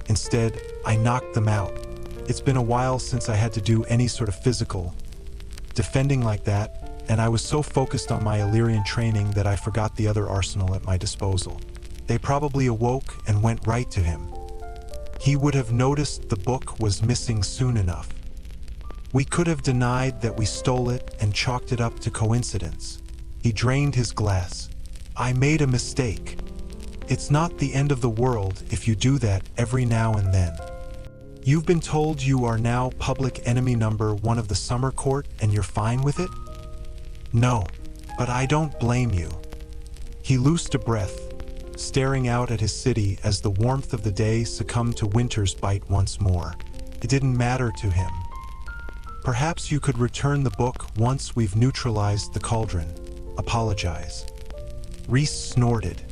Instead, I knocked them out. It's been a while since I had to do any sort of physical defending like that, and I was so focused on my Illyrian training that I forgot the other arsenal at my disposal. They probably awoke and went right to him. He would have noticed the book was missing soon enough. We could have denied that we stole it and chalked it up to coincidence. He drained his glass. I made a mistake. It's not the end of the world if you do that every now and then. You've been told you are now public enemy number 1 of the summer court and you're fine with it? No, but I don't blame you. He loosed a breath, staring out at his city as the warmth of the day succumbed to winter's bite once more. It didn't matter to him. Perhaps you could return the book once we've neutralized the cauldron. Apologize. Rhys snorted.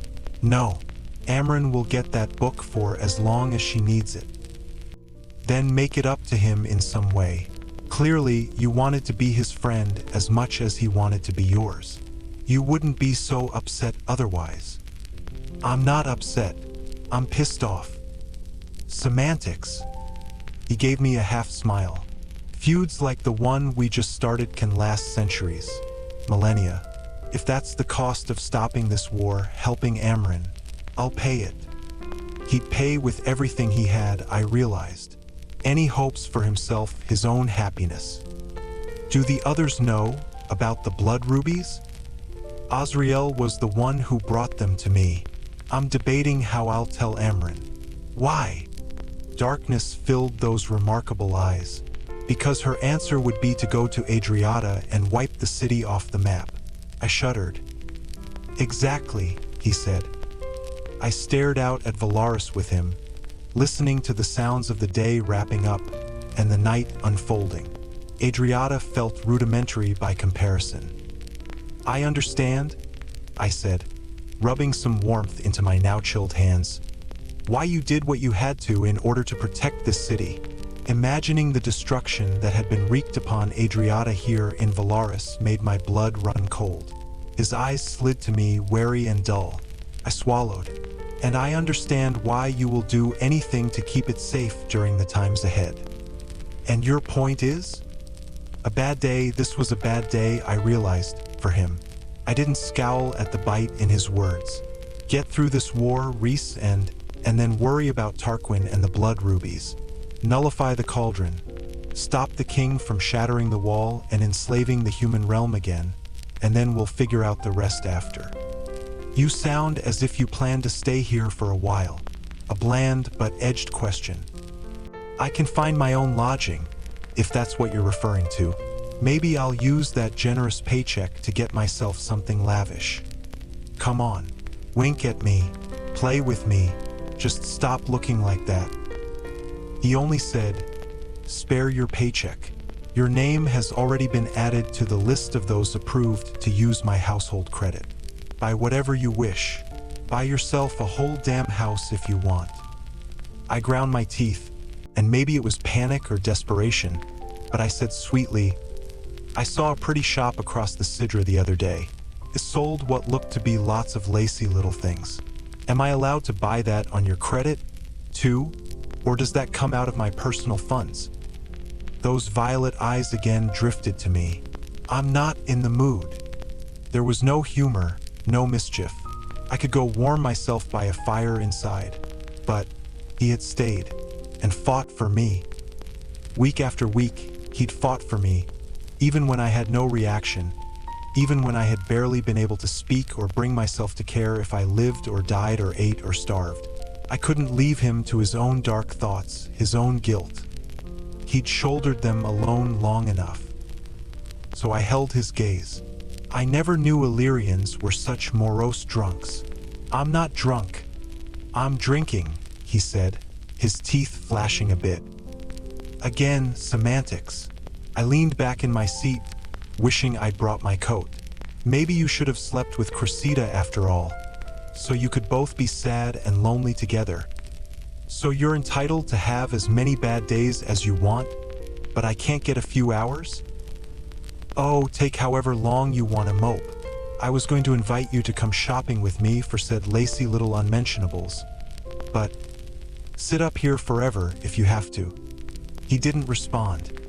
No, Amren will get that book for as long as she needs it. Then make it up to him in some way. Clearly, you wanted to be his friend as much as he wanted to be yours. You wouldn't be so upset otherwise. I'm not upset. I'm pissed off. Semantics. He gave me a half smile. Feuds like the one we just started can last centuries, millennia. If that's the cost of stopping this war, helping Amren, I'll pay it. He'd pay with everything he had, I realized. Any hopes for himself, his own happiness. Do the others know about the blood rubies? Azriel was the one who brought them to me. I'm debating how I'll tell Amren. Why? Darkness filled those remarkable eyes. Because her answer would be to go to Adriata and wipe the city off the map. I shuddered. Exactly, he said. I stared out at Valaris with him, listening to the sounds of the day wrapping up and the night unfolding. Adriata felt rudimentary by comparison. I understand, I said, rubbing some warmth into my now chilled hands. Why you did what you had to in order to protect this city. Imagining the destruction that had been wreaked upon Adriata here in Valaris made my blood run cold. His eyes slid to me, wary and dull. I swallowed. And I understand why you will do anything to keep it safe during the times ahead. And your point is? A bad day, this was a bad day, I realized, for him. I didn't scowl at the bite in his words. Get through this war, Rhys, and then worry about Tarquin and the blood rubies. Nullify the cauldron. Stop the king from shattering the wall and enslaving the human realm again, and then we'll figure out the rest after. You sound as if you plan to stay here for a while. A bland but edged question. I can find my own lodging, if that's what you're referring to. Maybe I'll use that generous paycheck to get myself something lavish. Come on, wink at me, play with me, just stop looking like that. He only said, spare your paycheck. Your name has already been added to the list of those approved to use my household credit. Buy whatever you wish. Buy yourself a whole damn house if you want. I ground my teeth, and maybe it was panic or desperation, but I said sweetly, I saw a pretty shop across the Sidra the other day. It sold what looked to be lots of lacy little things. Am I allowed to buy that on your credit, too? Or does that come out of my personal funds? Those violet eyes again drifted to me. I'm not in the mood. There was no humor, no mischief. I could go warm myself by a fire inside. But he had stayed and fought for me. Week after week, he'd fought for me, even when I had no reaction, even when I had barely been able to speak or bring myself to care if I lived or died or ate or starved. I couldn't leave him to his own dark thoughts, his own guilt. He'd shouldered them alone long enough. So I held his gaze. I never knew Illyrians were such morose drunks. I'm not drunk. I'm drinking, he said, his teeth flashing a bit. Again, semantics. I leaned back in my seat, wishing I'd brought my coat. Maybe you should have slept with Cressida after all, so you could both be sad and lonely together. So you're entitled to have as many bad days as you want, but I can't get a few hours? Oh, take however long you want to mope. I was going to invite you to come shopping with me for said lacy little unmentionables. But sit up here forever if you have to. He didn't respond.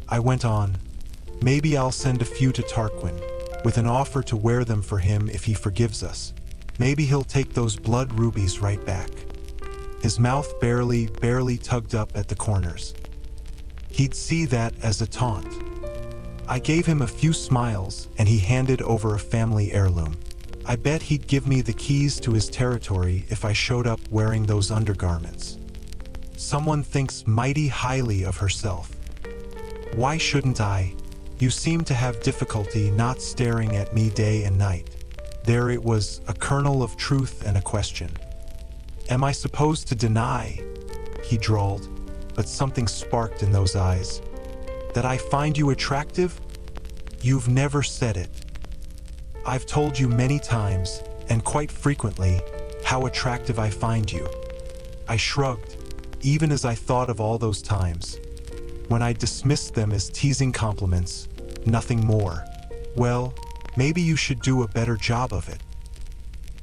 I went on, maybe I'll send a few to Tarquin, with an offer to wear them for him if he forgives us. Maybe he'll take those blood rubies right back. His mouth barely tugged up at the corners. He'd see that as a taunt. I gave him a few smiles and he handed over a family heirloom. I bet he'd give me the keys to his territory if I showed up wearing those undergarments. Someone thinks mighty highly of herself. Why shouldn't I? You seem to have difficulty not staring at me day and night. There it was, a kernel of truth and a question. Am I supposed to deny? He drawled, but something sparked in those eyes. That I find you attractive? You've never said it. I've told you many times, and quite frequently, how attractive I find you. I shrugged, even as I thought of all those times, when I dismissed them as teasing compliments, nothing more. Well, maybe you should do a better job of it.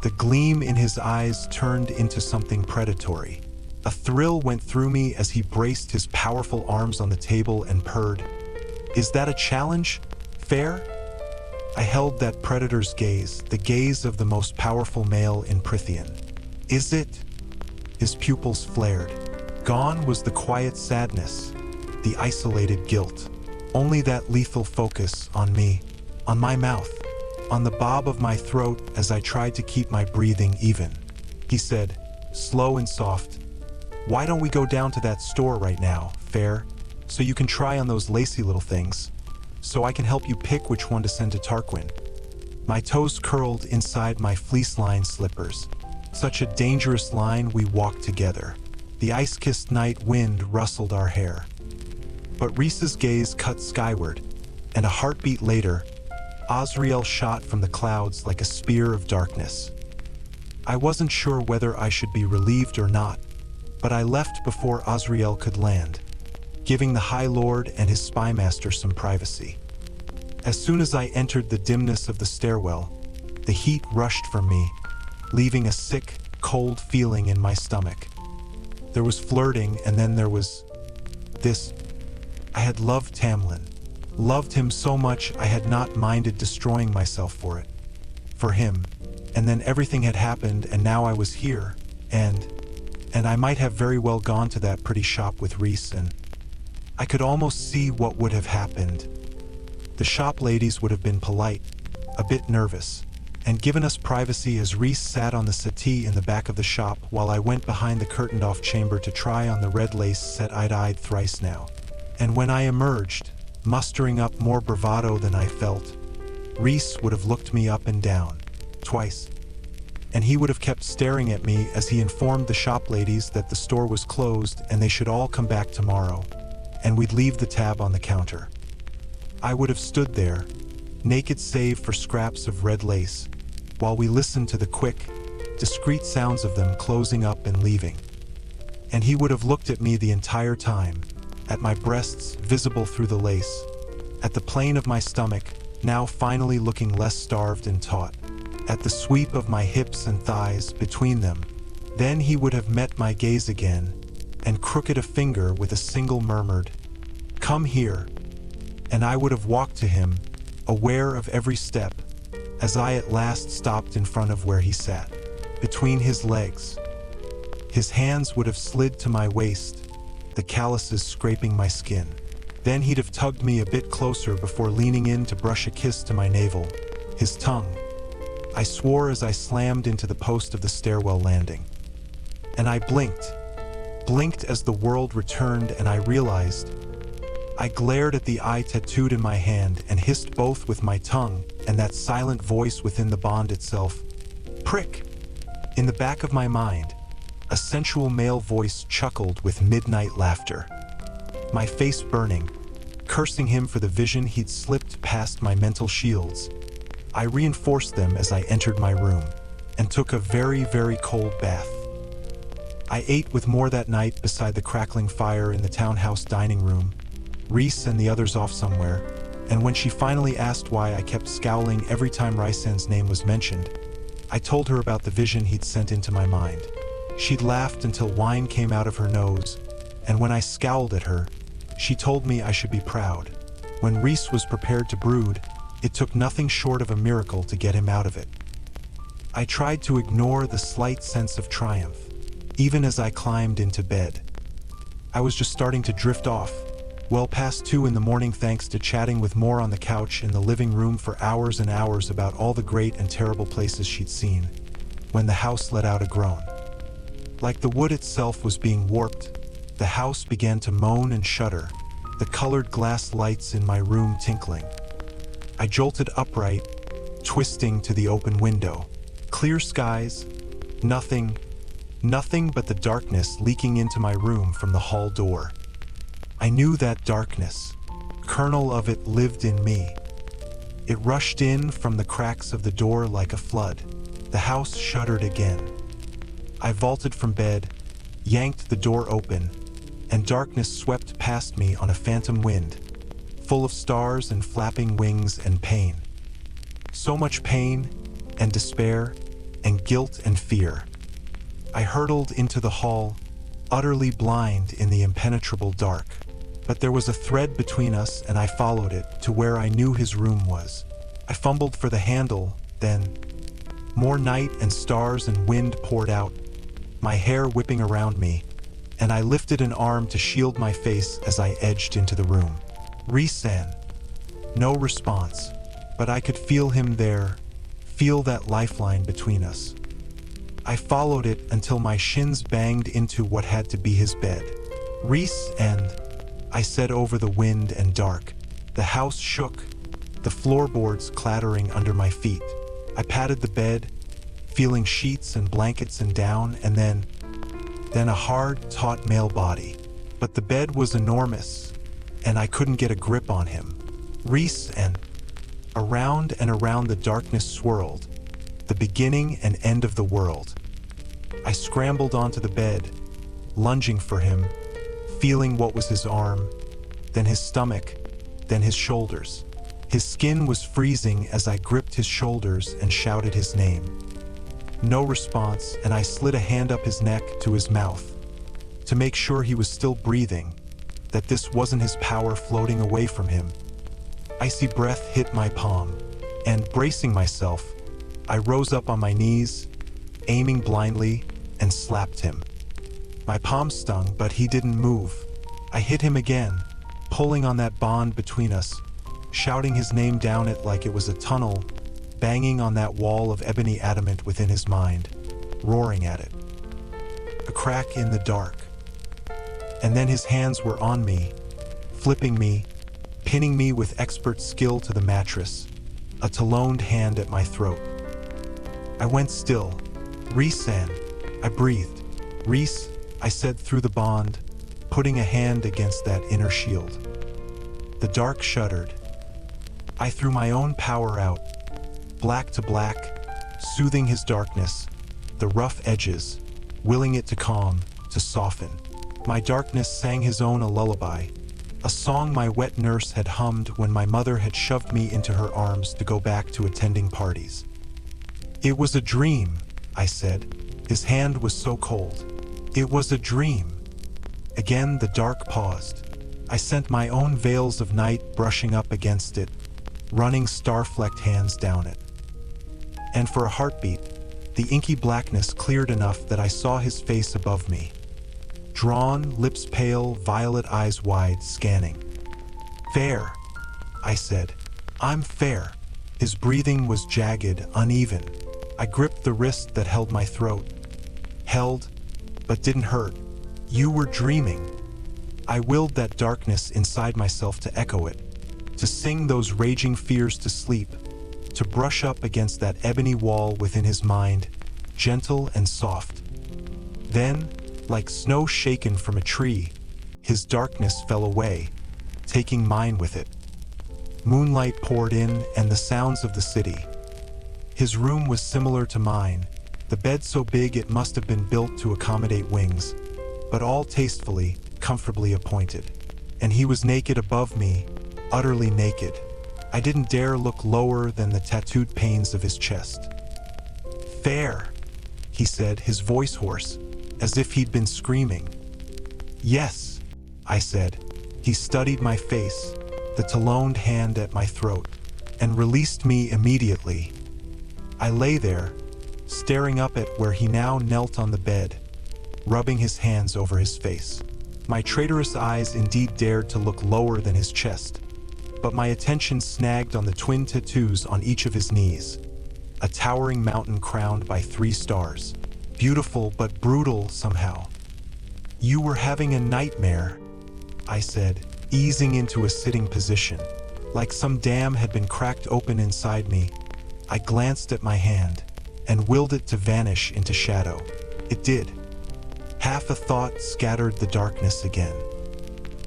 The gleam in his eyes turned into something predatory. A thrill went through me as he braced his powerful arms on the table and purred. Is that a challenge, Feyre? I held that predator's gaze, the gaze of the most powerful male in Prythian. Is it? His pupils flared. Gone was the quiet sadness, the isolated guilt. Only that lethal focus on me, on my mouth, on the bob of my throat as I tried to keep my breathing even. He said, slow and soft, why don't we go down to that store right now, Feyre, so you can try on those lacy little things, so I can help you pick which one to send to Tarquin. My toes curled inside my fleece-lined slippers. Such a dangerous line we walked together. The ice-kissed night wind rustled our hair. But Rhys's gaze cut skyward, and a heartbeat later, Azriel shot from the clouds like a spear of darkness. I wasn't sure whether I should be relieved or not, but I left before Azriel could land, giving the High Lord and his spymaster some privacy. As soon as I entered the dimness of the stairwell, the heat rushed from me, leaving a sick, cold feeling in my stomach. There was flirting, and then there was this. I had loved Tamlin, loved him so much I had not minded destroying myself for it, for him, and then everything had happened and now I was here, and I might have very well gone to that pretty shop with Rhys, and I could almost see what would have happened. The shop ladies would have been polite, a bit nervous, and given us privacy as Rhys sat on the settee in the back of the shop while I went behind the curtained-off chamber to try on the red lace set I'd eyed thrice now. And when I emerged, mustering up more bravado than I felt, Rhys would have looked me up and down, twice, and he would have kept staring at me as he informed the shop ladies that the store was closed and they should all come back tomorrow, and we'd leave the tab on the counter. I would have stood there, naked save for scraps of red lace, while we listened to the quick, discreet sounds of them closing up and leaving. And he would have looked at me the entire time, at my breasts visible through the lace, at the plane of my stomach, now finally looking less starved and taut, at the sweep of my hips and thighs between them. Then he would have met my gaze again, and crooked a finger with a single murmured, "Come here," and I would have walked to him, aware of every step, as I at last stopped in front of where he sat, between his legs. His hands would have slid to my waist, the calluses scraping my skin. Then he'd have tugged me a bit closer before leaning in to brush a kiss to my navel, his tongue. I swore as I slammed into the post of the stairwell landing. And I blinked as the world returned and I realized. I glared at the eye tattooed in my hand and hissed both with my tongue and that silent voice within the bond itself. Prick! In the back of my mind, a sensual male voice chuckled with midnight laughter. My face burning, cursing him for the vision he'd slipped past my mental shields. I reinforced them as I entered my room and took a very, very cold bath. I ate with more that night beside the crackling fire in the townhouse dining room, Rhys and the others off somewhere, and when she finally asked why I kept scowling every time Rhysand's name was mentioned, I told her about the vision he'd sent into my mind. She'd laughed until wine came out of her nose, and when I scowled at her, she told me I should be proud. When Rhys was prepared to brood, it took nothing short of a miracle to get him out of it. I tried to ignore the slight sense of triumph, even as I climbed into bed. I was just starting to drift off, well past 2 in the morning thanks to chatting with Moore on the couch in the living room for hours and hours about all the great and terrible places she'd seen, when the house let out a groan. Like the wood itself was being warped, the house began to moan and shudder, the colored glass lights in my room tinkling. I jolted upright, twisting to the open window. Clear skies, nothing but the darkness leaking into my room from the hall door. I knew that darkness, kernel of it, lived in me. It rushed in from the cracks of the door like a flood. The house shuddered again. I vaulted from bed, yanked the door open, and darkness swept past me on a phantom wind, full of stars and flapping wings and pain. So much pain and despair and guilt and fear. I hurtled into the hall, utterly blind in the impenetrable dark. But there was a thread between us, and I followed it to where I knew his room was. I fumbled for the handle, then more night and stars and wind poured out, my hair whipping around me, and I lifted an arm to shield my face as I edged into the room. Rhysand. No response, but I could feel him there, feel that lifeline between us. I followed it until my shins banged into what had to be his bed. Rhysand, I said over the wind and dark. The house shook, the floorboards clattering under my feet. I patted the bed, feeling sheets and blankets and down, and then a hard, taut male body. But the bed was enormous, and I couldn't get a grip on him. Rhysand. Around and around the darkness swirled, the beginning and end of the world. I scrambled onto the bed, lunging for him, feeling what was his arm, then his stomach, then his shoulders. His skin was freezing as I gripped his shoulders and shouted his name. No response, and I slid a hand up his neck to his mouth, to make sure he was still breathing, that this wasn't his power floating away from him. Icy breath hit my palm, and bracing myself, I rose up on my knees, aiming blindly, and slapped him. My palm stung, but he didn't move. I hit him again, pulling on that bond between us, shouting his name down it like it was a tunnel, banging on that wall of ebony adamant within his mind, roaring at it. A crack in the dark. And then his hands were on me, flipping me, pinning me with expert skill to the mattress, a taloned hand at my throat. I went still. Rhysand, I breathed. Rhys, I said through the bond, putting a hand against that inner shield. The dark shuddered. I threw my own power out, black to black, soothing his darkness, the rough edges, willing it to calm, to soften. My darkness sang his own a lullaby, a song my wet nurse had hummed when my mother had shoved me into her arms to go back to attending parties. It was a dream, I said. His hand was so cold. It was a dream. Again the dark paused. I sent my own veils of night brushing up against it, running star-flecked hands down it. And for a heartbeat, the inky blackness cleared enough that I saw his face above me. Drawn, lips pale, violet eyes wide, scanning. Feyre, I said. I'm Feyre. His breathing was jagged, uneven. I gripped the wrist that held my throat. Held, but didn't hurt. You were dreaming. I willed that darkness inside myself to echo it, to sing those raging fears to sleep, to brush up against that ebony wall within his mind, gentle and soft. Then, like snow shaken from a tree, his darkness fell away, taking mine with it. Moonlight poured in and the sounds of the city. His room was similar to mine, the bed so big it must have been built to accommodate wings, but all tastefully, comfortably appointed. And he was naked above me, utterly naked. I didn't dare look lower than the tattooed panes of his chest. "Feyre," he said, his voice hoarse, as if he'd been screaming. "Yes," I said. He studied my face, the taloned hand at my throat, and released me immediately. I lay there, staring up at where he now knelt on the bed, rubbing his hands over his face. My traitorous eyes indeed dared to look lower than his chest, but my attention snagged on the twin tattoos on each of his knees, a towering mountain crowned by 3 stars, beautiful but brutal somehow. "You were having a nightmare," I said, easing into a sitting position. Like some dam had been cracked open inside me, I glanced at my hand and willed it to vanish into shadow. It did. Half a thought scattered the darkness again.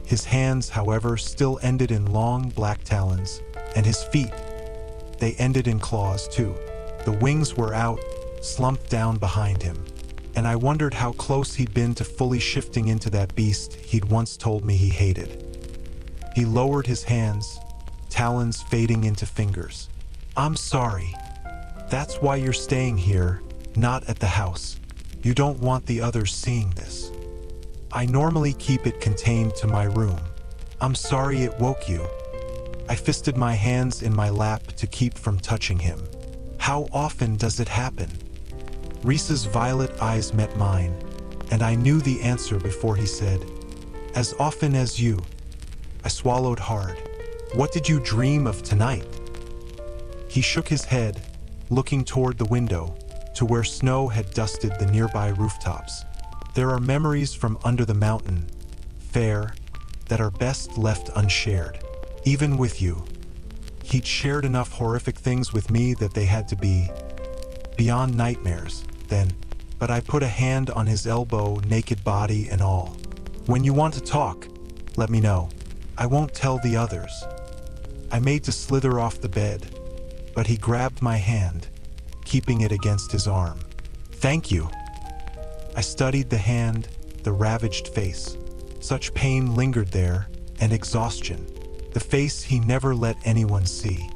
His hands, however, still ended in long black talons, and his feet, they ended in claws too. The wings were out, slumped down behind him, and I wondered how close he'd been to fully shifting into that beast he'd once told me he hated. He lowered his hands, talons fading into fingers. "I'm sorry. That's why you're staying here, not at the house. You don't want the others seeing this. I normally keep it contained to my room. I'm sorry it woke you." I fisted my hands in my lap to keep from touching him. "How often does it happen?" Rhys's violet eyes met mine, and I knew the answer before he said, "As often as you." I swallowed hard. "What did you dream of tonight?" He shook his head, looking toward the window, to where snow had dusted the nearby rooftops. "There are memories from under the mountain, Feyre, that are best left unshared. Even with you. He'd shared enough horrific things with me that they had to be beyond nightmares, then." But I put a hand on his elbow, naked body and all. "When you want to talk, let me know. I won't tell the others." I made to slither off the bed, but he grabbed my hand, keeping it against his arm. "Thank you." I studied the hand, the ravaged face. Such pain lingered there, and exhaustion. The face he never let anyone see.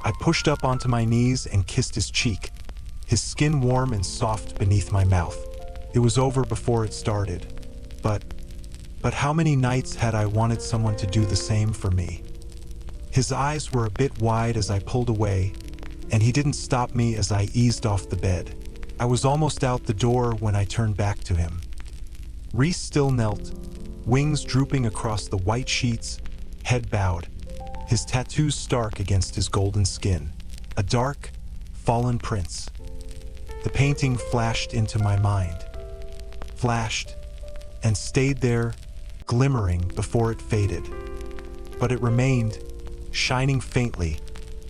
I pushed up onto my knees and kissed his cheek, his skin warm and soft beneath my mouth. It was over before it started, but how many nights had I wanted someone to do the same for me? His eyes were a bit wide as I pulled away, and he didn't stop me as I eased off the bed. I was almost out the door when I turned back to him. Rhys still knelt, wings drooping across the white sheets, head bowed, his tattoos stark against his golden skin. A dark, fallen prince. The painting flashed into my mind. Flashed, and stayed there, glimmering before it faded. But it remained, shining faintly,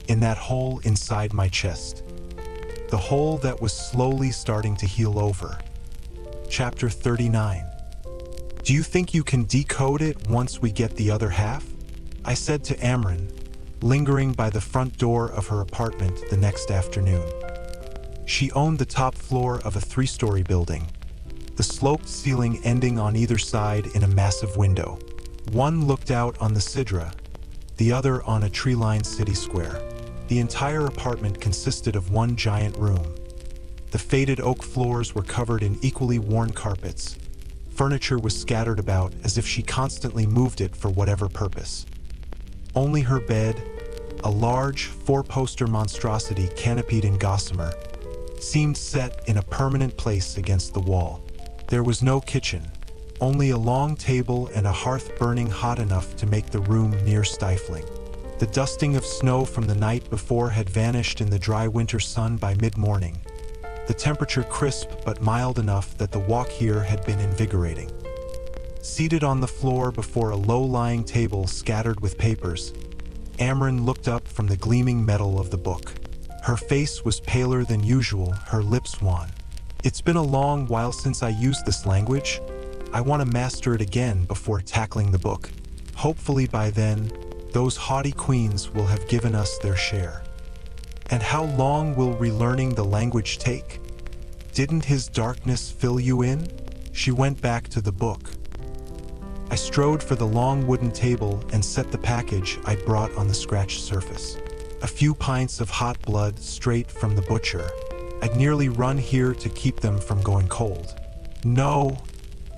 in that hole inside my chest. The hole that was slowly starting to heal over. Chapter 39. "Do you think you can decode it once we get the other half?" I said to Amryn, lingering by the front door of her apartment the next afternoon. She owned the top floor of a 3-story building, the sloped ceiling ending on either side in a massive window. One looked out on the Sidra, the other on a tree-lined city square. The entire apartment consisted of one giant room. The faded oak floors were covered in equally worn carpets. Furniture was scattered about as if she constantly moved it for whatever purpose. Only her bed, a large 4-poster monstrosity canopied in gossamer, seemed set in a permanent place against the wall. There was no kitchen, only a long table and a hearth burning hot enough to make the room near stifling. The dusting of snow from the night before had vanished in the dry winter sun by mid-morning, the temperature crisp but mild enough that the walk here had been invigorating. Seated on the floor before a low-lying table scattered with papers, Amren looked up from the gleaming metal of the book. Her face was paler than usual, her lips wan. It's been a long while since I used this language. I want to master it again before tackling the book. Hopefully by then, those haughty queens will have given us their share. And how long will relearning the language take? Didn't his darkness fill you in? She went back to the book. I strode for the long wooden table and set the package I'd brought on the scratched surface. A few pints of hot blood straight from the butcher. I'd nearly run here to keep them from going cold. No,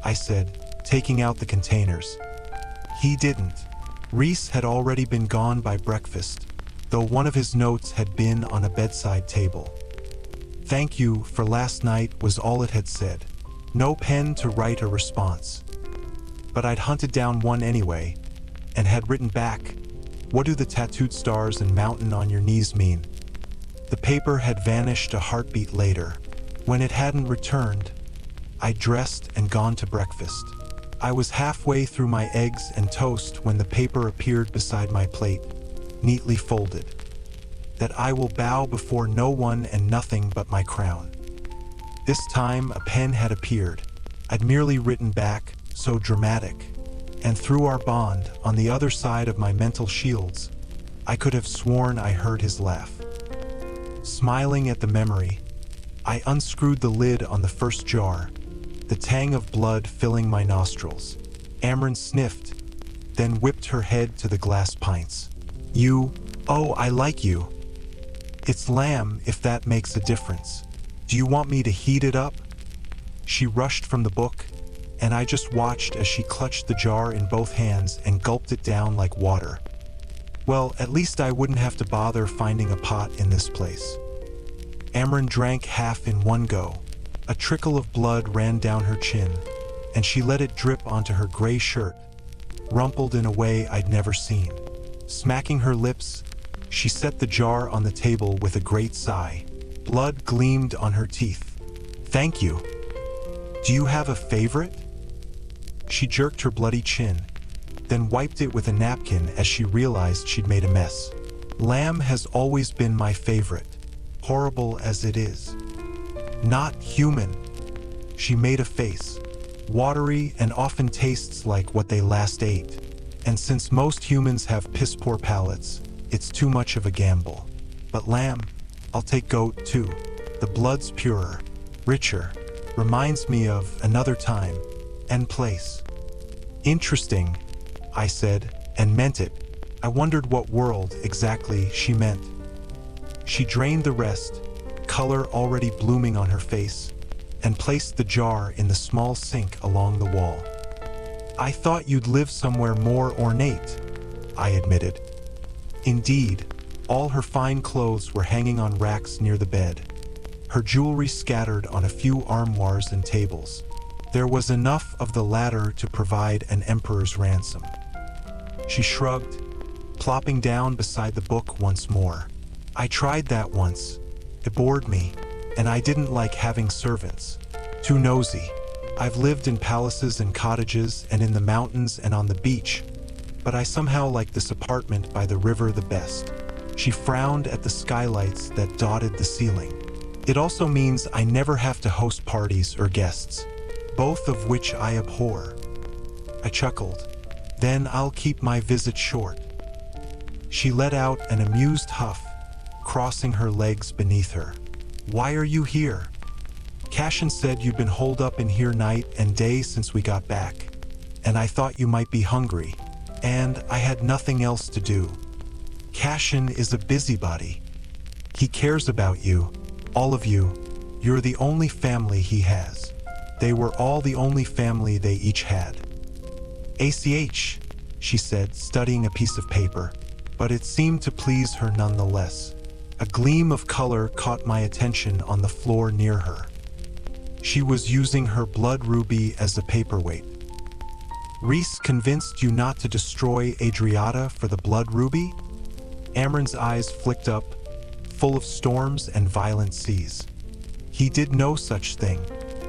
I said, taking out the containers. He didn't. Rhys had already been gone by breakfast, though one of his notes had been on a bedside table. Thank you for last night was all it had said. No pen to write a response. But I'd hunted down one anyway, and had written back, "What do the tattooed stars and mountain on your knees mean?" The paper had vanished a heartbeat later. When it hadn't returned, I dressed and gone to breakfast. I was halfway through my eggs and toast when the paper appeared beside my plate, neatly folded. That I will bow before no one and nothing but my crown. This time a pen had appeared. I'd merely written back, so dramatic. And through our bond, on the other side of my mental shields, I could have sworn I heard his laugh. Smiling at the memory, I unscrewed the lid on the first jar, the tang of blood filling my nostrils. Amren sniffed, then whipped her head to the glass pints. Oh, I like you. It's lamb, if that makes a difference. Do you want me to heat it up? She rushed from the book, and I just watched as she clutched the jar in both hands and gulped it down like water. Well, at least I wouldn't have to bother finding a pot in this place. Amren drank half in one go. A trickle of blood ran down her chin, and she let it drip onto her gray shirt, rumpled in a way I'd never seen. Smacking her lips, she set the jar on the table with a great sigh. Blood gleamed on her teeth. Thank you. Do you have a favorite? She jerked her bloody chin, then wiped it with a napkin as she realized she'd made a mess. Lamb has always been my favorite, horrible as it is. Not human. She made a face, watery and often tastes like what they last ate. And since most humans have piss-poor palates, it's too much of a gamble. But lamb, I'll take goat too. The blood's purer, richer, reminds me of another time and place. Interesting, I said, and meant it. I wondered what world exactly she meant. She drained the rest, color already blooming on her face, and placed the jar in the small sink along the wall. I thought you'd live somewhere more ornate, I admitted. Indeed, all her fine clothes were hanging on racks near the bed, her jewelry scattered on a few armoires and tables. There was enough of the latter to provide an emperor's ransom. She shrugged, plopping down beside the book once more. I tried that once. It bored me, and I didn't like having servants. Too nosy. I've lived in palaces and cottages and in the mountains and on the beach, but I somehow like this apartment by the river the best. She frowned at the skylights that dotted the ceiling. It also means I never have to host parties or guests, both of which I abhor. I chuckled. Then I'll keep my visit short. She let out an amused huff, crossing her legs beneath her. Why are you here? Cashin said you'd been holed up in here night and day since we got back, and I thought you might be hungry, and I had nothing else to do. Cashin is a busybody. He cares about you, all of you. You're the only family he has. They were all the only family they each had. ACH, she said, studying a piece of paper, but it seemed to please her nonetheless. A gleam of color caught my attention on the floor near her. She was using her blood ruby as a paperweight. Rhys convinced you not to destroy Adriata for the blood ruby? Amren's eyes flicked up, full of storms and violent seas. He did no such thing.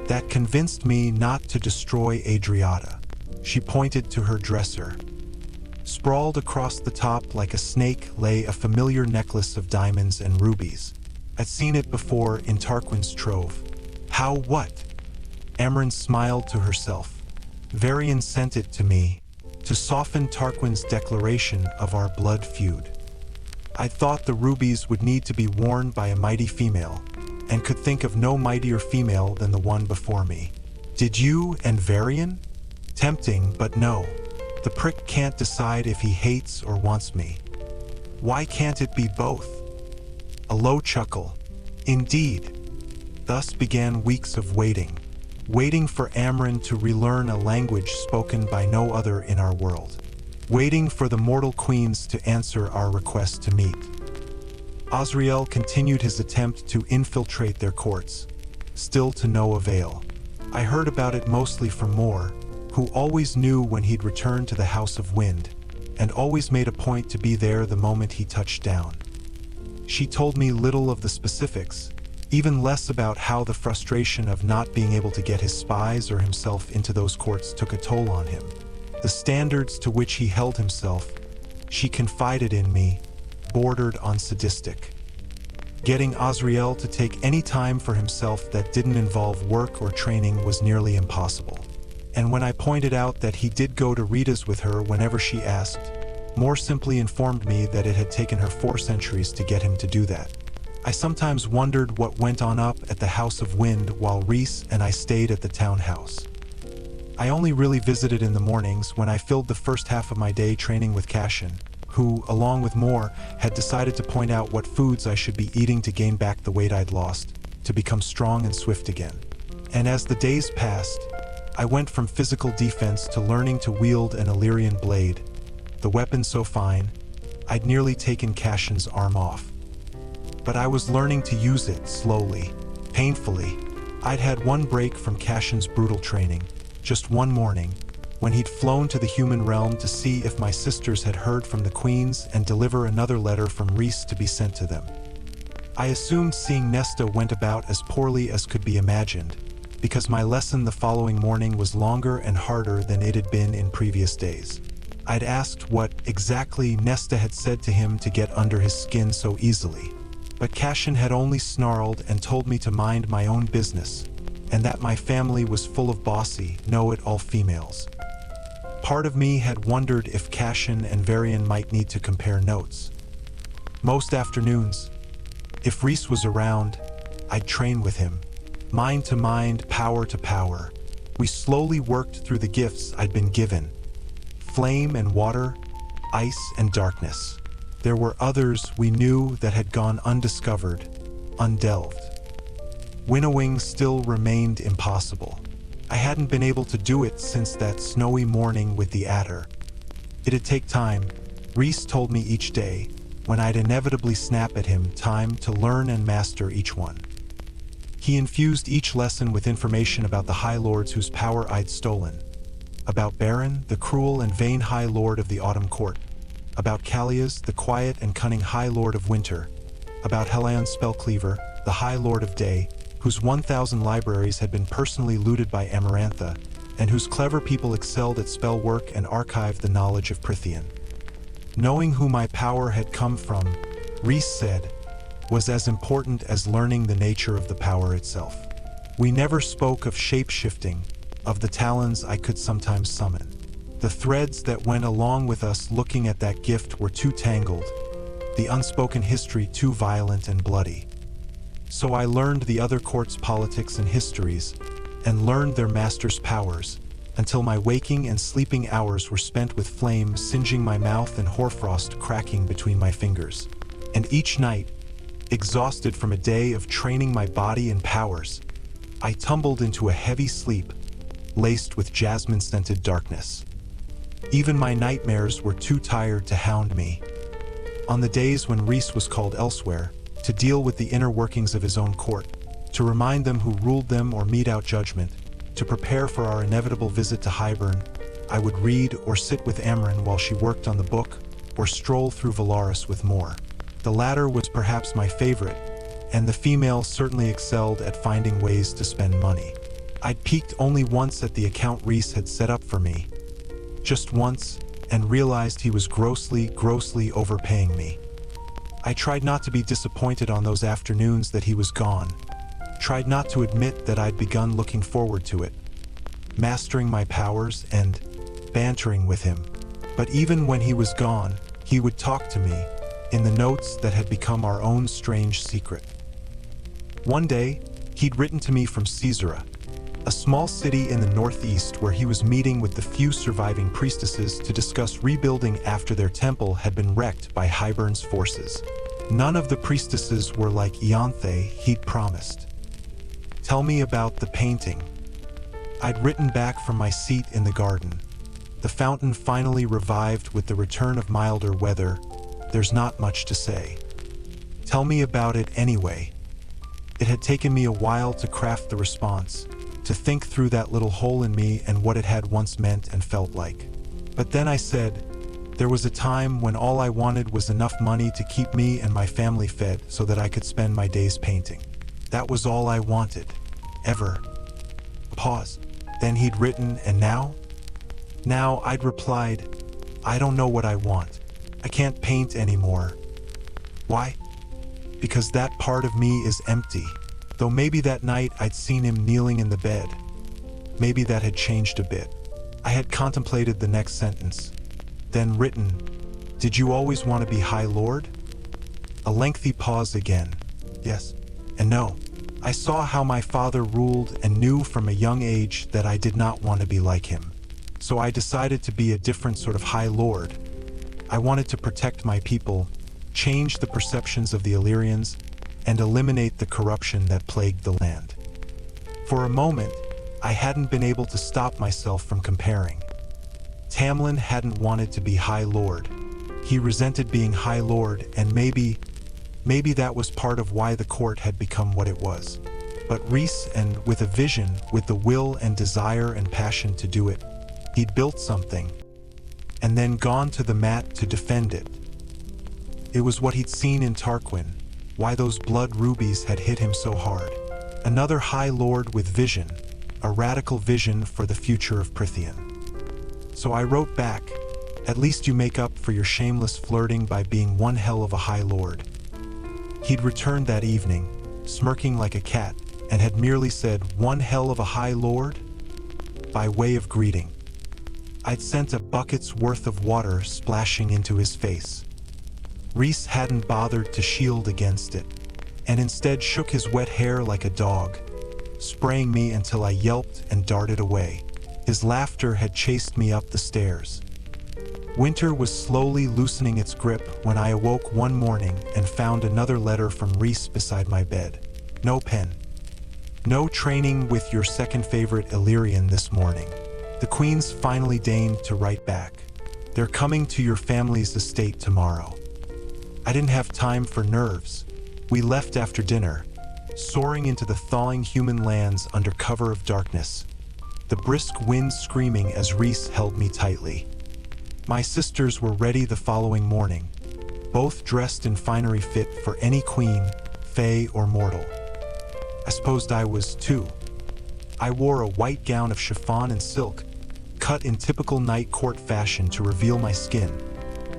That convinced me not to destroy Adriata. She pointed to her dresser. Sprawled across the top like a snake lay a familiar necklace of diamonds and rubies. I'd seen it before in Tarquin's trove. How what? Amren smiled to herself. Varian sent it to me, to soften Tarquin's declaration of our blood feud. I thought the rubies would need to be worn by a mighty female, and could think of no mightier female than the one before me. Did you and Varian? Tempting, but no. The prick can't decide if he hates or wants me. Why can't it be both? A low chuckle. Indeed. Thus began weeks of waiting for Amren to relearn a language spoken by no other in our world. Waiting for the mortal queens to answer our request to meet. Azriel continued his attempt to infiltrate their courts, still to no avail. I heard about it mostly from Moore, who always knew when he'd return to the House of Wind, and always made a point to be there the moment he touched down. She told me little of the specifics, even less about how the frustration of not being able to get his spies or himself into those courts took a toll on him. The standards to which he held himself, she confided in me, bordered on sadistic. Getting Azriel to take any time for himself that didn't involve work or training was nearly impossible. And when I pointed out that he did go to Rita's with her whenever she asked, Moore simply informed me that it had taken her 4 centuries to get him to do that. I sometimes wondered what went on up at the House of Wind while Rhys and I stayed at the townhouse. I only really visited in the mornings when I filled the first half of my day training with Cashin, who, along with Moore, had decided to point out what foods I should be eating to gain back the weight I'd lost, to become strong and swift again. And as the days passed, I went from physical defense to learning to wield an Illyrian blade, the weapon so fine, I'd nearly taken Cashin's arm off. But I was learning to use it slowly, painfully. I'd had one break from Cashin's brutal training, just one morning, when he'd flown to the human realm to see if my sisters had heard from the queens and deliver another letter from Rhys to be sent to them. I assumed seeing Nesta went about as poorly as could be imagined, because my lesson the following morning was longer and harder than it had been in previous days. I'd asked what exactly Nesta had said to him to get under his skin so easily, but Cashin had only snarled and told me to mind my own business, and that my family was full of bossy, know-it-all females. Part of me had wondered if Cashin and Varian might need to compare notes. Most afternoons, if Rhys was around, I'd train with him. Mind to mind, power to power. We slowly worked through the gifts I'd been given. Flame and water, ice and darkness. There were others we knew that had gone undiscovered, undelved. Winnowing still remained impossible. I hadn't been able to do it since that snowy morning with the adder. It'd take time, Rhys told me each day, when I'd inevitably snap at him, time to learn and master each one. He infused each lesson with information about the High Lords whose power I'd stolen. About Baron, the cruel and vain High Lord of the Autumn Court. About Callias, the quiet and cunning High Lord of Winter. About Helion Spellcleaver, the High Lord of Day, whose 1,000 libraries had been personally looted by Amarantha, and whose clever people excelled at spell work and archived the knowledge of Prythian. Knowing who my power had come from, Rhys said, was as important as learning the nature of the power itself. We never spoke of shape-shifting, of the talons I could sometimes summon. The threads that went along with us looking at that gift were too tangled, the unspoken history too violent and bloody. So I learned the other courts' politics and histories, and learned their masters' powers, until my waking and sleeping hours were spent with flame singeing my mouth and hoarfrost cracking between my fingers. And each night, exhausted from a day of training my body and powers, I tumbled into a heavy sleep, laced with jasmine-scented darkness. Even my nightmares were too tired to hound me. On the days when Rhys was called elsewhere, to deal with the inner workings of his own court, to remind them who ruled them or mete out judgment, to prepare for our inevitable visit to Hybern, I would read or sit with Amren while she worked on the book, or stroll through Valaris with Moore. The latter was perhaps my favorite, and the female certainly excelled at finding ways to spend money. I'd peeked only once at the account Rhys had set up for me. Just once, and realized he was grossly overpaying me. I tried not to be disappointed on those afternoons that he was gone. Tried not to admit that I'd begun looking forward to it, mastering my powers and bantering with him. But even when he was gone, he would talk to me in the notes that had become our own strange secret. One day, he'd written to me from Caesarea, a small city in the northeast where he was meeting with the few surviving priestesses to discuss rebuilding after their temple had been wrecked by Hybern's forces. None of the priestesses were like Ianthe he'd promised. Tell me about the painting. I'd written back from my seat in the garden. The fountain finally revived with the return of milder weather. There's not much to say. Tell me about it anyway. It had taken me a while to craft the response, to think through that little hole in me and what it had once meant and felt like. But then I said, there was a time when all I wanted was enough money to keep me and my family fed so that I could spend my days painting. That was all I wanted. Ever. Pause. Then he'd written, and now? Now I'd replied, I don't know what I want. I can't paint anymore. Why? Because that part of me is empty. Though maybe that night I'd seen him kneeling in the bed. Maybe that had changed a bit. I had contemplated the next sentence. Then written, did you always want to be High Lord? A lengthy pause again. Yes and no. I saw how my father ruled and knew from a young age that I did not want to be like him. So I decided to be a different sort of High Lord. I wanted to protect my people, change the perceptions of the Illyrians, and eliminate the corruption that plagued the land. For a moment, I hadn't been able to stop myself from comparing. Tamlin hadn't wanted to be High Lord. He resented being High Lord, and maybe that was part of why the court had become what it was. But Rhysand, with a vision, with the will and desire and passion to do it, he'd built something, and then gone to the mat to defend it. It was what he'd seen in Tarquin, why those blood rubies had hit him so hard. Another High Lord with vision, a radical vision for the future of Prythian. So I wrote back, at least you make up for your shameless flirting by being one hell of a High Lord. He'd returned that evening, smirking like a cat, and had merely said, one hell of a High Lord? By way of greeting. I'd sent a bucket's worth of water splashing into his face. Rhys hadn't bothered to shield against it, and instead shook his wet hair like a dog, spraying me until I yelped and darted away. His laughter had chased me up the stairs. Winter was slowly loosening its grip when I awoke one morning and found another letter from Rhys beside my bed. No pen. No training with your second favorite Illyrian this morning. The Queen's finally deigned to write back. They're coming to your family's estate tomorrow. I didn't have time for nerves. We left after dinner, soaring into the thawing human lands under cover of darkness, the brisk wind screaming as Rhys held me tightly. My sisters were ready the following morning, both dressed in finery fit for any queen, fey or mortal. I supposed I was too. I wore a white gown of chiffon and silk, cut in typical night court fashion to reveal my skin,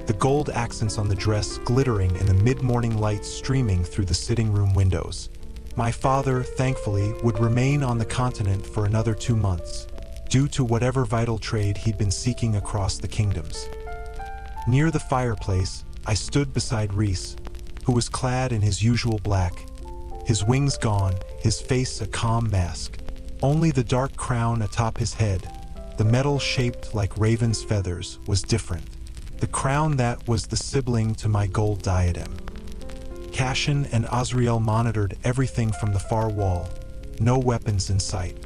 the gold accents on the dress glittering in the mid-morning light streaming through the sitting room windows. My father, thankfully, would remain on the continent for another 2 months, due to whatever vital trade he'd been seeking across the kingdoms. Near the fireplace, I stood beside Rhys, who was clad in his usual black, his wings gone, his face a calm mask. Only the dark crown atop his head, the metal shaped like raven's feathers, was different. The crown that was the sibling to my gold diadem. Cashin and Azriel monitored everything from the far wall, no weapons in sight.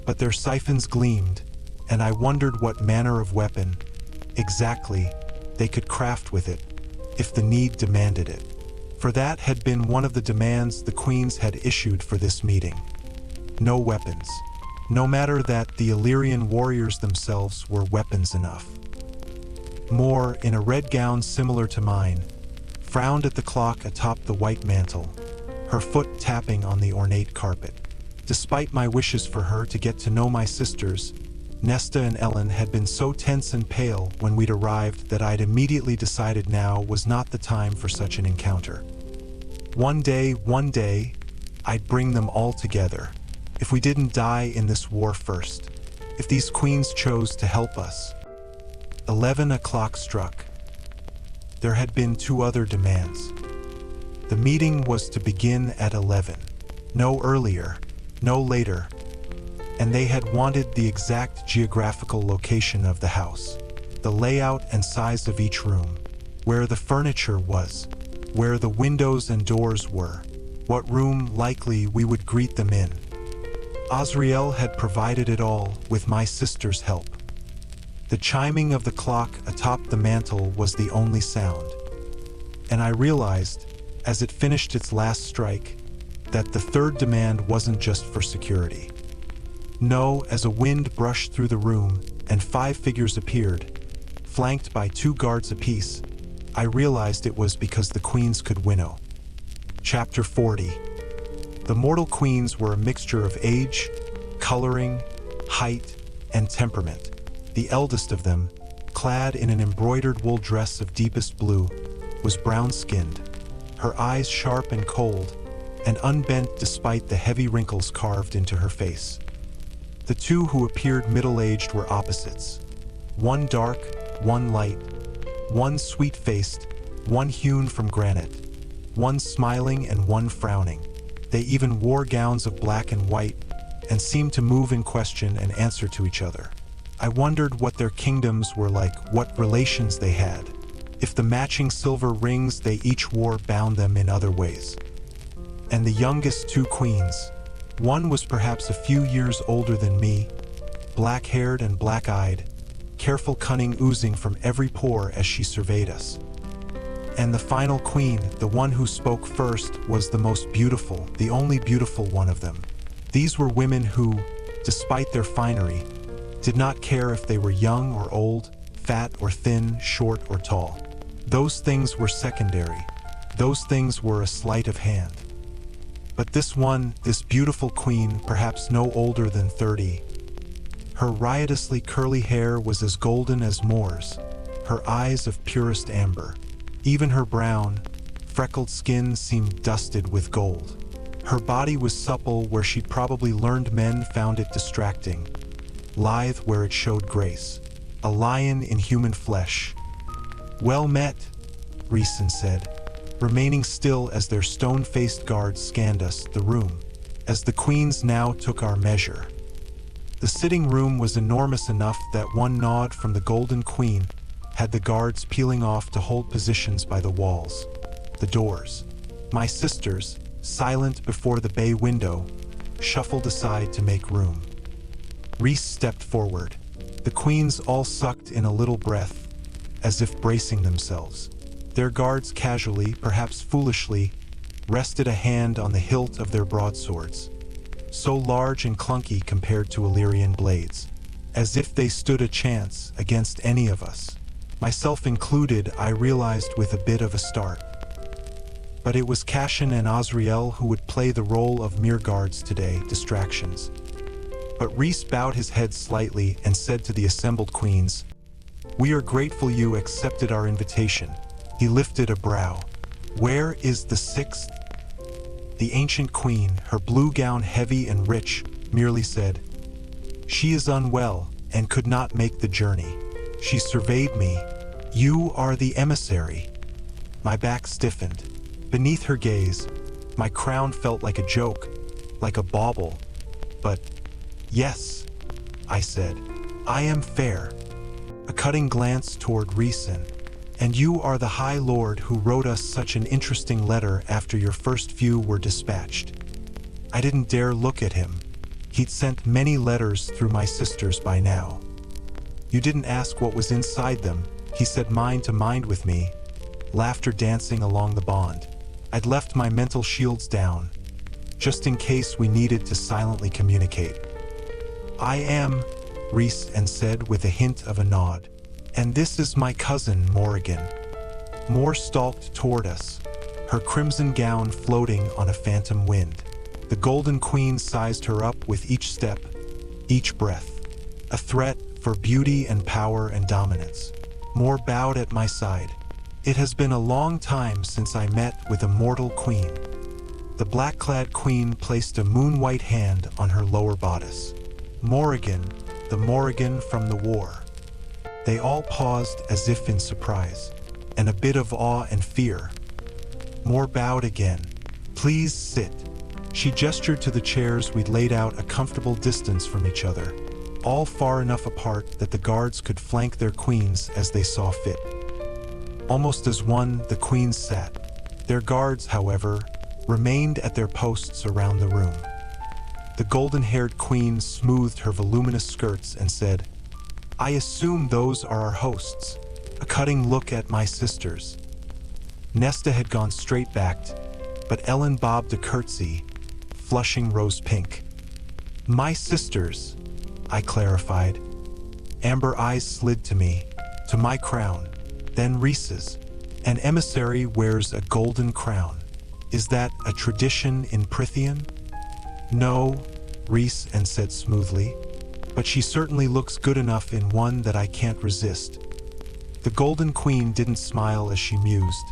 But their siphons gleamed, and I wondered what manner of weapon, exactly, they could craft with it, if the need demanded it. For that had been one of the demands the queens had issued for this meeting. No weapons. No matter that the Illyrian warriors themselves were weapons enough. Moore, in a red gown similar to mine, frowned at the clock atop the white mantle, her foot tapping on the ornate carpet. Despite my wishes for her to get to know my sisters, Nesta and Ellen had been so tense and pale when we'd arrived that I'd immediately decided now was not the time for such an encounter. One day, I'd bring them all together. If we didn't die in this war first, if these queens chose to help us. 11 o'clock struck. There had been 2 other demands. The meeting was to begin at 11. No earlier, no later. And they had wanted the exact geographical location of the house, the layout and size of each room, where the furniture was, where the windows and doors were, what room likely we would greet them in. Azriel had provided it all with my sister's help. The chiming of the clock atop the mantel was the only sound, and I realized, as it finished its last strike, that the 3rd demand wasn't just for security. No, as a wind brushed through the room and 5 figures appeared, flanked by 2 guards apiece, I realized it was because the queens could winnow. Chapter 40. The mortal queens were a mixture of age, coloring, height, and temperament. The eldest of them, clad in an embroidered wool dress of deepest blue, was brown-skinned, her eyes sharp and cold, and unbent despite the heavy wrinkles carved into her face. The 2 who appeared middle-aged were opposites. One dark, one light, one sweet-faced, one hewn from granite, one smiling and one frowning. They even wore gowns of black and white and seemed to move in question and answer to each other. I wondered what their kingdoms were like, what relations they had, if the matching silver rings they each wore bound them in other ways. And the youngest 2 queens, one was perhaps a few years older than me, black-haired and black-eyed, careful cunning oozing from every pore as she surveyed us. And the final queen, the one who spoke first, was the most beautiful, the only beautiful one of them. These were women who, despite their finery, did not care if they were young or old, fat or thin, short or tall. Those things were secondary. Those things were a sleight of hand. But this one, this beautiful queen, perhaps no older than 30, her riotously curly hair was as golden as Moor's, her eyes of purest amber. Even her brown, freckled skin seemed dusted with gold. Her body was supple where she'd probably learned men found it distracting, lithe where it showed grace, a lion in human flesh. "Well met," Rhysand said, remaining still as their stone-faced guards scanned us, the room, as the queens now took our measure. The sitting room was enormous enough that one nod from the Golden Queen had the guards peeling off to hold positions by the walls, the doors. My sisters, silent before the bay window, shuffled aside to make room. Rhys stepped forward. The queens all sucked in a little breath, as if bracing themselves. Their guards casually, perhaps foolishly, rested a hand on the hilt of their broadswords, so large and clunky compared to Illyrian blades, as if they stood a chance against any of us. Myself included, I realized with a bit of a start. But it was Cashin and Azriel who would play the role of mere guards today, distractions. But Rhys bowed his head slightly and said to the assembled queens, "We are grateful you accepted our invitation." He lifted a brow. "Where is the 6th? The ancient queen, her blue gown heavy and rich, merely said, "She is unwell and could not make the journey." She surveyed me. "You are the emissary." My back stiffened. Beneath her gaze, my crown felt like a joke, like a bauble. But, "Yes," I said, "I am Feyre." A cutting glance toward Rhysand. "And you are the High Lord who wrote us such an interesting letter after your first few were dispatched." I didn't dare look at him. He'd sent many letters through my sisters by now. "You didn't ask what was inside them," he said mind to mind with me, laughter dancing along the bond. I'd left my mental shields down, just in case we needed to silently communicate. "I am," Rhysand said with a hint of a nod. "And this is my cousin, Morrigan." Moore stalked toward us, her crimson gown floating on a phantom wind. The Golden Queen sized her up with each step, each breath. a threat for beauty and power and dominance. Mor bowed at my side. It has been a long time since I met with a mortal queen. The black-clad queen placed a moon-white hand on her lower bodice. Morrigan, the Morrigan from the war. They all paused as if in surprise, and a bit of awe and fear. Mor bowed again. Please sit. She gestured to the chairs we'd laid out a comfortable distance from each other, all far enough apart that the guards could flank their queens as they saw fit. Almost as one, the queens sat. Their guards, however, remained at their posts around the room. The golden-haired queen smoothed her voluminous skirts and said, "I assume those are our hosts." A cutting look at my sisters. Nesta had gone straight-backed, but Ellen bobbed a curtsy, flushing rose-pink. "My sisters," I clarified. Amber eyes slid to me, to my crown, then Rhys's. An emissary wears a golden crown. Is that a tradition in Prythian? No, Rhysand said smoothly, but she certainly looks good enough in one that I can't resist. The Golden Queen didn't smile as she mused.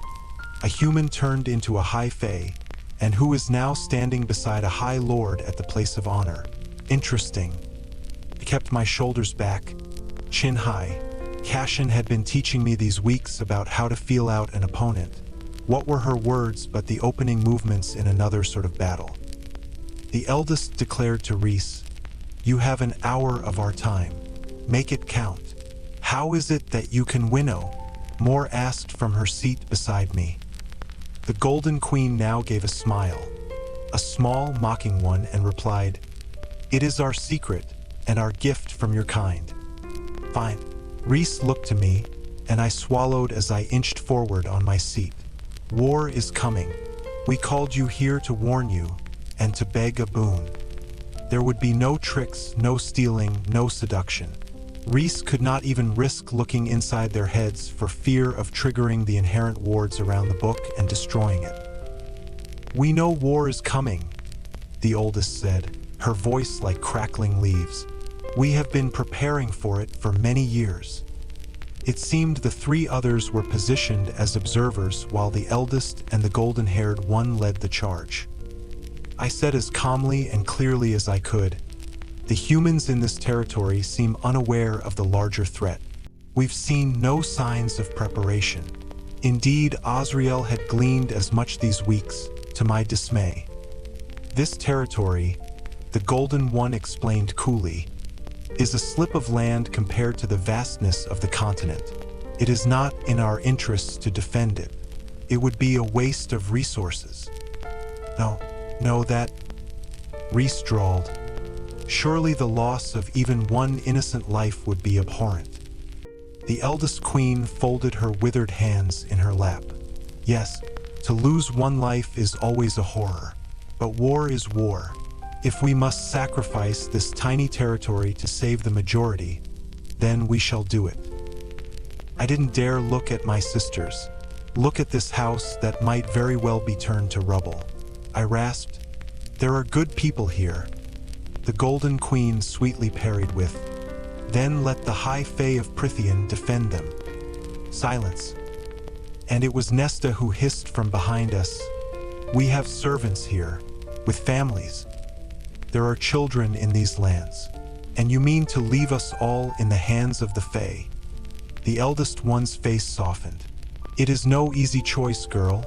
A human turned into a high fae, and who is now standing beside a high lord at the place of honor. Interesting. I kept my shoulders back, chin high. Cashin had been teaching me these weeks about how to feel out an opponent. What were her words but the opening movements in another sort of battle? The eldest declared to Rhys, "You have an hour of our time. Make it count." "How is it that you can winnow?" Mor asked from her seat beside me. The Golden Queen now gave a smile, a small, mocking one, and replied, "It is our secret and our gift from your kind." "Fine." Rhys looked to me, and I swallowed as I inched forward on my seat. "War is coming. We called you here to warn you, and to beg a boon. There would be no tricks, no stealing, no seduction." Rhys could not even risk looking inside their heads for fear of triggering the inherent wards around the book and destroying it. "We know war is coming," the oldest said, her voice like crackling leaves. "We have been preparing for it for many years." It seemed the three others were positioned as observers while the eldest and the golden-haired one led the charge. I said as calmly and clearly as I could, "The humans in this territory seem unaware of the larger threat. We've seen no signs of preparation. Indeed, Osriel had gleaned as much these weeks, to my dismay. This territory," the Golden One explained coolly, "is a slip of land compared to the vastness of the continent. It is not in our interests to defend it. It would be a waste of resources." No, that," Rhys drawled. "Surely the loss of even one innocent life would be abhorrent." The eldest queen folded her withered hands in her lap. "Yes, to lose one life is always a horror. But war is war. If we must sacrifice this tiny territory to save the majority, then we shall do it." I didn't dare look at my sisters, look at this house that might very well be turned to rubble. I rasped, "There are good people here." The Golden Queen sweetly parried with, "Then let the High Fae of Prythian defend them." Silence. And it was Nesta who hissed from behind us, "We have servants here, with families. There are children in these lands, and you mean to leave us all in the hands of the Fae?" The eldest one's face softened. "It is no easy choice, girl.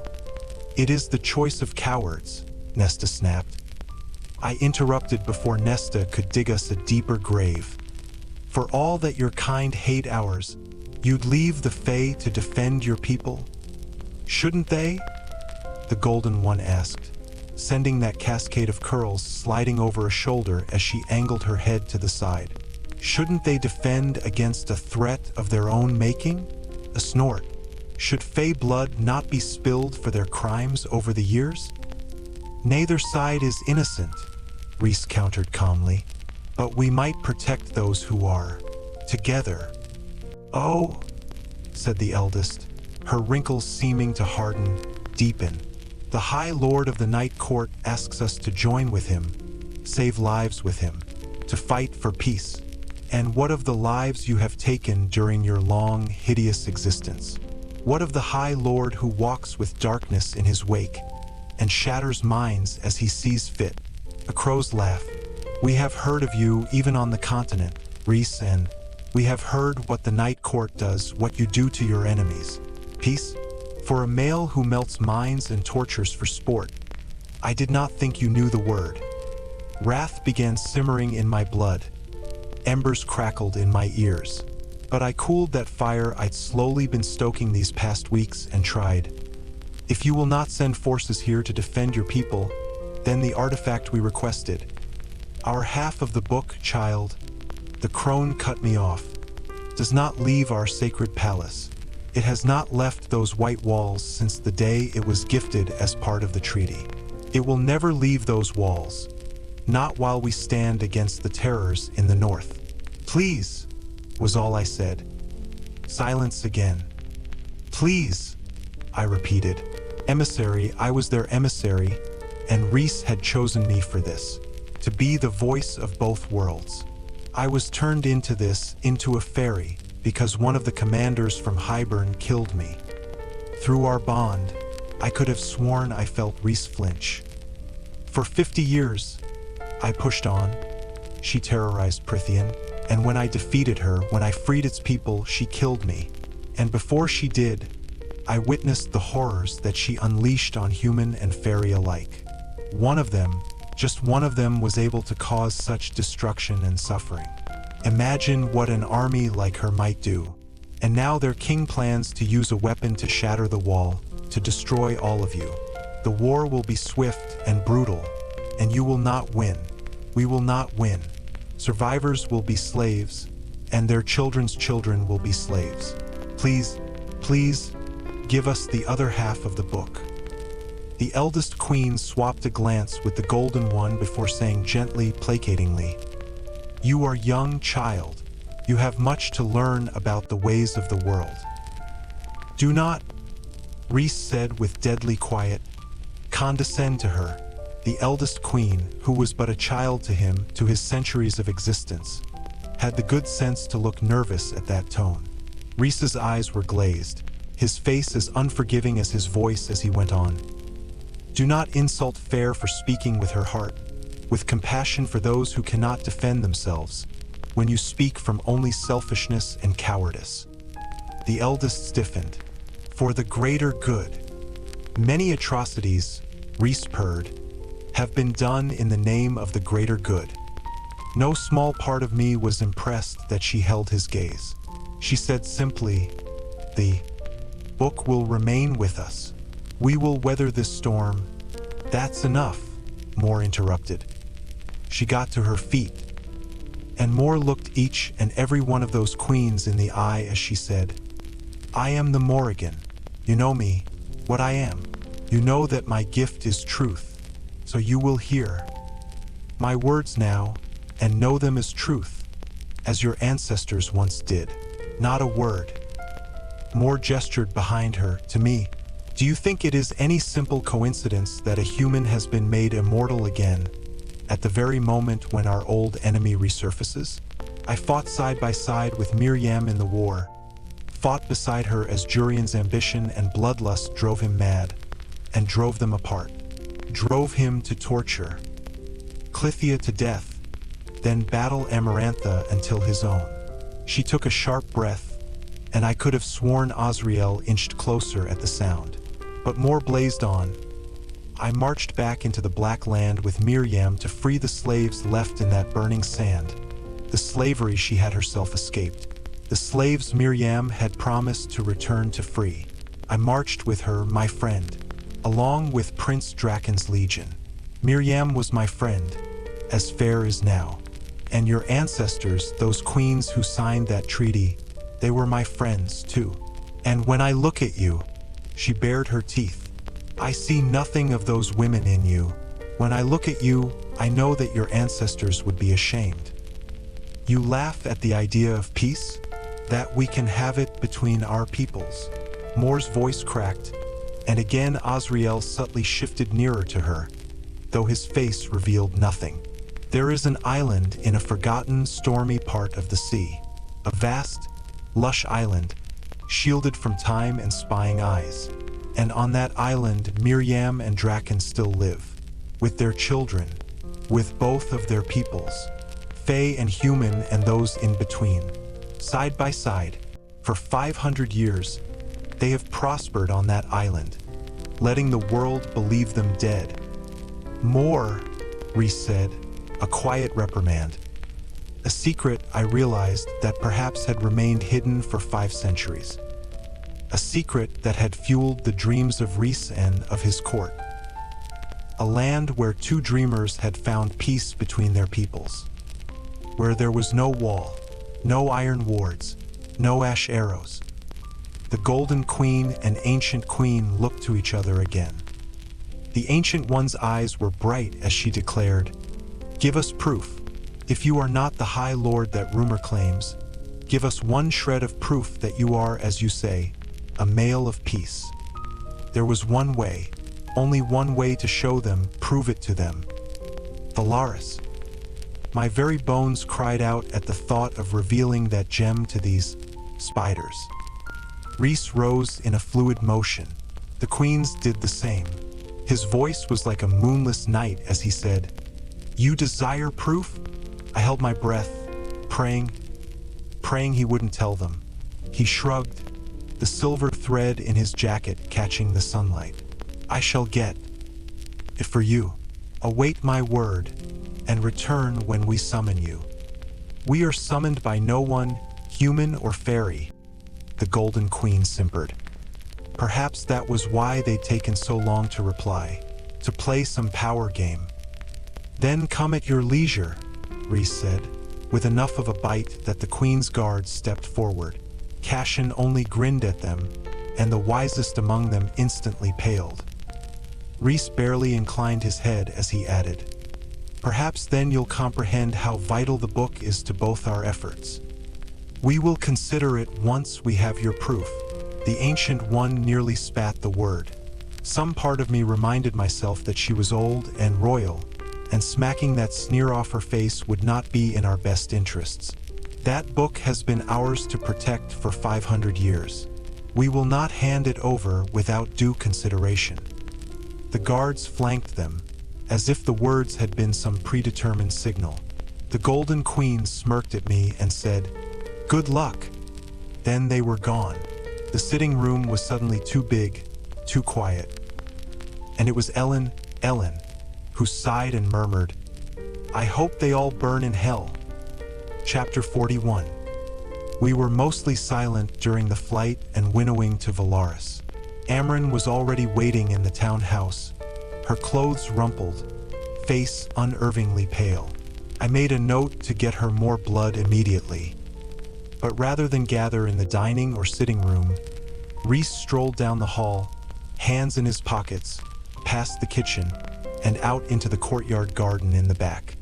It is the choice of cowards," Nesta snapped. I interrupted before Nesta could dig us a deeper grave. "For all that your kind hate ours, you'd leave the Fae to defend your people? Shouldn't they?" the Golden One asked, sending that cascade of curls sliding over a shoulder as she angled her head to the side. "Shouldn't they defend against a threat of their own making?" A snort. "Should Fae blood not be spilled for their crimes over the years?" "Neither side is innocent," Rhys countered calmly, "but we might protect those who are, together." "Oh," said the eldest, her wrinkles seeming to harden, deepen. "The High Lord of the Night Court asks us to join with him, save lives with him, to fight for peace. And what of the lives you have taken during your long, hideous existence? What of the High Lord who walks with darkness in his wake and shatters minds as he sees fit? A crow's laugh. We have heard of you even on the continent, Rhysand. We have heard what the Night Court does, what you do to your enemies. Peace? For a male who melts minds and tortures for sport, I did not think you knew the word. Wrath began simmering in my blood. Embers crackled in my ears. But I cooled that fire I'd slowly been stoking these past weeks and tried. If you will not send forces here to defend your people, then the artifact we requested. Our half of the book, child, the crone cut me off, does not leave our sacred palace. It has not left those white walls since the day it was gifted as part of the treaty. It will never leave those walls, not while we stand against the terrors in the north. Please, was all I said. Silence again. Please, I repeated. Emissary, I was their emissary, and Rhys had chosen me for this, to be the voice of both worlds. I was turned into a fairy, because one of the commanders from Hybern killed me. Through our bond, I could have sworn I felt Rhys flinch. For 50 years, I pushed on. She terrorized Prythian, and when I defeated her, when I freed its people, she killed me. And before she did, I witnessed the horrors that she unleashed on human and fairy alike. One of them, just one of them, was able to cause such destruction and suffering. Imagine what an army like her might do. And now their king plans to use a weapon to shatter the wall, to destroy all of you. The war will be swift and brutal, and you will not win. We will not win. Survivors will be slaves, and their children's children will be slaves. Please, please, give us the other half of the book. The eldest queen swapped a glance with the golden one before saying gently, placatingly, "You are young, child. You have much to learn about the ways of the world." "Do not," Rhys said with deadly quiet, "condescend to her." The eldest queen, who was but a child to him, to his centuries of existence, had the good sense to look nervous at that tone. Rhys's eyes were glazed, his face as unforgiving as his voice as he went on. "Do not insult Feyre for speaking with her heart, with compassion for those who cannot defend themselves, when you speak from only selfishness and cowardice." The eldest stiffened. "For the greater good. Many atrocities," Rhys purred, "have been done in the name of the greater good." No small part of me was impressed that she held his gaze. She said simply, "The book will remain with us. We will weather this storm." "That's enough," Moore interrupted. She got to her feet, and Moore looked each and every one of those queens in the eye as she said, "I am the Morrigan. You know me, what I am. You know that my gift is truth, so you will hear my words now, and know them as truth, as your ancestors once did. Not a word." Moore gestured behind her, to me. "Do you think it is any simple coincidence that a human has been made immortal again, at the very moment when our old enemy resurfaces? I fought side by side with Miriam in the war, fought beside her as Jurian's ambition and bloodlust drove him mad, and drove them apart, drove him to torture Clythia to death, then battle Amarantha until his own." She took a sharp breath, and I could have sworn Azriel inched closer at the sound. But Moore blazed on. "I marched back into the Black Land with Miriam to free the slaves left in that burning sand, the slavery she had herself escaped, the slaves Miriam had promised to return to free. I marched with her, my friend, along with Prince Draken's legion. Miriam was my friend, as Feyre is now. And your ancestors, those queens who signed that treaty, they were my friends too. And when I look at you," she bared her teeth, "I see nothing of those women in you. When I look at you, I know that your ancestors would be ashamed. You laugh at the idea of peace? That we can have it between our peoples." Moore's voice cracked, and again Azriel subtly shifted nearer to her, though his face revealed nothing. There is an island in a forgotten, stormy part of the sea. A vast, lush island, shielded from time and spying eyes. And on that island, Miriam and Draken still live, with their children, with both of their peoples, Fey and human and those in between. Side by side, for 500 years, they have prospered on that island, letting the world believe them dead. More, Rhys said, a quiet reprimand. A secret I realized that perhaps had remained hidden for 5 centuries. A secret that had fueled the dreams of Rhys and of his court. A land where 2 dreamers had found peace between their peoples. Where there was no wall, no iron wards, no ash arrows. The Golden Queen and Ancient Queen looked to each other again. The Ancient One's eyes were bright as she declared, "Give us proof. If you are not the High Lord that rumor claims, give us one shred of proof that you are, as you say, a male of peace." There was one way, only one way to show them, prove it to them. Valaris. My very bones cried out at the thought of revealing that gem to these spiders. Rhys rose in a fluid motion. The queens did the same. His voice was like a moonless night as he said, "You desire proof?" I held my breath, praying he wouldn't tell them. He shrugged, the silver thread in his jacket catching the sunlight. "I shall get it for you. Await my word, and return when we summon you." "We are summoned by no one, human or fairy," the Golden Queen simpered. Perhaps that was why they'd taken so long to reply, to play some power game. "Then come at your leisure," Rhys said, with enough of a bite that the Queen's guards stepped forward. Cashin only grinned at them, and the wisest among them instantly paled. Rhys barely inclined his head as he added, "Perhaps then you'll comprehend how vital the book is to both our efforts. We will consider it once we have your proof." The Ancient One nearly spat the word. Some part of me reminded myself that she was old and royal, and smacking that sneer off her face would not be in our best interests. That book has been ours to protect for 500 years. We will not hand it over without due consideration. The guards flanked them, as if the words had been some predetermined signal. The Golden Queen smirked at me and said, "Good luck." Then they were gone. The sitting room was suddenly too big, too quiet. And it was Ellen, who sighed and murmured, "I hope they all burn in hell." Chapter 41. We were mostly silent during the flight and winnowing to Valaris. Amren was already waiting in the townhouse, her clothes rumpled, face unervingly pale. I made a note to get her more blood immediately. But rather than gather in the dining or sitting room, Rhys strolled down the hall, hands in his pockets, past the kitchen, and out into the courtyard garden in the back.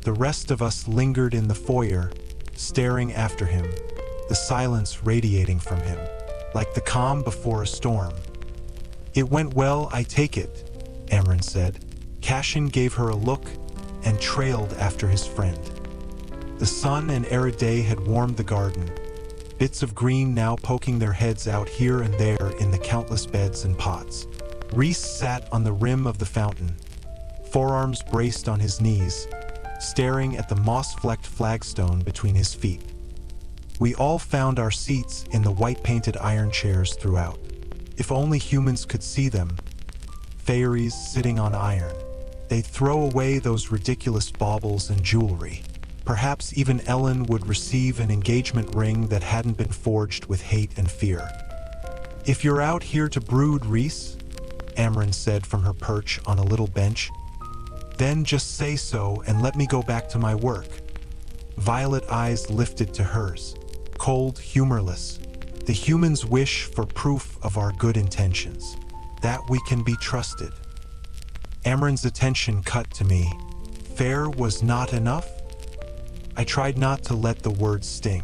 The rest of us lingered in the foyer, staring after him, the silence radiating from him, like the calm before a storm. "It went well, I take it," Amren said. Cashin gave her a look and trailed after his friend. The sun and arid day had warmed the garden, bits of green now poking their heads out here and there in the countless beds and pots. Rhys sat on the rim of the fountain, forearms braced on his knees, staring at the moss-flecked flagstone between his feet. We all found our seats in the white-painted iron chairs throughout. If only humans could see them. Fairies sitting on iron. They'd throw away those ridiculous baubles and jewelry. Perhaps even Ellen would receive an engagement ring that hadn't been forged with hate and fear. "If you're out here to brood, Rhys," Amren said from her perch on a little bench, "then just say so and let me go back to my work." Violet eyes lifted to hers, cold, humorless. "The humans wish for proof of our good intentions, that we can be trusted." Amren's attention cut to me. Feyre was not enough? I tried not to let the words sting.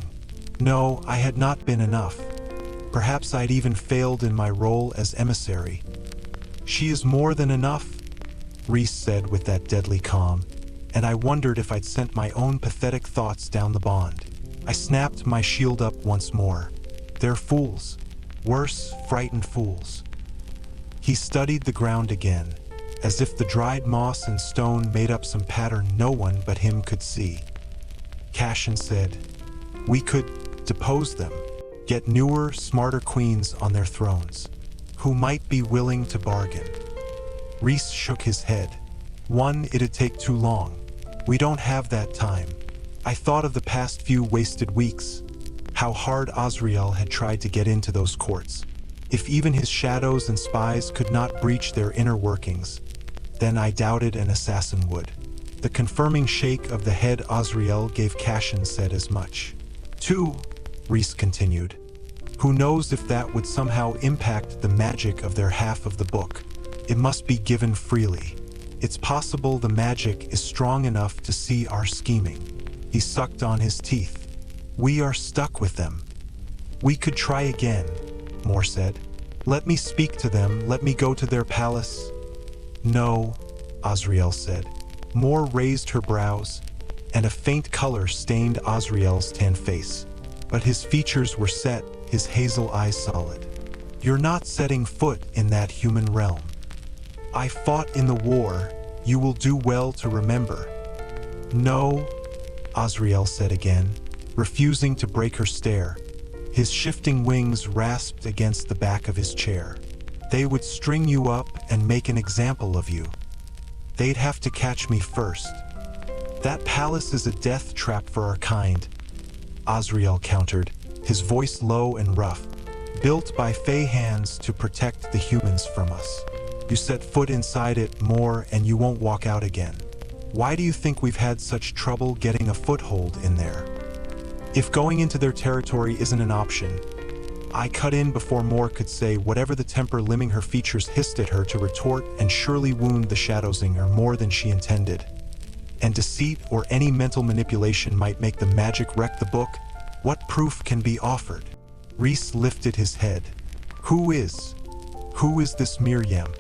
No, I had not been enough. Perhaps I'd even failed in my role as emissary. "She is more than enough," Rhys said with that deadly calm, and I wondered if I'd sent my own pathetic thoughts down the bond. I snapped my shield up once more. They're fools. Worse, frightened fools. He studied the ground again, as if the dried moss and stone made up some pattern no one but him could see. Cassian said, "We could depose them, get newer, smarter queens on their thrones, who might be willing to bargain." Rhys shook his head. "One, it'd take too long. We don't have that time." I thought of the past few wasted weeks, how hard Azriel had tried to get into those courts. If even his shadows and spies could not breach their inner workings, then I doubted an assassin would. The confirming shake of the head Azriel gave Cassian said as much. "Two," Rhys continued. "Who knows if that would somehow impact the magic of their half of the book? It must be given freely. It's possible the magic is strong enough to see our scheming." He sucked on his teeth. "We are stuck with them." "We could try again," Moore said. "Let me speak to them, let me go to their palace." "No," Azriel said. Moore raised her brows, and a faint color stained Azriel's tan face. But his features were set, his hazel eyes solid. "You're not setting foot in that human realm. I fought in the war, you will do well to remember." "No," Azriel said again, refusing to break her stare. His shifting wings rasped against the back of his chair. "They would string you up and make an example of you. They'd have to catch me first. That palace is a death trap for our kind," Azriel countered, his voice low and rough. "Built by Fey hands to protect the humans from us. You set foot inside it more and you won't walk out again. Why do you think we've had such trouble getting a foothold in there? If going into their territory isn't an option..." I cut in before Moore could say whatever the temper limbing her features hissed at her to retort and surely wound the Shadowsinger more than she intended. And deceit or any mental manipulation might make the magic wreck the book. What proof can be offered? Rhys lifted his head. Who is this Miriam?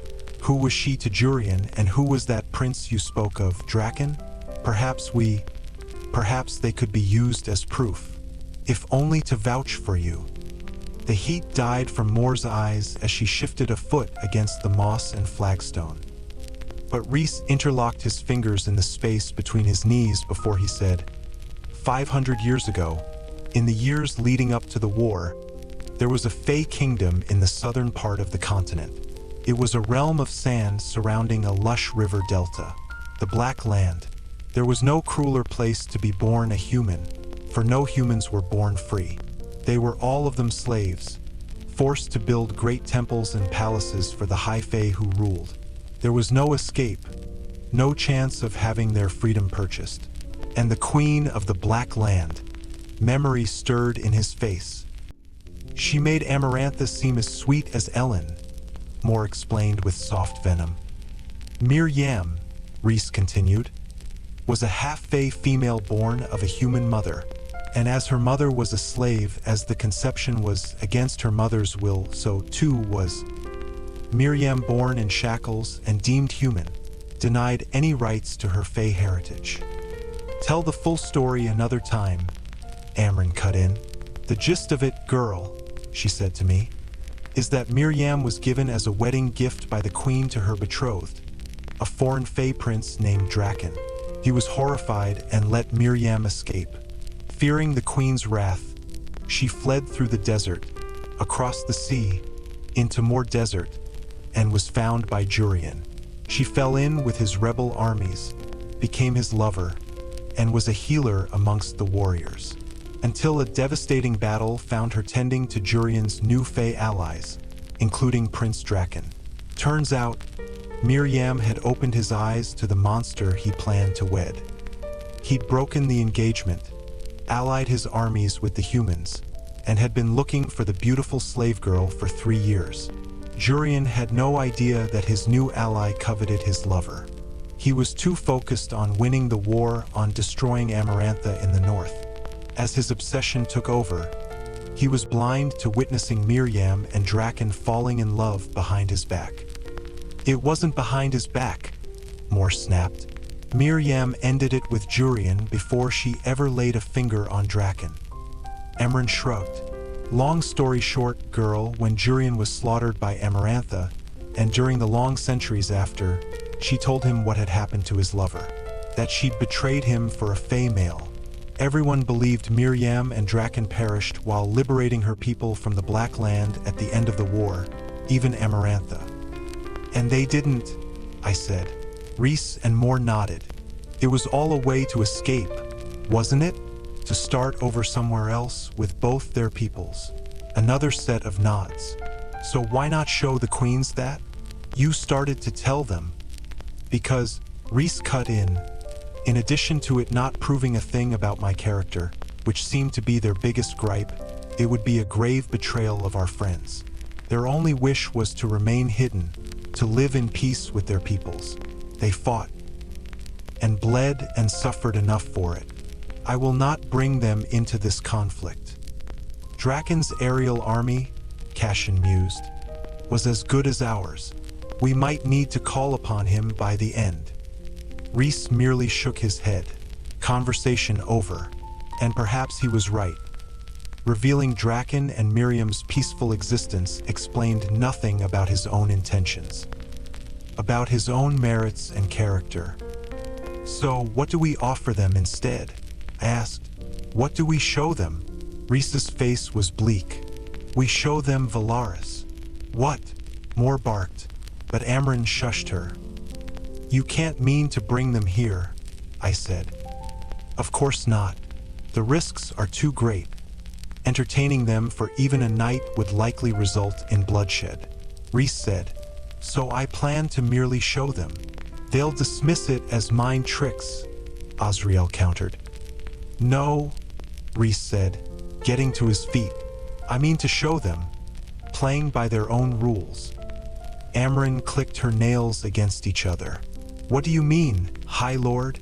Who was she to Jurian, and who was that prince you spoke of, Draken? Perhaps they could be used as proof, if only to vouch for you." The heat died from Moore's eyes as she shifted a foot against the moss and flagstone. But Rhys interlocked his fingers in the space between his knees before he said, 500 years ago, in the years leading up to the war, there was a Fey kingdom in the southern part of the continent. It was a realm of sand surrounding a lush river delta, the Black Land. There was no crueler place to be born a human, for no humans were born free. They were all of them slaves, forced to build great temples and palaces for the High Fae who ruled. There was no escape, no chance of having their freedom purchased. And the Queen of the Black Land, memory stirred in his face. She made Amarantha seem as sweet as Ellen, Moore explained with soft venom. Miriam, Rhys continued, was a half-Fae female born of a human mother, and as her mother was a slave, as the conception was against her mother's will, so too was Miriam, born in shackles and deemed human, denied any rights to her Fae heritage. Tell the full story another time, Amren cut in. The gist of it, girl, she said to me, is that Miriam was given as a wedding gift by the queen to her betrothed, a foreign Fae prince named Draken. He was horrified and let Miriam escape. Fearing the queen's wrath, she fled through the desert, across the sea, into more desert, and was found by Jurian. She fell in with his rebel armies, became his lover, and was a healer amongst the warriors, until a devastating battle found her tending to Jurian's new Fae allies, including Prince Draken. Turns out, Miriam had opened his eyes to the monster he planned to wed. He'd broken the engagement, allied his armies with the humans, and had been looking for the beautiful slave girl for 3 years. Jurian had no idea that his new ally coveted his lover. He was too focused on winning the war, on destroying Amarantha in the north. As his obsession took over, he was blind to witnessing Miriam and Draken falling in love behind his back. It wasn't behind his back, Moore snapped. Miriam ended it with Jurian before she ever laid a finger on Draken. Emran shrugged. Long story short, girl, when Jurian was slaughtered by Amarantha, and during the long centuries after, she told him what had happened to his lover, that she'd betrayed him for a Fey male. Everyone believed Miriam and Draken perished while liberating her people from the Black Land at the end of the war, even Amarantha. And they didn't, I said. Rhys and Moore nodded. It was all a way to escape, wasn't it? To start over somewhere else with both their peoples. Another set of nods. So why not show the queens that? You started to tell them. Because, Rhys cut in addition to it not proving a thing about my character, which seemed to be their biggest gripe, it would be a grave betrayal of our friends. Their only wish was to remain hidden, to live in peace with their peoples. They fought and bled and suffered enough for it. I will not bring them into this conflict. Draken's aerial army, Cashin mused, was as good as ours. We might need to call upon him by the end. Rhys merely shook his head. Conversation over. And perhaps he was right. Revealing Draken and Miriam's peaceful existence explained nothing about his own intentions. About his own merits and character. So, what do we offer them instead? I asked. What do we show them? Rhys's face was bleak. We show them Valaris. What? Moore barked, but Amren shushed her. You can't mean to bring them here, I said. Of course not. The risks are too great. Entertaining them for even a night would likely result in bloodshed. Rhys said. So I plan to merely show them. They'll dismiss it as mind tricks, Azriel countered. No, Rhys said, getting to his feet. I mean to show them, playing by their own rules. Amren clicked her nails against each other. What do you mean, High Lord?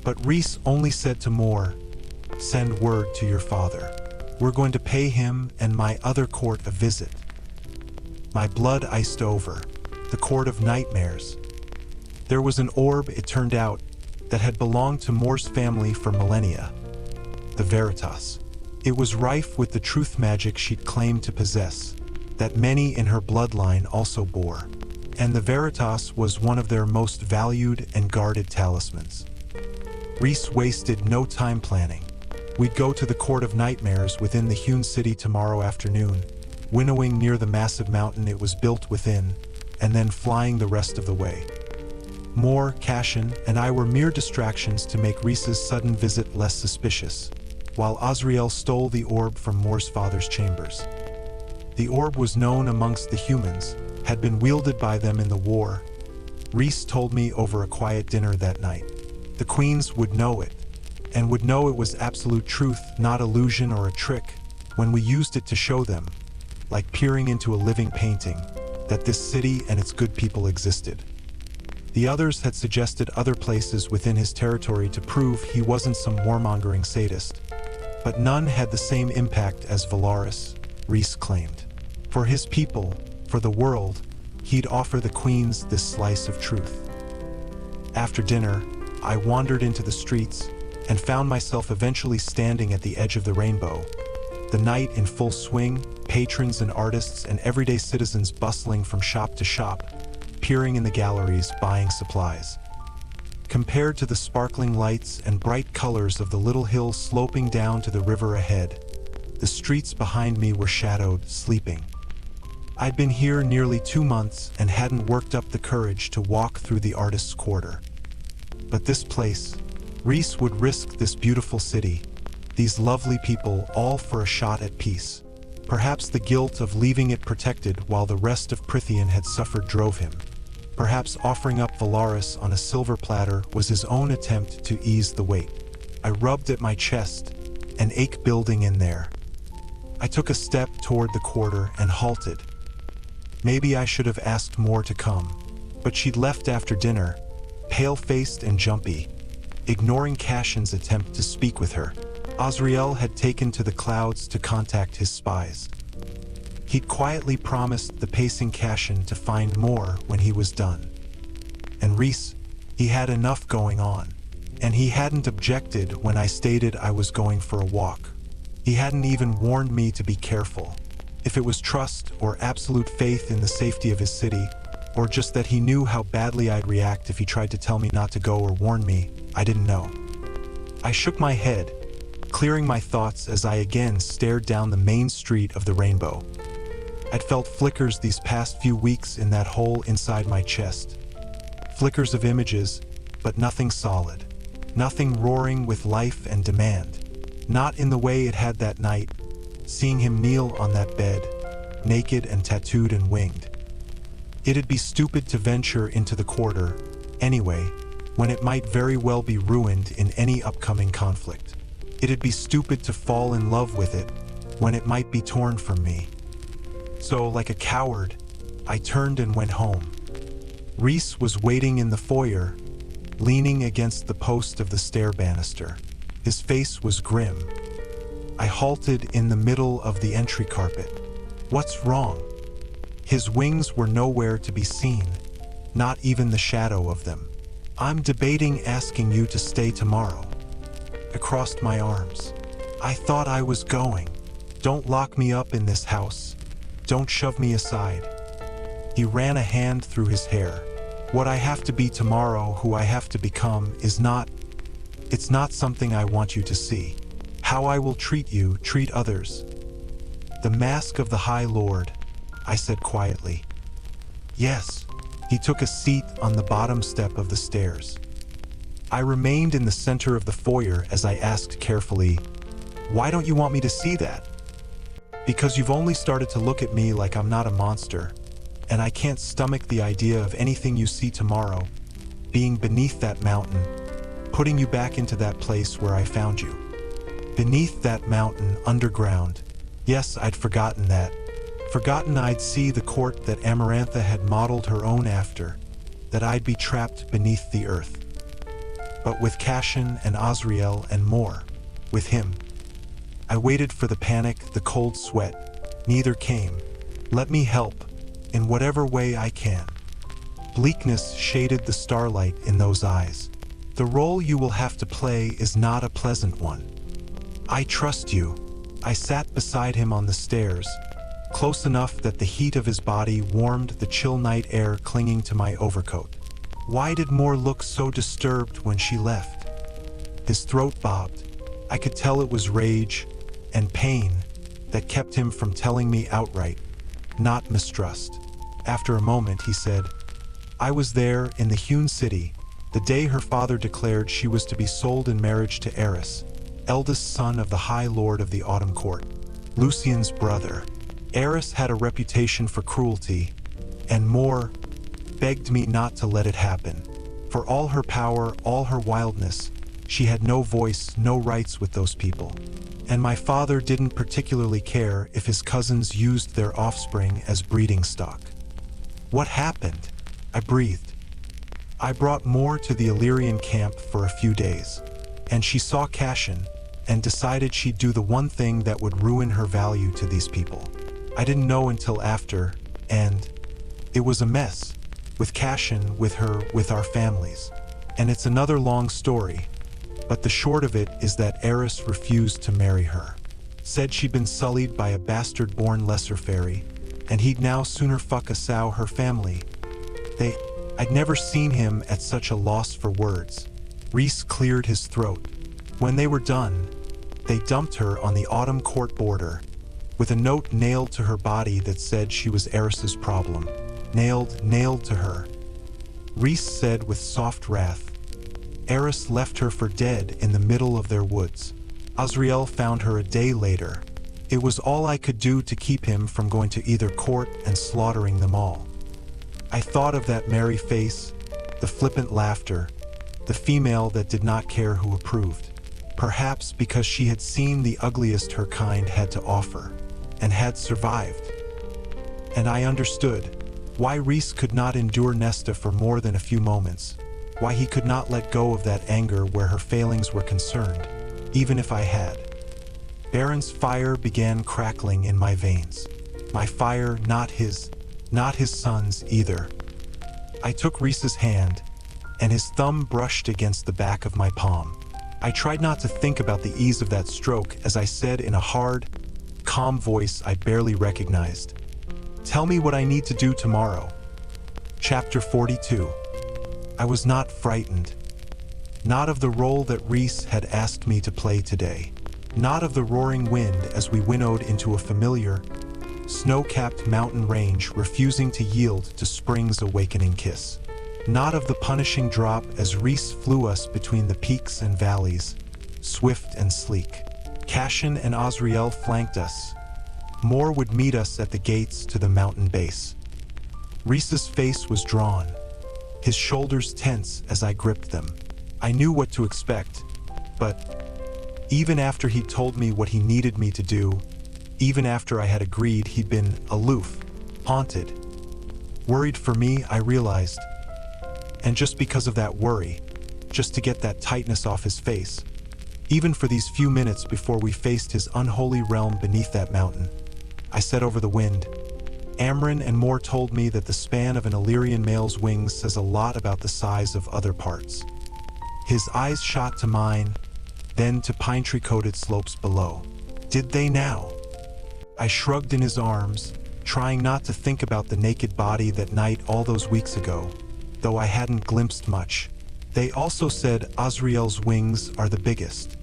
But Rhys only said to Moore, send word to your father. We're going to pay him and my other court a visit. My blood iced over. The Court of Nightmares. There was an orb, it turned out, that had belonged to Moore's family for millennia. The Veritas. It was rife with the truth magic she'd claimed to possess, that many in her bloodline also bore. And the Veritas was one of their most valued and guarded talismans. Rhys wasted no time planning. We'd go to the Court of Nightmares within the hewn city tomorrow afternoon, winnowing near the massive mountain it was built within, and then flying the rest of the way. Moore, Cashin, and I were mere distractions to make Rhys's sudden visit less suspicious, while Azriel stole the orb from Moore's father's chambers. The orb was known amongst the humans, had been wielded by them in the war. Rhys told me over a quiet dinner that night. The queens would know it, and would know it was absolute truth, not illusion or a trick, when we used it to show them, like peering into a living painting, that this city and its good people existed. The others had suggested other places within his territory to prove he wasn't some warmongering sadist, but none had the same impact as Valaris, Rhys claimed. For his people, for the world, he'd offer the queens this slice of truth. After dinner, I wandered into the streets and found myself eventually standing at the edge of the rainbow. The night in full swing, patrons and artists and everyday citizens bustling from shop to shop, peering in the galleries, buying supplies. Compared to the sparkling lights and bright colors of the little hill sloping down to the river ahead, the streets behind me were shadowed, sleeping. I'd been here nearly 2 months and hadn't worked up the courage to walk through the artist's quarter. But this place, Rhys would risk this beautiful city, these lovely people, all for a shot at peace. Perhaps the guilt of leaving it protected while the rest of Prythian had suffered drove him. Perhaps offering up Valaris on a silver platter was his own attempt to ease the weight. I rubbed at my chest, an ache building in there. I took a step toward the quarter and halted. Maybe I should have asked Moore to come, but she'd left after dinner, pale-faced and jumpy, ignoring Cashin's attempt to speak with her. Azriel had taken to the clouds to contact his spies. He'd quietly promised the pacing Cashin to find Moore when he was done. And Rhys, He had enough going on, and he hadn't objected when I stated I was going for a walk. He hadn't even warned me to be careful. If it was trust or absolute faith in the safety of his city, or just that he knew how badly I'd react if he tried to tell me not to go or warn me, I didn't know. I shook my head, clearing my thoughts as I again stared down the main street of the Rainbow. I'd felt flickers these past few weeks in that hole inside my chest. Flickers of images, but nothing solid. Nothing roaring with life and demand. Not in the way it had that night, seeing him kneel on that bed, naked and tattooed and winged. It'd be stupid to venture into the quarter, anyway, when it might very well be ruined in any upcoming conflict. It'd be stupid to fall in love with it, when it might be torn from me. So, like a coward, I turned and went home. Rhys was waiting in the foyer, leaning against the post of the stair banister. His face was grim. I halted in the middle of the entry carpet. What's wrong? His wings were nowhere to be seen, not even the shadow of them. I'm debating asking you to stay tomorrow. I crossed my arms. I thought I was going. Don't lock me up in this house. Don't shove me aside. He ran a hand through his hair. What I have to be tomorrow, who I have to become, it's not something I want you to see. How I will treat you, treat others. The mask of the High Lord, I said quietly. Yes. He took a seat on the bottom step of the stairs. I remained in the center of the foyer as I asked carefully, why don't you want me to see that? Because you've only started to look at me like I'm not a monster, and I can't stomach the idea of anything you see tomorrow, being beneath that mountain, putting you back into that place where I found you. Beneath that mountain, underground. Yes, I'd forgotten that. Forgotten I'd see the court that Amarantha had modeled her own after, that I'd be trapped beneath the earth. But with Cashin and Azriel and more, with him. I waited for the panic, the cold sweat. Neither came. Let me help, in whatever way I can. Bleakness shaded the starlight in those eyes. The role you will have to play is not a pleasant one. I trust you. I sat beside him on the stairs, close enough that the heat of his body warmed the chill night air clinging to my overcoat. Why did Moore look so disturbed when she left? His throat bobbed. I could tell it was rage and pain that kept him from telling me outright, not mistrust. After a moment, he said, I was there in the hewn city, the day her father declared she was to be sold in marriage to Eris, eldest son of the High Lord of the Autumn Court, Lucian's brother. Eris had a reputation for cruelty, and Moore begged me not to let it happen. For all her power, all her wildness, she had no voice, no rights with those people. And my father didn't particularly care if his cousins used their offspring as breeding stock. What happened? I breathed. I brought Moore to the Illyrian camp for a few days, and she saw Cashin and decided she'd do the one thing that would ruin her value to these people. I didn't know until after, and it was a mess, with Cashin, with her, with our families. And it's another long story, but the short of it is that Eris refused to marry her. Said she'd been sullied by a bastard-born lesser fairy, and he'd now sooner fuck a sow her family. I'd never seen him at such a loss for words. Rhys cleared his throat. When they were done, they dumped her on the Autumn Court border, with a note nailed to her body that said she was Eris's problem. Nailed to her. Rhys said with soft wrath, Eris left her for dead in the middle of their woods. Azriel found her a day later. It was all I could do to keep him from going to either court and slaughtering them all. I thought of that merry face, the flippant laughter, the female that did not care who approved. Perhaps because she had seen the ugliest her kind had to offer, and had survived. And I understood why Rhys could not endure Nesta for more than a few moments, why he could not let go of that anger where her failings were concerned, even if I had. Baron's fire began crackling in my veins. My fire, not his son's either. I took Rhys's hand, and his thumb brushed against the back of my palm. I tried not to think about the ease of that stroke as I said in a hard, calm voice I barely recognized, "Tell me what I need to do tomorrow." Chapter 42. I was not frightened. Not of the role that Rhys had asked me to play today. Not of the roaring wind as we winnowed into a familiar, snow-capped mountain range refusing to yield to spring's awakening kiss. Not of the punishing drop as Rhys flew us between the peaks and valleys, swift and sleek. Cashin and Azriel flanked us. More would meet us at the gates to the mountain base. Rhys's face was drawn, his shoulders tense as I gripped them. I knew what to expect, but even after he'd told me what he needed me to do, even after I had agreed he'd been aloof, haunted, worried for me, I realized. And just because of that worry, just to get that tightness off his face, even for these few minutes before we faced his unholy realm beneath that mountain, I said over the wind, Amren and more told me that the span of an Illyrian male's wings says a lot about the size of other parts. His eyes shot to mine, then to pine tree-coated slopes below. Did they now? I shrugged in his arms, trying not to think about the naked body that night all those weeks ago, though I hadn't glimpsed much. They also said Azriel's wings are the biggest.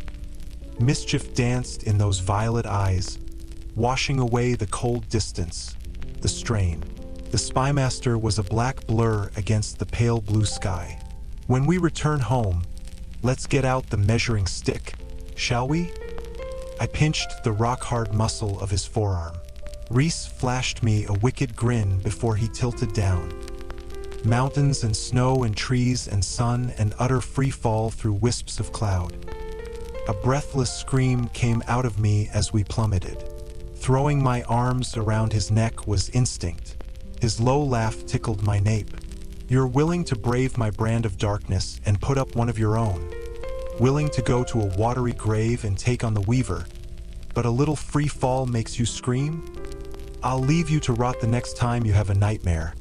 Mischief danced in those violet eyes, washing away the cold distance, the strain. The spymaster was a black blur against the pale blue sky. When we return home, let's get out the measuring stick, shall we? I pinched the rock-hard muscle of his forearm. Rhys flashed me a wicked grin before he tilted down. Mountains and snow and trees and sun and utter free fall through wisps of cloud. A breathless scream came out of me as we plummeted. Throwing my arms around his neck was instinct. His low laugh tickled my nape. You're willing to brave my brand of darkness and put up one of your own. Willing to go to a watery grave and take on the Weaver, but a little free fall makes you scream? I'll leave you to rot the next time you have a nightmare.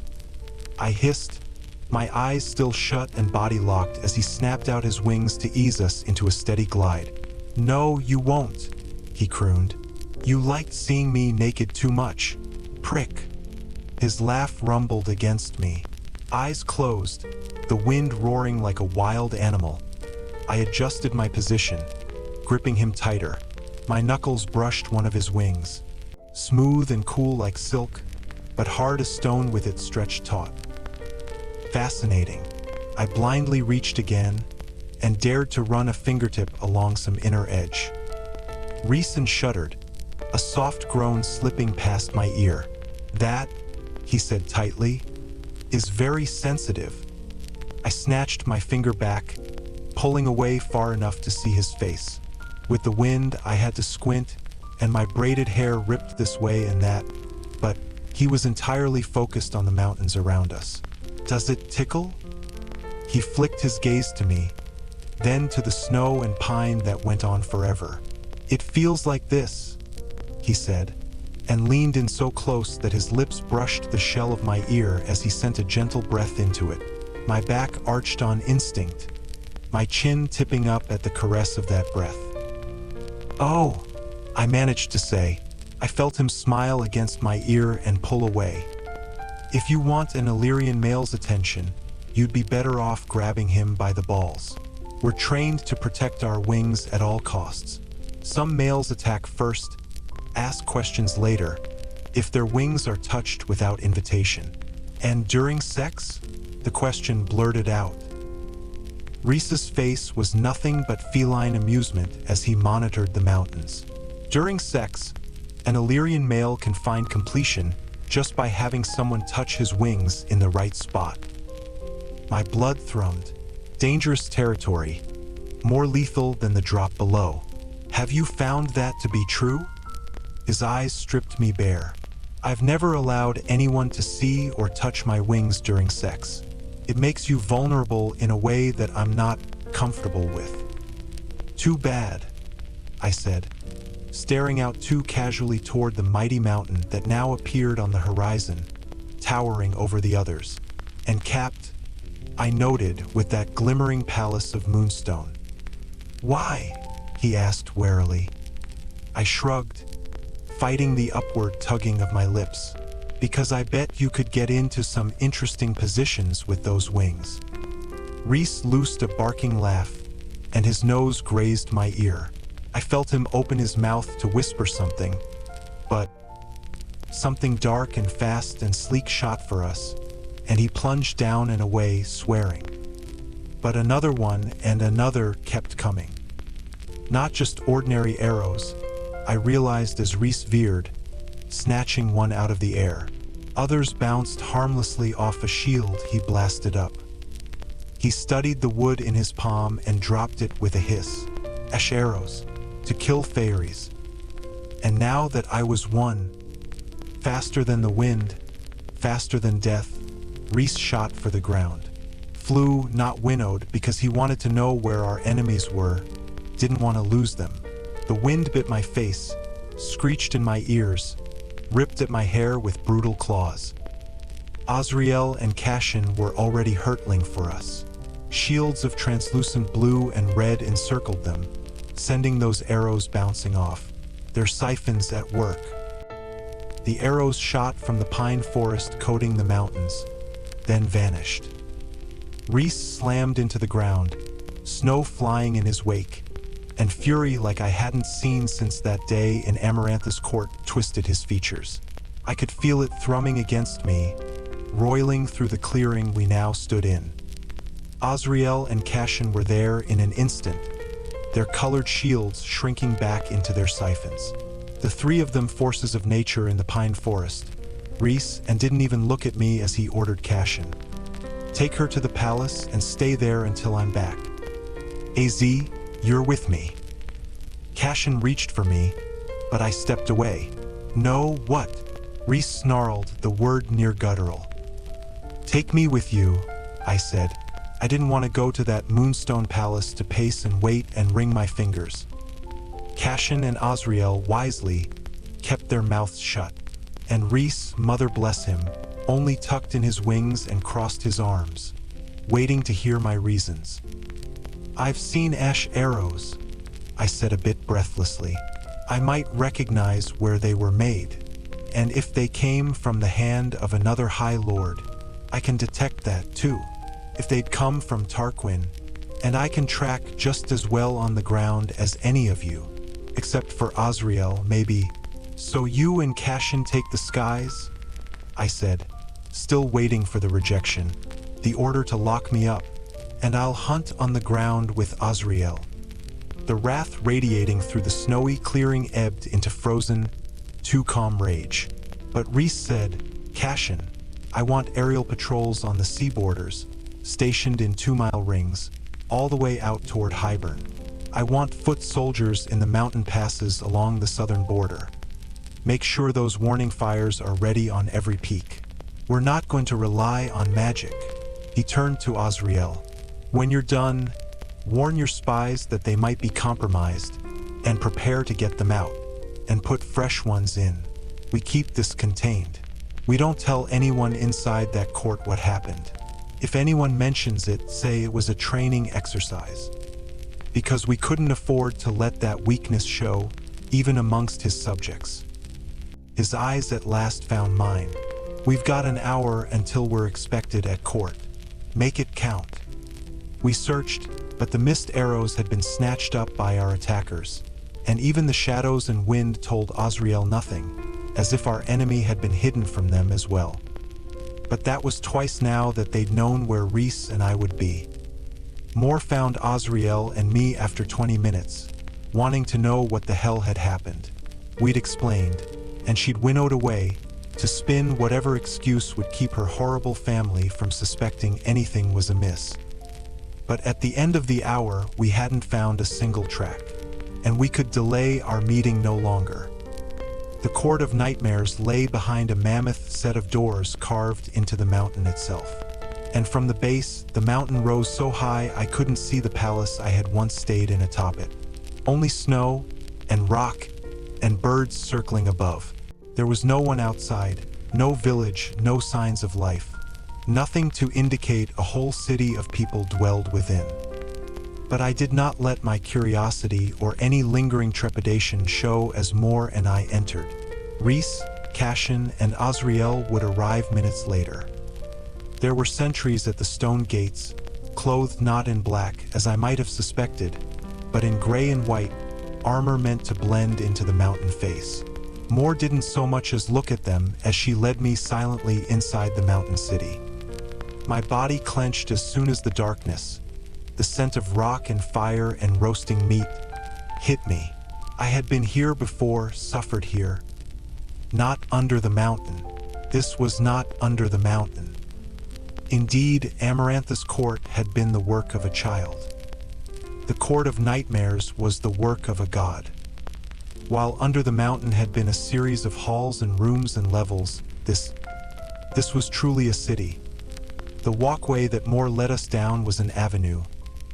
I hissed, my eyes still shut and body locked as he snapped out his wings to ease us into a steady glide. No, you won't, he crooned. You liked seeing me naked too much. Prick. His laugh rumbled against me. Eyes closed, the wind roaring like a wild animal. I adjusted my position, gripping him tighter. My knuckles brushed one of his wings. Smooth and cool like silk, but hard as stone with it stretched taut. Fascinating. I blindly reached again and dared to run a fingertip along some inner edge. Rhysand shuddered, a soft groan slipping past my ear. That, he said tightly, is very sensitive. I snatched my finger back, pulling away far enough to see his face. With the wind, I had to squint, and my braided hair ripped this way and that, but he was entirely focused on the mountains around us. Does it tickle? He flicked his gaze to me, then to the snow and pine that went on forever. It feels like this, he said, and leaned in so close that his lips brushed the shell of my ear as he sent a gentle breath into it. My back arched on instinct, my chin tipping up at the caress of that breath. Oh, I managed to say. I felt him smile against my ear and pull away. If you want an Illyrian male's attention, you'd be better off grabbing him by the balls. We're trained to protect our wings at all costs. Some males attack first, ask questions later, if their wings are touched without invitation. And during sex, the question blurted out. Rhys's face was nothing but feline amusement as he monitored the mountains. During sex, an Illyrian male can find completion just by having someone touch his wings in the right spot. My blood thrummed. Dangerous territory, more lethal than the drop below. Have you found that to be true? His eyes stripped me bare. I've never allowed anyone to see or touch my wings during sex. It makes you vulnerable in a way that I'm not comfortable with. Too bad, I said, staring out too casually toward the mighty mountain that now appeared on the horizon, towering over the others, and capped, I noted, with that glimmering palace of moonstone. Why? He asked warily. I shrugged, fighting the upward tugging of my lips. Because I bet you could get into some interesting positions with those wings. Rhys loosed a barking laugh, and his nose grazed my ear. I felt him open his mouth to whisper something, but something dark and fast and sleek shot for us, and he plunged down and away, swearing. But another one and another kept coming. Not just ordinary arrows, I realized as Rhys veered, snatching one out of the air. Others bounced harmlessly off a shield he blasted up. He studied the wood in his palm and dropped it with a hiss. Ash arrows, to kill fairies. And now that I was one, faster than the wind, faster than death, Rhys shot for the ground. Flew, not winnowed, because he wanted to know where our enemies were, didn't want to lose them. The wind bit my face, screeched in my ears, ripped at my hair with brutal claws. Azriel and Cashin were already hurtling for us. Shields of translucent blue and red encircled them, sending those arrows bouncing off, their siphons at work. The arrows shot from the pine forest coating the mountains, then vanished. Rhys slammed into the ground, snow flying in his wake, and fury like I hadn't seen since that day in Amaranthus Court twisted his features. I could feel it thrumming against me, roiling through the clearing we now stood in. Azriel and Cashin were there in an instant, their colored shields shrinking back into their siphons. The three of them forces of nature in the pine forest. Rhys and didn't even look at me as he ordered Cashin. Take her to the palace and stay there until I'm back. Az, you're with me. Cashin reached for me, but I stepped away. No, what? Rhys snarled, the word near guttural. Take me with you, I said. I didn't want to go to that moonstone palace to pace and wait and wring my fingers. Cashin and Azriel wisely kept their mouths shut, and Rhys, mother bless him, only tucked in his wings and crossed his arms, waiting to hear my reasons. I've seen ash arrows, I said a bit breathlessly. I might recognize where they were made, and if they came from the hand of another High Lord, I can detect that too. If they'd come from Tarquin, and I can track just as well on the ground as any of you, except for Azriel, maybe. So you and Cashin take the skies? I said, still waiting for the rejection, the order to lock me up, and I'll hunt on the ground with Azriel. The wrath radiating through the snowy clearing ebbed into frozen, too calm rage. But Rhys said, Cashin, I want aerial patrols on the sea borders, stationed in 2-mile rings, all the way out toward Highburn. I want foot soldiers in the mountain passes along the southern border. Make sure those warning fires are ready on every peak. We're not going to rely on magic. He turned to Azriel. When you're done, warn your spies that they might be compromised, and prepare to get them out, and put fresh ones in. We keep this contained. We don't tell anyone inside that court what happened. If anyone mentions it, say it was a training exercise. Because we couldn't afford to let that weakness show, even amongst his subjects. His eyes at last found mine. We've got an hour until we're expected at court. Make it count. We searched, but the mist arrows had been snatched up by our attackers, and even the shadows and wind told Azriel nothing, as if our enemy had been hidden from them as well. But that was twice now that they'd known where Rhys and I would be. Moore found Azriel and me after 20 minutes, wanting to know what the hell had happened. We'd explained, and she'd winnowed away to spin whatever excuse would keep her horrible family from suspecting anything was amiss. But at the end of the hour, we hadn't found a single track, and we could delay our meeting no longer. The Court of Nightmares lay behind a mammoth set of doors carved into the mountain itself. And from the base, the mountain rose so high I couldn't see the palace I had once stayed in atop it. Only snow and rock and birds circling above. There was no one outside, no village, no signs of life. nothing to indicate a whole city of people dwelled within. But I did not let my curiosity or any lingering trepidation show as Mor and I entered. Rhys, Cashin, and Azriel would arrive minutes later. There were sentries at the stone gates, clothed not in black, as I might have suspected, but in gray and white, armor meant to blend into the mountain face. Mor didn't so much as look at them as she led me silently inside the mountain city. My body clenched as soon as the darkness, the scent of rock and fire and roasting meat, hit me. I had been here before, suffered here. Not under the mountain. This was not under the mountain. Indeed, Amaranthus Court had been the work of a child. The Court of Nightmares was the work of a god. While under the mountain had been a series of halls and rooms and levels, this was truly a city. The walkway that Mor led us down was an avenue,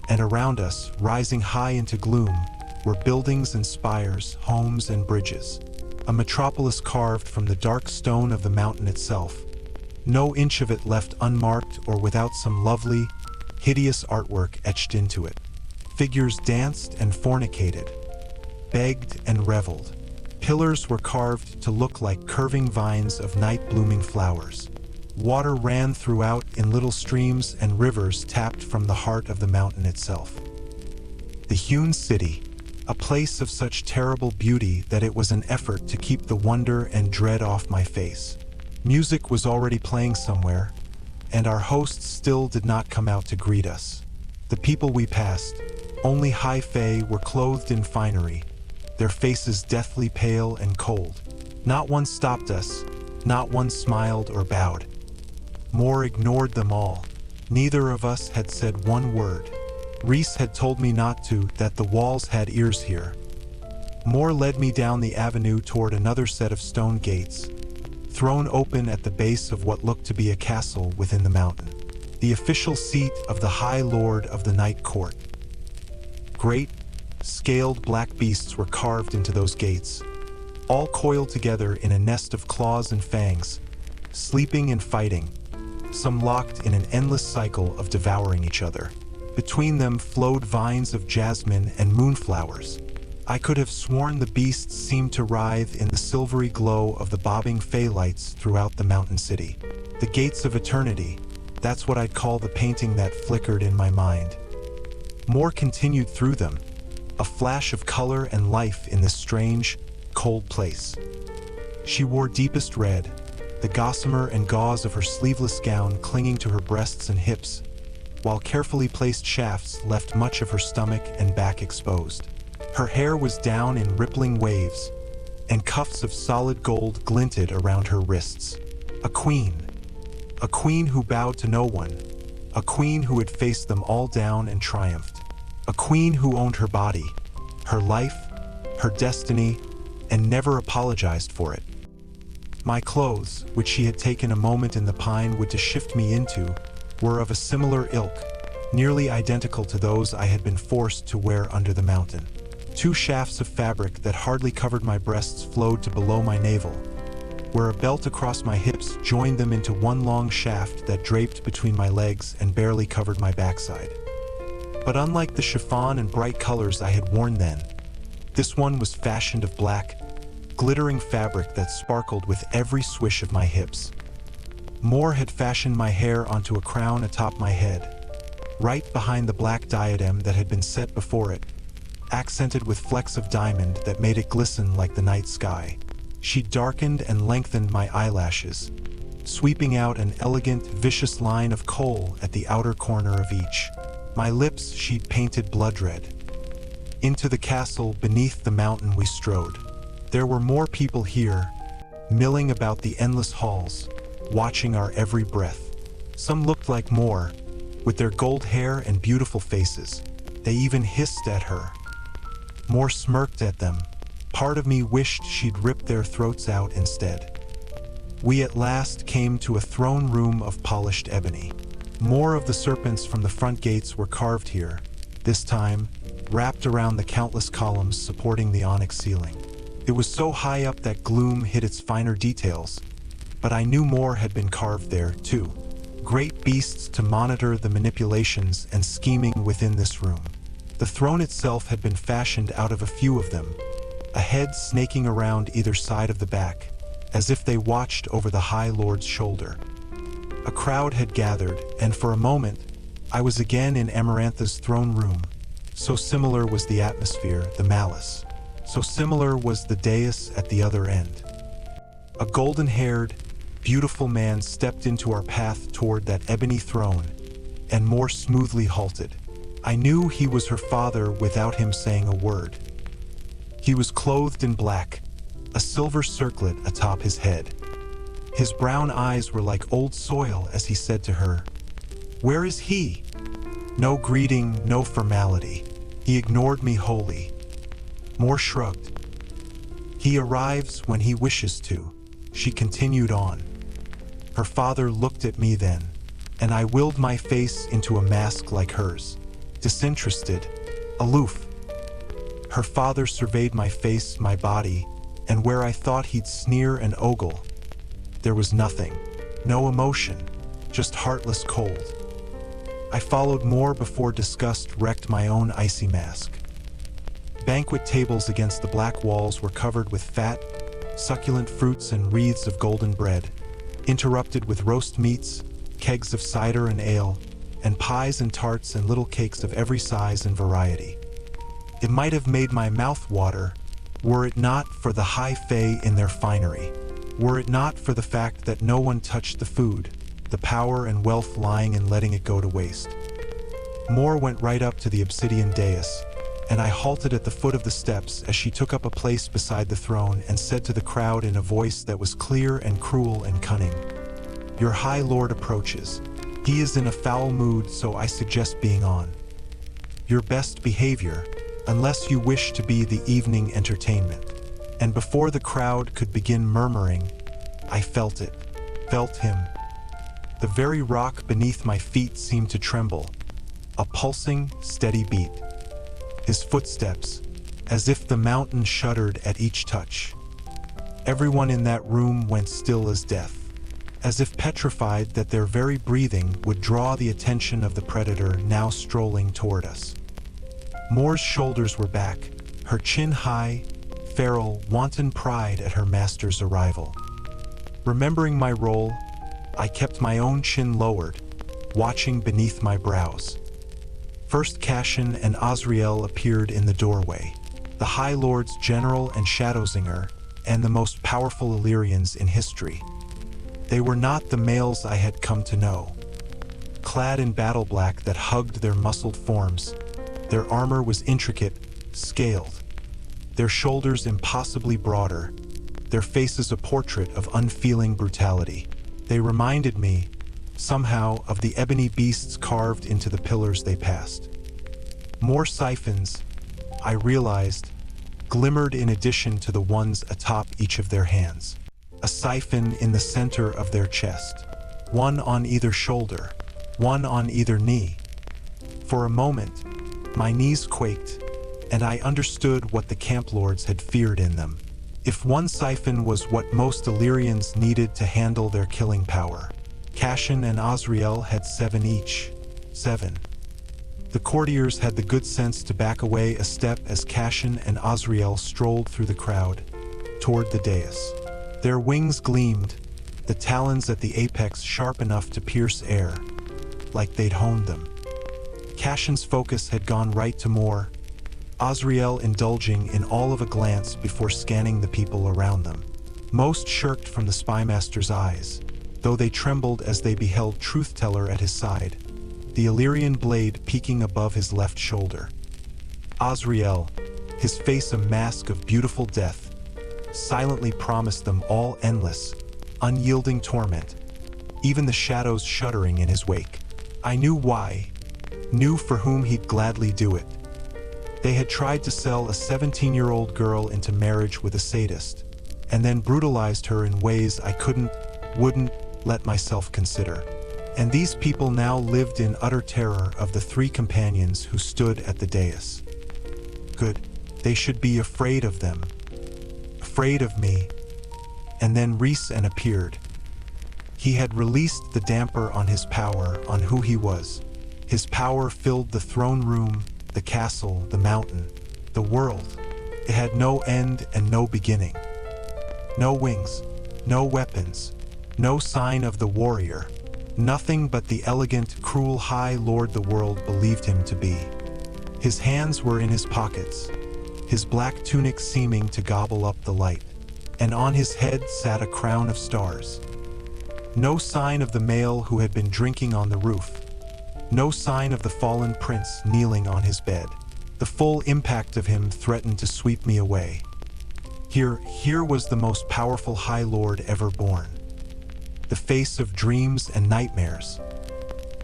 and around us, rising high into gloom, were buildings and spires, homes and bridges. A metropolis carved from the dark stone of the mountain itself. No inch of it left unmarked or without some lovely, hideous artwork etched into it. Figures danced and fornicated, begged and reveled. Pillars were carved to look like curving vines of night-blooming flowers. Water ran throughout in little streams, and rivers tapped from the heart of the mountain itself. The hewn city, a place of such terrible beauty that it was an effort to keep the wonder and dread off my face. Music was already playing somewhere, and our hosts still did not come out to greet us. The people we passed, only high fae, were clothed in finery, their faces deathly pale and cold. Not one stopped us, not one smiled or bowed. Mor ignored them all. Neither of us had said one word. Rhys had told me not to, that the walls had ears here. Mor led me down the avenue toward another set of stone gates, thrown open at the base of what looked to be a castle within the mountain. The official seat of the High Lord of the Night Court. Great, scaled black beasts were carved into those gates, all coiled together in a nest of claws and fangs, sleeping and fighting, some locked in an endless cycle of devouring each other. Between them flowed vines of jasmine and moonflowers. I could have sworn the beasts seemed to writhe in the silvery glow of the bobbing fey lights throughout the mountain city. The gates of eternity, that's what I'd call the painting that flickered in my mind. Mor continued through them, a flash of color and life in this strange, cold place. She wore deepest red, the gossamer and gauze of her sleeveless gown clinging to her breasts and hips, while carefully placed shafts left much of her stomach and back exposed. Her hair was down in rippling waves, and cuffs of solid gold glinted around her wrists. A queen who bowed to no one, a queen who had faced them all down and triumphed, a queen who owned her body, her life, her destiny, and never apologized for it. My clothes, which she had taken a moment in the pine wood to shift me into, were of a similar ilk, nearly identical to those I had been forced to wear under the mountain. 2 shafts of fabric that hardly covered my breasts flowed to below my navel, where a belt across my hips joined them into one long shaft that draped between my legs and barely covered my backside. But unlike the chiffon and bright colors I had worn then, this one was fashioned of black, glittering fabric that sparkled with every swish of my hips. Mor had fashioned my hair onto a crown atop my head, right behind the black diadem that had been set before it, accented with flecks of diamond that made it glisten like the night sky. She darkened and lengthened my eyelashes, sweeping out an elegant, vicious line of kohl at the outer corner of each. My lips she'd painted blood red. Into the castle beneath the mountain we strode. There were more people here, milling about the endless halls, watching our every breath. Some looked like Mor, with their gold hair and beautiful faces. They even hissed at her. Mor smirked at them. Part of me wished she'd rip their throats out instead. We at last came to a throne room of polished ebony. More of the serpents from the front gates were carved here, this time wrapped around the countless columns supporting the onyx ceiling. It was so high up that gloom hid its finer details, but I knew more had been carved there, too. great beasts to monitor the manipulations and scheming within this room. The throne itself had been fashioned out of a few of them, a head snaking around either side of the back, as if they watched over the High Lord's shoulder. A crowd had gathered, and for a moment, I was again in Amarantha's throne room. So similar was the atmosphere, the malice. So similar was the dais at the other end. A golden-haired, beautiful man stepped into our path toward that ebony throne, and more smoothly halted. I knew he was her father without him saying a word. He was clothed in black, a silver circlet atop his head. His brown eyes were like old soil as he said to her, "Where is he?" No greeting, no formality. He ignored me wholly. Moore shrugged. "He arrives when he wishes to," she continued on. Her father looked at me then, and I willed my face into a mask like hers, disinterested, aloof. Her father surveyed my face, my body, and where I thought he'd sneer and ogle, there was nothing, no emotion, just heartless cold. I followed Moore before disgust wrecked my own icy mask. Banquet tables against the black walls were covered with fat, succulent fruits and wreaths of golden bread, interrupted with roast meats, kegs of cider and ale, and pies and tarts and little cakes of every size and variety. It might have made my mouth water, were it not for the high fae in their finery, were it not for the fact that no one touched the food, the power and wealth lying in letting it go to waste. Moore went right up to the obsidian dais, and I halted at the foot of the steps as she took up a place beside the throne and said to the crowd in a voice that was clear and cruel and cunning, "Your High Lord approaches. He is in a foul mood, so I suggest being on your best behavior, unless you wish to be the evening entertainment." And before the crowd could begin murmuring, I felt it, felt him. The very rock beneath my feet seemed to tremble, a pulsing, steady beat. His footsteps, as if the mountain shuddered at each touch. Everyone in that room went still as death, as if petrified that their very breathing would draw the attention of the predator now strolling toward us. Moore's shoulders were back, her chin high, feral, wanton pride at her master's arrival. Remembering my role, I kept my own chin lowered, watching beneath my brows. First Cashin and Azriel appeared in the doorway, the High Lord's general and Shadowzinger, and the most powerful Illyrians in history. They were not the males I had come to know. Clad in battle black that hugged their muscled forms, their armor was intricate, scaled, their shoulders impossibly broader, their faces a portrait of unfeeling brutality. They reminded me, somehow, of the ebony beasts carved into the pillars they passed. More siphons, I realized, glimmered in addition to the ones atop each of their hands. A siphon in the center of their chest, one on either shoulder, one on either knee. For a moment, my knees quaked, and I understood what the camp lords had feared in them. If one siphon was what most Illyrians needed to handle their killing power, Cashin and Azriel had 7 each. 7. The courtiers had the good sense to back away a step as Cashin and Azriel strolled through the crowd, toward the dais. Their wings gleamed, the talons at the apex sharp enough to pierce air, like they'd honed them. Cashin's focus had gone right to Moore, Azriel indulging in all of a glance before scanning the people around them. Most shirked from the spymaster's eyes, though they trembled as they beheld Truth-Teller at his side, the Illyrian blade peeking above his left shoulder. Azriel, his face a mask of beautiful death, silently promised them all endless, unyielding torment, even the shadows shuddering in his wake. I knew why, knew for whom he'd gladly do it. They had tried to sell a 17-year-old girl into marriage with a sadist, and then brutalized her in ways I wouldn't let myself consider. And these people now lived in utter terror of the 3 companions who stood at the dais. Good, they should be afraid of them. Afraid of me. And then Rhysand appeared. He had released the damper on his power, on who he was. His power filled the throne room, the castle, the mountain, the world. It had no end and no beginning. No wings, no weapons, no sign of the warrior. Nothing but the elegant, cruel High Lord the world believed him to be. His hands were in his pockets, his black tunic seeming to gobble up the light, and on his head sat a crown of stars. No sign of the male who had been drinking on the roof. No sign of the fallen prince kneeling on his bed. The full impact of him threatened to sweep me away. Here was the most powerful High Lord ever born. The face of dreams and nightmares.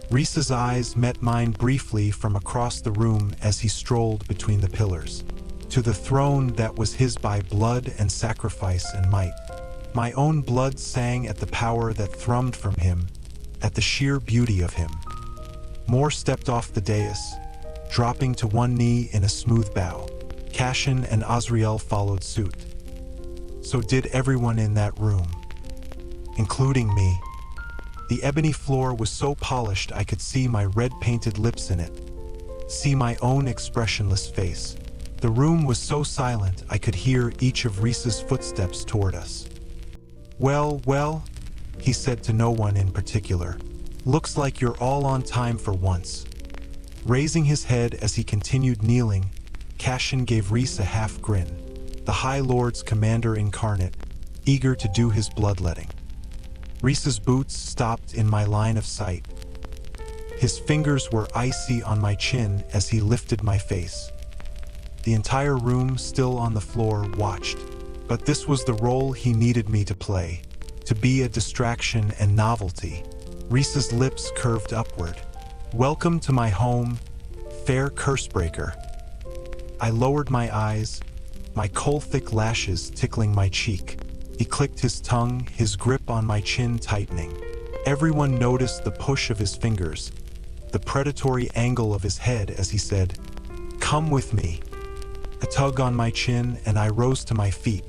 Rhys's eyes met mine briefly from across the room as he strolled between the pillars, to the throne that was his by blood and sacrifice and might. My own blood sang at the power that thrummed from him, at the sheer beauty of him. Mor stepped off the dais, dropping to one knee in a smooth bow. Cashin and Azriel followed suit. So did everyone in that room, including me. The ebony floor was so polished I could see my red-painted lips in it, see my own expressionless face. The room was so silent I could hear each of Rhys's footsteps toward us. Well, he said to no one in particular. Looks like you're all on time for once. Raising his head as he continued kneeling, Cashin gave Rhys a half grin, the High Lord's commander incarnate, eager to do his bloodletting. Rhys's boots stopped in my line of sight. His fingers were icy on my chin as he lifted my face. The entire room, still on the floor, watched. But this was the role he needed me to play, to be a distraction and novelty. Rhys's lips curved upward. Welcome to my home, fair cursebreaker. I lowered my eyes, my coal-thick lashes tickling my cheek. He clicked his tongue, his grip on my chin tightening. Everyone noticed the push of his fingers, the predatory angle of his head as he said, "Come with me." A tug on my chin and I rose to my feet.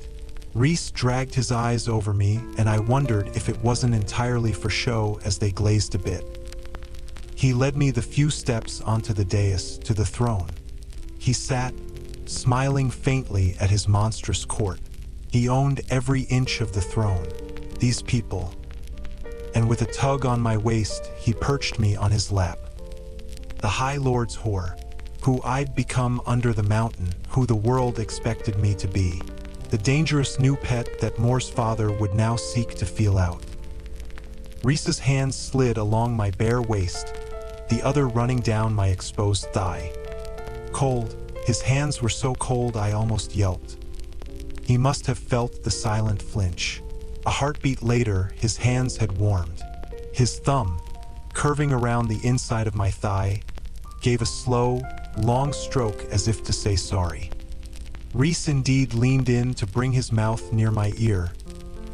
Rhys dragged his eyes over me and I wondered if it wasn't entirely for show as they glazed a bit. He led me the few steps onto the dais to the throne. He sat, smiling faintly at his monstrous court. He owned every inch of the throne, these people. And with a tug on my waist, he perched me on his lap. The High Lord's whore, who I'd become under the mountain, who the world expected me to be. The dangerous new pet that Mor's father would now seek to feel out. Rhys's hand slid along my bare waist, the other running down my exposed thigh. Cold, his hands were so cold I almost yelped. He must have felt the silent flinch. A heartbeat later, his hands had warmed. His thumb, curving around the inside of my thigh, gave a slow, long stroke as if to say sorry. Rhys indeed leaned in to bring his mouth near my ear,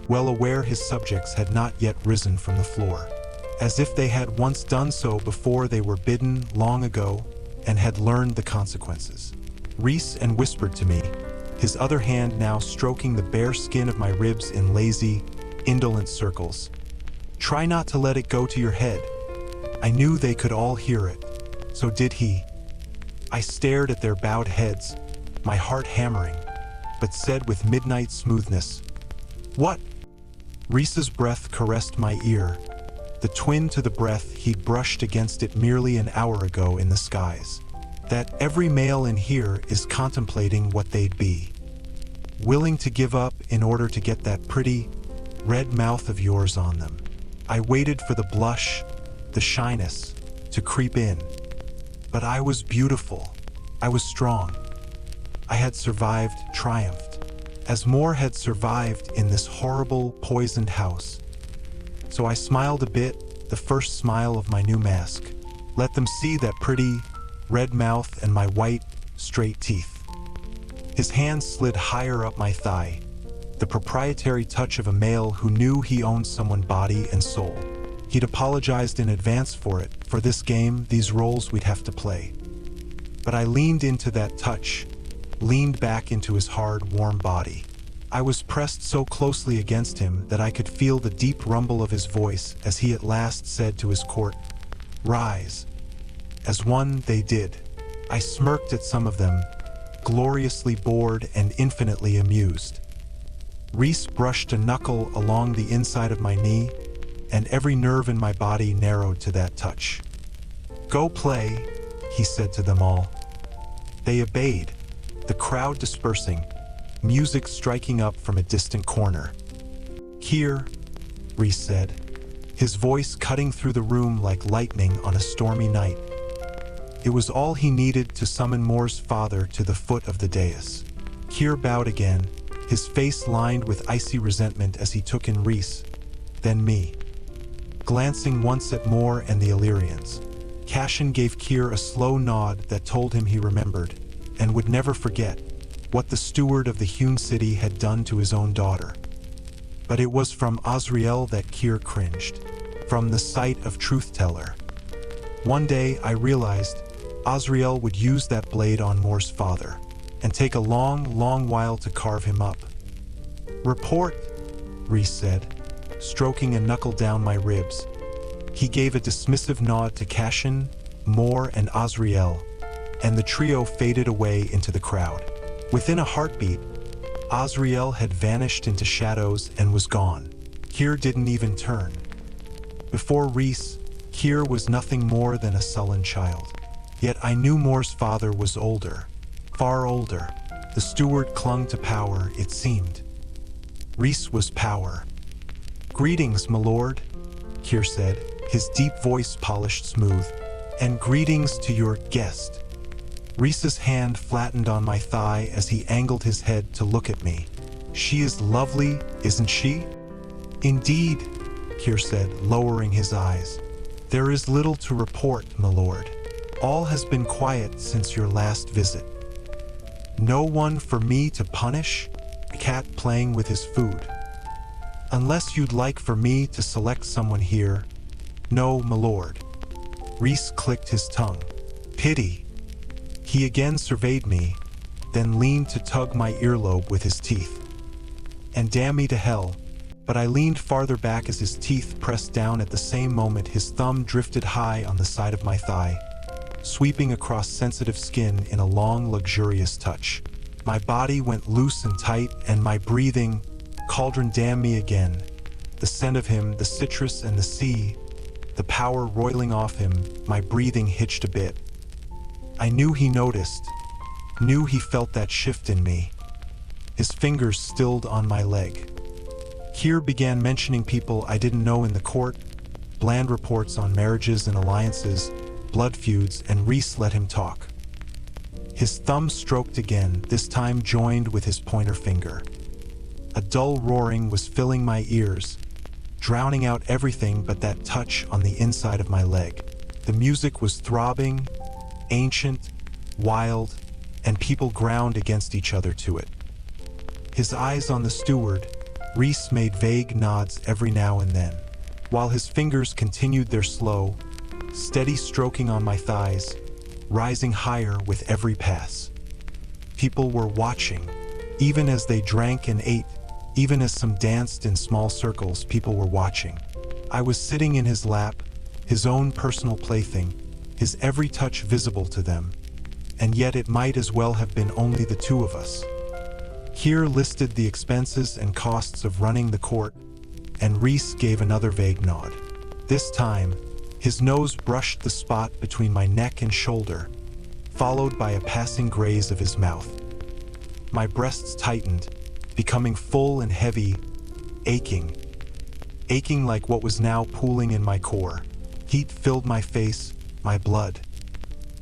well aware his subjects had not yet risen from the floor, as if they had once done so before they were bidden long ago and had learned the consequences. Rhys and whispered to me, his other hand now stroking the bare skin of my ribs in lazy, indolent circles. "Try not to let it go to your head." I knew they could all hear it. So did he. I stared at their bowed heads, my heart hammering, but said with midnight smoothness, "What?" Rhys's breath caressed my ear, the twin to the breath he'd brushed against it merely an hour ago in the skies. That every male in here is contemplating what they'd be. Willing to give up in order to get that pretty, red mouth of yours on them. I waited for the blush, the shyness, to creep in. But I was beautiful. I was strong. I had survived, triumphed, as Mor had survived in this horrible, poisoned house. So I smiled a bit, the first smile of my new mask. Let them see that pretty, red mouth and my white, straight teeth. His hand slid higher up my thigh, the proprietary touch of a male who knew he owned someone body and soul. He'd apologized in advance for it, for this game, these roles we'd have to play. But I leaned into that touch, leaned back into his hard, warm body. I was pressed so closely against him that I could feel the deep rumble of his voice as he at last said to his court, "Rise." As one, they did. I smirked at some of them, gloriously bored and infinitely amused. Rhys brushed a knuckle along the inside of my knee, and every nerve in my body narrowed to that touch. "Go play," he said to them all. They obeyed, the crowd dispersing, music striking up from a distant corner. "Here," Rhys said, his voice cutting through the room like lightning on a stormy night. It was all he needed to summon Mor's father to the foot of the dais. Keir bowed again, his face lined with icy resentment as he took in Rhys, then me. Glancing once at Mor and the Illyrians, Cashin gave Keir a slow nod that told him he remembered, and would never forget, what the steward of the hewn city had done to his own daughter. But it was from Azriel that Keir cringed, from the sight of Truth-Teller. One day I realized Azriel would use that blade on Mor's father, and take a long, long while to carve him up. "Report," Rhys said, stroking a knuckle down my ribs. He gave a dismissive nod to Cashin, Mor, and Azriel, and the trio faded away into the crowd. Within a heartbeat, Azriel had vanished into shadows and was gone. Keir didn't even turn. Before Rhys, Keir was nothing more than a sullen child. Yet I knew Mor's father was older, far older. The steward clung to power, it seemed. Rhys was power. "Greetings, my lord," Keir said, his deep voice polished smooth. "And greetings to your guest." Rhys's hand flattened on my thigh as he angled his head to look at me. "She is lovely, isn't she?" "Indeed," Keir said, lowering his eyes. "There is little to report, my lord. All has been quiet since your last visit." "No one for me to punish?" A cat playing with his food. "Unless you'd like for me to select someone here." "No, my lord." Rhys clicked his tongue. "Pity." He again surveyed me, then leaned to tug my earlobe with his teeth. And damn me to hell, but I leaned farther back as his teeth pressed down. At the same moment his thumb drifted high on the side of my thigh, sweeping across sensitive skin in a long, luxurious touch. My body went loose and tight, and my breathing, cauldron damn me again. The scent of him, the citrus and the sea, the power roiling off him, my breathing hitched a bit. I knew he noticed, knew he felt that shift in me. His fingers stilled on my leg. Keir began mentioning people I didn't know in the court, bland reports on marriages and alliances, blood feuds, and Rhys let him talk. His thumb stroked again, this time joined with his pointer finger. A dull roaring was filling my ears, drowning out everything but that touch on the inside of my leg. The music was throbbing, ancient, wild, and people ground against each other to it. His eyes on the steward, Rhys made vague nods every now and then, while his fingers continued their slow, steady stroking on my thighs, rising higher with every pass. People were watching, even as they drank and ate, even as some danced in small circles. People were watching. I was sitting in his lap, his own personal plaything, his every touch visible to them, and yet it might as well have been only the two of us. Keir listed the expenses and costs of running the court, and Rhys gave another vague nod. This time, his nose brushed the spot between my neck and shoulder, followed by a passing graze of his mouth. My breasts tightened, becoming full and heavy, aching like what was now pooling in my core. Heat filled my face, my blood.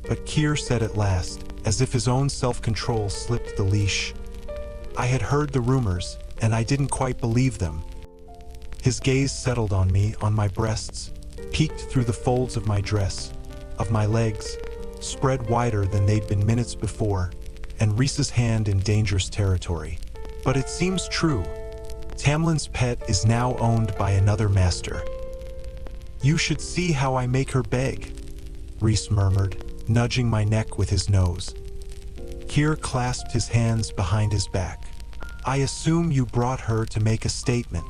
But Keir said at last, as if his own self-control slipped the leash, "I had heard the rumors, and I didn't quite believe them." His gaze settled on me, on my breasts, peeked through the folds of my dress, of my legs, spread wider than they'd been minutes before, and Rhys's hand in dangerous territory. "But it seems true. Tamlin's pet is now owned by another master. You should see how I make her beg," Rhys murmured, nudging my neck with his nose. Keir clasped his hands behind his back. I assume you brought her to make a statement.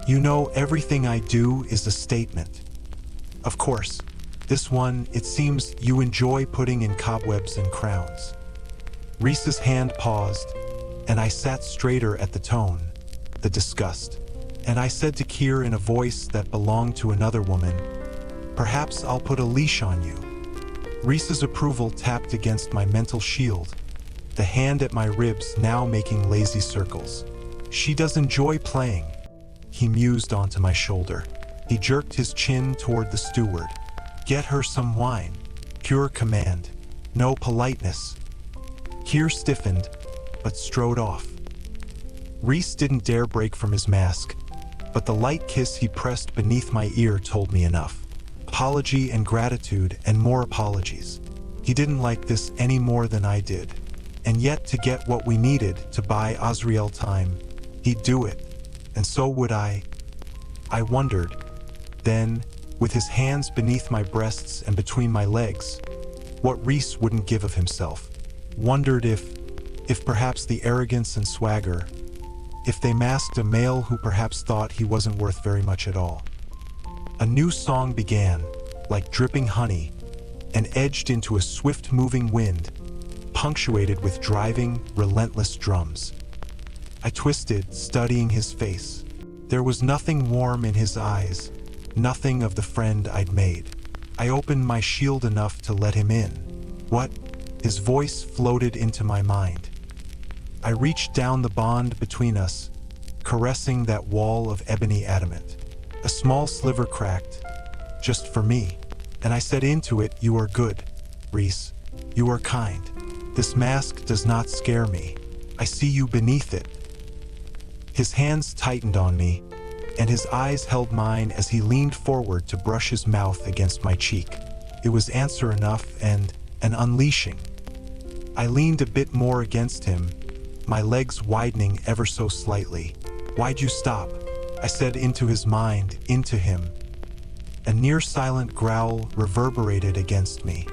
You know everything I do is a statement. Of course, this one, it seems you enjoy putting in cobwebs and crowns. Rhys's hand paused, and I sat straighter at the tone, the disgust. And I said to Keir in a voice that belonged to another woman, "Perhaps I'll put a leash on you." Rhys's approval tapped against my mental shield, the hand at my ribs now making lazy circles. "She does enjoy playing," he mused onto my shoulder. He jerked his chin toward the steward. "Get her some wine." Pure command, no politeness. Keir stiffened, but strode off. Rhys didn't dare break from his mask, but the light kiss he pressed beneath my ear told me enough. Apology and gratitude and more apologies. He didn't like this any more than I did. And yet to get what we needed to buy Azriel time, he'd do it. And so would I. I wondered. Then, with his hands beneath my breasts and between my legs, what Rhys wouldn't give of himself. Wondered if perhaps the arrogance and swagger, if they masked a male who perhaps thought he wasn't worth very much at all. A new song began, like dripping honey, and edged into a swift-moving wind, punctuated with driving, relentless drums. I twisted, studying his face. There was nothing warm in his eyes, nothing of the friend I'd made. I opened my shield enough to let him in. What? His voice floated into my mind. I reached down the bond between us, caressing that wall of ebony adamant. A small sliver cracked, just for me, and I said into it, "You are good, Rhys. You are kind. This mask does not scare me. I see you beneath it." His hands tightened on me, and his eyes held mine as he leaned forward to brush his mouth against my cheek. It was answer enough and an unleashing. I leaned a bit more against him, my legs widening ever so slightly. "Why'd you stop?" I said into his mind, into him. A near-silent growl reverberated against me.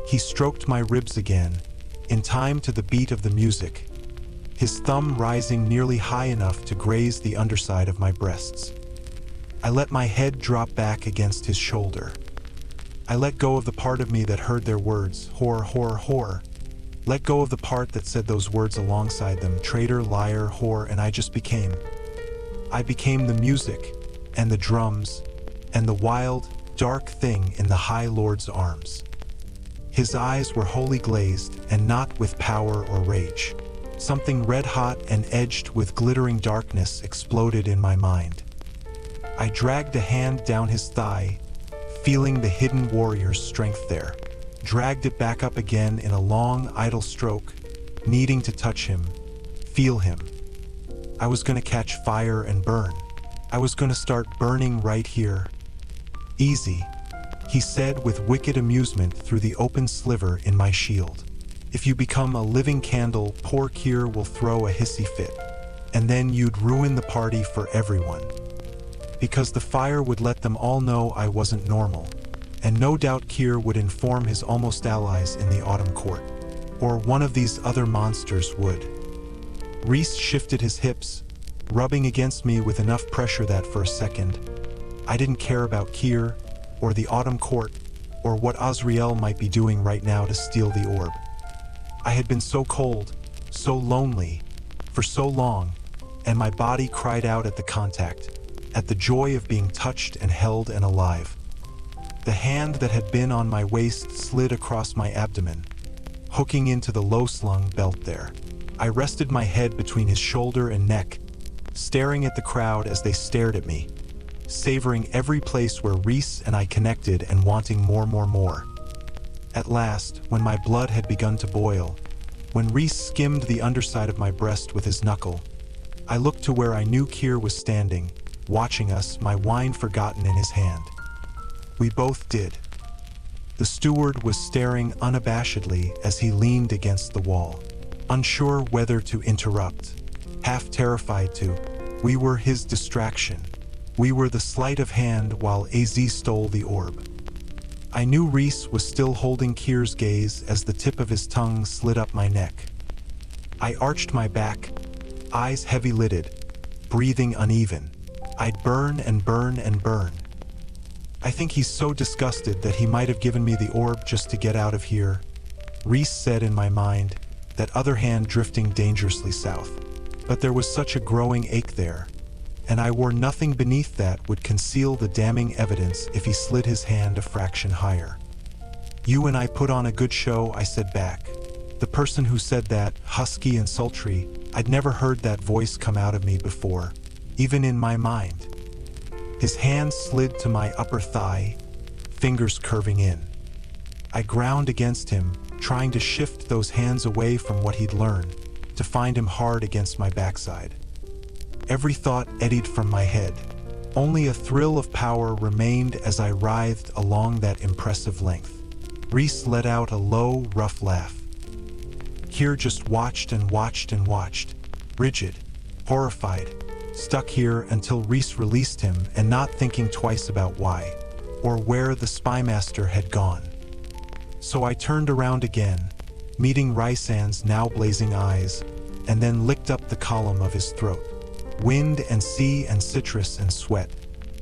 He stroked my ribs again, in time to the beat of the music, his thumb rising nearly high enough to graze the underside of my breasts. I let my head drop back against his shoulder. I let go of the part of me that heard their words, whore, whore, whore. Let go of the part that said those words alongside them, traitor, liar, whore, and I just became. I became the music, and the drums, and the wild, dark thing in the High Lord's arms. His eyes were wholly glazed, and not with power or rage. Something red-hot and edged with glittering darkness exploded in my mind. I dragged a hand down his thigh, feeling the hidden warrior's strength there. Dragged it back up again in a long, idle stroke, needing to touch him, feel him. I was gonna catch fire and burn. I was gonna start burning right here. "Easy," he said with wicked amusement through the open sliver in my shield. "If you become a living candle, poor Keir will throw a hissy fit. And then you'd ruin the party for everyone. Because the fire would let them all know I wasn't normal. And no doubt Keir would inform his almost allies in the Autumn Court. Or one of these other monsters would." Rhys shifted his hips, rubbing against me with enough pressure that for a second, I didn't care about Keir, or the Autumn Court, or what Azriel might be doing right now to steal the orb. I had been so cold, so lonely, for so long, and my body cried out at the contact, at the joy of being touched and held and alive. The hand that had been on my waist slid across my abdomen, hooking into the low-slung belt there. I rested my head between his shoulder and neck, staring at the crowd as they stared at me, savoring every place where Rhys and I connected and wanting more. At last, when my blood had begun to boil, when Rhys skimmed the underside of my breast with his knuckle, I looked to where I knew Keir was standing, watching us, my wine forgotten in his hand. We both did. The steward was staring unabashedly as he leaned against the wall, unsure whether to interrupt, half terrified to. We were his distraction. We were the sleight of hand while AZ stole the orb. I knew Rhys was still holding Keir's gaze as the tip of his tongue slid up my neck. I arched my back, eyes heavy-lidded, breathing uneven. I'd burn and burn and burn. I think he's so disgusted that he might have given me the orb just to get out of here, Rhys said in my mind, that other hand drifting dangerously south. But there was such a growing ache there, and I wore nothing beneath that would conceal the damning evidence if he slid his hand a fraction higher. You and I put on a good show, I said back. The person who said that, husky and sultry, I'd never heard that voice come out of me before, even in my mind. His hand slid to my upper thigh, fingers curving in. I ground against him, trying to shift those hands away from what he'd learned, to find him hard against my backside. Every thought eddied from my head. Only a thrill of power remained as I writhed along that impressive length. Rhys let out a low, rough laugh. Kyr just watched and watched and watched, rigid, horrified, stuck here until Rhys released him and not thinking twice about why, or where the spymaster had gone. So I turned around again, meeting Rhysand's now blazing eyes, and then licked up the column of his throat. Wind and sea and citrus and sweat.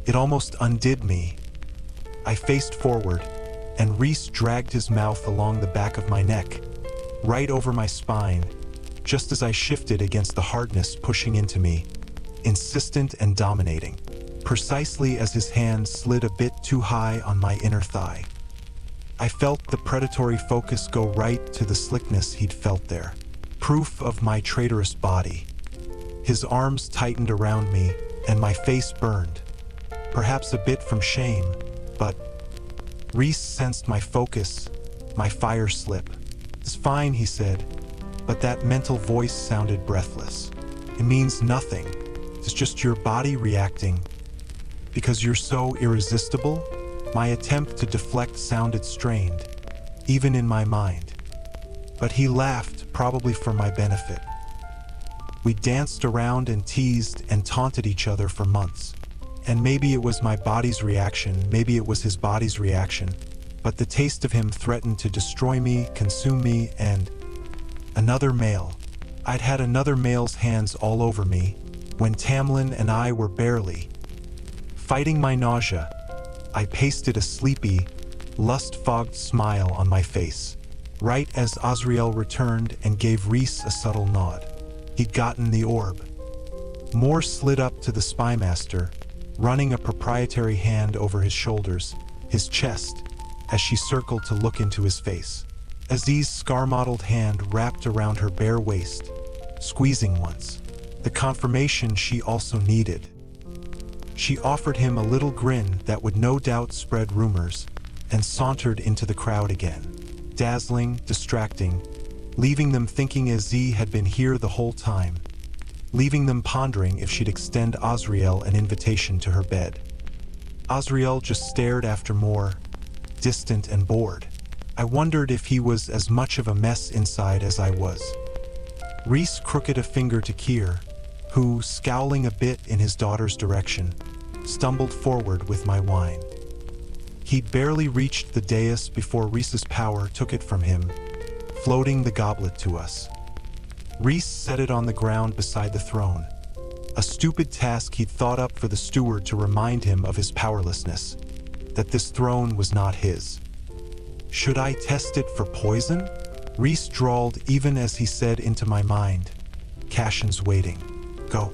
It almost undid me. I faced forward, and Rhys dragged his mouth along the back of my neck, right over my spine, just as I shifted against the hardness pushing into me, insistent and dominating, precisely as his hand slid a bit too high on my inner thigh. I felt the predatory focus go right to the slickness he'd felt there, proof of my traitorous body. His arms tightened around me, and my face burned, perhaps a bit from shame, but Rhys sensed my focus, my fire slip. "It's fine," he said, but that mental voice sounded breathless. "It means nothing. It's just your body reacting. Because you're so irresistible?" My attempt to deflect sounded strained, even in my mind. But he laughed, probably for my benefit. We danced around and teased and taunted each other for months. And maybe it was my body's reaction, maybe it was his body's reaction, but the taste of him threatened to destroy me, consume me, and another male. I'd had another male's hands all over me, when Tamlin and I were barely fighting my nausea. I pasted a sleepy, lust-fogged smile on my face, right as Azriel returned and gave Rhys a subtle nod. He'd gotten the orb. Moore slid up to the spymaster, running a proprietary hand over his shoulders, his chest, as she circled to look into his face. Aziz's scar-mottled hand wrapped around her bare waist, squeezing once, the confirmation she also needed. She offered him a little grin that would no doubt spread rumors, and sauntered into the crowd again, dazzling, distracting, leaving them thinking Aziz had been here the whole time, leaving them pondering if she'd extend Azriel an invitation to her bed. Azriel just stared after Moore, distant and bored. I wondered if he was as much of a mess inside as I was. Rhys crooked a finger to Kyr, who, scowling a bit in his daughter's direction, stumbled forward with my wine. He'd barely reached the dais before Rhys's power took it from him, floating the goblet to us. Rhys set it on the ground beside the throne, a stupid task he'd thought up for the steward to remind him of his powerlessness, that this throne was not his. "Should I test it for poison?" Rhys drawled even as he said into my mind, "Cashin's waiting. Go."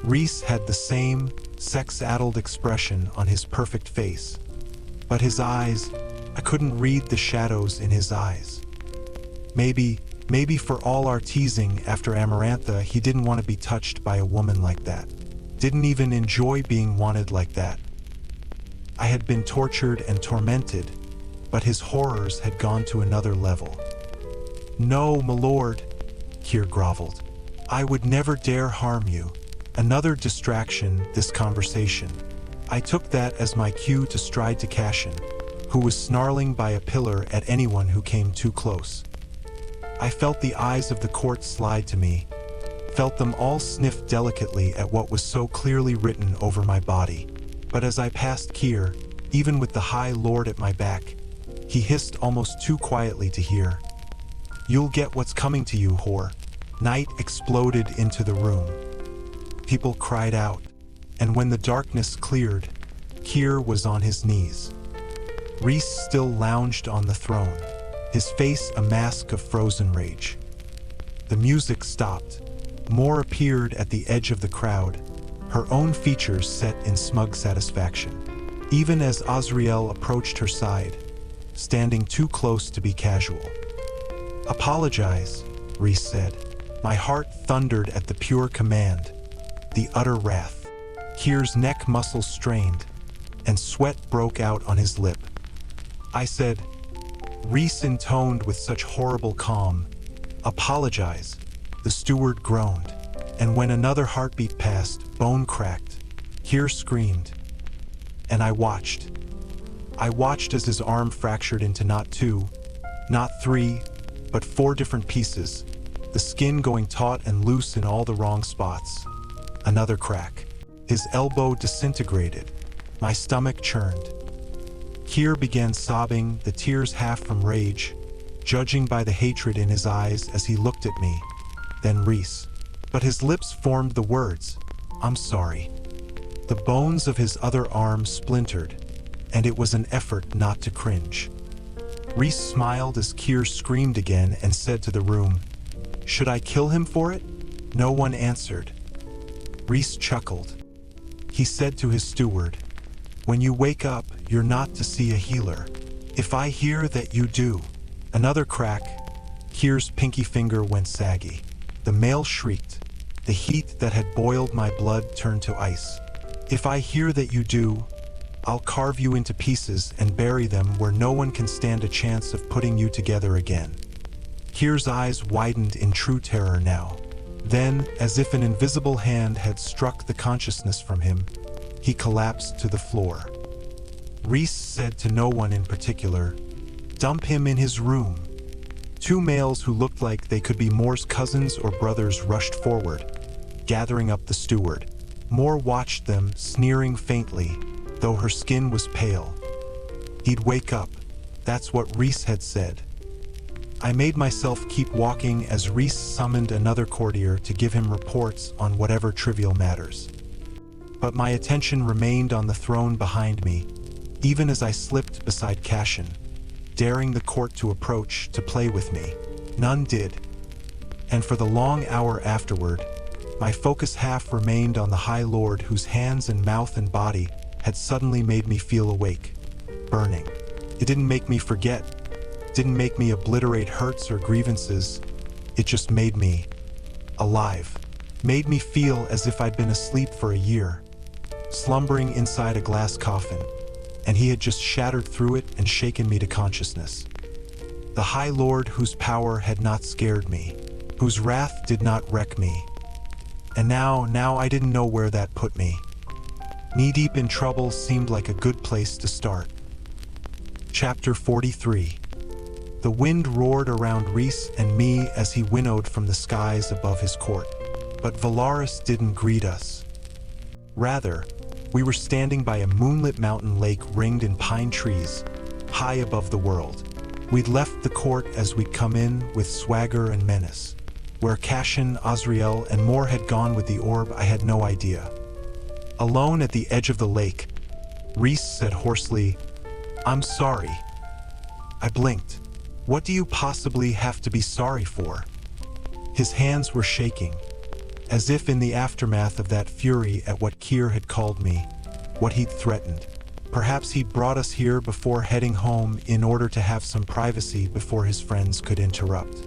Rhys had the same sex-addled expression on his perfect face, but his eyes, I couldn't read the shadows in his eyes. Maybe for all our teasing after Amarantha, he didn't want to be touched by a woman like that. Didn't even enjoy being wanted like that. I had been tortured and tormented, but his horrors had gone to another level. "No, my lord," Kyr groveled. "I would never dare harm you." Another distraction, this conversation. I took that as my cue to stride to Cashin, who was snarling by a pillar at anyone who came too close. I felt the eyes of the court slide to me, felt them all sniff delicately at what was so clearly written over my body. But as I passed Kyr, even with the High Lord at my back, he hissed almost too quietly to hear, "You'll get what's coming to you, whore." Night exploded into the room. People cried out, and when the darkness cleared, Keir was on his knees. Rhys still lounged on the throne, his face a mask of frozen rage. The music stopped. Mor appeared at the edge of the crowd, her own features set in smug satisfaction, even as Azriel approached her side, standing too close to be casual. "Apologize," Rhys said. My heart thundered at the pure command, the utter wrath. Keir's neck muscles strained, and sweat broke out on his lip. I said, Rhys intoned with such horrible calm, "Apologize." The steward groaned, and when another heartbeat passed, bone cracked. Keir screamed, and I watched. I watched as his arm fractured into not 2, not 3, but 4 different pieces, the skin going taut and loose in all the wrong spots. Another crack. His elbow disintegrated. My stomach churned. Keir began sobbing, the tears half from rage, judging by the hatred in his eyes as he looked at me, then Rhys. But his lips formed the words, "I'm sorry." The bones of his other arm splintered, and it was an effort not to cringe. Rhys smiled as Keir screamed again and said to the room, "Should I kill him for it?" No one answered. Rhys chuckled. He said to his steward, "When you wake up, you're not to see a healer. If I hear that you do." Another crack. Keir's pinky finger went saggy. The male shrieked. The heat that had boiled my blood turned to ice. "If I hear that you do, I'll carve you into pieces and bury them where no one can stand a chance of putting you together again." Keir's eyes widened in true terror now. Then, as if an invisible hand had struck the consciousness from him, he collapsed to the floor. Rhys said to no one in particular, "Dump him in his room." 2 males who looked like they could be Mor's cousins or brothers rushed forward, gathering up the steward. Mor watched them, sneering faintly, though her skin was pale. He'd wake up. That's what Rhys had said. I made myself keep walking as Rhys summoned another courtier to give him reports on whatever trivial matters. But my attention remained on the throne behind me, even as I slipped beside Cashin, daring the court to approach to play with me. None did. And for the long hour afterward, my focus half remained on the High Lord whose hands and mouth and body had suddenly made me feel awake, burning. It didn't make me forget, didn't make me obliterate hurts or grievances. It just made me alive. Made me feel as if I'd been asleep for a year, slumbering inside a glass coffin, and he had just shattered through it and shaken me to consciousness. The High Lord whose power had not scared me, whose wrath did not wreck me. And now I didn't know where that put me. Knee-deep in trouble seemed like a good place to start. Chapter 43. The wind roared around Rhys and me as he winnowed from the skies above his court. But Valaris didn't greet us. Rather, we were standing by a moonlit mountain lake ringed in pine trees, high above the world. We'd left the court as we'd come in with swagger and menace. Where Cashin, Azriel, and Mor had gone with the orb, I had no idea. Alone at the edge of the lake, Rhys said hoarsely, "I'm sorry." I blinked. What do you possibly have to be sorry for? His hands were shaking, as if in the aftermath of that fury at what Keir had called me, what he'd threatened. Perhaps he'd brought us here before heading home in order to have some privacy before his friends could interrupt.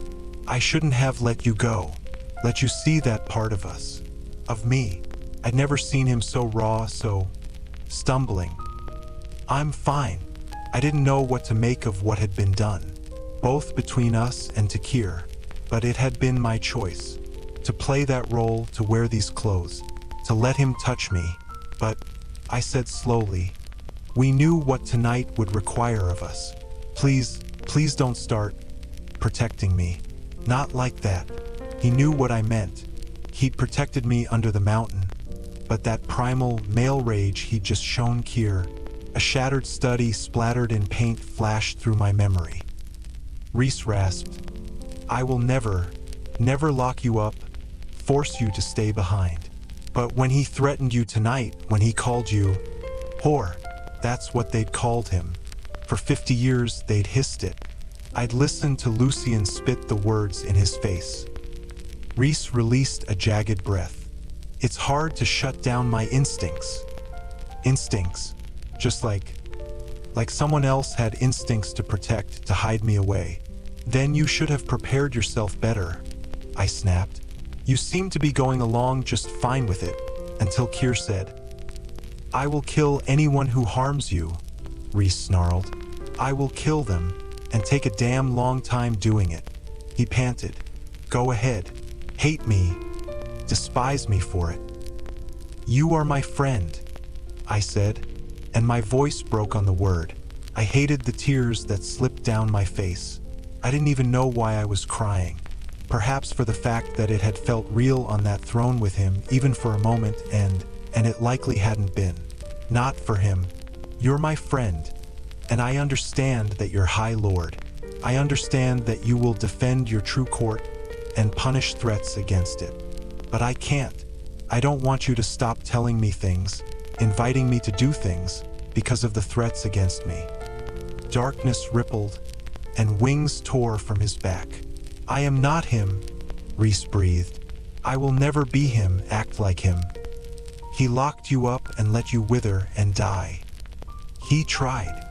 I shouldn't have let you go, let you see that part of us, of me. I'd never seen him so raw, so stumbling. I'm fine. I didn't know what to make of what had been done, both between us and to Keir, but it had been my choice. To play that role, to wear these clothes, to let him touch me. But, I said slowly, we knew what tonight would require of us. Please don't start protecting me. Not like that. He knew what I meant. He'd protected me under the mountain. But that primal male rage he'd just shown Keir, a shattered study splattered in paint flashed through my memory. Rhys rasped, "I will never never lock you up, force you to stay behind. But when he threatened you tonight, when he called you whore, that's what they'd called him. For 50 years, they'd hissed it. I'd listened to Lucian spit the words in his face. Rhys released a jagged breath. It's hard to shut down my instincts. Instincts, just like someone else had instincts to protect, to hide me away. Then you should have prepared yourself better, I snapped. You seem to be going along just fine with it, until Keir said, I will kill anyone who harms you, Rhys snarled. I will kill them, and take a damn long time doing it. He panted. Go ahead. Hate me. Despise me for it. You are my friend, I said, and my voice broke on the word. I hated the tears that slipped down my face. I didn't even know why I was crying. Perhaps for the fact that it had felt real on that throne with him, even for a moment, and it likely hadn't been. Not for him. You're my friend, and I understand that you're High Lord. I understand that you will defend your true court and punish threats against it. But I can't. I don't want you to stop telling me things, inviting me to do things, because of the threats against me. Darkness rippled, and wings tore from his back. I am not him, Rhys breathed. I will never be him, act like him. He locked you up and let you wither and die. He tried.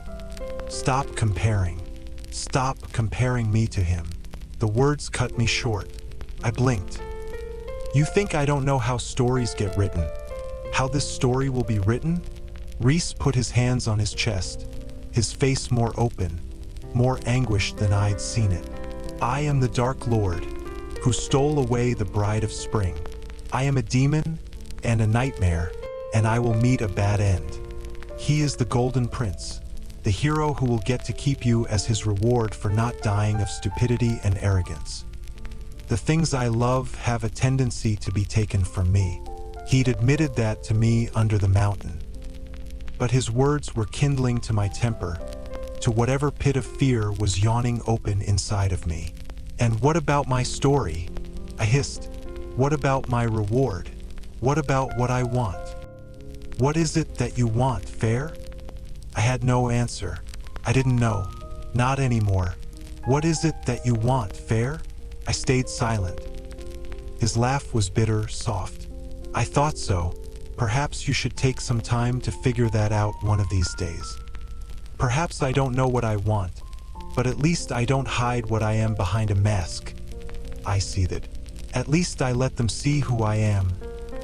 Stop comparing. Stop comparing me to him. The words cut me short. I blinked. You think I don't know how stories get written? How this story will be written? Rhys put his hands on his chest, his face more open, more anguished than I'd seen it. I am the Dark Lord, who stole away the bride of spring. I am a demon and a nightmare, and I will meet a bad end. He is the Golden Prince, the hero who will get to keep you as his reward for not dying of stupidity and arrogance. The things I love have a tendency to be taken from me. He'd admitted that to me under the mountain. But his words were kindling to my temper, to whatever pit of fear was yawning open inside of me. And what about my story? I hissed. What about my reward? What about what I want? What is it that you want, Feyre? I had no answer. I didn't know. Not anymore. What is it that you want, Feyre? I stayed silent. His laugh was bitter, soft. I thought so. Perhaps you should take some time to figure that out one of these days. Perhaps I don't know what I want, but at least I don't hide what I am behind a mask. I seethed. At least I let them see who I am,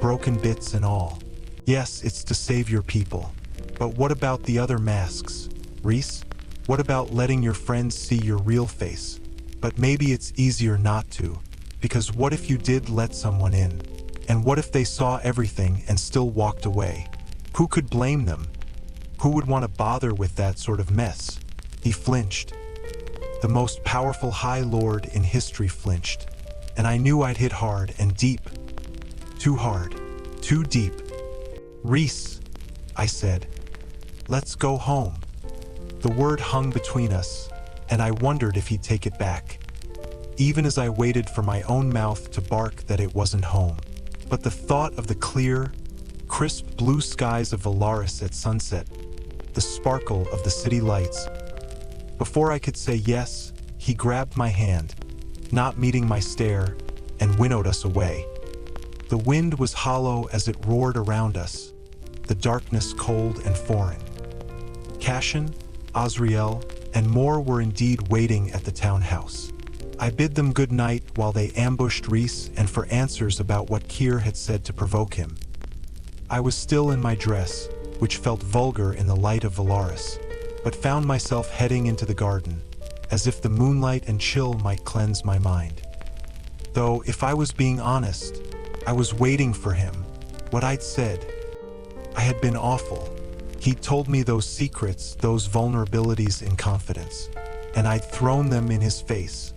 broken bits and all. Yes, it's to save your people. But what about the other masks, Rhys? What about letting your friends see your real face? But maybe it's easier not to, because what if you did let someone in? And what if they saw everything and still walked away? Who could blame them? Who would want to bother with that sort of mess? He flinched. The most powerful High Lord in history flinched, and I knew I'd hit hard and deep. Too hard, too deep. Rhys, I said, let's go home. The word hung between us, and I wondered if he'd take it back, even as I waited for my own mouth to bark that it wasn't home. But the thought of the clear, crisp blue skies of Valaris at sunset, the sparkle of the city lights. Before I could say yes, he grabbed my hand, not meeting my stare, and winnowed us away. The wind was hollow as it roared around us, the darkness cold and foreign. Cashin, Azriel, and more were indeed waiting at the townhouse. I bid them good night while they ambushed Rhys and for answers about what Keir had said to provoke him. I was still in my dress, which felt vulgar in the light of Valaris, but found myself heading into the garden, as if the moonlight and chill might cleanse my mind. Though, if I was being honest, I was waiting for him, what I'd said. I had been awful. He'd told me those secrets, those vulnerabilities in confidence, and I'd thrown them in his face.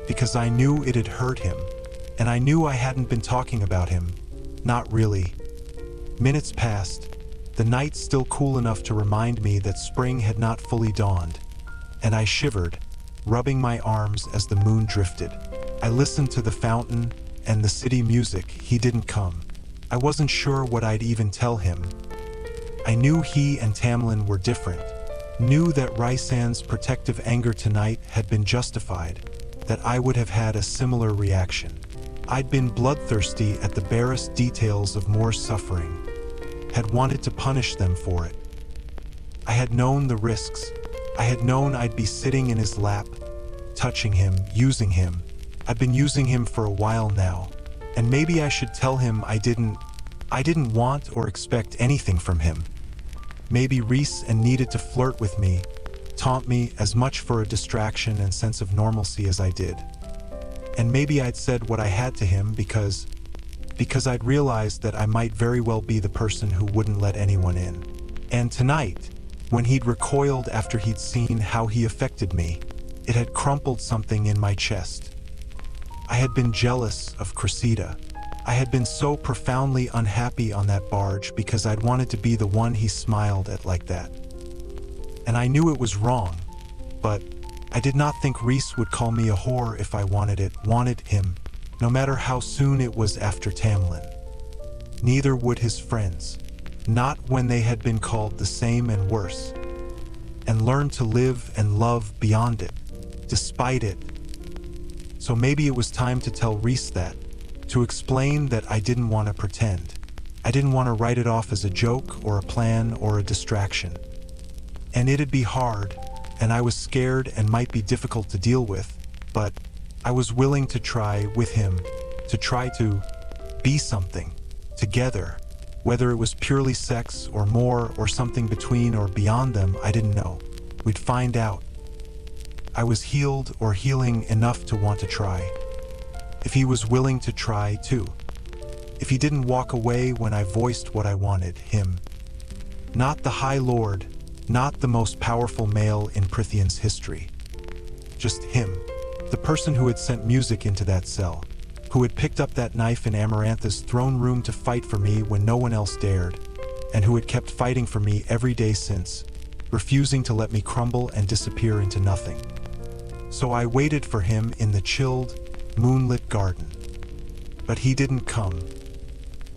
Because I knew it had hurt him, and I knew I hadn't been talking about him. Not really. Minutes passed, the night still cool enough to remind me that spring had not fully dawned, and I shivered, rubbing my arms as the moon drifted. I listened to the fountain and the city music. He didn't come. I wasn't sure what I'd even tell him. I knew he and Tamlin were different. Knew that Rhysand's protective anger tonight had been justified, that I would have had a similar reaction. I'd been bloodthirsty at the barest details of Mor's suffering, had wanted to punish them for it. I had known the risks. I had known I'd be sitting in his lap, touching him, using him. I've been using him for a while now, and maybe I should tell him I didn't want or expect anything from him. Maybe Rhys needed to flirt with me, taunt me as much for a distraction and sense of normalcy as I did. And maybe I'd said what I had to him because I'd realized that I might very well be the person who wouldn't let anyone in. And tonight, when he'd recoiled after he'd seen how he affected me, it had crumpled something in my chest. I had been jealous of Cressida. I had been so profoundly unhappy on that barge because I'd wanted to be the one he smiled at like that. And I knew it was wrong, but I did not think Rhys would call me a whore if I wanted him, no matter how soon it was after Tamlin. Neither would his friends, not when they had been called the same and worse, and learned to live and love beyond it, despite it. So maybe it was time to tell Rhys that, to explain that I didn't want to pretend. I didn't want to write it off as a joke or a plan or a distraction. And it'd be hard, and I was scared and might be difficult to deal with, but I was willing to try with him, to try to be something, together. Whether it was purely sex or more or something between or beyond them, I didn't know. We'd find out. I was healed or healing enough to want to try. If he was willing to try too. If he didn't walk away when I voiced what I wanted, him. Not the High Lord, not the most powerful male in Prythian's history. Just him, the person who had sent music into that cell, who had picked up that knife in Amarantha's throne room to fight for me when no one else dared, and who had kept fighting for me every day since, refusing to let me crumble and disappear into nothing. So I waited for him in the chilled, moonlit garden. But he didn't come.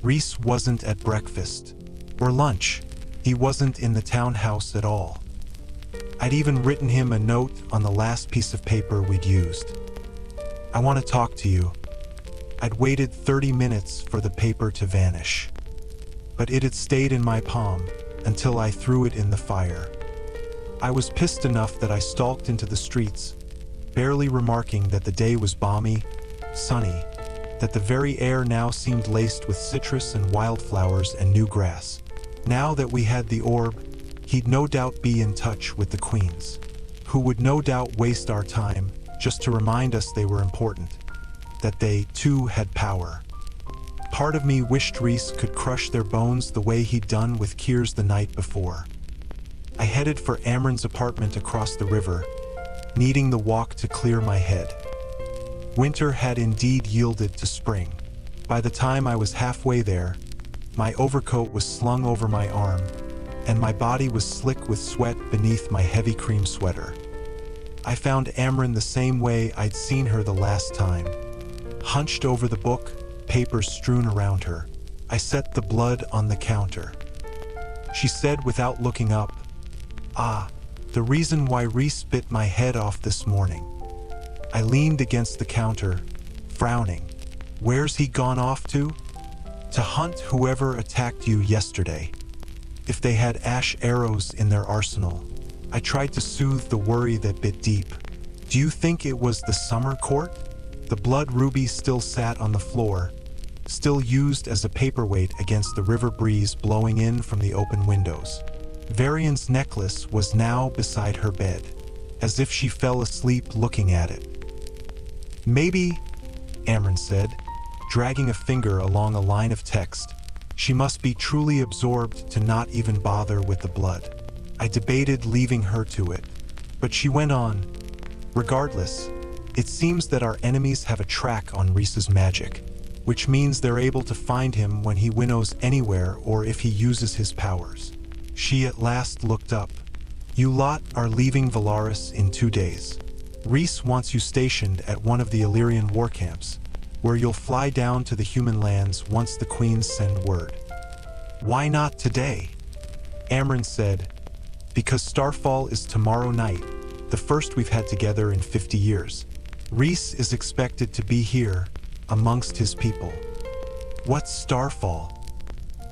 Rhys wasn't at breakfast or lunch. He wasn't in the townhouse at all. I'd even written him a note on the last piece of paper we'd used. I want to talk to you. I'd waited 30 minutes for the paper to vanish, but it had stayed in my palm until I threw it in the fire. I was pissed enough that I stalked into the streets, barely remarking that the day was balmy, sunny, that the very air now seemed laced with citrus and wildflowers and new grass. Now that we had the orb, he'd no doubt be in touch with the queens, who would no doubt waste our time just to remind us they were important, that they, too, had power. Part of me wished Rhys could crush their bones the way he'd done with Kiers the night before. I headed for Amren's apartment across the river, needing the walk to clear my head. Winter had indeed yielded to spring. By the time I was halfway there, my overcoat was slung over my arm, and my body was slick with sweat beneath my heavy cream sweater. I found Amren the same way I'd seen her the last time, hunched over the book, papers strewn around her. I set the blood on the counter. She said without looking up, the reason why Rhys bit my head off this morning." I leaned against the counter, frowning. "Where's he gone off to?" "To hunt whoever attacked you yesterday. If they had ash arrows in their arsenal." I tried to soothe the worry that bit deep. "Do you think it was the summer court?" The blood ruby still sat on the floor, still used as a paperweight against the river breeze blowing in from the open windows. Varian's necklace was now beside her bed, as if she fell asleep looking at it. "Maybe," Amren said, dragging a finger along a line of text. "She must be truly absorbed to not even bother with the blood." I debated leaving her to it, but she went on. "Regardless, it seems that our enemies have a track on Rhys's magic, which means they're able to find him when he winnows anywhere or if he uses his powers." She at last looked up. "You lot are leaving Valaris in 2 days." Rhys wants you stationed at one of the Illyrian war camps, where you'll fly down to the human lands once the queens send word. Why not today? Amren said, because Starfall is tomorrow night, the first we've had together in 50 years. Rhys is expected to be here, amongst his people. What's Starfall?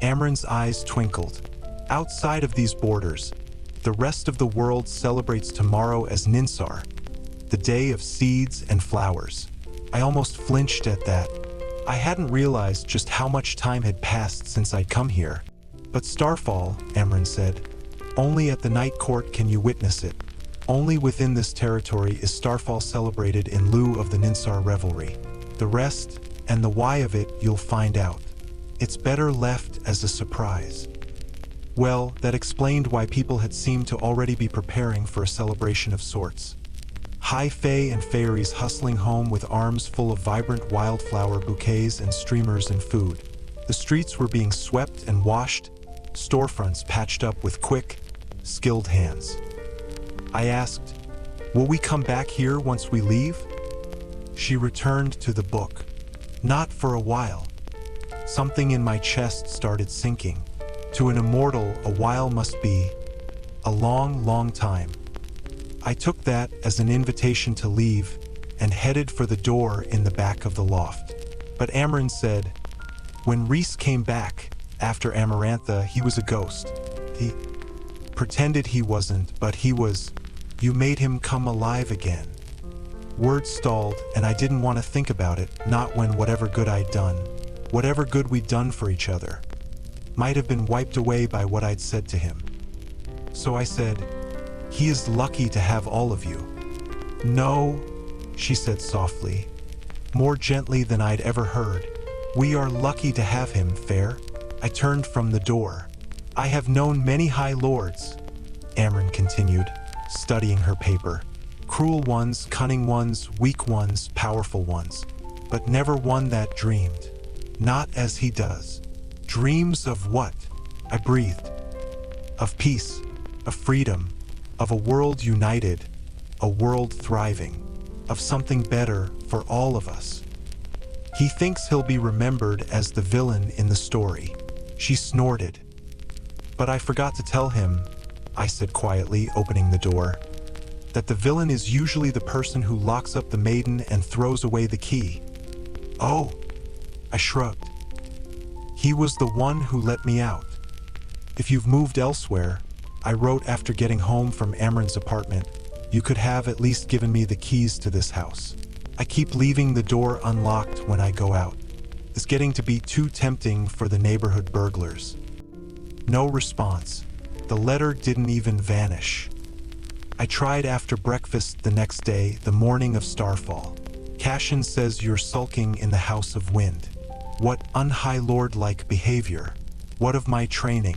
Amren's eyes twinkled. Outside of these borders, the rest of the world celebrates tomorrow as Ninsar, the day of seeds and flowers. I almost flinched at that. I hadn't realized just how much time had passed since I'd come here. But Starfall, Amren said, only at the Night Court can you witness it. Only within this territory is Starfall celebrated in lieu of the Ninsar revelry. The rest, and the why of it, you'll find out. It's better left as a surprise. Well, that explained why people had seemed to already be preparing for a celebration of sorts. High Fae and Fairies hustling home with arms full of vibrant wildflower bouquets and streamers and food. The streets were being swept and washed, storefronts patched up with quick, skilled hands. I asked, will we come back here once we leave? She returned to the book. Not for a while. Something in my chest started sinking. To an immortal, a while must be a long, long time. I took that as an invitation to leave and headed for the door in the back of the loft. But Amren said, when Rhys came back, after Amarantha, he was a ghost. He pretended he wasn't, but he was. You made him come alive again. Words stalled, and I didn't want to think about it, not when whatever good I'd done, whatever good we'd done for each other, might have been wiped away by what I'd said to him. So I said, he is lucky to have all of you. No, she said softly, more gently than I'd ever heard. We are lucky to have him, Feyre. I turned from the door. I have known many high lords, Amren continued, studying her paper. Cruel ones, cunning ones, weak ones, powerful ones, but never one that dreamed. Not as he does. Dreams of what? I breathed. Of peace, of freedom, of a world united, a world thriving, of something better for all of us. He thinks he'll be remembered as the villain in the story. She snorted. But I forgot to tell him, I said quietly, opening the door, that the villain is usually the person who locks up the maiden and throws away the key. Oh, I shrugged. He was the one who let me out. If you've moved elsewhere, I wrote after getting home from Amren's apartment, you could have at least given me the keys to this house. I keep leaving the door unlocked when I go out. It's getting to be too tempting for the neighborhood burglars. No response. The letter didn't even vanish. I tried after breakfast the next day, the morning of Starfall. Cashin says you're sulking in the House of Wind. What unhigh lord-like behavior? What of my training?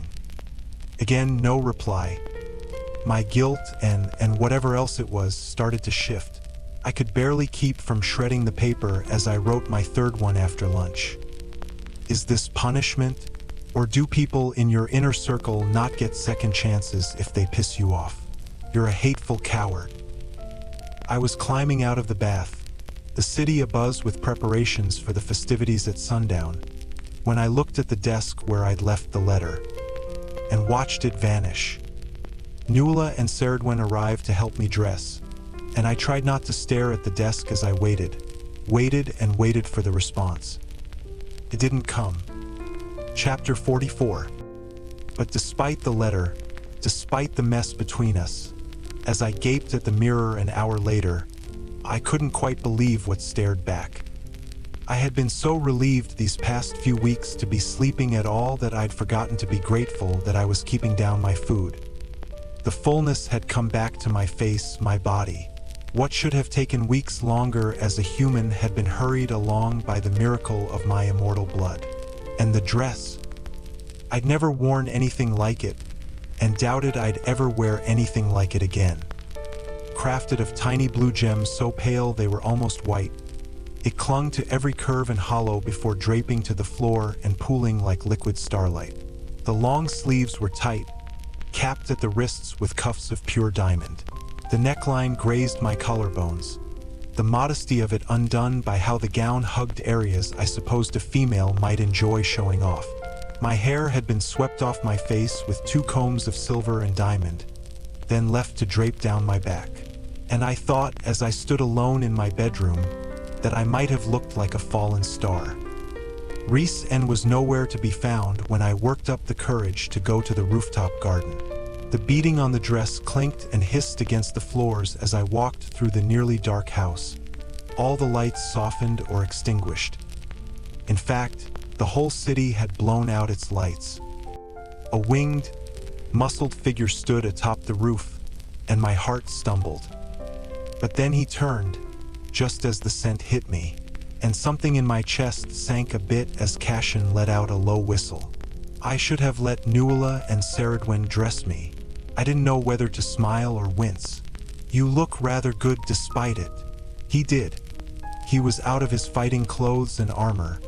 Again, no reply. My guilt and whatever else it was started to shift. I could barely keep from shredding the paper as I wrote my third one after lunch. Is this punishment? Or do people in your inner circle not get second chances if they piss you off? You're a hateful coward. I was climbing out of the bath, the city abuzz with preparations for the festivities at sundown, when I looked at the desk where I'd left the letter, and watched it vanish. Nuala and Ceridwen arrived to help me dress, and I tried not to stare at the desk as I waited and waited for the response. It didn't come. Chapter 44. But despite the letter, despite the mess between us, as I gaped at the mirror an hour later, I couldn't quite believe what stared back. I had been so relieved these past few weeks to be sleeping at all that I'd forgotten to be grateful that I was keeping down my food. The fullness had come back to my face, my body. What should have taken weeks longer as a human had been hurried along by the miracle of my immortal blood. And the dress. I'd never worn anything like it, and doubted I'd ever wear anything like it again. Crafted of tiny blue gems so pale they were almost white, it clung to every curve and hollow before draping to the floor and pooling like liquid starlight. The long sleeves were tight, capped at the wrists with cuffs of pure diamond. The neckline grazed my collarbones, the modesty of it undone by how the gown hugged areas I supposed a female might enjoy showing off. My hair had been swept off my face with 2 combs of silver and diamond, then left to drape down my back. And I thought, as I stood alone in my bedroom, that I might have looked like a fallen star. Rhysand was nowhere to be found when I worked up the courage to go to the rooftop garden. The beading on the dress clinked and hissed against the floors as I walked through the nearly dark house. All the lights softened or extinguished. In fact, the whole city had blown out its lights. A winged, muscled figure stood atop the roof, and my heart stumbled. But then he turned, just as the scent hit me, and something in my chest sank a bit as Cashin let out a low whistle. I should have let Nuala and Ceridwen dress me. I didn't know whether to smile or wince. "You look rather good despite it." He did. He was out of his fighting clothes and armor,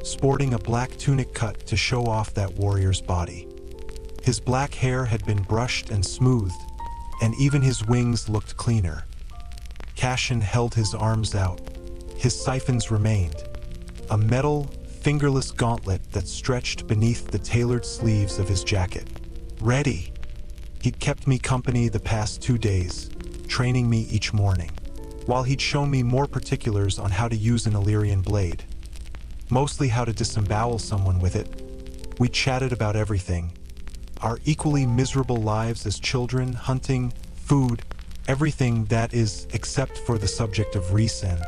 sporting a black tunic cut to show off that warrior's body. His black hair had been brushed and smoothed, and even his wings looked cleaner. Cashin held his arms out. His siphons remained, a metal, fingerless gauntlet that stretched beneath the tailored sleeves of his jacket. Ready. He'd kept me company the past 2 days, training me each morning, while he'd shown me more particulars on how to use an Illyrian blade. Mostly how to disembowel someone with it. We chatted about everything. Our equally miserable lives as children, hunting, food, everything that is, except for the subject of Rhysand.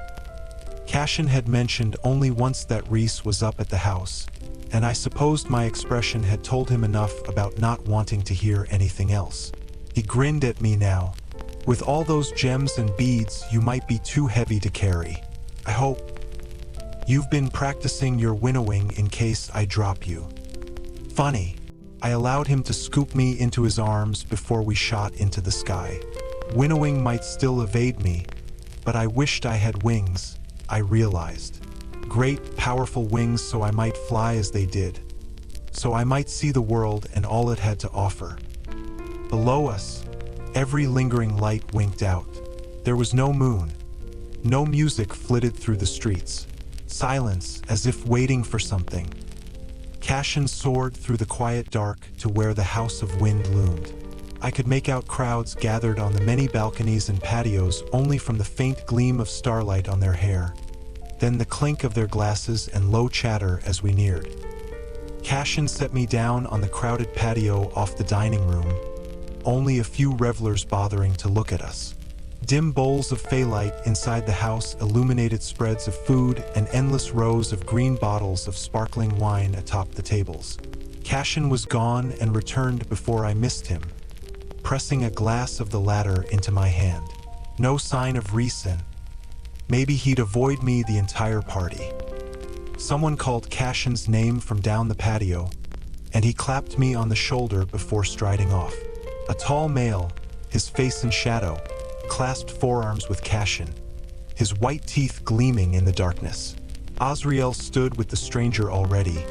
Cashin had mentioned only once that Rhys was up at the house, and I supposed my expression had told him enough about not wanting to hear anything else. He grinned at me now. "With all those gems and beads, you might be too heavy to carry. I hope you've been practicing your winnowing in case I drop you." Funny. I allowed him to scoop me into his arms before we shot into the sky. Winnowing might still evade me, but I wished I had wings, I realized. Great, powerful wings so I might fly as they did. So I might see the world and all it had to offer. Below us, every lingering light winked out. There was no moon. No music flitted through the streets. Silence, as if waiting for something. Cashin soared through the quiet dark to where the House of Wind loomed. I could make out crowds gathered on the many balconies and patios only from the faint gleam of starlight on their hair, then the clink of their glasses and low chatter as we neared. Cashin set me down on the crowded patio off the dining room, only a few revelers bothering to look at us. Dim bowls of Feylight inside the house illuminated spreads of food and endless rows of green bottles of sparkling wine atop the tables. Cashin was gone and returned before I missed him, pressing a glass of the latter into my hand. No sign of Rhysand. Maybe he'd avoid me the entire party. Someone called Cashin's name from down the patio, and he clapped me on the shoulder before striding off. A tall male, his face in shadow, clasped forearms with Cashin, his white teeth gleaming in the darkness. Azriel stood with the stranger already,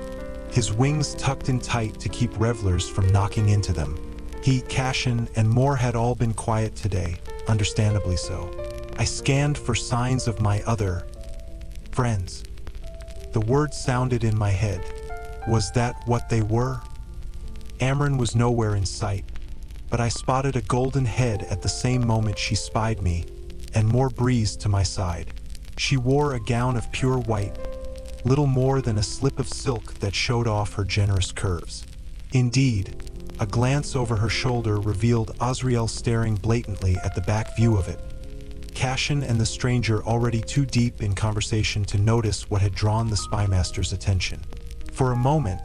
his wings tucked in tight to keep revelers from knocking into them. He, Cashin, and more had all been quiet today, understandably so. I scanned for signs of my other friends. The words sounded in my head. Was that what they were? Amren was nowhere in sight, but I spotted a golden head at the same moment she spied me, and more breezed to my side. She wore a gown of pure white, little more than a slip of silk that showed off her generous curves. Indeed, a glance over her shoulder revealed Azriel staring blatantly at the back view of it. Cashin and the stranger already too deep in conversation to notice what had drawn the spymaster's attention. For a moment,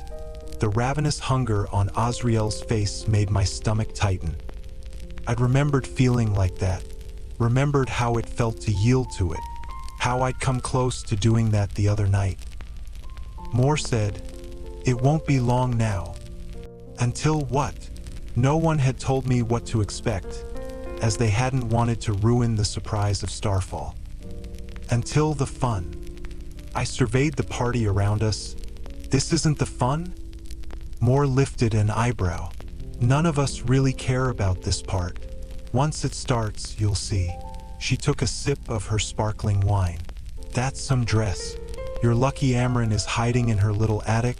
the ravenous hunger on Azriel's face made my stomach tighten. I'd remembered feeling like that, remembered how it felt to yield to it, how I'd come close to doing that the other night. Moore said, "It won't be long now." Until what? No one had told me what to expect, as they hadn't wanted to ruin the surprise of Starfall. Until the fun. I surveyed the party around us. This isn't the fun? Moore lifted an eyebrow. None of us really care about this part. Once it starts, you'll see. She took a sip of her sparkling wine. That's some dress. Your lucky Amryn is hiding in her little attic,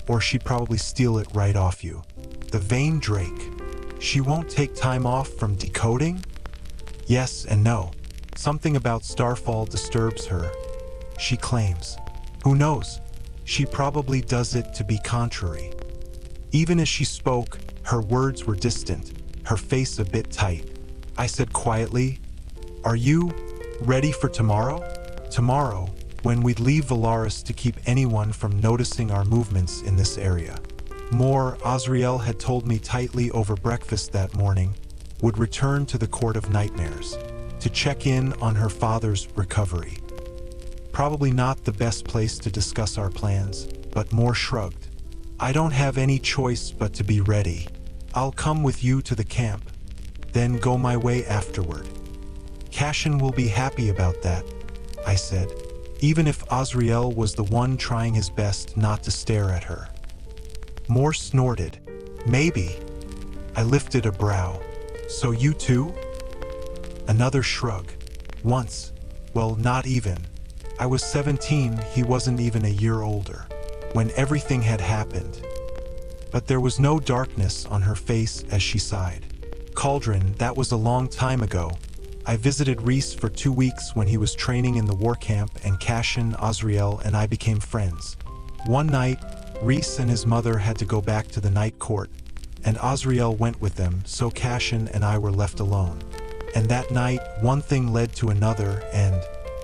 or she'd probably steal it right off you. The vain Drake. She won't take time off from decoding? Yes and no. Something about Starfall disturbs her, she claims. Who knows? She probably does it to be contrary. Even as she spoke, her words were distant, her face a bit tight. I said quietly, "Are you ready for tomorrow?" Tomorrow, when we'd leave Valaris to keep anyone from noticing our movements in this area. More, Azriel had told me tightly over breakfast that morning, would return to the Court of Nightmares to check in on her father's recovery. Probably not the best place to discuss our plans, but Moore shrugged. "I don't have any choice but to be ready. I'll come with you to the camp, then go my way afterward." "Cashin will be happy about that," I said, even if Azriel was the one trying his best not to stare at her. Moore snorted. "Maybe." I lifted a brow. "So you too?" Another shrug. "Once. Well, not even. I was 17, he wasn't even a year older, when everything had happened." But there was no darkness on her face as she sighed. "Cauldron, that was a long time ago. I visited Rhys for 2 weeks when he was training in the war camp, and Cashin, Azriel, and I became friends. One night, Rhys and his mother had to go back to the night court, and Azriel went with them, so Cashin and I were left alone. And that night, one thing led to another, and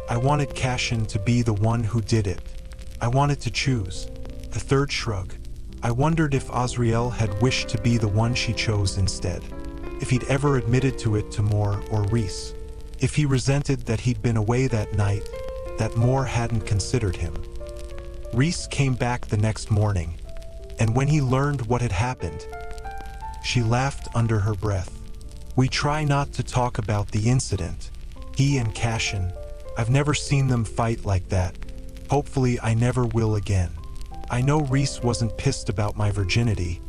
I wanted Cashin to be the one who did it. I wanted to choose." A third shrug. I wondered if Azriel had wished to be the one she chose instead. If he'd ever admitted to it to Moore or Rhys. If he resented that he'd been away that night, that Moore hadn't considered him. Rhys came back the next morning, and when he learned what had happened, she laughed under her breath. "We try not to talk about the incident. He and Cashin, I've never seen them fight like that. Hopefully I never will again. I know Rhys wasn't pissed about my virginity,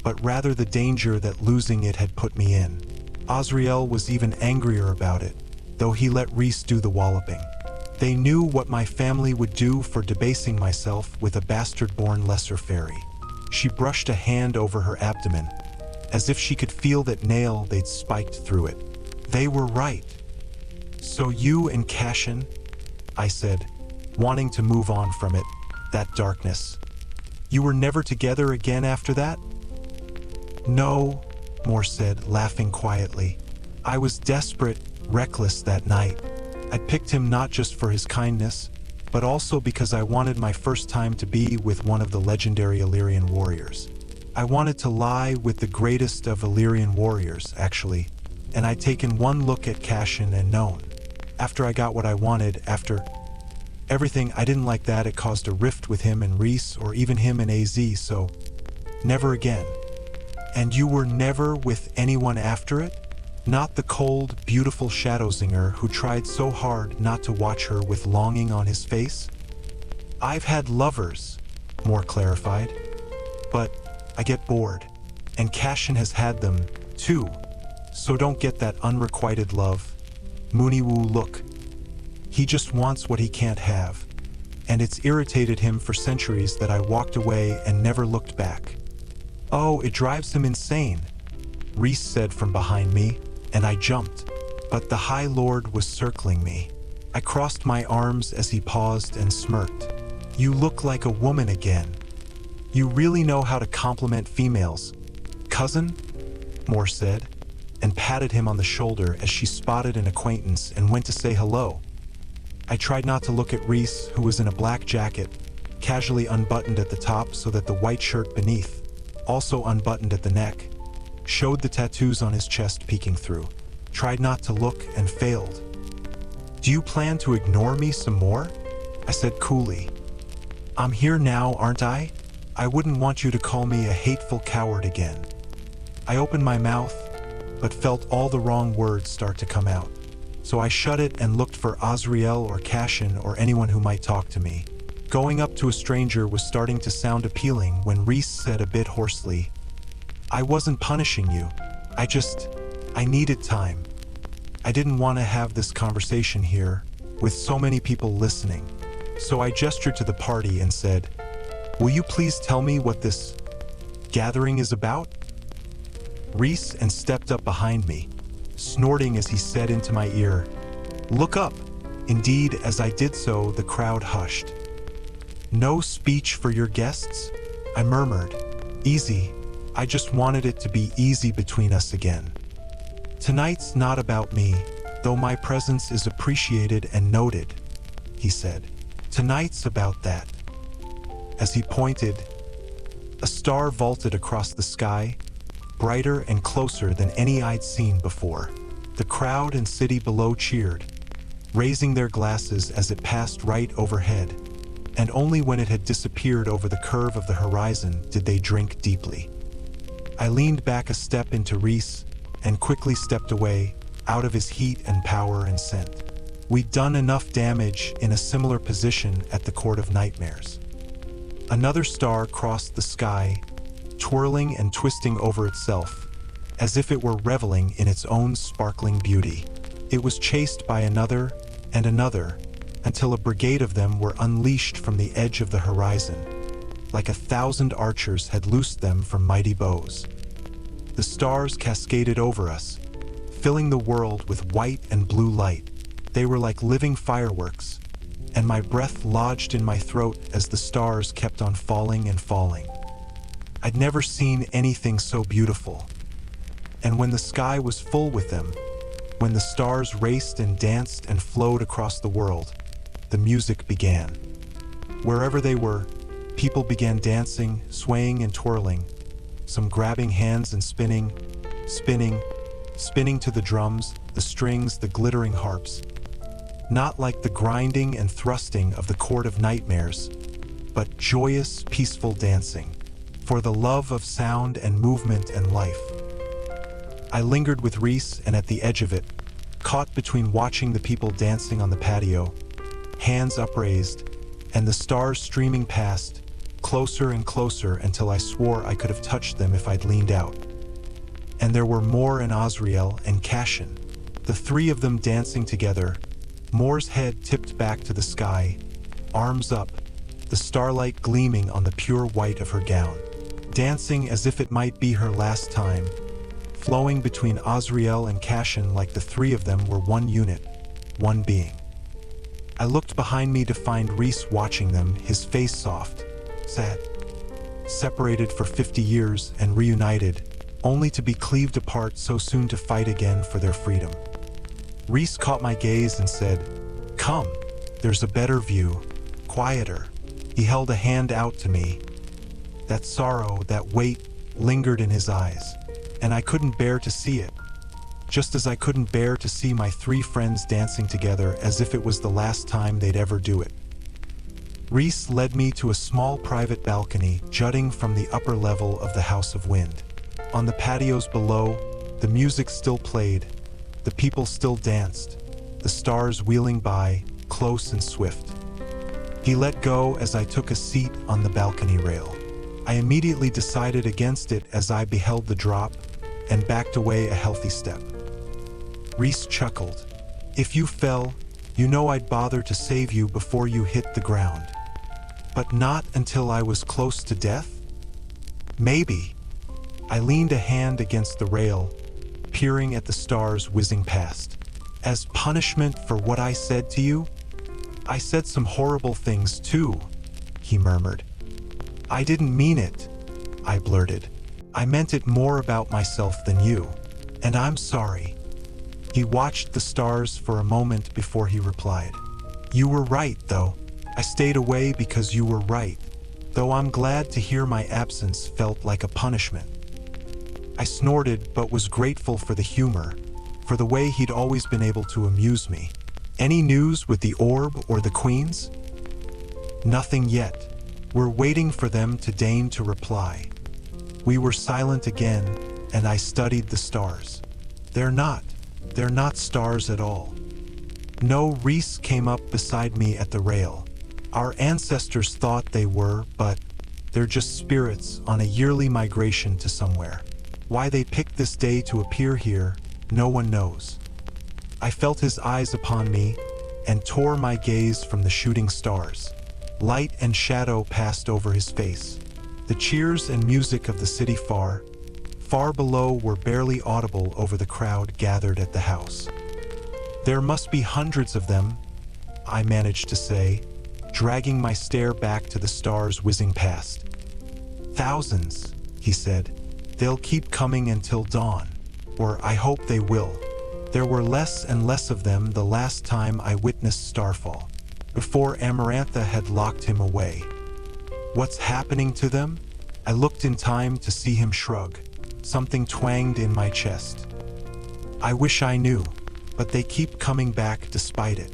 but rather the danger that losing it had put me in. Azriel was even angrier about it, though he let Rhys do the walloping. They knew what my family would do for debasing myself with a bastard-born lesser fairy." She brushed a hand over her abdomen, as if she could feel that nail they'd spiked through it. "They were right." "So you and Cashin?" I said, wanting to move on from it, that darkness. "You were never together again after that?" "No," Moore said, laughing quietly. "I was desperate, reckless that night. I picked him not just for his kindness, but also because I wanted my first time to be with one of the legendary Illyrian warriors. I wanted to lie with the greatest of Illyrian warriors, actually, and I'd taken one look at Cashin and known. After I got what I wanted, after everything, I didn't like that it caused a rift with him and Rhys, or even him and AZ, so never again." "And you were never with anyone after it? Not the cold, beautiful Shadowsinger who tried so hard not to watch her with longing on his face?" "I've had lovers," Moore clarified, "but I get bored, and Cashin has had them, too, so don't get that unrequited love. Mooneywoo look. He just wants what he can't have, and it's irritated him for centuries that I walked away and never looked back." "Oh, it drives him insane," Rhys said from behind me, and I jumped, but the High Lord was circling me. I crossed my arms as he paused and smirked. "You look like a woman again. You really know how to compliment females, cousin," Moore said, and patted him on the shoulder as she spotted an acquaintance and went to say hello. I tried not to look at Rhys, who was in a black jacket, casually unbuttoned at the top so that the white shirt beneath, also unbuttoned at the neck, showed the tattoos on his chest peeking through. Tried not to look and failed. "Do you plan to ignore me some more?" I said coolly. "I'm here now, aren't I? I wouldn't want you to call me a hateful coward again." I opened my mouth, but felt all the wrong words start to come out. So I shut it and looked for Azriel or Cashin or anyone who might talk to me. Going up to a stranger was starting to sound appealing when Rhys said a bit hoarsely, "I wasn't punishing you. I just..." I needed time. I didn't want to have this conversation here, with so many people listening. So I gestured to the party and said, "Will you please tell me what this gathering is about?" Rhys stepped up behind me, snorting as he said into my ear, "Look up." Indeed, as I did so, the crowd hushed. "No speech for your guests?" I murmured. "Easy. I just wanted it to be easy between us again. Tonight's not about me, though my presence is appreciated and noted," he said. "Tonight's about that." As he pointed, a star vaulted across the sky, brighter and closer than any I'd seen before. The crowd and city below cheered, raising their glasses as it passed right overhead, and only when it had disappeared over the curve of the horizon did they drink deeply. I leaned back a step into Rhys and quickly stepped away, out of his heat and power and scent. We'd done enough damage in a similar position at the Court of Nightmares. Another star crossed the sky, twirling and twisting over itself, as if it were reveling in its own sparkling beauty. It was chased by another and another, until a brigade of them were unleashed from the edge of the horizon, like 1,000 archers had loosed them from mighty bows. The stars cascaded over us, filling the world with white and blue light. They were like living fireworks, and my breath lodged in my throat as the stars kept on falling and falling. I'd never seen anything so beautiful. And when the sky was full with them, when the stars raced and danced and flowed across the world, the music began. Wherever they were, people began dancing, swaying and twirling, some grabbing hands and spinning to the drums, the strings, the glittering harps. Not like the grinding and thrusting of the Court of Nightmares, but joyous, peaceful dancing, for the love of sound and movement and life. I lingered with Rhys and at the edge of it, caught between watching the people dancing on the patio, hands upraised, and the stars streaming past, closer and closer until I swore I could have touched them if I'd leaned out. And there were Mor and Azriel and Cashin, the three of them dancing together, Mor's head tipped back to the sky, arms up, the starlight gleaming on the pure white of her gown, dancing as if it might be her last time, flowing between Azriel and Cashin like the three of them were one unit, one being. I looked behind me to find Rhys watching them, his face soft, sad, separated for 50 years and reunited, only to be cleaved apart so soon to fight again for their freedom. Rhys caught my gaze and said, "Come, there's a better view, quieter." He held a hand out to me. That sorrow, that weight, lingered in his eyes, and I couldn't bear to see it, just as I couldn't bear to see my three friends dancing together as if it was the last time they'd ever do it. Rhys led me to a small private balcony jutting from the upper level of the House of Wind. On the patios below, the music still played, the people still danced, the stars wheeling by, close and swift. He let go as I took a seat on the balcony rail. I immediately decided against it as I beheld the drop and backed away a healthy step. Rhys chuckled. "If you fell, you know I'd bother to save you before you hit the ground. But not until I was close to death? Maybe." I leaned a hand against the rail, peering at the stars whizzing past. "As punishment for what I said to you? I said some horrible things too," he murmured. "I didn't mean it," I blurted. "I meant it more about myself than you, and I'm sorry." He watched the stars for a moment before he replied. "You were right, though. I stayed away because you were right, though I'm glad to hear my absence felt like a punishment." I snorted but was grateful for the humor, for the way he'd always been able to amuse me. "Any news with the orb or the queens?" "Nothing yet. We're waiting for them to deign to reply." We were silent again, and I studied the stars. They're not stars at all. No, Rhys came up beside me at the rail. "Our ancestors thought they were, but they're just spirits on a yearly migration to somewhere. Why they picked this day to appear here, No one knows. I felt his eyes upon me and tore my gaze from the shooting stars. Light and shadow passed over his face. The cheers and music of the city far, far below were barely audible over the crowd gathered at the house. There must be hundreds of them, I managed to say, dragging my stare back to the stars whizzing past. Thousands, he said. They'll keep coming until dawn, or I hope they will. There were less and less of them the last time I witnessed Starfall, before Amarantha had locked him away. What's happening to them? I looked in time to see him shrug. Something twanged in my chest. I wish I knew, but they keep coming back despite it.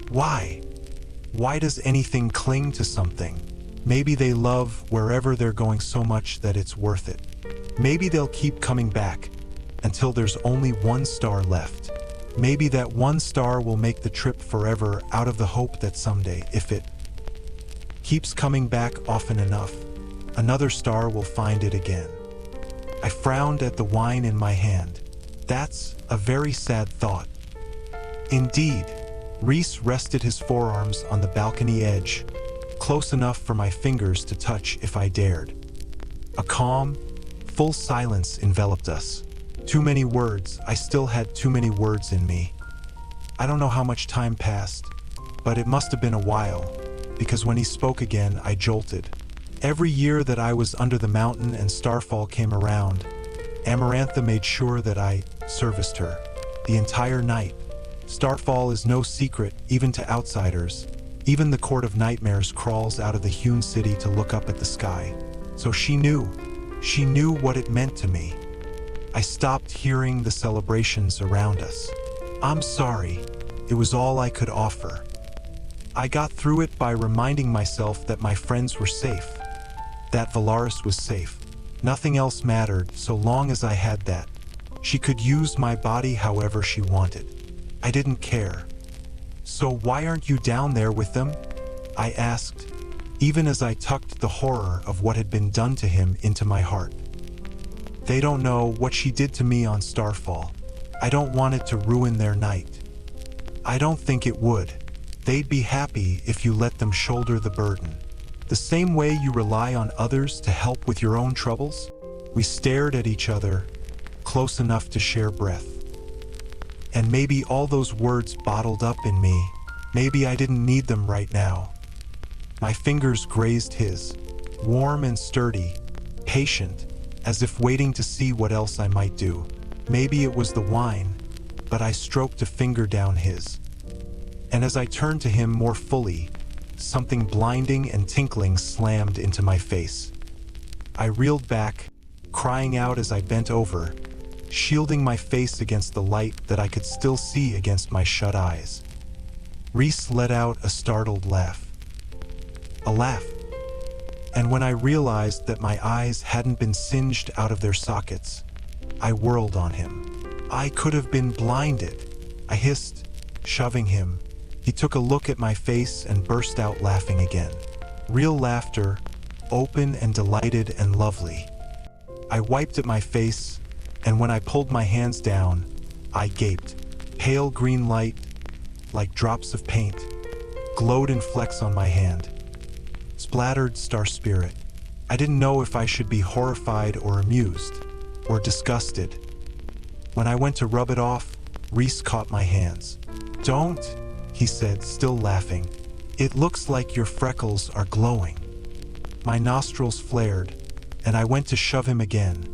Why? Why does anything cling to something? Maybe they love wherever they're going so much that it's worth it. Maybe they'll keep coming back until there's only one star left. Maybe that one star will make the trip forever out of the hope that someday, if it keeps coming back often enough, another star will find it again. I frowned at the wine in my hand. That's a very sad thought. Indeed. Rhys rested his forearms on the balcony edge, close enough for my fingers to touch if I dared. A calm, full silence enveloped us. Too many words. I still had too many words in me. I don't know how much time passed, but it must have been a while, because when he spoke again, I jolted. Every year that I was under the mountain and Starfall came around, Amarantha made sure that I serviced her the entire night. Starfall is no secret, even to outsiders. Even the Court of Nightmares crawls out of the hewn city to look up at the sky. So she knew what it meant to me. I stopped hearing the celebrations around us. I'm sorry, it was all I could offer. I got through it by reminding myself that my friends were safe, that Valaris was safe. Nothing else mattered so long as I had that. She could use my body however she wanted. I didn't care. So why aren't you down there with them? I asked, even as I tucked the horror of what had been done to him into my heart. They don't know what she did to me on Starfall. I don't want it to ruin their night. I don't think it would. They'd be happy if you let them shoulder the burden. The same way you rely on others to help with your own troubles? We stared at each other, close enough to share breath. And maybe all those words bottled up in me, maybe I didn't need them right now. My fingers grazed his, warm and sturdy, patient, as if waiting to see what else I might do. Maybe it was the wine, but I stroked a finger down his. And as I turned to him more fully, something blinding and tinkling slammed into my face. I reeled back, crying out as I bent over, shielding my face against the light that I could still see against my shut eyes. Rhys let out a startled laugh. A laugh. And when I realized that my eyes hadn't been singed out of their sockets, I whirled on him. I could have been blinded, I hissed, shoving him. He took a look at my face and burst out laughing again. Real laughter, open and delighted and lovely. I wiped at my face, and when I pulled my hands down, I gaped. Pale green light, like drops of paint, glowed in flecks on my hand. Splattered star spirit. I didn't know if I should be horrified or amused, or disgusted. When I went to rub it off, Rhys caught my hands. "Don't," he said, still laughing. "It looks like your freckles are glowing." My nostrils flared, and I went to shove him again,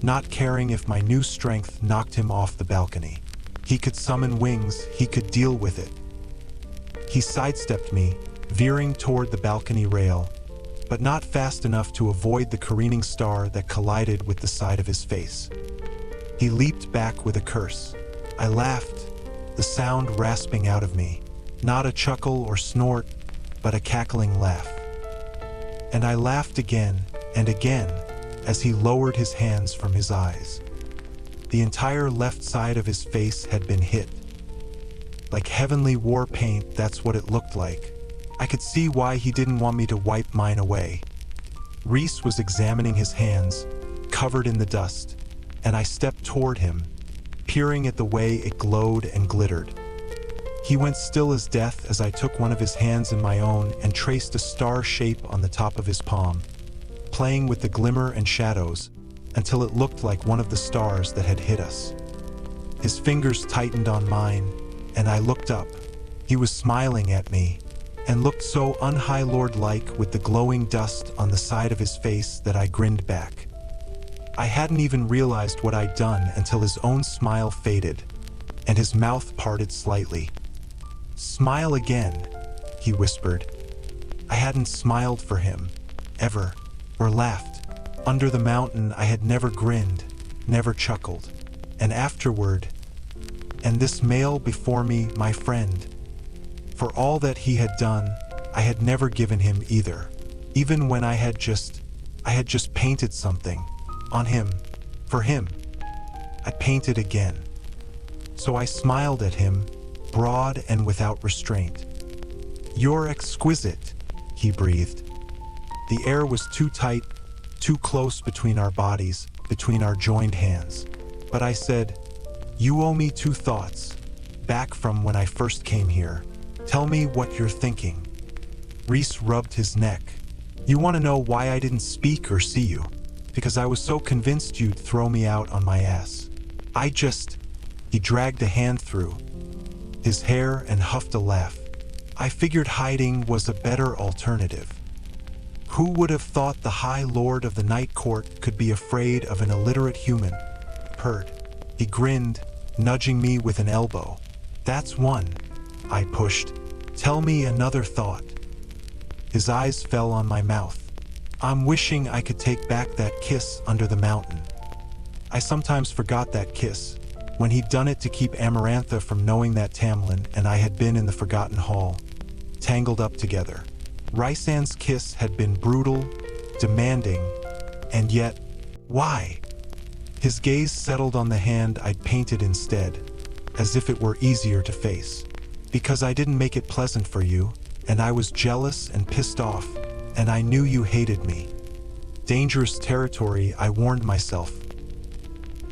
not caring if my new strength knocked him off the balcony. He could summon wings, he could deal with it. He sidestepped me, veering toward the balcony rail, but not fast enough to avoid the careening star that collided with the side of his face. He leaped back with a curse. I laughed, the sound rasping out of me, not a chuckle or snort, but a cackling laugh. And I laughed again and again as he lowered his hands from his eyes. The entire left side of his face had been hit. Like heavenly war paint, that's what it looked like. I could see why he didn't want me to wipe mine away. Rhys was examining his hands, covered in the dust, and I stepped toward him, peering at the way it glowed and glittered. He went still as death as I took one of his hands in my own and traced a star shape on the top of his palm, playing with the glimmer and shadows until it looked like one of the stars that had hit us. His fingers tightened on mine, and I looked up. He was smiling at me, and looked so un-High Lord-like with the glowing dust on the side of his face that I grinned back. I hadn't even realized what I'd done until his own smile faded, and his mouth parted slightly. "Smile again," he whispered. I hadn't smiled for him, ever, or laughed. Under the mountain I had never grinned, never chuckled. And afterward, and this male before me, my friend, for all that he had done, I had never given him either. Even when I had just painted something on him, for him. I painted again. So I smiled at him, broad and without restraint. "You're exquisite," he breathed. The air was too tight, too close between our bodies, between our joined hands. But I said, "You owe me two thoughts, back from when I first came here. Tell me what you're thinking." Rhys rubbed his neck. "You want to know why I didn't speak or see you? Because I was so convinced you'd throw me out on my ass. He dragged a hand through his hair and huffed a laugh. "I figured hiding was a better alternative. Who would have thought the High Lord of the Night Court could be afraid of an illiterate human?" Purred. He grinned, nudging me with an elbow. "That's one," I pushed. "Tell me another thought." His eyes fell on my mouth. "I'm wishing I could take back that kiss under the mountain. I sometimes forgot that kiss, when he'd done it to keep Amarantha from knowing that Tamlin and I had been in the Forgotten Hall, tangled up together. Rhysand's kiss had been brutal, demanding, and yet, why?" His gaze settled on the hand I'd painted instead, as if it were easier to face. "Because I didn't make it pleasant for you, and I was jealous and pissed off, and I knew you hated me. Dangerous territory, I warned myself.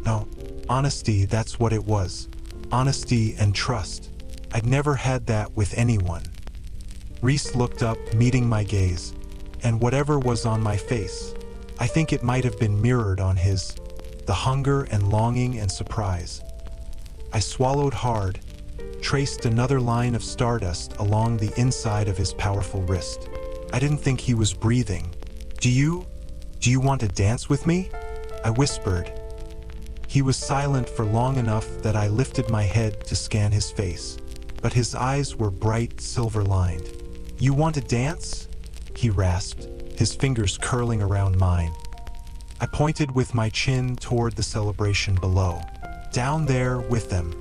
No, honesty, that's what it was. Honesty and trust. I'd never had that with anyone." Rhys looked up, meeting my gaze, and whatever was on my face, I think it might have been mirrored on his, the hunger and longing and surprise. I swallowed hard, traced another line of stardust along the inside of his powerful wrist. I didn't think he was breathing. Do you want to dance with me?" I whispered. He was silent for long enough that I lifted my head to scan his face, but his eyes were bright, silver-lined. "You want to dance?" he rasped, his fingers curling around mine. I pointed with my chin toward the celebration below. Down there with them,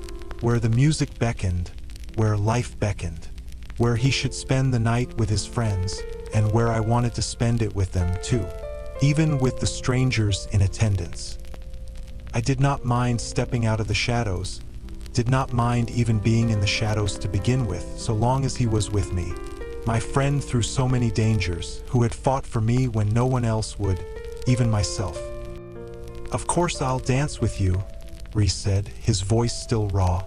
where the music beckoned, where life beckoned, where he should spend the night with his friends, and where I wanted to spend it with them too, even with the strangers in attendance. I did not mind stepping out of the shadows, did not mind even being in the shadows to begin with, so long as he was with me. My friend through so many dangers, who had fought for me when no one else would, even myself. "Of course I'll dance with you," Rhys said, his voice still raw.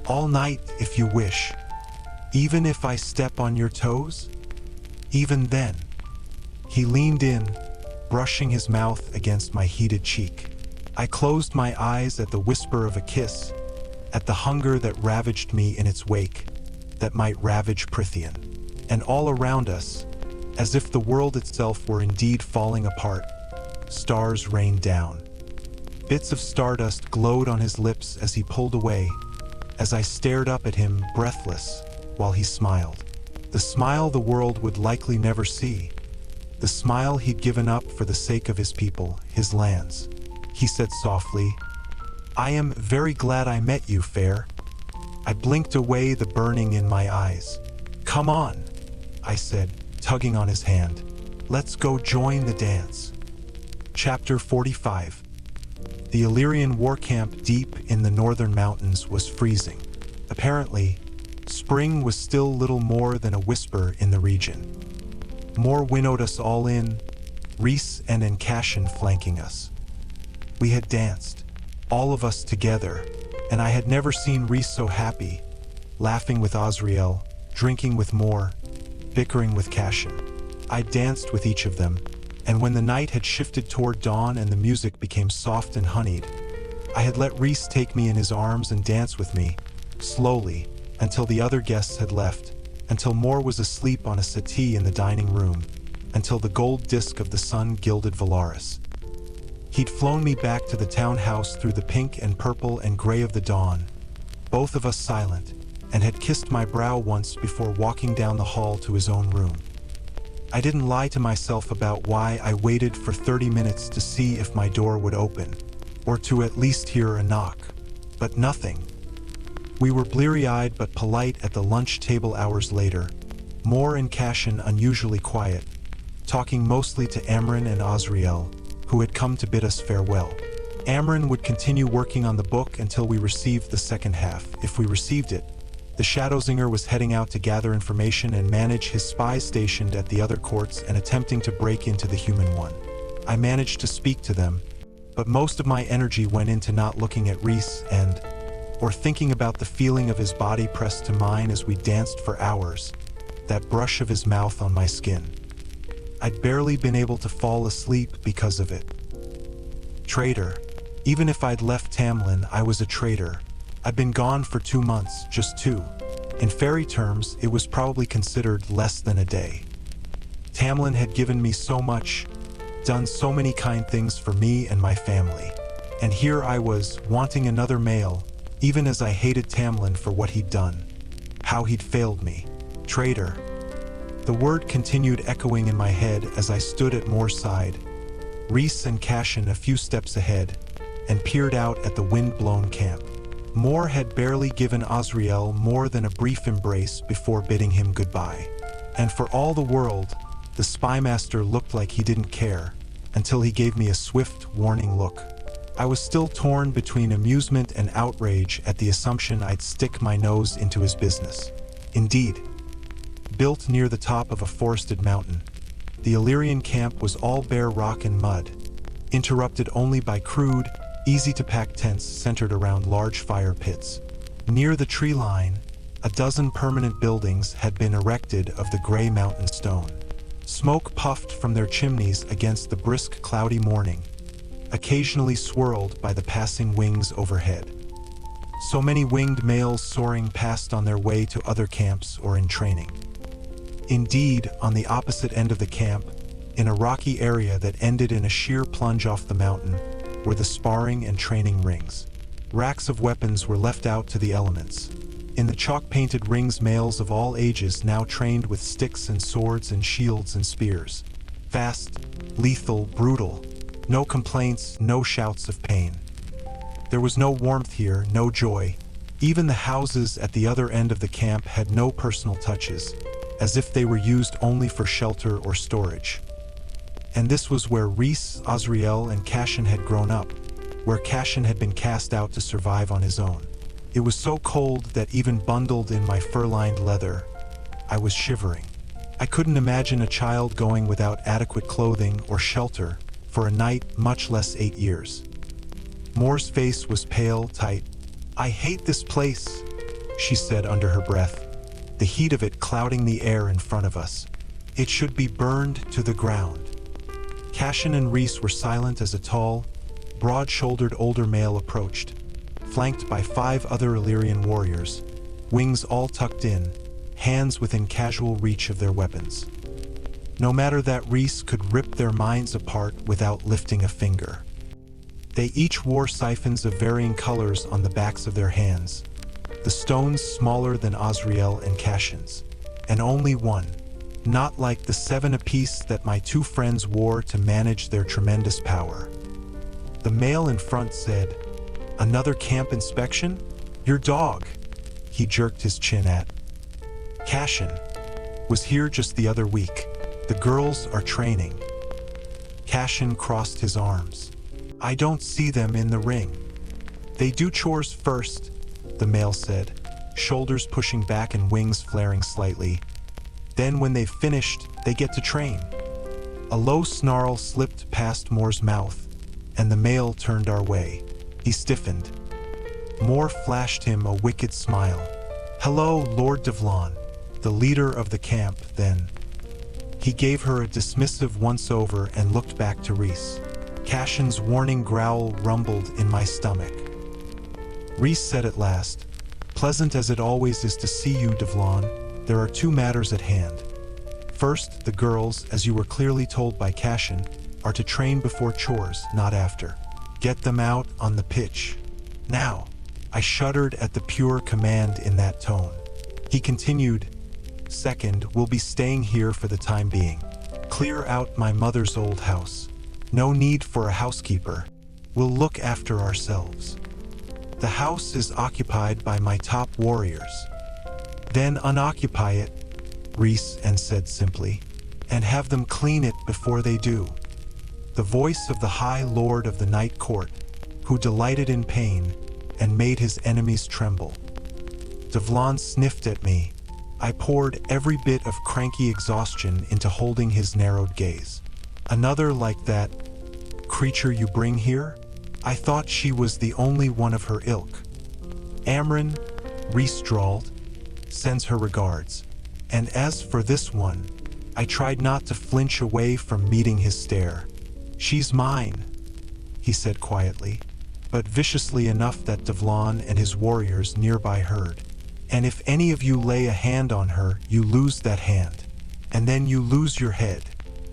"All night if you wish. Even if I step on your toes? Even then." He leaned in, brushing his mouth against my heated cheek. I closed my eyes at the whisper of a kiss, at the hunger that ravaged me in its wake, that might ravage Prythian. And all around us, as if the world itself were indeed falling apart, stars rained down. Bits of stardust glowed on his lips as he pulled away, as I stared up at him breathless while he smiled. The smile the world would likely never see. The smile he'd given up for the sake of his people, his lands. He said softly, "I am very glad I met you, Feyre." I blinked away the burning in my eyes. "Come on," I said, tugging on his hand. "Let's go join the dance." Chapter 45. The Illyrian war camp deep in the northern mountains was freezing. Apparently, spring was still little more than a whisper in the region. Mor winnowed us all in, Rhys and Encashin flanking us. We had danced. all of us together, and I had never seen Rhys so happy, laughing with Azriel, drinking with Mor, bickering with Cashin. I danced with each of them, and when the night had shifted toward dawn and the music became soft and honeyed, I had let Rhys take me in his arms and dance with me, slowly, until the other guests had left, until Mor was asleep on a settee in the dining room, until the gold disk of the sun gilded Valaris. He'd flown me back to the townhouse through the pink and purple and gray of the dawn, both of us silent, and had kissed my brow once before walking down the hall to his own room. I didn't lie to myself about why I waited for 30 minutes to see if my door would open, or to at least hear a knock, but nothing. We were bleary-eyed but polite at the lunch table hours later, Mor and Cashin unusually quiet, talking mostly to Amren and Azriel, who had come to bid us farewell. Amren would continue working on the book until we received the second half, if we received it. The Shadowzinger was heading out to gather information and manage his spies stationed at the other courts and attempting to break into the human one. I managed to speak to them, but most of my energy went into not looking at Rhys or thinking about the feeling of his body pressed to mine as we danced for hours, that brush of his mouth on my skin. I'd barely been able to fall asleep because of it. Traitor. Even if I'd left Tamlin, I was a traitor. I'd been gone for 2 months, just 2. In fairy terms, it was probably considered less than a day. Tamlin had given me so much, done so many kind things for me and my family. And here I was, wanting another male, even as I hated Tamlin for what he'd done. How he'd failed me. Traitor. The word continued echoing in my head as I stood at Mor's side, Rhys and Cashin a few steps ahead, and peered out at the wind-blown camp. Mor had barely given Azriel more than a brief embrace before bidding him goodbye. And for all the world, the spymaster looked like he didn't care, until he gave me a swift, warning look. I was still torn between amusement and outrage at the assumption I'd stick my nose into his business. Indeed, built near the top of a forested mountain, the Illyrian camp was all bare rock and mud, interrupted only by crude, easy-to-pack tents centered around large fire pits. Near the tree line, a dozen permanent buildings had been erected of the gray mountain stone. Smoke puffed from their chimneys against the brisk, cloudy morning, occasionally swirled by the passing wings overhead. So many winged males soaring past on their way to other camps or in training. Indeed, on the opposite end of the camp, in a rocky area that ended in a sheer plunge off the mountain, were the sparring and training rings. Racks of weapons were left out to the elements. In the chalk-painted rings, males of all ages now trained with sticks and swords and shields and spears. Fast, lethal, brutal. No complaints, no shouts of pain. There was no warmth here, no joy. Even the houses at the other end of the camp had no personal touches, as if they were used only for shelter or storage. And this was where Rhys, Azriel, and Cashin had grown up, where Cashin had been cast out to survive on his own. It was so cold that even bundled in my fur-lined leather, I was shivering. I couldn't imagine a child going without adequate clothing or shelter for a night, much less 8 years. Mor's face was pale, tight. "I hate this place," she said under her breath, the heat of it clouding the air in front of us. "It should be burned to the ground." Cashin and Rhys were silent as a tall, broad-shouldered older male approached, flanked by 5 other Illyrian warriors, wings all tucked in, hands within casual reach of their weapons. No matter that Rhys could rip their minds apart without lifting a finger. They each wore siphons of varying colors on the backs of their hands, the stones smaller than Azriel and Cashin's, and only one, not like the 7 apiece that my 2 friends wore to manage their tremendous power. The male in front said, "Another camp inspection? Your dog," he jerked his chin at. "Cashin was here just the other week. The girls are training." Cashin crossed his arms. "I don't see them in the ring." "They do chores first," the male said, shoulders pushing back and wings flaring slightly. "Then when they've finished, they get to train." A low snarl slipped past Mor's mouth, and the male turned our way. He stiffened. Moore flashed him a wicked smile. "Hello, Lord Devlon," the leader of the camp, then. He gave her a dismissive once-over and looked back to Rhys. Cassion's warning growl rumbled in my stomach. Rhys said at last, "Pleasant as it always is to see you, Devlon, there are two matters at hand. First, the girls, as you were clearly told by Cassion, are to train before chores, not after. Get them out on the pitch. Now." I shuddered at the pure command in that tone. He continued, "Second, we'll be staying here for the time being. Clear out my mother's old house. No need for a housekeeper. We'll look after ourselves. The house is occupied by my top warriors. Then unoccupy it," Rhys said simply, "and have them clean it before they do." The voice of the High Lord of the Night Court, who delighted in pain and made his enemies tremble. Devlon sniffed at me. I poured every bit of cranky exhaustion into holding his narrowed gaze. "Another like that creature you bring here? I thought she was the only one of her ilk." "Amren," Rhys drawled, "sends her regards. And as for this one," I tried not to flinch away from meeting his stare. "She's mine," he said quietly, but viciously enough that Devlon and his warriors nearby heard. "And if any of you lay a hand on her, you lose that hand. And then you lose your head."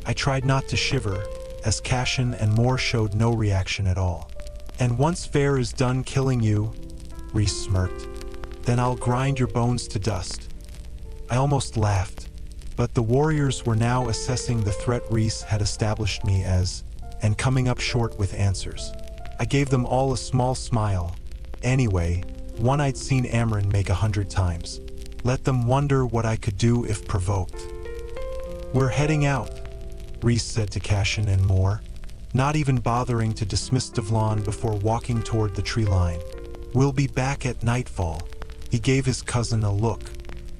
I tried not to shiver, as Cassion and Moore showed no reaction at all. "And once Feyre is done killing you," Rhys smirked, "then I'll grind your bones to dust." I almost laughed, but the warriors were now assessing the threat Rhys had established me as, and coming up short with answers. I gave them all a small smile. Anyway, one I'd seen Amren make 100 times. Let them wonder what I could do if provoked. "We're heading out," Rhys said to Cassion and Moore, not even bothering to dismiss Devlon before walking toward the tree line. "We'll be back at nightfall." He gave his cousin a look.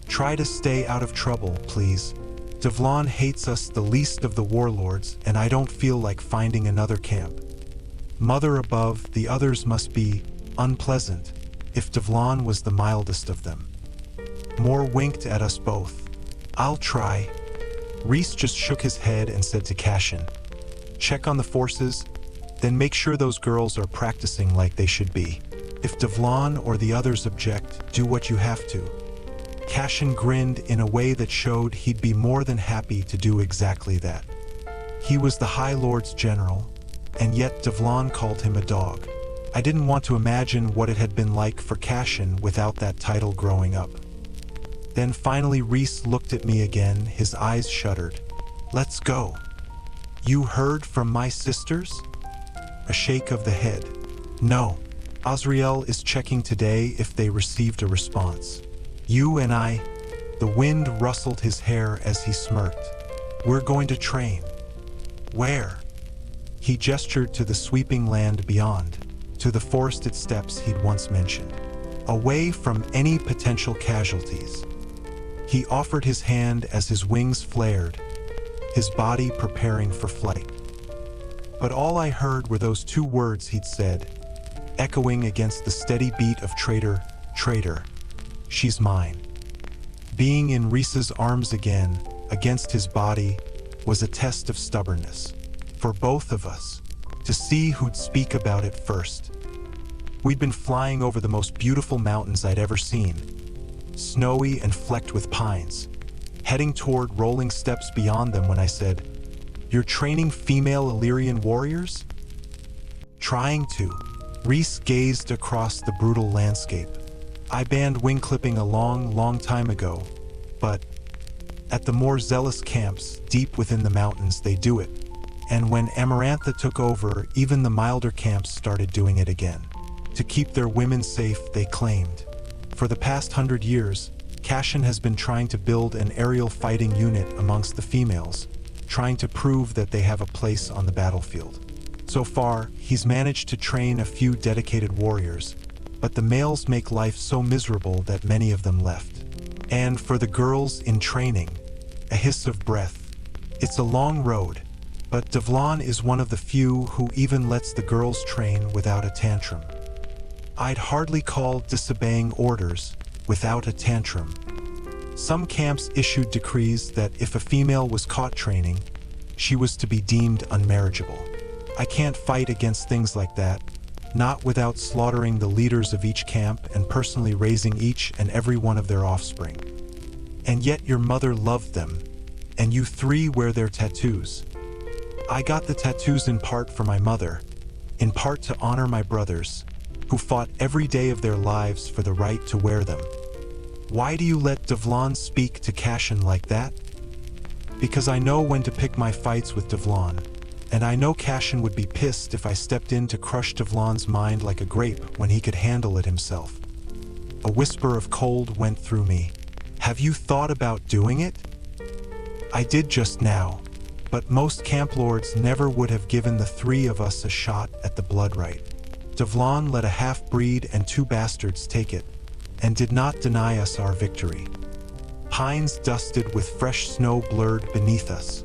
"Try to stay out of trouble, please. Devlon hates us the least of the warlords, and I don't feel like finding another camp. Mother above, the others must be unpleasant, if Devlon was the mildest of them." Moore winked at us both. "I'll try." Rhys just shook his head and said to Cassion, "Check on the forces, then make sure those girls are practicing like they should be. If Devlon or the others object, do what you have to." Cassion grinned in a way that showed he'd be more than happy to do exactly that. He was the High Lord's general, and yet Devlon called him a dog. I didn't want to imagine what it had been like for Cassion without that title growing up. Then finally Rhys looked at me again, his eyes shuddered. "Let's go." "You heard from my sisters?" A shake of the head. "No. Azriel is checking today if they received a response. You and I..." The wind rustled his hair as he smirked. "We're going to train." "Where?" He gestured to the sweeping land beyond, to the forested steppes he'd once mentioned. "Away from any potential casualties." He offered his hand as his wings flared, his body preparing for flight. But all I heard were those two words he'd said, echoing against the steady beat of "traitor, traitor. She's mine." Being in Rhys's arms again, against his body, was a test of stubbornness. For both of us, to see who'd speak about it first. We'd been flying over the most beautiful mountains I'd ever seen, snowy and flecked with pines, heading toward rolling steppes beyond them when I said, "You're training female Illyrian warriors?" "Trying to." Rhys gazed across the brutal landscape. "I banned wing clipping a long time ago, but at the more zealous camps deep within the mountains they do it. And when Amarantha took over, even the milder camps started doing it again. To keep their women safe, they claimed. For the past 100 years, Cassion has been trying to build an aerial fighting unit amongst the females, trying to prove that they have a place on the battlefield. So far, he's managed to train a few dedicated warriors, but the males make life so miserable that many of them left. And for the girls in training, a hiss of breath. It's a long road, but Devlon is one of the few who even lets the girls train without a tantrum. I'd hardly call disobeying orders without a tantrum. Some camps issued decrees that if a female was caught training, she was to be deemed unmarriageable. I can't fight against things like that, not without slaughtering the leaders of each camp and personally raising each and every one of their offspring. And yet your mother loved them, and you three wear their tattoos. I got the tattoos in part for my mother, in part to honor my brothers, who fought every day of their lives for the right to wear them. Why do you let Devlon speak to Cashin like that? Because I know when to pick my fights with Devlon, and I know Cashin would be pissed if I stepped in to crush Devlon's mind like a grape when he could handle it himself. A whisper of cold went through me. Have you thought about doing it? I did just now, but most camp lords never would have given the three of us a shot at the blood right. Devlon let a half-breed and 2 bastards take it, and did not deny us our victory. Pines dusted with fresh snow blurred beneath us.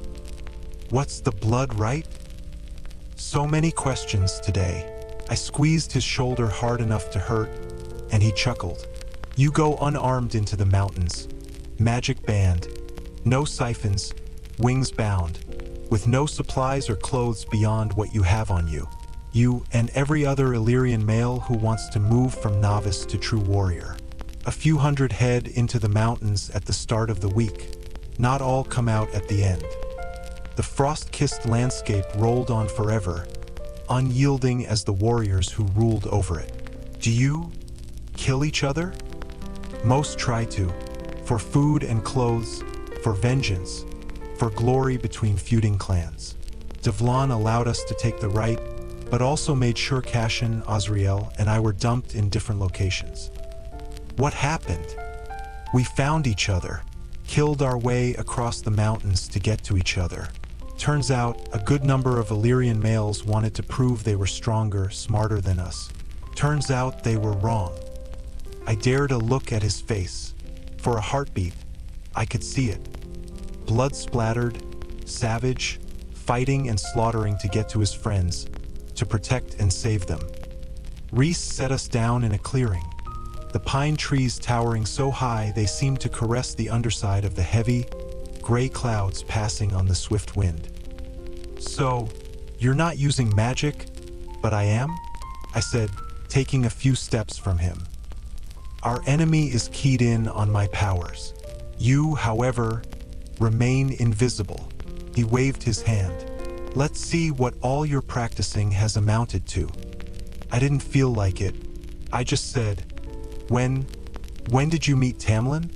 What's the blood right? So many questions today. I squeezed his shoulder hard enough to hurt, and he chuckled. You go unarmed into the mountains. Magic band. No siphons, wings bound, with no supplies or clothes beyond what you have on you. You and every other Illyrian male who wants to move from novice to true warrior. A few hundred head into the mountains at the start of the week. Not all come out at the end. The frost-kissed landscape rolled on forever, unyielding as the warriors who ruled over it. Do you kill each other? Most try to, for food and clothes, for vengeance, for glory between feuding clans. Devlon allowed us to take the right, but also made sure Cashin, Azriel, and I were dumped in different locations. What happened? We found each other, killed our way across the mountains to get to each other. Turns out, a good number of Illyrian males wanted to prove they were stronger, smarter than us. Turns out they were wrong. I dared a look at his face. For a heartbeat, I could see it. Blood splattered, savage, fighting and slaughtering to get to his friends, to protect and save them. Rhys set us down in a clearing. The pine trees towering so high they seemed to caress the underside of the heavy, gray clouds passing on the swift wind. So, you're not using magic, but I am? I said, taking a few steps from him. Our enemy is keyed in on my powers. You, however, remain invisible. He waved his hand. Let's see what all your practicing has amounted to. I didn't feel like it. I just said, When did you meet Tamlin?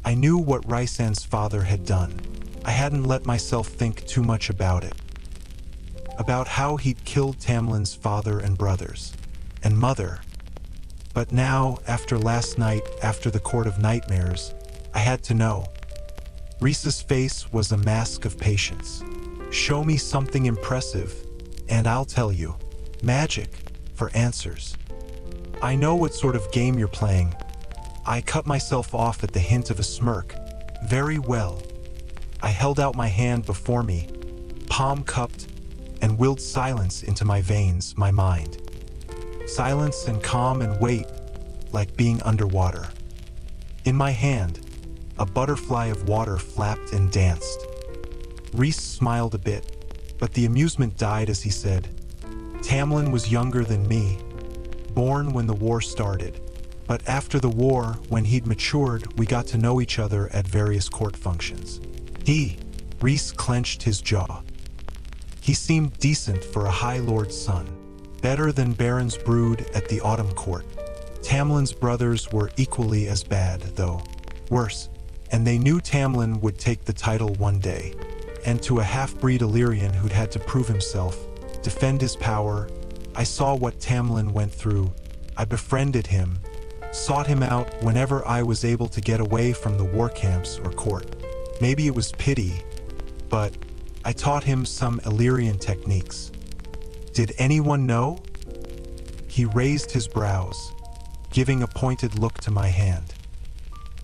I knew what Rhysand's father had done. I hadn't let myself think too much about it. About how he'd killed Tamlin's father and brothers, and mother. But now, after last night, after the Court of Nightmares, I had to know. Rhys's face was a mask of patience. Show me something impressive, and I'll tell you. Magic, for answers. I know what sort of game you're playing. I cut myself off at the hint of a smirk. Very well. I held out my hand before me, palm cupped, and willed silence into my veins, my mind. Silence and calm and weight, like being underwater. In my hand, a butterfly of water flapped and danced. Rhys smiled a bit, but the amusement died as he said, Tamlin was younger than me, born when the war started. But after the war, when he'd matured, we got to know each other at various court functions. Rhys clenched his jaw. He seemed decent for a High Lord's son, better than Baron's brood at the Autumn Court. Tamlin's brothers were equally as bad, though worse, and they knew Tamlin would take the title one day. And to a half-breed Illyrian who'd had to prove himself, defend his power, I saw what Tamlin went through. I befriended him, sought him out whenever I was able to get away from the war camps or court. Maybe it was pity, but I taught him some Illyrian techniques. Did anyone know? He raised his brows, giving a pointed look to my hand.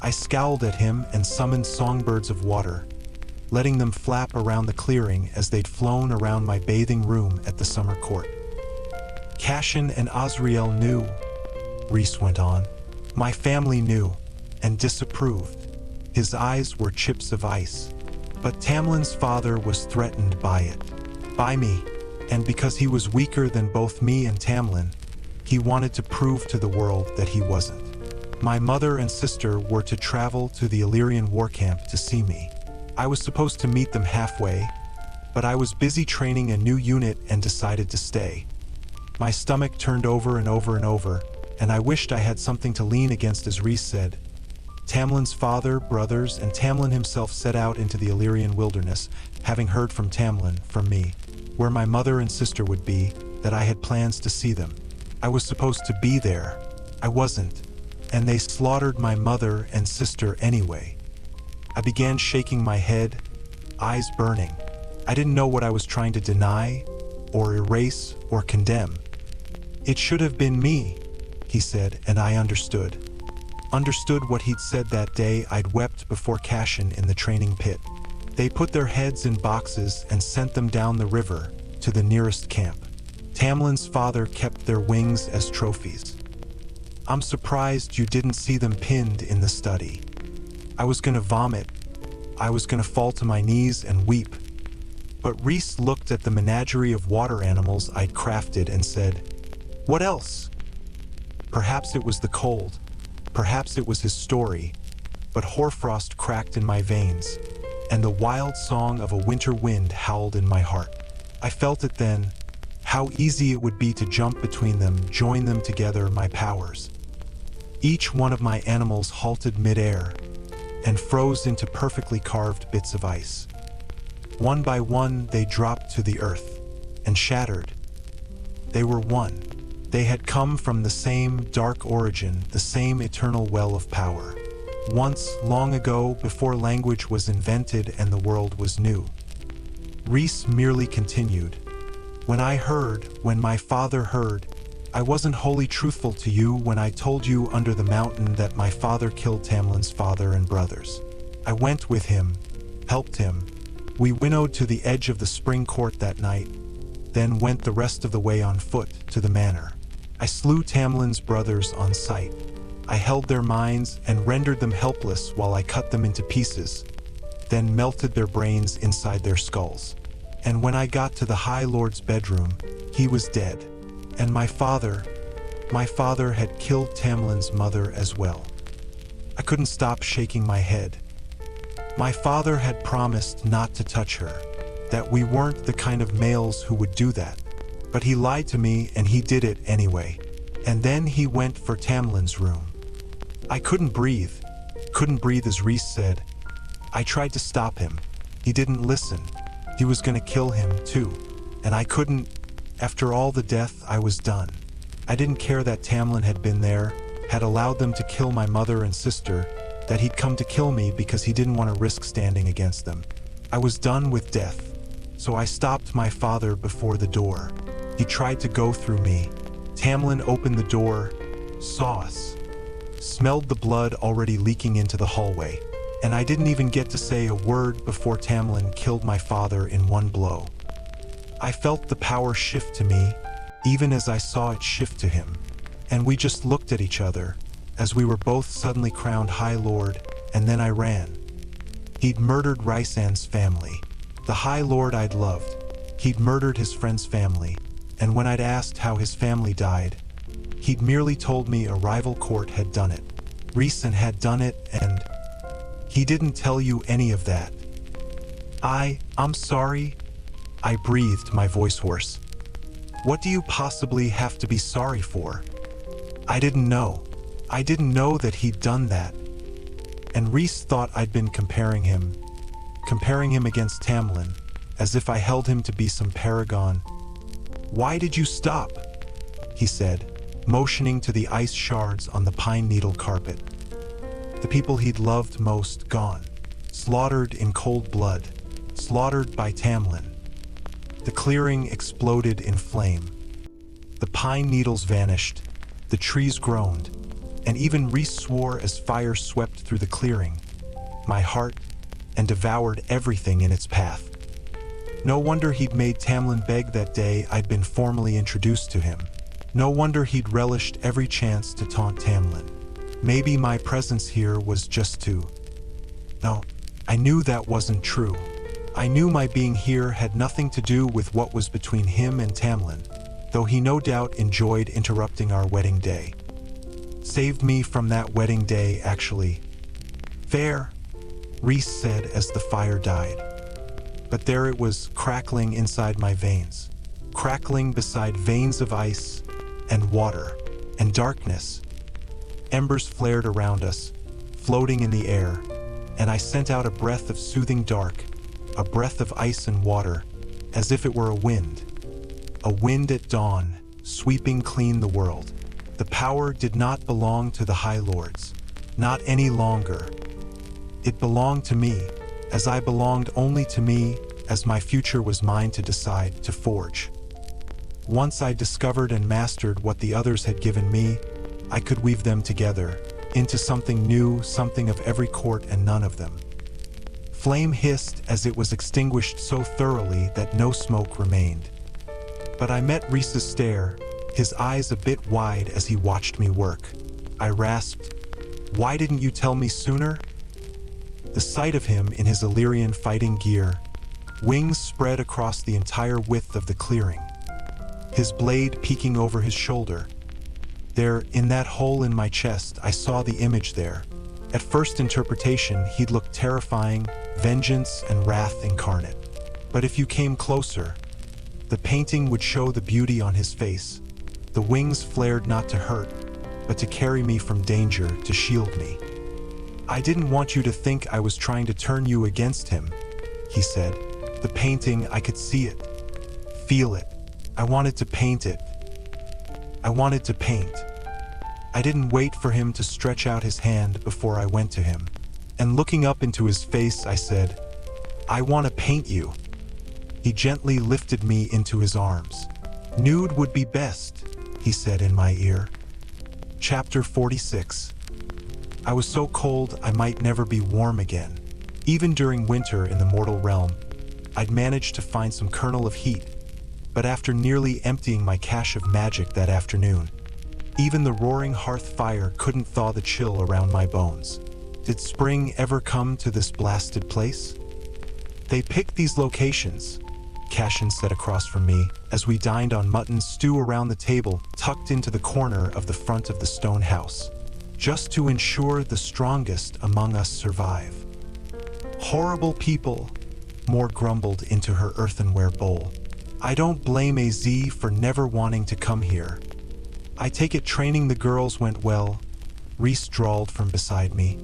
I scowled at him and summoned songbirds of water, letting them flap around the clearing as they'd flown around my bathing room at the summer court. Cashin and Azriel knew, Rhys went on. My family knew and disapproved. His eyes were chips of ice. But Tamlin's father was threatened by it, by me, and because he was weaker than both me and Tamlin, he wanted to prove to the world that he wasn't. My mother and sister were to travel to the Illyrian war camp to see me. I was supposed to meet them halfway, but I was busy training a new unit and decided to stay. My stomach turned over and over and over, and I wished I had something to lean against as Rhys said. Tamlin's father, brothers, and Tamlin himself set out into the Illyrian wilderness, having heard from Tamlin, from me, where my mother and sister would be, that I had plans to see them. I was supposed to be there. I wasn't, and they slaughtered my mother and sister anyway. I began shaking my head, eyes burning. I didn't know what I was trying to deny, or erase, or condemn. It should have been me, he said, and I understood. Understood what he'd said that day I'd wept before Cashin in the training pit. They put their heads in boxes and sent them down the river to the nearest camp. Tamlin's father kept their wings as trophies. I'm surprised you didn't see them pinned in the study. I was gonna vomit. I was gonna fall to my knees and weep. But Rhys looked at the menagerie of water animals I'd crafted and said, "What else?" Perhaps it was the cold. Perhaps it was his story, but hoarfrost cracked in my veins, and the wild song of a winter wind howled in my heart. I felt it then, how easy it would be to jump between them, join them together, my powers. Each one of my animals halted midair and froze into perfectly carved bits of ice. One by one, they dropped to the earth and shattered. They were one. They had come from the same dark origin, the same eternal well of power. Once, long ago, before language was invented and the world was new. Rhys merely continued. When my father heard, I wasn't wholly truthful to you when I told you under the mountain that my father killed Tamlin's father and brothers. I went with him, helped him. We winnowed to the edge of the spring court that night, then went the rest of the way on foot to the manor. I slew Tamlin's brothers on sight. I held their minds and rendered them helpless while I cut them into pieces, then melted their brains inside their skulls. And when I got to the High Lord's bedroom, he was dead. And my father had killed Tamlin's mother as well. I couldn't stop shaking my head. My father had promised not to touch her, that we weren't the kind of males who would do that. But he lied to me and he did it anyway. And then he went for Tamlin's room. I couldn't breathe as Rhys said. I tried to stop him. He didn't listen. He was gonna kill him too. And I couldn't. After all the death, I was done. I didn't care that Tamlin had been there, had allowed them to kill my mother and sister, that he'd come to kill me because he didn't want to risk standing against them. I was done with death. So I stopped my father before the door. He tried to go through me. Tamlin opened the door, saw us, smelled the blood already leaking into the hallway, and I didn't even get to say a word before Tamlin killed my father in one blow. I felt the power shift to me, even as I saw it shift to him, and we just looked at each other as we were both suddenly crowned High Lord, and then I ran. He'd murdered Rhysand's family, the High Lord I'd loved. He'd murdered his friend's family, and when I'd asked how his family died, he'd merely told me a rival court had done it. Rhysand had done it, and he didn't tell you any of that. I'm sorry, I breathed, my voice hoarse. What do you possibly have to be sorry for? I didn't know. I didn't know that he'd done that. And Rhys thought I'd been comparing him against Tamlin, as if I held him to be some paragon. Why did you stop? He said, motioning to the ice shards on the pine needle carpet. The people he'd loved most gone, slaughtered in cold blood, slaughtered by Tamlin. The clearing exploded in flame. The pine needles vanished, the trees groaned, and even Rhys swore as fire swept through the clearing, my heart, and devoured everything in its path. No wonder he'd made Tamlin beg that day I'd been formally introduced to him. No wonder he'd relished every chance to taunt Tamlin. Maybe my presence here was just to... No, I knew that wasn't true. I knew my being here had nothing to do with what was between him and Tamlin, though he no doubt enjoyed interrupting our wedding day. Saved me from that wedding day, actually. Feyre, Rhys said as the fire died. But there it was, crackling inside my veins. Crackling beside veins of ice and water and darkness. Embers flared around us, floating in the air, and I sent out a breath of soothing dark, a breath of ice and water, as if it were a wind. A wind at dawn, sweeping clean the world. The power did not belong to the High Lords, not any longer. It belonged to me, as I belonged only to me, as my future was mine to decide, to forge. Once I discovered and mastered what the others had given me, I could weave them together, into something new, something of every court and none of them. Flame hissed as it was extinguished so thoroughly that no smoke remained. But I met Rhys's stare, his eyes a bit wide as he watched me work. I rasped, "Why didn't you tell me sooner?" The sight of him in his Illyrian fighting gear, wings spread across the entire width of the clearing, his blade peeking over his shoulder. There, in that hole in my chest, I saw the image there. At first interpretation, he'd looked terrifying, vengeance and wrath incarnate. But if you came closer, the painting would show the beauty on his face. The wings flared not to hurt, but to carry me from danger, to shield me. "I didn't want you to think I was trying to turn you against him," he said. "The painting, I could see it, feel it. I wanted to paint it. I wanted to paint." I didn't wait for him to stretch out his hand before I went to him. And looking up into his face, I said, "I want to paint you." He gently lifted me into his arms. "Nude would be best," he said in my ear. Chapter 46. I was so cold I might never be warm again. Even during winter in the mortal realm, I'd managed to find some kernel of heat. But after nearly emptying my cache of magic that afternoon, even the roaring hearth fire couldn't thaw the chill around my bones. Did spring ever come to this blasted place? "They picked these locations," Cashin said across from me, as we dined on mutton stew around the table tucked into the corner of the front of the stone house, "just to ensure the strongest among us survive." "Horrible people," Moore grumbled into her earthenware bowl. "I don't blame AZ for never wanting to come here. I take it training the girls went well," Rhys drawled from beside me,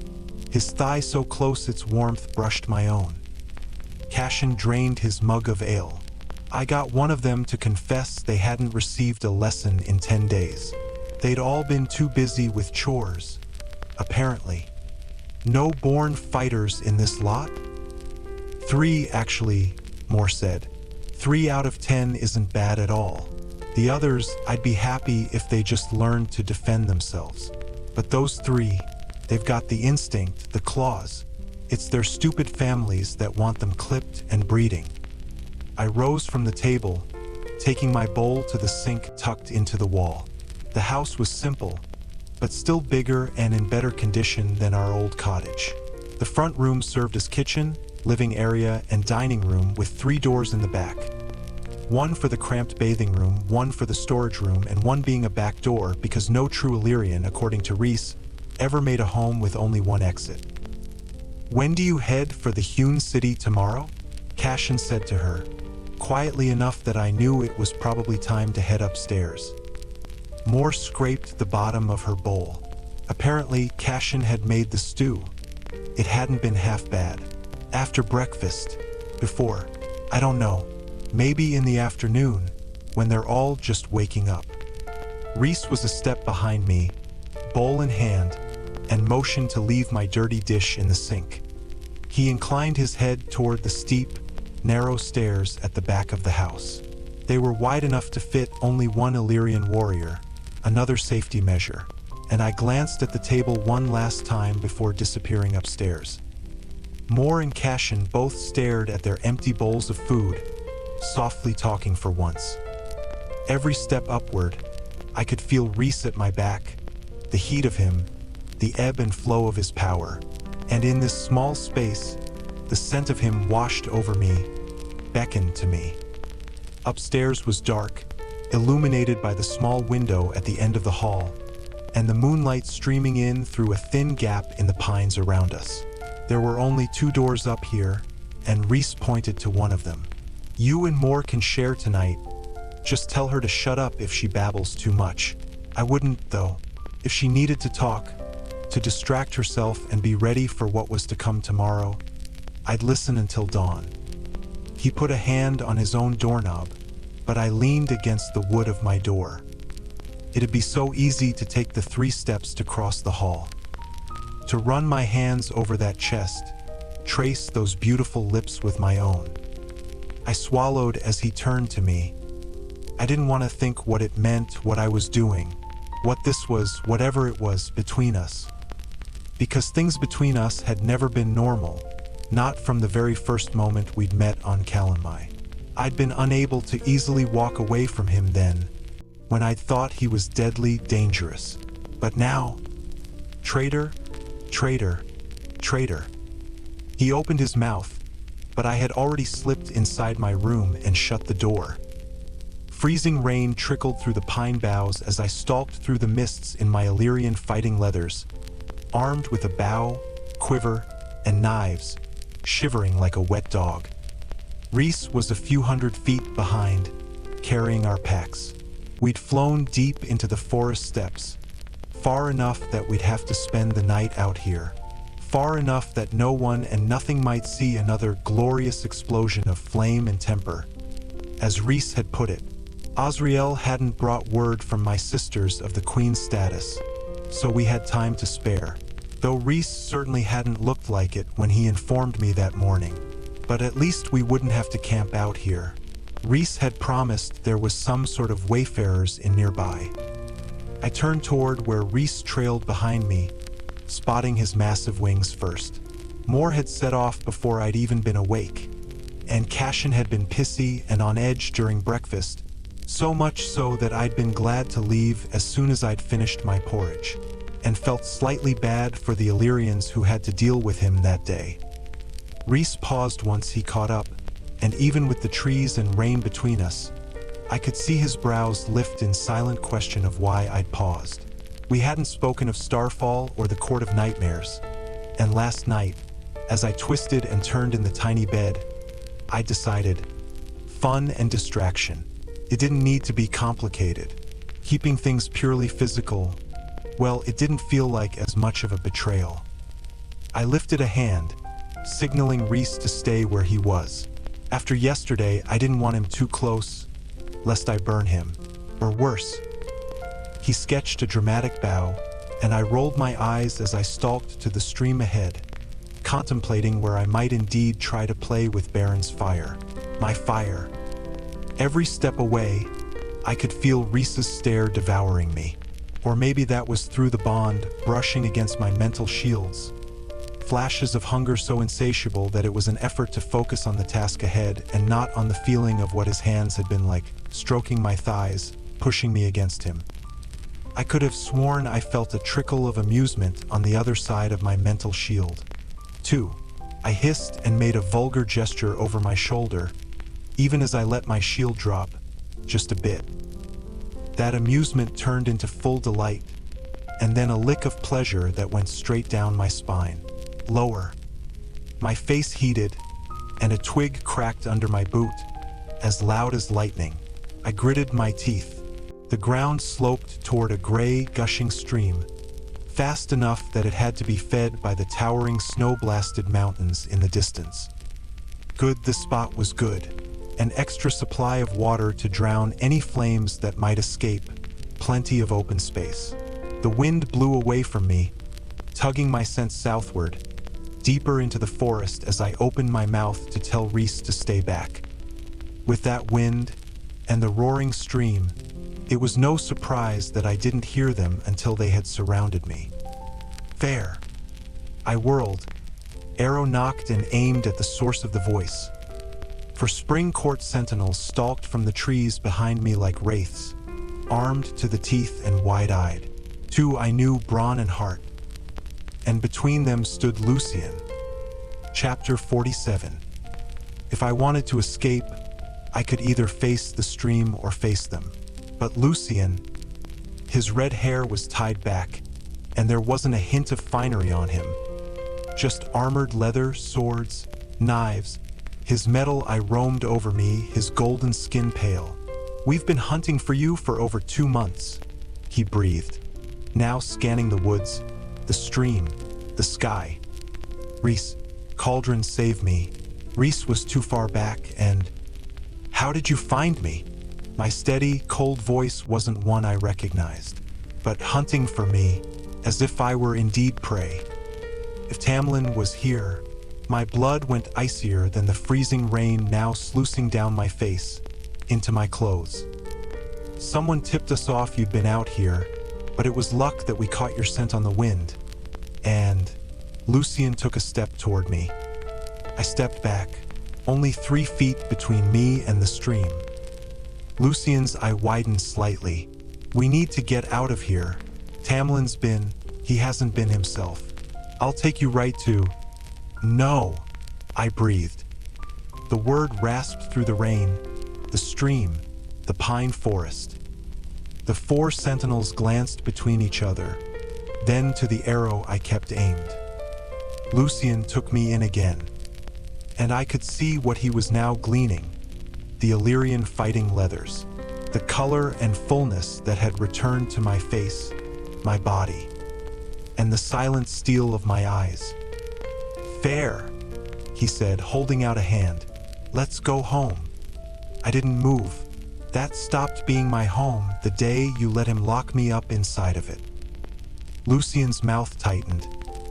his thigh so close its warmth brushed my own. Cashin drained his mug of ale. "I got one of them to confess they hadn't received a lesson in 10 days. They'd all been too busy with chores, apparently. No born fighters in this lot?" "3, actually," Moore said. 3 out of 10 isn't bad at all. The others, I'd be happy if they just learned to defend themselves. But those 3, they've got the instinct, the claws. It's their stupid families that want them clipped and breeding." I rose from the table, taking my bowl to the sink tucked into the wall. The house was simple, but still bigger and in better condition than our old cottage. The front room served as kitchen, living area, and dining room with 3 doors in the back. One for the cramped bathing room, one for the storage room, and one being a back door because no true Illyrian, according to Rhys, ever made a home with only one exit. "When do you head for the hewn city tomorrow?" Cashin said to her, quietly enough that I knew it was probably time to head upstairs. Moore scraped the bottom of her bowl. Apparently, Cashin had made the stew. It hadn't been half bad. After breakfast, before, I don't know, maybe in the afternoon, when they're all just waking up. Rhys was a step behind me, bowl in hand, and motioned to leave my dirty dish in the sink. He inclined his head toward the steep, narrow stairs at the back of the house. They were wide enough to fit only one Illyrian warrior, another safety measure, and I glanced at the table one last time before disappearing upstairs. Moore and Cashin both stared at their empty bowls of food, softly talking for once. Every step upward, I could feel Rhys at my back, the heat of him, the ebb and flow of his power. And in this small space, the scent of him washed over me, beckoned to me. Upstairs was dark, illuminated by the small window at the end of the hall, and the moonlight streaming in through a thin gap in the pines around us. There were only 2 doors up here, and Rhys pointed to one of them. "You and Moore can share tonight. Just tell her to shut up if she babbles too much." I wouldn't, though. If she needed to talk, to distract herself and be ready for what was to come tomorrow, I'd listen until dawn. He put a hand on his own doorknob, but I leaned against the wood of my door. It'd be so easy to take the 3 steps to cross the hall, to run my hands over that chest, trace those beautiful lips with my own. I swallowed as he turned to me. I didn't want to think what it meant, what I was doing, what this was, whatever it was between us. Because things between us had never been normal, not from the very first moment we'd met on Calamai. I'd been unable to easily walk away from him then, when I'd thought he was deadly dangerous. But now, traitor, traitor, traitor. He opened his mouth, but I had already slipped inside my room and shut the door. Freezing rain trickled through the pine boughs as I stalked through the mists in my Illyrian fighting leathers, armed with a bow, quiver, and knives, shivering like a wet dog. Rhys was a few hundred feet behind, carrying our packs. We'd flown deep into the forest steppes, far enough that we'd have to spend the night out here, far enough that no one and nothing might see another glorious explosion of flame and temper. As Rhys had put it, Azriel hadn't brought word from my sisters of the Queen's status, so we had time to spare, though Rhys certainly hadn't looked like it when he informed me that morning. But at least we wouldn't have to camp out here. Rhys had promised there was some sort of wayfarers in nearby. I turned toward where Rhys trailed behind me, spotting his massive wings first. Moore had set off before I'd even been awake, and Cashin had been pissy and on edge during breakfast, so much so that I'd been glad to leave as soon as I'd finished my porridge, and felt slightly bad for the Illyrians who had to deal with him that day. Rhys paused once he caught up, and even with the trees and rain between us, I could see his brows lift in silent question of why I'd paused. We hadn't spoken of Starfall or the Court of Nightmares, and last night, as I twisted and turned in the tiny bed, I decided, fun and distraction. It didn't need to be complicated. Keeping things purely physical, well, it didn't feel like as much of a betrayal. I lifted a hand, signaling Rhys to stay where he was. After yesterday, I didn't want him too close, lest I burn him, or worse. He sketched a dramatic bow, and I rolled my eyes as I stalked to the stream ahead, contemplating where I might indeed try to play with Baron's fire. My fire. Every step away, I could feel Rhys's stare devouring me. Or maybe that was through the bond, brushing against my mental shields. Flashes of hunger so insatiable that it was an effort to focus on the task ahead and not on the feeling of what his hands had been like, stroking my thighs, pushing me against him. I could have sworn I felt a trickle of amusement on the other side of my mental shield. 2. I hissed and made a vulgar gesture over my shoulder, even as I let my shield drop, just a bit. That amusement turned into full delight, and then a lick of pleasure that went straight down my spine. Lower. My face heated, and a twig cracked under my boot, as loud as lightning. I gritted my teeth. The ground sloped toward a gray, gushing stream, fast enough that it had to be fed by the towering snow-blasted mountains in the distance. Good, the spot was good. An extra supply of water to drown any flames that might escape, plenty of open space. The wind blew away from me, tugging my scent southward, deeper into the forest as I opened my mouth to tell Rhys to stay back. With that wind and the roaring stream, it was no surprise that I didn't hear them until they had surrounded me. Feyre. I whirled, arrow knocked and aimed at the source of the voice. For spring court sentinels stalked from the trees behind me like wraiths, armed to the teeth and wide-eyed. Two I knew, brawn and heart. And between them stood Lucian. Chapter 47. If I wanted to escape, I could either face the stream or face them. But Lucian, his red hair was tied back, and there wasn't a hint of finery on him. Just armored leather, swords, knives. His metal eye roamed over me, his golden skin pale. "We've been hunting for you for over 2 months," he breathed, now scanning the woods, the stream, the sky. "Rhys, Cauldron saved me. Rhys was too far back, and how did you find me?" My steady, cold voice wasn't one I recognized, but hunting for me, as if I were indeed prey. If Tamlin was here, my blood went icier than the freezing rain now sluicing down my face, into my clothes. "Someone tipped us off you'd been out here, but it was luck that we caught your scent on the wind." And Lucian took a step toward me. I stepped back, only 3 feet between me and the stream. Lucian's eye widened slightly. "We need to get out of here. Tamlin's he hasn't been himself. I'll take you right to—" "No," I breathed. The word rasped through the rain, the stream, the pine forest. The 4 sentinels glanced between each other, then to the arrow I kept aimed. Lucian took me in again, and I could see what he was now gleaning, the Illyrian fighting leathers, the color and fullness that had returned to my face, my body, and the silent steel of my eyes. "Feyre," he said, holding out a hand. "Let's go home." I didn't move. That stopped being my home the day you let him lock me up inside of it. Lucian's mouth tightened.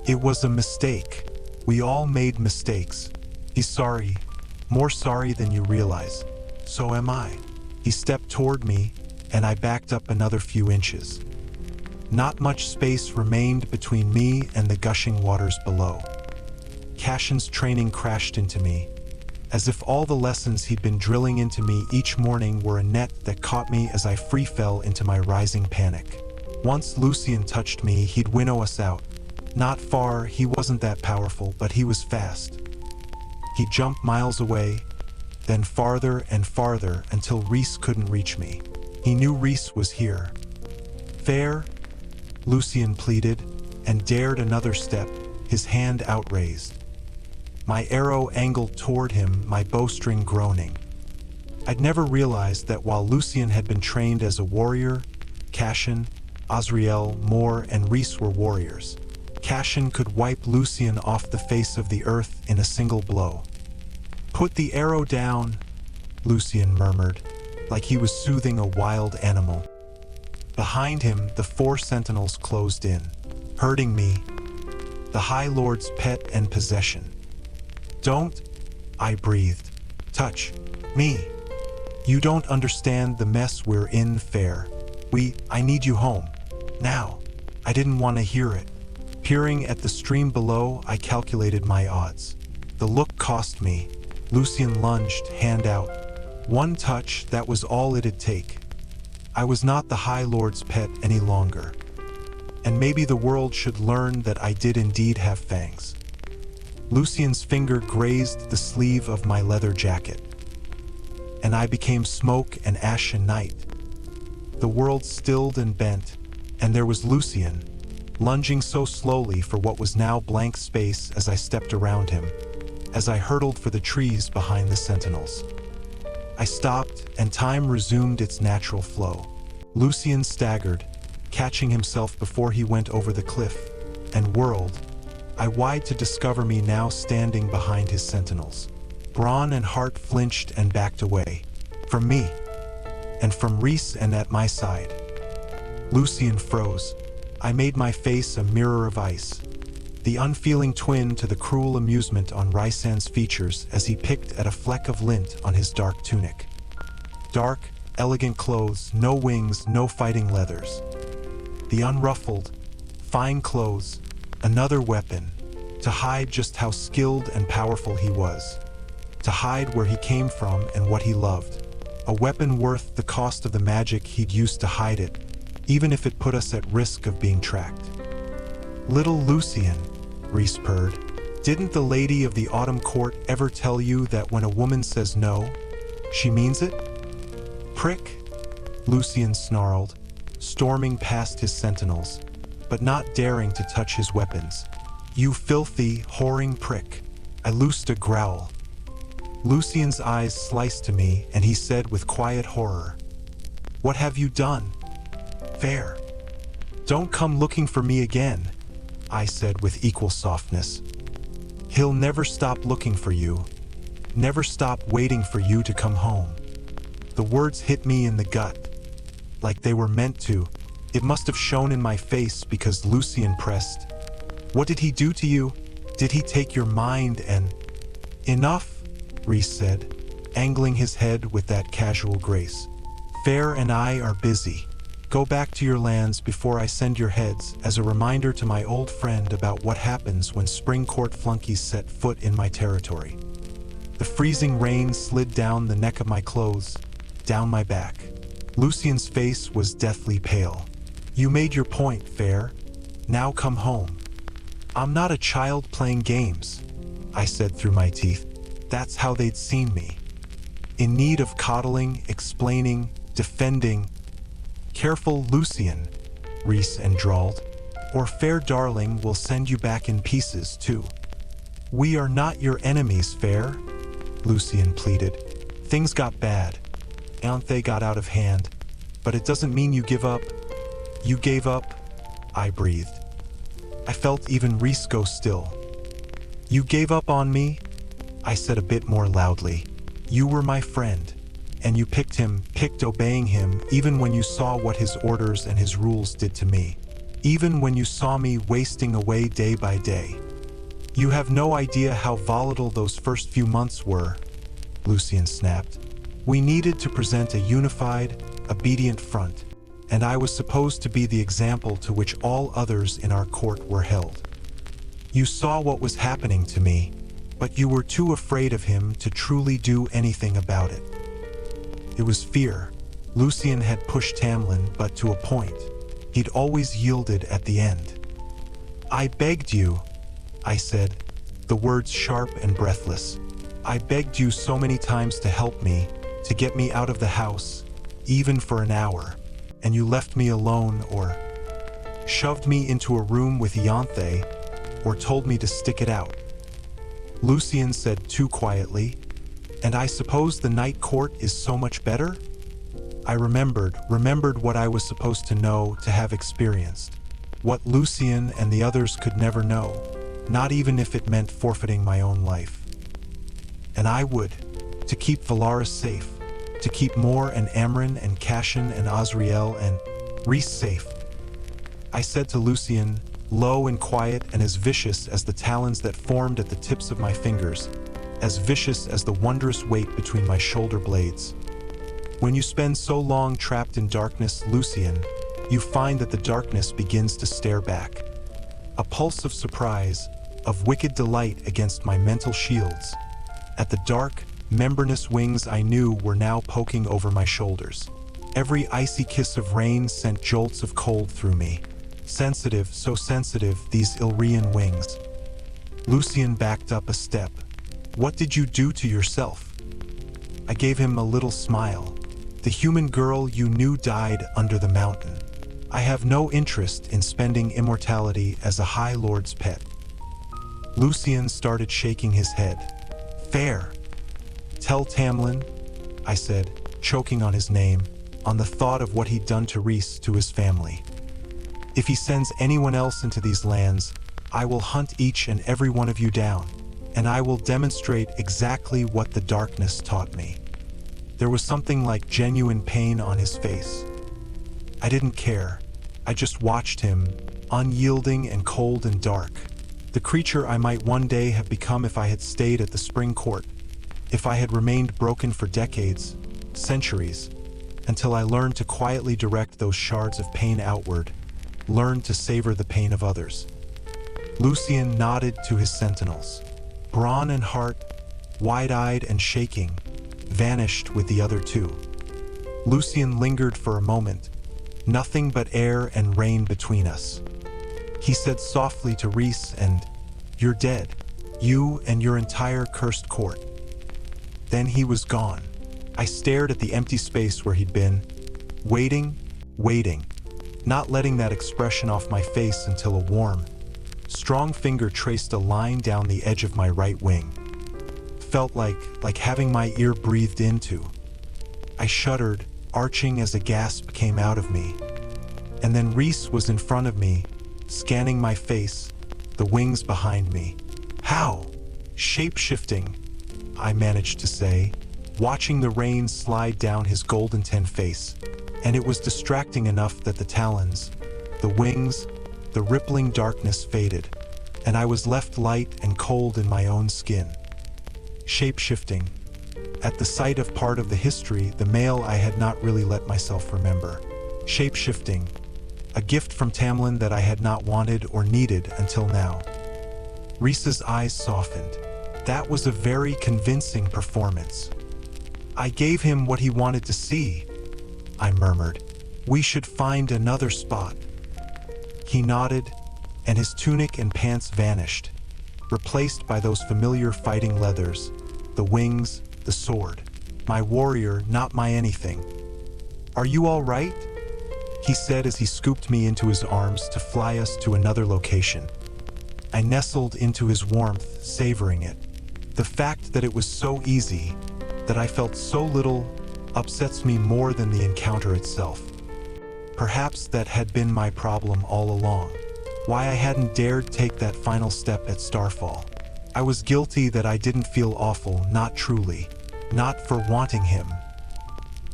"It was a mistake. We all made mistakes. He's sorry, more sorry than you realize. So am I." He stepped toward me, and I backed up another few inches. Not much space remained between me and the gushing waters below. Cashin's training crashed into me, as if all the lessons he'd been drilling into me each morning were a net that caught me as I free fell into my rising panic. Once Lucian touched me, he'd winnow us out. Not far, he wasn't that powerful, but he was fast. He'd jump miles away, then farther and farther until Rhys couldn't reach me. He knew Rhys was here. "Feyre," Lucian pleaded, and dared another step, his hand outraised. My arrow angled toward him, my bowstring groaning. I'd never realized that while Lucian had been trained as a warrior, Cashin, Azriel, Mor, and Rhys were warriors. Cashin could wipe Lucian off the face of the earth in a single blow. "Put the arrow down," Lucian murmured, like he was soothing a wild animal. Behind him, the 4 sentinels closed in, hurting me, the High Lord's pet and possession. "Don't," I breathed, "touch me. You don't understand the mess we're in, Feyre. I need you home. Now." I didn't want to hear it. Peering at the stream below, I calculated my odds. The look cost me. Lucian lunged, hand out. One touch, that was all it'd take. I was not the High Lord's pet any longer. And maybe the world should learn that I did indeed have fangs. Lucian's finger grazed the sleeve of my leather jacket, and I became smoke and ash and night. The world stilled and bent, and there was Lucian, lunging so slowly for what was now blank space as I stepped around him, as I hurtled for the trees behind the sentinels. I stopped, and time resumed its natural flow. Lucian staggered, catching himself before he went over the cliff, and whirled. I wide to discover me now standing behind his sentinels. Brawn and heart flinched and backed away. From me, and from Rhys, and at my side. Lucian froze. I made my face a mirror of ice, the unfeeling twin to the cruel amusement on Rhysand's features as he picked at a fleck of lint on his dark tunic. Dark, elegant clothes, no wings, no fighting leathers. The unruffled, fine clothes, another weapon, to hide just how skilled and powerful he was, to hide where he came from and what he loved. a weapon worth the cost of the magic he'd used to hide it, even if it put us at risk of being tracked. "Little Lucian," Rhys purred, "didn't the lady of the Autumn Court ever tell you that when a woman says no, she means it?" "Prick," Lucian snarled, storming past his sentinels, but not daring to touch his weapons. "You filthy, whoring prick." I loosed a growl. Lucian's eyes sliced to me, and he said with quiet horror, "What have you done, Feyre?" "Don't come looking for me again," I said with equal softness. "He'll never stop looking for you, never stop waiting for you to come home." The words hit me in the gut, like they were meant to. It must have shown in my face because Lucian pressed, "What did he do to you? Did he take your mind and—" "Enough," Rhys said, angling his head with that casual grace. "Feyre and I are busy. Go back to your lands before I send your heads as a reminder to my old friend about what happens when Spring Court flunkies set foot in my territory." The freezing rain slid down the neck of my clothes, down my back. Lucian's face was deathly pale. "You made your point, Feyre. Now come home." "I'm not a child playing games," I said through my teeth. That's how they'd seen me. In need of coddling, explaining, defending. "Careful, Lucian," Rhys drawled, "or Fair Darling will send you back in pieces, too." "We are not your enemies, Feyre," Lucian pleaded. "Things got bad, and they got out of hand, but it doesn't mean you give up." "You gave up," I breathed. I felt even Rhys go still. "You gave up on me," I said a bit more loudly. "You were my friend, and you picked obeying him even when you saw what his orders and his rules did to me. Even when you saw me wasting away day by day. You have no idea how volatile those first few months were," Lucian snapped. "We needed to present a unified, obedient front, and I was supposed to be the example to which all others in our court were held. You saw what was happening to me, but you were too afraid of him to truly do anything about it." It was fear. Lucian had pushed Tamlin, but to a point. He'd always yielded at the end. "I begged you," I said, the words sharp and breathless. "I begged you so many times to help me, to get me out of the house, even for an hour, and you left me alone or shoved me into a room with Ianthe, or told me to stick it out." Lucian said too quietly, "And I suppose the Night Court is so much better?" I remembered what I was supposed to know, to have experienced. What Lucian and the others could never know, not even if it meant forfeiting my own life. And I would, to keep Valaris safe, to keep Mor and Amren and Cashin and Azriel and Rhys safe. I said to Lucian, low and quiet and as vicious as the talons that formed at the tips of my fingers, as vicious as the wondrous weight between my shoulder blades. "When you spend so long trapped in darkness, Lucian, you find that the darkness begins to stare back. A pulse of surprise, of wicked delight against my mental shields. At the dark, membranous wings I knew were now poking over my shoulders. Every icy kiss of rain sent jolts of cold through me. Sensitive, so sensitive, these Ilrian wings." Lucian backed up a step. "What did you do to yourself?" I gave him a little smile. "The human girl you knew died under the mountain. I have no interest in spending immortality as a High Lord's pet." Lucian started shaking his head. "Feyre." "Tell Tamlin," I said, choking on his name, on the thought of what he'd done to Rhys, to his family. "If he sends anyone else into these lands, I will hunt each and every one of you down, and I will demonstrate exactly what the darkness taught me." There was something like genuine pain on his face. I didn't care. I just watched him, unyielding and cold and dark. The creature I might one day have become if I had stayed at the Spring Court, if I had remained broken for decades, centuries, until I learned to quietly direct those shards of pain outward, learned to savor the pain of others. Lucian nodded to his sentinels. Brawn and Heart, wide-eyed and shaking, vanished with the other two. Lucien lingered for a moment, nothing but air and rain between us. He said softly to Rhys, "And you're dead. You and your entire cursed court." Then he was gone. I stared at the empty space where he'd been, waiting, not letting that expression off my face until a warm, strong finger traced a line down the edge of my right wing. Felt like having my ear breathed into. I shuddered, arching as a gasp came out of me. And then Rhys was in front of me, scanning my face, the wings behind me. "How?" "Shape-shifting," I managed to say, watching the rain slide down his golden tan face. And it was distracting enough that the talons, the wings, the rippling darkness faded, and I was left light and cold in my own skin. Shape-shifting. At the sight of part of the history, the male I had not really let myself remember. Shape-shifting. A gift from Tamlin that I had not wanted or needed until now. Rhys's eyes softened. That was a very convincing performance. "I gave him what he wanted to see," I murmured. "We should find another spot." He nodded, and his tunic and pants vanished, replaced by those familiar fighting leathers, the wings, the sword. My warrior, not my anything. "Are you all right?" he said as he scooped me into his arms to fly us to another location. I nestled into his warmth, savoring it. The fact that it was so easy, that I felt so little, upsets me more than the encounter itself. Perhaps that had been my problem all along. Why I hadn't dared take that final step at Starfall. I was guilty that I didn't feel awful, not truly. Not for wanting him.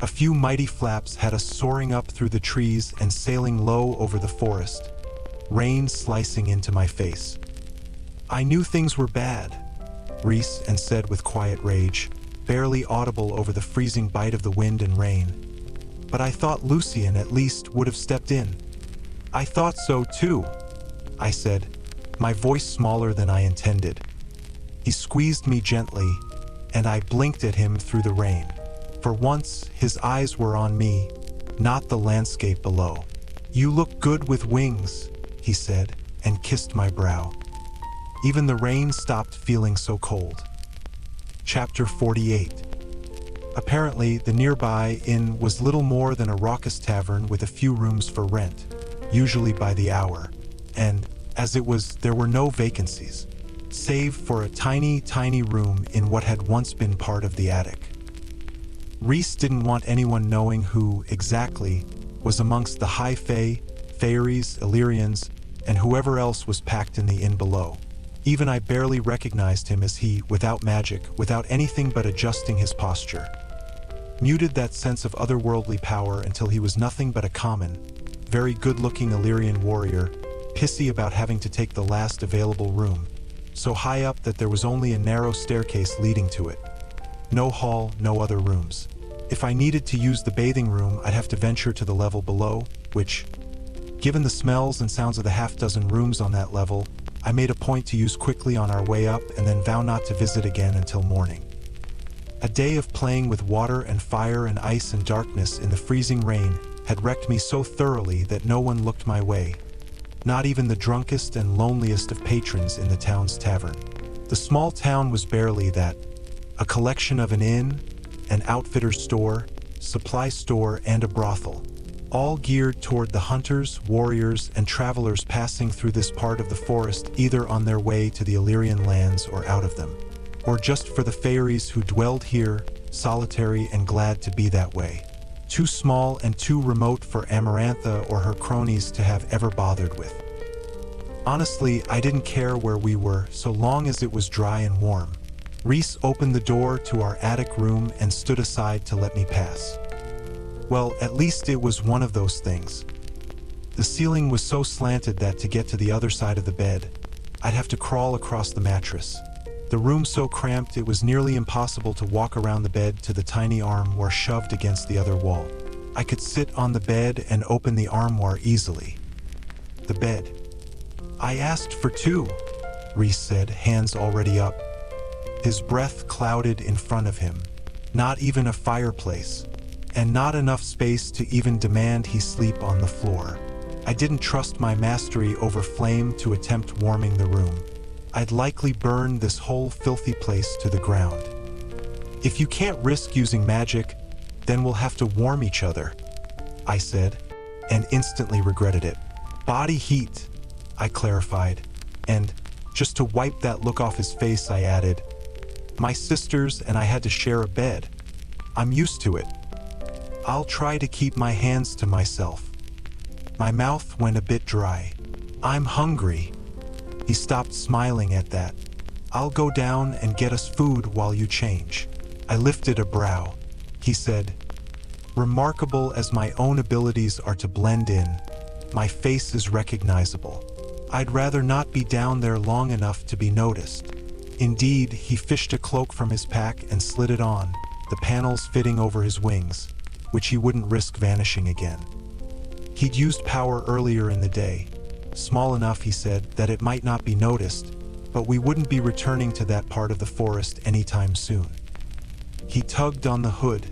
A few mighty flaps had us soaring up through the trees and sailing low over the forest, rain slicing into my face. "I knew things were bad," Rhys said with quiet rage, barely audible over the freezing bite of the wind and rain. "But I thought Lucien at least would have stepped in." "I thought so too," I said, my voice smaller than I intended. He squeezed me gently, and I blinked at him through the rain. For once, his eyes were on me, not the landscape below. "You look good with wings," he said, and kissed my brow. Even the rain stopped feeling so cold. Chapter 48. Apparently, the nearby inn was little more than a raucous tavern with a few rooms for rent, usually by the hour, and, as it was, there were no vacancies, save for a tiny room in what had once been part of the attic. Rhys didn't want anyone knowing who, exactly, was amongst the high fae, fairies, Illyrians, and whoever else was packed in the inn below. Even I barely recognized him as he, without magic, without anything but adjusting his posture, muted that sense of otherworldly power until he was nothing but a common, very good-looking Illyrian warrior, pissy about having to take the last available room, so high up that there was only a narrow staircase leading to it. No hall, no other rooms. If I needed to use the bathing room, I'd have to venture to the level below, which, given the smells and sounds of the half-dozen rooms on that level, I made a point to use quickly on our way up and then vow not to visit again until morning. A day of playing with water and fire and ice and darkness in the freezing rain had wrecked me so thoroughly that no one looked my way, not even the drunkest and loneliest of patrons in the town's tavern. The small town was barely that, a collection of an inn, an outfitter's store, supply store, and a brothel, all geared toward the hunters, warriors, and travelers passing through this part of the forest either on their way to the Illyrian lands or out of them, or just for the fairies who dwelled here, solitary and glad to be that way, too small and too remote for Amarantha or her cronies to have ever bothered with. Honestly, I didn't care where we were so long as it was dry and warm. Rhys opened the door to our attic room and stood aside to let me pass. Well, at least it was one of those things. The ceiling was so slanted that to get to the other side of the bed, I'd have to crawl across the mattress. The room so cramped it was nearly impossible to walk around the bed to the tiny armoire shoved against the other wall. I could sit on the bed and open the armoire easily. The bed. "I asked for two," Rhys said, hands already up. His breath clouded in front of him. Not even a fireplace. and not enough space to even demand he sleep on the floor. I didn't trust my mastery over flame to attempt warming the room. I'd likely burn this whole filthy place to the ground. If you can't risk using magic, then we'll have to warm each other, I said, and instantly regretted it. Body heat, I clarified, and just to wipe that look off his face, I added, my sisters and I had to share a bed. I'm used to it. I'll try to keep my hands to myself. My mouth went a bit dry. I'm hungry. He stopped smiling at that. I'll go down and get us food while you change. I lifted a brow. He said, remarkable as my own abilities are to blend in, my face is recognizable. I'd rather not be down there long enough to be noticed. Indeed, he fished a cloak from his pack and slid it on, the panels fitting over his wings, which he wouldn't risk vanishing again. He'd used power earlier in the day, small enough, he said, that it might not be noticed, but we wouldn't be returning to that part of the forest anytime soon. He tugged on the hood,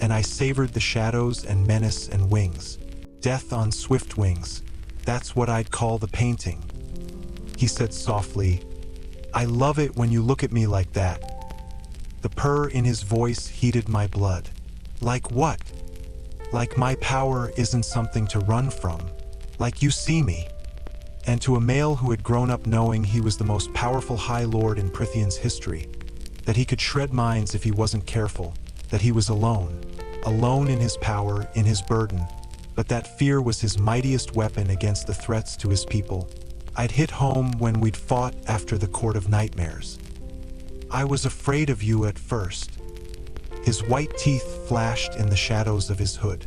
and I savored the shadows and menace and wings. Death on swift wings. That's what I'd call the painting. He said softly, I love it when you look at me like that. The purr in his voice heated my blood. Like what? Like my power isn't something to run from. Like you see me. And to a male who had grown up knowing he was the most powerful High Lord in Prythian's history, that he could shred minds if he wasn't careful, that he was alone in his power, in his burden, but that fear was his mightiest weapon against the threats to his people. I'd hit home when we'd fought after the Court of Nightmares. I was afraid of you at first. His white teeth flashed in the shadows of his hood.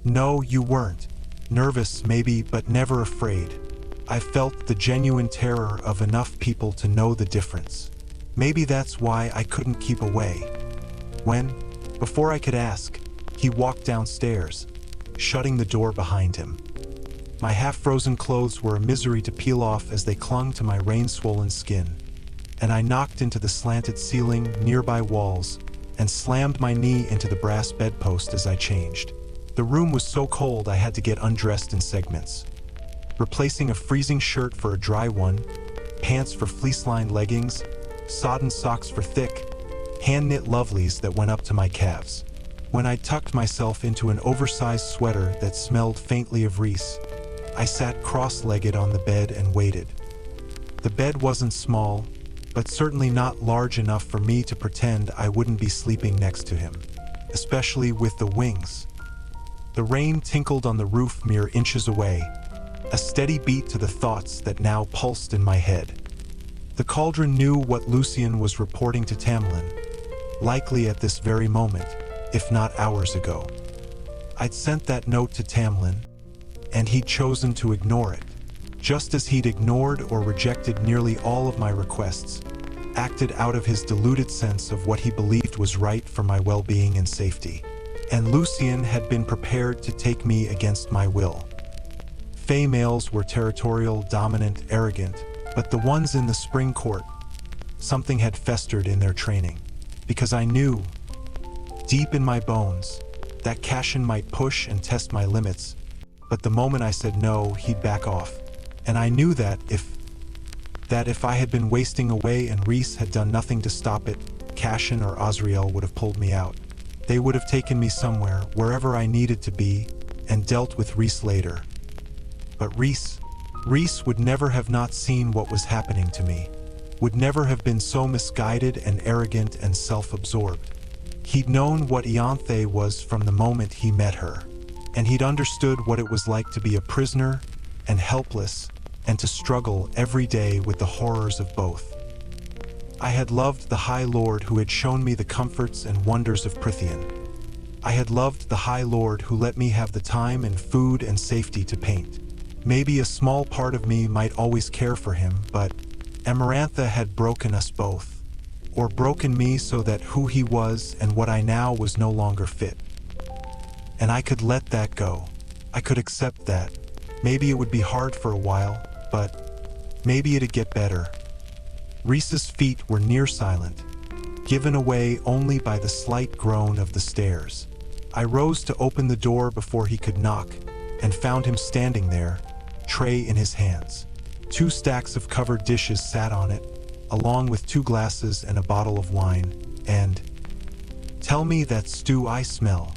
No, you weren't. Nervous, maybe, but never afraid. I felt the genuine terror of enough people to know the difference. Maybe that's why I couldn't keep away. When, before I could ask, he walked downstairs, shutting the door behind him. My half-frozen clothes were a misery to peel off as they clung to my rain-swollen skin, and I knocked into the slanted ceiling, nearby walls, and slammed my knee into the brass bedpost as I changed. The room was so cold I had to get undressed in segments, replacing a freezing shirt for a dry one, pants for fleece-lined leggings, sodden socks for thick, hand-knit lovelies that went up to my calves. When I tucked myself into an oversized sweater that smelled faintly of Rhys, I sat cross-legged on the bed and waited. The bed wasn't small, but certainly not large enough for me to pretend I wouldn't be sleeping next to him, especially with the wings. The rain tinkled on the roof mere inches away, a steady beat to the thoughts that now pulsed in my head. The cauldron knew what Lucian was reporting to Tamlin, likely at this very moment, if not hours ago. I'd sent that note to Tamlin, and he'd chosen to ignore it, just as he'd ignored or rejected nearly all of my requests, acted out of his deluded sense of what he believed was right for my well-being and safety. And Lucian had been prepared to take me against my will. Fey males were territorial, dominant, arrogant, but the ones in the spring court, something had festered in their training, because I knew, deep in my bones, that Cashin might push and test my limits, but the moment I said no, he'd back off. And I knew that if I had been wasting away and Rhys had done nothing to stop it, Cashin or Osriel would have pulled me out. They would have taken me somewhere, wherever I needed to be, and dealt with Rhys later. But Rhys would never have not seen what was happening to me, would never have been so misguided and arrogant and self-absorbed. He'd known what Ianthe was from the moment he met her, and he'd understood what it was like to be a prisoner and helpless and to struggle every day with the horrors of both. I had loved the High Lord who had shown me the comforts and wonders of Prythian. I had loved the High Lord who let me have the time and food and safety to paint. Maybe a small part of me might always care for him, but Amarantha had broken us both, or broken me so that who he was and what I now was no longer fit. And I could let that go. I could accept that. Maybe it would be hard for a while, but maybe it'd get better. Rhys's feet were near silent, given away only by the slight groan of the stairs. I rose to open the door before he could knock, and found him standing there, tray in his hands. 2 stacks of covered dishes sat on it, along with 2 glasses and a bottle of wine, and "Tell me that stew I smell."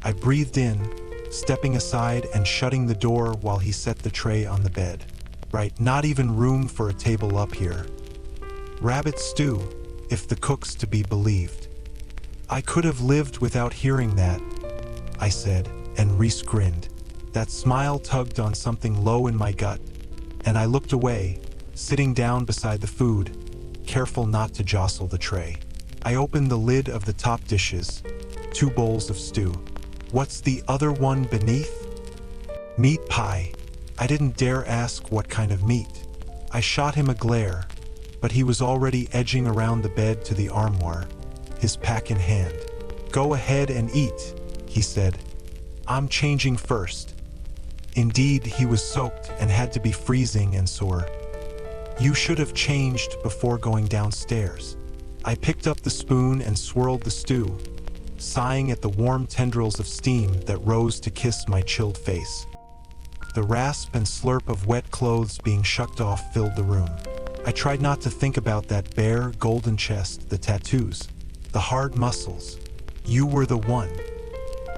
I breathed in, stepping aside and shutting the door while he set the tray on the bed. Right, not even room for a table up here. Rabbit stew, if the cook's to be believed. I could have lived without hearing that, I said, and Rhys grinned. That smile tugged on something low in my gut, and I looked away, sitting down beside the food, careful not to jostle the tray. I opened the lid of the top dishes, 2 bowls of stew. What's the other one beneath? Meat pie. I didn't dare ask what kind of meat. I shot him a glare, but he was already edging around the bed to the armoire, his pack in hand. "Go ahead and eat," he said. "I'm changing first." Indeed, he was soaked and had to be freezing and sore. "You should have changed before going downstairs." I picked up the spoon and swirled the stew, sighing at the warm tendrils of steam that rose to kiss my chilled face. The rasp and slurp of wet clothes being shucked off filled the room. I tried not to think about that bare, golden chest, the tattoos, the hard muscles. You were the one.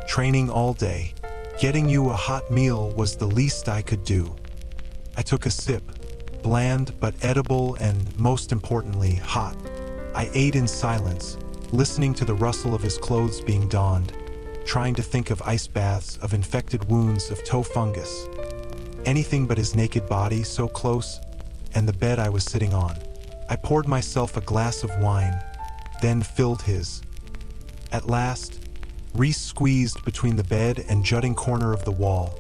Training all day. Getting you a hot meal was the least I could do. I took a sip, bland but edible and, most importantly, hot. I ate in silence, listening to the rustle of his clothes being donned, trying to think of ice baths, of infected wounds, of toe fungus. Anything but his naked body, so close, and the bed I was sitting on. I poured myself a glass of wine, then filled his. At last, Rhys squeezed between the bed and jutting corner of the wall,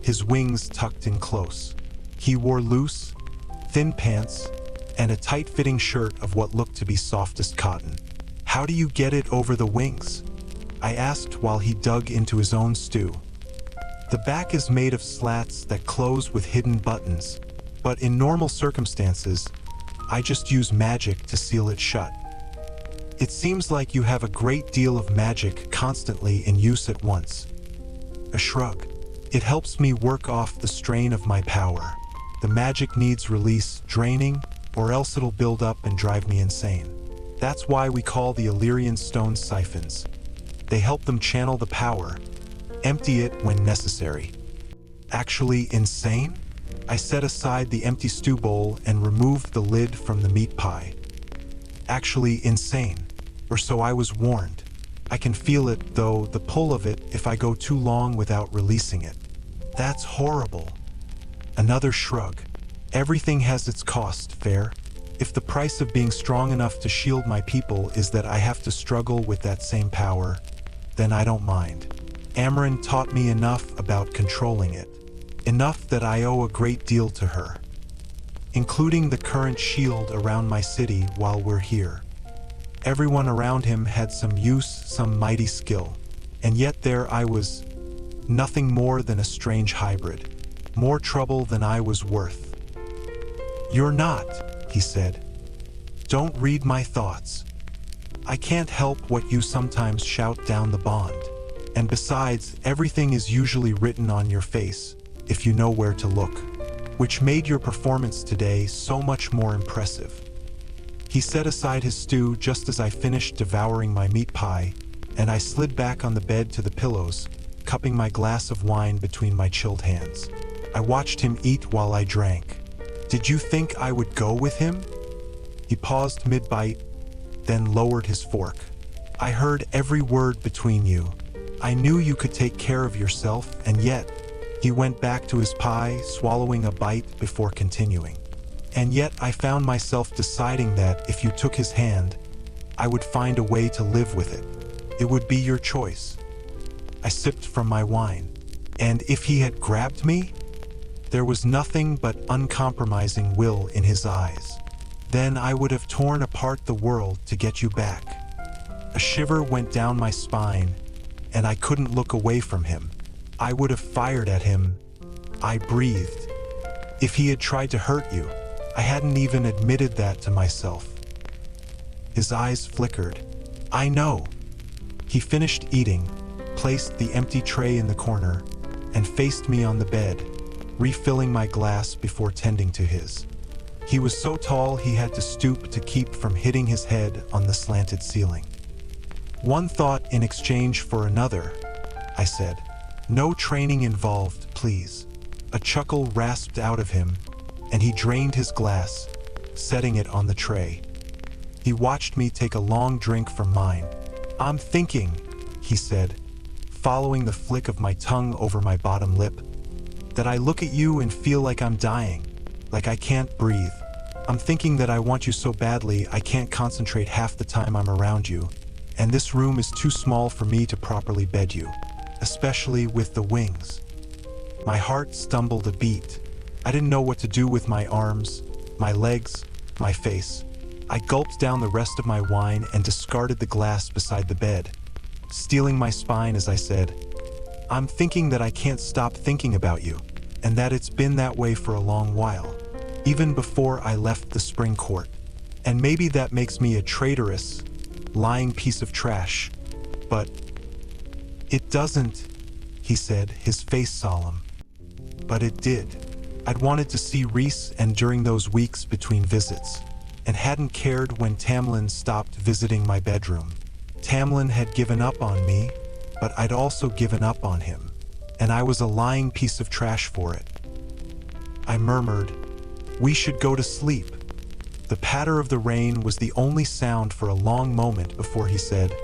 his wings tucked in close. He wore loose, thin pants, and a tight-fitting shirt of what looked to be softest cotton. "How do you get it over the wings?" I asked while he dug into his own stew. "The back is made of slats that close with hidden buttons, but in normal circumstances, I just use magic to seal it shut." "It seems like you have a great deal of magic constantly in use at once." A shrug. "It helps me work off the strain of my power. The magic needs release, draining, or else it'll build up and drive me insane. That's why we call the Illyrian stones siphons. They help them channel the power, empty it when necessary." "Actually insane?" I set aside the empty stew bowl and removed the lid from the meat pie. "Actually insane, or so I was warned. I can feel it, though, the pull of it, if I go too long without releasing it." "That's horrible." Another shrug. "Everything has its cost, Feyre. If the price of being strong enough to shield my people is that I have to struggle with that same power, then I don't mind. Amren taught me enough about controlling it. Enough that I owe a great deal to her. Including the current shield around my city while we're here. Everyone around him had some use, some mighty skill. And yet there I was, nothing more than a strange hybrid. More trouble than I was worth." "You're not," he said. "Don't read my thoughts. I can't help what you sometimes shout down the bond. And besides, everything is usually written on your face, if you know where to look. Which made your performance today so much more impressive." He set aside his stew just as I finished devouring my meat pie, and I slid back on the bed to the pillows, cupping my glass of wine between my chilled hands. I watched him eat while I drank. "Did you think I would go with him?" He paused mid-bite, then lowered his fork. "I heard every word between you. I knew you could take care of yourself, and yet..." He went back to his pie, swallowing a bite before continuing. "And yet I found myself deciding that if you took his hand, I would find a way to live with it. It would be your choice." I sipped from my wine. "And if he had grabbed me?" There was nothing but uncompromising will in his eyes. "Then I would have torn apart the world to get you back." A shiver went down my spine, and I couldn't look away from him. I would have fired at him. I breathed. "If he had tried to hurt you, I hadn't even admitted that to myself." His eyes flickered. "I know." He finished eating, placed the empty tray in the corner, and faced me on the bed, refilling my glass before tending to his. He was so tall he had to stoop to keep from hitting his head on the slanted ceiling. "One thought in exchange for another," I said. "No training involved, please." A chuckle rasped out of him, and he drained his glass, setting it on the tray. He watched me take a long drink from mine. "I'm thinking," he said, following the flick of my tongue over my bottom lip, "that I look at you and feel like I'm dying, like I can't breathe. I'm thinking that I want you so badly I can't concentrate half the time I'm around you, and this room is too small for me to properly bed you, especially with the wings." My heart stumbled a beat. I didn't know what to do with my arms, my legs, my face. I gulped down the rest of my wine and discarded the glass beside the bed, steeling my spine as I said, "I'm thinking that I can't stop thinking about you, and that it's been that way for a long while, even before I left the spring court. And maybe that makes me a traitorous, lying piece of trash, but it doesn't," he said, his face solemn. "But it did. I'd wanted to see Rhys and during those weeks between visits, and hadn't cared when Tamlin stopped visiting my bedroom. Tamlin had given up on me, but I'd also given up on him, and I was a lying piece of trash for it." I murmured, "We should go to sleep." The patter of the rain was the only sound for a long moment before he said,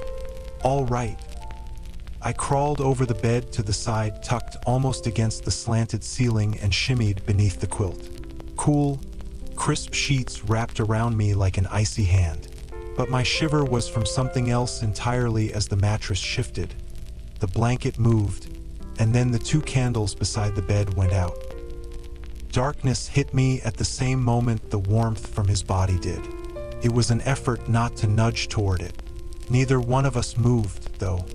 "All right." I crawled over the bed to the side tucked almost against the slanted ceiling and shimmied beneath the quilt. Cool, crisp sheets wrapped around me like an icy hand. But my shiver was from something else entirely as the mattress shifted. The blanket moved, and then the two candles beside the bed went out. Darkness hit me at the same moment the warmth from his body did. It was an effort not to nudge toward it. Neither one of us moved, though.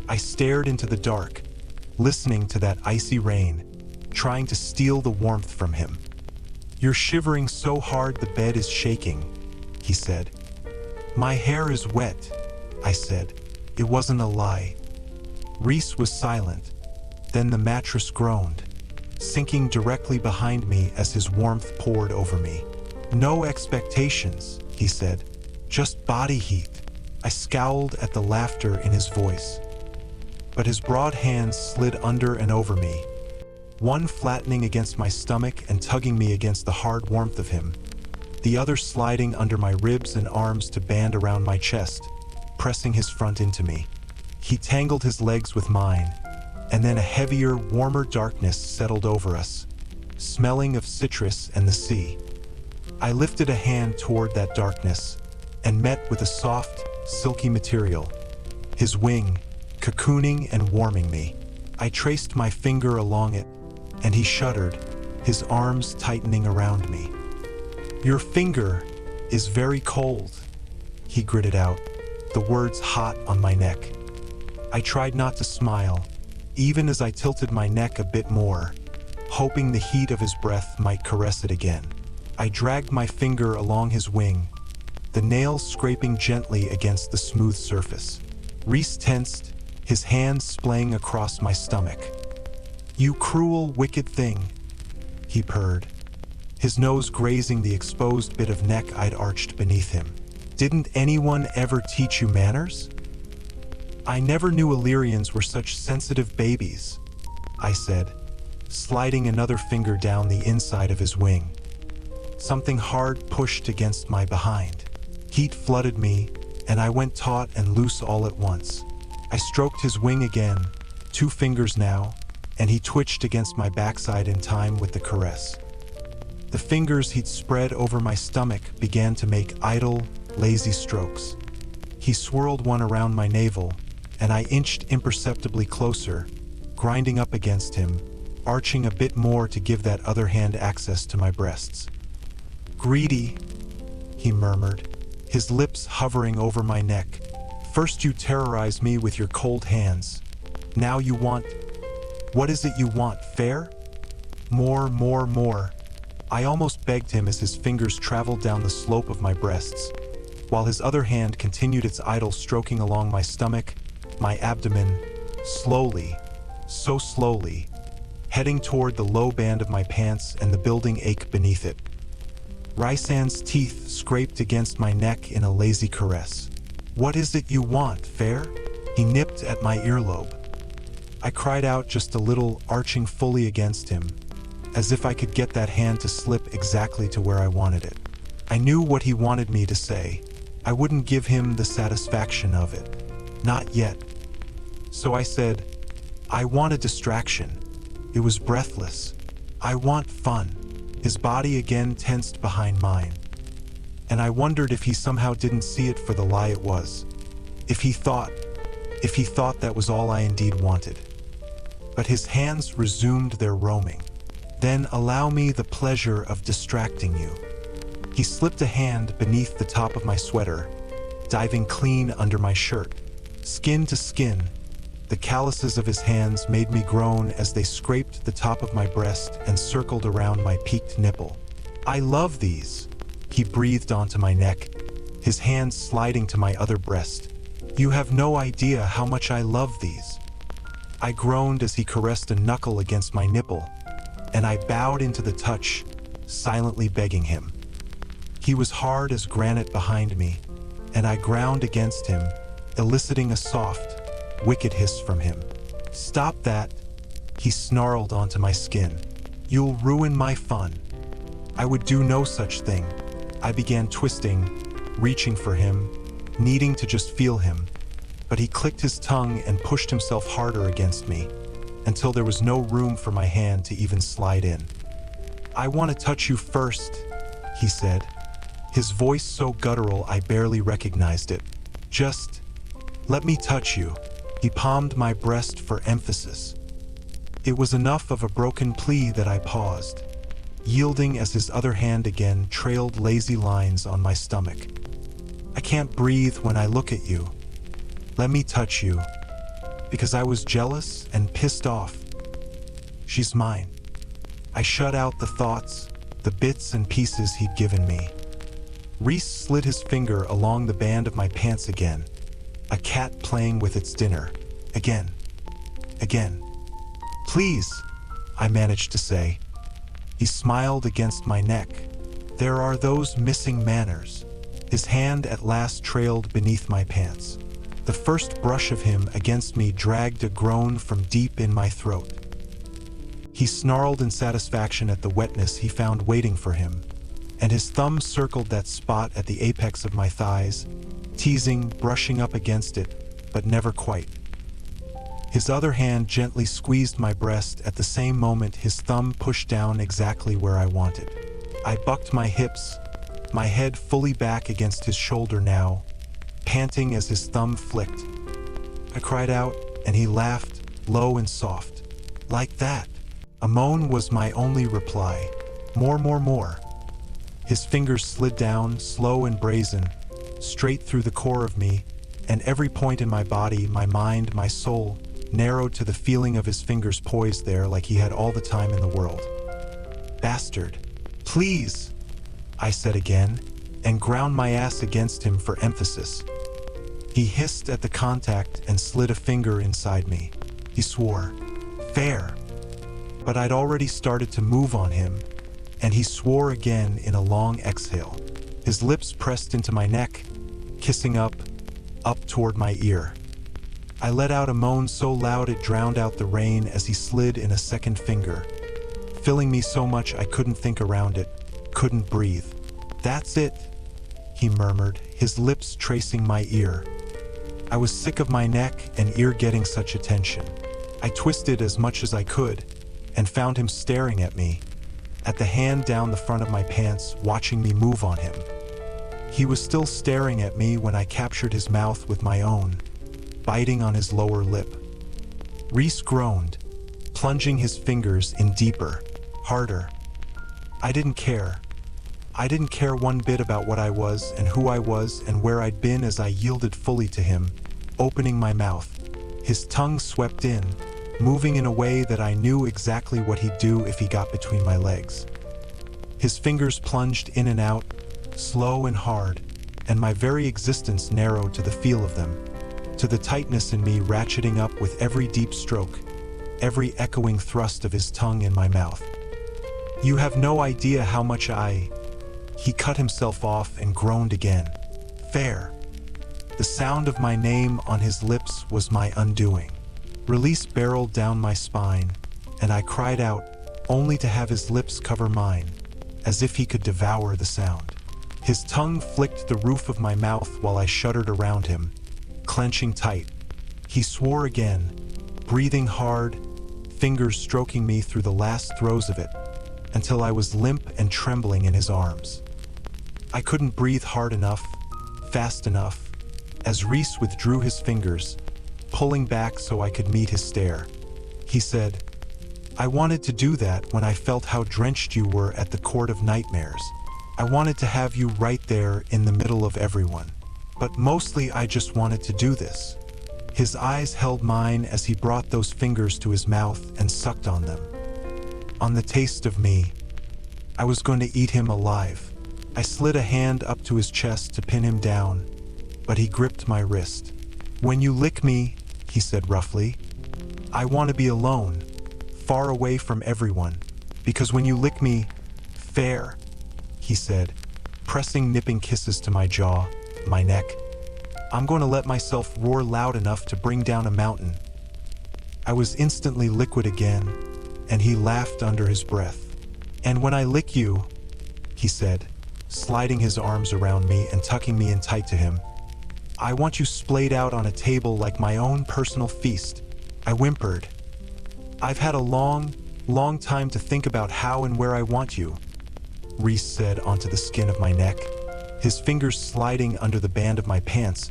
I stared into the dark, listening to that icy rain, trying to steal the warmth from him. "You're shivering so hard the bed is shaking," he said. "My hair is wet," I said. It wasn't a lie. Rhys was silent. Then the mattress groaned, sinking directly behind me as his warmth poured over me. "No expectations," he said. "Just body heat." I scowled at the laughter in his voice. But his broad hands slid under and over me, one flattening against my stomach and tugging me against the hard warmth of him, the other sliding under my ribs and arms to band around my chest, pressing his front into me. He tangled his legs with mine, and then a heavier, warmer darkness settled over us, smelling of citrus and the sea. I lifted a hand toward that darkness and met with a soft, silky material, his wing, cocooning and warming me. I traced my finger along it, and he shuddered, his arms tightening around me. "Your finger is very cold," he gritted out, the words hot on my neck. I tried not to smile, even as I tilted my neck a bit more, hoping the heat of his breath might caress it again. I dragged my finger along his wing, the nails scraping gently against the smooth surface. Rhys tensed, his hands splaying across my stomach. "You cruel, wicked thing," he purred, his nose grazing the exposed bit of neck I'd arched beneath him. "Didn't anyone ever teach you manners?" "I never knew Illyrians were such sensitive babies," I said, sliding another finger down the inside of his wing. Something hard pushed against my behind. Heat flooded me, and I went taut and loose all at once. I stroked his wing again, 2 fingers now, and he twitched against my backside in time with the caress. The fingers he'd spread over my stomach began to make idle, lazy strokes. He swirled one around my navel, and I inched imperceptibly closer, grinding up against him, arching a bit more to give that other hand access to my breasts. "Greedy," he murmured, his lips hovering over my neck. "First you terrorize me with your cold hands. Now you want... What is it you want, Feyre? More, more, more." I almost begged him as his fingers traveled down the slope of my breasts, while his other hand continued its idle stroking along my stomach, my abdomen, slowly, so slowly, heading toward the low band of my pants and the building ache beneath it. Rhysand's teeth scraped against my neck in a lazy caress. "What is it you want, Feyre?" He nipped at my earlobe. I cried out just a little, arching fully against him, as if I could get that hand to slip exactly to where I wanted it. I knew what he wanted me to say. I wouldn't give him the satisfaction of it. Not yet. So I said, "I want a distraction." It was breathless. "I want fun." His body again tensed behind mine. And I wondered if he somehow didn't see it for the lie it was. If he thought that was all I indeed wanted. But his hands resumed their roaming. "Then allow me the pleasure of distracting you." He slipped a hand beneath the top of my sweater, diving clean under my shirt. Skin to skin, the calluses of his hands made me groan as they scraped the top of my breast and circled around my peaked nipple. "I love these," he breathed onto my neck, his hands sliding to my other breast. "You have no idea how much I love these." I groaned as he caressed a knuckle against my nipple, and I bowed into the touch, silently begging him. He was hard as granite behind me, and I ground against him, eliciting a soft, wicked hiss from him. "Stop that," he snarled onto my skin. "You'll ruin my fun." I would do no such thing. I began twisting, reaching for him, needing to just feel him, but he clicked his tongue and pushed himself harder against me, until there was no room for my hand to even slide in. "I want to touch you first," he said, his voice so guttural I barely recognized it. "Just let me touch you." He palmed my breast for emphasis. It was enough of a broken plea that I paused, yielding as his other hand again trailed lazy lines on my stomach. "I can't breathe when I look at you. Let me touch you." Because I was jealous and pissed off. She's mine. I shut out the thoughts, the bits and pieces he'd given me. Rhys slid his finger along the band of my pants again, a cat playing with its dinner. Again. "Please," I managed to say. He smiled against my neck. "There are those missing manners." His hand at last trailed beneath my pants. The first brush of him against me dragged a groan from deep in my throat. He snarled in satisfaction at the wetness he found waiting for him, and his thumb circled that spot at the apex of my thighs, teasing, brushing up against it, but never quite. His other hand gently squeezed my breast at the same moment his thumb pushed down exactly where I wanted. I bucked my hips, my head fully back against his shoulder now, panting as his thumb flicked. I cried out, and he laughed, low and soft. "Like that." A moan was my only reply. More. His fingers slid down, slow and brazen, straight through the core of me, and every point in my body, my mind, my soul, narrowed to the feeling of his fingers poised there like he had all the time in the world. "Bastard. Please," I said again, and ground my ass against him for emphasis. He hissed at the contact and slid a finger inside me. He swore, "Feyre." But I'd already started to move on him, and he swore again in a long exhale. His lips pressed into my neck, kissing up toward my ear. I let out a moan so loud it drowned out the rain as he slid in a second finger, filling me so much I couldn't think around it, couldn't breathe. "That's it," he murmured, his lips tracing my ear. I was sick of my neck and ear getting such attention. I twisted as much as I could, and found him staring at me, at the hand down the front of my pants, watching me move on him. He was still staring at me when I captured his mouth with my own, biting on his lower lip. Rhys groaned, plunging his fingers in deeper, harder. I didn't care. I didn't care one bit about what I was and who I was and where I'd been as I yielded fully to him, opening my mouth. His tongue swept in, moving in a way that I knew exactly what he'd do if he got between my legs. His fingers plunged in and out, slow and hard, and my very existence narrowed to the feel of them, to the tightness in me ratcheting up with every deep stroke, every echoing thrust of his tongue in my mouth. You have no idea how much He cut himself off and groaned again. Feyre. The sound of my name on his lips was my undoing. Release barreled down my spine, and I cried out, only to have his lips cover mine, as if he could devour the sound. His tongue flicked the roof of my mouth while I shuddered around him, clenching tight. He swore again, breathing hard, fingers stroking me through the last throes of it, until I was limp and trembling in his arms. I couldn't breathe hard enough, fast enough, as Rhys withdrew his fingers, pulling back so I could meet his stare. He said, I wanted to do that when I felt how drenched you were at the Court of Nightmares. I wanted to have you right there in the middle of everyone. But mostly I just wanted to do this. His eyes held mine as he brought those fingers to his mouth and sucked on them. On the taste of me. I was going to eat him alive. I slid a hand up to his chest to pin him down, but he gripped my wrist. When you lick me, he said roughly, I want to be alone, far away from everyone, because when you lick me, Feyre, he said, pressing nipping kisses to my jaw, my neck, I'm going to let myself roar loud enough to bring down a mountain. I was instantly liquid again, and he laughed under his breath. And when I lick you, he said, sliding his arms around me and tucking me in tight to him, I want you splayed out on a table like my own personal feast. I whimpered. I've had a long time to think about how and where I want you, Rhys said onto the skin of my neck, his fingers sliding under the band of my pants,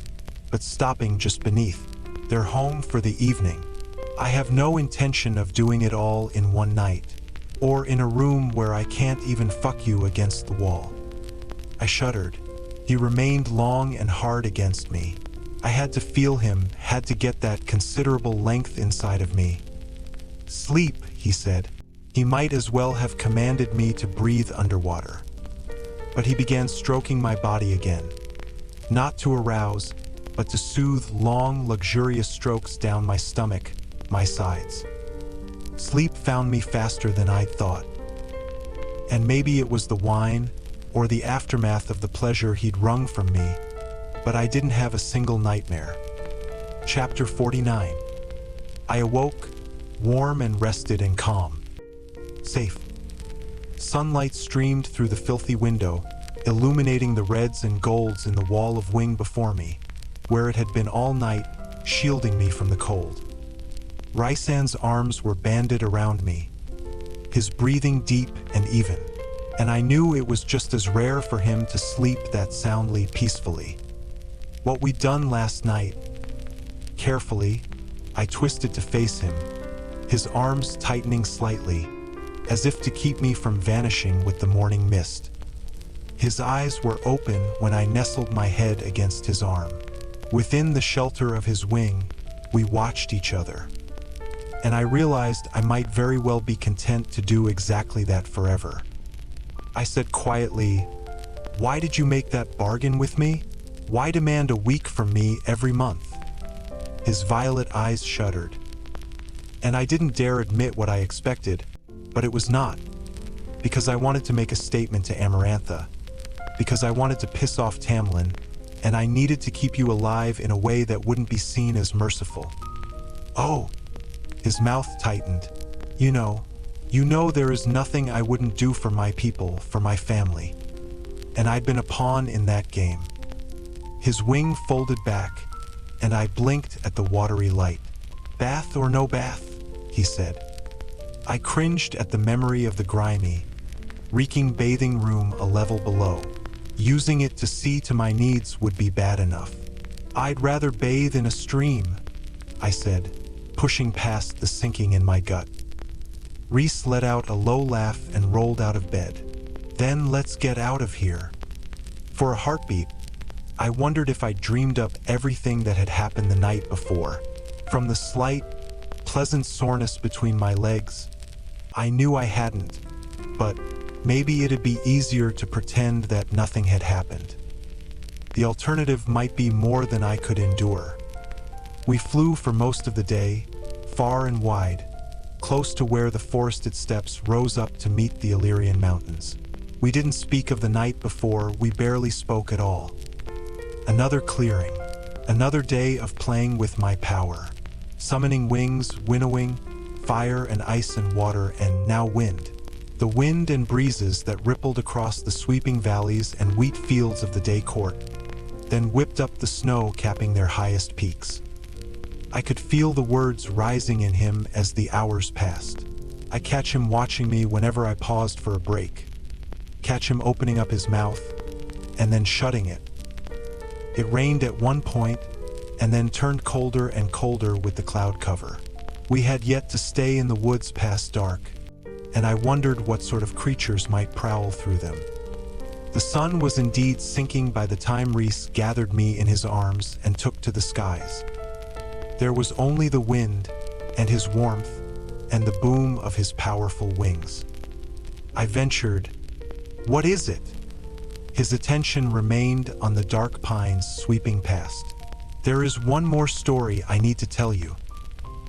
but stopping just beneath. They're home for the evening. I have no intention of doing it all in one night, or in a room where I can't even fuck you against the wall. I shuddered. He remained long and hard against me. I had to feel him, had to get that considerable length inside of me. Sleep, he said. He might as well have commanded me to breathe underwater. But he began stroking my body again, not to arouse, but to soothe long, luxurious strokes down my stomach, my sides. Sleep found me faster than I'd thought. And maybe it was the wine, or the aftermath of the pleasure he'd wrung from me, but I didn't have a single nightmare. Chapter 49. I awoke, warm and rested and calm. Safe. Sunlight streamed through the filthy window, illuminating the reds and golds in the wall of wing before me, where it had been all night, shielding me from the cold. Rhysand's arms were banded around me, his breathing deep and even, and I knew it was just as rare for him to sleep that soundly, peacefully. What we'd done last night. Carefully, I twisted to face him, his arms tightening slightly, as if to keep me from vanishing with the morning mist. His eyes were open when I nestled my head against his arm. Within the shelter of his wing, we watched each other. And I realized I might very well be content to do exactly that forever. I said quietly, "Why did you make that bargain with me? Why demand a week from me every month?" His violet eyes shuddered. And I didn't dare admit what I expected, but it was not. Because I wanted to make a statement to Amarantha. Because I wanted to piss off Tamlin, and I needed to keep you alive in a way that wouldn't be seen as merciful. Oh, his mouth tightened. You know there is nothing I wouldn't do for my people, for my family. And I'd been a pawn in that game. His wing folded back, and I blinked at the watery light. Bath or no bath, he said. I cringed at the memory of the grimy, reeking bathing room a level below. Using it to see to my needs would be bad enough. I'd rather bathe in a stream, I said, pushing past the sinking in my gut. Rhys let out a low laugh and rolled out of bed. Then let's get out of here. For a heartbeat, I wondered if I'd dreamed up everything that had happened the night before. From the slight, pleasant soreness between my legs, I knew I hadn't, but maybe it'd be easier to pretend that nothing had happened. The alternative might be more than I could endure. We flew for most of the day, far and wide, close to where the forested steppes rose up to meet the Illyrian mountains. We didn't speak of the night before, we barely spoke at all. Another clearing, another day of playing with my power, summoning wings, winnowing, fire and ice and water, and now wind. The wind and breezes that rippled across the sweeping valleys and wheat fields of the day court, then whipped up the snow capping their highest peaks. I could feel the words rising in him as the hours passed. I catch him watching me whenever I paused for a break. Catch him opening up his mouth, and then shutting it. It rained at one point, and then turned colder and colder with the cloud cover. We had yet to stay in the woods past dark, and I wondered what sort of creatures might prowl through them. The sun was indeed sinking by the time Rhys gathered me in his arms and took to the skies. There was only the wind and his warmth and the boom of his powerful wings. I ventured, "What is it?" His attention remained on the dark pines sweeping past. "There is one more story I need to tell you."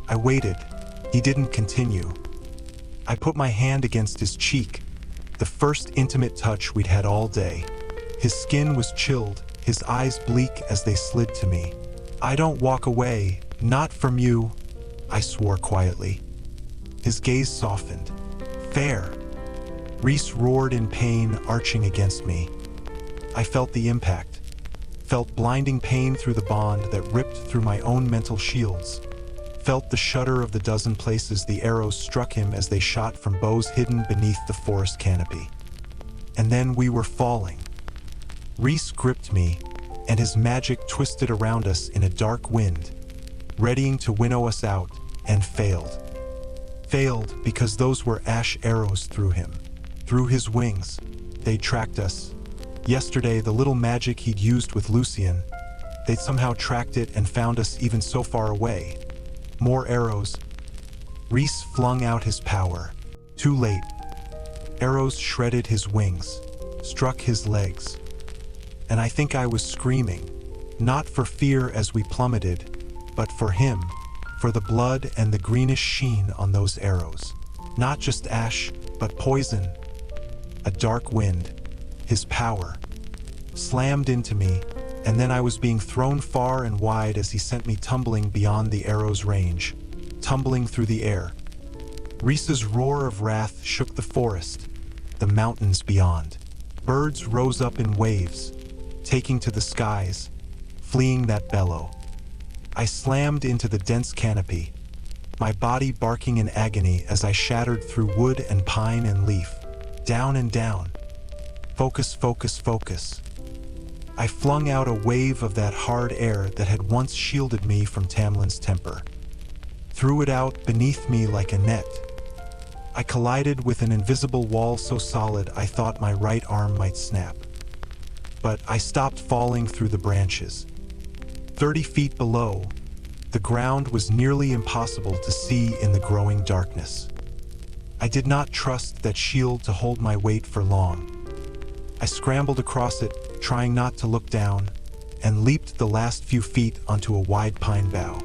I waited. He didn't continue. I put my hand against his cheek, the first intimate touch we'd had all day. His skin was chilled, his eyes bleak as they slid to me. "I don't walk away, not from you," I swore quietly. His gaze softened. "Feyre!" Rhys roared in pain, arching against me. I felt the impact, felt blinding pain through the bond that ripped through my own mental shields, felt the shudder of the dozen places the arrows struck him as they shot from bows hidden beneath the forest canopy. And then we were falling. Rhys gripped me, and his magic twisted around us in a dark wind, readying to winnow us out, and failed. Failed because those were ash arrows through him, through his wings. They tracked us. Yesterday, the little magic he'd used with Lucian, they'd somehow tracked it and found us even so far away. More arrows. Rhys flung out his power. Too late. Arrows shredded his wings, struck his legs. And I think I was screaming, not for fear as we plummeted, but for him, for the blood and the greenish sheen on those arrows. Not just ash, but poison. A dark wind, his power, slammed into me, and then I was being thrown far and wide as he sent me tumbling beyond the arrow's range, tumbling through the air. Rhys's roar of wrath shook the forest, the mountains beyond. Birds rose up in waves, taking to the skies, fleeing that bellow. I slammed into the dense canopy, my body barking in agony as I shattered through wood and pine and leaf, down and down. Focus, focus, focus. I flung out a wave of that hard air that had once shielded me from Tamlin's temper. Threw it out beneath me like a net. I collided with an invisible wall so solid I thought my right arm might snap. But I stopped falling through the branches. 30 feet below, the ground was nearly impossible to see in the growing darkness. I did not trust that shield to hold my weight for long. I scrambled across it, trying not to look down, and leaped the last few feet onto a wide pine bough.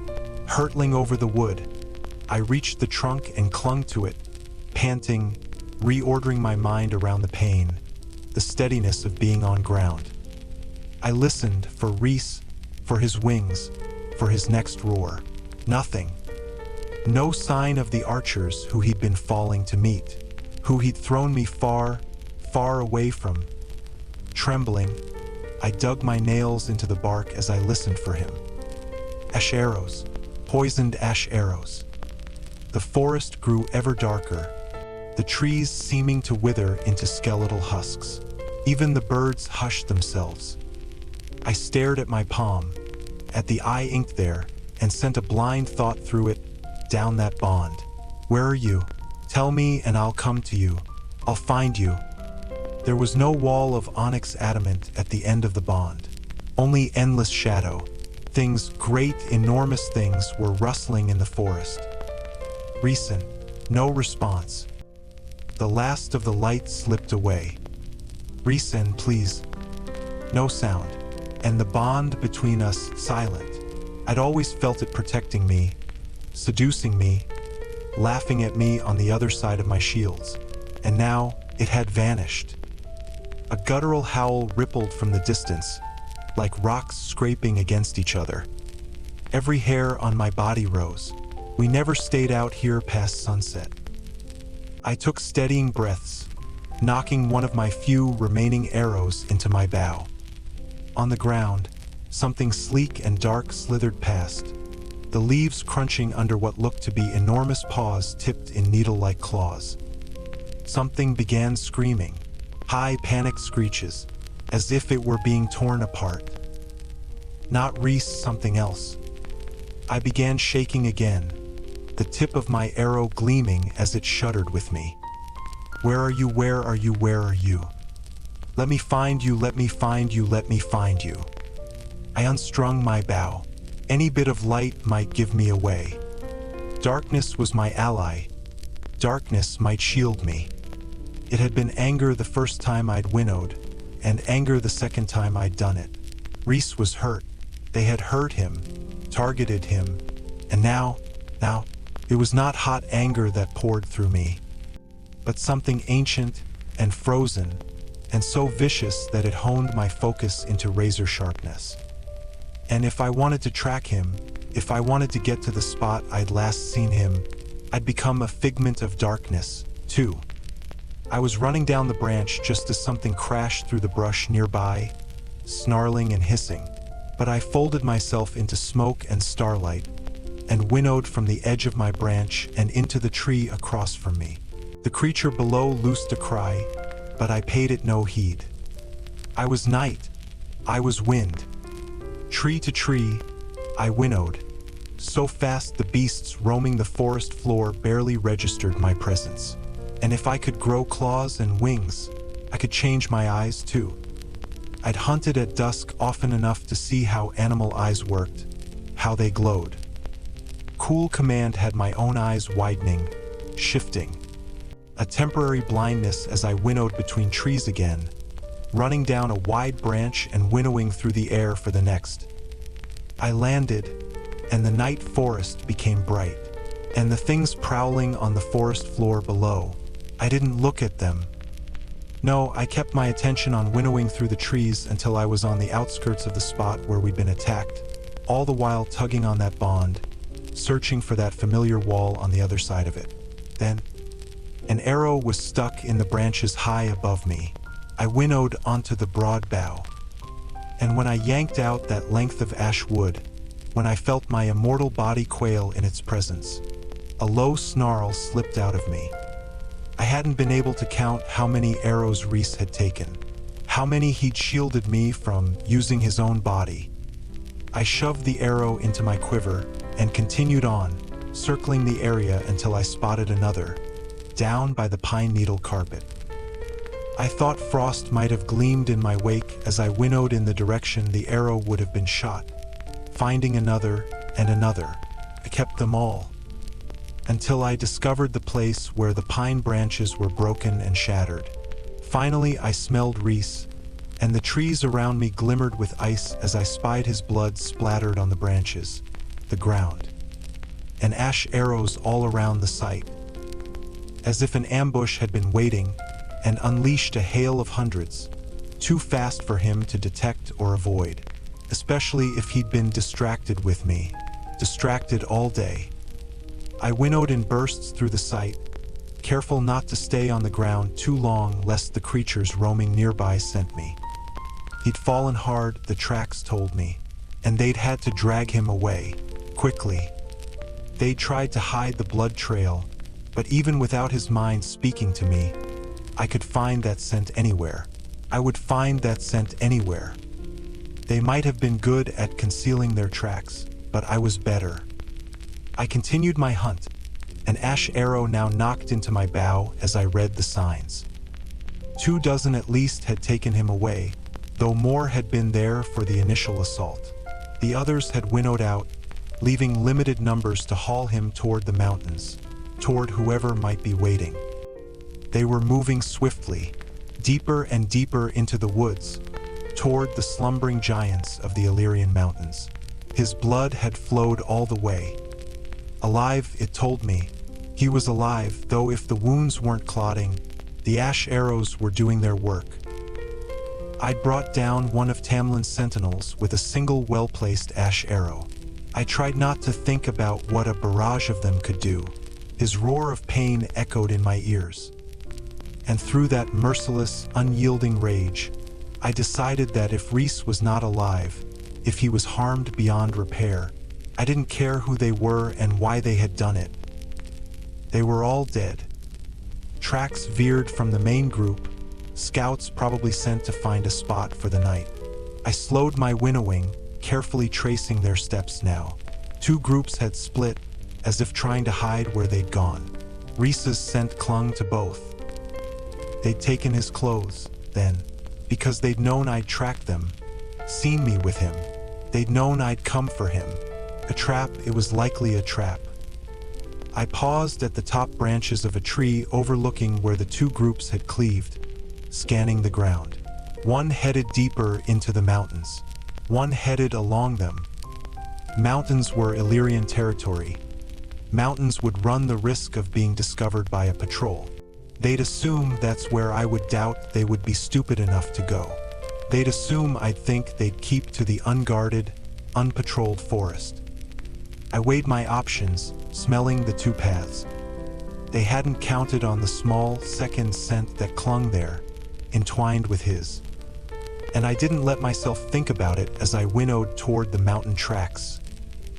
Hurtling over the wood, I reached the trunk and clung to it, panting, reordering my mind around the pain, the steadiness of being on ground. I listened for Rhys, for his wings, for his next roar. Nothing. No sign of the archers who he'd been falling to meet, who he'd thrown me far, far away from. Trembling, I dug my nails into the bark as I listened for him. Ash arrows, poisoned ash arrows. The forest grew ever darker, the trees seeming to wither into skeletal husks. Even the birds hushed themselves. I stared at my palm, at the eye inked there, and sent a blind thought through it, down that bond. Where are you? Tell me and I'll come to you. I'll find you. There was no wall of onyx adamant at the end of the bond. Only endless shadow. Things, great, enormous things, were rustling in the forest. Rhysand, no response. The last of the light slipped away. Rhysand, please. No sound. And the bond between us silent. I'd always felt it protecting me, seducing me, laughing at me on the other side of my shields. And now it had vanished. A guttural howl rippled from the distance, like rocks scraping against each other. Every hair on my body rose. We never stayed out here past sunset. I took steadying breaths, knocking one of my few remaining arrows into my bow. On the ground, something sleek and dark slithered past, the leaves crunching under what looked to be enormous paws tipped in needle-like claws. Something began screaming, high panicked screeches, as if it were being torn apart. Not Rhys, something else. I began shaking again, the tip of my arrow gleaming as it shuddered with me. Where are you? Where are you? Where are you? Let me find you, let me find you, let me find you. I unstrung my bow. Any bit of light might give me away. Darkness was my ally. Darkness might shield me. It had been anger the first time I'd winnowed, and anger the second time I'd done it. Rhys was hurt. They had hurt him, targeted him, and now, it was not hot anger that poured through me, but something ancient and frozen, and so vicious that it honed my focus into razor sharpness. And if I wanted to track him, if I wanted to get to the spot I'd last seen him, I'd become a figment of darkness, too. I was running down the branch just as something crashed through the brush nearby, snarling and hissing, but I folded myself into smoke and starlight, and winnowed from the edge of my branch and into the tree across from me. The creature below loosed a cry, but I paid it no heed. I was night. I was wind. Tree to tree, I winnowed, so fast the beasts roaming the forest floor barely registered my presence. And if I could grow claws and wings, I could change my eyes too. I'd hunted at dusk often enough to see how animal eyes worked, how they glowed. Cool command had my own eyes widening, shifting. A temporary blindness as I winnowed between trees again, running down a wide branch and winnowing through the air for the next. I landed, and the night forest became bright, and the things prowling on the forest floor below, I didn't look at them. No, I kept my attention on winnowing through the trees until I was on the outskirts of the spot where we'd been attacked, all the while tugging on that bond, searching for that familiar wall on the other side of it. Then, an arrow was stuck in the branches high above me. I winnowed onto the broad bough. And when I yanked out that length of ash wood, when I felt my immortal body quail in its presence, a low snarl slipped out of me. I hadn't been able to count how many arrows Rhys had taken, how many he'd shielded me from using his own body. I shoved the arrow into my quiver and continued on, circling the area until I spotted another, down by the pine needle carpet. I thought frost might have gleamed in my wake as I winnowed in the direction the arrow would have been shot. Finding another and another, I kept them all, until I discovered the place where the pine branches were broken and shattered. Finally, I smelled Rhys, and the trees around me glimmered with ice as I spied his blood splattered on the branches, the ground, and ash arrows all around the site, as if an ambush had been waiting and unleashed a hail of hundreds, too fast for him to detect or avoid, especially if he'd been distracted with me, distracted all day. I winnowed in bursts through the site, careful not to stay on the ground too long lest the creatures roaming nearby scent me. He'd fallen hard, the tracks told me, and they'd had to drag him away, quickly. They tried to hide the blood trail, but even without his mind speaking to me, I could find that scent anywhere. I would find that scent anywhere. They might have been good at concealing their tracks, but I was better. I continued my hunt, an ash arrow now knocked into my bow as I read the signs. 24 at least had taken him away, though more had been there for the initial assault. The others had winnowed out, leaving limited numbers to haul him toward the mountains, toward whoever might be waiting. They were moving swiftly, deeper and deeper into the woods, toward the slumbering giants of the Illyrian mountains. His blood had flowed all the way. Alive, it told me. He was alive, though if the wounds weren't clotting, the ash arrows were doing their work. I'd brought down one of Tamlin's sentinels with a single well-placed ash arrow. I tried not to think about what a barrage of them could do. His roar of pain echoed in my ears. And through that merciless, unyielding rage, I decided that if Rhys was not alive, if he was harmed beyond repair, I didn't care who they were and why they had done it. They were all dead. Tracks veered from the main group, scouts probably sent to find a spot for the night. I slowed my winnowing, carefully tracing their steps now. Two groups had split, as if trying to hide where they'd gone. Rhys's scent clung to both. They'd taken his clothes, then, because they'd known I'd tracked them, seen me with him. They'd known I'd come for him. A trap, it was likely a trap. I paused at the top branches of a tree overlooking where the two groups had cleaved, scanning the ground. One headed deeper into the mountains. One headed along them. Mountains were Illyrian territory. Mountains would run the risk of being discovered by a patrol. They'd assume that's where I would doubt they would be stupid enough to go. They'd assume I'd think they'd keep to the unguarded, unpatrolled forest. I weighed my options, smelling the two paths. They hadn't counted on the small, second scent that clung there, entwined with his. And I didn't let myself think about it as I winnowed toward the mountain tracks,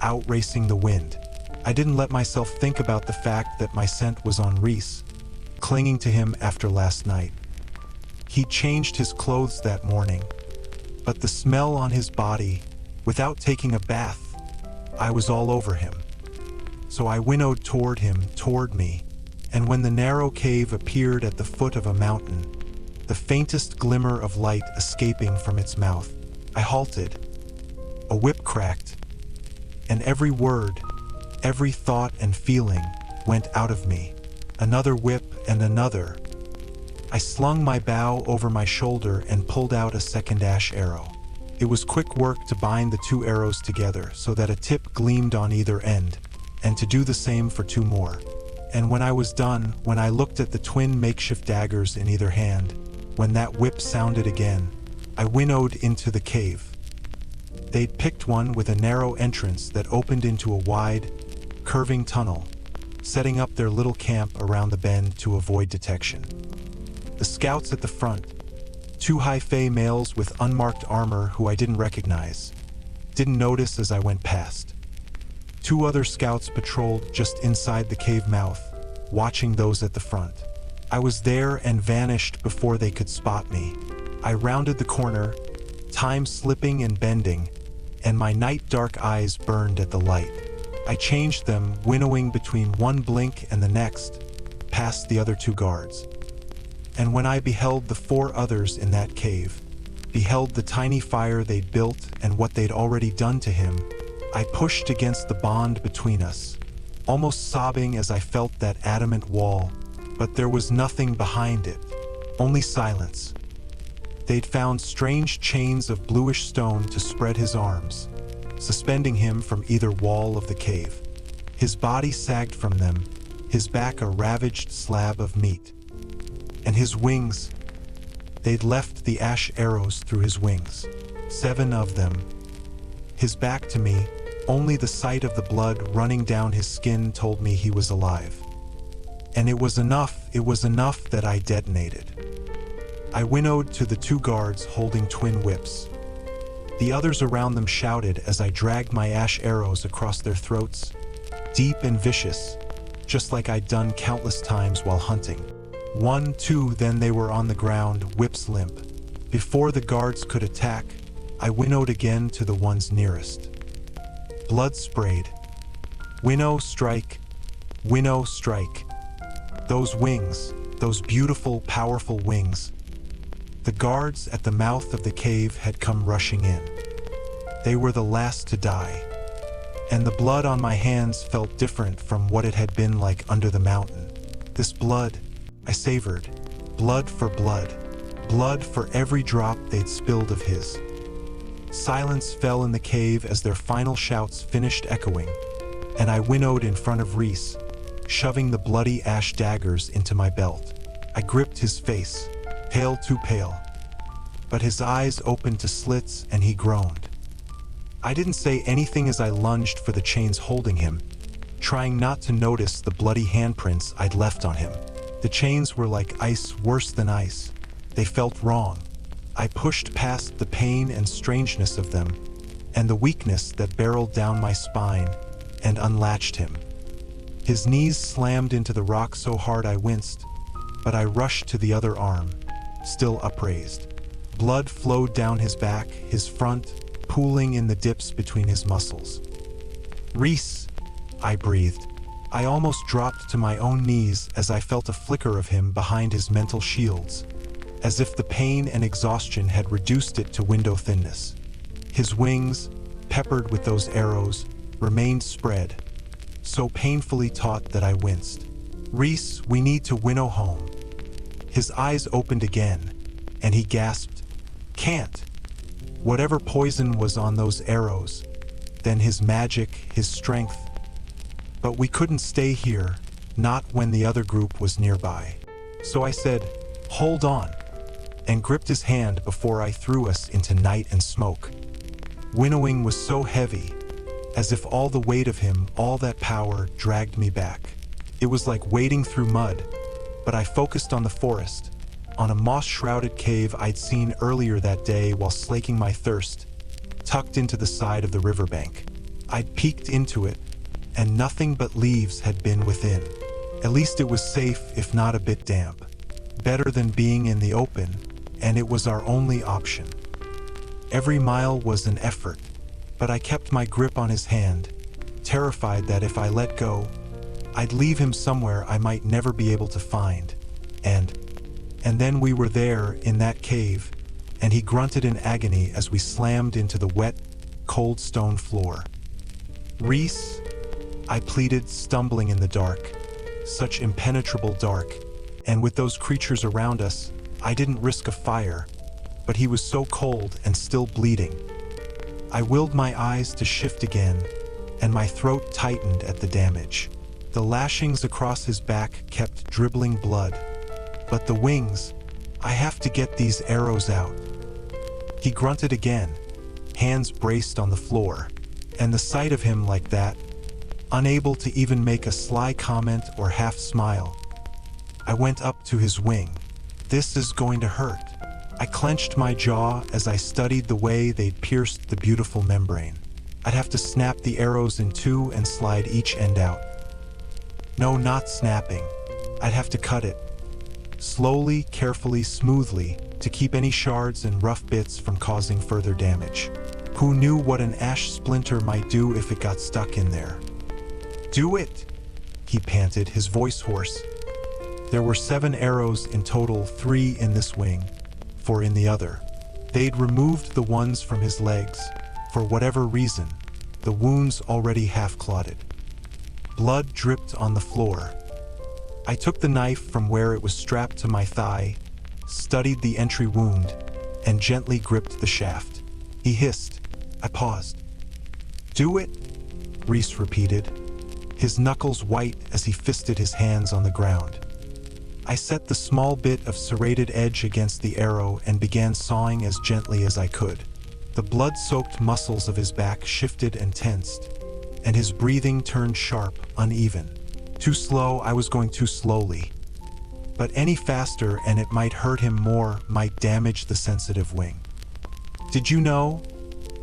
outracing the wind. I didn't let myself think about the fact that my scent was on Rhys, clinging to him after last night. He'd changed his clothes that morning, but the smell on his body, without taking a bath, I was all over him. So I winnowed toward him, toward me, and when the narrow cave appeared at the foot of a mountain, the faintest glimmer of light escaping from its mouth, I halted. A whip cracked, and every word, every thought and feeling went out of me. Another whip and another. I slung my bow over my shoulder and pulled out a second ash arrow. It was quick work to bind the two arrows together so that a tip gleamed on either end, and to do the same for two more. And when I was done, when I looked at the twin makeshift daggers in either hand, when that whip sounded again, I winnowed into the cave. They'd picked one with a narrow entrance that opened into a wide, curving tunnel, setting up their little camp around the bend to avoid detection. The scouts at the front, two high Fey males with unmarked armor who I didn't recognize, didn't notice as I went past. Two other scouts patrolled just inside the cave mouth, watching those at the front. I was there and vanished before they could spot me. I rounded the corner, time slipping and bending, and my night-dark eyes burned at the light. I changed them, winnowing between one blink and the next, past the other two guards. And when I beheld the four others in that cave, beheld the tiny fire they'd built and what they'd already done to him, I pushed against the bond between us, almost sobbing as I felt that adamant wall, but there was nothing behind it, only silence. They'd found strange chains of bluish stone to spread his arms, suspending him from either wall of the cave. His body sagged from them, his back a ravaged slab of meat. And his wings, they'd left the ash arrows through his wings, 7 of them. His back to me, only the sight of the blood running down his skin told me he was alive. And it was enough that I detonated. I winnowed to the two guards holding twin whips. The others around them shouted as I dragged my ash arrows across their throats, deep and vicious, just like I'd done countless times while hunting. 1, 2, then they were on the ground, whips limp. Before the guards could attack, I winnowed again to the ones nearest. Blood sprayed. Winnow, strike. Winnow, strike. Those wings, those beautiful, powerful wings. The guards at the mouth of the cave had come rushing in. They were the last to die. And the blood on my hands felt different from what it had been like under the mountain. This blood, I savored. Blood for blood. Blood for every drop they'd spilled of his. Silence fell in the cave as their final shouts finished echoing, and I winnowed in front of Rhys, shoving the bloody ash daggers into my belt. I gripped his face, pale too pale, but his eyes opened to slits and he groaned. I didn't say anything as I lunged for the chains holding him, trying not to notice the bloody handprints I'd left on him. The chains were like ice, worse than ice. They felt wrong. I pushed past the pain and strangeness of them, and the weakness that barreled down my spine, and unlatched him. His knees slammed into the rock so hard I winced, but I rushed to the other arm, still upraised. Blood flowed down his back, his front, pooling in the dips between his muscles. "Rhys," I breathed. I almost dropped to my own knees as I felt a flicker of him behind his mental shields, as if the pain and exhaustion had reduced it to window thinness. His wings, peppered with those arrows, remained spread, so painfully taut that I winced. "Rhys, we need to winnow home." His eyes opened again, and he gasped, "Can't." Whatever poison was on those arrows, then his magic, his strength. But we couldn't stay here, not when the other group was nearby. So I said, "Hold on," and gripped his hand before I threw us into night and smoke. Winnowing was so heavy, as if all the weight of him, all that power, dragged me back. It was like wading through mud, but I focused on the forest, on a moss-shrouded cave I'd seen earlier that day while slaking my thirst, tucked into the side of the riverbank. I'd peeked into it, and nothing but leaves had been within. At least it was safe, if not a bit damp. Better than being in the open, and it was our only option. Every mile was an effort, but I kept my grip on his hand, terrified that if I let go, I'd leave him somewhere I might never be able to find. And then we were there in that cave, and he grunted in agony as we slammed into the wet, cold stone floor. "Rhys," I pleaded, stumbling in the dark. Such impenetrable dark, and with those creatures around us, I didn't risk a fire, but he was so cold and still bleeding. I willed my eyes to shift again, and my throat tightened at the damage. The lashings across his back kept dribbling blood. But the wings, I have to get these arrows out. He grunted again, hands braced on the floor, and the sight of him like that, unable to even make a sly comment or half smile. I went up to his wing. "This is going to hurt." I clenched my jaw as I studied the way they'd pierced the beautiful membrane. I'd have to snap the arrows in two and slide each end out. No, not snapping. I'd have to cut it. Slowly, carefully, smoothly, to keep any shards and rough bits from causing further damage. Who knew what an ash splinter might do if it got stuck in there? "Do it!" he panted, his voice hoarse. There were 7 arrows in total, 3 in this wing, 4 in the other. They'd removed the ones from his legs, for whatever reason, the wounds already half-clotted. Blood dripped on the floor. I took the knife from where it was strapped to my thigh, studied the entry wound, and gently gripped the shaft. He hissed. I paused. "Do it," Rhys repeated, his knuckles white as he fisted his hands on the ground. I set the small bit of serrated edge against the arrow and began sawing as gently as I could. The blood-soaked muscles of his back shifted and tensed, and his breathing turned sharp, uneven. Too slow, I was going too slowly. But any faster and it might hurt him more, might damage the sensitive wing. "Did you know?"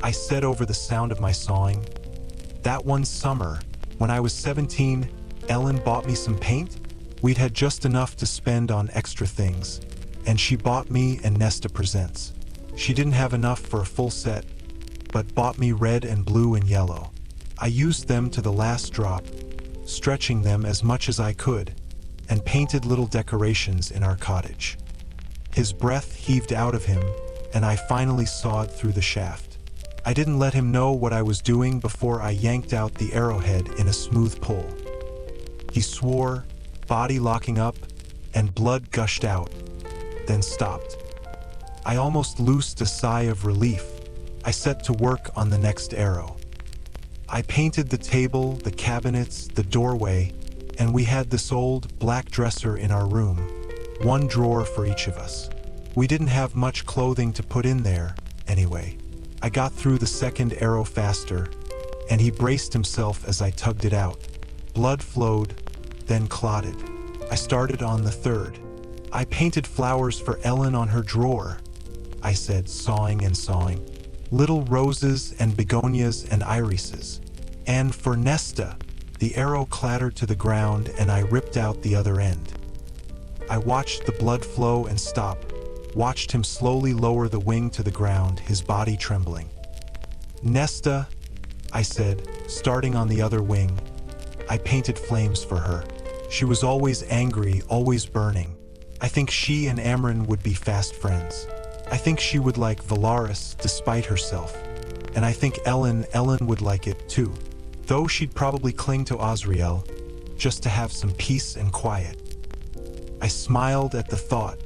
I said over the sound of my sawing. "That one summer, when I was 17, Ellen bought me some paint? We'd had just enough to spend on extra things, and she bought me and Nesta presents. She didn't have enough for a full set, but bought me red and blue and yellow. I used them to the last drop, stretching them as much as I could, and painted little decorations in our cottage." His breath heaved out of him, and I finally sawed through the shaft. I didn't let him know what I was doing before I yanked out the arrowhead in a smooth pull. He swore, body locking up, and blood gushed out, then stopped. I almost loosed a sigh of relief. I set to work on the next arrow. I painted the table, the cabinets, the doorway, and we had this old black dresser in our room, one drawer for each of us. We didn't have much clothing to put in there, anyway. I got through the second arrow faster, and he braced himself as I tugged it out. Blood flowed, then clotted. I started on the third. I painted flowers for Ellen on her drawer, I said, sawing and sawing. Little roses and begonias and irises. And for Nesta, the arrow clattered to the ground and I ripped out the other end. I watched the blood flow and stop, watched him slowly lower the wing to the ground, his body trembling. Nesta, I said, starting on the other wing. I painted flames for her. She was always angry, always burning. I think she and Amren would be fast friends. I think she would like Valaris despite herself. And I think Ellen would like it too. Though she'd probably cling to Azriel, just to have some peace and quiet. I smiled at the thought,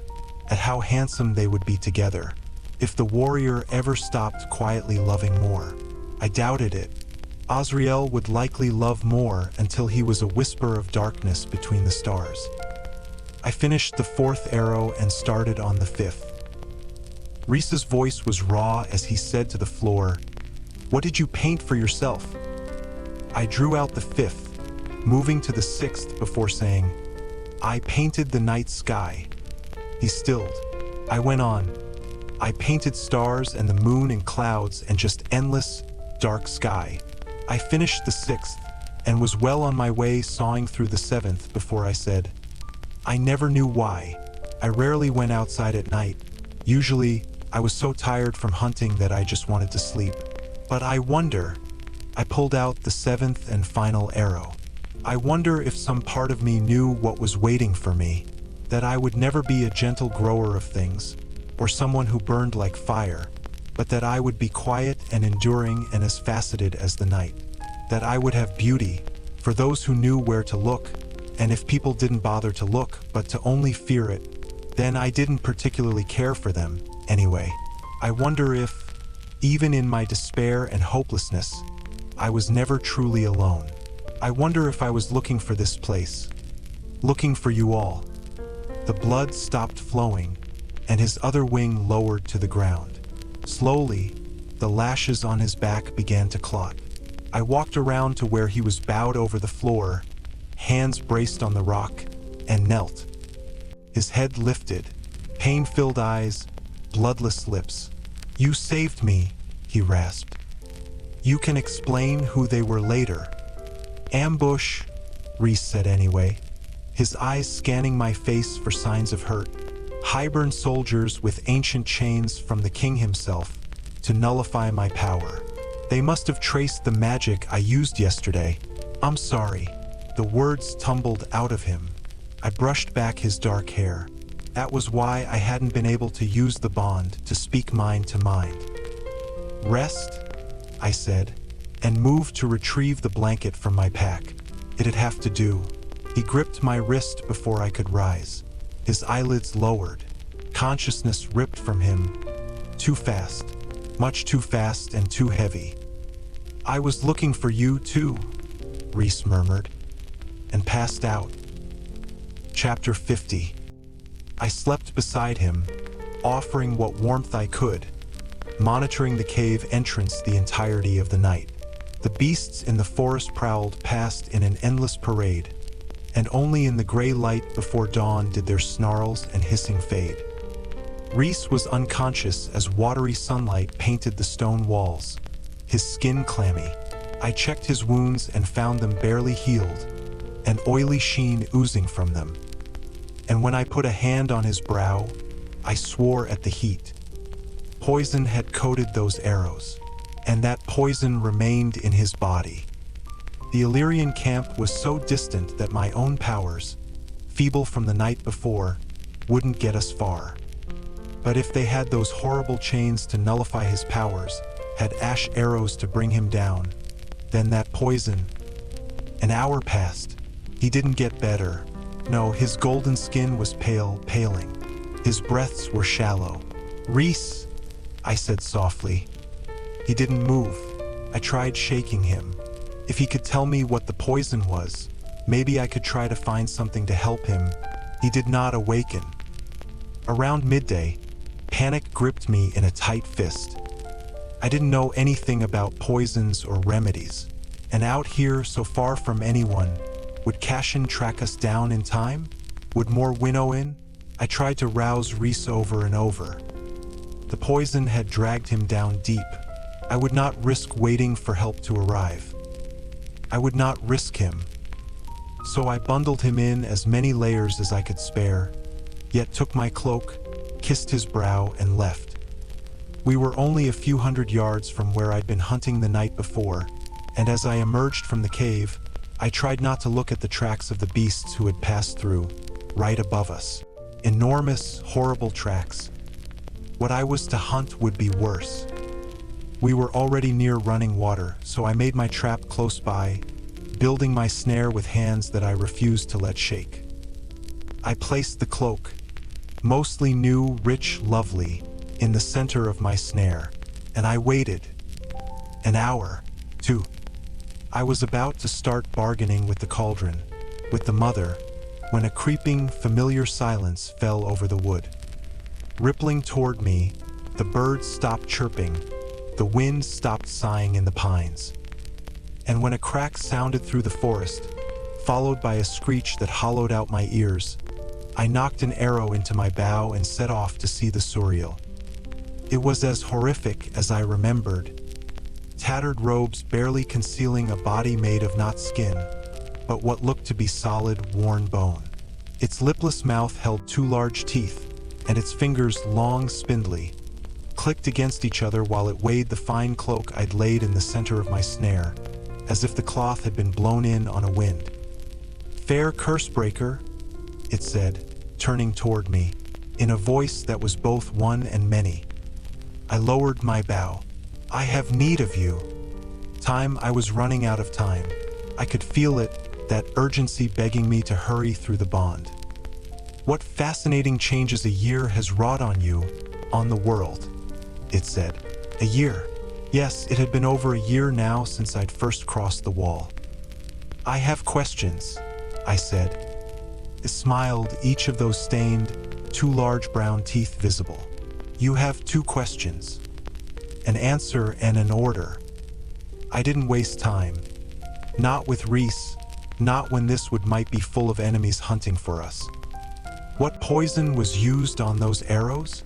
at how handsome they would be together, if the warrior ever stopped quietly loving more. I doubted it. Azriel would likely love more until he was a whisper of darkness between the stars. I finished the fourth arrow and started on the fifth. Rhys's voice was raw as he said to the floor, "What did you paint for yourself?" I drew out the fifth, moving to the sixth before saying, "I painted the night sky." He stilled. I went on. I painted stars and the moon and clouds and just endless, dark sky. I finished the sixth and was well on my way sawing through the seventh before I said, "I never knew why. I rarely went outside at night. Usually, I was so tired from hunting that I just wanted to sleep. But I wonder," I pulled out the seventh and final arrow. "I wonder if some part of me knew what was waiting for me, that I would never be a gentle grower of things, or someone who burned like fire, but that I would be quiet and enduring and as faceted as the night. That I would have beauty, for those who knew where to look, and if people didn't bother to look, but to only fear it, then I didn't particularly care for them, anyway. I wonder if, even in my despair and hopelessness, I was never truly alone. I wonder if I was looking for this place, looking for you all." The blood stopped flowing, and his other wing lowered to the ground. Slowly, the lashes on his back began to clot. I walked around to where he was bowed over the floor, hands braced on the rock, and knelt. His head lifted, pain-filled eyes, bloodless lips. "You saved me," he rasped. "You can explain who they were later." "Ambush," Rhys said anyway, his eyes scanning my face for signs of hurt. "Hybern soldiers with ancient chains from the king himself to nullify my power. They must have traced the magic I used yesterday. I'm sorry." The words tumbled out of him. I brushed back his dark hair. That was why I hadn't been able to use the bond to speak mind to mind. "Rest," I said, and moved to retrieve the blanket from my pack. It'd have to do. He gripped my wrist before I could rise. His eyelids lowered. Consciousness ripped from him. Too fast. Much too fast and too heavy. "I was looking for you too," Rhys murmured, and passed out. Chapter 50. I slept beside him, offering what warmth I could, monitoring the cave entrance the entirety of the night. The beasts in the forest prowled past in an endless parade, and only in the gray light before dawn did their snarls and hissing fade. Rhys was unconscious as watery sunlight painted the stone walls, his skin clammy. I checked his wounds and found them barely healed, an oily sheen oozing from them. And when I put a hand on his brow, I swore at the heat. Poison had coated those arrows, and that poison remained in his body. The Illyrian camp was so distant that my own powers, feeble from the night before, wouldn't get us far. But if they had those horrible chains to nullify his powers, had ash arrows to bring him down, then that poison... An hour passed. He didn't get better. No, his golden skin was paling. His breaths were shallow. "Rhys," I said softly. He didn't move. I tried shaking him. If he could tell me what the poison was, maybe I could try to find something to help him. He did not awaken. Around midday, panic gripped me in a tight fist. I didn't know anything about poisons or remedies. And out here, so far from anyone, would Cashin track us down in time? Would more winnow in? I tried to rouse Rhys over and over. The poison had dragged him down deep. I would not risk waiting for help to arrive. I would not risk him. So I bundled him in as many layers as I could spare, yet took my cloak, kissed his brow, and left. We were only a few hundred yards from where I'd been hunting the night before, and as I emerged from the cave, I tried not to look at the tracks of the beasts who had passed through, right above us. Enormous, horrible tracks. What I was to hunt would be worse. We were already near running water, so I made my trap close by, building my snare with hands that I refused to let shake. I placed the cloak, mostly new, rich, lovely, in the center of my snare, and I waited. An hour, 2. I was about to start bargaining with the cauldron, with the mother, when a creeping, familiar silence fell over the wood. Rippling toward me, the birds stopped chirping, the wind stopped sighing in the pines. And when a crack sounded through the forest, followed by a screech that hollowed out my ears, I knocked an arrow into my bow and set off to see the Suriel. It was as horrific as I remembered. Tattered robes barely concealing a body made of not skin, but what looked to be solid, worn bone. Its lipless mouth held 2 large teeth, and its fingers, long, spindly, clicked against each other while it weighed the fine cloak I'd laid in the center of my snare, as if the cloth had been blown in on a wind. "Fair Cursebreaker," it said, turning toward me, in a voice that was both one and many. I lowered my bow. "I have need of you." I was running out of time. I could feel it, that urgency begging me to hurry through the bond. "What fascinating changes a year has wrought on you, on the world," it said. A year. Yes, it had been over a year now since I'd first crossed the wall. "I have questions," I said. It smiled, each of those stained, 2 large brown teeth visible. "You have 2 questions. An answer and an order." I didn't waste time. Not with Rhys, not when this wood might be full of enemies hunting for us. "What poison was used on those arrows?"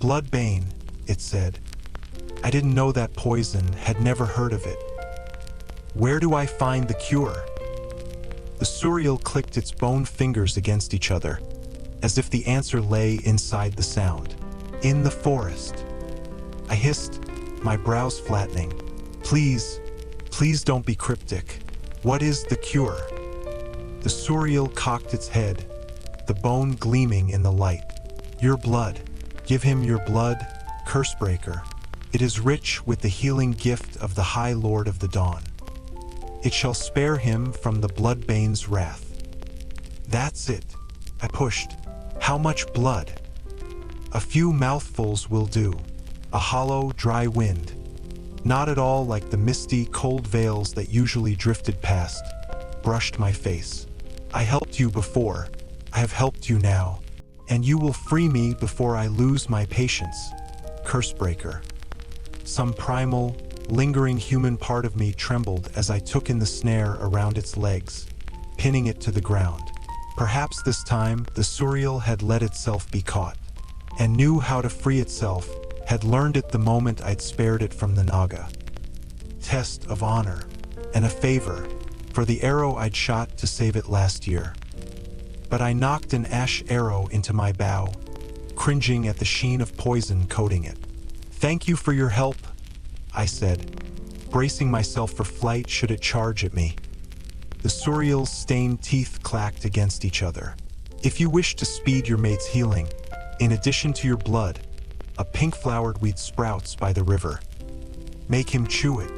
"Bloodbane," it said. I didn't know that poison, had never heard of it. "Where do I find the cure?" The Suriel clicked its bone fingers against each other, as if the answer lay inside the sound. "In the forest." I hissed, my brows flattening. Please don't be cryptic. What is the cure?" The Suriel cocked its head, the bone gleaming in the light. "Your blood. Give him your blood, Cursebreaker. It is rich with the healing gift of the High Lord of the Dawn. It shall spare him from the Bloodbane's wrath." "That's it," I pushed. "How much blood?" "A few mouthfuls will do. A hollow, dry wind. Not at all like the misty, cold veils that usually drifted past, brushed my face. I helped you before. I have helped you now. And you will free me before I lose my patience, Cursebreaker." Some primal, lingering human part of me trembled as I took in the snare around its legs, pinning it to the ground. Perhaps this time the Suriel had let itself be caught, and knew how to free itself, had learned it the moment I'd spared it from the Naga. Test of honor, and a favor, for the arrow I'd shot to save it last year. But I knocked an ash arrow into my bow, cringing at the sheen of poison coating it. "Thank you for your help," I said, bracing myself for flight should it charge at me. The Suriel's stained teeth clacked against each other. "If you wish to speed your mate's healing, in addition to your blood, a pink-flowered weed sprouts by the river. Make him chew it."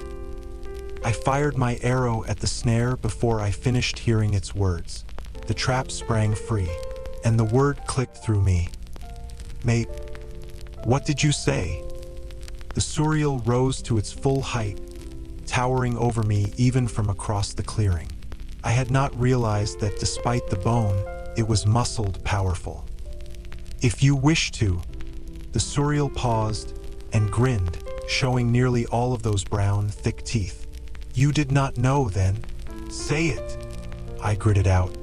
I fired my arrow at the snare before I finished hearing its words. The trap sprang free, and the word clicked through me. "Mate, what did you say?" The The Suriel rose to its full height, towering over me even from across the clearing. I had not realized that despite the bone, it was muscled powerful. "If you wish to," the Suriel paused and grinned, showing nearly all of those brown, thick teeth. "You did not know then? Say it," I gritted out.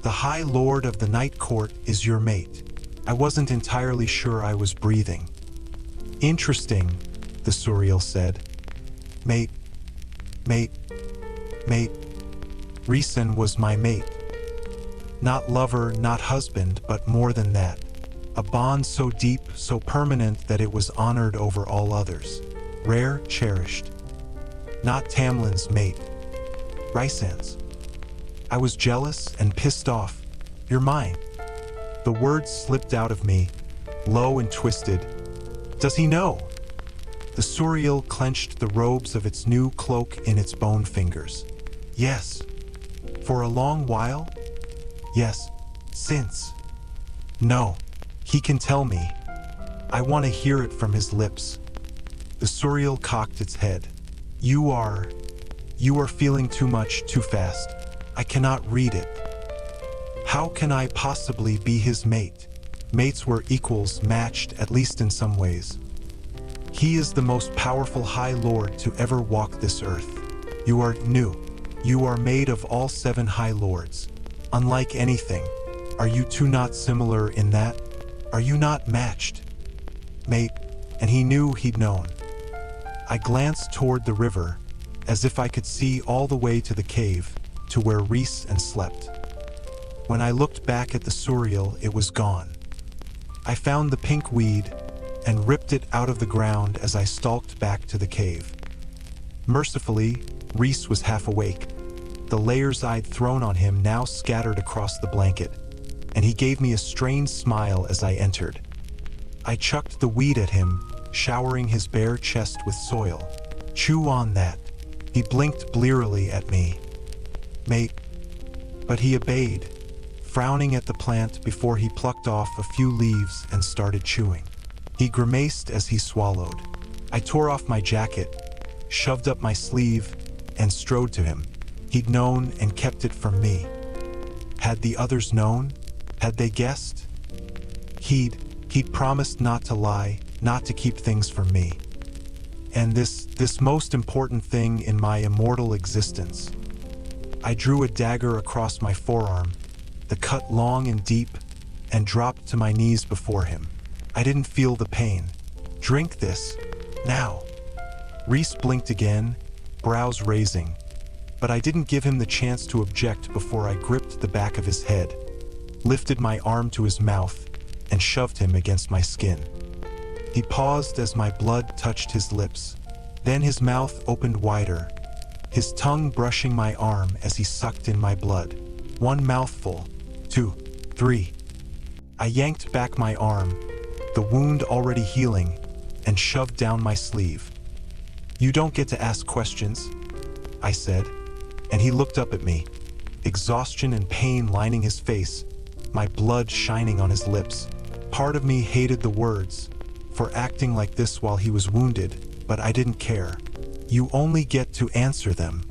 "The High Lord of the Night Court is your mate." I wasn't entirely sure I was breathing. "Interesting," the Suriel said. Mate. Rhysand was my mate. Not lover, not husband, but more than that. A bond so deep, so permanent that it was honored over all others. Rare, cherished. Not Tamlin's mate. Rhysand's. I was jealous and pissed off. "You're mine." The words slipped out of me, low and twisted. "Does he know?" The Suriel clenched the robes of its new cloak in its bone fingers. "Yes." "For a long while?" "Yes. Since." "No. He can tell me. I want to hear it from his lips." The Suriel cocked its head. You are feeling too much too fast. I cannot read it." "How can I possibly be his mate?" Mates were equals, matched, at least in some ways. "He is the most powerful High Lord to ever walk this earth. You are new. You are made of all 7 High Lords. Unlike anything. Are you two not similar in that? Are you not matched?" "Mate," and he knew he'd known. I glanced toward the river, as if I could see all the way to the cave, to where Rhysand slept. When I looked back at the Suriel, it was gone. I found the pink weed and ripped it out of the ground as I stalked back to the cave. Mercifully, Rhys was half awake. The layers I'd thrown on him now scattered across the blanket, and he gave me a strained smile as I entered. I chucked the weed at him, showering his bare chest with soil. "Chew on that." He blinked blearily at me. "Mate." But he obeyed, frowning at the plant before he plucked off a few leaves and started chewing. He grimaced as he swallowed. I tore off my jacket, shoved up my sleeve, and strode to him. He'd known and kept it from me. Had the others known? Had they guessed? He'd promised not to lie, not to keep things from me. And this most important thing in my immortal existence. I drew a dagger across my forearm, the cut long and deep, and dropped to my knees before him. I didn't feel the pain. "Drink this, now." Rhys blinked again, brows raising, but I didn't give him the chance to object before I gripped the back of his head, lifted my arm to his mouth, and shoved him against my skin. He paused as my blood touched his lips. Then his mouth opened wider, his tongue brushing my arm as he sucked in my blood. One mouthful, 2, 3. I yanked back my arm, the wound already healing, and shoved down my sleeve. "You don't get to ask questions," I said, and he looked up at me, exhaustion and pain lining his face, my blood shining on his lips. Part of me hated the words, for acting like this while he was wounded, but I didn't care. "You only get to answer them,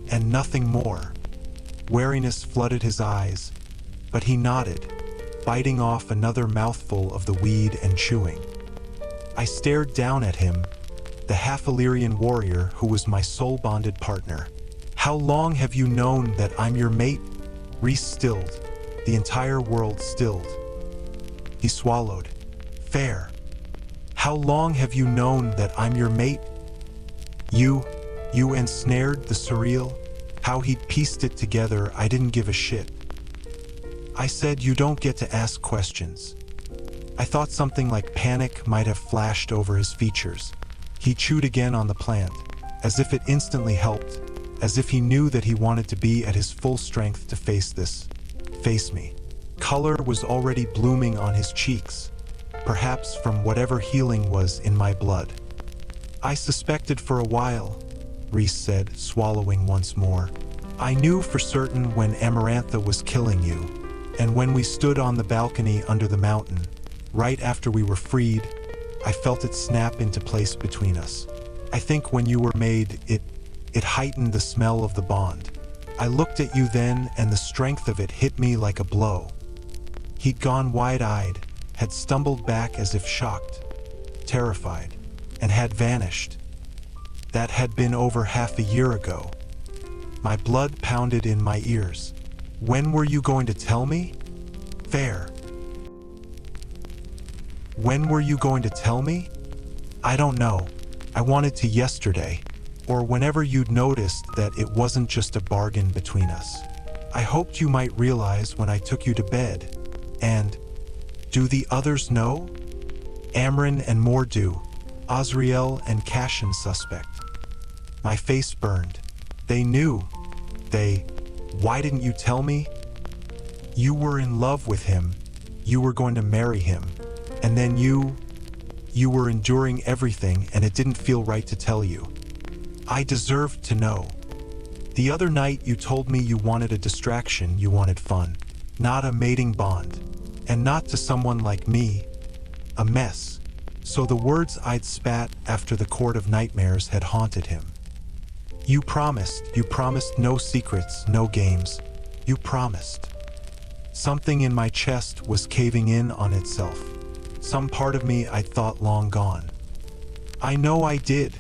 and nothing more." Wariness flooded his eyes, but he nodded, biting off another mouthful of the weed and chewing. I stared down at him, the half-Illyrian warrior who was my soul-bonded partner. "How long have you known that I'm your mate?" Rhys stilled, the entire world stilled. He swallowed. "Feyre. How long have you known that I'm your mate?" You ensnared the Suriel? How he'd pieced it together, I didn't give a shit. I said, "You don't get to ask questions." I thought something like panic might have flashed over his features. He chewed again on the plant, as if it instantly helped, as if he knew that he wanted to be at his full strength to face me. Color was already blooming on his cheeks, perhaps from whatever healing was in my blood. "I suspected for a while," Rhys said, swallowing once more. "I knew for certain when Amarantha was killing you, and when we stood on the balcony under the mountain, right after we were freed, I felt it snap into place between us. I think when you were made, it heightened the smell of the bond. I looked at you then, and the strength of it hit me like a blow. He'd gone wide-eyed, had stumbled back as if shocked, terrified, and had vanished. That had been over half a year ago. My blood pounded in my ears. When were you going to tell me? Feyre. When were you going to tell me? I don't know. I wanted to yesterday, or whenever you'd noticed that it wasn't just a bargain between us. I hoped you might realize when I took you to bed. And do the others know? Amren and more do. Azriel and Cashin suspect. My face burned. They knew. Why didn't you tell me? You were in love with him. You were going to marry him. And then you were enduring everything, and it didn't feel right to tell you. I deserved to know. The other night you told me you wanted a distraction, you wanted fun, not a mating bond, and not to someone like me, a mess. So the words I'd spat after the Court of Nightmares had haunted him. You promised no secrets, no games. You promised. Something in my chest was caving in on itself. Some part of me I thought long gone. I know I did,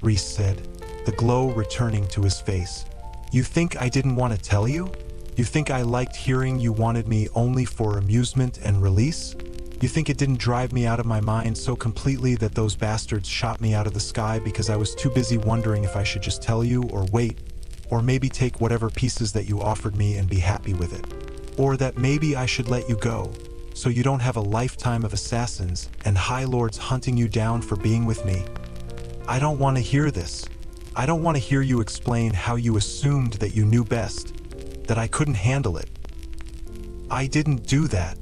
Rhys said, the glow returning to his face. You think I didn't want to tell you? You think I liked hearing you wanted me only for amusement and release? You think it didn't drive me out of my mind so completely that those bastards shot me out of the sky because I was too busy wondering if I should just tell you or wait, or maybe take whatever pieces that you offered me and be happy with it? Or that maybe I should let you go, so you don't have a lifetime of assassins and High Lords hunting you down for being with me? I don't want to hear this. I don't want to hear you explain how you assumed that you knew best, that I couldn't handle it. I didn't do that.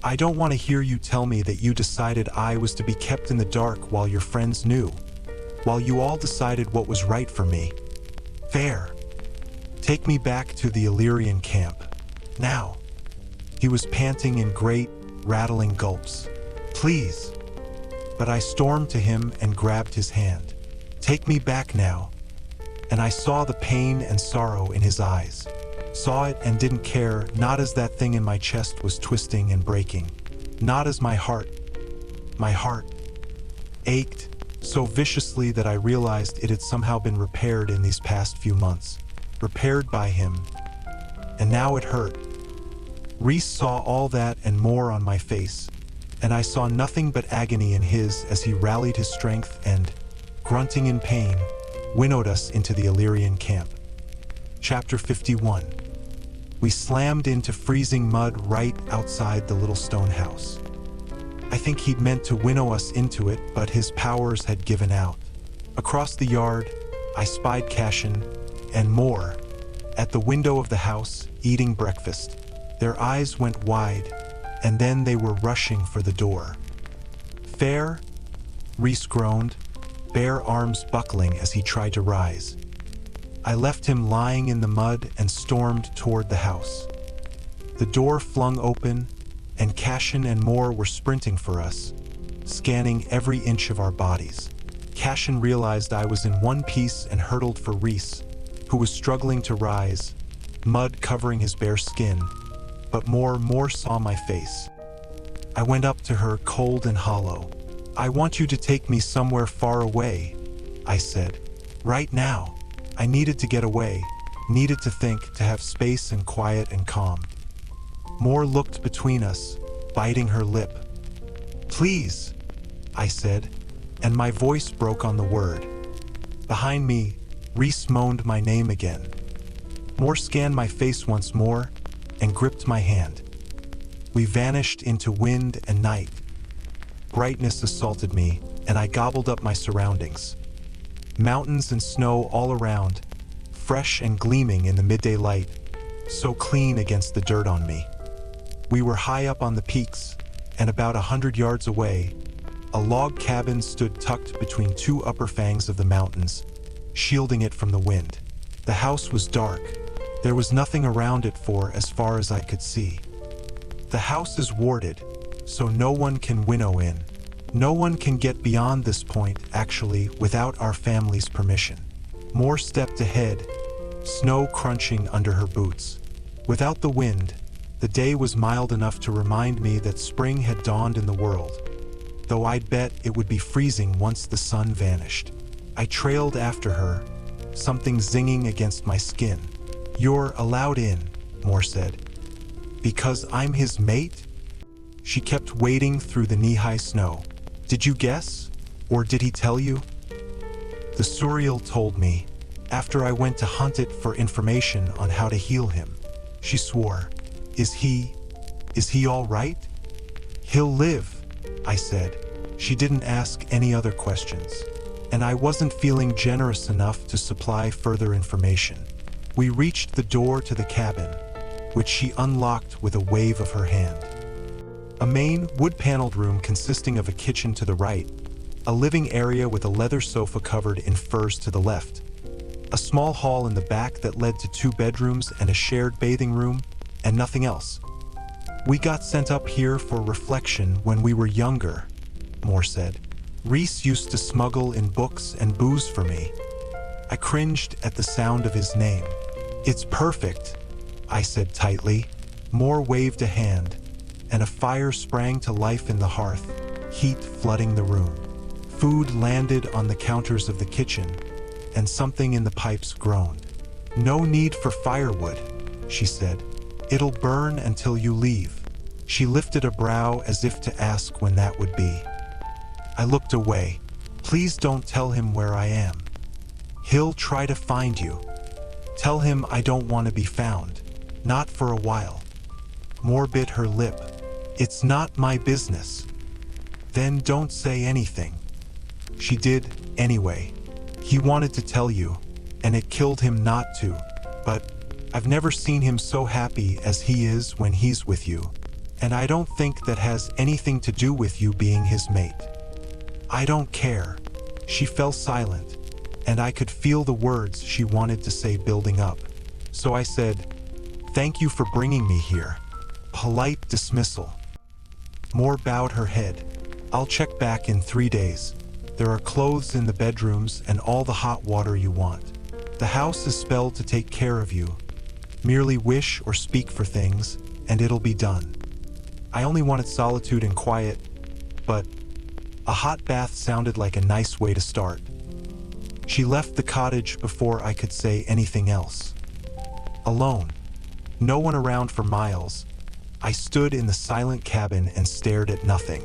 I don't want to hear you tell me that you decided I was to be kept in the dark while your friends knew, while you all decided what was right for me. Feyre, take me back to the Illyrian camp, now. He was panting in great, rattling gulps. Please. But I stormed to him and grabbed his hand. Take me back now. And I saw the pain and sorrow in his eyes. Saw it and didn't care, not as that thing in my chest was twisting and breaking. Not as my heart ached so viciously that I realized it had somehow been repaired in these past few months. Repaired by him. And now it hurt. Rhys saw all that and more on my face, and I saw nothing but agony in his as he rallied his strength and, grunting in pain, winnowed us into the Illyrian camp. Chapter 51. We slammed into freezing mud right outside the little stone house. I think he'd meant to winnow us into it, but his powers had given out. Across the yard, I spied Cashin and more at the window of the house, eating breakfast. Their eyes went wide, and then they were rushing for the door. Feyre, Rhys groaned, bare arms buckling as he tried to rise. I left him lying in the mud and stormed toward the house. The door flung open, and Cashin and more were sprinting for us, scanning every inch of our bodies. Cashin realized I was in one piece and hurtled for Rhys, who was struggling to rise, mud covering his bare skin, but more saw my face. I went up to her, cold and hollow. I want you to take me somewhere far away, I said. Right now. I needed to get away, needed to think, to have space and quiet and calm. More looked between us, biting her lip. Please, I said, and my voice broke on the word. Behind me, Rhys moaned my name again. More scanned my face once more and gripped my hand. We vanished into wind and night. Brightness assaulted me, and I gobbled up my surroundings. Mountains and snow all around, fresh and gleaming in the midday light, so clean against the dirt on me. We were high up on the peaks, and about 100 yards away, a log cabin stood tucked between two upper fangs of the mountains, shielding it from the wind. The house was dark. There was nothing around it for as far as I could see. The house is warded, so no one can winnow in. No one can get beyond this point, actually, without our family's permission. Moore stepped ahead, snow crunching under her boots. Without the wind, the day was mild enough to remind me that spring had dawned in the world, though I'd bet it would be freezing once the sun vanished. I trailed after her, something zinging against my skin. "You're allowed in," Moore said. "Because I'm his mate?" She kept wading through the knee-high snow. "Did you guess? Or did he tell you?" The Suriel told me, after I went to hunt it for information on how to heal him. She swore. Is he all right?" "He'll live," I said. She didn't ask any other questions, and I wasn't feeling generous enough to supply further information. We reached the door to the cabin, which she unlocked with a wave of her hand. A main, wood-paneled room consisting of a kitchen to the right, a living area with a leather sofa covered in furs to the left, a small hall in the back that led to 2 bedrooms and a shared bathing room, and nothing else. "We got sent up here for reflection when we were younger," Moore said. "Rhys used to smuggle in books and booze for me." I cringed at the sound of his name. "It's perfect," I said tightly. Moore waved a hand, and a fire sprang to life in the hearth, heat flooding the room. Food landed on the counters of the kitchen, and something in the pipes groaned. "No need for firewood," she said. "It'll burn until you leave." She lifted a brow as if to ask when that would be. I looked away. "Please don't tell him where I am. He'll try to find you. Tell him I don't want to be found. Not for a while." Moore bit her lip. "It's not my business." "Then don't say anything." She did, anyway. "He wanted to tell you, and it killed him not to, but I've never seen him so happy as he is when he's with you, and I don't think that has anything to do with you being his mate." "I don't care." She fell silent, and I could feel the words she wanted to say building up. So I said, "Thank you for bringing me here." Polite dismissal. Moore bowed her head. "I'll check back in 3 days. There are clothes in the bedrooms and all the hot water you want. The house is spelled to take care of you. Merely wish or speak for things, and it'll be done." I only wanted solitude and quiet, but a hot bath sounded like a nice way to start. She left the cottage before I could say anything else. Alone, no one around for miles, I stood in the silent cabin and stared at nothing.